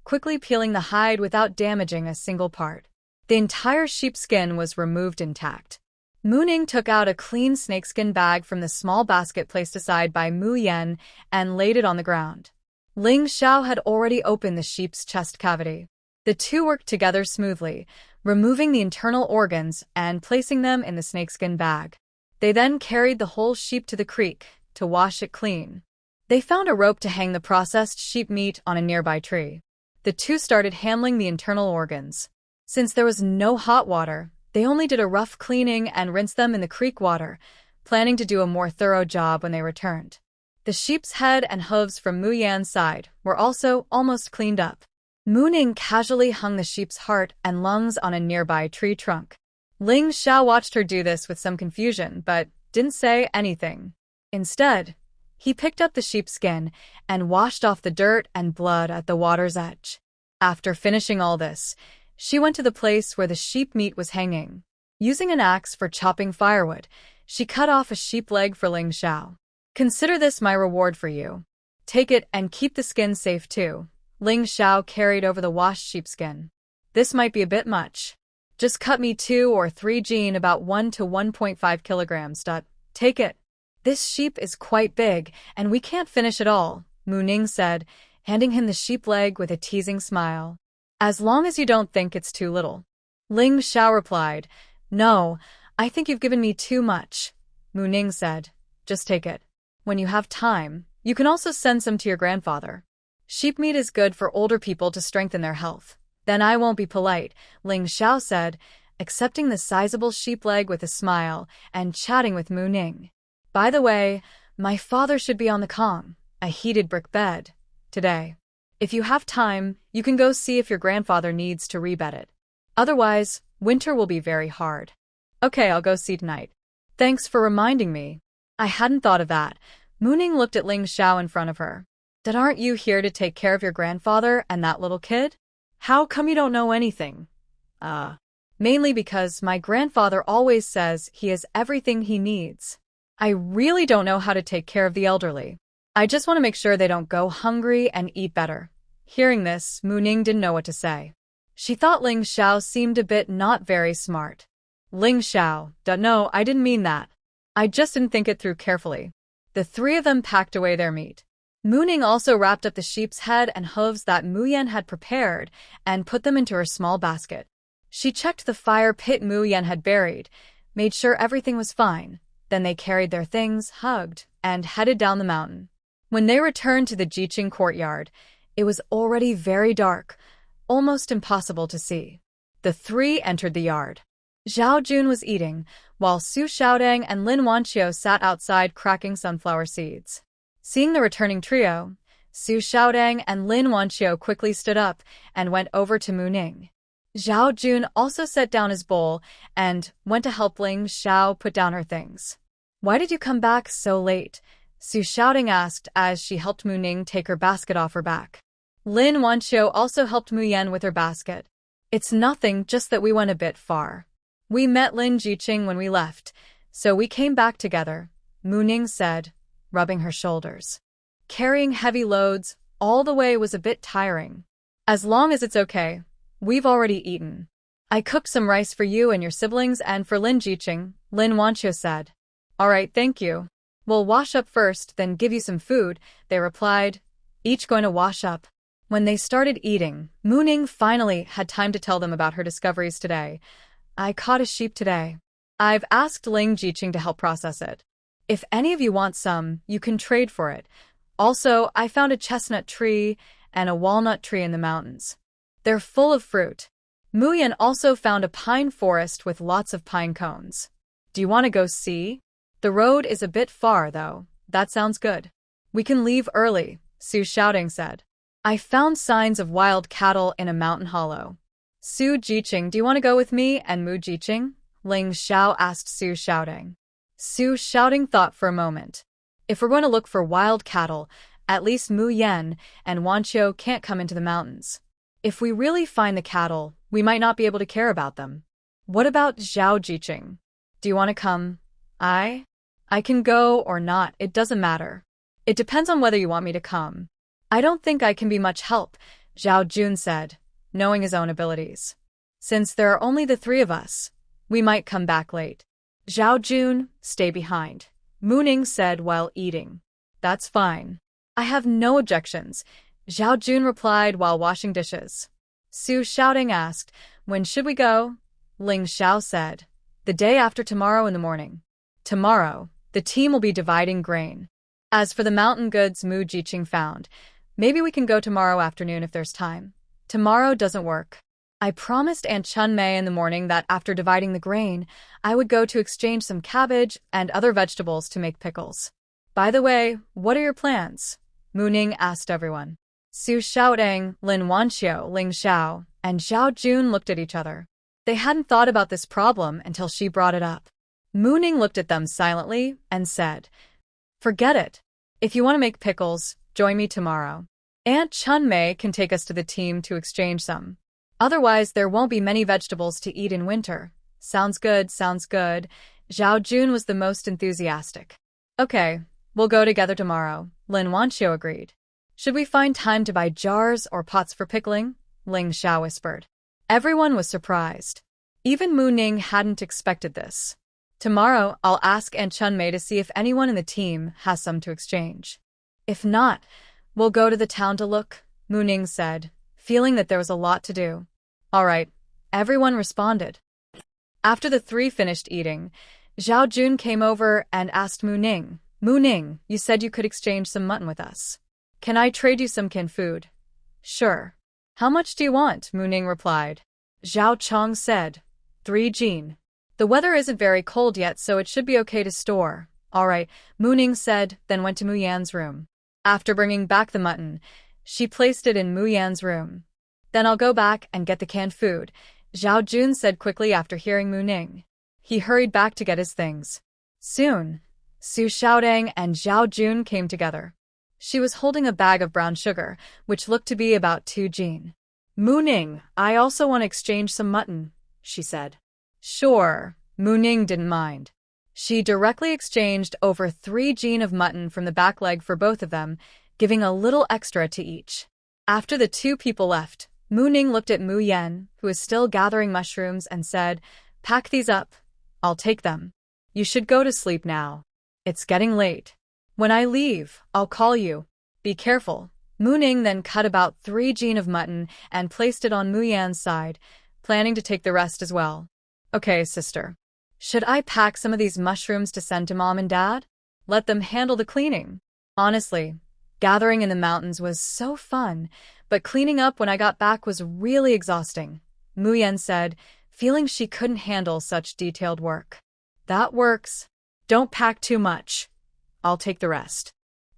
quickly peeling the hide without damaging a single part. The entire sheepskin was removed intact. Mu Ning took out a clean snakeskin bag from the small basket placed aside by Mu Yen and laid it on the ground. Ling Xiao had already opened the sheep's chest cavity. The two worked together smoothly, removing the internal organs and placing them in the snakeskin bag. They then carried the whole sheep to the creek to wash it clean. They found a rope to hang the processed sheep meat on a nearby tree. The two started handling the internal organs. Since there was no hot water, they only did a rough cleaning and rinsed them in the creek water, planning to do a more thorough job when they returned. The sheep's head and hooves from Mu Yan's side were also almost cleaned up. Mu Ning casually hung the sheep's heart and lungs on a nearby tree trunk. Ling Xiao watched her do this with some confusion, but didn't say anything. Instead, he picked up the sheepskin and washed off the dirt and blood at the water's edge. After finishing all this, she went to the place where the sheep meat was hanging. Using an axe for chopping firewood, she cut off a sheep leg for Ling Xiao. Consider this my reward for you. Take it and keep the skin safe too. Ling Xiao carried over the washed sheepskin. This might be a bit much. Just cut me 2 or 3 jean about 1 to 1.5 kilograms. Take it. This sheep is quite big, and we can't finish it all, Mu Ning said, handing him the sheep leg with a teasing smile. As long as you don't think it's too little. Ling Xiao replied, No, I think you've given me too much. Mu Ning said, Just take it. When you have time, you can also send some to your grandfather. Sheep meat is good for older people to strengthen their health. Then I won't be polite, Ling Xiao said, accepting the sizable sheep leg with a smile and chatting with Mu Ning. By the way, my father should be on the Kong, a heated brick bed, today. If you have time, you can go see if your grandfather needs to rebed it. Otherwise, winter will be very hard. Okay, I'll go see tonight. Thanks for reminding me. I hadn't thought of that. Mu Ning looked at Ling Xiao in front of her. But aren't you here to take care of your grandfather and that little kid? How come you don't know anything? Mainly because my grandfather always says he has everything he needs. I really don't know how to take care of the elderly. I just want to make sure they don't go hungry and eat better. Hearing this, Mu Ning didn't know what to say. She thought Ling Xiao seemed a bit not very smart. Ling Xiao, no, I didn't mean that. I just didn't think it through carefully. The three of them packed away their meat. Mu Ning also wrapped up the sheep's head and hooves that Mu Yen had prepared and put them into her small basket. She checked the fire pit Mu Yen had buried, made sure everything was fine. Then they carried their things, hugged, and headed down the mountain. When they returned to the Jiqing courtyard, It was already very dark, almost impossible to see. The three entered the yard. Zhao Jun was eating, while Su Xiaodang and Lin Wanqiu sat outside cracking sunflower seeds. Seeing the returning trio, Su Xiaodang and Lin Wanqiu quickly stood up and went over to Mu Ning. Zhao Jun also set down his bowl and went to help Ling Xiao put down her things. "Why did you come back so late?" Su Xiaodang asked as she helped Mu Ning take her basket off her back. Lin Wanqiu also helped Mu Yan with her basket. "It's nothing, just that we went a bit far. We met Lin Jiqing when we left, so we came back together," Mu Ning said, rubbing her shoulders. "Carrying heavy loads all the way was a bit tiring. As long as it's okay, we've already eaten. I cooked some rice for you and your siblings and for Lin Jiqing," Lin Wanqiu said. "All right, thank you. We'll wash up first, then give you some food," they replied, each going to wash up. When they started eating, Mu Ning finally had time to tell them about her discoveries today. "I caught a sheep today. I've asked Ling Jiqing to help process it. If any of you want some, you can trade for it. Also, I found a chestnut tree and a walnut tree in the mountains. They're full of fruit." Mu Yan also found a pine forest with lots of pine cones. "Do you want to go see? The road is a bit far, though." "That sounds good. We can leave early," Su Xiaodang said. "I found signs of wild cattle in a mountain hollow." "Su Jiqing, do you want to go with me and Mu Jiqing?" Ling Xiao asked Su Xiaodang. Su Xiaodang thought for a moment. "If we're going to look for wild cattle, at least Mu Yan and Wanqiu can't come into the mountains. If we really find the cattle, we might not be able to care about them." "What about Zhao Jiqing? Do you want to come?" I can go or not, it doesn't matter. It depends on whether you want me to come." "I don't think I can be much help," Zhao Jun said, knowing his own abilities. "Since there are only the three of us, we might come back late." "Zhao Jun, stay behind," Mu Ning said while eating. "That's fine. I have no objections," Zhao Jun replied while washing dishes. Su Xiaodang asked, "When should we go?" Ling Xiao said, "The day after tomorrow in the morning." Tomorrow, the team will be dividing grain. As for the mountain goods Mu Jiqing found, maybe we can go tomorrow afternoon if there's time. Tomorrow doesn't work. I promised Aunt Chun Mei in the morning that after dividing the grain, I would go to exchange some cabbage and other vegetables to make pickles. By the way, what are your plans? Mu Ning asked everyone. Su Xiaodang, Lin Wanqiu, Ling Xiao, and Zhao Jun looked at each other. They hadn't thought about this problem until she brought it up. Mu Ning looked at them silently and said, "Forget it. If you want to make pickles, join me tomorrow. Aunt Chun Mei can take us to the team to exchange some. Otherwise, there won't be many vegetables to eat in winter." Sounds good, sounds good. Zhao Jun was the most enthusiastic. "Okay, we'll go together tomorrow," Lin Wanqiu agreed. "Should we find time to buy jars or pots for pickling?" Ling Xiao whispered. Everyone was surprised. Even Mu Ning hadn't expected this. "Tomorrow, I'll ask Aunt Chun Mei to see if anyone in the team has some to exchange. If not, we'll go to the town to look," Mu Ning said, feeling that there was a lot to do. "All right," everyone responded. After the three finished eating, Zhao Jun came over and asked Mu Ning, "Mu Ning, you said you could exchange some mutton with us. Can I trade you some canned food?" "Sure. How much do you want?" Mu Ning replied. Zhao Chong said, 3 jin. "The weather isn't very cold yet, so it should be okay to store." "All right," Mu Ning said, then went to Mu Yan's room. After bringing back the mutton, she placed it in Mu Yan's room. "Then I'll go back and get the canned food," Zhao Jun said quickly after hearing Mu Ning. He hurried back to get his things. Soon, Su Xiaodang and Zhao Jun came together. She was holding a bag of brown sugar, which looked to be about 2 jin. "Mu Ning, I also want to exchange some mutton," she said. Sure, Mu Ning didn't mind. She directly exchanged over 3 jin of mutton from the back leg for both of them, giving a little extra to each. After the two people left, Mu Ning looked at Mu Yan, who was still gathering mushrooms, and said, "Pack these up. I'll take them. You should go to sleep now. It's getting late. When I leave, I'll call you. Be careful." Mu Ning then cut about 3 jin of mutton and placed it on Mu Yan's side, planning to take the rest as well. "Okay, sister. Should I pack some of these mushrooms to send to Mom and Dad? Let them handle the cleaning. Honestly, Gathering in the mountains was so fun, but cleaning up when I got back was really exhausting, Muyen said, feeling she couldn't handle such detailed work. That works. Don't pack too much. I'll take the rest.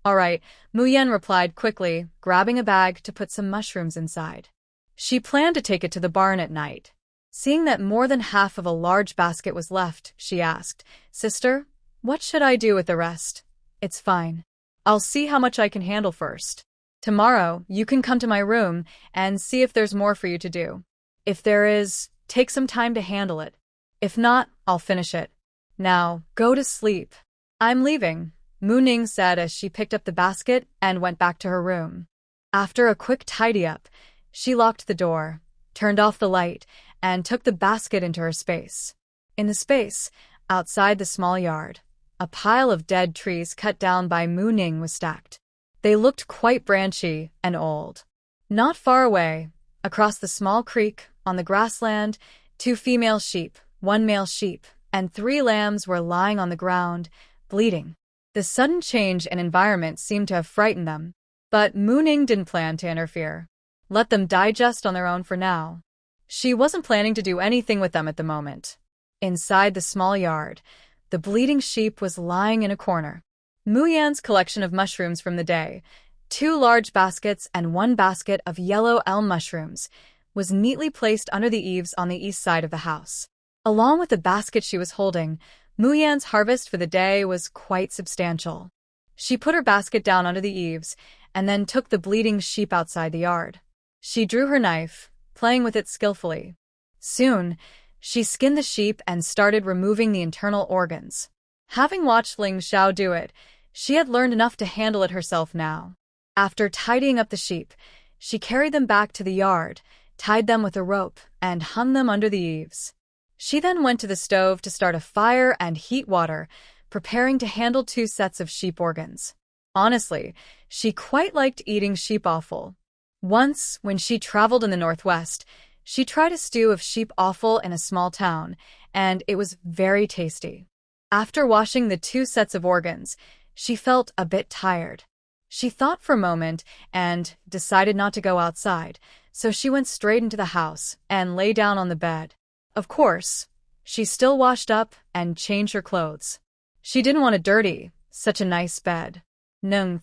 All right, Muyen replied quickly, grabbing a bag to put some mushrooms inside. She planned to take it to the barn at night. Seeing that more than half of a large basket was left, she asked, "Sister, what should I do with the rest?" "It's fine. I'll see how much I can handle first. Tomorrow, you can come to my room and see if there's more for you to do. If there is, take some time to handle it. If not, I'll finish it. Now, go to sleep." "I'm leaving," Mu Ning said as she picked up the basket and went back to her room. After a quick tidy-up, she locked the door, turned off the light, and took the basket into her space. In the space, outside the small yard, a pile of dead trees cut down by Mu Ning was stacked. They looked quite branchy and old. Not far away, across the small creek, on the grassland, 2 female sheep, 1 male sheep, and 3 lambs were lying on the ground, bleeding. The sudden change in environment seemed to have frightened them, but Mu Ning didn't plan to interfere. Let them digest on their own for now. She wasn't planning to do anything with them at the moment. Inside the small yard, the bleeding sheep was lying in a corner. Muyen's collection of mushrooms from the day, 2 large baskets and 1 basket of yellow elm mushrooms, was neatly placed under the eaves on the east side of the house. Along with the basket she was holding, Muyen's harvest for the day was quite substantial. She put her basket down under the eaves and then took the bleeding sheep outside the yard. She drew her knife, playing with it skillfully. Soon, she skinned the sheep and started removing the internal organs. Having watched Ling Xiao do it, she had learned enough to handle it herself now. After tidying up the sheep, she carried them back to the yard, tied them with a rope, and hung them under the eaves. She then went to the stove to start a fire and heat water, preparing to handle 2 sets of sheep organs. Honestly, she quite liked eating sheep offal. Once, when she traveled in the northwest, she tried a stew of sheep offal in a small town, and it was very tasty. After washing the 2 sets of organs, she felt a bit tired. She thought for a moment and decided not to go outside, so she went straight into the house and lay down on the bed. Of course, she still washed up and changed her clothes. She didn't want to dirty such a nice bed. Nung.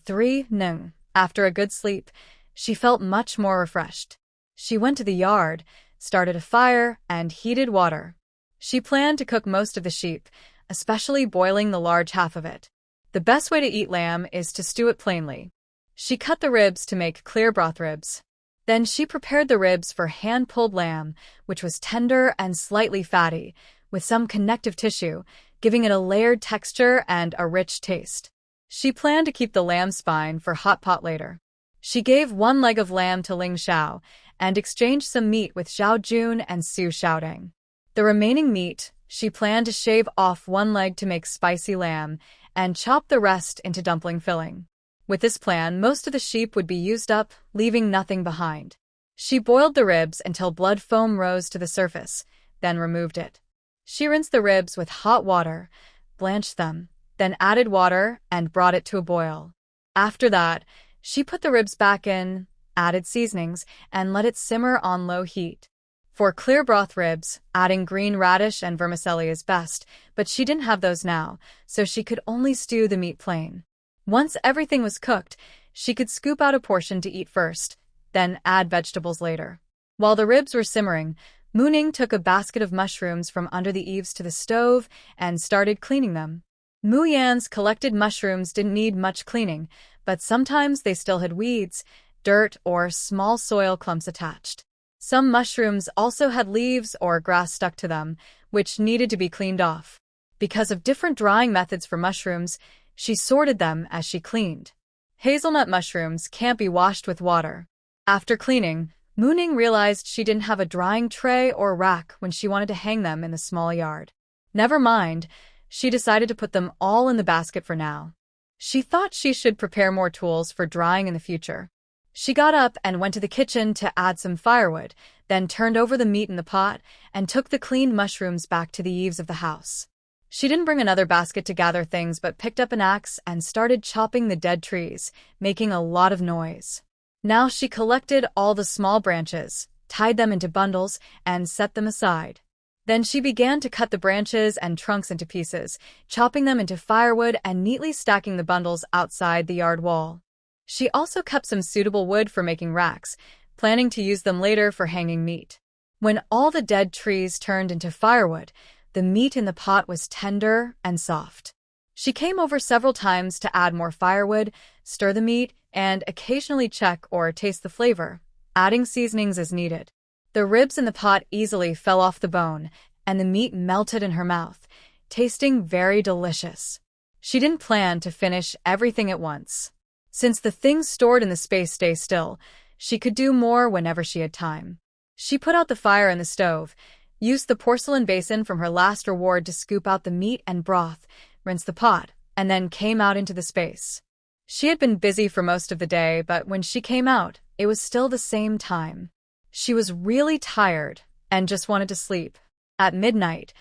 After a good sleep, she felt much more refreshed. She went to the yard, started a fire, and heated water. She planned to cook most of the sheep, especially boiling the large half of it. The best way to eat lamb is to stew it plainly. She cut the ribs to make clear broth ribs. Then she prepared the ribs for hand-pulled lamb, which was tender and slightly fatty, with some connective tissue, giving it a layered texture and a rich taste. She planned to keep the lamb spine for hot pot later. She gave 1 leg of lamb to Ling Xiao and exchanged some meat with Xiao Jun and Su Xiaodong. The remaining meat, she planned to shave off 1 leg to make spicy lamb and chop the rest into dumpling filling. With this plan, most of the sheep would be used up, leaving nothing behind. She boiled the ribs until blood foam rose to the surface, then removed it. She rinsed the ribs with hot water, blanched them, then added water and brought it to a boil. After that, she put the ribs back in, added seasonings, and let it simmer on low heat. For clear broth ribs, adding green radish and vermicelli is best, but she didn't have those now, so she could only stew the meat plain. Once everything was cooked, she could scoop out a portion to eat first, then add vegetables later. While the ribs were simmering, Mu Ning took a basket of mushrooms from under the eaves to the stove and started cleaning them. Mu Yan's collected mushrooms didn't need much cleaning, but sometimes they still had weeds, dirt, or small soil clumps attached. Some mushrooms also had leaves or grass stuck to them, which needed to be cleaned off. Because of different drying methods for mushrooms, she sorted them as she cleaned. Hazelnut mushrooms can't be washed with water. After cleaning, Mu Ning realized she didn't have a drying tray or rack when she wanted to hang them in the small yard. Never mind, she decided to put them all in the basket for now. She thought she should prepare more tools for drying in the future. She got up and went to the kitchen to add some firewood, then turned over the meat in the pot and took the cleaned mushrooms back to the eaves of the house. She didn't bring another basket to gather things but picked up an axe and started chopping the dead trees, making a lot of noise. Now she collected all the small branches, tied them into bundles, and set them aside. Then she began to cut the branches and trunks into pieces, chopping them into firewood and neatly stacking the bundles outside the yard wall. She also kept some suitable wood for making racks, planning to use them later for hanging meat. When all the dead trees turned into firewood, the meat in the pot was tender and soft. She came over several times to add more firewood, stir the meat, and occasionally check or taste the flavor, adding seasonings as needed. The ribs in the pot easily fell off the bone, and the meat melted in her mouth, tasting very delicious. She didn't plan to finish everything at once. Since the things stored in the space stay still, she could do more whenever she had time. She put out the fire in the stove, used the porcelain basin from her last reward to scoop out the meat and broth, rinsed the pot, and then came out into the space. She had been busy for most of the day, but when she came out, it was still the same time. She was really tired and just wanted to sleep. At midnight,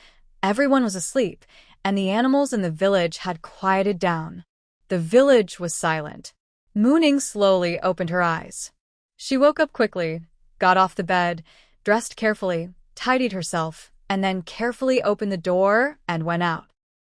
everyone was asleep, and the animals in the village had quieted down. The village was silent. Mooning slowly opened her eyes. She woke up quickly, got off the bed, dressed carefully, tidied herself, and then carefully opened the door and went out.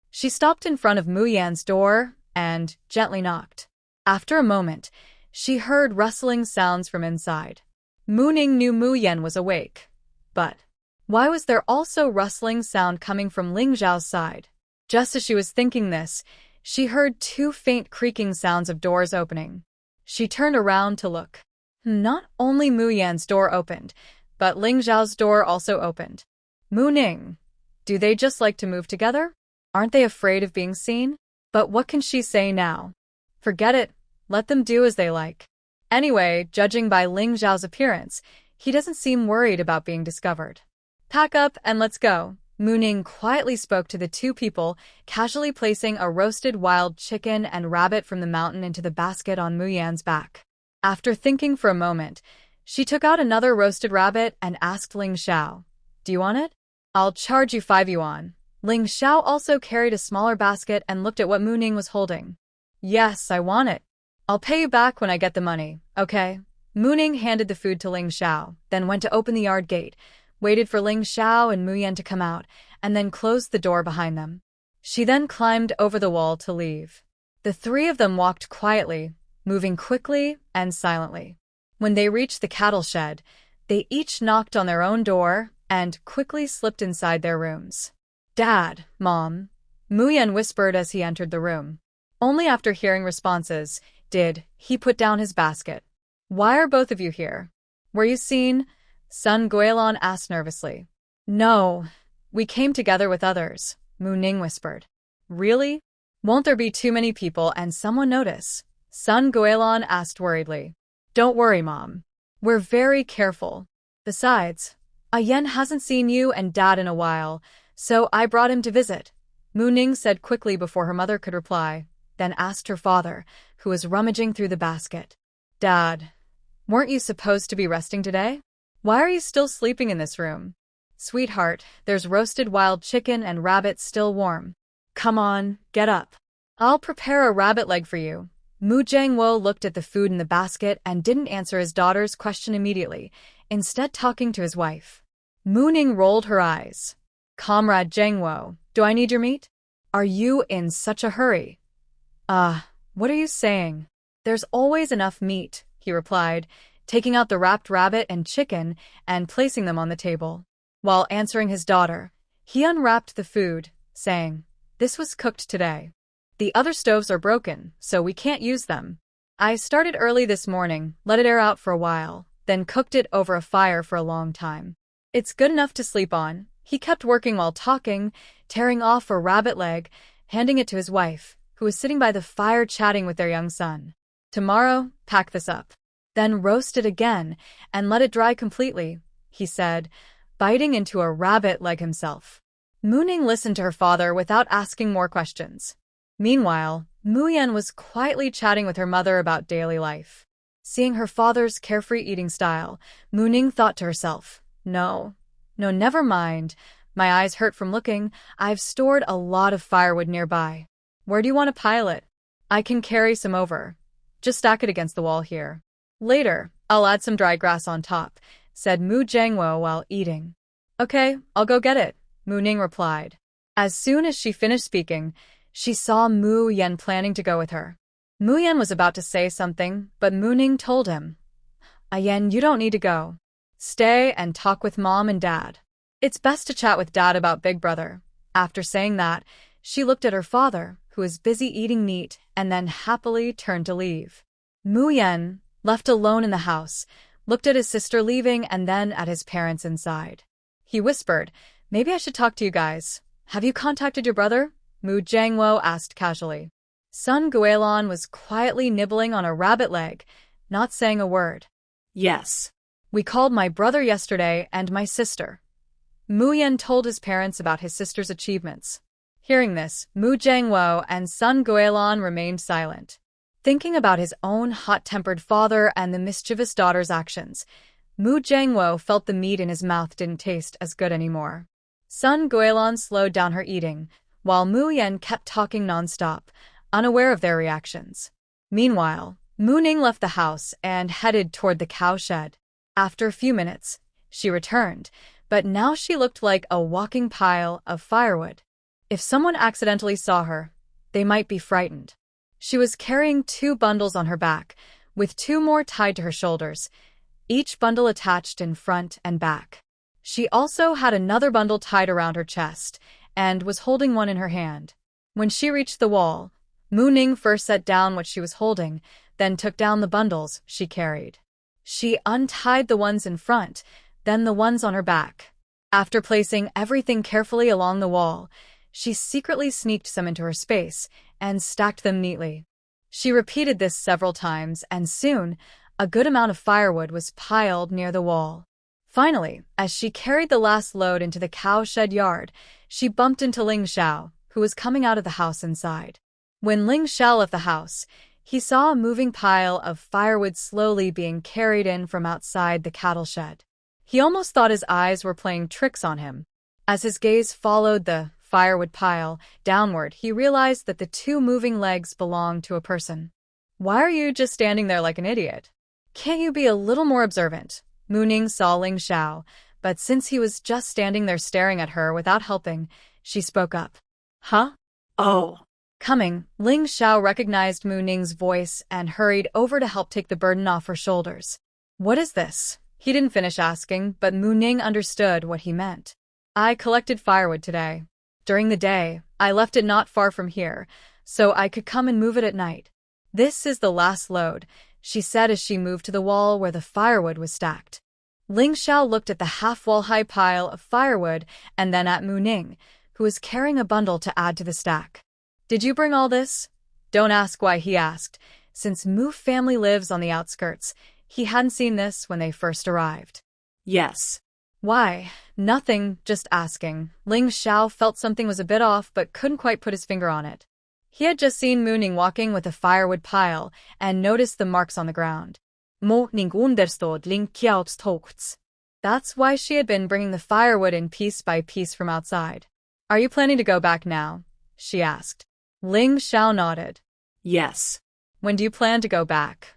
She stopped in front of Mu Yan's door and gently knocked. After a moment, she heard rustling sounds from inside. Mooning knew Mu Yan was awake. But why was there also rustling sound coming from Ling Zhao's side? Just as she was thinking this, she heard two faint creaking sounds of doors opening. She turned around to look. Not only Mu Yan's door opened, but Ling Zhao's door also opened. Mooning, do they just like to move together? Aren't they afraid of being seen? But what can she say now? Forget it, let them do as they like. Anyway, judging by Ling Zhao's appearance, he doesn't seem worried about being discovered. Pack up and let's go. Mooning quietly spoke to the two people, casually placing a roasted wild chicken and rabbit from the mountain into the basket on Mu Yan's back. After thinking for a moment, she took out another roasted rabbit and asked Ling Xiao, "Do you want it? I'll charge you 5 yuan." Ling Xiao also carried a smaller basket and looked at what Mooning was holding. "Yes, I want it. I'll pay you back when I get the money, okay?" Mooning handed the food to Ling Xiao, then went to open the yard gate, waited for Ling Xiao and Mu Yan to come out, and then closed the door behind them. She then climbed over the wall to leave. The three of them walked quietly, moving quickly and silently. When they reached the cattle shed, they each knocked on their own door and quickly slipped inside their rooms. "Dad, Mom," Mu Yan whispered as he entered the room. Only after hearing responses did he put down his basket. "Why are both of you here? Were you seen?" Sun Guilin asked nervously. "No, we came together with others," Mu Ning whispered. "Really? Won't there be too many people and someone notice?" Sun Guilin asked worriedly. "Don't worry, Mom. We're very careful. Besides, Ayen hasn't seen you and Dad in a while, so I brought him to visit," Mu Ning said quickly before her mother could reply, then asked her father, who was rummaging through the basket. "Dad, weren't you supposed to be resting today? Why are you still sleeping in this room?" "Sweetheart, there's roasted wild chicken and rabbit still warm. Come on, get up. I'll prepare a rabbit leg for you." Mu Jiangwo looked at the food in the basket and didn't answer his daughter's question immediately, instead talking to his wife. Mu Ning rolled her eyes. "Comrade Jiangwo, do I need your meat? Are you in such a hurry?" What are you saying? There's always enough meat," he replied, taking out the wrapped rabbit and chicken and placing them on the table. While answering his daughter, he unwrapped the food, saying, "This was cooked today. The other stoves are broken, so we can't use them. I started early this morning, let it air out for a while, then cooked it over a fire for a long time. It's good enough to sleep on." He kept working while talking, tearing off a rabbit leg, handing it to his wife, who was sitting by the fire chatting with their young son. "Tomorrow, pack this up. Then roast it again and let it dry completely," he said, biting into a rabbit leg himself. Mu Ning listened to her father without asking more questions. Meanwhile, Mu Yan was quietly chatting with her mother about daily life. Seeing her father's carefree eating style, Mu Ning thought to herself, No, never mind. My eyes hurt from looking. I've stored a lot of firewood nearby. Where do you want to pile it? I can carry some over. Just stack it against the wall here. Later, I'll add some dry grass on top, said Mu Jiangwo while eating. Okay, I'll go get it, Mu Ning replied. As soon as she finished speaking, she saw Mu Yan planning to go with her. Mu Yan was about to say something, but Mu Ning told him, Yan, you don't need to go. Stay and talk with Mom and Dad. It's best to chat with Dad about Big Brother. After saying that, she looked at her father, who was busy eating meat, and then happily turned to leave. Mu Yan, left alone in the house, looked at his sister leaving and then at his parents inside. He whispered, Maybe I should talk to you guys. Have you contacted your brother? Mu Jiangwo asked casually. Sun Guilin was quietly nibbling on a rabbit leg, not saying a word. Yes. We called my brother yesterday and my sister. Mu Yan told his parents about his sister's achievements. Hearing this, Mu Jiangwo and Sun Guilin remained silent. Thinking about his own hot-tempered father and the mischievous daughter's actions, Mu Jiangwo felt the meat in his mouth didn't taste as good anymore. Sun Guilin slowed down her eating, while Mu Yan kept talking nonstop, unaware of their reactions. Meanwhile, Mu Ning left the house and headed toward the cow shed. After a few minutes, she returned, but now she looked like a walking pile of firewood. If someone accidentally saw her, they might be frightened. She was carrying 2 bundles on her back, with 2 more tied to her shoulders, each bundle attached in front and back. She also had another bundle tied around her chest, and was holding one in her hand. When she reached the wall, Mu Ning first set down what she was holding, then took down the bundles she carried. She untied the ones in front, then the ones on her back. After placing everything carefully along the wall, she secretly sneaked some into her space and stacked them neatly. She repeated this several times, and soon, a good amount of firewood was piled near the wall. Finally, as she carried the last load into the cowshed yard, she bumped into Ling Xiao, who was coming out of the house inside. When Ling Xiao left the house, he saw a moving pile of firewood slowly being carried in from outside the cattle shed. He almost thought his eyes were playing tricks on him. As his gaze followed the firewood pile downward, he realized that the 2 moving legs belonged to a person. Why are you just standing there like an idiot? Can't you be a little more observant? Mu Ning saw Ling Xiao, but since he was just standing there staring at her without helping, she spoke up. Huh? Oh. Coming, Ling Xiao recognized Mu Ning's voice and hurried over to help take the burden off her shoulders. What is this? He didn't finish asking, but Mu Ning understood what he meant. I collected firewood today. During the day, I left it not far from here, so I could come and move it at night. This is the last load, she said as she moved to the wall where the firewood was stacked. Ling Xiao looked at the half-wall-high pile of firewood and then at Mu Ning, who was carrying a bundle to add to the stack. Did you bring all this? Don't ask why, he asked. Since Mu family lives on the outskirts, he hadn't seen this when they first arrived. Yes. Why? Nothing, just asking. Ling Xiao felt something was a bit off but couldn't quite put his finger on it. He had just seen Mu Ning walking with a firewood pile and noticed the marks on the ground. Mo Ning understood Ling Xiao's thoughts. That's why she had been bringing the firewood in piece by piece from outside. Are you planning to go back now? She asked. Ling Xiao nodded. Yes. When do you plan to go back?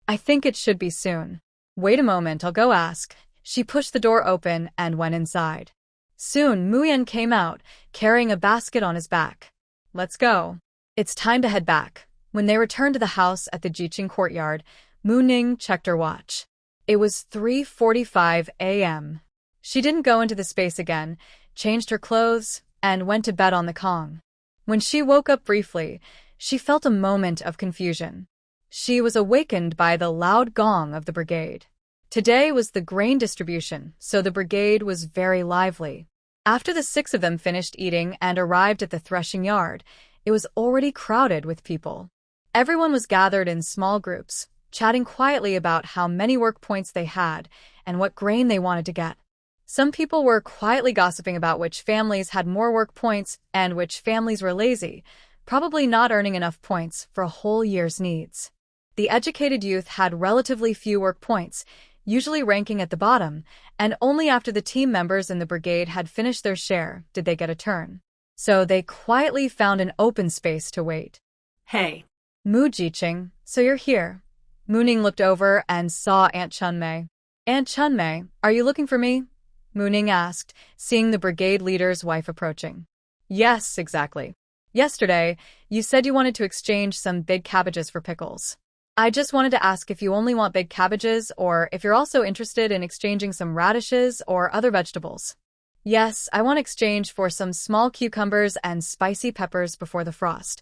I think it should be soon. Wait a moment, I'll go ask. She pushed the door open and went inside. Soon, Mu Yan came out, carrying a basket on his back. Let's go. It's time to head back. When they returned to the house at the Jiqing courtyard, Mu Ning checked her watch. It was 3:45 a.m. She didn't go into the space again, changed her clothes, and went to bed on the Kong. When she woke up briefly, she felt a moment of confusion. She was awakened by the loud gong of the brigade. Today was the grain distribution, so the brigade was very lively. After the 6 of them finished eating and arrived at the threshing yard, it was already crowded with people. Everyone was gathered in small groups, chatting quietly about how many work points they had and what grain they wanted to get. Some people were quietly gossiping about which families had more work points and which families were lazy, probably not earning enough points for a whole year's needs. The educated youth had relatively few work points, usually ranking at the bottom, and only after the team members in the brigade had finished their share did they get a turn. So they quietly found an open space to wait. Hey. Mu Jiqing, so you're here. Mu Ning looked over and saw Aunt Chunmei. Aunt Chunmei, are you looking for me? Mu Ning asked, seeing the brigade leader's wife approaching. Yes, exactly. Yesterday, you said you wanted to exchange some big cabbages for pickles. I just wanted to ask if you only want big cabbages or if you're also interested in exchanging some radishes or other vegetables. Yes, I want exchange for some small cucumbers and spicy peppers before the frost.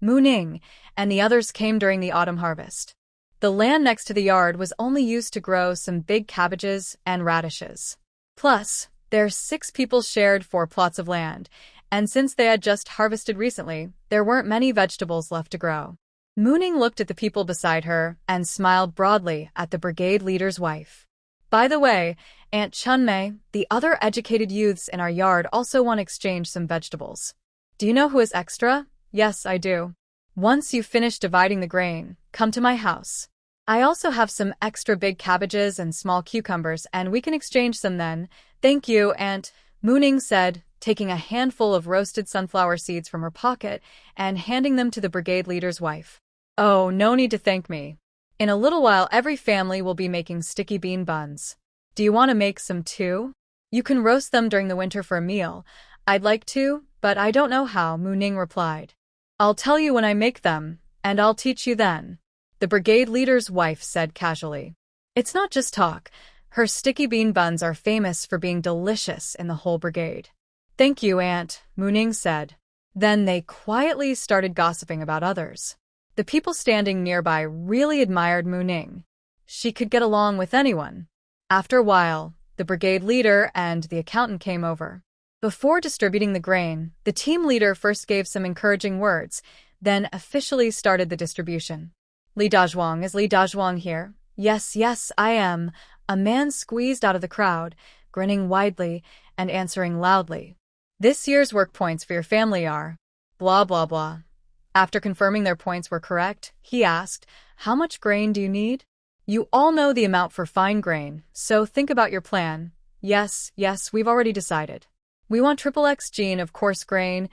Mu Ning and the others came during the autumn harvest. The land next to the yard was only used to grow some big cabbages and radishes. Plus, their 6 people shared 4 plots of land, and since they had just harvested recently, there weren't many vegetables left to grow. Mu Ning looked at the people beside her and smiled broadly at the brigade leader's wife. By the way, Aunt Chunmei, the other educated youths in our yard also want to exchange some vegetables. Do you know who is extra? Yes, I do. Once you finish dividing the grain, come to my house. I also have some extra big cabbages and small cucumbers, and we can exchange some then. Thank you, Aunt, Mu Ning said, taking a handful of roasted sunflower seeds from her pocket and handing them to the brigade leader's wife. Oh, no need to thank me. In a little while, every family will be making sticky bean buns. Do you want to make some too? You can roast them during the winter for a meal. I'd like to, but I don't know how, Mu Ning replied. I'll tell you when I make them, and I'll teach you then, the brigade leader's wife said casually. It's not just talk. Her sticky bean buns are famous for being delicious in the whole brigade. Thank you, Aunt, Mu Ning said. Then they quietly started gossiping about others. The people standing nearby really admired Mu Ning. She could get along with anyone. After a while, the brigade leader and the accountant came over. Before distributing the grain, the team leader first gave some encouraging words, then officially started the distribution. Li Dazhuang, is Li Dazhuang here? Yes, yes, I am. A man squeezed out of the crowd, grinning widely and answering loudly. This year's work points for your family are blah blah blah. After confirming their points were correct, he asked, how much grain do you need? You all know the amount for fine grain, so think about your plan. Yes, we've already decided. We want XXX gene of coarse grain,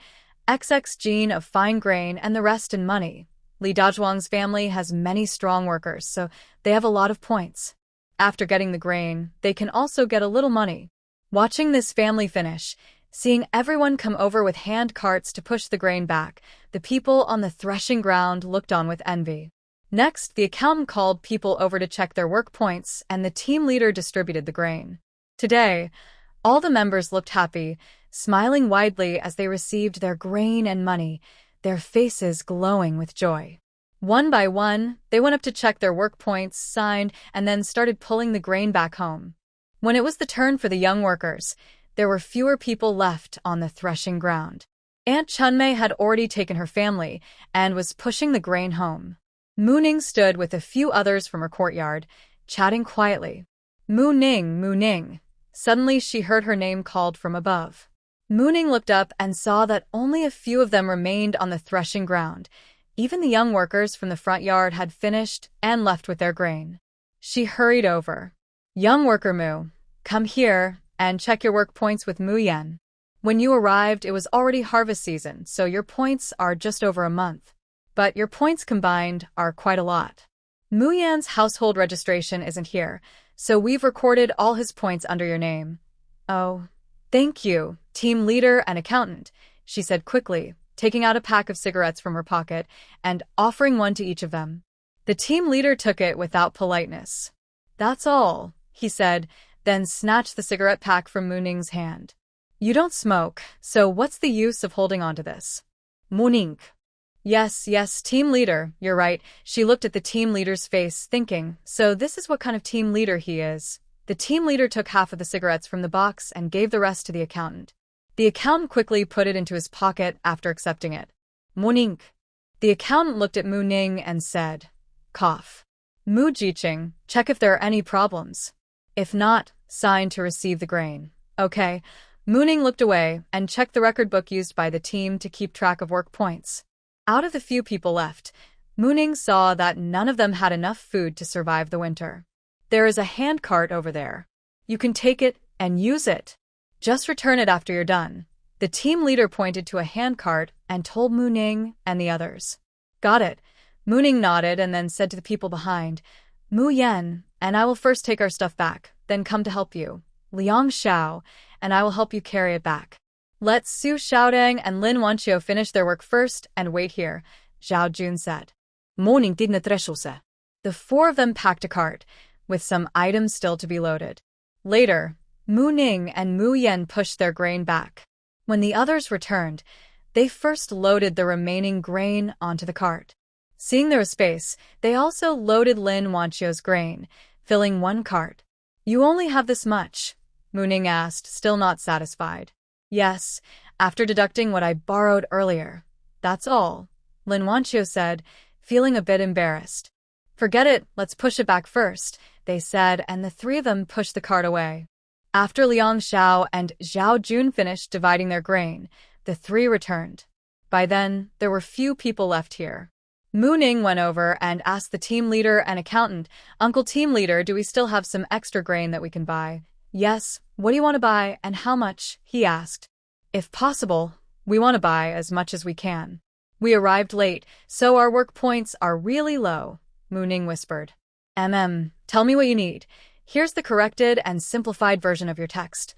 XX gene of fine grain, and the rest in money. Li Dazhuang's family has many strong workers, so they have a lot of points. After getting the grain, they can also get a little money. Watching this family finish, seeing everyone come over with hand carts to push the grain back, the people on the threshing ground looked on with envy. Next, the accountant called people over to check their work points, and the team leader distributed the grain. Today, all the members looked happy, smiling widely as they received their grain and money, their faces glowing with joy. One by one, they went up to check their work points, signed, and then started pulling the grain back home. When it was the turn for the young workers, there were fewer people left on the threshing ground. Aunt Chunmei had already taken her family and was pushing the grain home. Mu Ning stood with a few others from her courtyard, chatting quietly. Mu Ning, Mu Ning. Suddenly she heard her name called from above. Mu Ning looked up and saw that only a few of them remained on the threshing ground. Even the young workers from the front yard had finished and left with their grain. She hurried over. Young worker Mu, come here and check your work points with Mu Yan. When you arrived, it was already harvest season, so your points are just over a month. But your points combined are quite a lot. Mu Yan's household registration isn't here, so we've recorded all his points under your name. Oh, thank you, team leader and accountant, she said quickly, taking out a pack of cigarettes from her pocket and offering one to each of them. The team leader took it without politeness. That's all, he said, then snatched the cigarette pack from Mu Ning's hand. You don't smoke, so what's the use of holding on to this? Mu Ning. Yes, team leader, you're right. She looked at the team leader's face, thinking, so this is what kind of team leader he is. The team leader took half of the cigarettes from the box and gave the rest to the accountant. The accountant quickly put it into his pocket after accepting it. Mu Ning. The accountant looked at Mu Ning and said, cough. Mu Jiqing, check if there are any problems. If not, sign to receive the grain. Okay. Mu Ning looked away and checked the record book used by the team to keep track of work points. Out of the few people left, Mu Ning saw that none of them had enough food to survive the winter. There is a handcart over there. You can take it and use it. Just return it after you're done. The team leader pointed to a handcart and told Mu Ning and the others. Got it. Mu Ning nodded and then said to the people behind, Mu Yan and I will first take our stuff back, then come to help you. Liang Xiao and I will help you carry it back. Let Su Xiaodang and Lin Wanqiu finish their work first and wait here, Zhao Jun said. Morning digna treshulse. The four of them packed a cart, with some items still to be loaded. Later, Mu Ning and Mu Yan pushed their grain back. When the others returned, they first loaded the remaining grain onto the cart. Seeing there was space, they also loaded Lin Wanqiu's grain, filling one cart. You only have this much? Mu Ning asked, still not satisfied. Yes, after deducting what I borrowed earlier. That's all, Lin Wanqiu said, feeling a bit embarrassed. Forget it, let's push it back first, they said, and the three of them pushed the cart away. After Liang Xiao and Zhao Jun finished dividing their grain, the three returned. By then, there were few people left here. Mu Ning went over and asked the team leader and accountant, Uncle Team Leader, do we still have some extra grain that we can buy? Yes, what do you want to buy and how much? He asked. If possible, we want to buy as much as we can. We arrived late, so our work points are really low, Mu Ning whispered. Tell me what you need. Here's the corrected and simplified version of your text.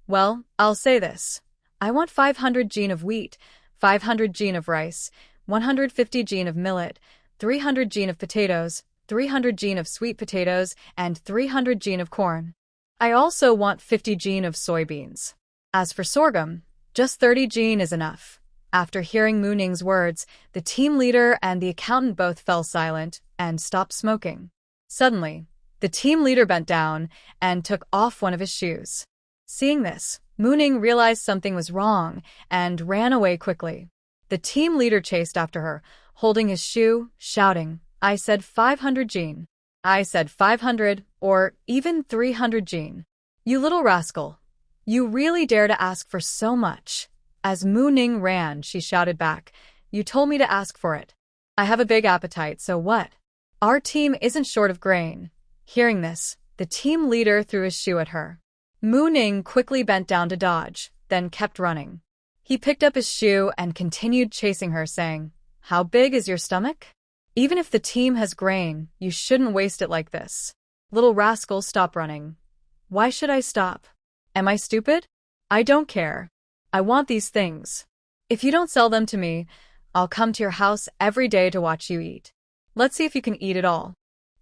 Well, I'll say this. I want 500 jin of wheat, 500 jin of rice, 150 jin of millet, 300 jin of potatoes, 300 jin of sweet potatoes, and 300 jin of corn. I also want 50 jin of soybeans. As for sorghum, just 30 jin is enough. After hearing Mu Ning's words, the team leader and the accountant both fell silent and stopped smoking. Suddenly, the team leader bent down and took off one of his shoes. Seeing this, Mu Ning realized something was wrong and ran away quickly. The team leader chased after her, holding his shoe, shouting, I said 500 jin. I said 500 or even 300 jin. You little rascal. You really dare to ask for so much. As Mu Ning ran, she shouted back, You told me to ask for it. I have a big appetite, so what? Our team isn't short of grain. Hearing this, the team leader threw his shoe at her. Mu Ning quickly bent down to dodge, then kept running. He picked up his shoe and continued chasing her, saying, How big is your stomach? Even if the team has grain, you shouldn't waste it like this. Little rascal, stop running. Why should I stop? Am I stupid? I don't care. I want these things. If you don't sell them to me, I'll come to your house every day to watch you eat. Let's see if you can eat it all.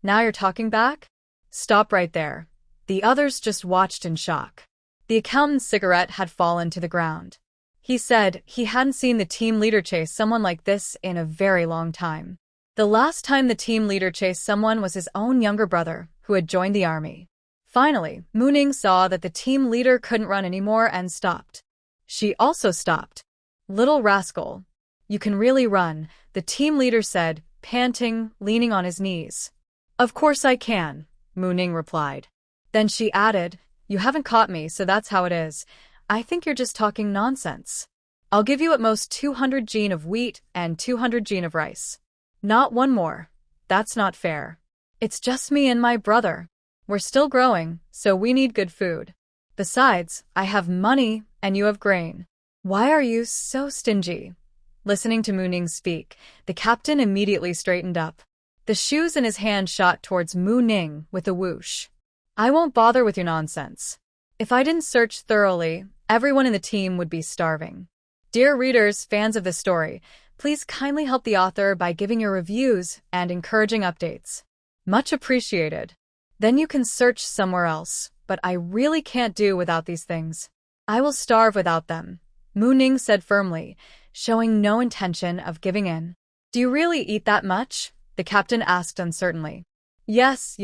Now you're talking back? Stop right there. The others just watched in shock. The accountant's cigarette had fallen to the ground. He said he hadn't seen the team leader chase someone like this in a very long time. The last time the team leader chased someone was his own younger brother, who had joined the army. Finally, Mu Ning saw that the team leader couldn't run anymore and stopped. She also stopped. Little rascal. You can really run, the team leader said, panting, leaning on his knees. Of course I can, Mu Ning replied. Then she added, You haven't caught me, so that's how it is. I think you're just talking nonsense. I'll give you at most 200 jin of wheat and 200 jin of rice. Not one more. That's not fair. It's just me and my brother. We're still growing, so we need good food. Besides, I have money and you have grain. Why are you so stingy? Listening to Mu Ning speak, the captain immediately straightened up. The shoes in his hand shot towards Mu Ning with a whoosh. I won't bother with your nonsense. If I didn't search thoroughly, everyone in the team would be starving. Dear readers, fans of this story, please kindly help the author by giving your reviews and encouraging updates. Much appreciated. Then you can search somewhere else, but I really can't do without these things. I will starve without them, Mu Ning said firmly, showing no intention of giving in. Do you really eat that much? The captain asked uncertainly. Yes,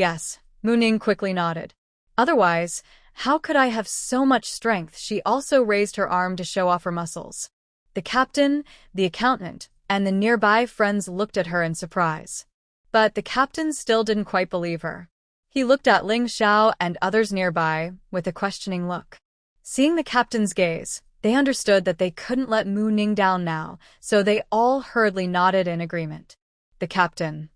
Mu Ning quickly nodded. Otherwise, how could I have so much strength? She also raised her arm to show off her muscles. The captain, the accountant, and the nearby friends looked at her in surprise. But the captain still didn't quite believe her. He looked at Ling Xiao and others nearby with a questioning look. Seeing the captain's gaze, they understood that they couldn't let Mu Ning down now, so they all hurriedly nodded in agreement. The captain.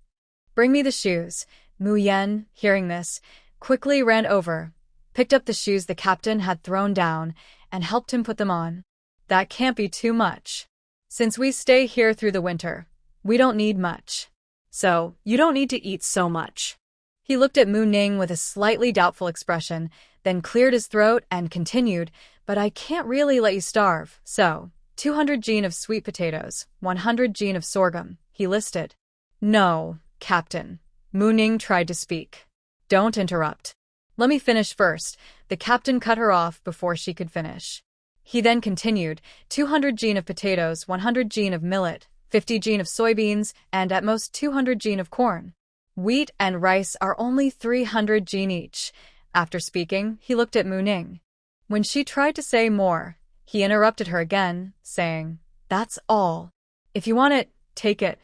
Bring me the shoes. Mu Yan, hearing this, quickly ran over, picked up the shoes the captain had thrown down, and helped him put them on. That can't be too much. Since we stay here through the winter, we don't need much. So, you don't need to eat so much. He looked at Mu Ning with a slightly doubtful expression, then cleared his throat and continued, but I can't really let you starve, so 200 gene of sweet potatoes, 100 gene of sorghum, he listed. No, Captain. Mu Ning tried to speak. Don't interrupt. Let me finish first. The captain cut her off before she could finish. He then continued, 200 gene of potatoes, 100 gene of millet, 50 gene of soybeans, and at most 200 gene of corn. Wheat and rice are only 300 gene each. After speaking, he looked at Mu Ning. When she tried to say more, he interrupted her again, saying, That's all. If you want it, take it.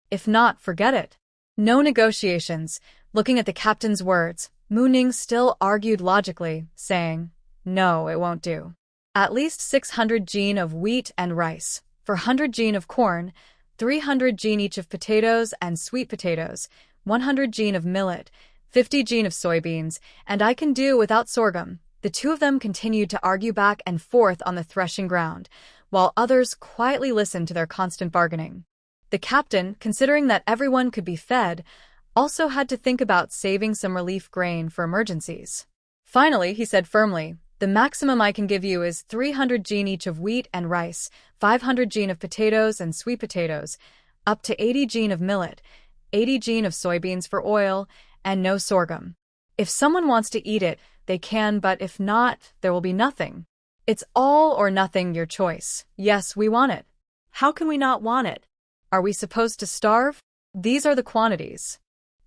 If not, forget it. No negotiations. Looking at the captain's words, Mu Ning still argued logically, saying, No, it won't do. At least 600 gene of wheat and rice, 400 gene of corn, 300 gene each of potatoes and sweet potatoes, 100 gene of millet, 50 gene of soybeans, and I can do without sorghum. The two of them continued to argue back and forth on the threshing ground, while others quietly listened to their constant bargaining. The captain, considering that everyone could be fed, also had to think about saving some relief grain for emergencies. Finally, he said firmly, The maximum I can give you is 300 gene each of wheat and rice, 500 gene of potatoes and sweet potatoes, up to 80 gene of millet, 80 gene of soybeans for oil, and no sorghum. If someone wants to eat it, they can, but if not, there will be nothing. It's all or nothing, your choice. Yes, we want it. How can we not want it? Are we supposed to starve? These are the quantities.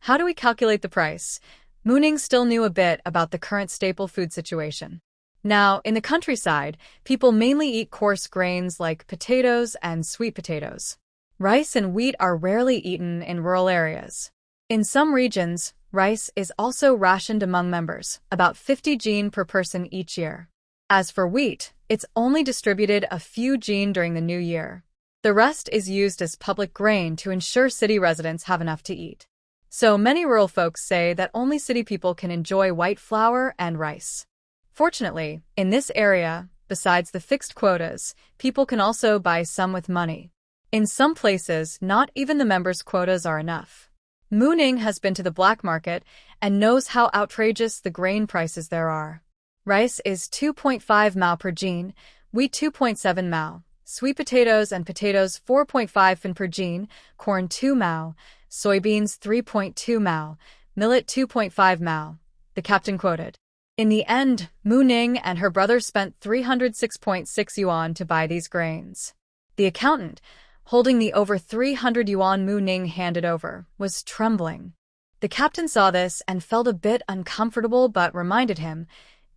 How do we calculate the price? Mu Ning still knew a bit about the current staple food situation. Now, in the countryside, people mainly eat coarse grains like potatoes and sweet potatoes. Rice and wheat are rarely eaten in rural areas. In some regions, rice is also rationed among members, about 50 gene per person each year. As for wheat, it's only distributed a few gene during the new year. The rest is used as public grain to ensure city residents have enough to eat. So many rural folks say that only city people can enjoy white flour and rice. Fortunately, in this area, besides the fixed quotas, people can also buy some with money. In some places, not even the members' quotas are enough. Mu Ning has been to the black market and knows how outrageous the grain prices there are. Rice is 2.5 mao per gene, wheat 2.7 mao, sweet potatoes and potatoes 4.5 fin per gene, corn 2 mao, soybeans 3.2 mao, millet 2.5 mao, the captain quoted. In the end, Mu Ning and her brother spent 306.6 yuan to buy these grains. The accountant, holding the over 300 yuan Mu Ning handed over, was trembling. The captain saw this and felt a bit uncomfortable but reminded him,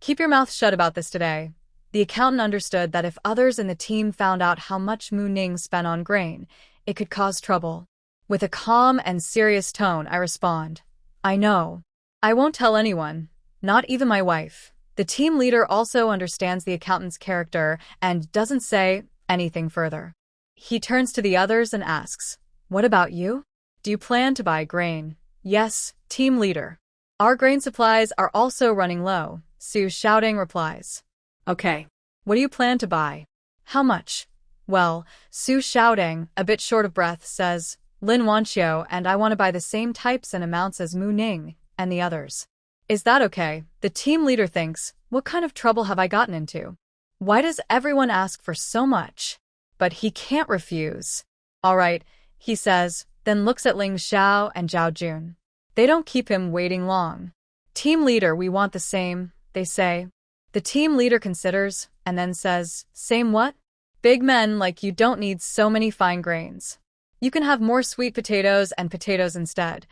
Keep your mouth shut about this today. The accountant understood that if others in the team found out how much Mu Ning spent on grain, it could cause trouble. With a calm and serious tone, I respond, I know. I won't tell anyone, not even my wife. The team leader also understands the accountant's character and doesn't say anything further. He turns to the others and asks, What about you? Do you plan to buy grain? Yes, team leader. Our grain supplies are also running low, Su Shouting replies. Okay. What do you plan to buy? How much? Well, Su Shouting, a bit short of breath, says, Lin Wanqiu and I want to buy the same types and amounts as Mu Ning and the others. Is that okay? The team leader thinks, What kind of trouble have I gotten into? Why does everyone ask for so much? But he can't refuse. All right, he says, then looks at Ling Xiao and Zhao Jun. They don't keep him waiting long. Team leader, we want the same, they say. The team leader considers, and then says, Same what? Big men like you don't need so many fine grains. You can have more sweet potatoes and potatoes instead.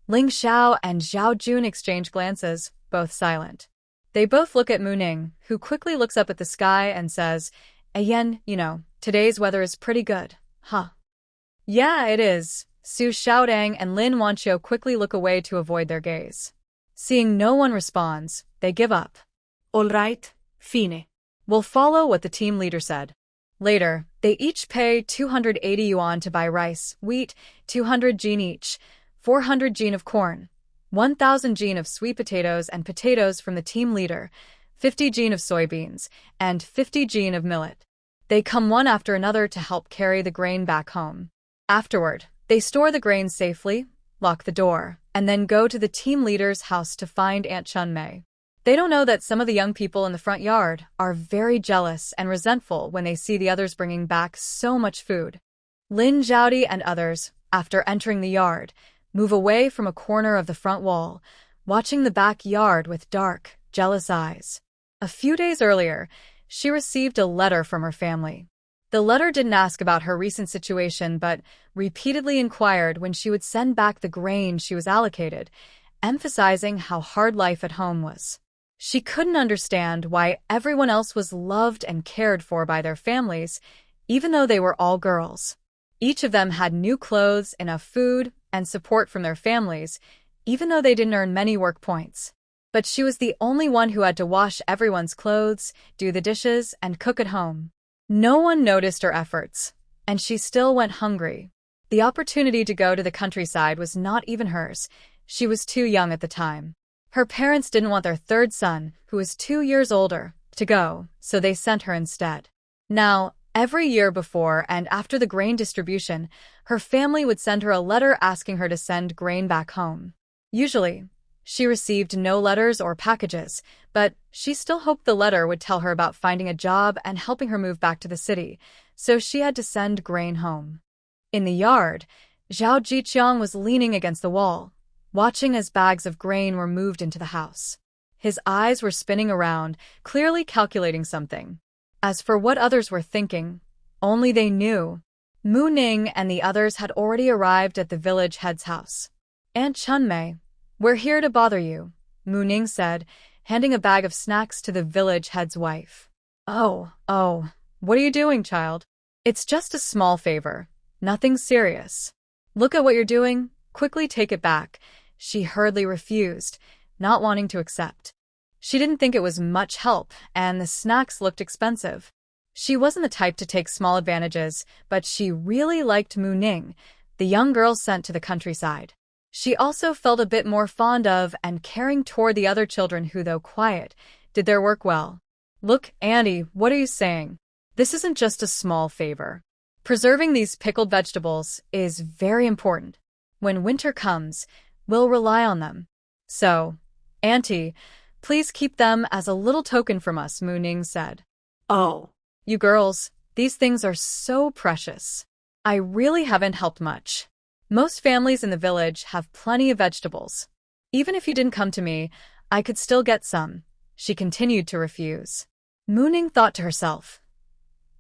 Ling Xiao and Zhao Jun exchange glances, both silent. They both look at Mu Ning, who quickly looks up at the sky and says, Yen, today's weather is pretty good, huh? Yeah, it is. Su Xiaodang and Lin Wanqiu quickly look away to avoid their gaze. Seeing no one responds, they give up. All right, fine. We'll follow what the team leader said. Later, they each pay 280 yuan to buy rice, wheat, 200 gene each, 400 gene of corn, 1,000 gene of sweet potatoes and potatoes from the team leader, 50 gene of soybeans, and 50 gene of millet. They come one after another to help carry the grain back home. Afterward, they store the grain safely, lock the door, and then go to the team leader's house to find Aunt Chun-mei. They don't know that some of the young people in the front yard are very jealous and resentful when they see the others bringing back so much food. Lin Zhaodi and others, after entering the yard, move away from a corner of the front wall, watching the backyard with dark, jealous eyes. A few days earlier, she received a letter from her family. The letter didn't ask about her recent situation but repeatedly inquired when she would send back the grain she was allocated, emphasizing how hard life at home was. She couldn't understand why everyone else was loved and cared for by their families, even though they were all girls. Each of them had new clothes, enough food, and support from their families, even though they didn't earn many work points. But she was the only one who had to wash everyone's clothes, do the dishes, and cook at home. No one noticed her efforts, and she still went hungry. The opportunity to go to the countryside was not even hers. She was too young at the time. Her parents didn't want their third son, who was 2 years older, to go, so they sent her instead. Now, every year before and after the grain distribution, her family would send her a letter asking her to send grain back home. Usually, she received no letters or packages, but she still hoped the letter would tell her about finding a job and helping her move back to the city, so she had to send grain home. In the yard, Zhao Jiqiang was leaning against the wall, watching as bags of grain were moved into the house. His eyes were spinning around, clearly calculating something. As for what others were thinking, only they knew. Mu Ning and the others had already arrived at the village head's house. "Aunt Chun-mei, we're here to bother you," Mu Ning said, handing a bag of snacks to the village head's wife. Oh, what are you doing, child? It's just a small favor. Nothing serious. Look at what you're doing. Quickly take it back. She hurriedly refused, not wanting to accept. She didn't think it was much help, and the snacks looked expensive. She wasn't the type to take small advantages, but she really liked Mu Ning, the young girl sent to the countryside. She also felt a bit more fond of and caring toward the other children who, though quiet, did their work well. Look, Auntie, what are you saying? This isn't just a small favor. Preserving these pickled vegetables is very important. When winter comes, we'll rely on them. So, Auntie, please keep them as a little token from us, Mu Ning said. Oh. You girls, these things are so precious. I really haven't helped much. Most families in the village have plenty of vegetables. Even if you didn't come to me, I could still get some. She continued to refuse. Mu Ning thought to herself,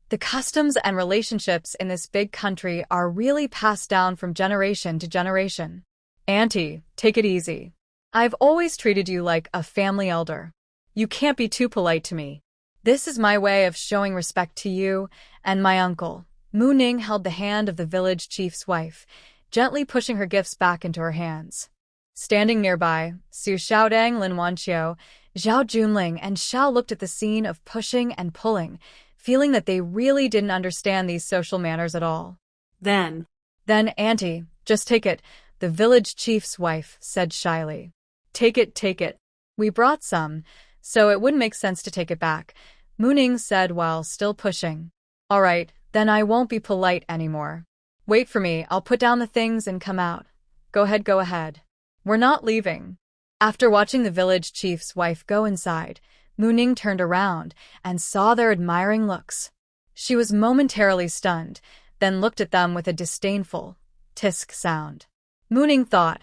the customs and relationships in this big country are really passed down from generation to generation. Auntie, take it easy. I've always treated you like a family elder. You can't be too polite to me. This is my way of showing respect to you and my uncle. Mu Ning held the hand of the village chief's wife, gently pushing her gifts back into her hands. Standing nearby, Su Xiaodang, Lin Wanqiu, Zhao Junling, and Xiao looked at the scene of pushing and pulling, feeling that they really didn't understand these social manners at all. Then, Auntie, just take it, the village chief's wife said shyly. Take it. We brought some, so it wouldn't make sense to take it back, Mu Ning said while still pushing. All right, then I won't be polite anymore. Wait for me, I'll put down the things and come out. Go ahead. We're not leaving. After watching the village chief's wife go inside, Mu Ning turned around and saw their admiring looks. She was momentarily stunned, then looked at them with a disdainful tisk sound. Mu Ning thought,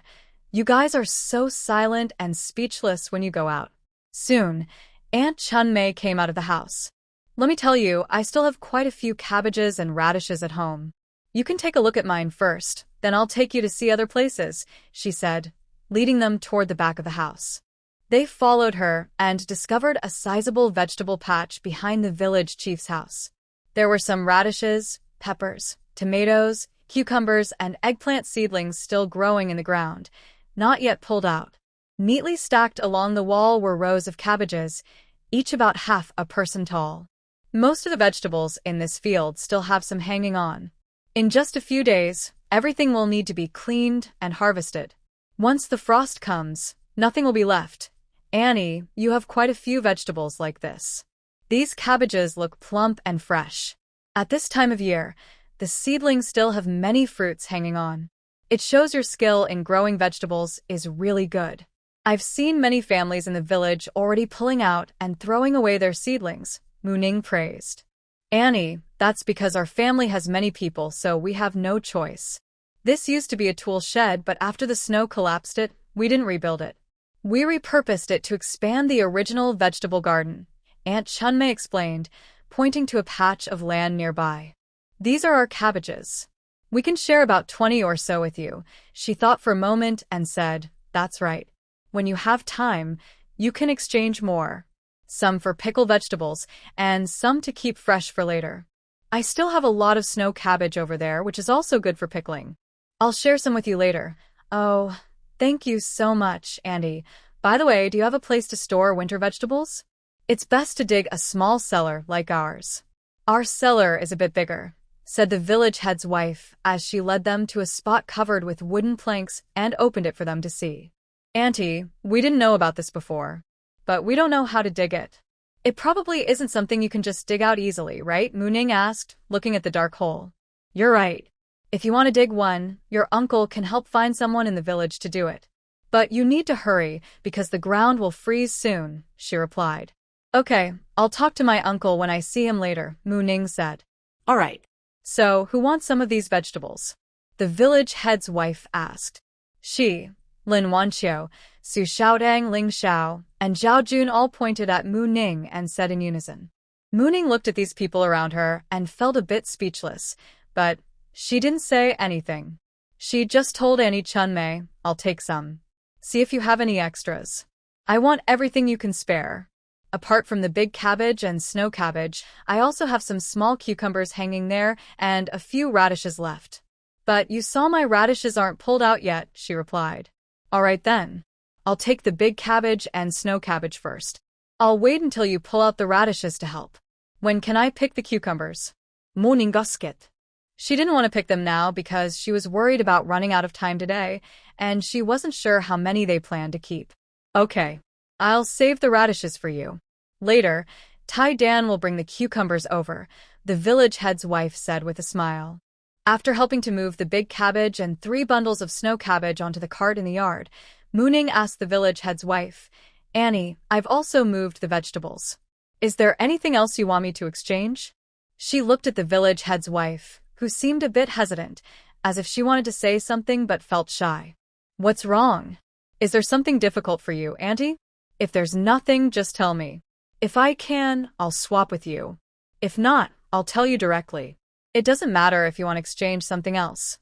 you guys are so silent and speechless when you go out. Soon, Aunt Chun-mei came out of the house. Let me tell you, I still have quite a few cabbages and radishes at home. You can take a look at mine first, then I'll take you to see other places, she said, leading them toward the back of the house. They followed her and discovered a sizable vegetable patch behind the village chief's house. There were some radishes, peppers, tomatoes, cucumbers, and eggplant seedlings still growing in the ground, not yet pulled out. Neatly stacked along the wall were rows of cabbages, each about half a person tall. Most of the vegetables in this field still have some hanging on. In just a few days, everything will need to be cleaned and harvested. Once the frost comes, nothing will be left. Annie, you have quite a few vegetables like this. These cabbages look plump and fresh. At this time of year, the seedlings still have many fruits hanging on. It shows your skill in growing vegetables is really good. I've seen many families in the village already pulling out and throwing away their seedlings, Mu Ning praised. Annie, that's because our family has many people, so we have no choice. This used to be a tool shed, but after the snow collapsed it, we didn't rebuild it. We repurposed it to expand the original vegetable garden, Aunt Chunmei explained, pointing to a patch of land nearby. These are our cabbages. We can share about 20 or so with you. She thought for a moment and said, that's right. When you have time, you can exchange more. Some for pickled vegetables, and some to keep fresh for later. I still have a lot of snow cabbage over there, which is also good for pickling. I'll share some with you later. Oh, thank you so much, Andy. By the way, do you have a place to store winter vegetables? It's best to dig a small cellar like ours. Our cellar is a bit bigger, said the village head's wife as she led them to a spot covered with wooden planks and opened it for them to see. Auntie, we didn't know about this before, but we don't know how to dig it. It probably isn't something you can just dig out easily, right? Mu Ning asked, looking at the dark hole. You're right. If you want to dig one, your uncle can help find someone in the village to do it. But you need to hurry because the ground will freeze soon, she replied. Okay, I'll talk to my uncle when I see him later, Mu Ning said. All right. So, who wants some of these vegetables? The village head's wife asked. She, Lin Wanqiu, Su Xiaodang, Ling Xiao, and Zhao Jun all pointed at Mu Ning and said in unison. Mu Ning looked at these people around her and felt a bit speechless, but she didn't say anything. She just told Annie Chunmei, I'll take some. See if you have any extras. I want everything you can spare. Apart from the big cabbage and snow cabbage, I also have some small cucumbers hanging there and a few radishes left. But you saw my radishes aren't pulled out yet, she replied. All right then. I'll take the big cabbage and snow cabbage first. I'll wait until you pull out the radishes to help. When can I pick the cucumbers? Morning gusket. She didn't want to pick them now because she was worried about running out of time today, and she wasn't sure how many they planned to keep. Okay. I'll save the radishes for you. Later, Tai Dan will bring the cucumbers over, the village head's wife said with a smile. After helping to move the big cabbage and 3 bundles of snow cabbage onto the cart in the yard, Mu Ning asked the village head's wife, Annie, I've also moved the vegetables. Is there anything else you want me to exchange? She looked at the village head's wife, who seemed a bit hesitant, as if she wanted to say something but felt shy. What's wrong? Is there something difficult for you, Auntie? If there's nothing, just tell me. If I can, I'll swap with you. If not, I'll tell you directly. It doesn't matter if you want to exchange something else.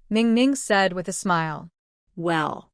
Ming Ning said with a smile. Well.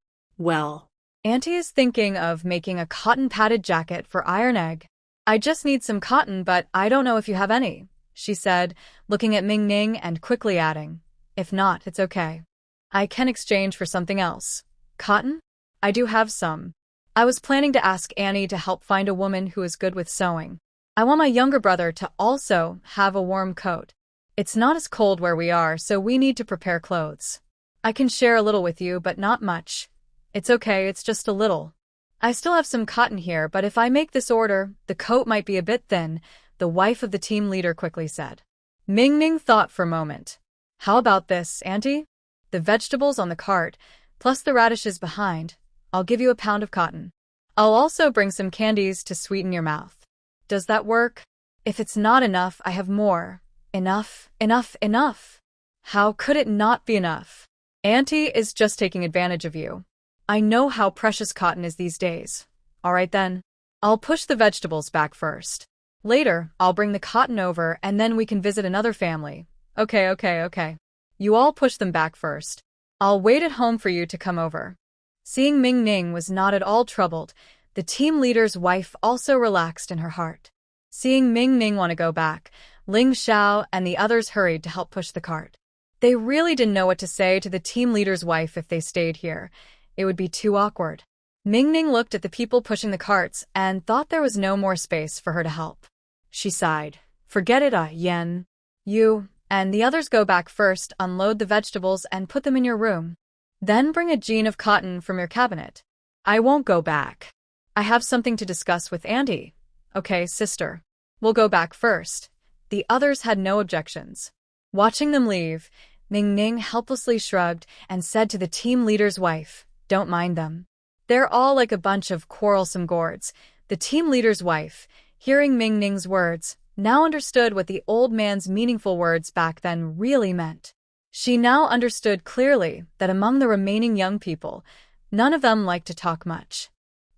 Auntie is thinking of making a cotton-padded jacket for Iron Egg. I just need some cotton, but I don't know if you have any, she said, looking at Ming Ning and quickly adding. If not, it's okay. I can exchange for something else. Cotton? I do have some. I was planning to ask Annie to help find a woman who is good with sewing. I want my younger brother to also have a warm coat. It's not as cold where we are, so we need to prepare clothes. I can share a little with you, but not much. It's okay, it's just a little. I still have some cotton here, but if I make this order, the coat might be a bit thin, the wife of the team leader quickly said. Ming Ning thought for a moment. How about this, Auntie? The vegetables on the cart, plus the radishes behind. I'll give you a pound of cotton. I'll also bring some candies to sweeten your mouth. Does that work? If it's not enough, I have more. Enough. How could it not be enough? Auntie is just taking advantage of you. I know how precious cotton is these days. All right then. I'll push the vegetables back first. Later, I'll bring the cotton over and then we can visit another family. Okay. You all push them back first. I'll wait at home for you to come over. Seeing Ming Ning was not at all troubled, the team leader's wife also relaxed in her heart. Seeing Ming Ning want to go back, Ling Xiao and the others hurried to help push the cart. They really didn't know what to say to the team leader's wife if they stayed here. It would be too awkward. Ming Ning looked at the people pushing the carts and thought there was no more space for her to help. She sighed. Forget it, Yen. You and the others go back first, unload the vegetables and put them in your room. Then bring a jean of cotton from your cabinet. I won't go back. I have something to discuss with Auntie. Okay, sister. We'll go back first. The others had no objections. Watching them leave, Ning helplessly shrugged and said to the team leader's wife, "Don't mind them. They're all like a bunch of quarrelsome gourds." The team leader's wife, hearing Ning's words, now understood what the old man's meaningful words back then really meant. She now understood clearly that among the remaining young people, none of them liked to talk much.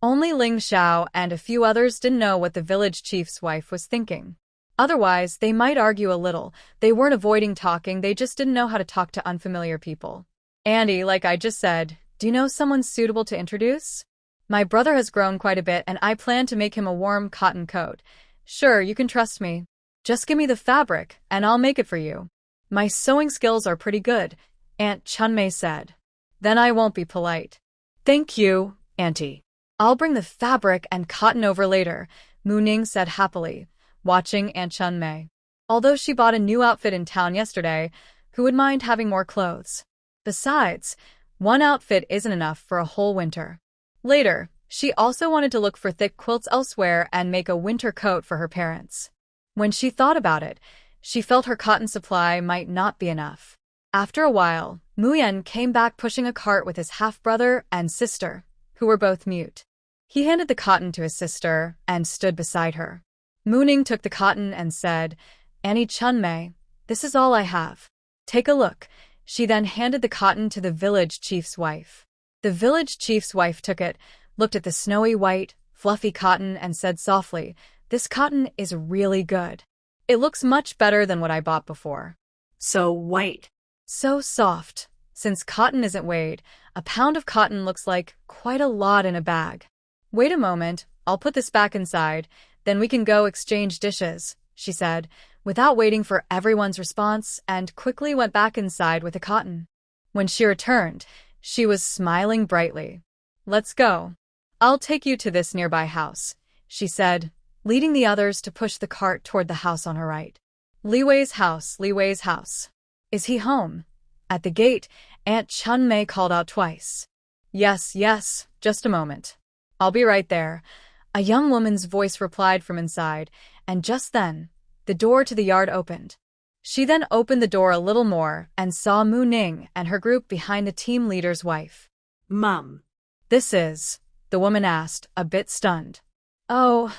Only Ling Xiao and a few others didn't know what the village chief's wife was thinking. Otherwise, they might argue a little. They weren't avoiding talking, they just didn't know how to talk to unfamiliar people. "Andy, like I just said, do you know someone suitable to introduce? My brother has grown quite a bit and I plan to make him a warm cotton coat. Sure, you can trust me. Just give me the fabric and I'll make it for you. My sewing skills are pretty good," Aunt Chunmei said. "Then I won't be polite." "Thank you, Auntie. I'll bring the fabric and cotton over later," Mu Ning said happily, watching Aunt Chunmei. Although she bought a new outfit in town yesterday, who would mind having more clothes? Besides, one outfit isn't enough for a whole winter. Later, she also wanted to look for thick quilts elsewhere and make a winter coat for her parents. When she thought about it, she felt her cotton supply might not be enough. After a while, Muyen came back pushing a cart with his half-brother and sister, who were both mute. He handed the cotton to his sister and stood beside her. Mu Ning took the cotton and said, "Annie Chunmei, this is all I have. Take a look." She then handed the cotton to the village chief's wife. The village chief's wife took it, looked at the snowy white, fluffy cotton and said softly, "This cotton is really good. It looks much better than what I bought before. So white. So soft. Since cotton isn't weighed, a pound of cotton looks like quite a lot in a bag. Wait a moment, I'll put this back inside, then we can go exchange dishes," she said, without waiting for everyone's response, and quickly went back inside with the cotton. When she returned, she was smiling brightly. "Let's go. I'll take you to this nearby house," she said, leading the others to push the cart toward the house on her right. Li Wei's house, Li Wei's house. "Is he home?" At the gate, Aunt Chunmei called out twice. Yes, just a moment. I'll be right there," a young woman's voice replied from inside, and just then, the door to the yard opened. She then opened the door a little more and saw Mu Ning and her group behind the team leader's wife. "Mom." "This is?" the woman asked, a bit stunned. "Oh,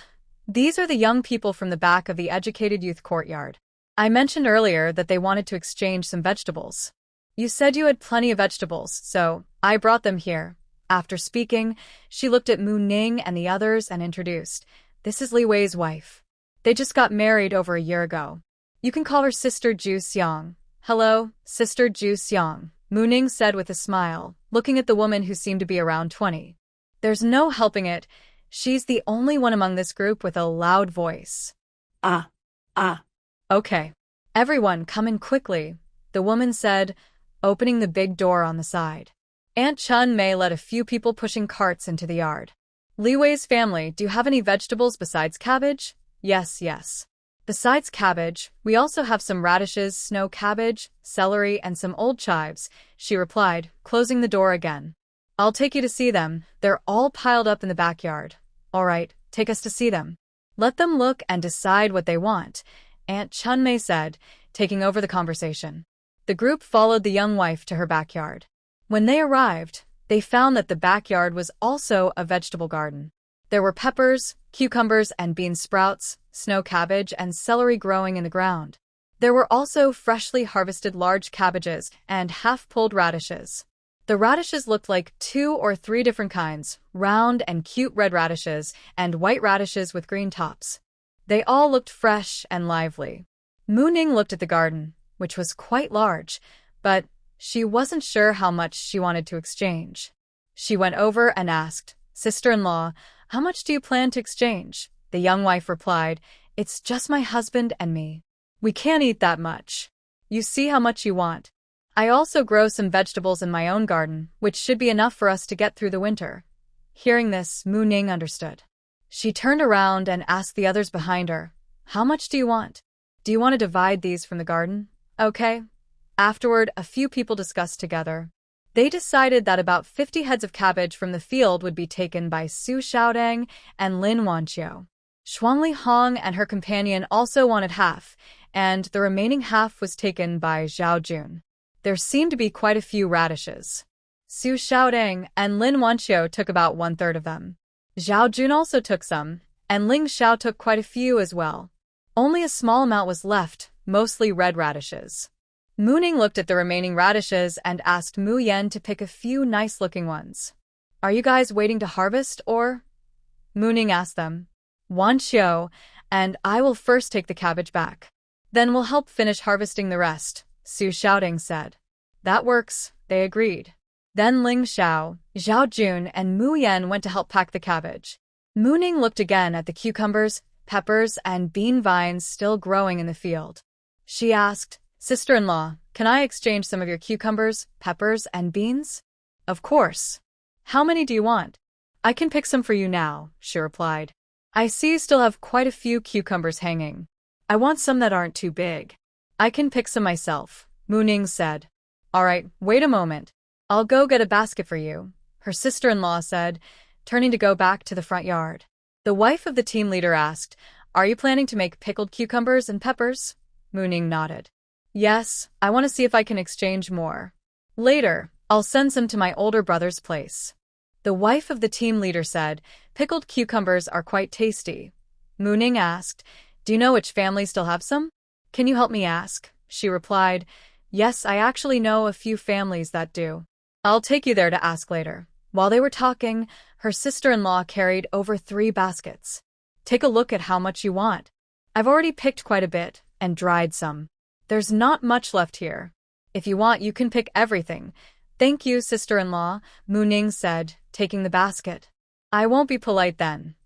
these are the young people from the back of the educated youth courtyard. I mentioned earlier that they wanted to exchange some vegetables. You said you had plenty of vegetables, so I brought them here." After speaking, she looked at Mu Ning and the others and introduced, "This is Li Wei's wife. They just got married over a year ago. You can call her Sister Ju Xiang." "Hello, Sister Ju Xiang," Mu Ning said with a smile, looking at the woman who seemed to be around 20. There's no helping it. She's the only one among this group with a loud voice. Okay. Everyone, come in quickly," the woman said, opening the big door on the side. Aunt Chunmei led a few people pushing carts into the yard. "Li Wei's family, do you have any vegetables besides cabbage?" Yes. "Besides cabbage, we also have some radishes, snow cabbage, celery, and some old chives," she replied, closing the door again. "I'll take you to see them. They're all piled up in the backyard." "All right, take us to see them. Let them look and decide what they want," Aunt Chunmei said, taking over the conversation. The group followed the young wife to her backyard. When they arrived, they found that the backyard was also a vegetable garden. There were peppers, cucumbers and bean sprouts, snow cabbage and celery growing in the ground. There were also freshly harvested large cabbages and half-pulled radishes. The radishes looked like 2 or 3 different kinds, round and cute red radishes and white radishes with green tops. They all looked fresh and lively. Mu Ning looked at the garden, which was quite large, but she wasn't sure how much she wanted to exchange. She went over and asked, "Sister-in-law, how much do you plan to exchange?" The young wife replied, "It's just my husband and me. We can't eat that much. You see how much you want. I also grow some vegetables in my own garden, which should be enough for us to get through the winter." Hearing this, Mu Ning understood. She turned around and asked the others behind her, "How much do you want? Do you want to divide these from the garden?" "Okay." Afterward, a few people discussed together. They decided that about 50 heads of cabbage from the field would be taken by Su Xiaodong and Lin Wanqiu. Shuangli Hong and her companion also wanted half, and the remaining half was taken by Zhao Jun. There seemed to be quite a few radishes. Su Xiaodong and Lin Wanqiu took about 1/3 of them. Zhao Jun also took some, and Ling Xiao took quite a few as well. Only a small amount was left, mostly red radishes. Mu Ning looked at the remaining radishes and asked Mu Yan to pick a few nice-looking ones. "Are you guys waiting to harvest, or?" Mu Ning asked them. "Wanqiu and I will first take the cabbage back. Then we'll help finish harvesting the rest," Su Xiaodong said. "That works," they agreed. Then Ling Xiao, Zhao Jun, and Mu Yan went to help pack the cabbage. Mu Ning looked again at the cucumbers, peppers, and bean vines still growing in the field. She asked, "Sister-in-law, can I exchange some of your cucumbers, peppers, and beans?" "Of course. How many do you want?" "I can pick some for you now," she replied. "I see you still have quite a few cucumbers hanging. I want some that aren't too big." "I can pick some myself," Mu Ning said. "All right, wait a moment. I'll go get a basket for you," her sister-in-law said, turning to go back to the front yard. The wife of the team leader asked, "Are you planning to make pickled cucumbers and peppers?" Mu Ning nodded. "Yes, I want to see if I can exchange more. Later, I'll send some to my older brother's place." The wife of the team leader said, "Pickled cucumbers are quite tasty." Mu Ning asked, "Do you know which family still have some?" "Can you help me ask?" She replied, "Yes, I actually know a few families that do. I'll take you there to ask later." While they were talking, her sister-in-law carried over 3 baskets. "Take a look at how much you want. I've already picked quite a bit and dried some. There's not much left here. If you want, you can pick everything." "Thank you, sister-in-law," Mu Ning said, taking the basket. "I won't be polite then."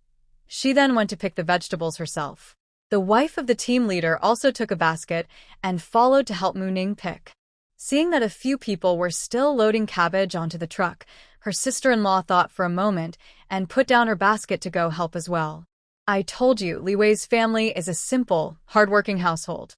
She then went to pick the vegetables herself. The wife of the team leader also took a basket and followed to help Mu Ning pick. Seeing that a few people were still loading cabbage onto the truck, her sister-in-law thought for a moment and put down her basket to go help as well. "I told you, Li Wei's family is a simple, hard-working household.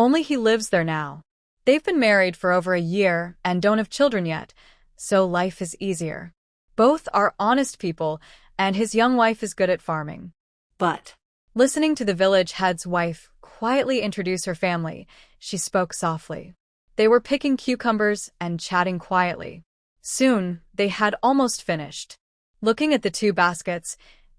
Only he lives there now. They've been married for over a year and don't have children yet, so life is easier. Both are honest people, and his young wife is good at farming." But, listening to the village head's wife quietly introduce her family, she spoke softly. They were picking cucumbers and chatting quietly. Soon, they had almost finished. Looking at the 2 baskets,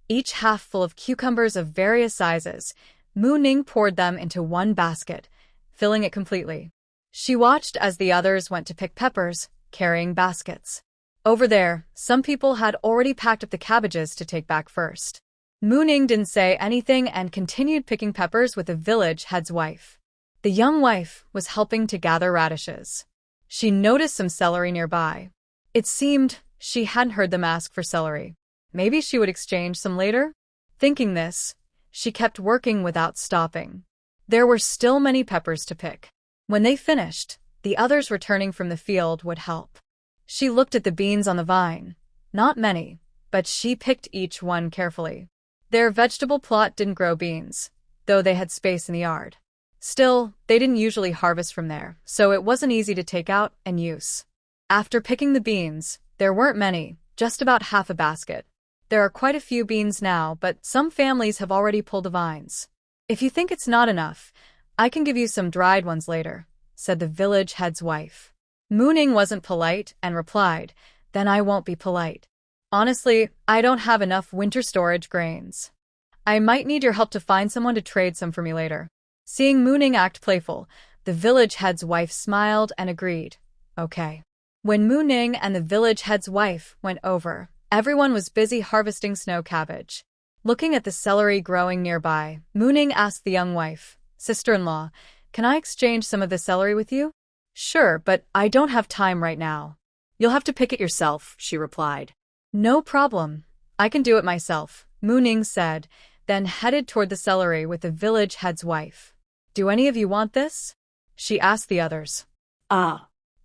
each half full of cucumbers of various sizes, Mu Ning poured them into one basket, filling it completely. She watched as the others went to pick peppers, carrying baskets. Over there, some people had already packed up the cabbages to take back first. Mu Ning didn't say anything and continued picking peppers with the village head's wife. The young wife was helping to gather radishes. She noticed some celery nearby. It seemed she hadn't heard them ask for celery. Maybe she would exchange some later? Thinking this, she kept working without stopping. There were still many peppers to pick. When they finished, the others returning from the field would help. She looked at the beans on the vine. Not many, but she picked each one carefully. Their vegetable plot didn't grow beans, though they had space in the yard. Still, they didn't usually harvest from there, so it wasn't easy to take out and use. After picking the beans, there weren't many, just about half a basket. There are quite a few beans now, but some families have already pulled the vines. "If you think it's not enough, I can give you some dried ones later," said the village head's wife. Mu Ning wasn't polite and replied, "Then I won't be polite. Honestly, I don't have enough winter storage grains. I might need your help to find someone to trade some for me later." Seeing Mu Ning act playful, the village head's wife smiled and agreed. Okay. When Mu Ning and the village head's wife went over, everyone was busy harvesting snow cabbage. Looking at the celery growing nearby, Mu Ning asked the young wife, "Sister-in-law, can I exchange some of the celery with you?" "Sure, but I don't have time right now." "You'll have to pick it yourself," she replied. "No problem. I can do it myself," Mu Ning said, then headed toward the celery with the village head's wife. "Do any of you want this?" she asked the others.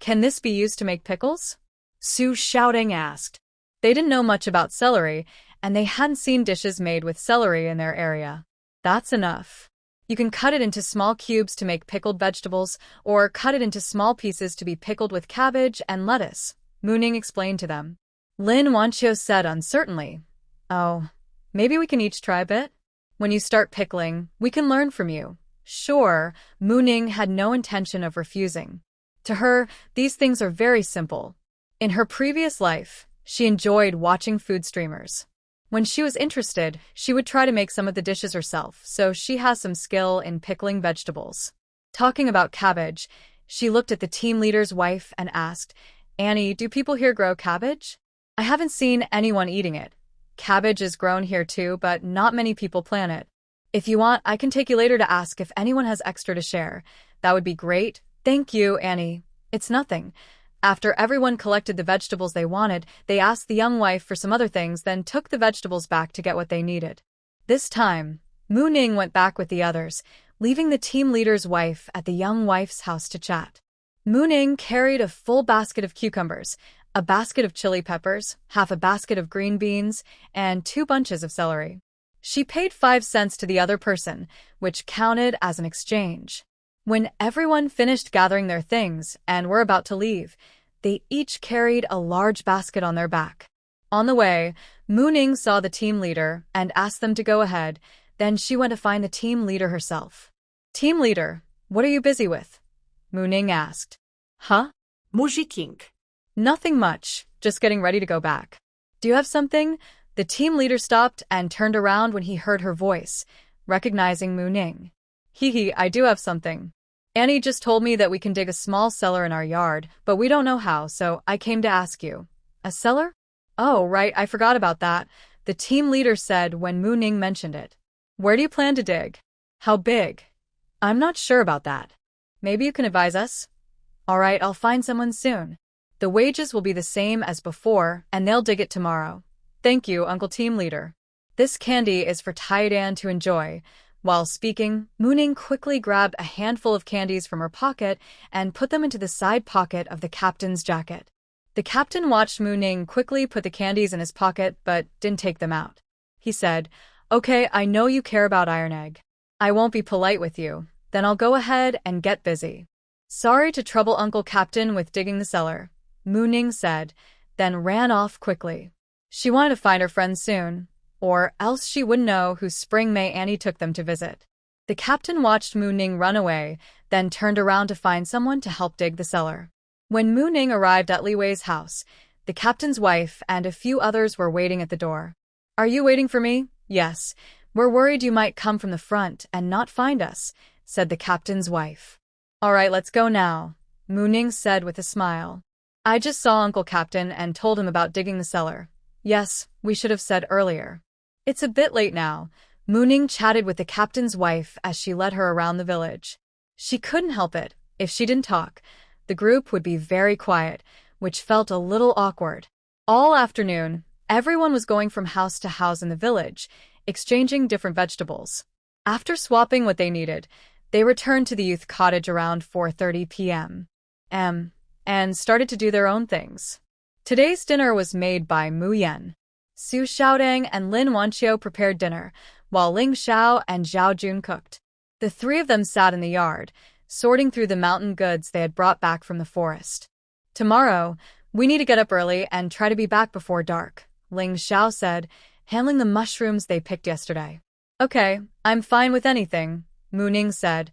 Can this be used to make pickles?" Su Xiaodong asked. They didn't know much about celery, and they hadn't seen dishes made with celery in their area. "That's enough. You can cut it into small cubes to make pickled vegetables, or cut it into small pieces to be pickled with cabbage and lettuce," Mu Ning explained to them. Lin Wanqiu said uncertainly, "Oh, maybe we can each try a bit? When you start pickling, we can learn from you." Sure, Mu Ning had no intention of refusing. To her, these things are very simple. In her previous life, she enjoyed watching food streamers. When she was interested, she would try to make some of the dishes herself, so she has some skill in pickling vegetables. Talking about cabbage, she looked at the team leader's wife and asked, "Annie, do people here grow cabbage? I haven't seen anyone eating it. Cabbage is grown here too, but not many people plant it. If you want, I can take you later to ask if anyone has extra to share. That would be great." "Thank you, Annie. It's nothing." After everyone collected the vegetables they wanted, they asked the young wife for some other things, then took the vegetables back to get what they needed. This time, Mu Ning went back with the others, leaving the team leader's wife at the young wife's house to chat. Mu Ning carried a full basket of cucumbers, a basket of chili peppers, half a basket of green beans, and 2 bunches of celery. She paid 5 cents to the other person, which counted as an exchange. When everyone finished gathering their things and were about to leave, they each carried a large basket on their back. On the way, Mu Ning saw the team leader and asked them to go ahead. Then she went to find the team leader herself. "Team leader, what are you busy with?" Mu Ning asked. "Huh? Mujiking. Nothing much, just getting ready to go back." "Do you have something?" The team leader stopped and turned around when he heard her voice, recognizing Mu Ning. "Hee, I do have something. Annie just told me that we can dig a small cellar in our yard, but we don't know how, so I came to ask you." "A cellar? Oh, right, I forgot about that," the team leader said when Mu Ning mentioned it. "Where do you plan to dig? How big?" "I'm not sure about that. Maybe you can advise us?" "All right, I'll find someone soon. The wages will be the same as before, and they'll dig it tomorrow." "Thank you, Uncle Team Leader. This candy is for Taidan to enjoy." While speaking, Mu Ning quickly grabbed a handful of candies from her pocket and put them into the side pocket of the captain's jacket. The captain watched Mu Ning quickly put the candies in his pocket but didn't take them out. He said, "Okay, I know you care about Iron Egg. I won't be polite with you. Then I'll go ahead and get busy." "Sorry to trouble Uncle Captain with digging the cellar," Mu Ning said, then ran off quickly. She wanted to find her friends soon, or else she wouldn't know who Spring May Annie took them to visit. The captain watched Mu Ning run away, then turned around to find someone to help dig the cellar. When Mu Ning arrived at Li Wei's house, the captain's wife and a few others were waiting at the door. "Are you waiting for me?" "Yes. We're worried you might come from the front and not find us," said the captain's wife. "All right, let's go now," Mu Ning said with a smile. "I just saw Uncle Captain and told him about digging the cellar." "Yes, we should have said earlier." "It's a bit late now." Mu Ning chatted with the captain's wife as she led her around the village. She couldn't help it. If she didn't talk, the group would be very quiet, which felt a little awkward. All afternoon, everyone was going from house to house in the village, exchanging different vegetables. After swapping what they needed, they returned to the youth cottage around 4:30 p.m. And started to do their own things. Today's dinner was made by Mu Yan. Su Xiaodang and Lin Wanqiu prepared dinner, while Ling Xiao and Zhao Jun cooked. The 3 of them sat in the yard, sorting through the mountain goods they had brought back from the forest. "Tomorrow, we need to get up early and try to be back before dark," Ling Xiao said, handling the mushrooms they picked yesterday. "Okay, I'm fine with anything," Mu Ning said,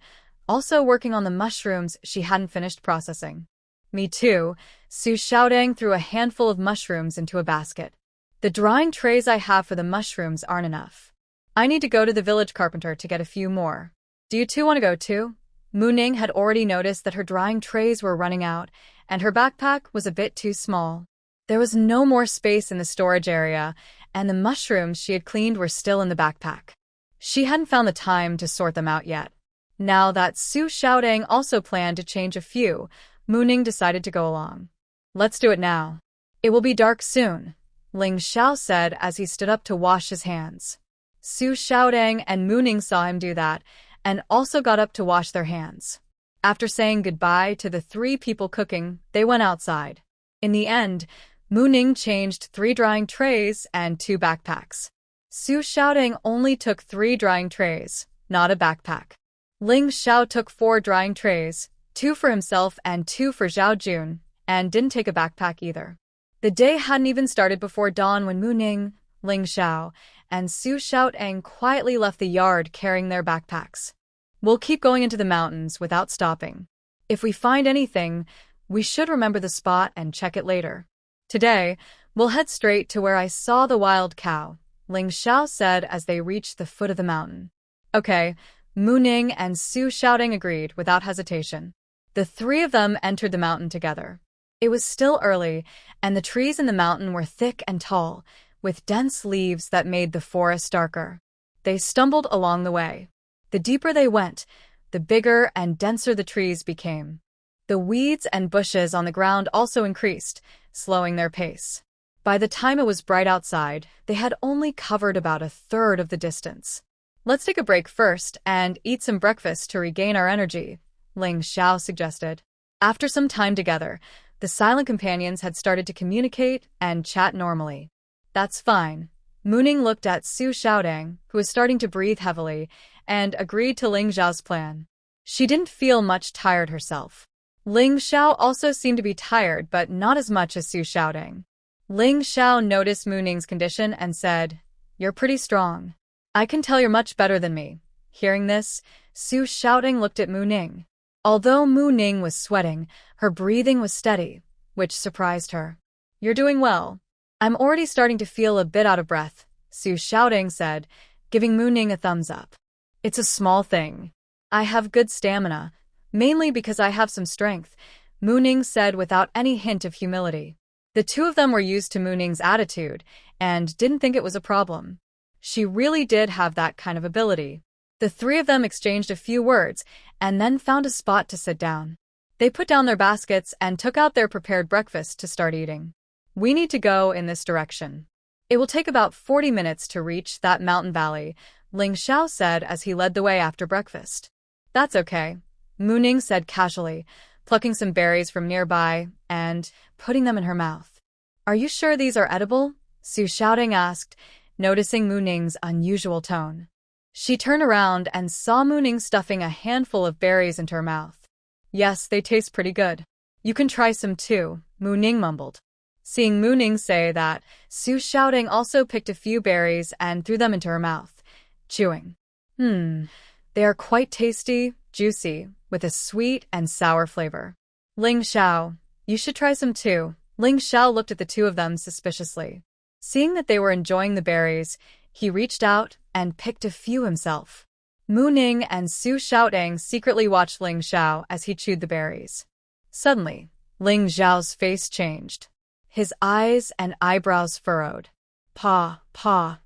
also working on the mushrooms she hadn't finished processing. "Me too." Su Xiaodang threw a handful of mushrooms into a basket. "The drying trays I have for the mushrooms aren't enough. I need to go to the village carpenter to get a few more. Do you two want to go too?" Mu Ning had already noticed that her drying trays were running out, and her backpack was a bit too small. There was no more space in the storage area, and the mushrooms she had cleaned were still in the backpack. She hadn't found the time to sort them out yet. Now that Su Xiaodang also planned to change a few, Mu Ning decided to go along. "Let's do it now. It will be dark soon," Ling Xiao said as he stood up to wash his hands. Su Xiaodang and Mu Ning saw him do that, and also got up to wash their hands. After saying goodbye to the 3 people cooking, they went outside. In the end, Mu Ning changed 3 drying trays and 2 backpacks. Su Xiaodang only took 3 drying trays, not a backpack. Ling Xiao took 4 drying trays, 2 for himself and 2 for Zhao Jun, and didn't take a backpack either. The day hadn't even started before dawn when Mu Ning, Ling Xiao, and Su Xiaotang quietly left the yard carrying their backpacks. We'll keep going into the mountains without stopping. If we find anything, we should remember the spot and check it later. Today, we'll head straight to where I saw the wild cow, Ling Xiao said as they reached the foot of the mountain. Okay, Mu Ning and Su Xiaotang agreed without hesitation. The three of them entered the mountain together. It was still early, and the trees in the mountain were thick and tall, with dense leaves that made the forest darker. They stumbled along the way. The deeper they went, the bigger and denser the trees became. The weeds and bushes on the ground also increased, slowing their pace. By the time it was bright outside, they had only covered about a third of the distance. Let's take a break first and eat some breakfast to regain our energy, Ling Xiao suggested. After some time together, the silent companions had started to communicate and chat normally. That's fine. Mu Ning looked at Su Xiaotang, who was starting to breathe heavily, and agreed to Ling Xiao's plan. She didn't feel much tired herself. Ling Xiao also seemed to be tired, but not as much as Su Xiaotang. Ling Xiao noticed Mu Ning's condition and said, "You're pretty strong. I can tell you're much better than me." Hearing this, Su Xiaotang looked at Mu Ning. Although Mu Ning was sweating, her breathing was steady, which surprised her. "You're doing well. I'm already starting to feel a bit out of breath," Su Xiaotang said, giving Mu Ning a thumbs up. "It's a small thing. I have good stamina, mainly because I have some strength," Mu Ning said without any hint of humility. The two of them were used to Mu Ning's attitude and didn't think it was a problem. She really did have that kind of ability. The three of them exchanged a few words and then found a spot to sit down. They put down their baskets and took out their prepared breakfast to start eating. "We need to go in this direction. It will take about 40 minutes to reach that mountain valley," Ling Xiao said as he led the way after breakfast. "That's okay," Mu Ning said casually, plucking some berries from nearby and putting them in her mouth. "Are you sure these are edible?" Su Xiaotang asked, noticing Mu Ning's unusual tone. She turned around and saw Mu Ning stuffing a handful of berries into her mouth. "Yes, they taste pretty good. You can try some too," Mu Ning mumbled. Seeing Mu Ning say that, Su Xiaotang also picked a few berries and threw them into her mouth, chewing. They are quite tasty, juicy, with a sweet and sour flavor. "Ling Xiao, you should try some too." Ling Xiao looked at the two of them suspiciously. Seeing that they were enjoying the berries, he reached out and picked a few himself. Mu Ning and Su Xiaotang secretly watched Ling Xiao as he chewed the berries. Suddenly, Ling Xiao's face changed. His eyes and eyebrows furrowed. "Pa,"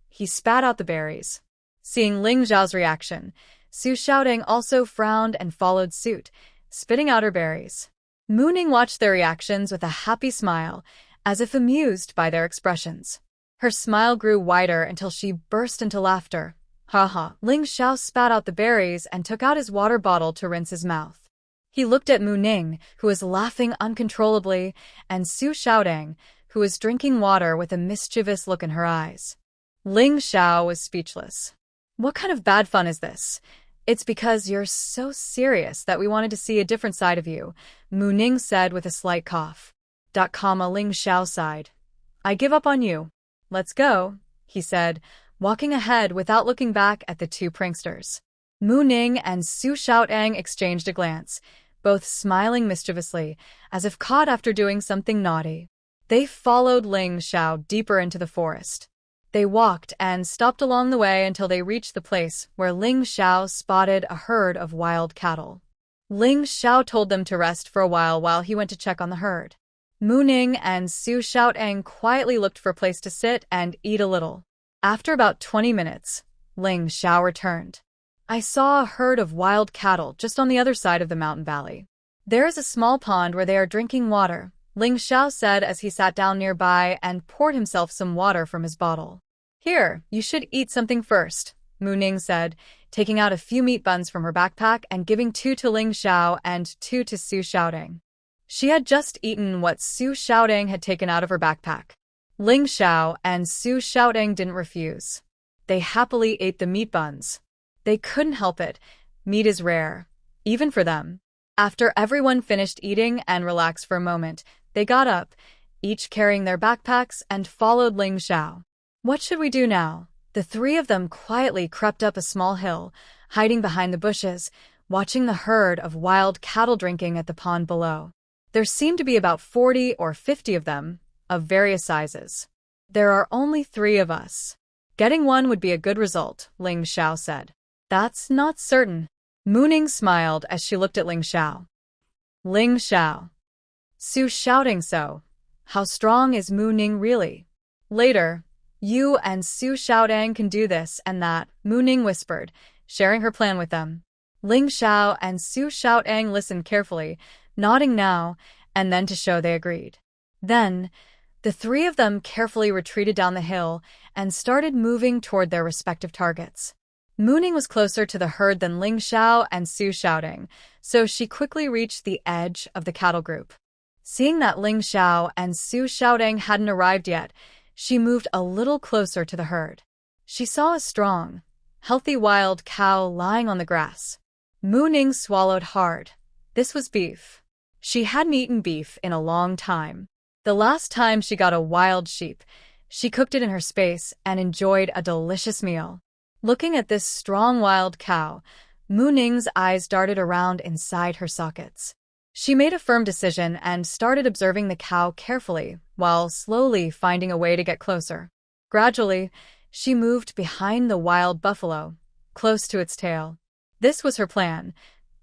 he spat out the berries. Seeing Ling Xiao's reaction, Su Xiaotang also frowned and followed suit, spitting out her berries. Mu Ning watched their reactions with a happy smile, as if amused by their expressions. Her smile grew wider until she burst into laughter. "Ha." Ling Xiao spat out the berries and took out his water bottle to rinse his mouth. He looked at Mu Ning, who was laughing uncontrollably, and Su Xiaotang, who was drinking water with a mischievous look in her eyes. Ling Xiao was speechless. "What kind of bad fun is this? It's because you're so serious that we wanted to see a different side of you," Mu Ning said with a slight cough. Ling Xiao sighed. "I give up on you. Let's go," he said, walking ahead without looking back at the two pranksters. Mu Ning and Su Xiaotang exchanged a glance, both smiling mischievously, as if caught after doing something naughty. They followed Ling Xiao deeper into the forest. They walked and stopped along the way until they reached the place where Ling Xiao spotted a herd of wild cattle. Ling Xiao told them to rest for a while he went to check on the herd. Mu Ning and Su Xiaotang quietly looked for a place to sit and eat a little. After about 20 minutes, Ling Xiao returned. "I saw a herd of wild cattle just on the other side of the mountain valley. There is a small pond where they are drinking water," Ling Xiao said as he sat down nearby and poured himself some water from his bottle. "Here, you should eat something first," Mu Ning said, taking out a few meat buns from her backpack and giving 2 to Ling Xiao and 2 to Su Xiaotang. She had just eaten what Su Xiaotang had taken out of her backpack. Ling Xiao and Su Xiaotang didn't refuse. They happily ate the meat buns. They couldn't help it. Meat is rare, even for them. After everyone finished eating and relaxed for a moment, they got up, each carrying their backpacks, and followed Ling Xiao. What should we do now? The three of them quietly crept up a small hill, hiding behind the bushes, watching the herd of wild cattle drinking at the pond below. There seemed to be about 40 or 50 of them, of various sizes. There are only 3 of us. Getting one would be a good result, Ling Xiao said. That's not certain. Mu Ning smiled as she looked at Ling Xiao. Ling Xiao. Su shouting so. How strong is Mu Ning really? Later, you and Su Xiaodang can do this and that, Mu Ning whispered, sharing her plan with them. Ling Xiao and Su Xiaodang listened carefully, nodding now and then to show they agreed. Then, the 3 of them carefully retreated down the hill and started moving toward their respective targets. Mu Ning was closer to the herd than Ling Xiao and Su Xiaodang, so she quickly reached the edge of the cattle group. Seeing that Ling Xiao and Su Xiaodang hadn't arrived yet, she moved a little closer to the herd. She saw a strong, healthy wild cow lying on the grass. Mu Ning swallowed hard. This was beef. She hadn't eaten beef in a long time. The last time she got a wild sheep, she cooked it in her space and enjoyed a delicious meal. Looking at this strong wild cow, Mu Ning's eyes darted around inside her sockets. She made a firm decision and started observing the cow carefully, while slowly finding a way to get closer. Gradually, she moved behind the wild buffalo, close to its tail. This was her plan: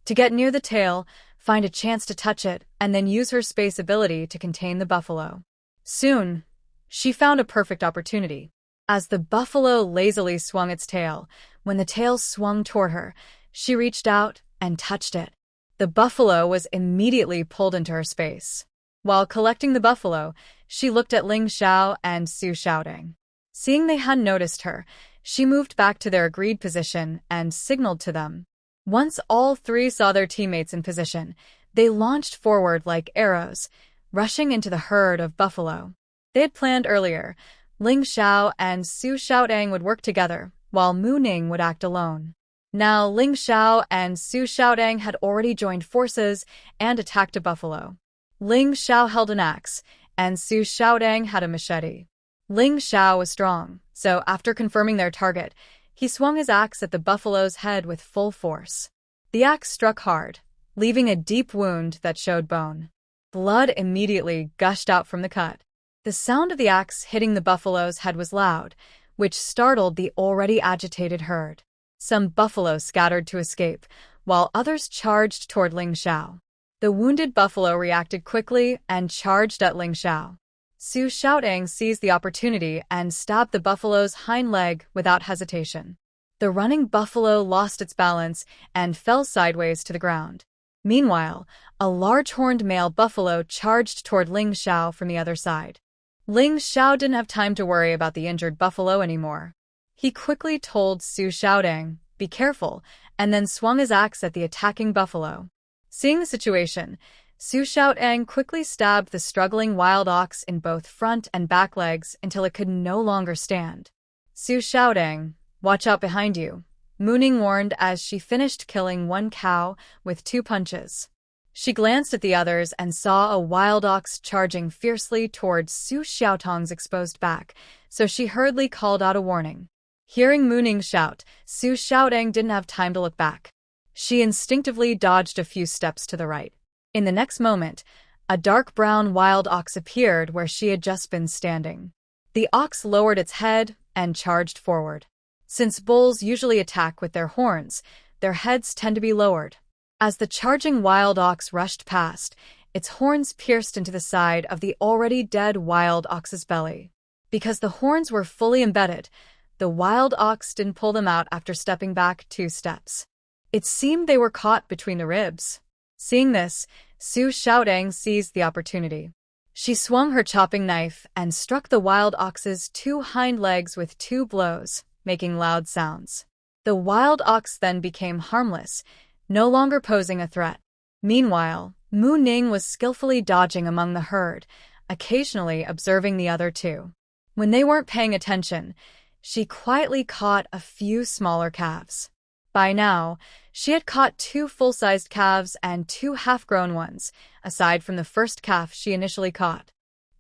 to get near the tail, find a chance to touch it, and then use her space ability to contain the buffalo. Soon, she found a perfect opportunity. As the buffalo lazily swung its tail, when the tail swung toward her, she reached out and touched it. The buffalo was immediately pulled into her space. While collecting the buffalo, she looked at Ling Xiao and Su Xiaodang. Seeing they hadn't noticed her, she moved back to their agreed position and signaled to them. Once all 3 saw their teammates in position, they launched forward like arrows, rushing into the herd of buffalo. They had planned earlier. Ling Xiao and Su Xiaodang would work together, while Mu Ning would act alone. Now Ling Xiao and Su Xiaodang had already joined forces and attacked a buffalo. Ling Xiao held an axe, and Su Xiaodang had a machete. Ling Xiao was strong, so after confirming their target, he swung his axe at the buffalo's head with full force. The axe struck hard, leaving a deep wound that showed bone. Blood immediately gushed out from the cut. The sound of the axe hitting the buffalo's head was loud, which startled the already agitated herd. Some buffaloes scattered to escape, while others charged toward Ling Xiao. The wounded buffalo reacted quickly and charged at Ling Xiao. Su Xiaodang seized the opportunity and stabbed the buffalo's hind leg without hesitation. The running buffalo lost its balance and fell sideways to the ground. Meanwhile, a large horned male buffalo charged toward Ling Xiao from the other side. Ling Xiao didn't have time to worry about the injured buffalo anymore. He quickly told Su Xiaodang, "Be careful," and then swung his axe at the attacking buffalo. Seeing the situation, Su Xiaodang quickly stabbed the struggling wild ox in both front and back legs until it could no longer stand. "Su Xiaodang, watch out behind you," Mu Ning warned as she finished killing one cow with 2 punches. She glanced at the others and saw a wild ox charging fiercely towards Su Xiaotang's exposed back, so she hurriedly called out a warning. Hearing Mu Ning shout, Su Xiaodang didn't have time to look back. She instinctively dodged a few steps to the right. In the next moment, a dark brown wild ox appeared where she had just been standing. The ox lowered its head and charged forward. Since bulls usually attack with their horns, their heads tend to be lowered. As the charging wild ox rushed past, its horns pierced into the side of the already dead wild ox's belly. Because the horns were fully embedded, the wild ox didn't pull them out after stepping back 2 steps. It seemed they were caught between the ribs. Seeing this, Su Xiaodang seized the opportunity. She swung her chopping knife and struck the wild ox's 2 hind legs with 2 blows, making loud sounds. The wild ox then became harmless, no longer posing a threat. Meanwhile, Mu Ning was skillfully dodging among the herd, occasionally observing the other 2. When they weren't paying attention, she quietly caught a few smaller calves. By now, she had caught 2 full-sized calves and 2 half-grown ones, aside from the first calf she initially caught.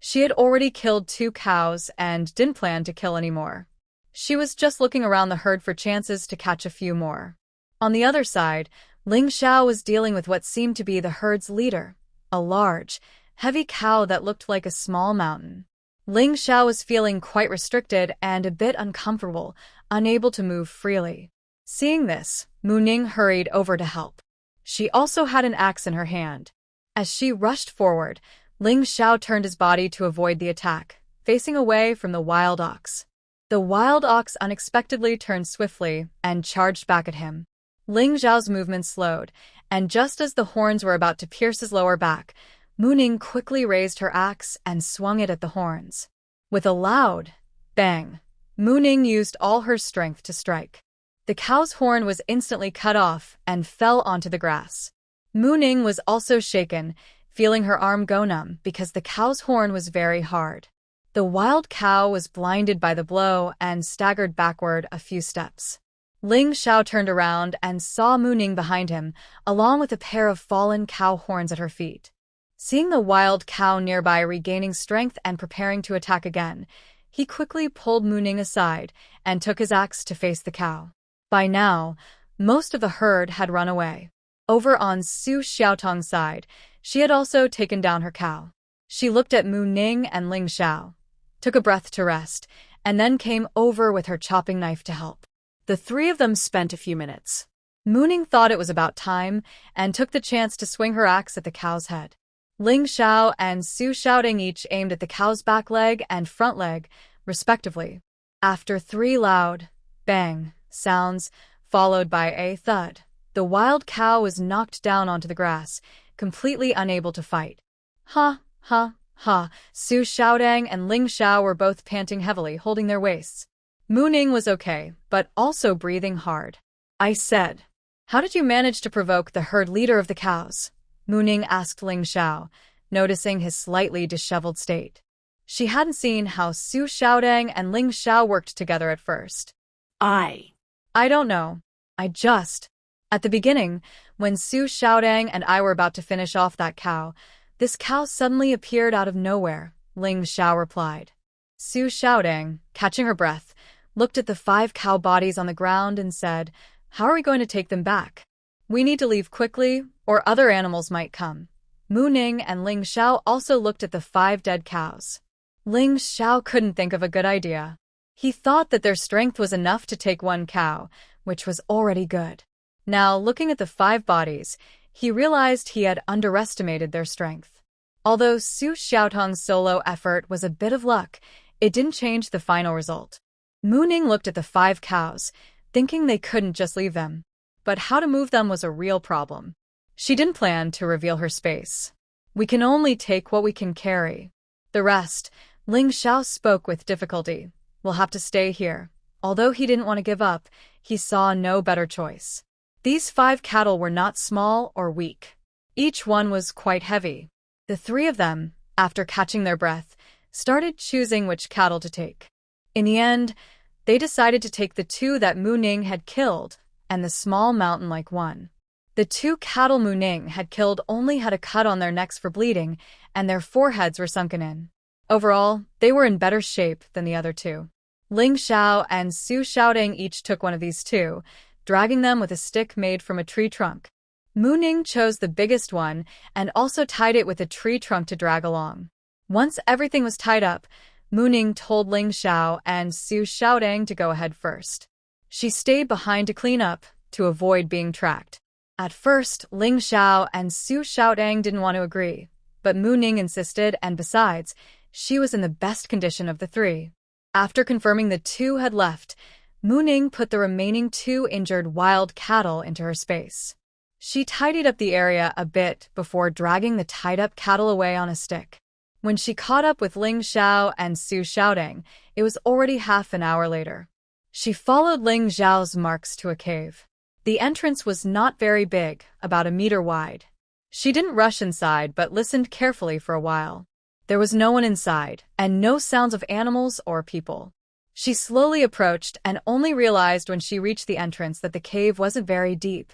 She had already killed 2 cows and didn't plan to kill any more. She was just looking around the herd for chances to catch a few more. On the other side, Ling Xiao was dealing with what seemed to be the herd's leader, a large, heavy cow that looked like a small mountain. Ling Xiao was feeling quite restricted and a bit uncomfortable, unable to move freely. Seeing this, Mu Ning hurried over to help. She also had an axe in her hand. As she rushed forward, Ling Xiao turned his body to avoid the attack, facing away from the wild ox. The wild ox unexpectedly turned swiftly and charged back at him. Ling Xiao's movement slowed, and just as the horns were about to pierce his lower back, Mu Ning quickly raised her axe and swung it at the horns. With a loud bang, Mu Ning used all her strength to strike. The cow's horn was instantly cut off and fell onto the grass. Mu Ning was also shaken, feeling her arm go numb because the cow's horn was very hard. The wild cow was blinded by the blow and staggered backward a few steps. Ling Xiao turned around and saw Mu Ning behind him, along with a pair of fallen cow horns at her feet. Seeing the wild cow nearby regaining strength and preparing to attack again, he quickly pulled Mu Ning aside and took his axe to face the cow. By now, most of the herd had run away. Over on Su Xiaotong's side, she had also taken down her cow. She looked at Mu Ning and Ling Xiao, took a breath to rest, and then came over with her chopping knife to help. The 3 of them spent a few minutes. Mu Ning thought it was about time and took the chance to swing her axe at the cow's head. Ling Xiao and Su Xiaoting each aimed at the cow's back leg and front leg, respectively. After 3 loud bang sounds, followed by a thud, the wild cow was knocked down onto the grass, completely unable to fight. Ha, ha, ha, Su Xiaodang and Ling Xiao were both panting heavily, holding their waists. Mu Ning was okay, but also breathing hard. I said, "How did you manage to provoke the herd leader of the cows?" Mu Ning asked Ling Xiao, noticing his slightly disheveled state. She hadn't seen how Su Xiaodang and Ling Xiao worked together at first. I don't know. At the beginning, when Su Xiaodang and I were about to finish off that cow, this cow suddenly appeared out of nowhere, Ling Xiao replied. Su Xiaodang, catching her breath, looked at the 5 cow bodies on the ground and said, "How are we going to take them back? We need to leave quickly, or other animals might come." Mu Ning and Ling Xiao also looked at the 5 dead cows. Ling Xiao couldn't think of a good idea. He thought that their strength was enough to take 1 cow, which was already good. Now, looking at the 5 bodies, he realized he had underestimated their strength. Although Su Xiaotong's solo effort was a bit of luck, it didn't change the final result. Mu Ning looked at the 5 cows, thinking they couldn't just leave them. But how to move them was a real problem. She didn't plan to reveal her space. "We can only take what we can carry. The rest," Ling Xiao spoke with difficulty, "will have to stay here." Although he didn't want to give up, he saw no better choice. These 5 cattle were not small or weak. Each one was quite heavy. The 3 of them, after catching their breath, started choosing which cattle to take. In the end, they decided to take the 2 that Mu Ning had killed and the small mountain-like one. The 2 cattle Mu Ning had killed only had a cut on their necks for bleeding, and their foreheads were sunken in. Overall, they were in better shape than the other 2. Ling Xiao and Su Xiaoding each took one of these 2, dragging them with a stick made from a tree trunk. Mu Ning chose the biggest one and also tied it with a tree trunk to drag along. Once everything was tied up, Mu Ning told Ling Xiao and Su Xiaoding to go ahead first. She stayed behind to clean up, to avoid being tracked. At first, Ling Xiao and Su Xiaoding didn't want to agree, but Mu Ning insisted, and besides, she was in the best condition of the 3. After confirming the 2 had left, Mu Ning put the remaining 2 injured wild cattle into her space. She tidied up the area a bit before dragging the tied-up cattle away on a stick. When she caught up with Ling Xiao and Su Xiaoding, it was already half an hour later. She followed Ling Xiao's marks to a cave. The entrance was not very big, about 1 meter wide. She didn't rush inside but listened carefully for a while. There was no one inside, and no sounds of animals or people. She slowly approached and only realized when she reached the entrance that the cave wasn't very deep,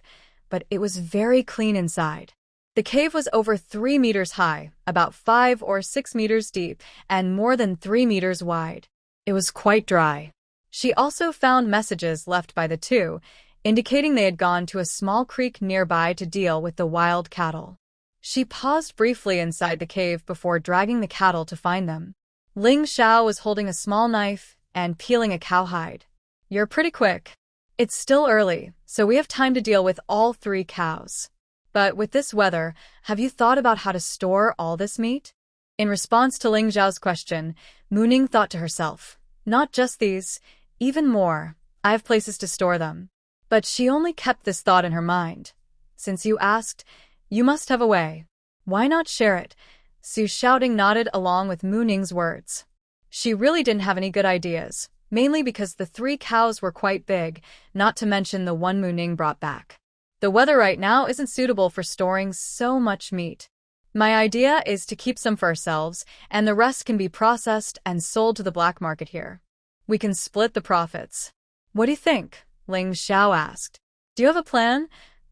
but it was very clean inside. The cave was over 3 meters high, about 5 or 6 meters deep, and more than 3 meters wide. It was quite dry. She also found messages left by the two, indicating they had gone to a small creek nearby to deal with the wild cattle. She paused briefly inside the cave before dragging the cattle to find them. Ling Xiao was holding a small knife and peeling a cowhide. "You're pretty quick. It's still early, so we have time to deal with all 3 cows. But with this weather, have you thought about how to store all this meat?" In response to Ling Xiao's question, Mu Ning thought to herself, "Not just these, even more. I have places to store them." But she only kept this thought in her mind. "Since you asked, you must have a way. Why not share it?" Su Xiaoting nodded along with Mu Ning's words. She really didn't have any good ideas, mainly because the 3 cows were quite big, not to mention the one Mu Ning brought back. "The weather right now isn't suitable for storing so much meat. My idea is to keep some for ourselves, and the rest can be processed and sold to the black market here. We can split the profits. What do you think?" Ling Xiao asked. "Do you have a plan?"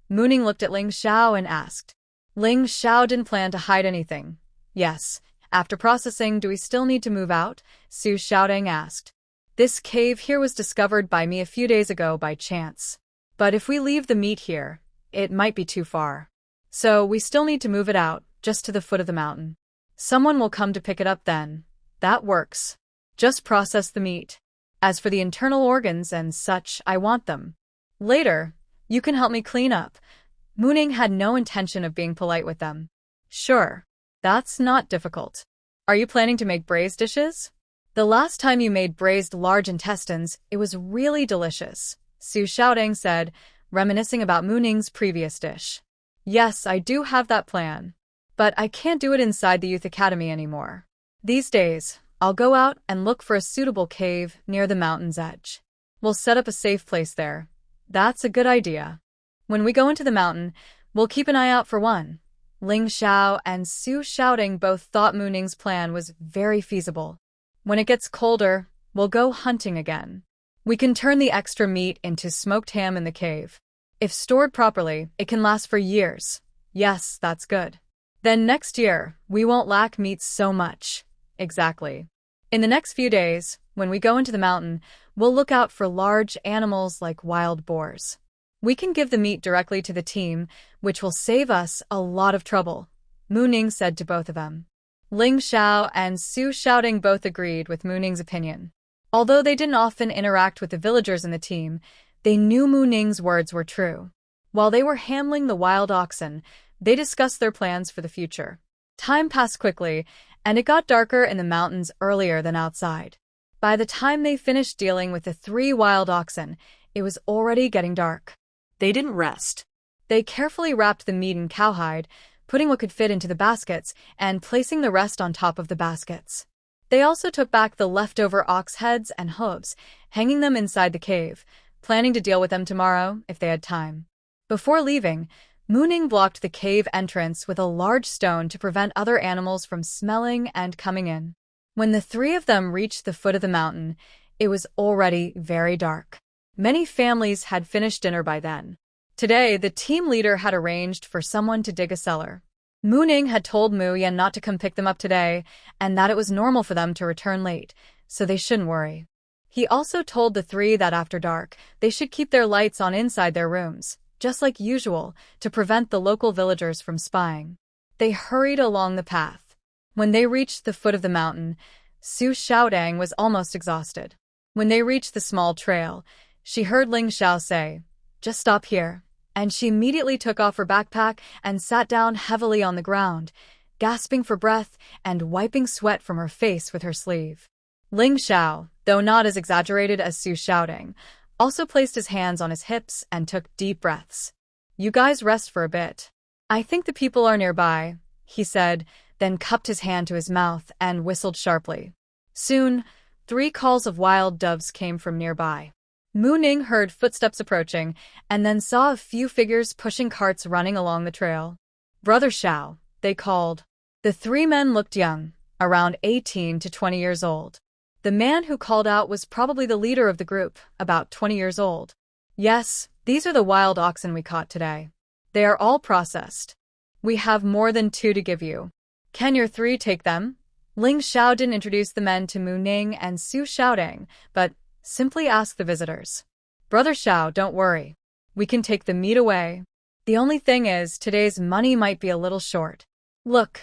Mu Ning looked at Ling Xiao and asked. Ling Xiao didn't plan to hide anything. "Yes. After processing, do we still need to move out?" Su Xiaoting asked. "This cave here was discovered by me a few days ago by chance. But if we leave the meat here, it might be too far. So we still need to move it out, just to the foot of the mountain. Someone will come to pick it up then. That works. Just process the meat. As for the internal organs and such, I want them later. You can help me clean up." Mu Ning had no intention of being polite with them. "Sure. That's not difficult. Are you planning to make braised dishes? The last time you made braised large intestines, it was really delicious," Su Xiaoting said, reminiscing about Mu Ning's previous dish. "Yes, I do have that plan. But I can't do it inside the Youth Academy anymore. These days, I'll go out and look for a suitable cave near the mountain's edge. We'll set up a safe place there." "That's a good idea. When we go into the mountain, we'll keep an eye out for one." Ling Xiao and Su Xiaoting both thought Mu Ning's plan was very feasible. "When it gets colder, we'll go hunting again. We can turn the extra meat into smoked ham in the cave. If stored properly, it can last for years." "Yes, that's good. Then next year, we won't lack meat so much." "Exactly. In the next few days, when we go into the mountain, we'll look out for large animals like wild boars. We can give the meat directly to the team, which will save us a lot of trouble," Mu Ning said to both of them. Ling Xiao and Su Xiaoting both agreed with Mu Ning's opinion. Although they didn't often interact with the villagers in the team, they knew Mu Ning's words were true. While they were handling the wild oxen, they discussed their plans for the future. Time passed quickly, and it got darker in the mountains earlier than outside. By the time they finished dealing with the 3 wild oxen, it was already getting dark. They didn't rest. They carefully wrapped the meat in cowhide, putting what could fit into the baskets and placing the rest on top of the baskets. They also took back the leftover ox heads and hooves, hanging them inside the cave, planning to deal with them tomorrow if they had time. Before leaving, Mu Ning blocked the cave entrance with a large stone to prevent other animals from smelling and coming in. When the 3 of them reached the foot of the mountain, it was already very dark. Many families had finished dinner by then. Today, the team leader had arranged for someone to dig a cellar. Mu Ning had told Mu Yan not to come pick them up today, and that it was normal for them to return late, so they shouldn't worry. He also told the 3 that after dark, they should keep their lights on inside their rooms, just like usual, to prevent the local villagers from spying. They hurried along the path. When they reached the foot of the mountain, Su Xiaoting was almost exhausted. When they reached the small trail, she heard Ling Xiao say, "Just stop here," and she immediately took off her backpack and sat down heavily on the ground, gasping for breath and wiping sweat from her face with her sleeve. Ling Xiao, though not as exaggerated as Su Xiaoting, also placed his hands on his hips and took deep breaths. "You guys rest for a bit. I think the people are nearby," he said, then cupped his hand to his mouth and whistled sharply. Soon, 3 calls of wild doves came from nearby. Mu Ning heard footsteps approaching, and then saw a few figures pushing carts running along the trail. "Brother Xiao," they called. The 3 men looked young, around 18 to 20 years old. The man who called out was probably the leader of the group, about 20 years old. "Yes, these are the wild oxen we caught today. They are all processed. We have more than 2 to give you. Can your 3 take them? Ling Xiao didn't introduce the men to Mu Ning and Su Xiaodong, but simply asked the visitors. Brother Xiao, don't worry. We can take the meat away. The only thing is, today's money might be a little short. Look,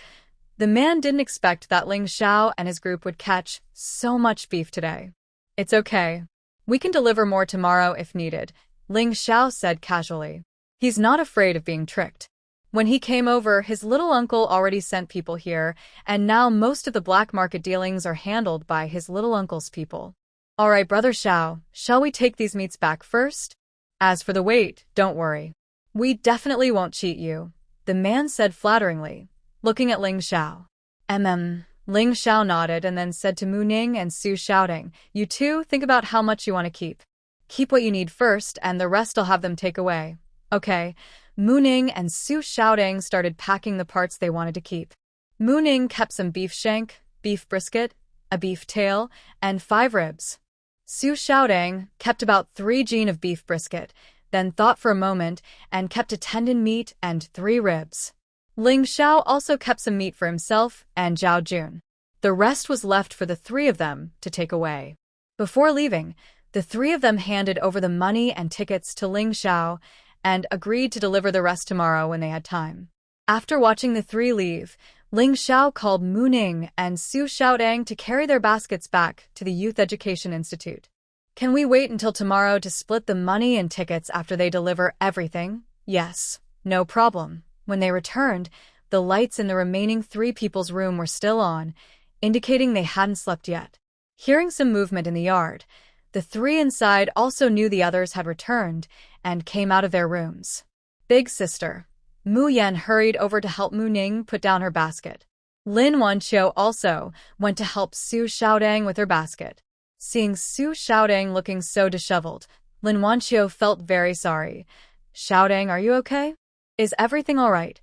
the man didn't expect that Ling Xiao and his group would catch so much beef today. It's okay. We can deliver more tomorrow if needed, Ling Xiao said casually. He's not afraid of being tricked. When he came over, his little uncle already sent people here, and now most of the black market dealings are handled by his little uncle's people. All right, Brother Xiao, shall we take these meats back first? As for the weight, don't worry. We definitely won't cheat you, the man said flatteringly, looking at Ling Xiao. Ling Xiao nodded and then said to Mu Ning and Su Xiaodong, you two think about how much you want to keep. Keep what you need first, and the rest I'll have them take away. Okay. Mu Ning and Su Xiaodong started packing the parts they wanted to keep. Mu Ning kept some beef shank, beef brisket, a beef tail, and 5 ribs. Su Xiaodong kept about 3 gene of beef brisket, then thought for a moment and kept a tendon meat and 3 ribs. Ling Xiao also kept some meat for himself and Zhao Jun. The rest was left for the 3 of them to take away. Before leaving, the 3 of them handed over the money and tickets to Ling Xiao and agreed to deliver the rest tomorrow when they had time. After watching the 3 leave, Ling Xiao called Mu Ning and Su Xiaodong to carry their baskets back to the Youth Education Institute. Can we wait until tomorrow to split the money and tickets after they deliver everything? Yes, no problem. When they returned, the lights in the remaining 3 people's room were still on, indicating they hadn't slept yet. Hearing some movement in the yard, the 3 inside also knew the others had returned and came out of their rooms. Big sister. Mu Yan hurried over to help Mu Ning put down her basket. Lin Wanqiu also went to help Su Xiaodong with her basket. Seeing Su Xiaodong looking so disheveled, Lin Wanqiu felt very sorry. Xiaodong, are you okay? Is everything all right?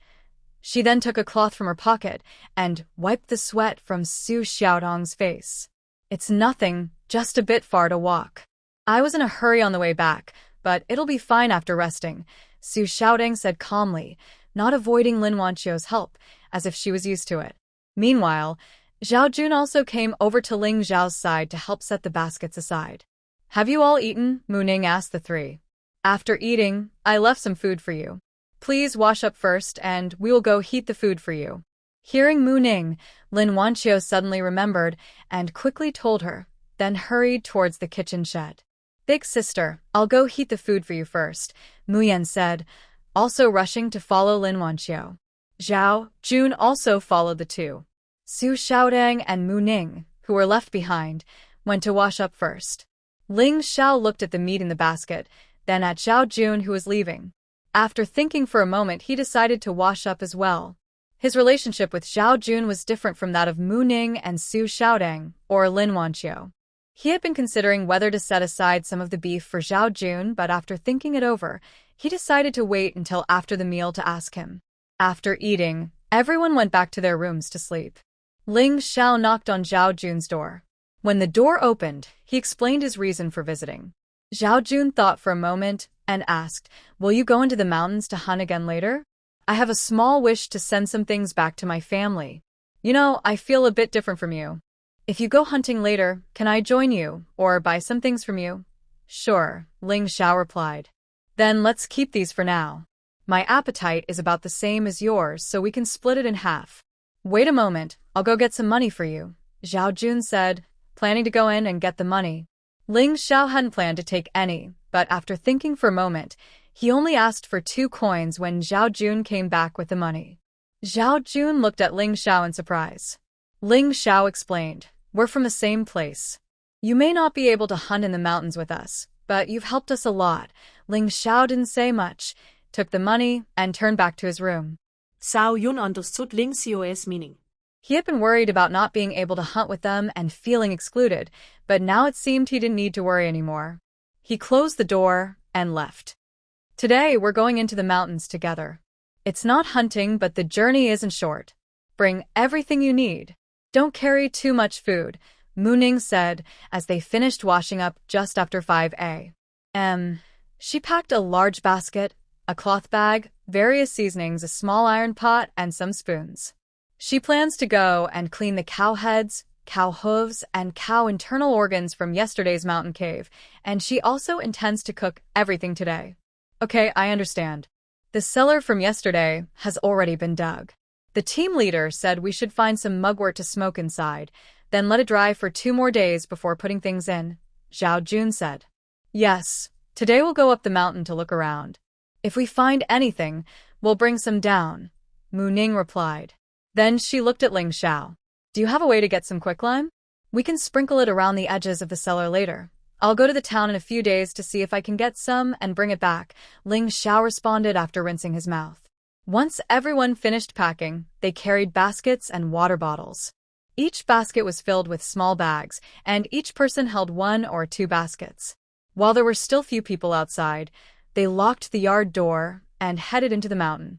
She then took a cloth from her pocket and wiped the sweat from Su Xiaodong's face. It's nothing, just a bit far to walk. I was in a hurry on the way back, but it'll be fine after resting, Su Xiaodong said calmly, not avoiding Lin Wanqiu's help, as if she was used to it. Meanwhile, Zhao Jun also came over to Ling Xiao's side to help set the baskets aside. Have you all eaten? Mu Ning asked the 3. After eating, I left some food for you. Please wash up first, and we will go heat the food for you. Hearing Mu Ning, Lin Wanqiu suddenly remembered and quickly told her, then hurried towards the kitchen shed. Big sister, I'll go heat the food for you first, Mu Yan said, also rushing to follow Lin Wanqiu. Zhao Jun also followed the 2. Su Xiaodong and Mu Ning, who were left behind, went to wash up first. Ling Xiao looked at the meat in the basket, then at Zhao Jun, who was leaving. After thinking for a moment, he decided to wash up as well. His relationship with Zhao Jun was different from that of Mu Ning and Su Xiaodong, or Lin Wanqiu. He had been considering whether to set aside some of the beef for Zhao Jun, but after thinking it over, he decided to wait until after the meal to ask him. After eating, everyone went back to their rooms to sleep. Ling Xiao knocked on Zhao Jun's door. When the door opened, he explained his reason for visiting. Zhao Jun thought for a moment and asked, will you go into the mountains to hunt again later? I have a small wish to send some things back to my family. You know, I feel a bit different from you. If you go hunting later, can I join you, or buy some things from you? Sure, Ling Xiao replied. Then let's keep these for now. My appetite is about the same as yours, so we can split it in half. Wait a moment, I'll go get some money for you, Zhao Jun said, planning to go in and get the money. Ling Xiao hadn't planned to take any, but after thinking for a moment, he only asked for 2 coins when Zhao Jun came back with the money. Zhao Jun looked at Ling Xiao in surprise. Ling Xiao explained, we're from the same place. You may not be able to hunt in the mountains with us, but you've helped us a lot. Ling Xiao didn't say much, took the money, and turned back to his room. Zhao Yun understood Ling Xiao's meaning. He had been worried about not being able to hunt with them and feeling excluded, but now it seemed he didn't need to worry anymore. He closed the door and left. Today we're going into the mountains together. It's not hunting, but the journey isn't short. Bring everything you need. Don't carry too much food, Mu Ning said as they finished washing up just after 5 a.m. She packed a large basket, a cloth bag, various seasonings, a small iron pot, and some spoons. She plans to go and clean the cow heads, cow hooves, and cow internal organs from yesterday's mountain cave, and she also intends to cook everything today. Okay, I understand. The cellar from yesterday has already been dug. The team leader said we should find some mugwort to smoke inside, then let it dry for 2 more days before putting things in, Zhao Jun said. Yes, today we'll go up the mountain to look around. If we find anything, we'll bring some down, Mu Ning replied. Then she looked at Ling Xiao. Do you have a way to get some quicklime? We can sprinkle it around the edges of the cellar later. I'll go to the town in a few days to see if I can get some and bring it back, Ling Xiao responded after rinsing his mouth. Once everyone finished packing, they carried baskets and water bottles. Each basket was filled with small bags, and each person held 1 or 2 baskets. While there were still few people outside, they locked the yard door and headed into the mountain.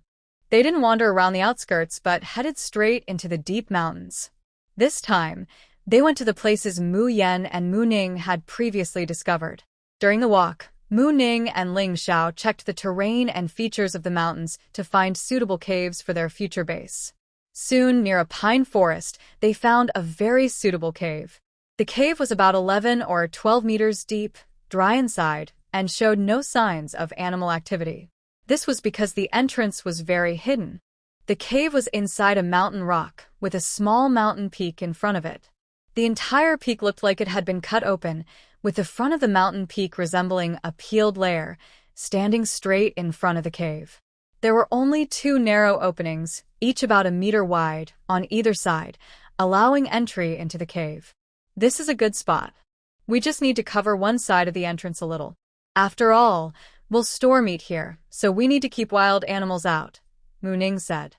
They didn't wander around the outskirts, but headed straight into the deep mountains. This time, they went to the places Mu Yan and Mu Ning had previously discovered. During the walk, Mu Ning and Ling Xiao checked the terrain and features of the mountains to find suitable caves for their future base. Soon, near a pine forest, they found a very suitable cave. The cave was about 11 or 12 meters deep, dry inside, and showed no signs of animal activity. This was because the entrance was very hidden. The cave was inside a mountain rock, with a small mountain peak in front of it. The entire peak looked like it had been cut open, with the front of the mountain peak resembling a peeled layer, standing straight in front of the cave. There were only 2 narrow openings, each about 1 meter wide, on either side, allowing entry into the cave. This is a good spot. We just need to cover one side of the entrance a little. After all, we'll store meat here, so we need to keep wild animals out, Mu Ning said.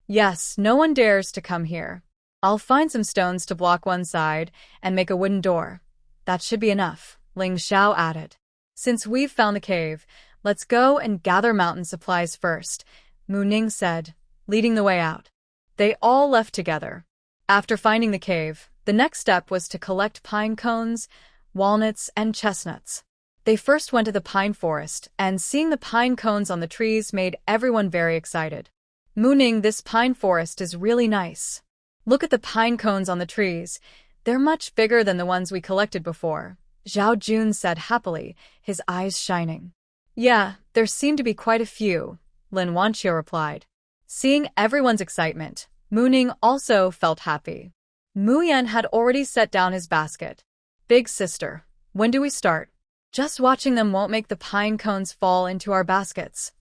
Yes, no one dares to come here. I'll find some stones to block one side and make a wooden door. That should be enough, Ling Xiao added. Since we've found the cave, let's go and gather mountain supplies first, Mu Ning said, leading the way out. They all left together. After finding the cave, the next step was to collect pine cones, walnuts, and chestnuts. They first went to the pine forest, and seeing the pine cones on the trees made everyone very excited. Mu Ning, this pine forest is really nice. Look at the pine cones on the trees. They're much bigger than the ones we collected before, Zhao Jun said happily, his eyes shining. Yeah, there seem to be quite a few, Lin Wanqiu replied. Seeing everyone's excitement, Mu Ning also felt happy. Mu Yan had already set down his basket. Big sister, when do we start? Just watching them won't make the pine cones fall into our baskets.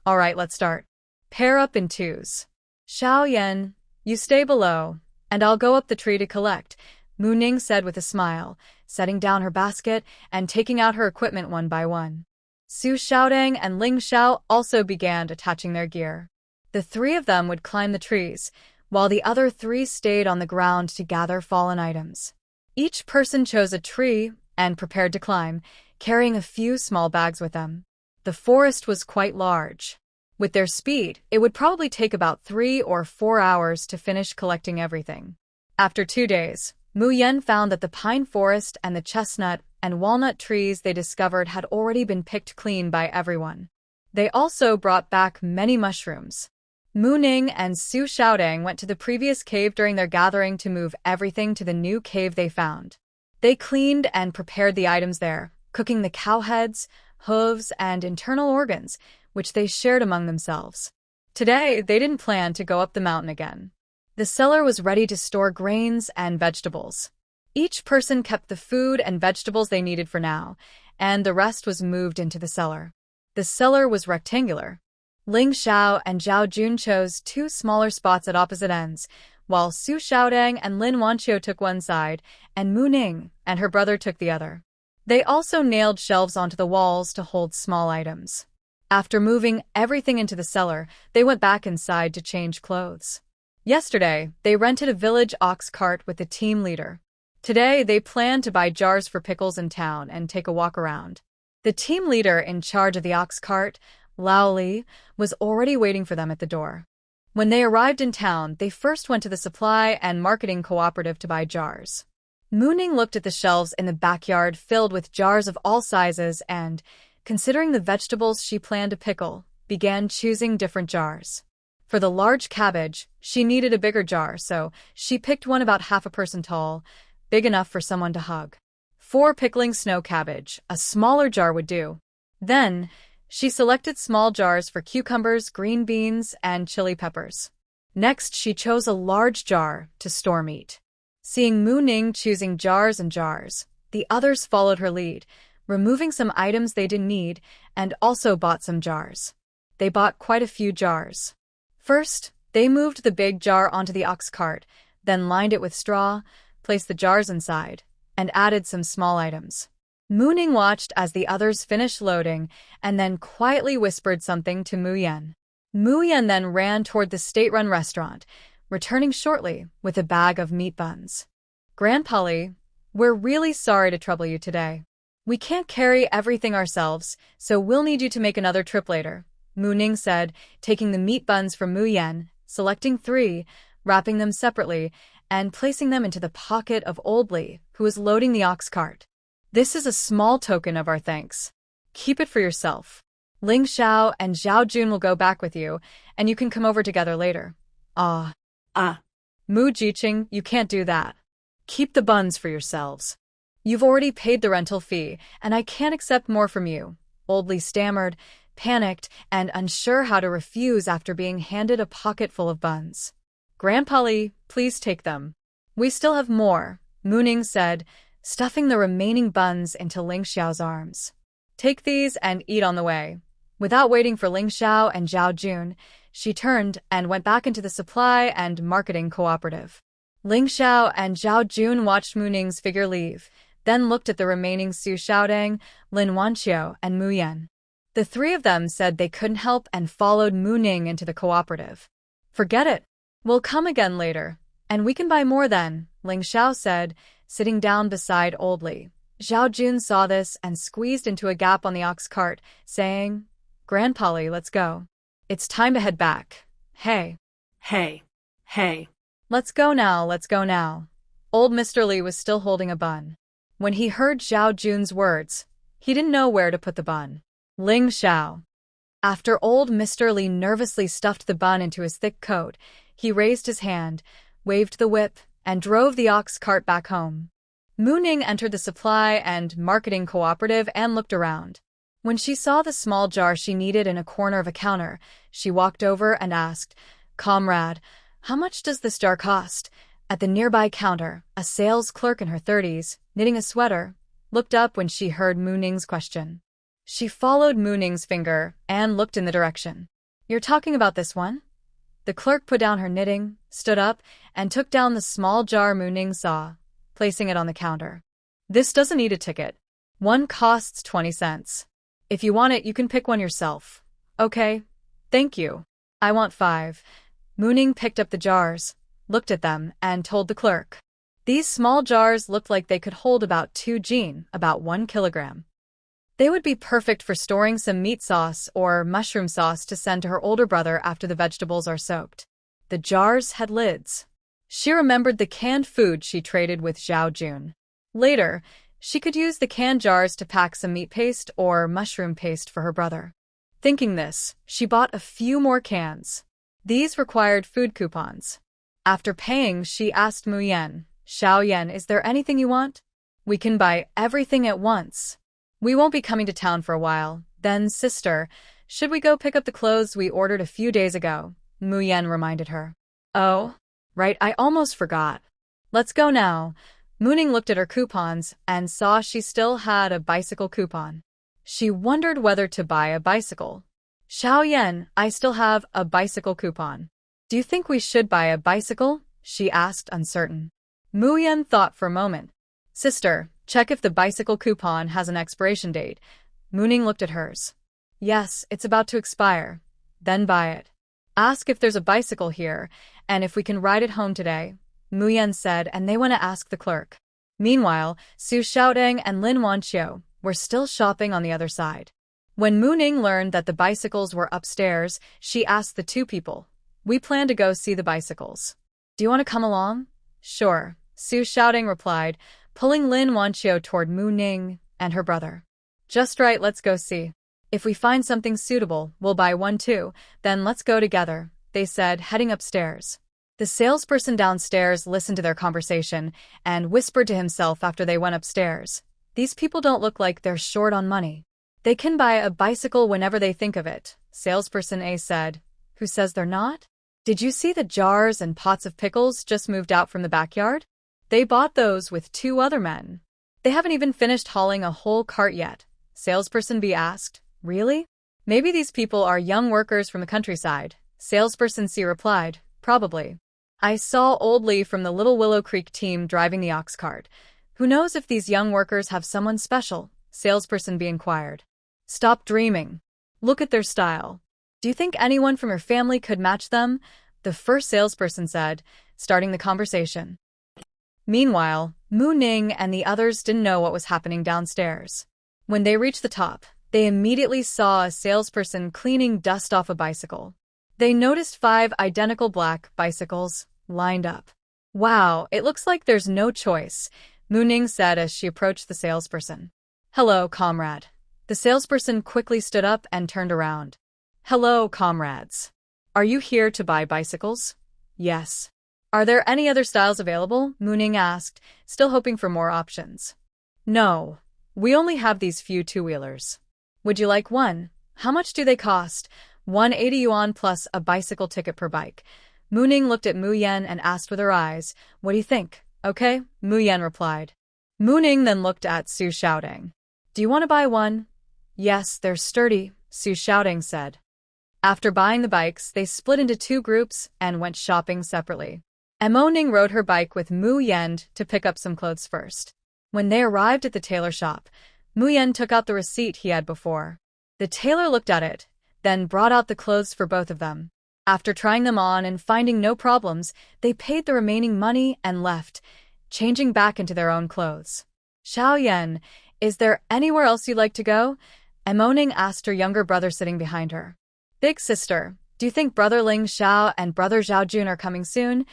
All right, let's start. Pair up in 2s. Xiao Yan, you stay below, and I'll go up the tree to collect, Mu Ning said with a smile, setting down her basket and taking out her equipment one by one. Su Xiaodang and Ling Xiao also began attaching their gear. The 3 of them would climb the trees, while the other 3 stayed on the ground to gather fallen items. Each person chose a tree and prepared to climb, carrying a few small bags with them. The forest was quite large. With their speed, it would probably take about 3 or 4 hours to finish collecting everything. After 2 days, Mu Yan found that the pine forest and the chestnut and walnut trees they discovered had already been picked clean by everyone. They also brought back many mushrooms. Mu Ning and Su Xiaodang went to the previous cave during their gathering to move everything to the new cave they found. They cleaned and prepared the items there, cooking the cow heads, hooves, and internal organs, which they shared among themselves. Today, they didn't plan to go up the mountain again. The cellar was ready to store grains and vegetables. Each person kept the food and vegetables they needed for now, and the rest was moved into the cellar. The cellar was rectangular. Ling Xiao and Zhao Jun chose 2 smaller spots at opposite ends, while Su Xiaodang and Lin Wanqiu took one side, and Mu Ning and her brother took the other. They also nailed shelves onto the walls to hold small items. After moving everything into the cellar, they went back inside to change clothes. Yesterday, they rented a village ox cart with the team leader. Today, they planned to buy jars for pickles in town and take a walk around. The team leader in charge of the ox cart, Lao Li, was already waiting for them at the door. When they arrived in town, they first went to the supply and marketing cooperative to buy jars. Mu Ning looked at the shelves in the backyard filled with jars of all sizes and, considering the vegetables she planned to pickle, began choosing different jars. For the large cabbage, she needed a bigger jar, so she picked one about half a person tall, big enough for someone to hug. For pickling snow cabbage, a smaller jar would do. Then, she selected small jars for cucumbers, green beans, and chili peppers. Next, she chose a large jar to store meat. Seeing Mu Ning choosing jars and jars, the others followed her lead, removing some items they didn't need, and also bought some jars. They bought quite a few jars. First, they moved the big jar onto the ox cart, then lined it with straw, placed the jars inside, and added some small items. Mu Ning watched as the others finished loading and then quietly whispered something to Mu Yan. Mu Yan then ran toward the state-run restaurant, returning shortly with a bag of meat buns. Grandpa Li, we're really sorry to trouble you today. We can't carry everything ourselves, so we'll need you to make another trip later, Mu Ning said, taking the meat buns from Mu Yan, selecting 3, wrapping them separately, and placing them into the pocket of Old Li, who was loading the ox cart. This is a small token of our thanks. Keep it for yourself. Ling Xiao and Zhao Jun will go back with you, and you can come over together later. Mu Jiqing, you can't do that. Keep the buns for yourselves. You've already paid the rental fee, and I can't accept more from you, Old Li stammered, panicked, and unsure how to refuse after being handed a pocket full of buns. Grandpa Li, please take them. We still have more, Mu Ning said, stuffing the remaining buns into Ling Xiao's arms. Take these and eat on the way. Without waiting for Ling Xiao and Zhao Jun, she turned and went back into the supply and marketing cooperative. Ling Xiao and Zhao Jun watched Mu Ning's figure leave, then looked at the remaining Su Xiaodong, Lin Wanqiu, and Mu Yan. The 3 of them said they couldn't help and followed Mu Ning into the cooperative. Forget it. We'll come again later, and we can buy more then, Ling Xiao said, sitting down beside Old Li. Zhao Jun saw this and squeezed into a gap on the ox cart, saying, Grandpa Li, let's go. It's time to head back. Hey. Let's go now. Old Mr. Li was still holding a bun. When he heard Zhao Jun's words, he didn't know where to put the bun. Ling Xiao. After old Mr. Li nervously stuffed the bun into his thick coat, he raised his hand, waved the whip, and drove the ox cart back home. Mu Ning entered the supply and marketing cooperative and looked around. When she saw the small jar she needed in a corner of a counter, she walked over and asked, Comrade, how much does this jar cost? At the nearby counter, a sales clerk in her 30s, knitting a sweater, looked up when she heard Mu Ning's question. She followed Mu Ning's finger and looked in the direction. You're talking about this one? The clerk put down her knitting, stood up, and took down the small jar Mu Ning saw, placing it on the counter. This doesn't need a ticket. One costs 20 cents. If you want it, you can pick one yourself. Okay. Thank you. I want 5. Mu Ning picked up the jars, looked at them, and told the clerk. These small jars looked like they could hold about 2 jin, about 1 kilogram. They would be perfect for storing some meat sauce or mushroom sauce to send to her older brother after the vegetables are soaked. The jars had lids. She remembered the canned food she traded with Zhao Jun. Later, she could use the canned jars to pack some meat paste or mushroom paste for her brother. Thinking this, she bought a few more cans. These required food coupons. After paying, she asked Mu Yan, Xiao Yan, is there anything you want? We can buy everything at once. We won't be coming to town for a while. Then, sister, should we go pick up the clothes we ordered a few days ago? Mu Yan reminded her. Oh, right, I almost forgot. Let's go now. Mu Ning looked at her coupons and saw she still had a bicycle coupon. She wondered whether to buy a bicycle. Xiao Yan, I still have a bicycle coupon. Do you think we should buy a bicycle? She asked, uncertain. Mu Yan thought for a moment. Sister, check if the bicycle coupon has an expiration date. Mu Ning looked at hers. Yes, it's about to expire. Then buy it. Ask if there's a bicycle here, and if we can ride it home today, Mu Yan said, and they went to ask the clerk. Meanwhile, Su Xiaodong and Lin Wanqiu were still shopping on the other side. When Mu Ning learned that the bicycles were upstairs, she asked the 2 people, We plan to go see the bicycles. Do you want to come along? Sure, Su Xiaodong replied, pulling Lin Wanqiu toward Mu Ning and her brother. Just right, let's go see. If we find something suitable, we'll buy one too, then let's go together, they said, heading upstairs. The salesperson downstairs listened to their conversation and whispered to himself after they went upstairs. These people don't look like they're short on money. They can buy a bicycle whenever they think of it, salesperson A said. Who says they're not? Did you see the jars and pots of pickles just moved out from the backyard? They bought those with 2 other men. They haven't even finished hauling a whole cart yet, salesperson B asked. Really? Maybe these people are young workers from the countryside, salesperson C replied. Probably. I saw Old Lee from the Little Willow Creek team driving the ox cart. Who knows if these young workers have someone special? Salesperson B inquired. Stop dreaming. Look at their style. Do you think anyone from your family could match them? The first salesperson said, starting the conversation. Meanwhile, Mu Ning and the others didn't know what was happening downstairs. When they reached the top, they immediately saw a salesperson cleaning dust off a bicycle. They noticed 5 identical black bicycles lined up. Wow, it looks like there's no choice, Mu Ning said as she approached the salesperson. Hello, comrade. The salesperson quickly stood up and turned around. Hello, comrades. Are you here to buy bicycles? Yes. Are there any other styles available? Mu Ning asked, still hoping for more options. No. We only have these few 2-wheelers. Would you like one? How much do they cost? 180 yuan plus a bicycle ticket per bike. Mu Ning looked at Mu Yan and asked with her eyes, What do you think? Okay, Mu Yan replied. Mu Ning then looked at Su Xiaodong. Do you want to buy one? Yes, they're sturdy, Su Xiaodong said. After buying the bikes, they split into 2 groups and went shopping separately. Mo Ning rode her bike with Mu Yan to pick up some clothes first. When they arrived at the tailor shop, Mu Yan took out the receipt he had before. The tailor looked at it, then brought out the clothes for both of them. After trying them on and finding no problems, they paid the remaining money and left, changing back into their own clothes. Xiao Yan, is there anywhere else you'd like to go? Mo Ning asked her younger brother sitting behind her. Big sister, do you think brother Ling Xiao and brother Zhao Jun are coming soon?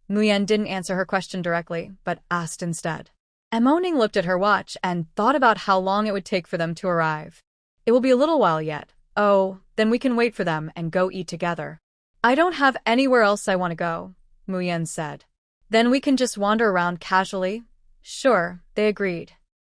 Mu Yan didn't answer her question directly, but asked instead. Mo Ning looked at her watch and thought about how long it would take for them to arrive. It will be a little while yet. Oh, then we can wait for them and go eat together. I don't have anywhere else I want to go, Mu Yan said. Then we can just wander around casually? Sure, they agreed.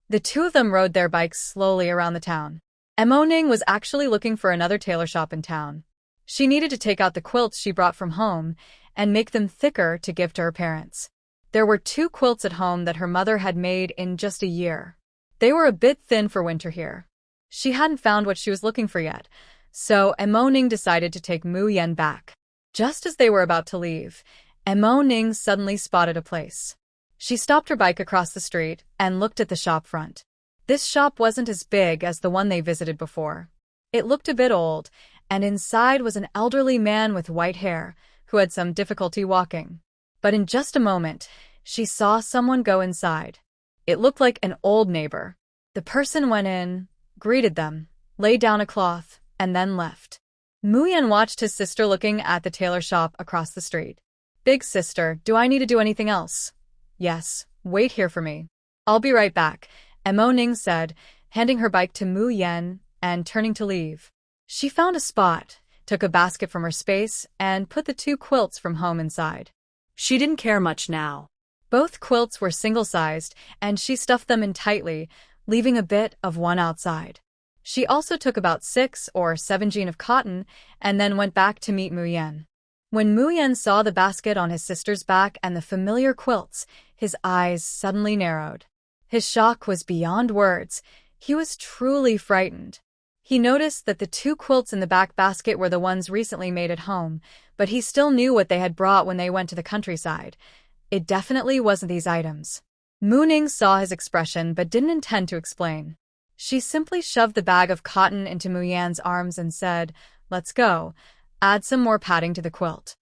The 2 of them rode their bikes slowly around the town. Mo Ning was actually looking for another tailor shop in town. She needed to take out the quilts she brought from home and make them thicker to give to her parents. There were 2 quilts at home that her mother had made in just a year. They were a bit thin for winter here. She hadn't found what she was looking for yet, so Mo Ning decided to take Mu Yan back. Just as they were about to leave, Mo Ning suddenly spotted a place. She stopped her bike across the street and looked at the shop front. This shop wasn't as big as the one they visited before. It looked a bit old, and inside was an elderly man with white hair who had some difficulty walking. But in just a moment, she saw someone go inside. It looked like an old neighbor. The person went in, greeted them, laid down a cloth, and then left. Mu Yan watched his sister looking at the tailor shop across the street. Big sister, do I need to do anything else? Yes, wait here for me. I'll be right back, Mo Ning said, handing her bike to Mu Yan and turning to leave. She found a spot, took a basket from her space, and put the 2 quilts from home inside. She didn't care much now. Both quilts were single-sized, and she stuffed them in tightly, leaving a bit of one outside. She also took about 6 or 7 jeans of cotton and then went back to meet Mu Yan. When Mu Yan saw the basket on his sister's back and the familiar quilts, his eyes suddenly narrowed. His shock was beyond words. He was truly frightened. He noticed that the 2 quilts in the back basket were the ones recently made at home, but he still knew what they had brought when they went to the countryside. It definitely wasn't these items. Mu Ning saw his expression but didn't intend to explain. She simply shoved the bag of cotton into Mu Yan's arms and said, Let's go. Add some more padding to the quilt.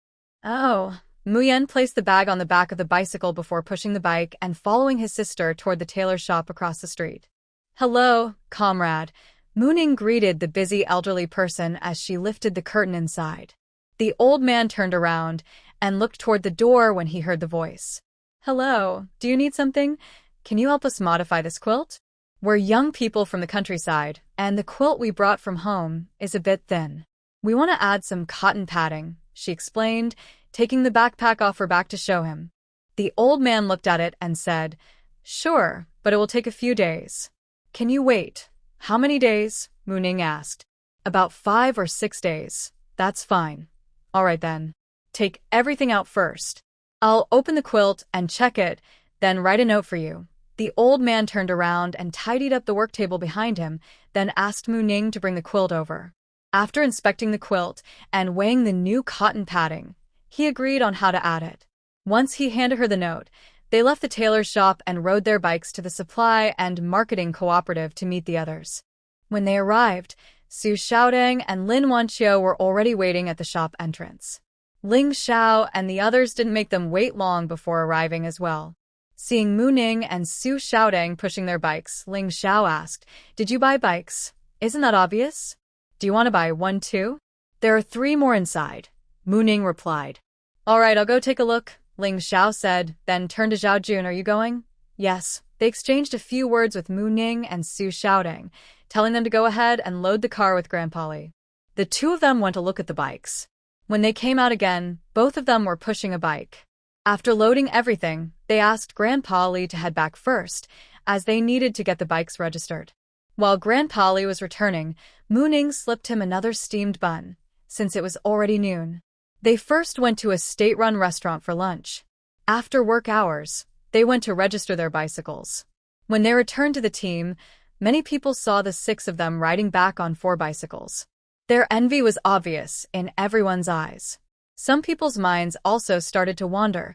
Oh. Mu Yan placed the bag on the back of the bicycle before pushing the bike and following his sister toward the tailor shop across the street. Hello, comrade. Mu Ning greeted the busy elderly person as she lifted the curtain inside. The old man turned around and looked toward the door when he heard the voice. Hello, do you need something? Can you help us modify this quilt? We're young people from the countryside, and the quilt we brought from home is a bit thin. We want to add some cotton padding, she explained, taking the backpack off her back to show him. The old man looked at it and said, "Sure, but it will take a few days." "Can you wait?" "How many days?" Mu Ning asked. "About 5 or 6 days. That's fine." "All right then. Take everything out first. I'll open the quilt and check it, then write a note for you." The old man turned around and tidied up the work table behind him, then asked Mu Ning to bring the quilt over. After inspecting the quilt and weighing the new cotton padding, he agreed on how to add it. Once he handed her the note, they left the tailor's shop and rode their bikes to the supply and marketing cooperative to meet the others. When they arrived, Su Xiaodong and Lin Wanqiu were already waiting at the shop entrance. Ling Xiao and the others didn't make them wait long before arriving as well. Seeing Mu Ning and Su Xiaodong pushing their bikes, Ling Xiao asked, "Did you buy bikes? Isn't that obvious? Do you want to buy one too?" "There are 3 more inside," Mu Ning replied. "All right, I'll go take a look," Ling Xiao said, then turned to Zhao Jun. "Are you going?" "Yes." They exchanged a few words with Mu Ning and Su Xiaodong, telling them to go ahead and load the car with Grandpa Li. The two of them went to look at the bikes. When they came out again, both of them were pushing a bike. After loading everything, they asked Grandpa Li to head back first, as they needed to get the bikes registered. While Grandpa Li was returning, Mu Ning slipped him another steamed bun, since it was already noon. They first went to a state-run restaurant for lunch. After work hours, they went to register their bicycles. When they returned to the team, many people saw the 6 of them riding back on 4 bicycles. Their envy was obvious in everyone's eyes. Some people's minds also started to wander,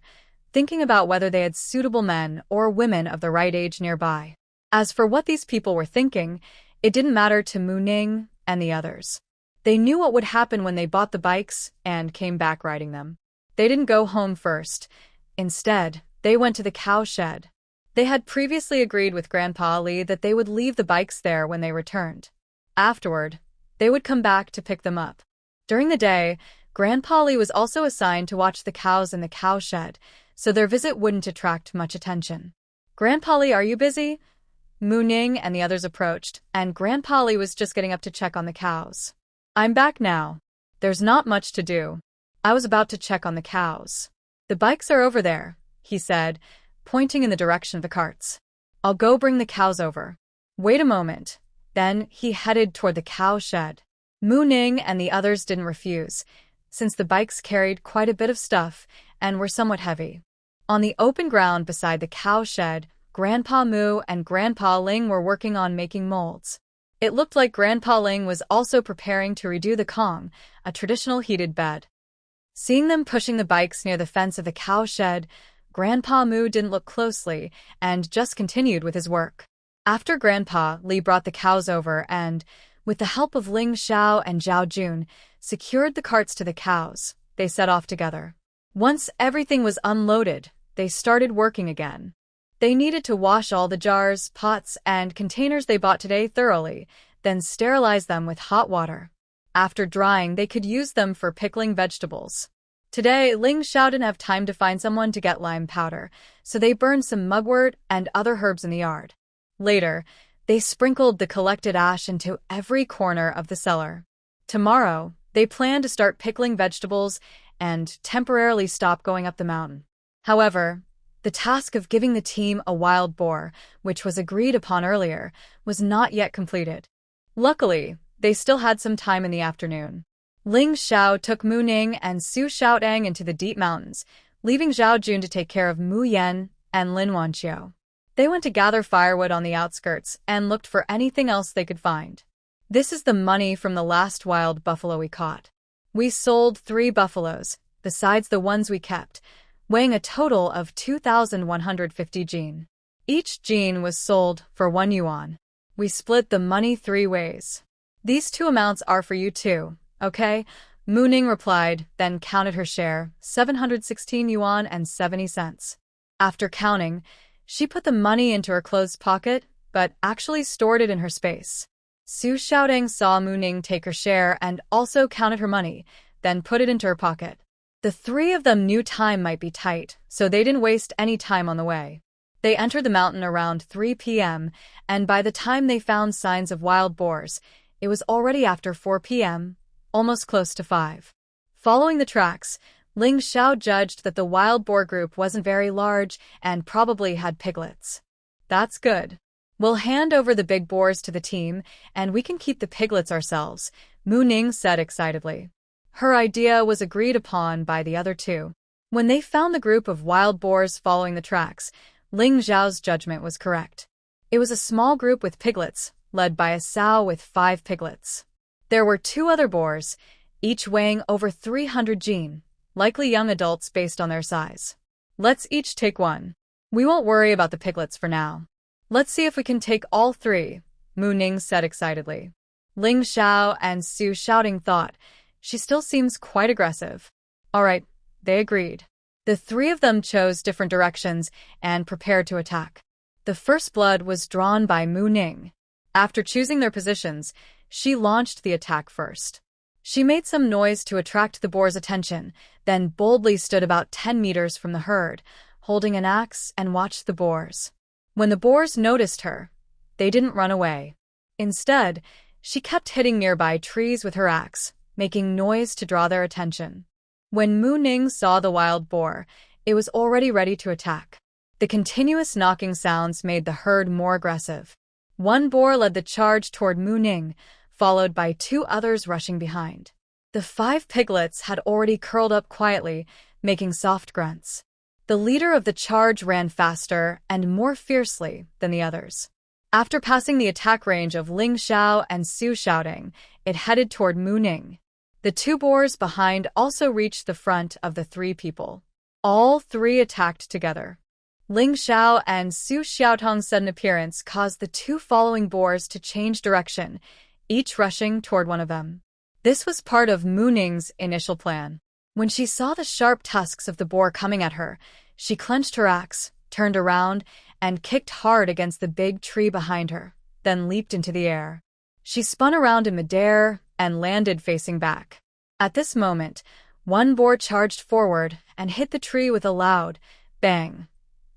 thinking about whether they had suitable men or women of the right age nearby. As for what these people were thinking, it didn't matter to Mu Ning and the others. They knew what would happen when they bought the bikes and came back riding them. They didn't go home first. Instead, they went to the cow shed. They had previously agreed with Grandpa Li that they would leave the bikes there when they returned. Afterward, they would come back to pick them up. During the day, Grandpa Li was also assigned to watch the cows in the cow shed, so their visit wouldn't attract much attention. "Grandpa Li, are you busy?" Mu Ning and the others approached, and Grandpa Li was just getting up to check on the cows. "I'm back now. There's not much to do. I was about to check on the cows." "The bikes are over there," he said, pointing in the direction of the carts. "I'll go bring the cows over." "Wait a moment." Then he headed toward the cow shed. Mu Ning and the others didn't refuse, since the bikes carried quite a bit of stuff and were somewhat heavy. On the open ground beside the cow shed, Grandpa Mu and Grandpa Ling were working on making molds. It looked like Grandpa Ling was also preparing to redo the Kong, a traditional heated bed. Seeing them pushing the bikes near the fence of the cow shed, Grandpa Mu didn't look closely and just continued with his work. After Grandpa Li brought the cows over and, with the help of Ling Xiao and Zhao Jun, secured the carts to the cows, they set off together. Once everything was unloaded, they started working again. They needed to wash all the jars, pots, and containers they bought today thoroughly, then sterilize them with hot water. After drying, they could use them for pickling vegetables. Today, Ling Xiao didn't have time to find someone to get lime powder, so they burned some mugwort and other herbs in the yard. Later, they sprinkled the collected ash into every corner of the cellar. Tomorrow, they planned to start pickling vegetables and temporarily stop going up the mountain. However, the task of giving the team a wild boar, which was agreed upon earlier, was not yet completed. Luckily, they still had some time in the afternoon. Ling Xiao took Mu Ning and Su Xiaodong into the deep mountains, leaving Zhao Jun to take care of Mu Yan and Lin Wanqiu. They went to gather firewood on the outskirts and looked for anything else they could find. "This is the money from the last wild buffalo we caught. We sold 3 buffaloes, besides the ones we kept, weighing a total of 2,150 jin. Each jin was sold for 1 yuan. We split the money 3 ways. These 2 amounts are for you too, okay?" Mu Ning replied, then counted her share, 716 yuan and 70 cents. After counting, she put the money into her clothes pocket, but actually stored it in her space. Su Xiaodong saw Mu Ning take her share and also counted her money, then put it into her pocket. The 3 of them knew time might be tight, so they didn't waste any time on the way. They entered the mountain around 3 p.m., and by the time they found signs of wild boars, it was already after 4 p.m., almost close to 5. Following the tracks, Ling Xiao judged that the wild boar group wasn't very large and probably had piglets. That's good. We'll hand over the big boars to the team, and we can keep the piglets ourselves, Mu Ning said excitedly. Her idea was agreed upon by the other two. When they found the group of wild boars following the tracks, Ling Xiao's judgment was correct. It was a small group with piglets, led by a sow with 5 piglets. There were 2 other boars, each weighing over 300 jin, likely young adults based on their size. Let's each take one. We won't worry about the piglets for now. Let's see if we can take all 3, Mu Ning said excitedly. Ling Xiao and Su Xiaoting thought, she still seems quite aggressive. All right, they agreed. The 3 of them chose different directions and prepared to attack. The first blood was drawn by Mu Ning. After choosing their positions, she launched the attack first. She made some noise to attract the boar's attention, then boldly stood about 10 meters from the herd, holding an axe and watched the boars. When the boars noticed her, they didn't run away. Instead, she kept hitting nearby trees with her axe, making noise to draw their attention. When Mu Ning saw the wild boar, it was already ready to attack. The continuous knocking sounds made the herd more aggressive. One boar led the charge toward Mu Ning, followed by 2 others rushing behind. The 5 piglets had already curled up quietly, making soft grunts. The leader of the charge ran faster and more fiercely than the others. After passing the attack range of Ling Xiao and Su Xiaoting, it headed toward Mu Ning. The 2 boars behind also reached the front of the 3 people. All 3 attacked together. Ling Xiao and Su Xiaotong's sudden appearance caused the 2 following boars to change direction, each rushing toward one of them. This was part of Mu Ning's initial plan. When she saw the sharp tusks of the boar coming at her, she clenched her axe, turned around, and kicked hard against the big tree behind her, then leaped into the air. She spun around in midair and landed facing back. At this moment, one boar charged forward and hit the tree with a loud bang.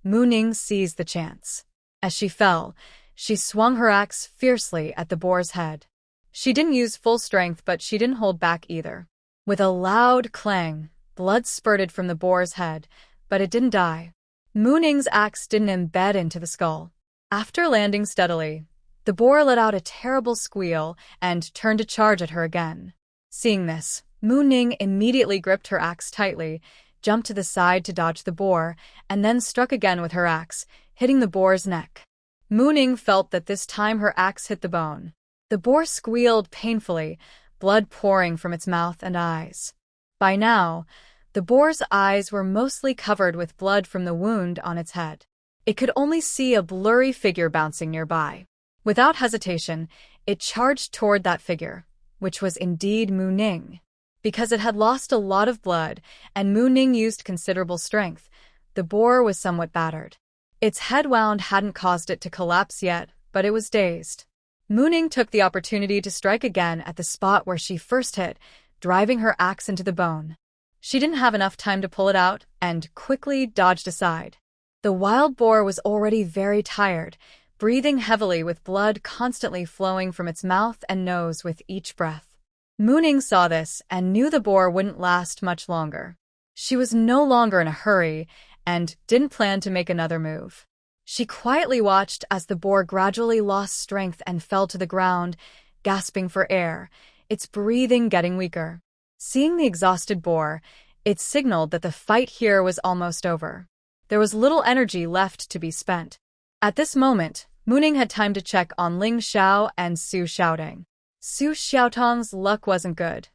Mu Ning seized the chance. As she fell, she swung her axe fiercely at the boar's head. She didn't use full strength, but she didn't hold back either. With a loud clang, blood spurted from the boar's head, but it didn't die. Mu Ning's axe didn't embed into the skull. After landing steadily, the boar let out a terrible squeal and turned to charge at her again. Seeing this, Mu Ning immediately gripped her axe tightly, jumped to the side to dodge the boar, and then struck again with her axe, hitting the boar's neck. Mu Ning felt that this time her axe hit the bone. The boar squealed painfully, blood pouring from its mouth and eyes. By now, the boar's eyes were mostly covered with blood from the wound on its head. It could only see a blurry figure bouncing nearby. Without hesitation, it charged toward that figure, which was indeed Mu Ning. Because it had lost a lot of blood and Mu Ning used considerable strength, the boar was somewhat battered. Its head wound hadn't caused it to collapse yet, but it was dazed. Mu Ning took the opportunity to strike again at the spot where she first hit, driving her axe into the bone. She didn't have enough time to pull it out and quickly dodged aside. The wild boar was already very tired, breathing heavily with blood constantly flowing from its mouth and nose with each breath. Mu Ning saw this and knew the boar wouldn't last much longer. She was no longer in a hurry and didn't plan to make another move. She quietly watched as the boar gradually lost strength and fell to the ground, gasping for air, its breathing getting weaker. Seeing the exhausted boar, it signaled that the fight here was almost over. There was little energy left to be spent. At this moment, Mu Ning had time to check on Ling Xiao and Su Xiaoting. Su Xiaotong's luck wasn't good.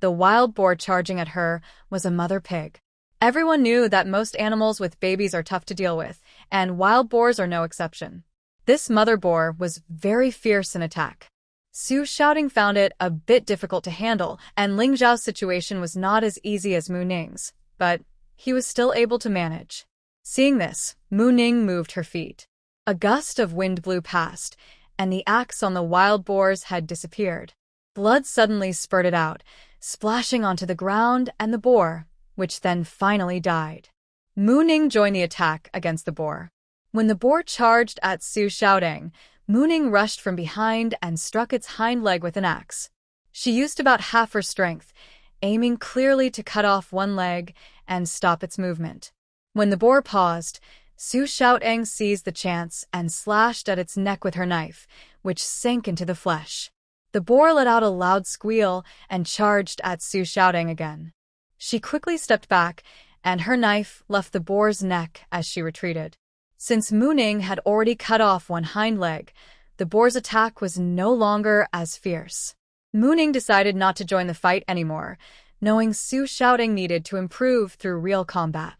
The wild boar charging at her was a mother pig. Everyone knew that most animals with babies are tough to deal with, and wild boars are no exception. This mother boar was very fierce in attack. Su Xiaoting found it a bit difficult to handle, and Ling Zhao's situation was not as easy as Mu Ning's, but he was still able to manage. Seeing this, Mu Ning moved her feet. A gust of wind blew past, and the axe on the wild boar's head disappeared. Blood suddenly spurted out, splashing onto the ground and the boar, which then finally died. Mu Ning joined the attack against the boar. When the boar charged at Su Xiaodong, Mooning rushed from behind and struck its hind leg with an axe. She used about half her strength, aiming clearly to cut off one leg and stop its movement. When the boar paused, Su Xiaodong seized the chance and slashed at its neck with her knife, which sank into the flesh. The boar let out a loud squeal and charged at Su Xiaodong again. She quickly stepped back, and her knife left the boar's neck as she retreated. Since Mooning had already cut off one hind leg, the boar's attack was no longer as fierce. Mooning decided not to join the fight anymore, knowing Su Xiaodong needed to improve through real combat.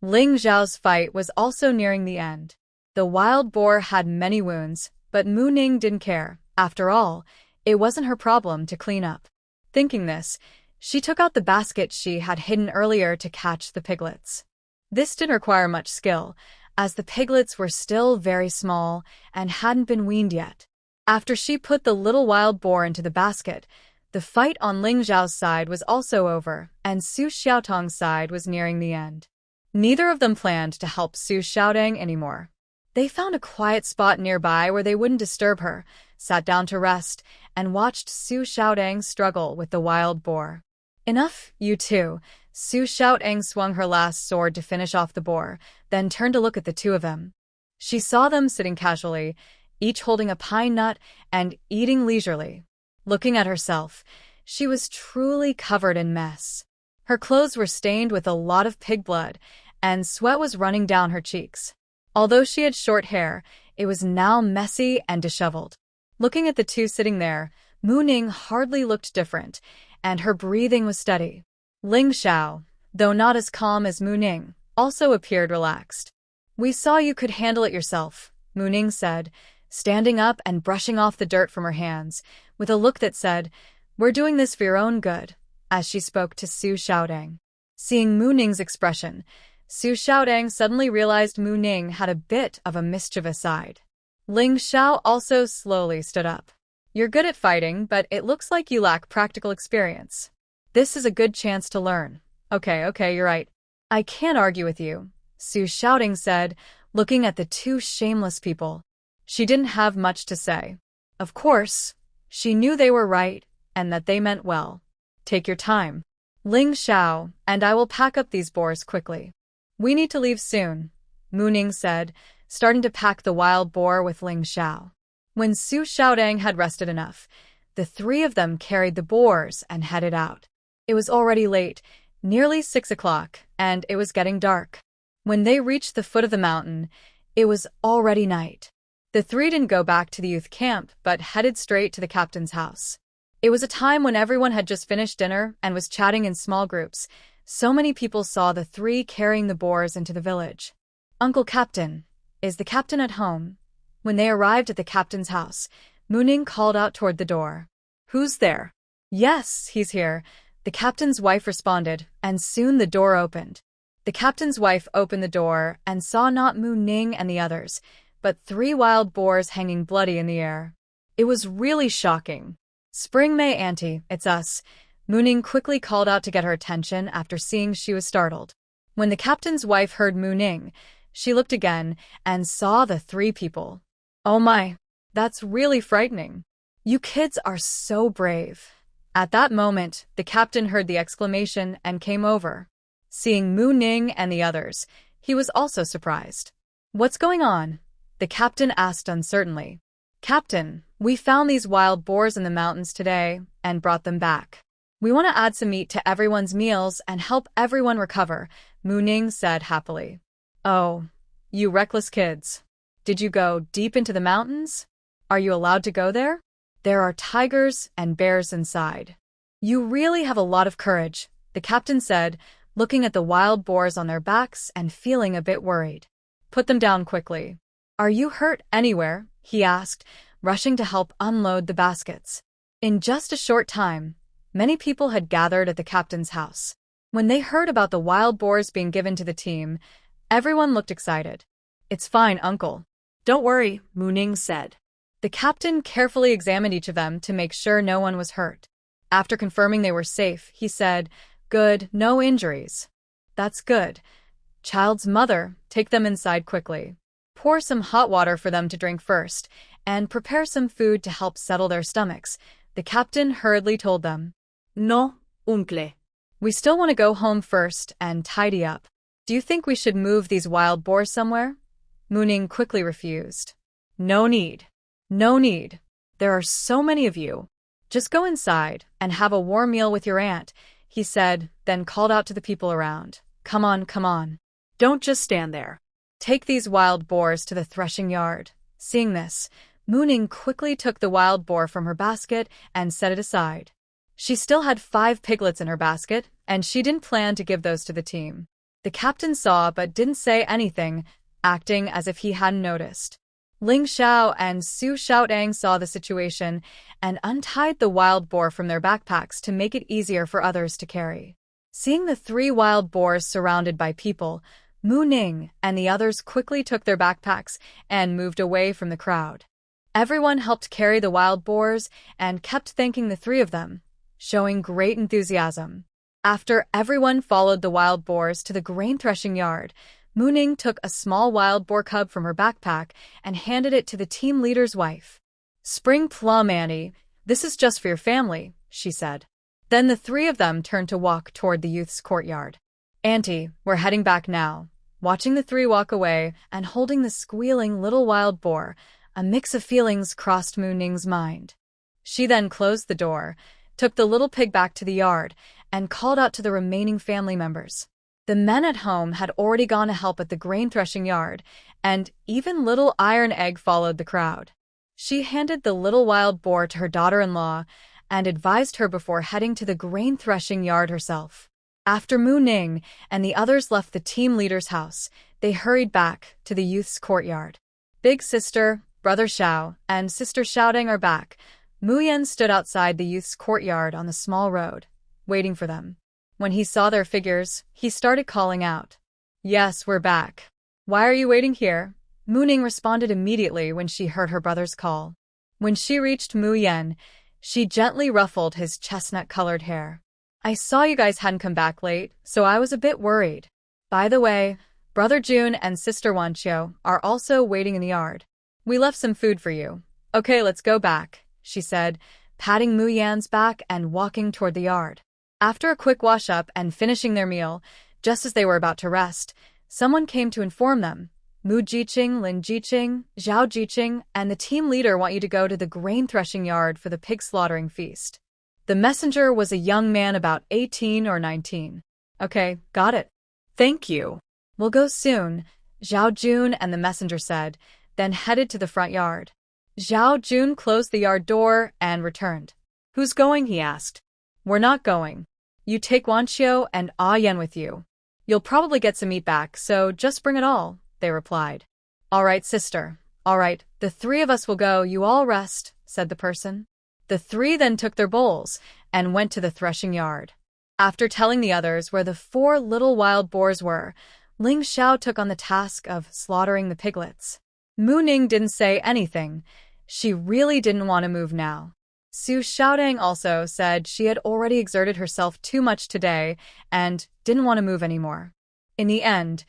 Ling Zhao's fight was also nearing the end. The wild boar had many wounds, but Mooning didn't care. After all, it wasn't her problem to clean up. Thinking this, she took out the basket she had hidden earlier to catch the piglets. This didn't require much skill, as the piglets were still very small and hadn't been weaned yet. After she put the little wild boar into the basket, the fight on Ling Zhao's side was also over, and Su Xiaotong's side was nearing the end. Neither of them planned to help Su Xiaodong anymore. They found a quiet spot nearby where they wouldn't disturb her, sat down to rest, and watched Su Xiaodong struggle with the wild boar. Enough, you two. Su Xiaodong swung her last sword to finish off the boar, then turned to look at the two of them. She saw them sitting casually, each holding a pine nut and eating leisurely. Looking at herself, she was truly covered in mess. Her clothes were stained with a lot of pig blood, and sweat was running down her cheeks. Although she had short hair, it was now messy and disheveled. Looking at the two sitting there, Mooning hardly looked different, and her breathing was steady. Ling Xiao, though not as calm as Mooning, also appeared relaxed. "We saw you could handle it yourself," Mooning said, standing up and brushing off the dirt from her hands, with a look that said, "We're doing this for your own good," as she spoke to Su Xiaodong. Seeing Mooning's expression, Su Xiaodong suddenly realized Mooning had a bit of a mischievous side. Ling Xiao also slowly stood up. "You're good at fighting, but it looks like you lack practical experience. This is a good chance to learn." Okay, you're right. "I can't argue with you," Su Xiaodong said, looking at the two shameless people. She didn't have much to say. Of course, she knew they were right, and that they meant well. "Take your time, Ling Xiao, and I will pack up these boars quickly. We need to leave soon," Mooning said, starting to pack the wild boar with Ling Xiao. When Su Xiaodong had rested enough, the three of them carried the boars and headed out. It was already late, nearly 6 o'clock, and it was getting dark. When they reached the foot of the mountain, it was already night. The three didn't go back to the youth camp, but headed straight to the captain's house. It was a time when everyone had just finished dinner and was chatting in small groups. So many people saw the three carrying the boars into the village. "Uncle Captain, is the captain at home?" When they arrived at the captain's house, Mooning called out toward the door. "Who's there?" "Yes, he's here," the captain's wife responded, and soon the door opened. The captain's wife opened the door and saw not Mooning and the others, but 3 wild boars hanging bloody in the air. It was really shocking. "Spring May Auntie, it's us," Mooning quickly called out to get her attention after seeing she was startled. When the captain's wife heard Mooning, she looked again and saw the 3 people. "Oh my, that's really frightening. You kids are so brave." At that moment, the captain heard the exclamation and came over. Seeing Mooning and the others, he was also surprised. "What's going on?" the captain asked uncertainly. "Captain, we found these wild boars in the mountains today and brought them back. We want to add some meat to everyone's meals and help everyone recover," Mooning said happily. "Oh, you reckless kids. Did you go deep into the mountains? Are you allowed to go there? There are tigers and bears inside." "You really have a lot of courage," the captain said, looking at the wild boars on their backs and feeling a bit worried. "Put them down quickly." "Are you hurt anywhere?" he asked, rushing to help unload the baskets. In just a short time, many people had gathered at the captain's house. When they heard about the wild boars being given to the team, everyone looked excited. "It's fine, Uncle. Don't worry," Mooning said. The captain carefully examined each of them to make sure no one was hurt. After confirming they were safe, he said, "Good, no injuries." "That's good. Child's mother, take them inside quickly." Pour some hot water for them to drink first, and prepare some food to help settle their stomachs, the captain hurriedly told them. No, uncle. We still want to go home first and tidy up. Do you think we should move these wild boars somewhere? Mooning quickly refused. No need. No need. There are so many of you. Just go inside and have a warm meal with your aunt, he said, then called out to the people around. Come on, come on. Don't just stand there. Take these wild boars to the threshing yard. Seeing this, Mooning quickly took the wild boar from her basket and set it aside. She still had 5 piglets in her basket, and she didn't plan to give those to the team. The captain saw but didn't say anything, acting as if he hadn't noticed. Ling Xiao and Su Xiaotang saw the situation and untied the wild boar from their backpacks to make it easier for others to carry. Seeing the 3 wild boars surrounded by people, Mu Ning and the others quickly took their backpacks and moved away from the crowd. Everyone helped carry the wild boars and kept thanking the 3 of them, showing great enthusiasm. After everyone followed the wild boars to the grain threshing yard, Mu Ning took a small wild boar cub from her backpack and handed it to the team leader's wife. Spring plum, Annie, this is just for your family, she said. Then the 3 of them turned to walk toward the youth's courtyard. Auntie, we're heading back now. Watching the 3 walk away and holding the squealing little wild boar, a mix of feelings crossed Mu Ning's mind. She then closed the door, took the little pig back to the yard, and called out to the remaining family members. The men at home had already gone to help at the grain threshing yard, and even little Iron Egg followed the crowd. She handed the little wild boar to her daughter-in-law and advised her before heading to the grain threshing yard herself. After Mu Ning and the others left the team leader's house, they hurried back to the youth's courtyard. Big sister, brother Xiao, and sister Xiaotang are back. Mu Yan stood outside the youth's courtyard on the small road, waiting for them. When he saw their figures, he started calling out. Yes, we're back. Why are you waiting here? Mu Ning responded immediately when she heard her brother's call. When she reached Mu Yan, she gently ruffled his chestnut-colored hair. I saw you guys hadn't come back late, so I was a bit worried. By the way, brother Jun and sister Wanqiu are also waiting in the yard. We left some food for you. Okay, let's go back, she said, patting Mu Yan's back and walking toward the yard. After a quick wash-up and finishing their meal, just as they were about to rest, someone came to inform them. Mu Jiqing, Lin Jiqing, Zhao Jiqing, and the team leader want you to go to the grain threshing yard for the pig slaughtering feast. The messenger was a young man about 18 or 19. Okay, got it. Thank you. We'll go soon, Zhao Jun and the messenger said, then headed to the front yard. Zhao Jun closed the yard door and returned. Who's going? He asked. We're not going. You take Wanqiu and Ah Yan with you. You'll probably get some meat back, so just bring it all, they replied. All right, sister. All right, the 3 of us will go, you all rest, said the person. The 3 then took their bowls and went to the threshing yard. After telling the others where the 4 little wild boars were, Ling Xiao took on the task of slaughtering the piglets. Mu Ning didn't say anything. She really didn't want to move now. Su Xiaotang also said she had already exerted herself too much today and didn't want to move anymore. In the end,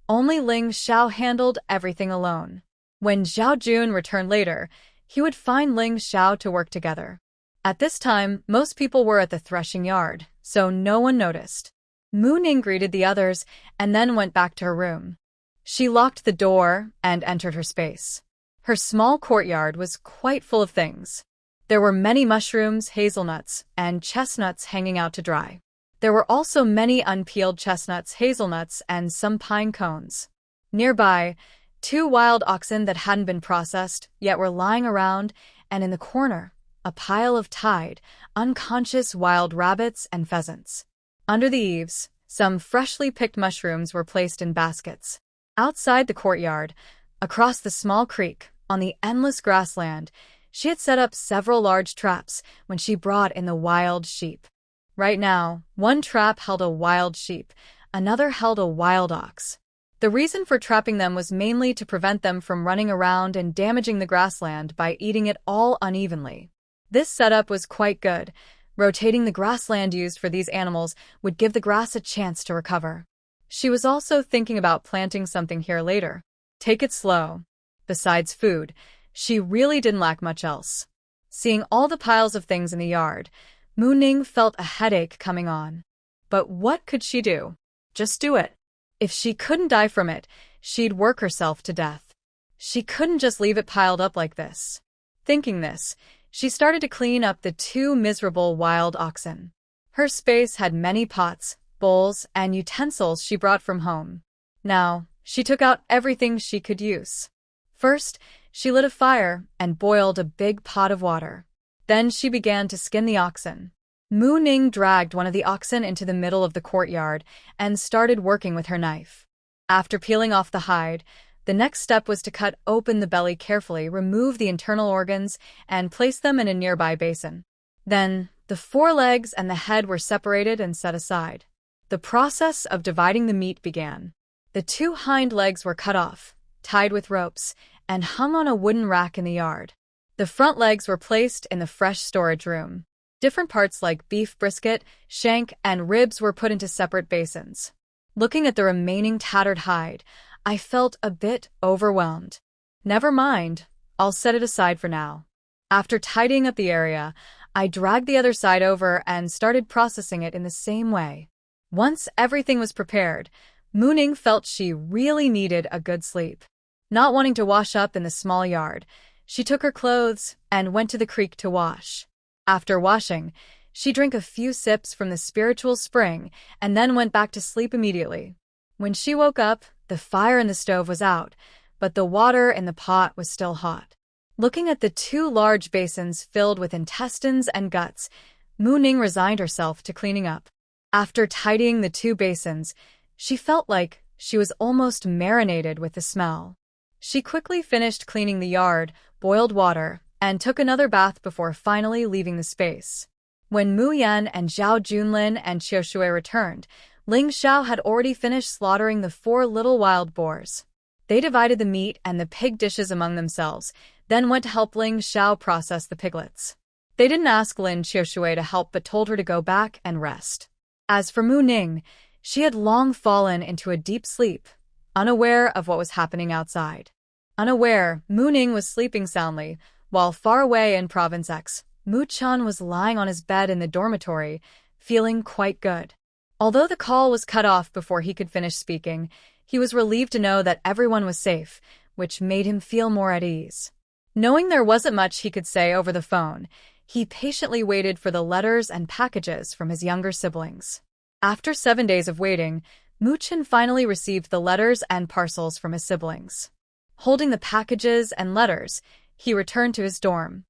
only Ling Xiao handled everything alone. When Zhao Jun returned later, he would find Ling Xiao to work together. At this time, most people were at the threshing yard, so no one noticed. Mu Ning greeted the others and then went back to her room. She locked the door and entered her space. Her small courtyard was quite full of things. There were many mushrooms, hazelnuts, and chestnuts hanging out to dry. There were also many unpeeled chestnuts, hazelnuts, and some pine cones. Nearby, 2 wild oxen that hadn't been processed yet were lying around, and in the corner, a pile of tied, unconscious wild rabbits and pheasants. Under the eaves, some freshly picked mushrooms were placed in baskets. Outside the courtyard, across the small creek, on the endless grassland, she had set up several large traps when she brought in the wild sheep. Right now, one trap held a wild sheep, another held a wild ox. The reason for trapping them was mainly to prevent them from running around and damaging the grassland by eating it all unevenly. This setup was quite good. Rotating the grassland used for these animals would give the grass a chance to recover. She was also thinking about planting something here later. Take it slow. Besides food, she really didn't lack much else. Seeing all the piles of things in the yard, Mu Ning felt a headache coming on. But what could she do? Just do it. If she couldn't die from it, she'd work herself to death. She couldn't just leave it piled up like this. Thinking this, she started to clean up the 2 miserable wild oxen. Her space had many pots, bowls, and utensils she brought from home. Now, she took out everything she could use. First, she lit a fire and boiled a big pot of water. Then she began to skin the oxen. Mu Ning dragged one of the oxen into the middle of the courtyard and started working with her knife. After peeling off the hide, the next step was to cut open the belly carefully, remove the internal organs, and place them in a nearby basin. Then, the forelegs and the head were separated and set aside. The process of dividing the meat began. The 2 hind legs were cut off, tied with ropes, and hung on a wooden rack in the yard. The front legs were placed in the fresh storage room. Different parts like beef brisket, shank, and ribs were put into separate basins. Looking at the remaining tattered hide, I felt a bit overwhelmed. Never mind, I'll set it aside for now. After tidying up the area, I dragged the other side over and started processing it in the same way. Once everything was prepared, Mu Ning felt she really needed a good sleep. Not wanting to wash up in the small yard, she took her clothes and went to the creek to wash. After washing, she drank a few sips from the spiritual spring and then went back to sleep immediately. When she woke up, the fire in the stove was out, but the water in the pot was still hot. Looking at the 2 large basins filled with intestines and guts, Mu Ning resigned herself to cleaning up. After tidying the 2 basins, she felt like she was almost marinated with the smell. She quickly finished cleaning the yard, boiled water, and took another bath before finally leaving the space. When Mu Yan and Zhao Junlin and Qiu Shui returned, Ling Xiao had already finished slaughtering the 4 little wild boars. They divided the meat and the pig dishes among themselves, then went to help Ling Xiao process the piglets. They didn't ask Lin Qiu Shui to help but told her to go back and rest. As for Mu Ning, she had long fallen into a deep sleep, unaware of what was happening outside. Unaware, Mu Ning was sleeping soundly, while far away in Province X, Mu Chun was lying on his bed in the dormitory, feeling quite good. Although the call was cut off before he could finish speaking, he was relieved to know that everyone was safe, which made him feel more at ease. Knowing there wasn't much he could say over the phone, he patiently waited for the letters and packages from his younger siblings. After 7 days of waiting, Mu Chun finally received the letters and parcels from his siblings. Holding the packages and letters, he returned to his dorm.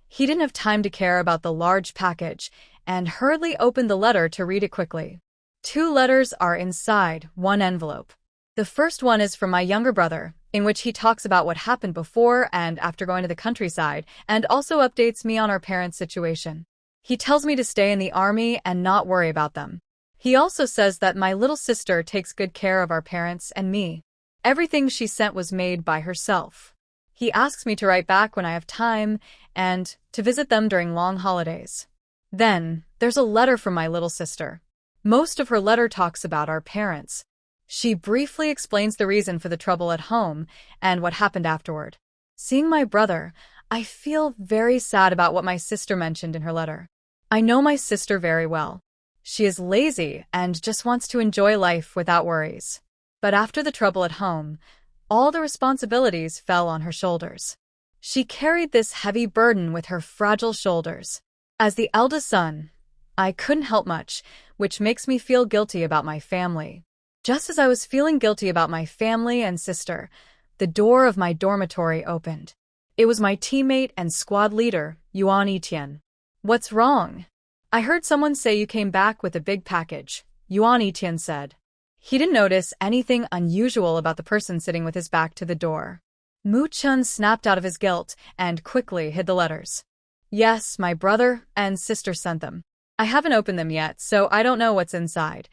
He didn't have time to care about the large package and hurriedly opened the letter to read it quickly. 2 letters are inside one envelope. The first one is from my younger brother, in which he talks about what happened before and after going to the countryside, and also updates me on our parents' situation. He tells me to stay in the army and not worry about them. He also says that my little sister takes good care of our parents and me. Everything she sent was made by herself. He asks me to write back when I have time and to visit them during long holidays. Then, there's a letter from my little sister. Most of her letter talks about our parents. She briefly explains the reason for the trouble at home and what happened afterward. Seeing my brother, I feel very sad about what my sister mentioned in her letter. I know my sister very well. She is lazy and just wants to enjoy life without worries. But after the trouble at home, all the responsibilities fell on her shoulders. She carried this heavy burden with her fragile shoulders. As the eldest son, I couldn't help much, which makes me feel guilty about my family. Just as I was feeling guilty about my family and sister, the door of my dormitory opened. It was my teammate and squad leader, Yuan Etienne. What's wrong? I heard someone say you came back with a big package, Yuan Etienne said. He didn't notice anything unusual about the person sitting with his back to the door. Mu Chun snapped out of his guilt and quickly hid the letters. Yes, my brother and sister sent them. I haven't opened them yet, so I don't know what's inside.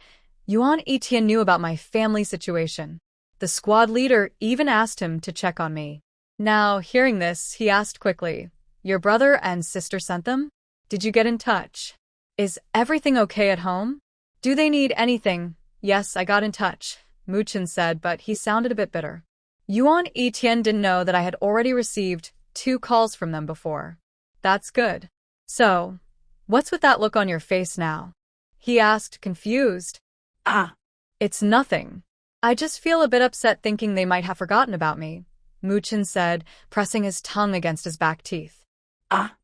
Yuan Etienne knew about my family situation. The squad leader even asked him to check on me. Now, hearing this, he asked quickly, Your brother and sister sent them? Did you get in touch? Is everything okay at home? Do they need anything? Yes, I got in touch, Mu Chun said, but he sounded a bit bitter. Yuan Etian didn't know that I had already received 2 calls from them before. That's good. So, what's with that look on your face now? He asked, confused. Ah, It's nothing. I just feel a bit upset thinking they might have forgotten about me, Muchin said, pressing his tongue against his back teeth. ah.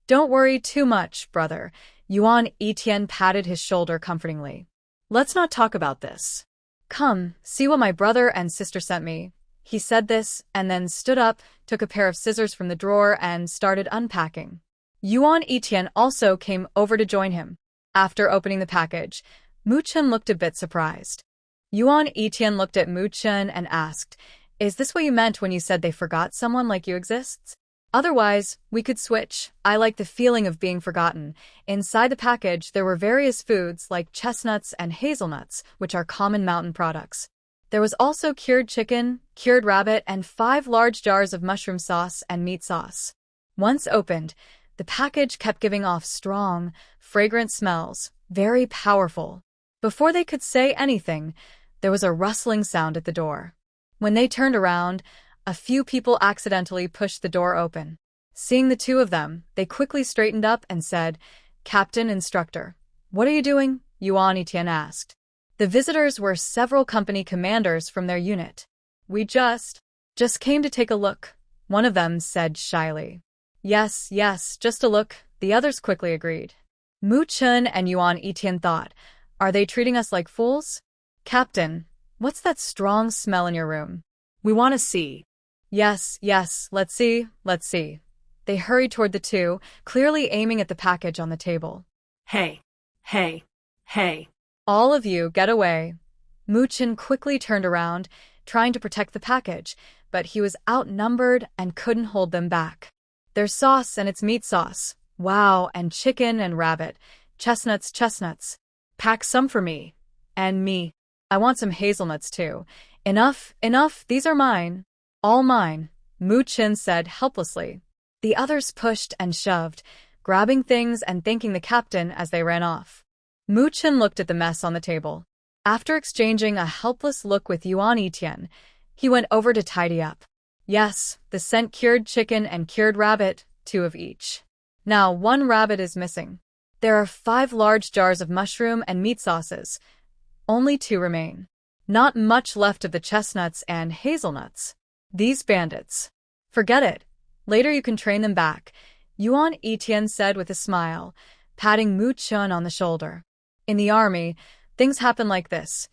Don't worry too much, brother. Yuan Etian patted his shoulder comfortingly. Let's not talk about this. Come, see what my brother and sister sent me. He said this and then stood up, took a pair of scissors from the drawer and started unpacking. Yuan Etian also came over to join him. After opening the package, Muchin looked a bit surprised. Yuan Etian looked at Muchin and asked, Is this what you meant when you said they forgot someone like you exists? Otherwise, we could switch. I like the feeling of being forgotten. Inside the package, there were various foods like chestnuts and hazelnuts, which are common mountain products. There was also cured chicken, cured rabbit, and 5 large jars of mushroom sauce and meat sauce. Once opened, the package kept giving off strong, fragrant smells, very powerful. Before they could say anything, there was a rustling sound at the door. When they turned around, a few people accidentally pushed the door open. Seeing the 2 of them, they quickly straightened up and said, Captain Instructor. What are you doing? Yuan Etian asked. The visitors were several company commanders from their unit. We just came to take a look, one of them said shyly. Yes, just a look, the others quickly agreed. Muchin and Yuan Etian thought, Are they treating us like fools? Captain, what's that strong smell in your room? We want to see. Yes, let's see. They hurried toward the 2, clearly aiming at the package on the table. Hey. All of you, get away. Muchin quickly turned around, trying to protect the package, but he was outnumbered and couldn't hold them back. There's sauce and it's meat sauce. Wow, and chicken and rabbit. Chestnuts. Pack some for me. And me. I want some hazelnuts too. Enough, these are mine. All mine, Muchin said helplessly. The others pushed and shoved, grabbing things and thanking the captain as they ran off. Muchin looked at the mess on the table. After exchanging a helpless look with Yuan Etian, he went over to tidy up. Yes, the scent cured chicken and cured rabbit, 2 of each. Now 1 rabbit is missing. There are 5 large jars of mushroom and meat sauces. Only 2 remain. Not much left of the chestnuts and hazelnuts. These bandits. Forget it. Later you can train them back, Yuan Etian said with a smile, patting Muchin on the shoulder. In the army, things happen like this.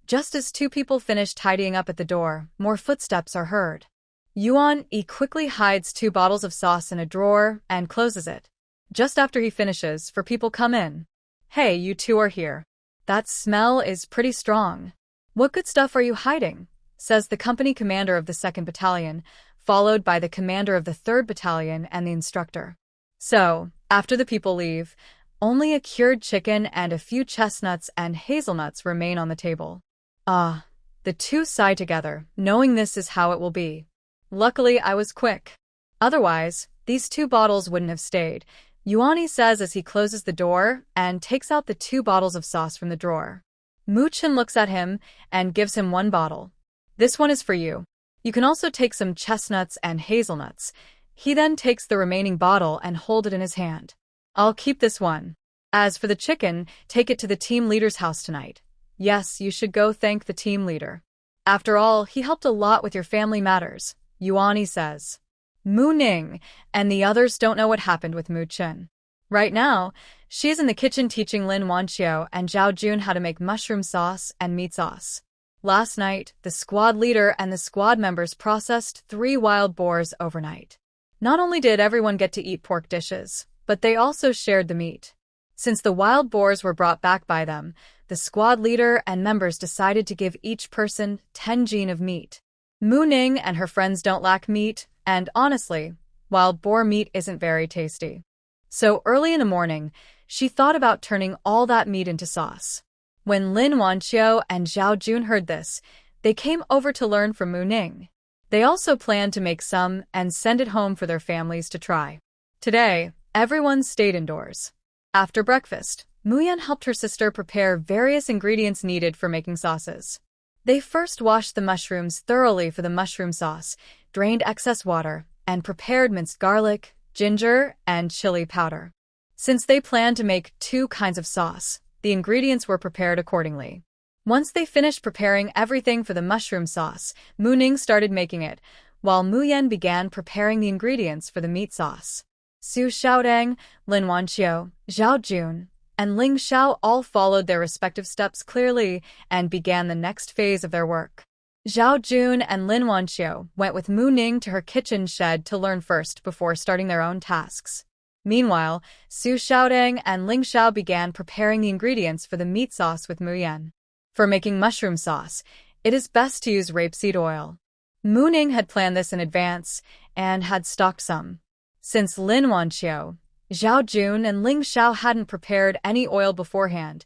Just as 2 people finish tidying up at the door, more footsteps are heard. Yuan quickly hides 2 bottles of sauce in a drawer and closes it. Just after he finishes, people come in. Hey, you 2 are here. That smell is pretty strong. What good stuff are you hiding? Says the company commander of the 2nd Battalion, followed by the commander of the 3rd Battalion and the instructor. So, after the people leave, only a cured chicken and a few chestnuts and hazelnuts remain on the table. Ah, the 2 sigh together, knowing this is how it will be. Luckily, I was quick. Otherwise, these 2 bottles wouldn't have stayed, Yuan says as he closes the door and takes out the 2 bottles of sauce from the drawer. Muchin looks at him and gives him 1 bottle. This one is for you. You can also take some chestnuts and hazelnuts. He then takes the remaining bottle and holds it in his hand. I'll keep this one. As for the chicken, take it to the team leader's house tonight. Yes, you should go thank the team leader. After all, he helped a lot with your family matters, Yuan says. Mu Ning and the others don't know what happened with Muchin. Right now, she is in the kitchen teaching Lin Wanqiu and Zhao Jun how to make mushroom sauce and meat sauce. Last night, the squad leader and the squad members processed 3 wild boars overnight. Not only did everyone get to eat pork dishes, but they also shared the meat. Since the wild boars were brought back by them, the squad leader and members decided to give each person 10 jin of meat. Mu Ning and her friends don't lack meat, and honestly, wild boar meat isn't very tasty. So early in the morning, she thought about turning all that meat into sauce. When Lin Wanqiu and Zhao Jun heard this, they came over to learn from Mu Ning. They also planned to make some and send it home for their families to try. Today, everyone stayed indoors. After breakfast, Mu Yan helped her sister prepare various ingredients needed for making sauces. They first washed the mushrooms thoroughly for the mushroom sauce, drained excess water, and prepared minced garlic, ginger, and chili powder. Since they planned to make 2 kinds of sauce, the ingredients were prepared accordingly. Once they finished preparing everything for the mushroom sauce, Mu Ning started making it, while Mu Yan began preparing the ingredients for the meat sauce. Su Xiaodang, Lin Wanqiu, Zhao Jun, and Ling Xiao all followed their respective steps clearly and began the next phase of their work. Zhao Jun and Lin Wanqiu went with Mu Ning to her kitchen shed to learn first before starting their own tasks. Meanwhile, Su Xiaodang and Ling Xiao began preparing the ingredients for the meat sauce with Mu Yan. For making mushroom sauce, it is best to use rapeseed oil. Mu Ning had planned this in advance and had stocked some. Since Lin Wanqiu, Zhao Jun, and Ling Xiao hadn't prepared any oil beforehand,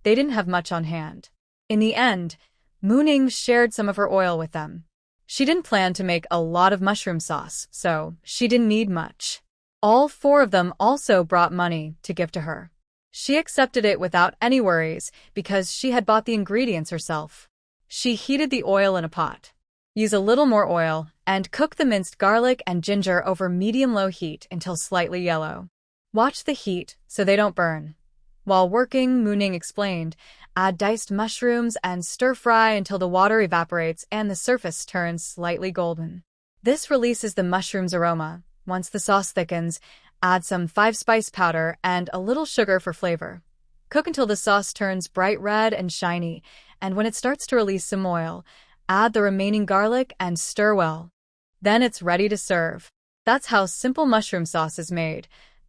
they didn't have much on hand. In the end, Mu Ning shared some of her oil with them. She didn't plan to make a lot of mushroom sauce, so she didn't need much. All 4 of them also brought money to give to her. She accepted it without any worries because she had bought the ingredients herself. She heated the oil in a pot. Use a little more oil and cook the minced garlic and ginger over medium-low heat until slightly yellow. Watch the heat so they don't burn. While working, Mu Ning explained, add diced mushrooms and stir-fry until the water evaporates and the surface turns slightly golden. This releases the mushroom's aroma. Once the sauce thickens, add some 5-spice powder and a little sugar for flavor. Cook until the sauce turns bright red and shiny, and when it starts to release some oil, add the remaining garlic and stir well. Then it's ready to serve. That's how simple mushroom sauce is made.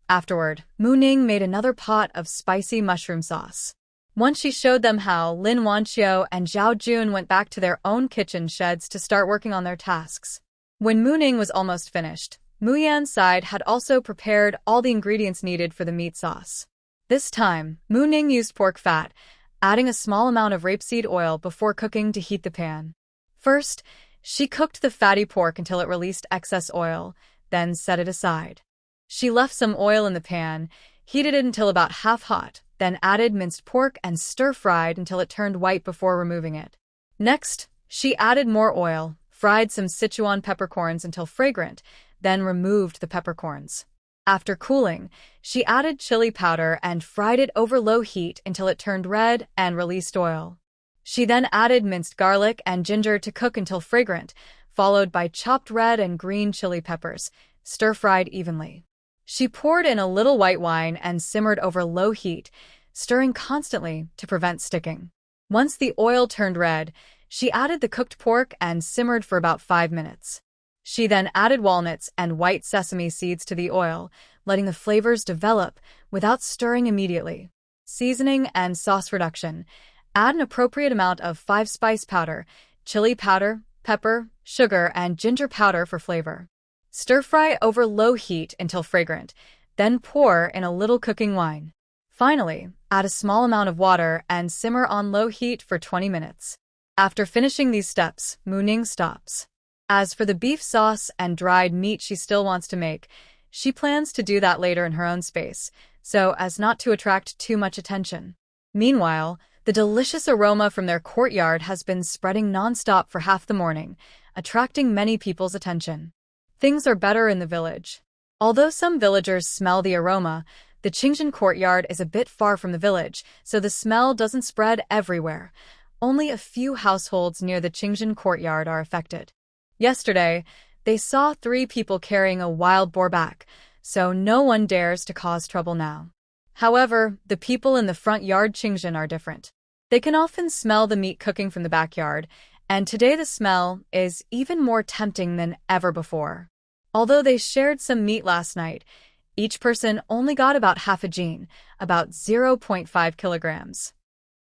Afterward, Mu Ning made another pot of spicy mushroom sauce. Once she showed them how, Lin Wanqiu and Zhao Jun went back to their own kitchen sheds to start working on their tasks. When Mu Ning was almost finished, Mu Yan's side had also prepared all the ingredients needed for the meat sauce. This time, Mu Ning used pork fat, adding a small amount of rapeseed oil before cooking to heat the pan. First, she cooked the fatty pork until it released excess oil, then set it aside. She left some oil in the pan, heated it until about half hot, then added minced pork and stir-fried until it turned white before removing it. Next, she added more oil, fried some Sichuan peppercorns until fragrant, then removed the peppercorns. After cooling, she added chili powder and fried it over low heat until it turned red and released oil. She then added minced garlic and ginger to cook until fragrant, followed by chopped red and green chili peppers, stir-fried evenly. She poured in a little white wine and simmered over low heat, stirring constantly to prevent sticking. Once the oil turned red, she added the cooked pork and simmered for about 5 minutes. She then added walnuts and white sesame seeds to the oil, letting the flavors develop without stirring immediately. Seasoning and sauce reduction. Add an appropriate amount of 5-spice powder, chili powder, pepper, sugar, and ginger powder for flavor. Stir-fry over low heat until fragrant, then pour in a little cooking wine. Finally, add a small amount of water and simmer on low heat for 20 minutes. After finishing these steps, Mu Ning stops. As for the beef sauce and dried meat she still wants to make, she plans to do that later in her own space, so as not to attract too much attention. Meanwhile, the delicious aroma from their courtyard has been spreading non-stop for half the morning, attracting many people's attention. Things are better in the village. Although some villagers smell the aroma, the Qingjin courtyard is a bit far from the village, so the smell doesn't spread everywhere. Only a few households near the Qingjin courtyard are affected. Yesterday, they saw 3 people carrying a wild boar back, so no one dares to cause trouble now. However, the people in the front yard Qingjin are different. They can often smell the meat cooking from the backyard, and today the smell is even more tempting than ever before. Although they shared some meat last night, each person only got about half a jin, about 0.5 kilograms.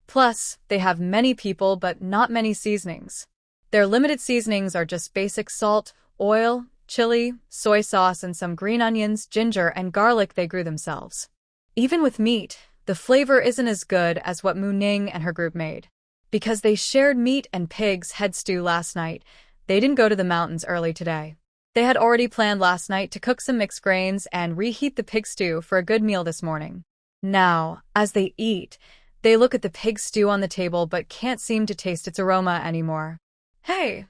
Plus, they have many people but not many seasonings. Their limited seasonings are just basic salt, oil, chili, soy sauce, and some green onions, ginger, and garlic they grew themselves. Even with meat, the flavor isn't as good as what Mu Ning and her group made. Because they shared meat and pig's head stew last night, they didn't go to the mountains early today. They had already planned last night to cook some mixed grains and reheat the pig stew for a good meal this morning. Now, as they eat, They look at the pig stew on the table but can't seem to taste its aroma anymore. Hey,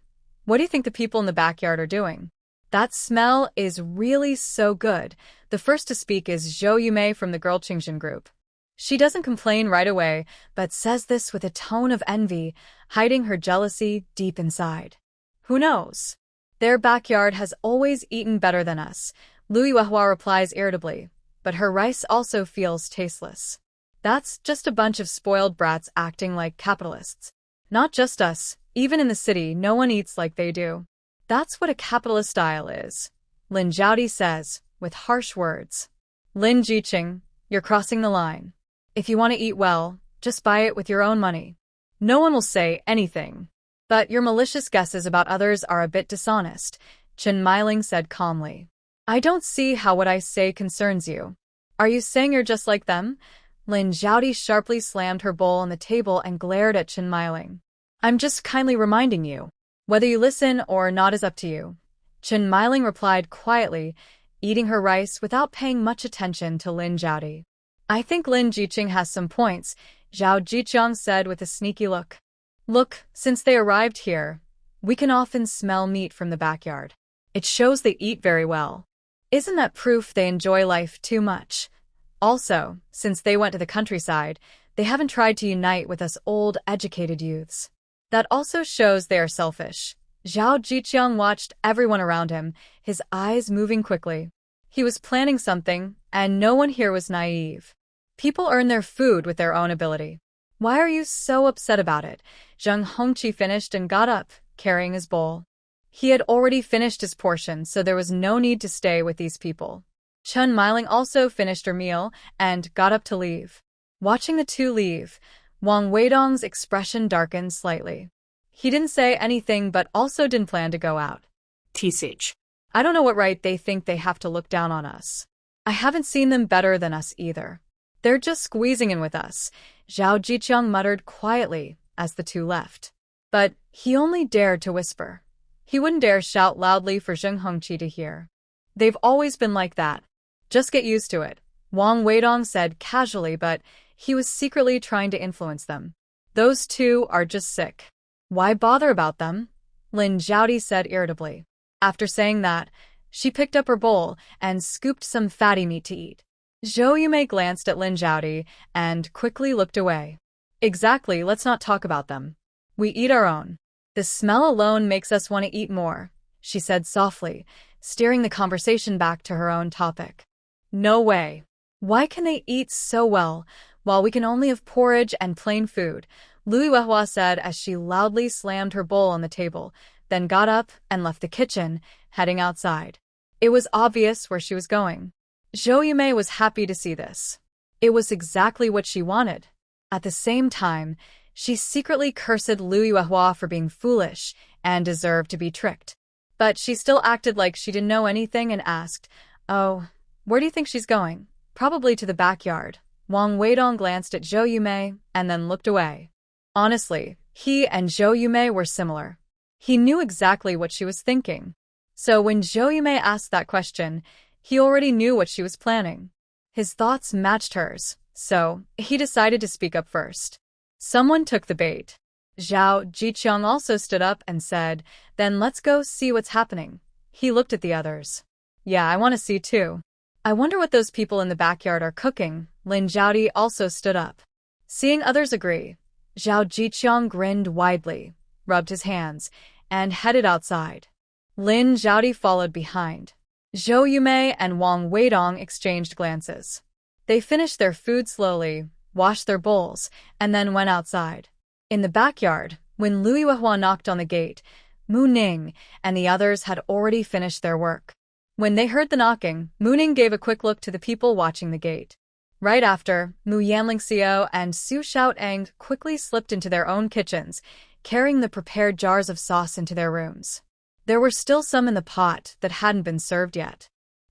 what do you think the people in the backyard are doing? That smell is really so good. The first to speak is Zhou Yumei from the Girl Qingxin group. She doesn't complain right away, but says this with a tone of envy, hiding her jealousy deep inside. Who knows? Their backyard has always eaten better than us, Lu Yuehua replies irritably, but her rice also feels tasteless. That's just a bunch of spoiled brats acting like capitalists. Not just us, even in the city no one eats like they do. That's what a capitalist style is, Lin Zhaodi says, with harsh words. Lin Jiqing, you're crossing the line. If you want to eat well, just buy it with your own money. No one will say anything. But your malicious guesses about others are a bit dishonest, Chen Meiling said calmly. I don't see how what I say concerns you. Are you saying you're just like them? Lin Zhaodi sharply slammed her bowl on the table and glared at Chen Meiling. I'm just kindly reminding you. Whether you listen or not is up to you, Chen Meiling replied quietly, eating her rice without paying much attention to Lin Zhaodi. I think Lin Jiqing has some points, Zhao Jiqiang said with a sneaky look. Look, since they arrived here, we can often smell meat from the backyard. It shows they eat very well. Isn't that proof they enjoy life too much? Also, since they went to the countryside, they haven't tried to unite with us old, educated youths. That also shows they are selfish. Zhao Jiqiang watched everyone around him, his eyes moving quickly. He was planning something, and no one here was naive. People earn their food with their own ability. Why are you so upset about it? Zheng Hongqi finished and got up, carrying his bowl. He had already finished his portion, so there was no need to stay with these people. Chen Meiling also finished her meal and got up to leave. Watching the two leave, Wang Weidong's expression darkened slightly. He didn't say anything but also didn't plan to go out. TSH. I don't know what right they think they have to look down on us. I haven't seen them better than us either. They're just squeezing in with us, Zhao Jiqiang muttered quietly as the two left. But he only dared to whisper. He wouldn't dare shout loudly for Zheng Hongqi to hear. They've always been like that. Just get used to it, Wang Weidong said casually, but he was secretly trying to influence them. Those two are just sick. Why bother about them? Lin Zhaodi said irritably. After saying that, she picked up her bowl and scooped some fatty meat to eat. Zhou Yumei glanced at Lin Zhaodi and quickly looked away. Exactly, let's not talk about them. We eat our own. The smell alone makes us want to eat more, she said softly, steering the conversation back to her own topic. No way. Why can they eat so well, while we can only have porridge and plain food? Lu Yuehua said as she loudly slammed her bowl on the table, then got up and left the kitchen, heading outside. It was obvious where she was going. Zhou Yumei was happy to see this. It was exactly what she wanted. At the same time, she secretly cursed Lu Yuehua for being foolish and deserved to be tricked. But she still acted like she didn't know anything and asked, "Oh, where do you think she's going?" "Probably to the backyard." Wang Weidong glanced at Zhou Yumei and then looked away. Honestly, he and Zhou Yumei were similar. He knew exactly what she was thinking. So when Zhou Yumei asked that question, he already knew what she was planning. His thoughts matched hers, so he decided to speak up first. Someone took the bait. Zhao Jiqiang also stood up and said, "Then let's go see what's happening." He looked at the others. "Yeah, I want to see too. I wonder what those people in the backyard are cooking." Lin Zhaodi also stood up. Seeing others agree, Zhao Jiqiang grinned widely, rubbed his hands, and headed outside. Lin Zhaodi followed behind. Zhou Yumei and Wang Weidong exchanged glances. They finished their food slowly, washed their bowls, and then went outside. In the backyard, when Lu Yuehua knocked on the gate, Mu Ning and the others had already finished their work. When they heard the knocking, Mu Ning gave a quick look to the people watching the gate. Right after, Mu Yanlingxiao and Su Xiaotang quickly slipped into their own kitchens, carrying the prepared jars of sauce into their rooms. There were still some in the pot that hadn't been served yet.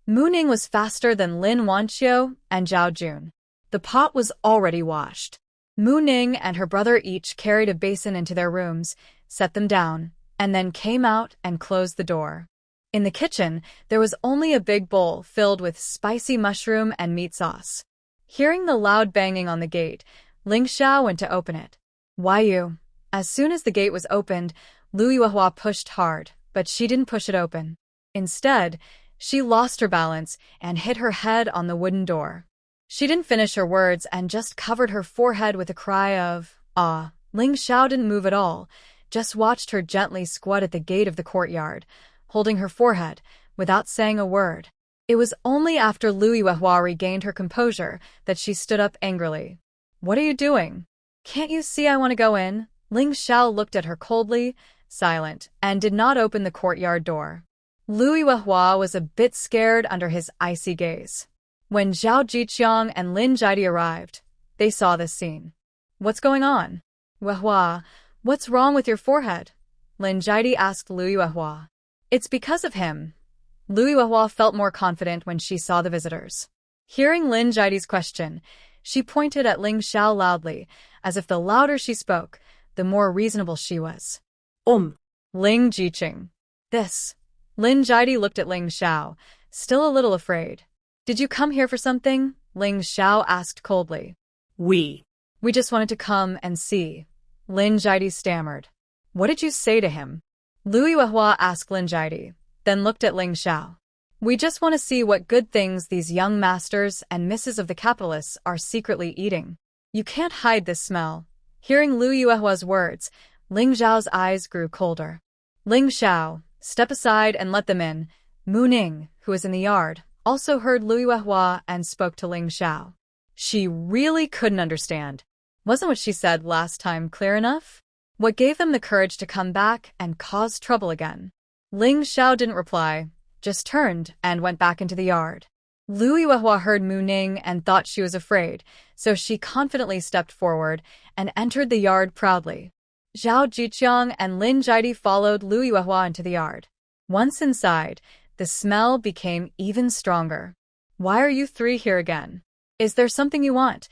Mu Ning was faster than Lin Wanqiu and Zhao Jun. The pot was already washed. Mu Ning and her brother each carried a basin into their rooms, set them down, and then came out and closed the door. In the kitchen, there was only a big bowl filled with spicy mushroom and meat sauce. Hearing the loud banging on the gate, Ling Xiao went to open it. Why you? As soon as the gate was opened, Lu Yuehua pushed hard, but she didn't push it open. Instead, she lost her balance and hit her head on the wooden door. She didn't finish her words and just covered her forehead with a cry of, "Ah!" Ling Xiao didn't move at all, just watched her gently squat at the gate of the courtyard, holding her forehead, without saying a word. It was only after Lu Yuehua regained her composure that she stood up angrily. "What are you doing? Can't you see I want to go in?" Ling Xiao looked at her coldly, silent, and did not open the courtyard door. Lu Yuehua was a bit scared under his icy gaze. When Zhao Jiqiang and Lin Jiadi arrived, they saw this scene. "What's going on? Yuehua, what's wrong with your forehead?" Lin Jiadi asked Lu Yuehua. "It's because of him." Lu Yuehua felt more confident when she saw the visitors. Hearing Lin Jiadi's question, she pointed at Ling Xiao loudly, as if the louder she spoke, the more reasonable she was. Ling Jiqing. This. Lin Jiadi looked at Ling Xiao, still a little afraid. "Did you come here for something?" Ling Xiao asked coldly. We just wanted to come and see." Lin Jiadi stammered. "What did you say to him?" Lu Yuehua asked Lin Jiadi, then looked at Ling Xiao. "We just want to see what good things these young masters and misses of the capitalists are secretly eating. You can't hide this smell." Hearing Lu Yuehua's words, Ling Xiao's eyes grew colder. "Ling Xiao, step aside and let them in." Mu Ning, who was in the yard, also heard Lu Yuehua and spoke to Ling Xiao. She really couldn't understand. Wasn't what she said last time clear enough? What gave them the courage to come back and cause trouble again? Ling Xiao didn't reply, just turned and went back into the yard. Lu Yuehua heard Mu Ning and thought she was afraid, so she confidently stepped forward and entered the yard proudly. Zhao Jiqiang and Lin Jiadi followed Lu Yuehua into the yard. Once inside, the smell became even stronger. "Why are you three here again? Is there something you want?"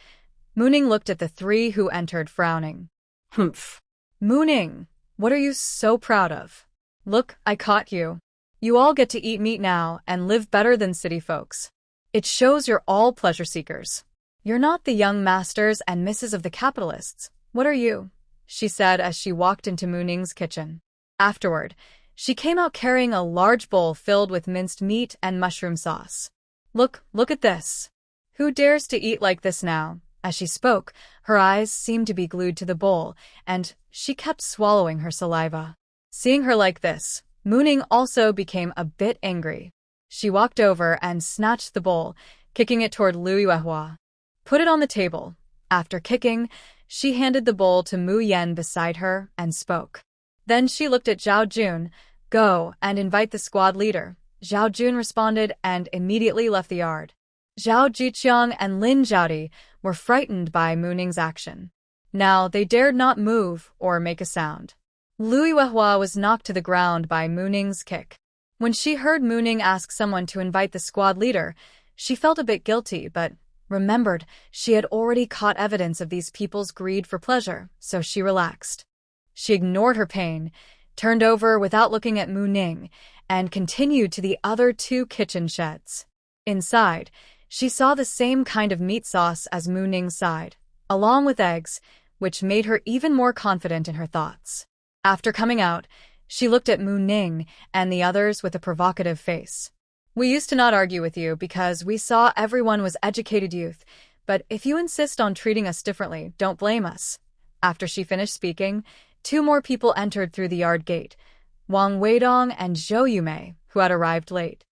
Mu Ning looked at the three who entered, frowning. Humph. "Mu Ning, what are you so proud of? Look, I caught you. You all get to eat meat now and live better than city folks. It shows you're all pleasure seekers. You're not the young masters and misses of the capitalists. What are you?" she said as she walked into Mu Ning's kitchen. Afterward, she came out carrying a large bowl filled with minced meat and mushroom sauce. Look at this. Who dares to eat like this now?" As she spoke, her eyes seemed to be glued to the bowl, and she kept swallowing her saliva. Seeing her like this, Mu Ning also became a bit angry. She walked over and snatched the bowl, kicking it toward Lu Yuehua. "Put it on the table." After kicking, she handed the bowl to Mu Yen beside her and spoke. Then she looked at Zhao Jun. "Go and invite the squad leader." Zhao Jun responded and immediately left the yard. Zhao Jiqiang and Lin Jiadi were frightened by Mu Ning's action. Now they dared not move or make a sound. Lu Yuehua was knocked to the ground by Mu Ning's kick. When she heard Mu Ning ask someone to invite the squad leader, she felt a bit guilty, but remembered she had already caught evidence of these people's greed for pleasure, so she relaxed. She ignored her pain, turned over without looking at Mu Ning, and continued to the other two kitchen sheds. Inside, she saw the same kind of meat sauce as Mu Ning's side, along with eggs, which made her even more confident in her thoughts. After coming out, she looked at Mu Ning and the others with a provocative face. "We used to not argue with you because we saw everyone was educated youth, but if you insist on treating us differently, don't blame us." After she finished speaking, two more people entered through the yard gate, Wang Weidong and Zhou Yumei, who had arrived late.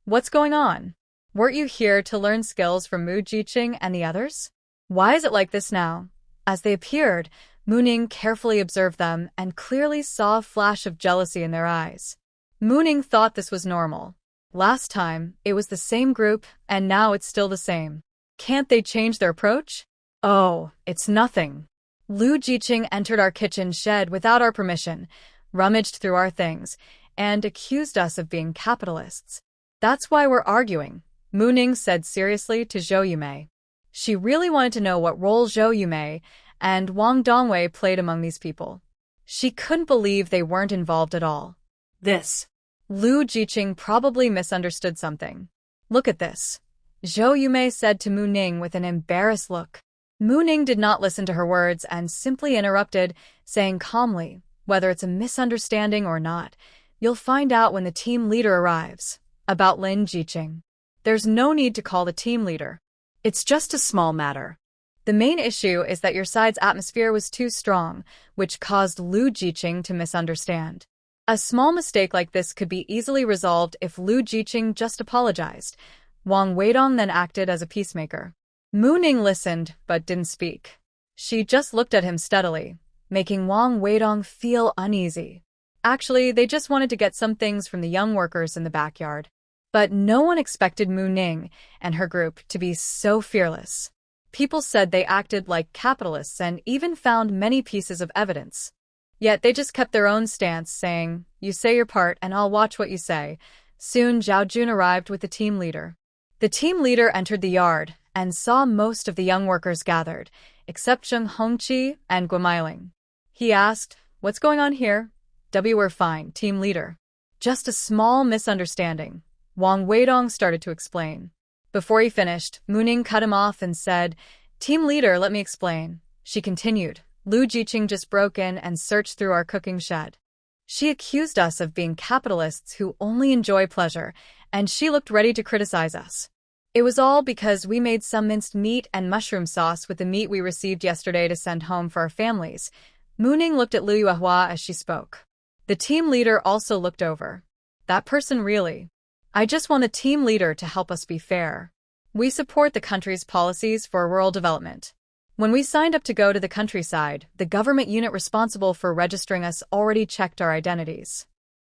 "What's going on? Weren't you here to learn skills from Mu Jiqing and the others? Why is it like this now?" As they appeared, Mu Ning carefully observed them and clearly saw a flash of jealousy in their eyes. Mu Ning thought this was normal. Last time, it was the same group, and now it's still the same. Can't they change their approach? "Oh, it's nothing. Lu Jiqing entered our kitchen shed without our permission, rummaged through our things, and accused us of being capitalists. That's why we're arguing," Mu Ning said seriously to Zhou Yumei. She really wanted to know what role Zhou Yumei and Wang Dongwei played among these people. She couldn't believe they weren't involved at all. This. Lu Jiqing probably misunderstood something. "Look at this," Zhou Yumei said to Mu Ning with an embarrassed look. Mu Ning did not listen to her words and simply interrupted, saying calmly, "Whether it's a misunderstanding or not, you'll find out when the team leader arrives." About Lin Jiqing. "There's no need to call the team leader. It's just a small matter. The main issue is that your side's atmosphere was too strong, which caused Lu Jiqing to misunderstand. A small mistake like this could be easily resolved if Lu Jiqing just apologized." Wang Weidong then acted as a peacemaker. Mu Ning listened, but didn't speak. She just looked at him steadily, making Wang Weidong feel uneasy. Actually, they just wanted to get some things from the young workers in the backyard. But no one expected Mu Ning and her group to be so fearless. People said they acted like capitalists and even found many pieces of evidence. Yet they just kept their own stance, saying, "You say your part and I'll watch what you say." Soon Zhao Jun arrived with the team leader. The team leader entered the yard and saw most of the young workers gathered, except Zheng Hongqi and Guimailing. He asked, "What's going on here?" "We're fine, team leader. Just a small misunderstanding." Wang Weidong started to explain. Before he finished, Mu Ning cut him off and said, "Team leader, let me explain." She continued, "Lu Jiqing just broke in and searched through our cooking shed. She accused us of being capitalists who only enjoy pleasure, and she looked ready to criticize us. It was all because we made some minced meat and mushroom sauce with the meat we received yesterday to send home for our families." Mu Ning looked at Lu Yuehua as she spoke. The team leader also looked over. "That person really. I just want the team leader to help us be fair. We support the country's policies for rural development. When we signed up to go to the countryside, the government unit responsible for registering us already checked our identities.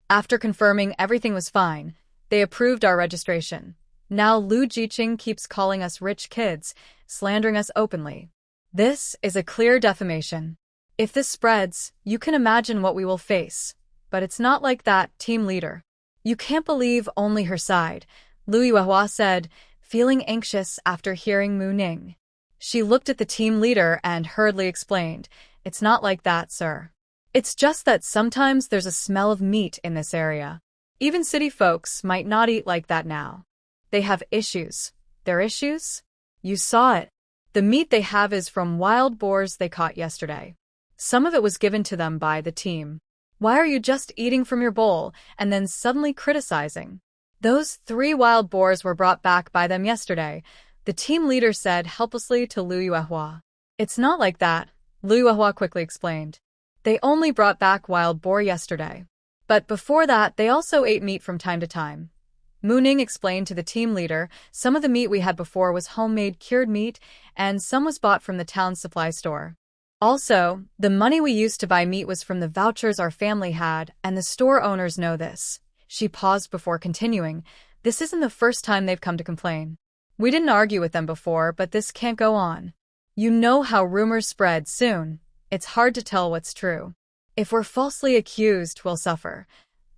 After confirming everything was fine, they approved our registration. Now Lu Jiqing keeps calling us rich kids, slandering us openly. This is a clear defamation. If this spreads, you can imagine what we will face. But it's not like that, team leader. You can't believe only her side," Lu Yuehua said, feeling anxious after hearing Mu Ning. She looked at the team leader and hurriedly explained, "It's not like that, sir. It's just that sometimes there's a smell of meat in this area. Even city folks might not eat like that now. They have issues." "Their issues?" "You saw it. The meat they have is from wild boars they caught yesterday. Some of it was given to them by the team. Why are you just eating from your bowl and then suddenly criticizing? Those 3 wild boars were brought back by them yesterday," the team leader said helplessly to Lu Yuehua. "It's not like that," Lu Yuehua quickly explained. "They only brought back wild boar yesterday. But before that, they also ate meat from time to time." Mu Ning explained to the team leader, "Some of the meat we had before was homemade cured meat, and some was bought from the town supply store. Also, the money we used to buy meat was from the vouchers our family had, and the store owners know this." She paused before continuing, "This isn't the first time they've come to complain. We didn't argue with them before, but this can't go on. You know how rumors spread soon. It's hard to tell what's true. If we're falsely accused, we'll suffer.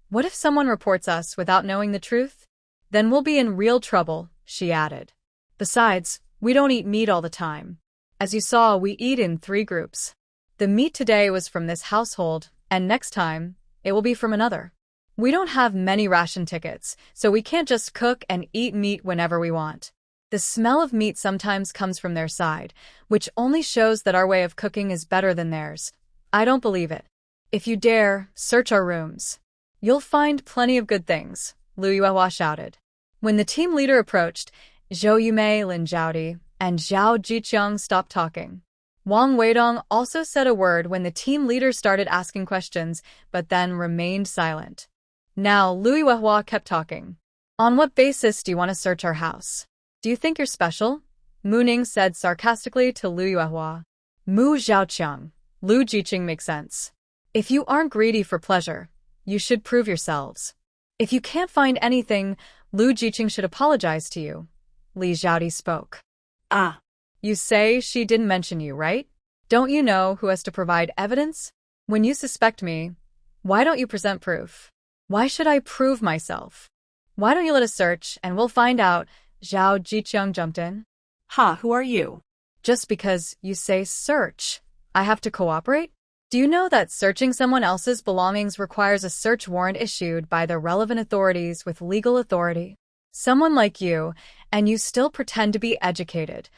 What if someone reports us without knowing the truth? Then we'll be in real trouble," she added. "Besides, we don't eat meat all the time. As you saw, we eat in 3 groups. The meat today was from this household, and next time, it will be from another. We don't have many ration tickets, so we can't just cook and eat meat whenever we want. The smell of meat sometimes comes from their side, which only shows that our way of cooking is better than theirs. I don't believe it. If you dare, search our rooms. You'll find plenty of good things," Lu Yuehua shouted. When the team leader approached, Zhou Yumei, Lin Zhaodi, and Zhao Jiqiang stopped talking. Wang Weidong also said a word when the team leader started asking questions, but then remained silent. Now Lu Yuehua kept talking. "On what basis do you want to search our house? Do you think you're special?" Mu Ning said sarcastically to Lu Yuehua. "Mu Zhaoqiang, Lu Jiqing makes sense. If you aren't greedy for pleasure, you should prove yourselves. If you can't find anything, Lu Jiqing should apologize to you." Li Zhaodi spoke. Ah. "You say she didn't mention you, right? Don't you know who has to provide evidence? When you suspect me, why don't you present proof? Why should I prove myself? Why don't you let us search and we'll find out?" Zhao Jiqiang jumped in. Ha, who are you? "Just because you say search, I have to cooperate? Do you know that searching someone else's belongings requires a search warrant issued by the relevant authorities with legal authority? Someone like you, and you still pretend to be educated."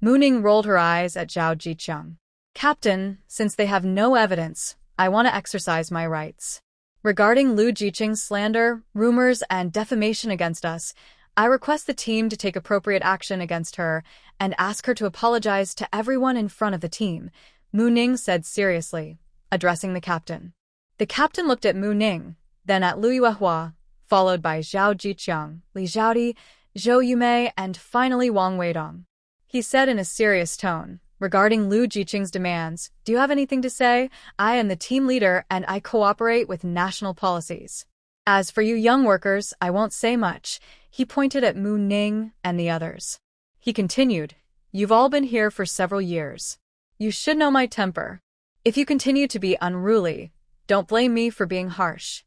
Mu Ning rolled her eyes at Zhao Jicheng. Captain, since they have no evidence, I want to exercise my rights. Regarding Lu Jicheng's slander, rumors, and defamation against us, I request the team to take appropriate action against her and ask her to apologize to everyone in front of the team, Mu Ning said seriously, addressing the captain. The captain looked at Mu Ning, then at Lu Yuehua, followed by Zhao Jicheng, Li Zhaodi, Zhou Yumei, and finally Wang Weidong. He said in a serious tone, regarding Lu Jicheng's demands, do you have anything to say? I am the team leader and I cooperate with national policies. As for you young workers, I won't say much. He pointed at Mu Ning and the others. He continued, you've all been here for several years. You should know my temper. If you continue to be unruly, don't blame me for being harsh.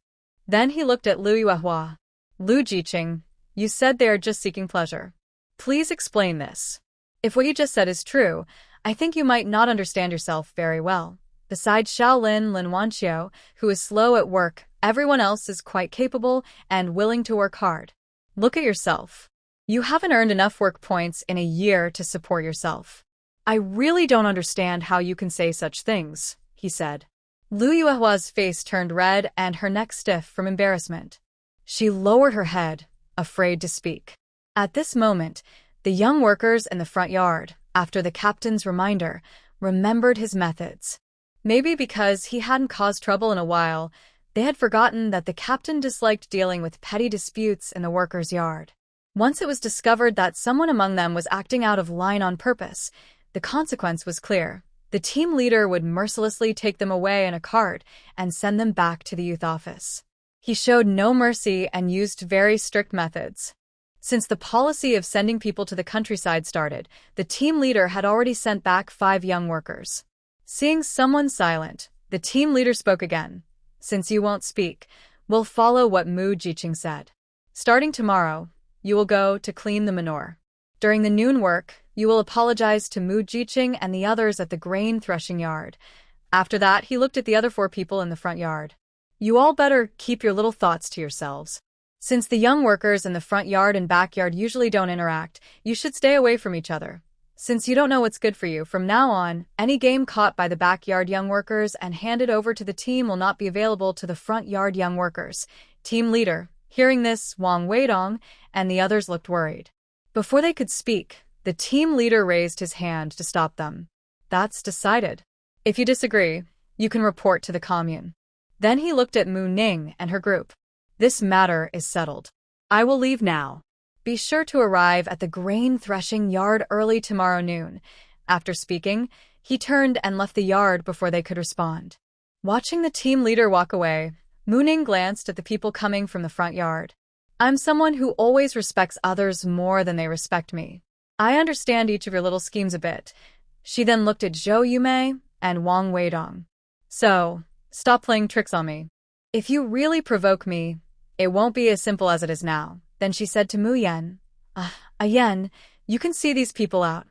Then he looked at Lu Yuehua. Lu Jicheng, you said they are just seeking pleasure. Please explain this. If what you just said is true, I think you might not understand yourself very well. Besides Shaolin Lin Wanqiu, who is slow at work, everyone else is quite capable and willing to work hard. Look at yourself. You haven't earned enough work points in a year to support yourself. I really don't understand how you can say such things, he said. Lu Yuehua's face turned red and her neck stiff from embarrassment. She lowered her head, afraid to speak. At this moment, the young workers in the front yard, after the captain's reminder, remembered his methods. Maybe because he hadn't caused trouble in a while, they had forgotten that the captain disliked dealing with petty disputes in the workers' yard. Once it was discovered that someone among them was acting out of line on purpose, the consequence was clear. The team leader would mercilessly take them away in a cart and send them back to the youth office. He showed no mercy and used very strict methods. Since the policy of sending people to the countryside started, the team leader had already sent back 5 young workers. Seeing someone silent, the team leader spoke again. Since you won't speak, we'll follow what Mu Jicheng said. Starting tomorrow, you will go to clean the manure. During the noon work, you will apologize to Mu Jicheng and the others at the grain threshing yard. After that, he looked at the other 4 people in the front yard. You all better keep your little thoughts to yourselves. Since the young workers in the front yard and backyard usually don't interact, you should stay away from each other. Since you don't know what's good for you, from now on, any game caught by the backyard young workers and handed over to the team will not be available to the front yard young workers. Team leader. Hearing this, Wang Weidong and the others looked worried. Before they could speak, the team leader raised his hand to stop them. That's decided. If you disagree, you can report to the commune. Then he looked at Mu Ning and her group. This matter is settled. I will leave now. Be sure to arrive at the grain threshing yard early tomorrow noon. After speaking, he turned and left the yard before they could respond. Watching the team leader walk away, Mu Ning glanced at the people coming from the front yard. I'm someone who always respects others more than they respect me. I understand each of your little schemes a bit. She then looked at Zhou Yumei and Wang Weidong. So, stop playing tricks on me. If you really provoke me, it won't be as simple as it is now. Then she said to Mu Yan, Yan, you can see these people out.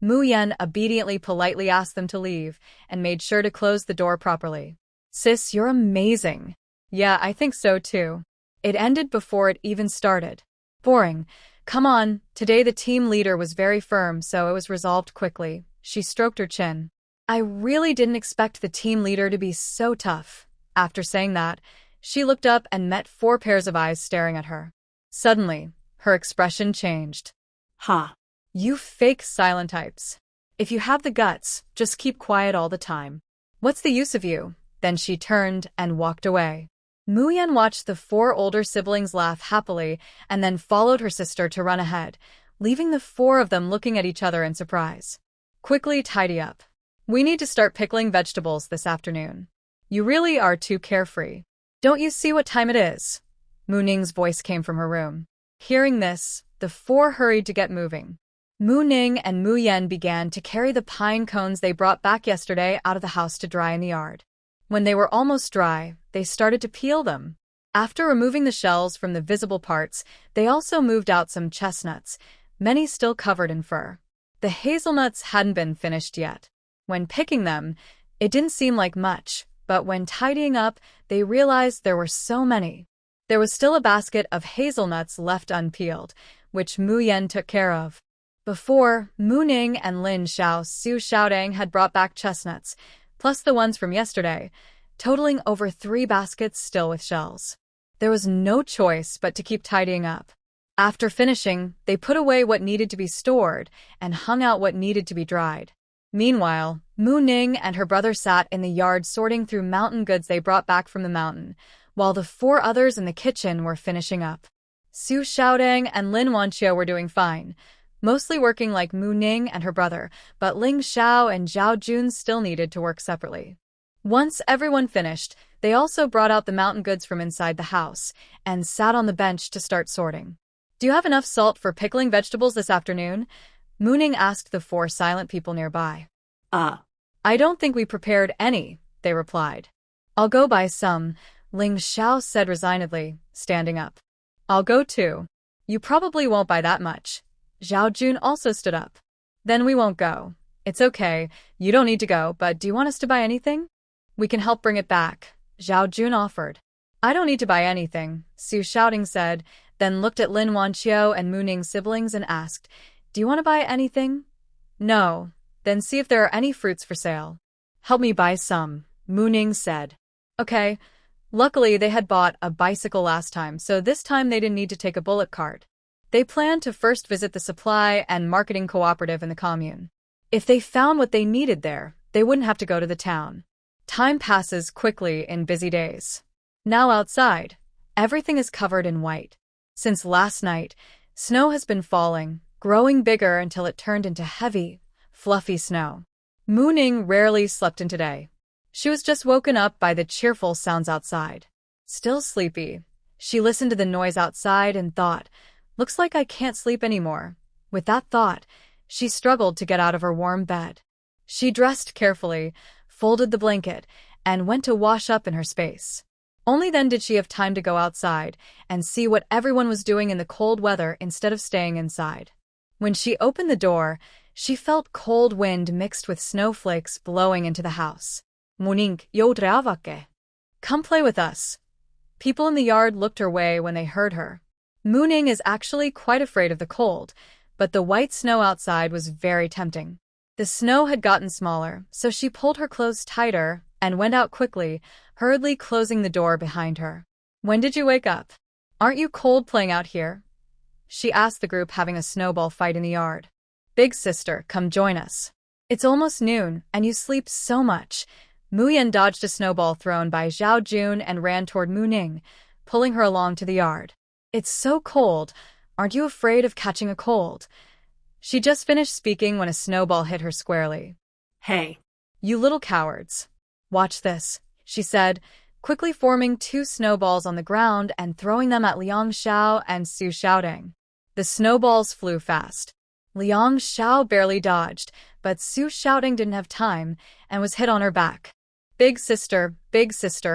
Mu Yan obediently politely asked them to leave and made sure to close the door properly. Sis, you're amazing. Yeah, I think so too. It ended before it even started. Boring. Come on, today the team leader was very firm, so it was resolved quickly. She stroked her chin. I really didn't expect the team leader to be so tough. After saying that, she looked up and met 4 pairs of eyes staring at her. Suddenly, her expression changed. Ha. You fake silent types. If you have the guts, just keep quiet all the time. What's the use of you? Then she turned and walked away. Mu Yan watched the 4 older siblings laugh happily and then followed her sister to run ahead, leaving the 4 of them looking at each other in surprise. Quickly tidy up. We need to start pickling vegetables this afternoon. You really are too carefree. Don't you see what time it is? Mu Ning's voice came from her room. Hearing this, the 4 hurried to get moving. Mu Ning and Mu Yan began to carry the pine cones they brought back yesterday out of the house to dry in the yard. When they were almost dry, they started to peel them. After removing the shells from the visible parts, they also moved out some chestnuts, many still covered in fur. The hazelnuts hadn't been finished yet. When picking them, it didn't seem like much, but when tidying up, they realized there were so many. There was still a basket of hazelnuts left unpeeled, which Mu Yan took care of. Before, Mu Ning and Lin Su Xiaodang had brought back chestnuts, plus the ones from yesterday, totaling over 3 baskets still with shells. There was no choice but to keep tidying up. After finishing, they put away what needed to be stored and hung out what needed to be dried. Meanwhile, Mu Ning and her brother sat in the yard sorting through mountain goods they brought back from the mountain, while the 4 others in the kitchen were finishing up. Su Xiaodang and Lin Wanqiu were doing fine, mostly working like Mu Ning and her brother, but Ling Xiao and Zhao Jun still needed to work separately. Once everyone finished, they also brought out the mountain goods from inside the house and sat on the bench to start sorting. "Do you have enough salt for pickling vegetables this afternoon?" Mu Ning asked the 4 silent people nearby. "I don't think we prepared any," they replied. "I'll go buy some," Ling Xiao said resignedly, standing up. "I'll go too." "You probably won't buy that much." Zhao Jun also stood up. "Then we won't go. It's okay, you don't need to go, but do you want us to buy anything?" "We can help bring it back," Zhao Jun offered. "I don't need to buy anything," Su Xiaodang said, then looked at Lin Wanqiu and Mu Ning's siblings and asked, "Do you want to buy anything?" "No." "Then see if there are any fruits for sale." "Help me buy some," Mu Ning said. "Okay." Luckily, they had bought a bicycle last time, so this time they didn't need to take a bullock cart. They planned to first visit the supply and marketing cooperative in the commune. If they found what they needed there, they wouldn't have to go to the town. Time passes quickly in busy days. Now outside, everything is covered in white. Since last night, snow has been falling, growing bigger until it turned into heavy, fluffy snow. Mu Ning rarely slept in today. She was just woken up by the cheerful sounds outside. Still sleepy, she listened to the noise outside and thought, "Looks like I can't sleep anymore." With that thought, she struggled to get out of her warm bed. She dressed carefully, folded the blanket, and went to wash up in her space. Only then did she have time to go outside and see what everyone was doing in the cold weather instead of staying inside. When she opened the door, she felt cold wind mixed with snowflakes blowing into the house. "Mu Ning, come play with us." People in the yard looked her way when they heard her. Mu Ning is actually quite afraid of the cold, but the white snow outside was very tempting. The snow had gotten smaller, so she pulled her clothes tighter and went out quickly, hurriedly closing the door behind her. "When did you wake up? Aren't you cold playing out here?" she asked the group having a snowball fight in the yard. "Big sister, come join us. It's almost noon, and you sleep so much." Mu Yan dodged a snowball thrown by Zhao Jun and ran toward Mu Ning, pulling her along to the yard. "It's so cold. Aren't you afraid of catching a cold?" She just finished speaking when a snowball hit her squarely. "Hey. "You little cowards. Watch this," she said, quickly forming 2 snowballs on the ground and throwing them at Liang Xiao and Su Xiaodang. The snowballs flew fast. Liang Xiao barely dodged, but Su Xiaodang didn't have time and was hit on her back. Big sister,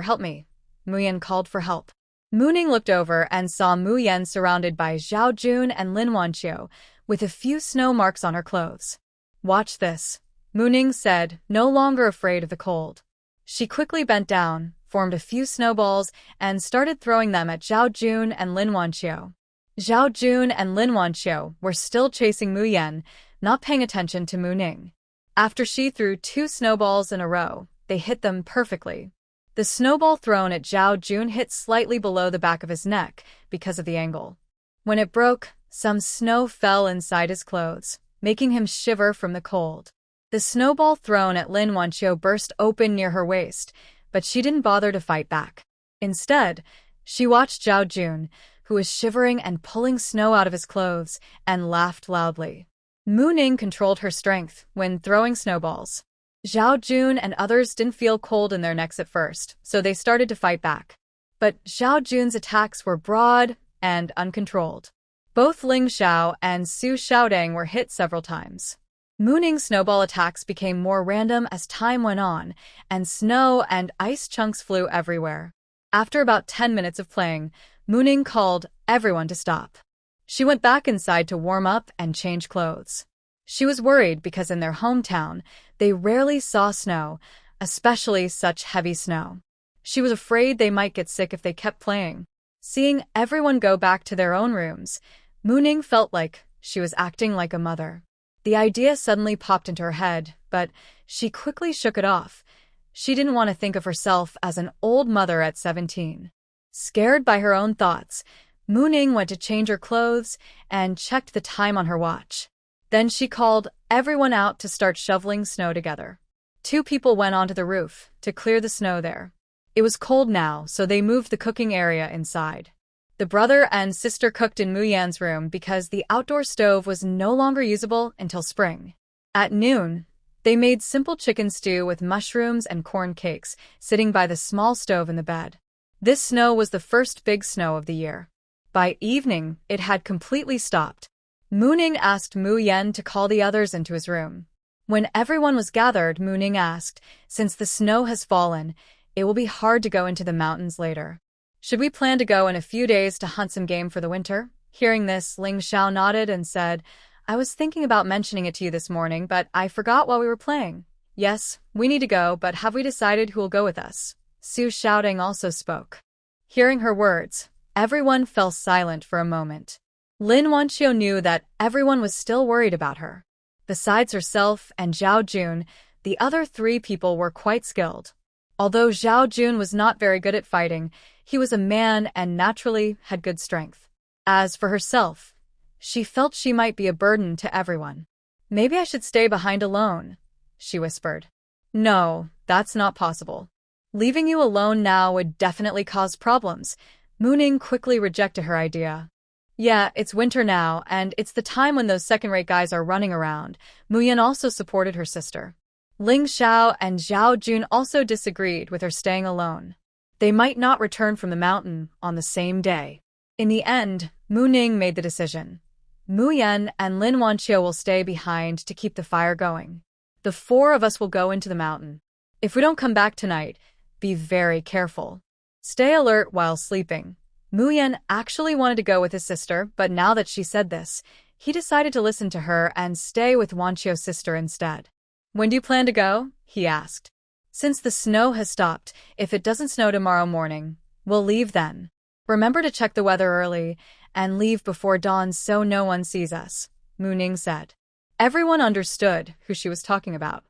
help me." Mu Yan called for help. Mu Ning looked over and saw Mu Yan surrounded by Zhao Jun and Lin Wanqiu, with a few snow marks on her clothes. "Watch this," Mu Ning said, no longer afraid of the cold. She quickly bent down, formed a few snowballs, and started throwing them at Zhao Jun and Lin Wanqiu. Zhao Jun and Lin Wanqiu were still chasing Mu Yan, not paying attention to Mu Ning. After she threw 2 snowballs in a row, they hit them perfectly. The snowball thrown at Zhao Jun hit slightly below the back of his neck because of the angle. When it broke, some snow fell inside his clothes, making him shiver from the cold. The snowball thrown at Lin Wanqiu burst open near her waist, but she didn't bother to fight back. Instead, she watched Zhao Jun, who was shivering and pulling snow out of his clothes, and laughed loudly. Mu Ning controlled her strength when throwing snowballs. Zhao Jun and others didn't feel cold in their necks at first, so they started to fight back. But Zhao Jun's attacks were broad and uncontrolled. Both Ling Xiao and Su Xiaodang were hit several times. Mu Ning's snowball attacks became more random as time went on, and snow and ice chunks flew everywhere. After about 10 minutes of playing, Mu Ning called everyone to stop. She went back inside to warm up and change clothes. She was worried because in their hometown, they rarely saw snow, especially such heavy snow. She was afraid they might get sick if they kept playing. Seeing everyone go back to their own rooms, Mu Ning felt like She was acting like a mother. The idea suddenly popped into her head, but she quickly shook it off. She didn't want to think of herself as an old mother at 17. Scared by her own thoughts, Mooning went to change her clothes and checked the time on her watch. Then she called everyone out to start shoveling snow together. 2 people went onto the roof to clear the snow there. It was cold now, so they moved the cooking area inside. The brother and sister cooked in Muyan's room because the outdoor stove was no longer usable until spring. At noon, they made simple chicken stew with mushrooms and corn cakes, sitting by the small stove in the bed. This snow was the first big snow of the year. By evening, it had completely stopped. Mooning asked Muyan to call the others into his room. When everyone was gathered, Mooning asked, "Since the snow has fallen, it will be hard to go into the mountains later. Should we plan to go in a few days to hunt some game for the winter?" Hearing this, Ling Xiao nodded and said, "I was thinking about mentioning it to you this morning, but I forgot while we were playing. Yes, we need to go, but have we decided who will go with us?" Su Xiaodong also spoke. Hearing her words, everyone fell silent for a moment. Lin Wanqiu knew that everyone was still worried about her. Besides herself and Zhao Jun, the other 3 people were quite skilled. Although Zhao Jun was not very good at fighting, he was a man and naturally had good strength. As for herself, she felt she might be a burden to everyone. "Maybe I should stay behind alone," she whispered. "No, that's not possible. Leaving you alone now would definitely cause problems." Mooning quickly rejected her idea. "Yeah, it's winter now, and it's the time when those second-rate guys are running around." Muyan also supported her sister. Ling Xiao and Zhao Jun also disagreed with her staying alone. They might not return from the mountain on the same day. In the end, Mooning made the decision. Muyan and Lin Wanqiu will stay behind to keep the fire going. The 4 of us will go into the mountain. If we don't come back tonight, be very careful. Stay alert while sleeping. Muyan actually wanted to go with his sister, but now that she said this, he decided to listen to her and stay with Wanqiu's sister instead. "When do you plan to go?" he asked. "Since the snow has stopped, if it doesn't snow tomorrow morning, we'll leave then. Remember to check the weather early and leave before dawn so no one sees us," Mooning said. Everyone understood who she was talking about.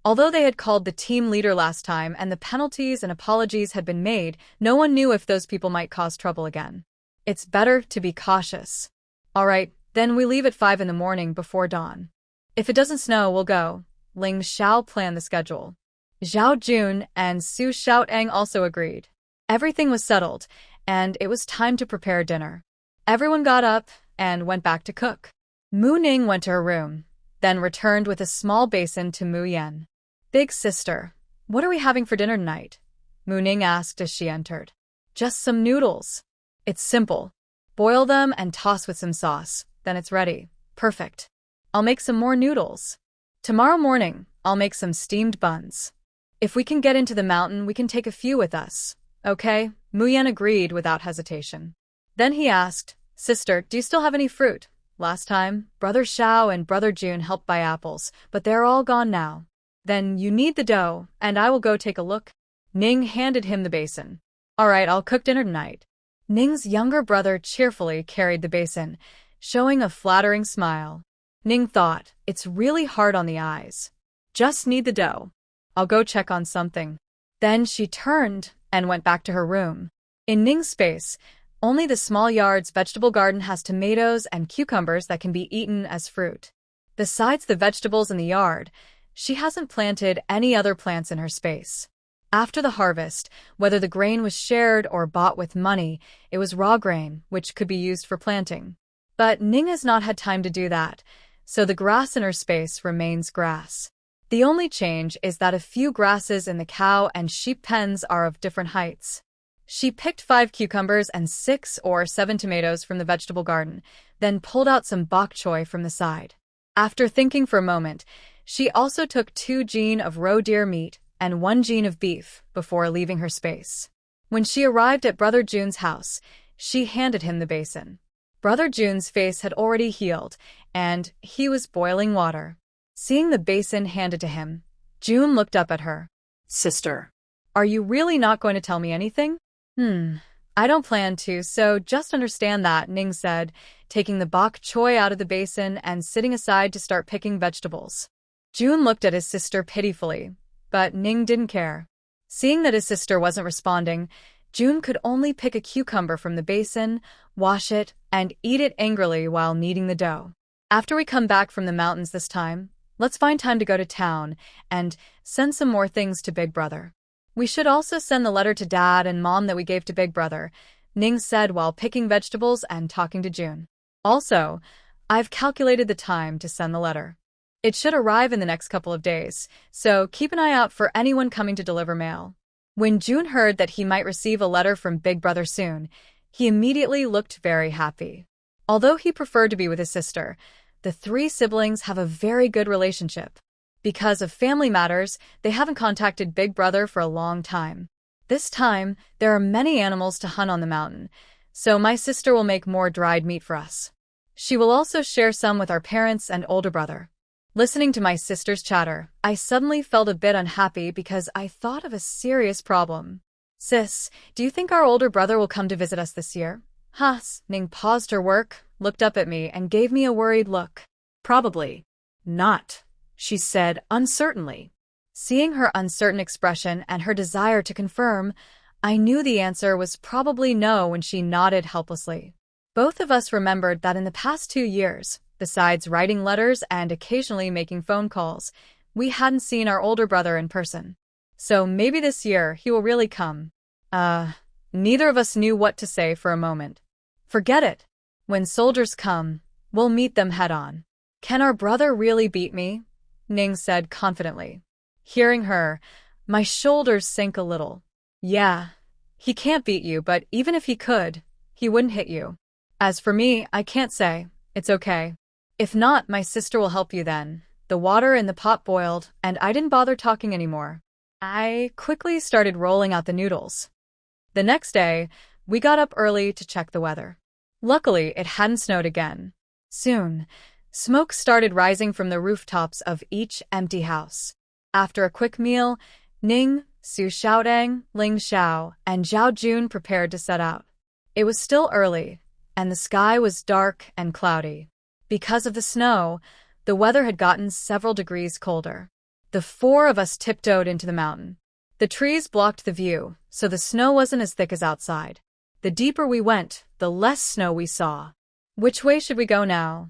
Although they had called the team leader last time and the penalties and apologies had been made, no one knew if those people might cause trouble again. It's better to be cautious. "All right, then we leave at 5 in the morning before dawn. If it doesn't snow, we'll go." Ling Xiao planned the schedule. Zhao Jun and Su Xiaotong also agreed. Everything was settled, and it was time to prepare dinner. Everyone got up and went back to cook. Mooning went to her room, then returned with a small basin to Muyan. "Big sister, what are we having for dinner tonight?" Mooning asked as she entered. "Just some noodles. It's simple. Boil them and toss with some sauce, then it's ready. Perfect. I'll make some more noodles. Tomorrow morning, I'll make some steamed buns. If we can get into the mountain, we can take a few with us. Okay?" Muyan agreed without hesitation. Then he asked, "Sister, do you still have any fruit? Last time, Brother Xiao and Brother Jun helped buy apples, but they're all gone now." "Then you need the dough, and I will go take a look." Ning handed him the basin. "All right, I'll cook dinner tonight." Ning's younger brother cheerfully carried the basin, showing a flattering smile. Ning thought, it's really hard on the eyes. Just need the dough. I'll go check on something. Then she turned and went back to her room. In Ning's space, only the small yard's vegetable garden has tomatoes and cucumbers that can be eaten as fruit. Besides the vegetables in the yard, she hasn't planted any other plants in her space. After the harvest, whether the grain was shared or bought with money, it was raw grain, which could be used for planting. But Ning has not had time to do that, so the grass in her space remains grass. The only change is that a few grasses in the cow and sheep pens are of different heights. She picked 5 cucumbers and 6 or 7 tomatoes from the vegetable garden, then pulled out some bok choy from the side. After thinking for a moment, she also took 2 jean of roe deer meat and 1 jean of beef before leaving her space. When she arrived at Brother Jun's house, she handed him the basin. Brother Jun's face had already healed, and he was boiling water. Seeing the basin handed to him, Jun looked up at her. "Sister, are you really not going to tell me anything?" I don't plan to, so just understand that," Ning said, taking the bok choy out of the basin and sitting aside to start picking vegetables. June looked at his sister pitifully, but Ning didn't care. Seeing that his sister wasn't responding, June could only pick a cucumber from the basin, wash it, and eat it angrily while kneading the dough. After we come back from the mountains this time, let's find time to go to town and send some more things to Big Brother. We should also send the letter to Dad and Mom that we gave to Big Brother, Ning said while picking vegetables and talking to June. Also, I've calculated the time to send the letter. It should arrive in the next couple of days, so keep an eye out for anyone coming to deliver mail. When June heard that he might receive a letter from Big Brother soon, he immediately looked very happy. Although he preferred to be with his sister, the three siblings have a very good relationship. Because of family matters, they haven't contacted Big Brother for a long time. This time, there are many animals to hunt on the mountain, so my sister will make more dried meat for us. She will also share some with our parents and older brother. Listening to my sister's chatter, I suddenly felt a bit unhappy because I thought of a serious problem. Sis, do you think our older brother will come to visit us this year? Haas. Ning paused her work, looked up at me, and gave me a worried look. Probably not, she said uncertainly. Seeing her uncertain expression and her desire to confirm, I knew the answer was probably no when she nodded helplessly. Both of us remembered that in the past 2 years, besides writing letters and occasionally making phone calls, we hadn't seen our older brother in person. So maybe this year he will really come. Neither of us knew what to say for a moment. Forget it. When soldiers come, we'll meet them head-on. Can our brother really beat me? Ning said confidently. Hearing her, my shoulders sank a little. Yeah, he can't beat you, but even if he could, he wouldn't hit you. As for me, I can't say. It's okay. If not, my sister will help you then. The water in the pot boiled, and I didn't bother talking anymore. I quickly started rolling out the noodles. The next day, we got up early to check the weather. Luckily, it hadn't snowed again. Soon, smoke started rising from the rooftops of each empty house. After a quick meal, Ning, Su Xiaodang, Ling Xiao, and Zhao Jun prepared to set out. It was still early, and the sky was dark and cloudy. Because of the snow, the weather had gotten several degrees colder. The four of us tiptoed into the mountain. The trees blocked the view, so the snow wasn't as thick as outside. The deeper we went, the less snow we saw. Which way should we go now?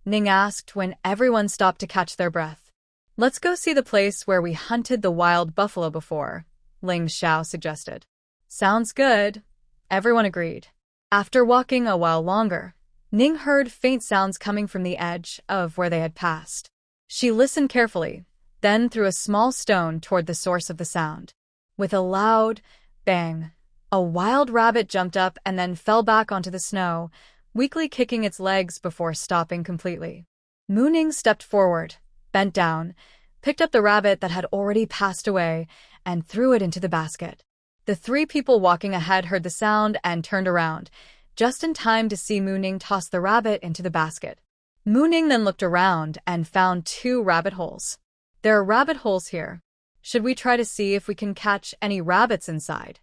Ning asked when everyone stopped to catch their breath. Let's go see the place where we hunted the wild buffalo before, Ling Xiao suggested. Sounds good. Everyone agreed. After walking a while longer, Ning heard faint sounds coming from the edge of where they had passed. She listened carefully, then threw a small stone toward the source of the sound. With a loud bang, a wild rabbit jumped up and then fell back onto the snow, weakly kicking its legs before stopping completely. Mu Ning stepped forward, bent down, picked up the rabbit that had already passed away, and threw it into the basket. The three people walking ahead heard the sound and turned around, just in time to see Mu Ning toss the rabbit into the basket. Mu Ning then looked around and found 2 rabbit holes. There are rabbit holes here. Should we try to see if we can catch any rabbits inside?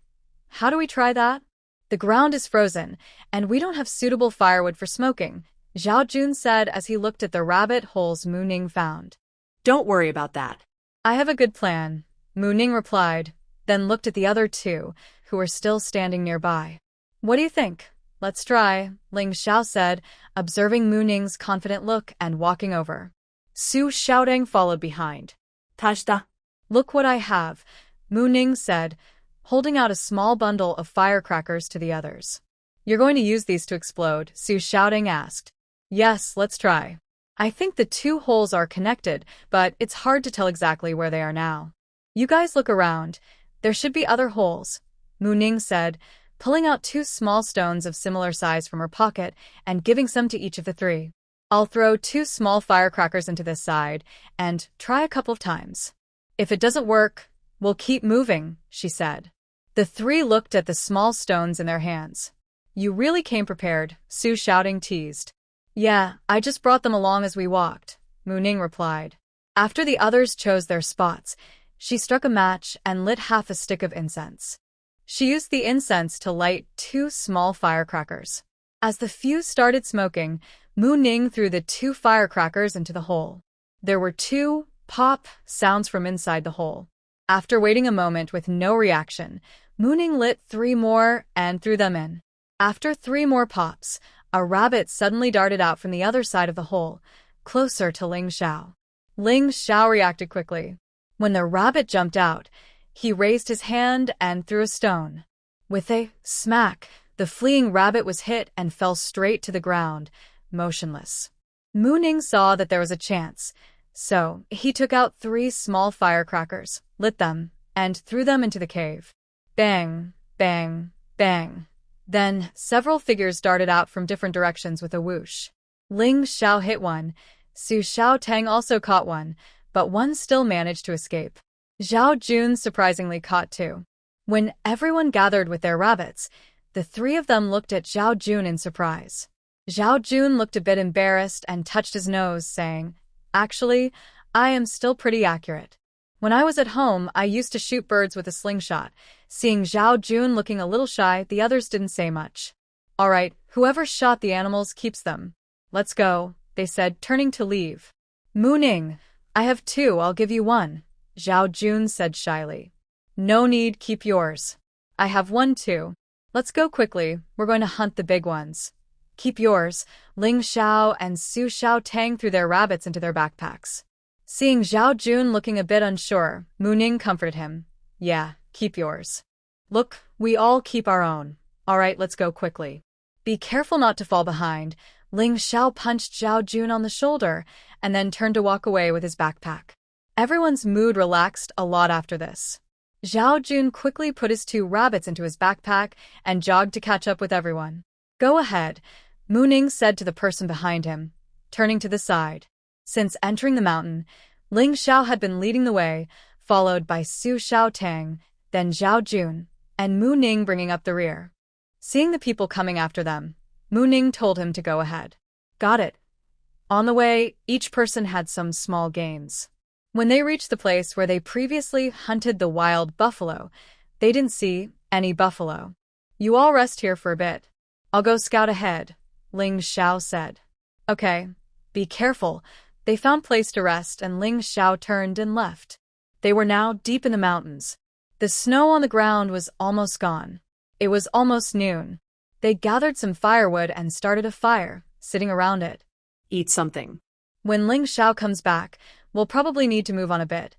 How do we try that? The ground is frozen, and we don't have suitable firewood for smoking, Zhao Jun said as he looked at the rabbit holes Mu Ning found. Don't worry about that. I have a good plan, Mu Ning replied, then looked at the other 2, who were still standing nearby. What do you think? Let's try, Ling Xiao said, observing Mu Ning's confident look and walking over. Su Xiaodang followed behind. Tajda. Look what I have, Mu Ning said, holding out a small bundle of firecrackers to the others. You're going to use these to explode? Su Xiaodang asked. Yes, let's try. I think the 2 holes are connected, but it's hard to tell exactly where they are now. You guys look around. There should be other holes, Mu Ning said, pulling out 2 small stones of similar size from her pocket and giving some to each of the 3. I'll throw 2 small firecrackers into this side and try a couple of times. If it doesn't work, we'll keep moving, she said. The 3 looked at the small stones in their hands. You really came prepared, Su Xiaodang teased. Yeah, I just brought them along as we walked, Mu Ning replied. After the others chose their spots, she struck a match and lit half a stick of incense. She used the incense to light 2 small firecrackers. As the fuse started smoking, Mu Ning threw the 2 firecrackers into the hole. There were 2 pop sounds from inside the hole. After waiting a moment with no reaction, Mu Ning lit 3 more and threw them in. After 3 more pops, a rabbit suddenly darted out from the other side of the hole, closer to Ling Xiao. Ling Xiao reacted quickly. When the rabbit jumped out, he raised his hand and threw a stone. With a smack, the fleeing rabbit was hit and fell straight to the ground, motionless. Mu Ning saw that there was a chance, so he took out 3 small firecrackers, lit them, and threw them into the cave. Bang, bang, bang. Then, several figures darted out from different directions with a whoosh. Ling Xiao hit one, Su Xiaotang also caught one, but one still managed to escape. Zhao Jun surprisingly caught 2. When everyone gathered with their rabbits, the 3 of them looked at Zhao Jun in surprise. Zhao Jun looked a bit embarrassed and touched his nose, saying, "Actually, I am still pretty accurate. When I was at home, I used to shoot birds with a slingshot." Seeing Zhao Jun looking a little shy, the others didn't say much. "All right, whoever shot the animals keeps them. Let's go," they said, turning to leave. "Mu Ning, I have 2, I'll give you 1," Zhao Jun said shyly. "No need, keep yours. I have 1 too. Let's go quickly, we're going to hunt the big ones." "Keep yours." Ling Xiao and Su Xiaotang threw their rabbits into their backpacks. Seeing Zhao Jun looking a bit unsure, Mu Ning comforted him. "Yeah, keep yours. Look, we all keep our own. All right, let's go quickly. Be careful not to fall behind." Ling Xiao punched Zhao Jun on the shoulder and then turned to walk away with his backpack. Everyone's mood relaxed a lot after this. Zhao Jun quickly put his 2 rabbits into his backpack and jogged to catch up with everyone. "Go ahead," Mu Ning said to the person behind him, turning to the side. Since entering the mountain, Ling Xiao had been leading the way, followed by Su Xiaotang, then Zhao Jun, and Mu Ning bringing up the rear. Seeing the people coming after them, Mu Ning told him to go ahead. "Got it." On the way, each person had some small gains. When they reached the place where they previously hunted the wild buffalo, they didn't see any buffalo. "You all rest here for a bit. I'll go scout ahead," Ling Xiao said. "Okay, be careful." They found place to rest and Ling Xiao turned and left. They were now deep in the mountains. The snow on the ground was almost gone. It was almost noon. They gathered some firewood and started a fire, sitting around it. Eat something. "When Ling Xiao comes back, we'll probably need to move on a bit."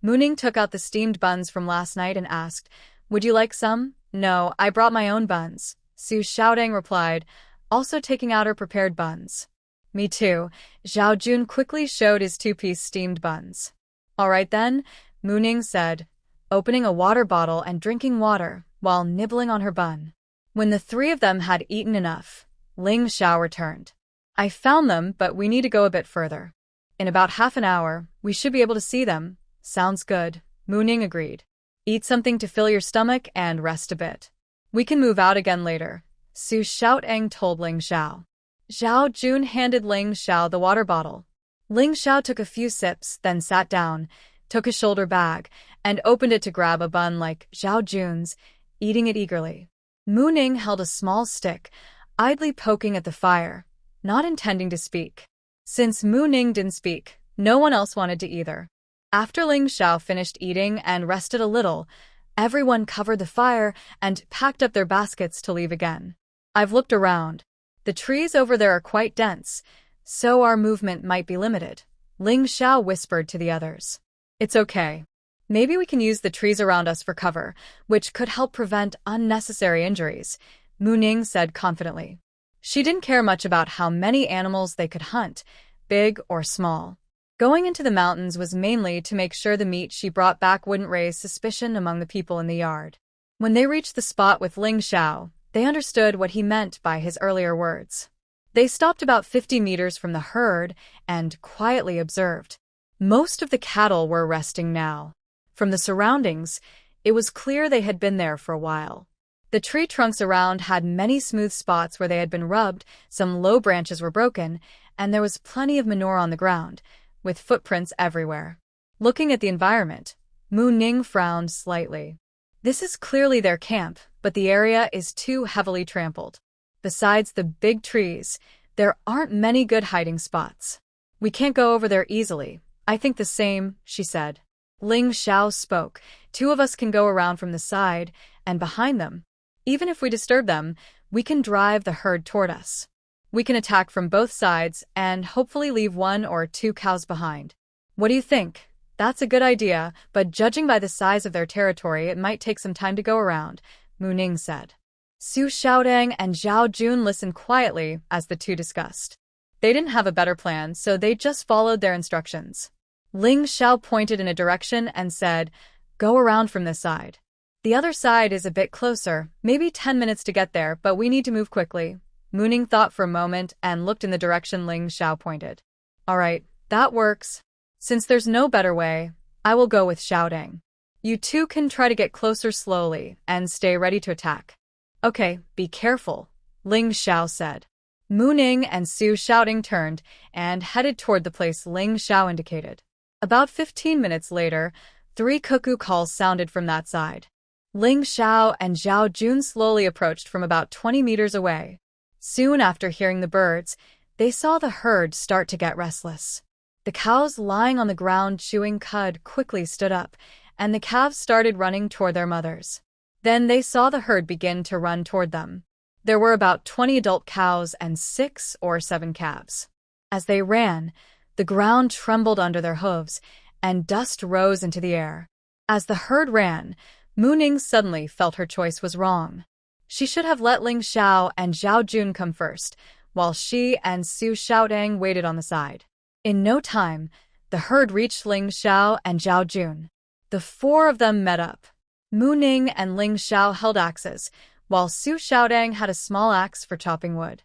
Mu Ning took out the steamed buns from last night and asked, "Would you like some?" "No, I brought my own buns," Su Xiaodang replied, also taking out her prepared buns. "Me too." Zhao Jun quickly showed his 2-piece steamed buns. "All right then," Mu Ning said, opening a water bottle and drinking water while nibbling on her bun. When the 3 of them had eaten enough, Ling Xiao returned. "I found them, but we need to go a bit further. In about half an hour, we should be able to see them." "Sounds good," Mu Ning agreed. "Eat something to fill your stomach and rest a bit. We can move out again later," Su Xiaotang told Ling Xiao. Zhao Jun handed Ling Xiao the water bottle. Ling Xiao took a few sips, then sat down, took a shoulder bag, and opened it to grab a bun like Zhao Jun's, eating it eagerly. Mu Ning held a small stick, idly poking at the fire, not intending to speak. Since Mu Ning didn't speak, no one else wanted to either. After Ling Xiao finished eating and rested a little, everyone covered the fire and packed up their baskets to leave again. "I've looked around. The trees over there are quite dense, so our movement might be limited," Ling Xiao whispered to the others. "It's okay. Maybe we can use the trees around us for cover, which could help prevent unnecessary injuries," Mu Ning said confidently. She didn't care much about how many animals they could hunt, big or small. Going into the mountains was mainly to make sure the meat she brought back wouldn't raise suspicion among the people in the yard. When they reached the spot with Ling Xiao, they understood what he meant by his earlier words. They stopped about 50 meters from the herd and quietly observed. Most of the cattle were resting now. From the surroundings, it was clear they had been there for a while. The tree trunks around had many smooth spots where they had been rubbed, some low branches were broken, and there was plenty of manure on the ground, with footprints everywhere. Looking at the environment, Mu Ning frowned slightly. This is clearly their camp, but the area is too heavily trampled. Besides the big trees, there aren't many good hiding spots. We can't go over there easily. I think the same, she said. Ling Xiao spoke. 2 of us can go around from the side and behind them. Even if we disturb them, we can drive the herd toward us. We can attack from both sides and hopefully leave 1 or 2 cows behind. What do you think? That's a good idea, but judging by the size of their territory, it might take some time to go around, Mu Ning said. Su Xiaodong and Zhao Jun listened quietly as the 2 discussed. They didn't have a better plan, so they just followed their instructions. Ling Xiao pointed in a direction and said, "Go around from this side. The other side is a bit closer, maybe 10 minutes to get there, but we need to move quickly." Mu Ning thought for a moment and looked in the direction Ling Xiao pointed. "All right, that works. Since there's no better way, I will go with Xiaodong. You 2 can try to get closer slowly and stay ready to attack." "Okay, be careful," Ling Xiao said. Mu Ning and Su Xiaodong turned and headed toward the place Ling Xiao indicated. About 15 minutes later, 3 cuckoo calls sounded from that side. Ling Xiao and Zhao Jun slowly approached from about 20 meters away. Soon after hearing the birds, they saw the herd start to get restless. The cows lying on the ground chewing cud quickly stood up, and the calves started running toward their mothers. Then they saw the herd begin to run toward them. There were about 20 adult cows and 6 or 7 calves. As they ran, the ground trembled under their hooves, and dust rose into the air. As the herd ran, Mu Ning suddenly felt her choice was wrong. She should have let Ling Xiao and Zhao Jun come first, while she and Su Xiaodong waited on the side. In no time, the herd reached Ling Xiao and Zhao Jun. The 4 of them met up. Mu Ning and Ling Xiao held axes, while Su Xiaodong had a small axe for chopping wood.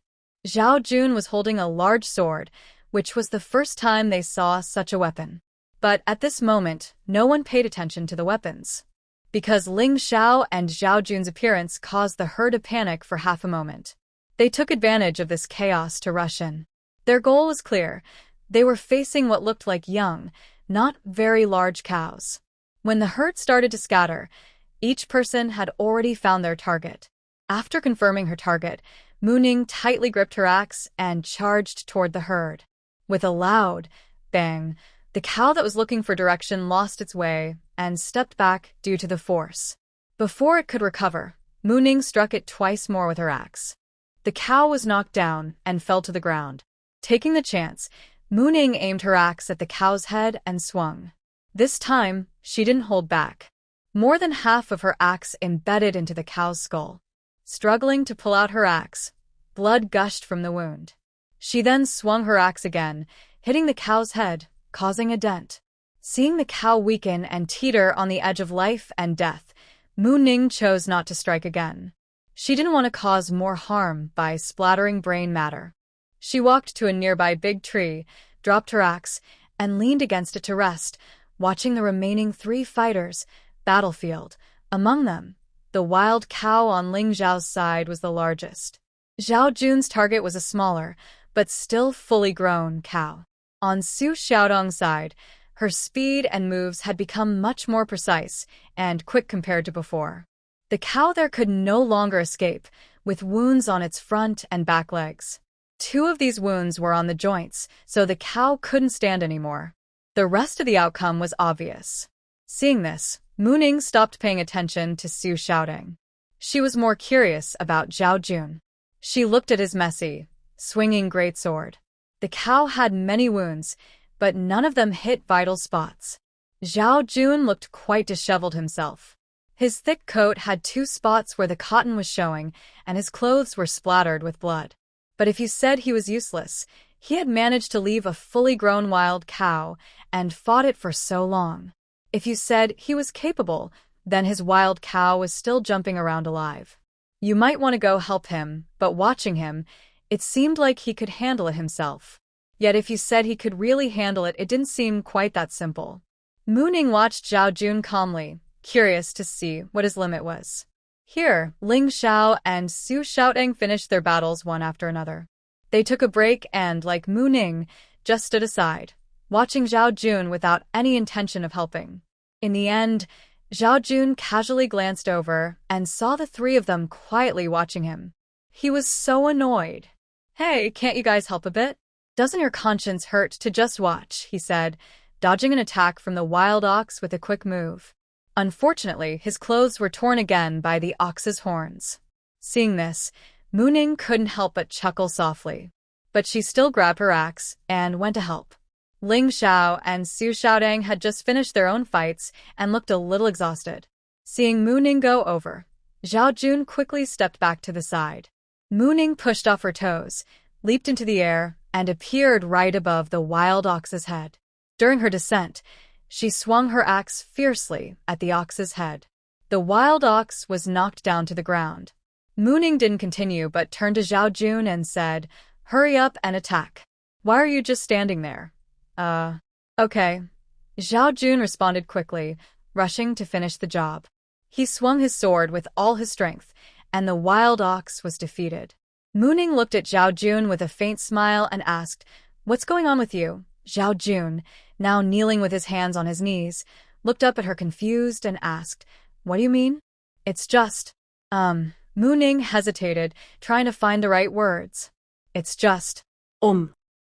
Zhao Jun was holding a large sword, which was the first time they saw such a weapon. But at this moment, no one paid attention to the weapons. Because Ling Xiao and Zhao Jun's appearance caused the herd to panic for half a moment. They took advantage of this chaos to rush in. Their goal was clear. They were facing what looked like young, not very large cows. When the herd started to scatter, each person had already found their target. After confirming her target, Mu Ning tightly gripped her axe and charged toward the herd. With a loud bang, the cow that was looking for direction lost its way and stepped back due to the force. Before it could recover, Mu Ning struck it twice more with her axe. The cow was knocked down and fell to the ground. Taking the chance, Mu Ning aimed her axe at the cow's head and swung. This time, she didn't hold back. More than half of her axe embedded into the cow's skull. Struggling to pull out her axe, blood gushed from the wound. She then swung her axe again, hitting the cow's head, causing a dent. Seeing the cow weaken and teeter on the edge of life and death, Mu Ning chose not to strike again. She didn't want to cause more harm by splattering brain matter. She walked to a nearby big tree, dropped her axe, and leaned against it to rest, watching the remaining 3 fighters. Battlefield. Among them, the wild cow on Ling Xiao's side was the largest. Zhao Jun's target was a smaller, but still fully grown cow. On Su Xiaodong's side, her speed and moves had become much more precise and quick compared to before. The cow there could no longer escape, with wounds on its front and back legs. 2 of these wounds were on the joints, so the cow couldn't stand anymore. The rest of the outcome was obvious. Seeing this, Mu Ning stopped paying attention to Su Xiaodong. She was more curious about Zhao Jun. She looked at his messy, swinging greatsword. The cow had many wounds, but none of them hit vital spots. Zhao Jun looked quite disheveled himself. His thick coat had 2 spots where the cotton was showing, and his clothes were splattered with blood. But if you said he was useless, he had managed to leave a fully grown wild cow and fought it for so long. If you said he was capable, then his wild cow was still jumping around alive. You might want to go help him, but watching him, it seemed like he could handle it himself. Yet if you said he could really handle it, it didn't seem quite that simple. Mu Ning watched Zhao Jun calmly, curious to see what his limit was. Here, Ling Xiao and Su Xiaodong finished their battles one after another. They took a break and, like Mu Ning, just stood aside, watching Zhao Jun without any intention of helping. In the end, Zhao Jun casually glanced over and saw the 3 of them quietly watching him. He was so annoyed. Hey, can't you guys help a bit? Doesn't your conscience hurt to just watch, he said, dodging an attack from the wild ox with a quick move. Unfortunately, his clothes were torn again by the ox's horns. Seeing this, Mooning couldn't help but chuckle softly. But she still grabbed her axe and went to help. Ling Xiao and Su Xiaodang had just finished their own fights and looked a little exhausted. Seeing Mooning go over, Zhao Jun quickly stepped back to the side. Mooning pushed off her toes, leaped into the air, and appeared right above the wild ox's head. During her descent, she swung her axe fiercely at the ox's head. The wild ox was knocked down to the ground. Mooning didn't continue but turned to Zhao Jun and said, "Hurry up and attack. Why are you just standing there?" Okay. Zhao Jun responded quickly, rushing to finish the job. He swung his sword with all his strength, and the wild ox was defeated. Mooning looked at Zhao Jun with a faint smile and asked, "What's going on with you?" Zhao Jun, now kneeling with his hands on his knees, looked up at her confused and asked, "What do you mean?" "It's just, Mooning hesitated, trying to find the right words. "It's just,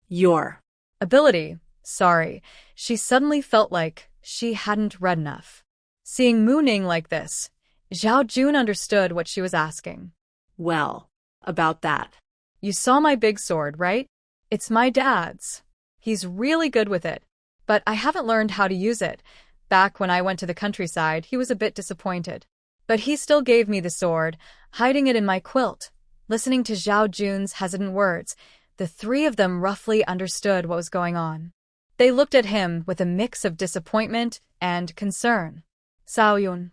your ability. Sorry." She suddenly felt like she hadn't read enough. Seeing Mooning like this, Zhao Jun understood what she was asking. Well, about that. You saw my big sword, right? It's my dad's. He's really good with it, but I haven't learned how to use it. Back when I went to the countryside, he was a bit disappointed. But he still gave me the sword, hiding it in my quilt. Listening to Zhao Jun's hesitant words, the three of them roughly understood what was going on. They looked at him with a mix of disappointment and concern. "Sao Yun,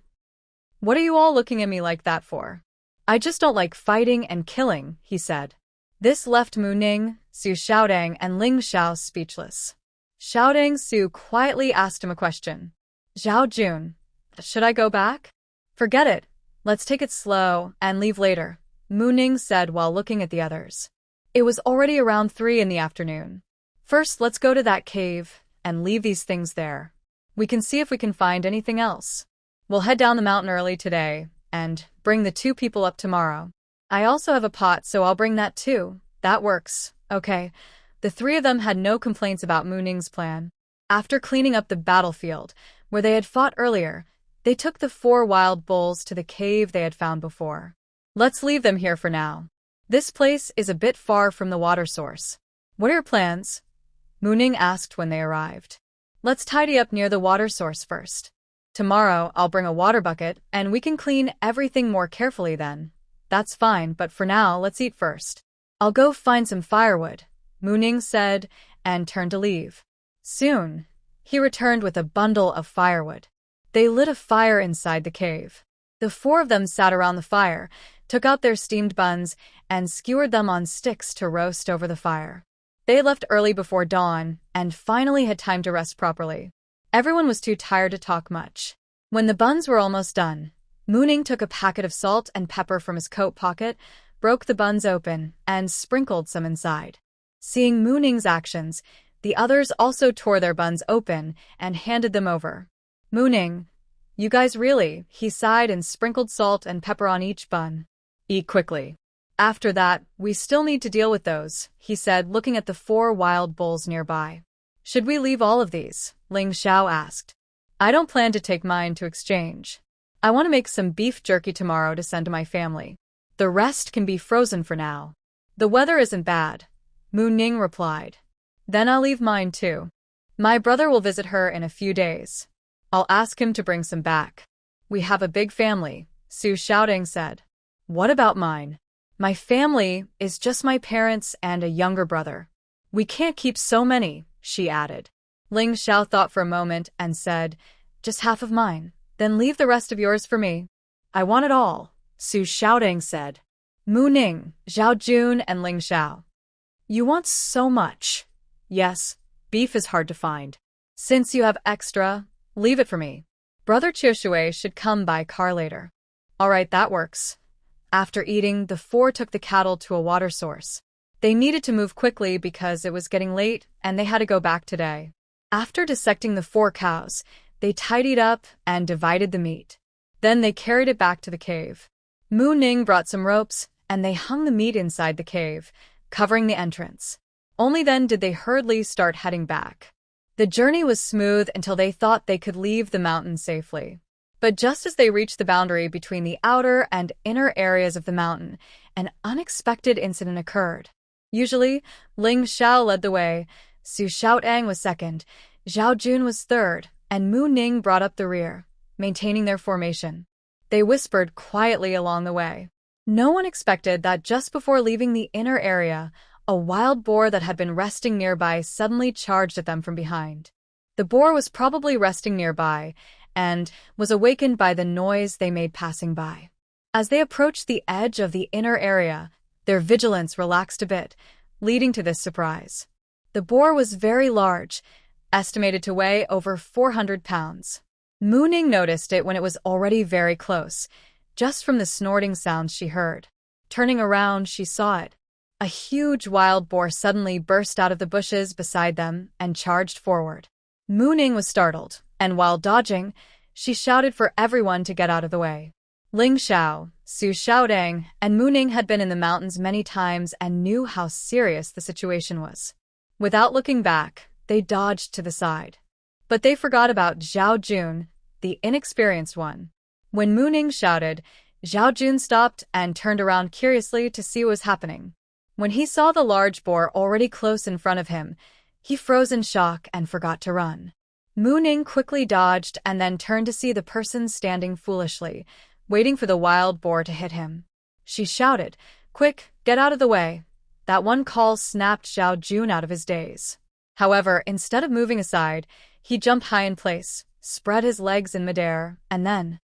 what are you all looking at me like that for?" "I just don't like fighting and killing," he said. This left Mooning, Su Xiaodang, and Ling Xiao speechless. Xiaodang Su quietly asked him a question. "Zhao Jun, should I go back?" "Forget it. Let's take it slow and leave later," Mooning said while looking at the others. It was already around 3 in the afternoon. "First, let's go to that cave and leave these things there. We can see if we can find anything else. We'll head down the mountain early today and bring the 2 people up tomorrow. I also have a pot, so I'll bring that too." "That works." "Okay." The 3 of them had no complaints about Mooning's plan. After cleaning up the battlefield, where they had fought earlier, they took the 4 wild bulls to the cave they had found before. "Let's leave them here for now. This place is a bit far from the water source." "What are your plans?" Mooning asked when they arrived. "Let's tidy up near the water source first. Tomorrow I'll bring a water bucket, and we can clean everything more carefully then." "That's fine, but for now, let's eat first." "I'll go find some firewood," Mooning said, and turned to leave. Soon, he returned with a bundle of firewood. They lit a fire inside the cave. The 4 of them sat around the fire, took out their steamed buns, and skewered them on sticks to roast over the fire. They left early before dawn, and finally had time to rest properly. Everyone was too tired to talk much. When the buns were almost done, Mooning took a packet of salt and pepper from his coat pocket, broke the buns open, and sprinkled some inside. Seeing Mooning's actions, the others also tore their buns open and handed them over. "Mooning, you guys really," he sighed and sprinkled salt and pepper on each bun. "Eat quickly. After that, we still need to deal with those," he said, looking at the 4 wild bulls nearby. "Should we leave all of these?" Ling Xiao asked. "I don't plan to take mine to exchange. I want to make some beef jerky tomorrow to send to my family. The rest can be frozen for now." "The weather isn't bad," Mooning replied. "Then I'll leave mine too. My brother will visit her in a few days. I'll ask him to bring some back." "We have a big family," Su Xiaodang said. "What about mine?" "My family is just my parents and a younger brother. We can't keep so many," she added. Ling Xiao thought for a moment and said, "Just half of mine, then leave the rest of yours for me." "I want it all," Su Xiaodang said. Mooning, Zhao Jun, and Ling Xiao. "You want so much." "Yes, beef is hard to find. Since you have extra, leave it for me. Brother Qiushui should come by car later." "All right, that works." After eating, the 4 took the cattle to a water source. They needed to move quickly because it was getting late and they had to go back today. After dissecting the 4 cows, they tidied up and divided the meat. Then they carried it back to the cave. Mooning brought some ropes and they hung the meat inside the cave, covering the entrance. Only then did they hurriedly start heading back. The journey was smooth until they thought they could leave the mountain safely. But just as they reached the boundary between the outer and inner areas of the mountain, an unexpected incident occurred. Usually, Ling Xiao led the way, Su Xiaotang was second, Zhao Jun was third, and Mu Ning brought up the rear, maintaining their formation. They whispered quietly along the way. No one expected that just before leaving the inner area, a wild boar that had been resting nearby suddenly charged at them from behind. The boar was probably resting nearby and was awakened by the noise they made passing by. As they approached the edge of the inner area, their vigilance relaxed a bit, leading to this surprise. The boar was very large, estimated to weigh over 400 pounds. Mu Ning noticed it when it was already very close, just from the snorting sounds she heard. Turning around, she saw it. A huge wild boar suddenly burst out of the bushes beside them and charged forward. Mu Ning was startled, and while dodging, she shouted for everyone to get out of the way. Ling Xiao, Su Xiaodang, and Mu Ning had been in the mountains many times and knew how serious the situation was. Without looking back, they dodged to the side. But they forgot about Zhao Jun, the inexperienced one. When Mu Ning shouted, Zhao Jun stopped and turned around curiously to see what was happening. When he saw the large boar already close in front of him, he froze in shock and forgot to run. Mu Ning quickly dodged and then turned to see the person standing foolishly, waiting for the wild boar to hit him. She shouted, "Quick, get out of the way." That one call snapped Zhao Jun out of his daze. However, instead of moving aside, he jumped high in place, spread his legs in midair, and then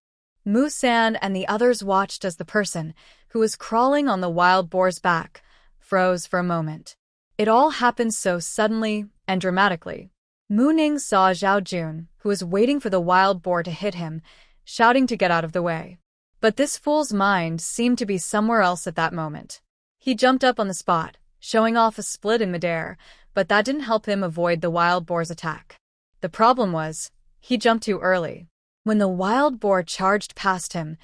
Mu San and the others watched as the person, who was crawling on the wild boar's back, froze for a moment. It all happened so suddenly and dramatically. Mu Ning saw Zhao Jun, who was waiting for the wild boar to hit him, shouting to get out of the way. But this fool's mind seemed to be somewhere else at that moment. He jumped up on the spot, showing off a split in midair, but that didn't help him avoid the wild boar's attack. The problem was, he jumped too early. When the wild boar charged past him,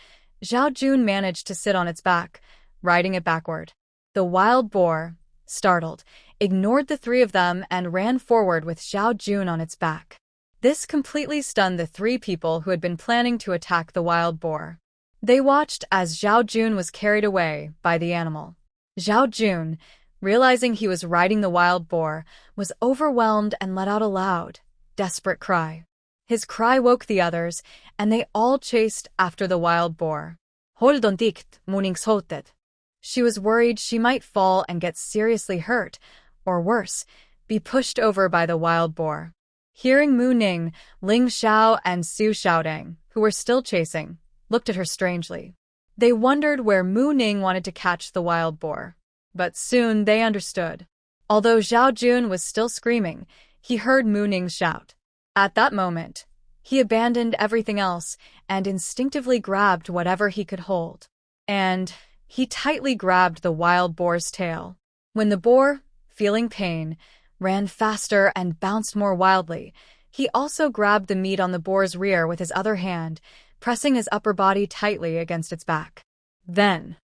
Zhao Jun managed to sit on its back, riding it backward. The wild boar, startled, ignored the three of them and ran forward with Zhao Jun on its back. This completely stunned the three people who had been planning to attack the wild boar. They watched as Zhao Jun was carried away by the animal. Zhao Jun, realizing he was riding the wild boar, was overwhelmed and let out a loud, desperate cry. His cry woke the others, and they all chased after the wild boar. Hold on dikt, Mu Ning sotet. She was worried she might fall and get seriously hurt, or worse, be pushed over by the wild boar. Hearing Mu Ning, Ling Xiao and Su Xiaodang, who were still chasing, looked at her strangely. They wondered where Mu Ning wanted to catch the wild boar. But soon they understood. Although Zhao Jun was still screaming, he heard Mu Ning shout. At that moment, he abandoned everything else and instinctively grabbed whatever he could hold. And he tightly grabbed the wild boar's tail. When the boar, feeling pain, ran faster and bounced more wildly, he also grabbed the meat on the boar's rear with his other hand, pressing his upper body tightly against its back. Then,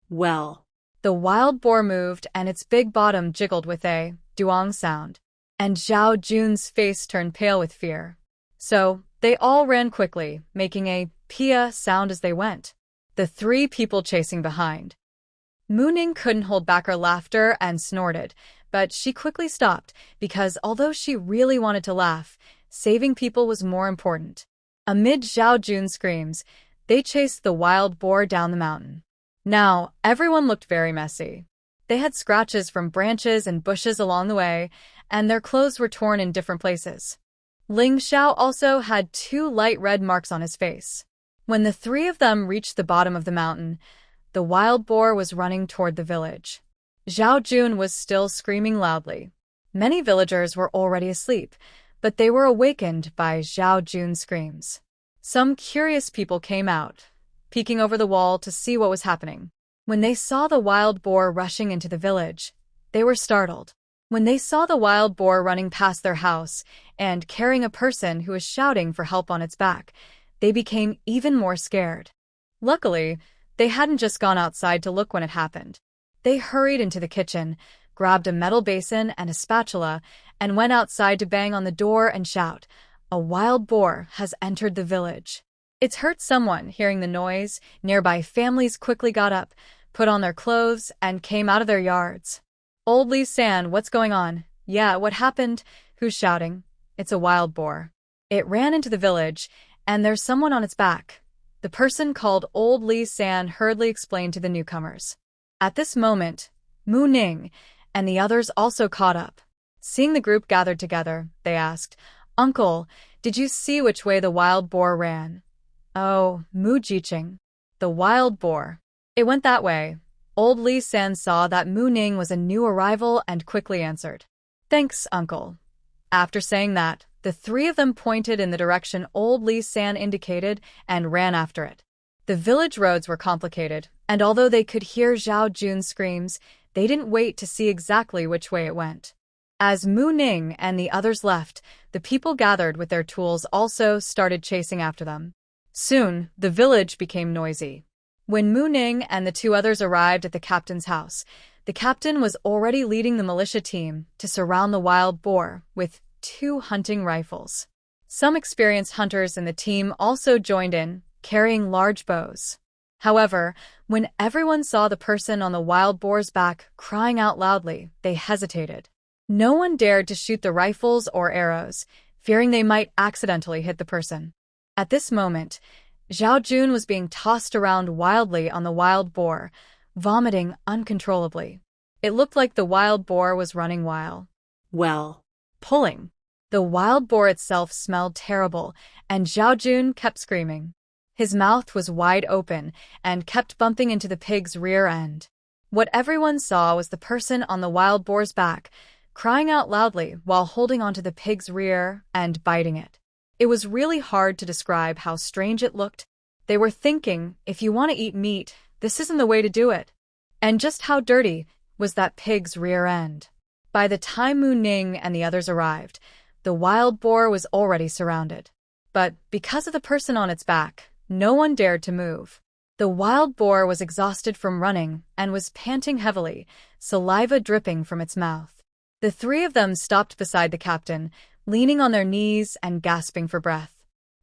well. The wild boar moved and its big bottom jiggled with a duong sound, and Zhao Jun's face turned pale with fear. So, they all ran quickly, making a pia sound as they went. The three people chasing behind. Mu Ning couldn't hold back her laughter and snorted, but she quickly stopped because although she really wanted to laugh, saving people was more important. Amid Zhao Jun's screams, they chased the wild boar down the mountain. Now, everyone looked very messy. They had scratches from branches and bushes along the way, and their clothes were torn in different places. Ling Xiao also had 2 light red marks on his face. When the three of them reached the bottom of the mountain, the wild boar was running toward the village. Zhao Jun was still screaming loudly. Many villagers were already asleep, but they were awakened by Zhao Jun's screams. Some curious people came out, peeking over the wall to see what was happening. When they saw the wild boar rushing into the village, they were startled. When they saw the wild boar running past their house and carrying a person who was shouting for help on its back, they became even more scared. Luckily, They hadn't just gone outside to look when it happened. They hurried into the kitchen, grabbed a metal basin and a spatula, and went outside to bang on the door and shout, "A wild boar has entered the village." It's hurt someone. Hearing the noise, nearby families quickly got up, put on their clothes, and came out of their yards. Old Lee San, what's going on? Yeah, what happened? Who's shouting? It's a wild boar. It ran into the village, and there's someone on its back. The person called Old Lee San hurriedly explained to the newcomers. At this moment, Mu Ning and the others also caught up. Seeing the group gathered together, they asked, "Uncle, did you see which way the wild boar ran?" "Oh, Mu Jiqing. The wild boar. It went that way." Old Lee San saw that Mu Ning was a new arrival and quickly answered, "Thanks, uncle." After saying that, the three of them pointed in the direction Old Lee San indicated and ran after it. The village roads were complicated, and although they could hear Zhao Jun's screams, they didn't wait to see exactly which way it went. As Mu Ning and the others left, the people gathered with their tools also started chasing after them. Soon, the village became noisy. When Mu Ning and the two others arrived at the captain's house, the captain was already leading the militia team to surround the wild boar with 2 hunting rifles. Some experienced hunters in the team also joined in, carrying large bows. However, when everyone saw the person on the wild boar's back crying out loudly, they hesitated. No one dared to shoot the rifles or arrows, fearing they might accidentally hit the person. At this moment, Zhao Jun was being tossed around wildly on the wild boar, vomiting uncontrollably. It looked like the wild boar was running wild. Pulling. The wild boar itself smelled terrible, and Zhao Jun kept screaming. His mouth was wide open and kept bumping into the pig's rear end. What everyone saw was the person on the wild boar's back, crying out loudly while holding onto the pig's rear and biting it. It was really hard to describe how strange it looked. They were thinking, if you want to eat meat, this isn't the way to do it. And just how dirty was that pig's rear end? By the time Mu Ning and the others arrived, the wild boar was already surrounded. But because of the person on its back, no one dared to move. The wild boar was exhausted from running and was panting heavily, saliva dripping from its mouth. The three of them stopped beside the captain, leaning on their knees and gasping for breath.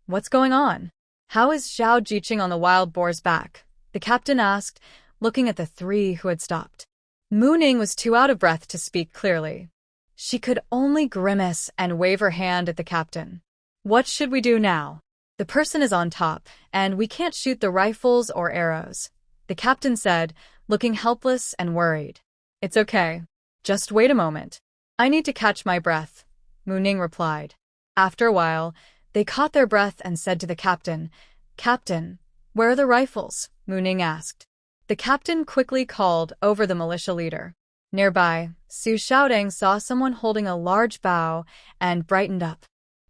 "What's going on? How is Zhao Jiqing on the wild boar's back?" the captain asked, looking at the three who had stopped. Mu Ning was too out of breath to speak clearly. She could only grimace and wave her hand at the captain. "What should we do now? The person is on top, and we can't shoot the rifles or arrows," the captain said, looking helpless and worried. "It's okay. Just wait a moment. I need to catch my breath," Mu Ning replied. After a while, they caught their breath and said to the captain, "Captain, where are the rifles?" Mu Ning asked. The captain quickly called over the militia leader. Nearby, Su Xiaodong saw someone holding a large bow and brightened up.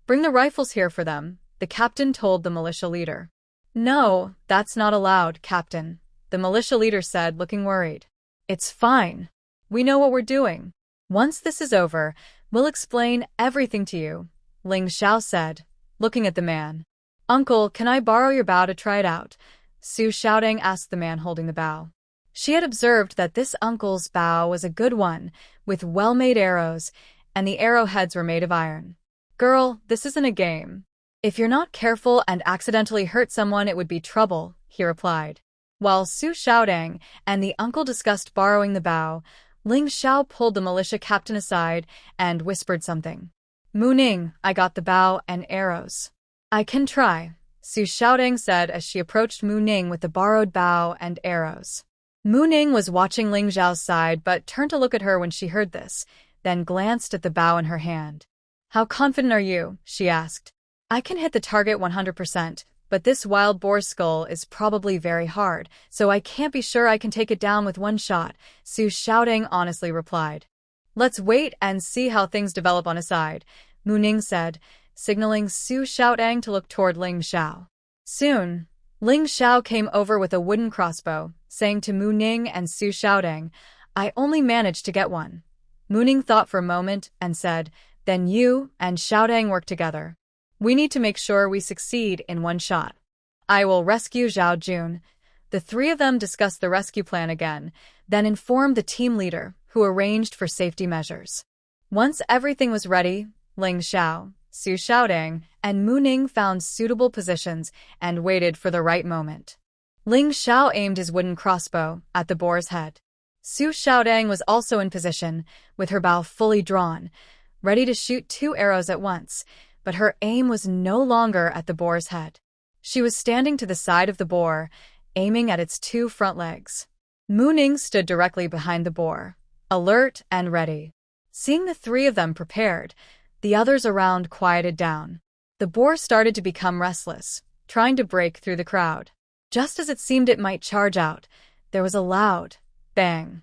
"Bring the rifles here for them," the captain told the militia leader. "No, that's not allowed, Captain," the militia leader said, looking worried. "It's fine. We know what we're doing. Once this is over, we'll explain everything to you," Ling Xiao said, looking at the man. "Uncle, can I borrow your bow to try it out?" Su Xiaodong asked the man holding the bow. She had observed that this uncle's bow was a good one, with well-made arrows, and the arrowheads were made of iron. "Girl, this isn't a game. If you're not careful and accidentally hurt someone, it would be trouble," he replied. While Su Xiaodong and the uncle discussed borrowing the bow, Ling Xiao pulled the militia captain aside and whispered something. "Mu Ning, I got the bow and arrows." "I can try," Su Xiaodong said as she approached Mu Ning with the borrowed bow and arrows. Mu Ning was watching Ling Xiao's side but turned to look at her when she heard this, then glanced at the bow in her hand. "How confident are you?" she asked. "I can hit the target 100%, but this wild boar's skull is probably very hard, so I can't be sure I can take it down with one shot," Su Xiaodong honestly replied. "Let's wait and see how things develop on his side," Mu Ning said, signaling Su Xiaodong to look toward Ling Xiao. Soon, Ling Xiao came over with a wooden crossbow, saying to Mu Ning and Su Xiaodong, "I only managed to get one." Mu Ning thought for a moment and said, "Then you and Xiaodong work together. We need to make sure we succeed in one shot. I will rescue Zhao Jun." The three of them discussed the rescue plan again, then informed the team leader, who arranged for safety measures. Once everything was ready, Ling Xiao, Su Xiaodang, and Mu Ning found suitable positions and waited for the right moment. Ling Xiao aimed his wooden crossbow at the boar's head. Su Xiaodang was also in position, with her bow fully drawn, ready to shoot 2 arrows at once, but her aim was no longer at the boar's head. She was standing to the side of the boar, aiming at its 2 front legs. Mu Ning stood directly behind the boar, alert and ready. Seeing the 3 of them prepared, the others around quieted down. The boar started to become restless, trying to break through the crowd. Just as it seemed it might charge out, there was a loud bang.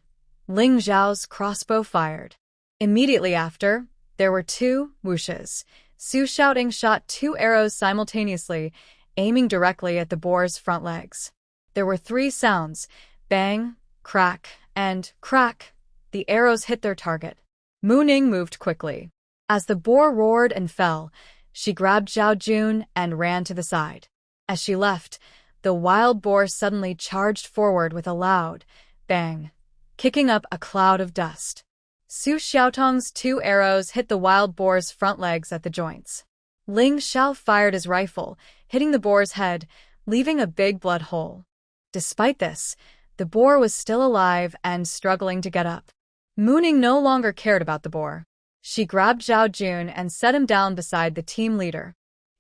Ling Xiao's crossbow fired. Immediately after, there were 2 whooshes. Su Xiaodang shot 2 arrows simultaneously, aiming directly at the boar's front legs. There were 3 sounds: bang, crack, and crack. The arrows hit their target. Mu Ning moved quickly. As the boar roared and fell, she grabbed Zhao Jun and ran to the side. As she left, the wild boar suddenly charged forward with a loud bang, kicking up a cloud of dust. Su Xiaotong's 2 arrows hit the wild boar's front legs at the joints. Ling Xiao fired his rifle, hitting the boar's head, leaving a big blood hole. Despite this, the boar was still alive and struggling to get up. Mu Ning no longer cared about the boar. She grabbed Zhao Jun and set him down beside the team leader.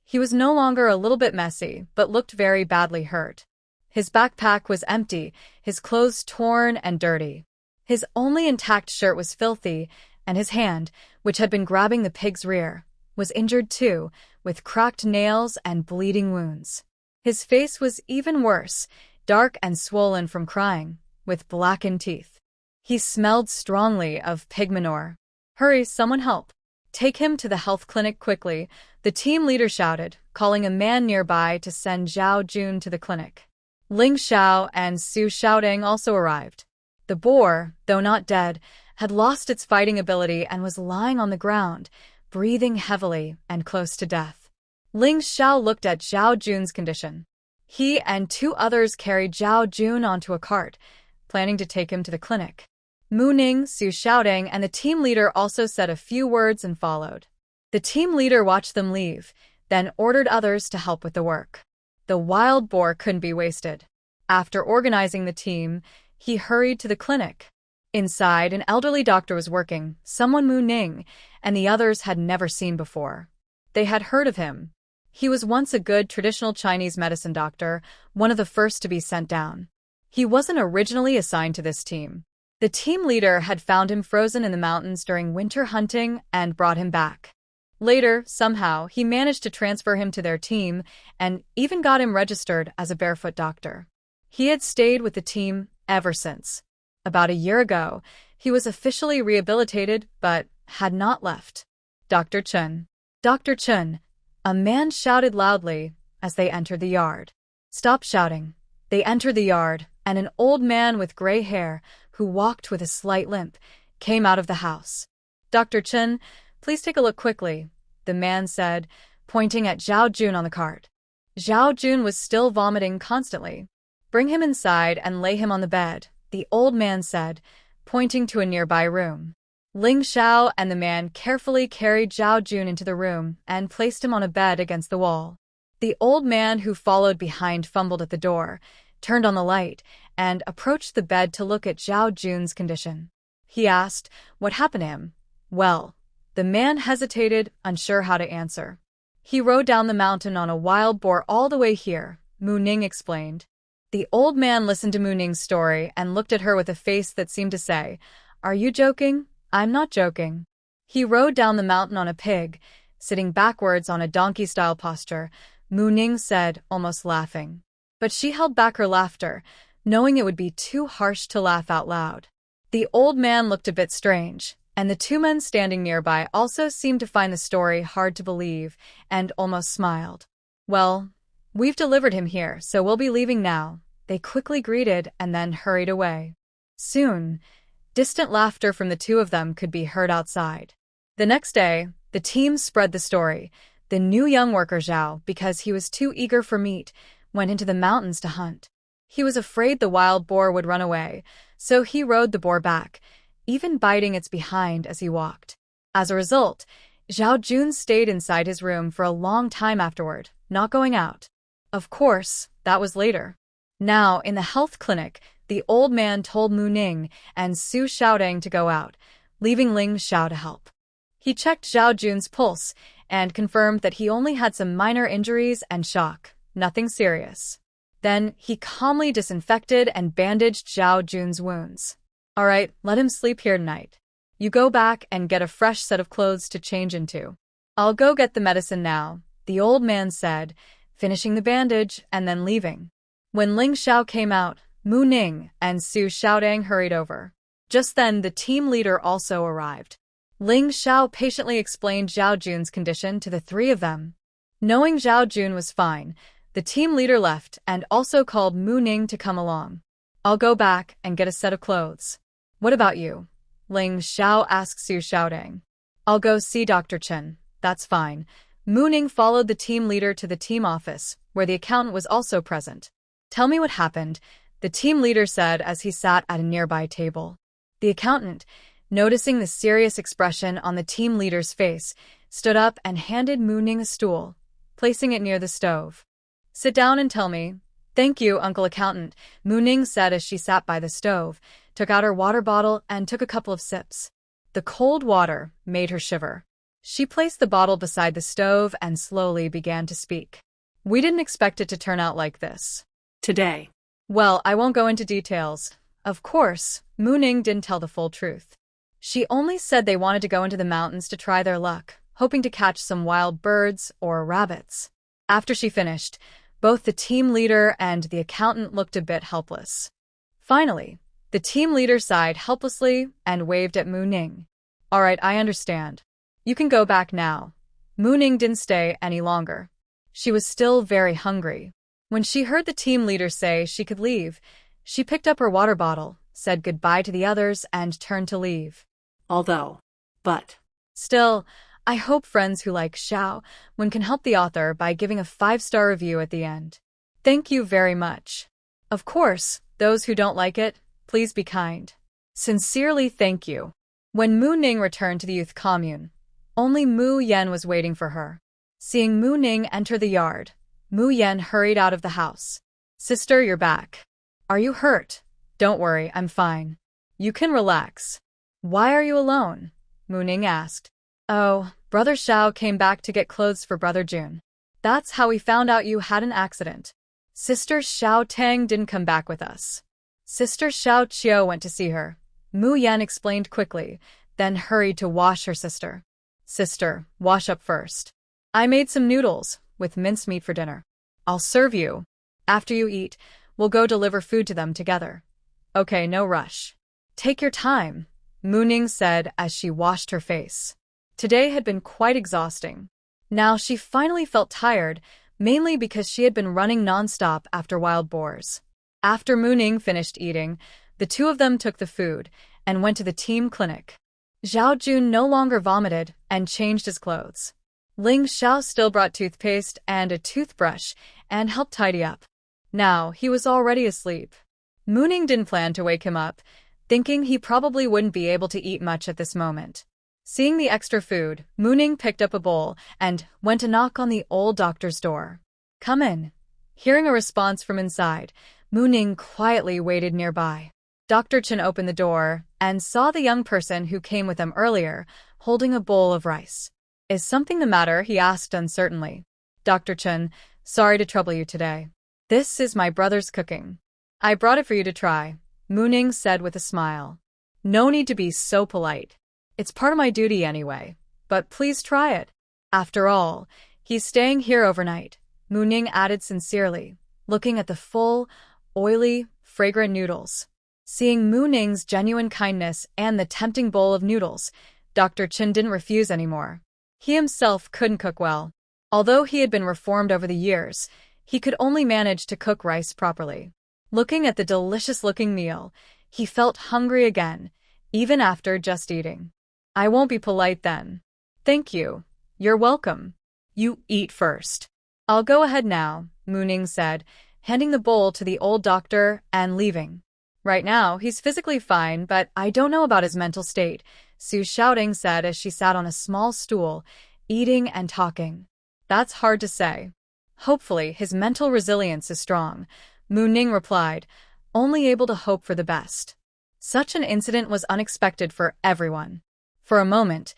He was no longer a little bit messy, but looked very badly hurt. His backpack was empty, his clothes torn and dirty. His only intact shirt was filthy, and his hand, which had been grabbing the pig's rear, was injured too, with cracked nails and bleeding wounds. His face was even worse, dark and swollen from crying, with blackened teeth. He smelled strongly of pig manure. "Hurry, someone help. Take him to the health clinic quickly," the team leader shouted, calling a man nearby to send Zhao Jun to the clinic. Ling Xiao and Su Xiaodang also arrived. The boar, though not dead, had lost its fighting ability and was lying on the ground, breathing heavily and close to death. Ling Xiao looked at Zhao Jun's condition. He and 2 others carried Zhao Jun onto a cart, planning to take him to the clinic. Mu Ning, Su Xiaodang, and the team leader also said a few words and followed. The team leader watched them leave, then ordered others to help with the work. The wild boar couldn't be wasted. After organizing the team, he hurried to the clinic. Inside, an elderly doctor was working, someone Mu Ning and the others had never seen before. They had heard of him. He was once a good traditional Chinese medicine doctor, one of the first to be sent down. He wasn't originally assigned to this team. The team leader had found him frozen in the mountains during winter hunting and brought him back. Later, somehow, he managed to transfer him to their team and even got him registered as a barefoot doctor. He had stayed with the team ever since. About a year ago, he was officially rehabilitated but had not left. Dr. Chen. Dr. Chen, a man shouted loudly as they entered the yard. Stop shouting. They entered the yard, and an old man with gray hair, who walked with a slight limp, came out of the house. Dr. Chen, please take a look quickly, the man said, pointing at Zhao Jun on the cart. Zhao Jun was still vomiting constantly. Bring him inside and lay him on the bed, the old man said, pointing to a nearby room. Ling Xiao and the man carefully carried Zhao Jun into the room and placed him on a bed against the wall. The old man who followed behind fumbled at the door, turned on the light, and approached the bed to look at Zhao Jun's condition. He asked, "What happened to him?" "Well," the man hesitated, unsure how to answer. "He rode down the mountain on a wild boar all the way here," Mu Ning explained. The old man listened to Mu Ning's story and looked at her with a face that seemed to say, "Are you joking? I'm not joking." "He rode down the mountain on a pig, sitting backwards on a donkey-style posture," Mu Ning said, almost laughing. But she held back her laughter, knowing it would be too harsh to laugh out loud. The old man looked a bit strange, and the 2 men standing nearby also seemed to find the story hard to believe and almost smiled. "Well, we've delivered him here, so we'll be leaving now," they quickly greeted and then hurried away. Soon, distant laughter from the 2 of them could be heard outside. The next day, the team spread the story. The new young worker Zhao, because he was too eager for meat, went into the mountains to hunt. He was afraid the wild boar would run away, so he rode the boar back, even biting its behind as he walked. As a result, Zhao Jun stayed inside his room for a long time afterward, not going out. Of course, that was later. Now, in the health clinic, the old man told Mu Ning and Su Xiaodang to go out, leaving Ling Xiao to help. He checked Zhao Jun's pulse and confirmed that he only had some minor injuries and shock, nothing serious. Then, he calmly disinfected and bandaged Zhao Jun's wounds. All right, let him sleep here tonight. You go back and get a fresh set of clothes to change into. I'll go get the medicine now, the old man said, finishing the bandage and then leaving. When Ling Xiao came out, Mu Ning and Su Xiaodang hurried over. Just then, the team leader also arrived. Ling Xiao patiently explained Zhao Jun's condition to the three of them. Knowing Zhao Jun was fine, the team leader left and also called Mu Ning to come along. I'll go back and get a set of clothes. What about you? Ling Xiao asked Su Xiaodang. I'll go see Dr. Chen. That's fine. Mu Ning followed the team leader to the team office, where the accountant was also present. Tell me what happened, the team leader said as he sat at a nearby table. The accountant, noticing the serious expression on the team leader's face, stood up and handed Mu Ning a stool, placing it near the stove. Sit down and tell me. Thank you, Uncle Accountant, Mu Ning said as she sat by the stove, took out her water bottle and took a couple of sips. The cold water made her shiver. She placed the bottle beside the stove and slowly began to speak. We didn't expect it to turn out like this. Today. Well, I won't go into details. Of course, Mu Ning didn't tell the full truth. She only said they wanted to go into the mountains to try their luck, hoping to catch some wild birds or rabbits. After she finished, both the team leader and the accountant looked a bit helpless. Finally, the team leader sighed helplessly and waved at Mu Ning. All right, I understand. You can go back now. Mu Ning didn't stay any longer. She was still very hungry. When she heard the team leader say she could leave, she picked up her water bottle, said goodbye to the others, and turned to leave. But. Still, I hope friends who like Xiao Wen can help the author by giving a 5-star review at the end. Thank you very much. Of course, those who don't like it, please be kind. Sincerely thank you. When Mu Ning returned to the youth commune, only Mu Yan was waiting for her. Seeing Mu Ning enter the yard, Mu Yan hurried out of the house. Sister, you're back. Are you hurt? Don't worry, I'm fine. You can relax. Why are you alone? Mu Ning asked. Oh, Brother Xiao came back to get clothes for Brother Jun. That's how we found out you had an accident. Sister Xiao Tang didn't come back with us. Sister Xiao Qiu went to see her. Mu Yan explained quickly, then hurried to wash her sister. Sister, wash up first. I made some noodles, with mincemeat for dinner. I'll serve you. After you eat, we'll go deliver food to them together. Okay, no rush. Take your time, Mu Ning said as she washed her face. Today had been quite exhausting. Now she finally felt tired, mainly because she had been running non-stop after wild boars. After Mu Ning finished eating, the two of them took the food and went to the team clinic. Zhao Jun no longer vomited and changed his clothes. Ling Xiao still brought toothpaste and a toothbrush and helped tidy up. Now he was already asleep. Mu Ning didn't plan to wake him up, thinking he probably wouldn't be able to eat much at this moment. Seeing the extra food, Mu Ning picked up a bowl and went to knock on the old doctor's door. Come in. Hearing a response from inside, Mu Ning quietly waited nearby. Dr. Chen opened the door and saw the young person who came with him earlier, holding a bowl of rice. Is something the matter? He asked uncertainly. Dr. Chen, sorry to trouble you today. This is my brother's cooking. I brought it for you to try, Mu Ning said with a smile. No need to be so polite. It's part of my duty anyway, but please try it. After all, he's staying here overnight, Mu Ning added sincerely, looking at the full, oily, fragrant noodles. Seeing Mu Ning's genuine kindness and the tempting bowl of noodles, Dr. Chen didn't refuse anymore. He himself couldn't cook well. Although he had been reformed over the years, he could only manage to cook rice properly. Looking at the delicious-looking meal, he felt hungry again, even after just eating. I won't be polite then. Thank you. You're welcome. You eat first. I'll go ahead now, Mu Ning said, handing the bowl to the old doctor and leaving. Right now, he's physically fine, but I don't know about his mental state, Su Xiaoting said as she sat on a small stool, eating and talking. That's hard to say. Hopefully, his mental resilience is strong, Mu Ning replied, only able to hope for the best. Such an incident was unexpected for everyone. For a moment,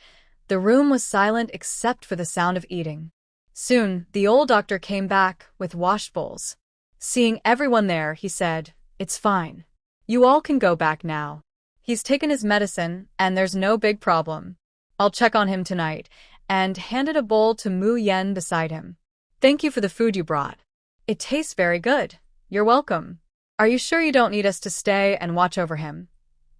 the room was silent except for the sound of eating. Soon, the old doctor came back with wash bowls. Seeing everyone there, he said, "It's fine. You all can go back now. He's taken his medicine, and there's no big problem. I'll check on him tonight," and handed a bowl to Mu Yen beside him. "Thank you for the food you brought. It tastes very good. You're welcome. Are you sure you don't need us to stay and watch over him?"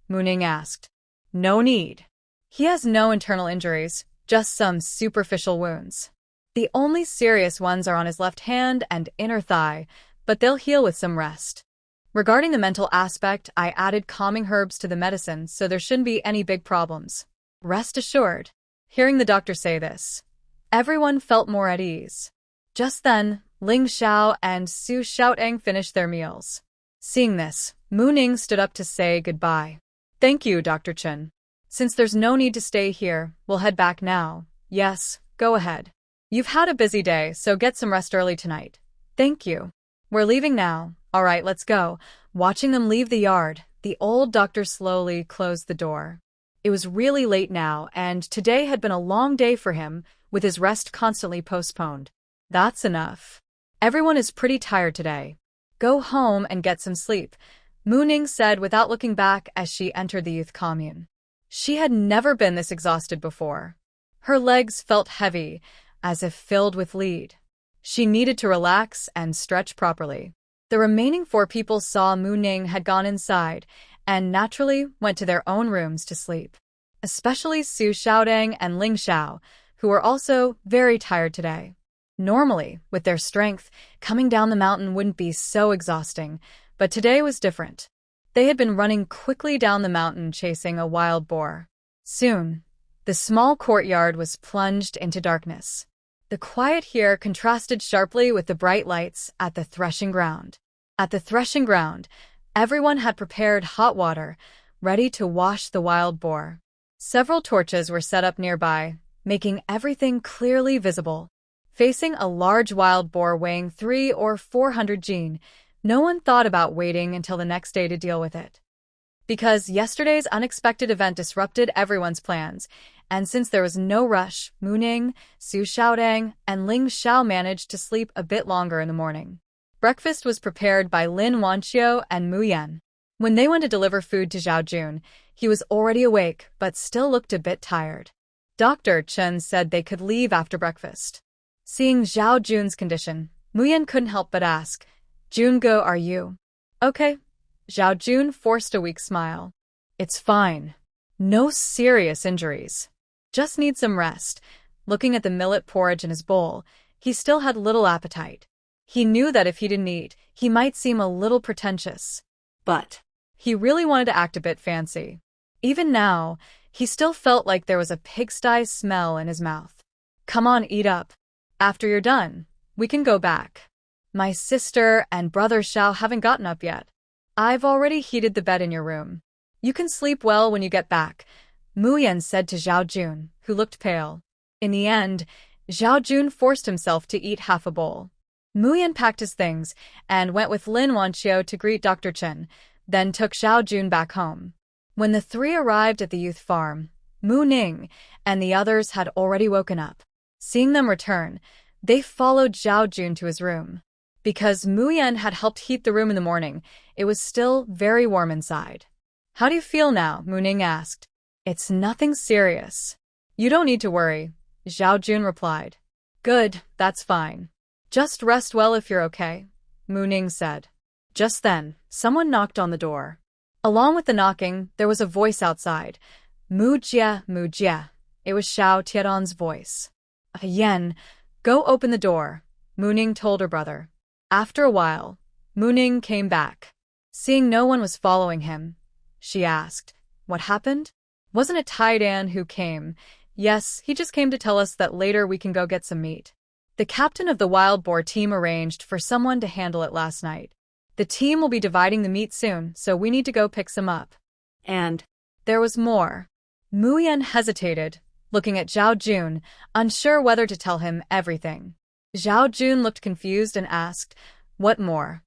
Mu Ning asked. "No need. He has no internal injuries, just some superficial wounds. The only serious ones are on his left hand and inner thigh, but they'll heal with some rest. Regarding the mental aspect, I added calming herbs to the medicine, so there shouldn't be any big problems. Rest assured." Hearing the doctor say this, everyone felt more at ease. Just then, Ling Xiao and Su Xiaoting finished their meals. Seeing this, Mu Ning stood up to say goodbye. "Thank you, Dr. Chen. Since there's no need to stay here, we'll head back now." "Yes, go ahead. You've had a busy day, so get some rest early tonight." "Thank you. We're leaving now. All right, let's go." Watching them leave the yard, the old doctor slowly closed the door. It was really late now, and today had been a long day for him, with his rest constantly postponed. "That's enough. Everyone is pretty tired today. Go home and get some sleep," Mu Ning said without looking back as she entered the youth commune. She had never been this exhausted before. Her legs felt heavy, as if filled with lead. She needed to relax and stretch properly. The remaining 4 people saw Mu Ning had gone inside, and naturally went to their own rooms to sleep. Especially Su Xiaodang and Ling Xiao, who were also very tired today. Normally, with their strength, coming down the mountain wouldn't be so exhausting, but today was different. They had been running quickly down the mountain chasing a wild boar. Soon, the small courtyard was plunged into darkness. The quiet here contrasted sharply with the bright lights at the threshing ground. At the threshing ground, everyone had prepared hot water, ready to wash the wild boar. Several torches were set up nearby, making everything clearly visible. Facing a large wild boar weighing 300 or 400 jin, no one thought about waiting until the next day to deal with it. Because yesterday's unexpected event disrupted everyone's plans, and since there was no rush, Mu Ning, Su Xiaodang, and Ling Xiao managed to sleep a bit longer in the morning. Breakfast was prepared by Lin Wanqiu and Mu Yan. When they went to deliver food to Zhao Jun, he was already awake but still looked a bit tired. Dr. Chen said they could leave after breakfast. Seeing Zhao Jun's condition, Mu Yan couldn't help but ask, "Jungo, are you okay?" Zhao Jun forced a weak smile. "It's fine. No serious injuries. Just need some rest." Looking at the millet porridge in his bowl, he still had little appetite. He knew that if he didn't eat, he might seem a little pretentious. But he really wanted to act a bit fancy. Even now, he still felt like there was a pigsty smell in his mouth. "Come on, eat up. After you're done, we can go back. My sister and brother Xiao haven't gotten up yet. I've already heated the bed in your room. You can sleep well when you get back," Mu Yan said to Zhao Jun, who looked pale. In the end, Zhao Jun forced himself to eat half a bowl. Mu Yan packed his things and went with Lin Wanqiu to greet Dr. Chen, then took Zhao Jun back home. When the 3 arrived at the youth farm, Mu Ning and the others had already woken up. Seeing them return, they followed Zhao Jun to his room. Because Mu Yan had helped heat the room in the morning, it was still very warm inside. "How do you feel now?" Mu Ning asked. "It's nothing serious. You don't need to worry," Zhao Jun replied. "Good, that's fine. Just rest well if you're okay," Mu Ning said. Just then, someone knocked on the door. Along with the knocking, there was a voice outside. "Mu Jie, Mu Jie." It was Xiao Tian's voice. "Yan, go open the door," Mu Ning told her brother. After a while, Mu Ning came back. Seeing no one was following him, she asked, "What happened? Wasn't it Taidan who came?" "Yes, he just came to tell us that later we can go get some meat." The captain of the wild boar team arranged for someone to handle it last night. The team will be dividing the meat soon, so we need to go pick some up. And There was more. Muyan hesitated, looking at Zhao Jun, unsure whether to tell him everything. Zhao Jun looked confused and asked, "What more?"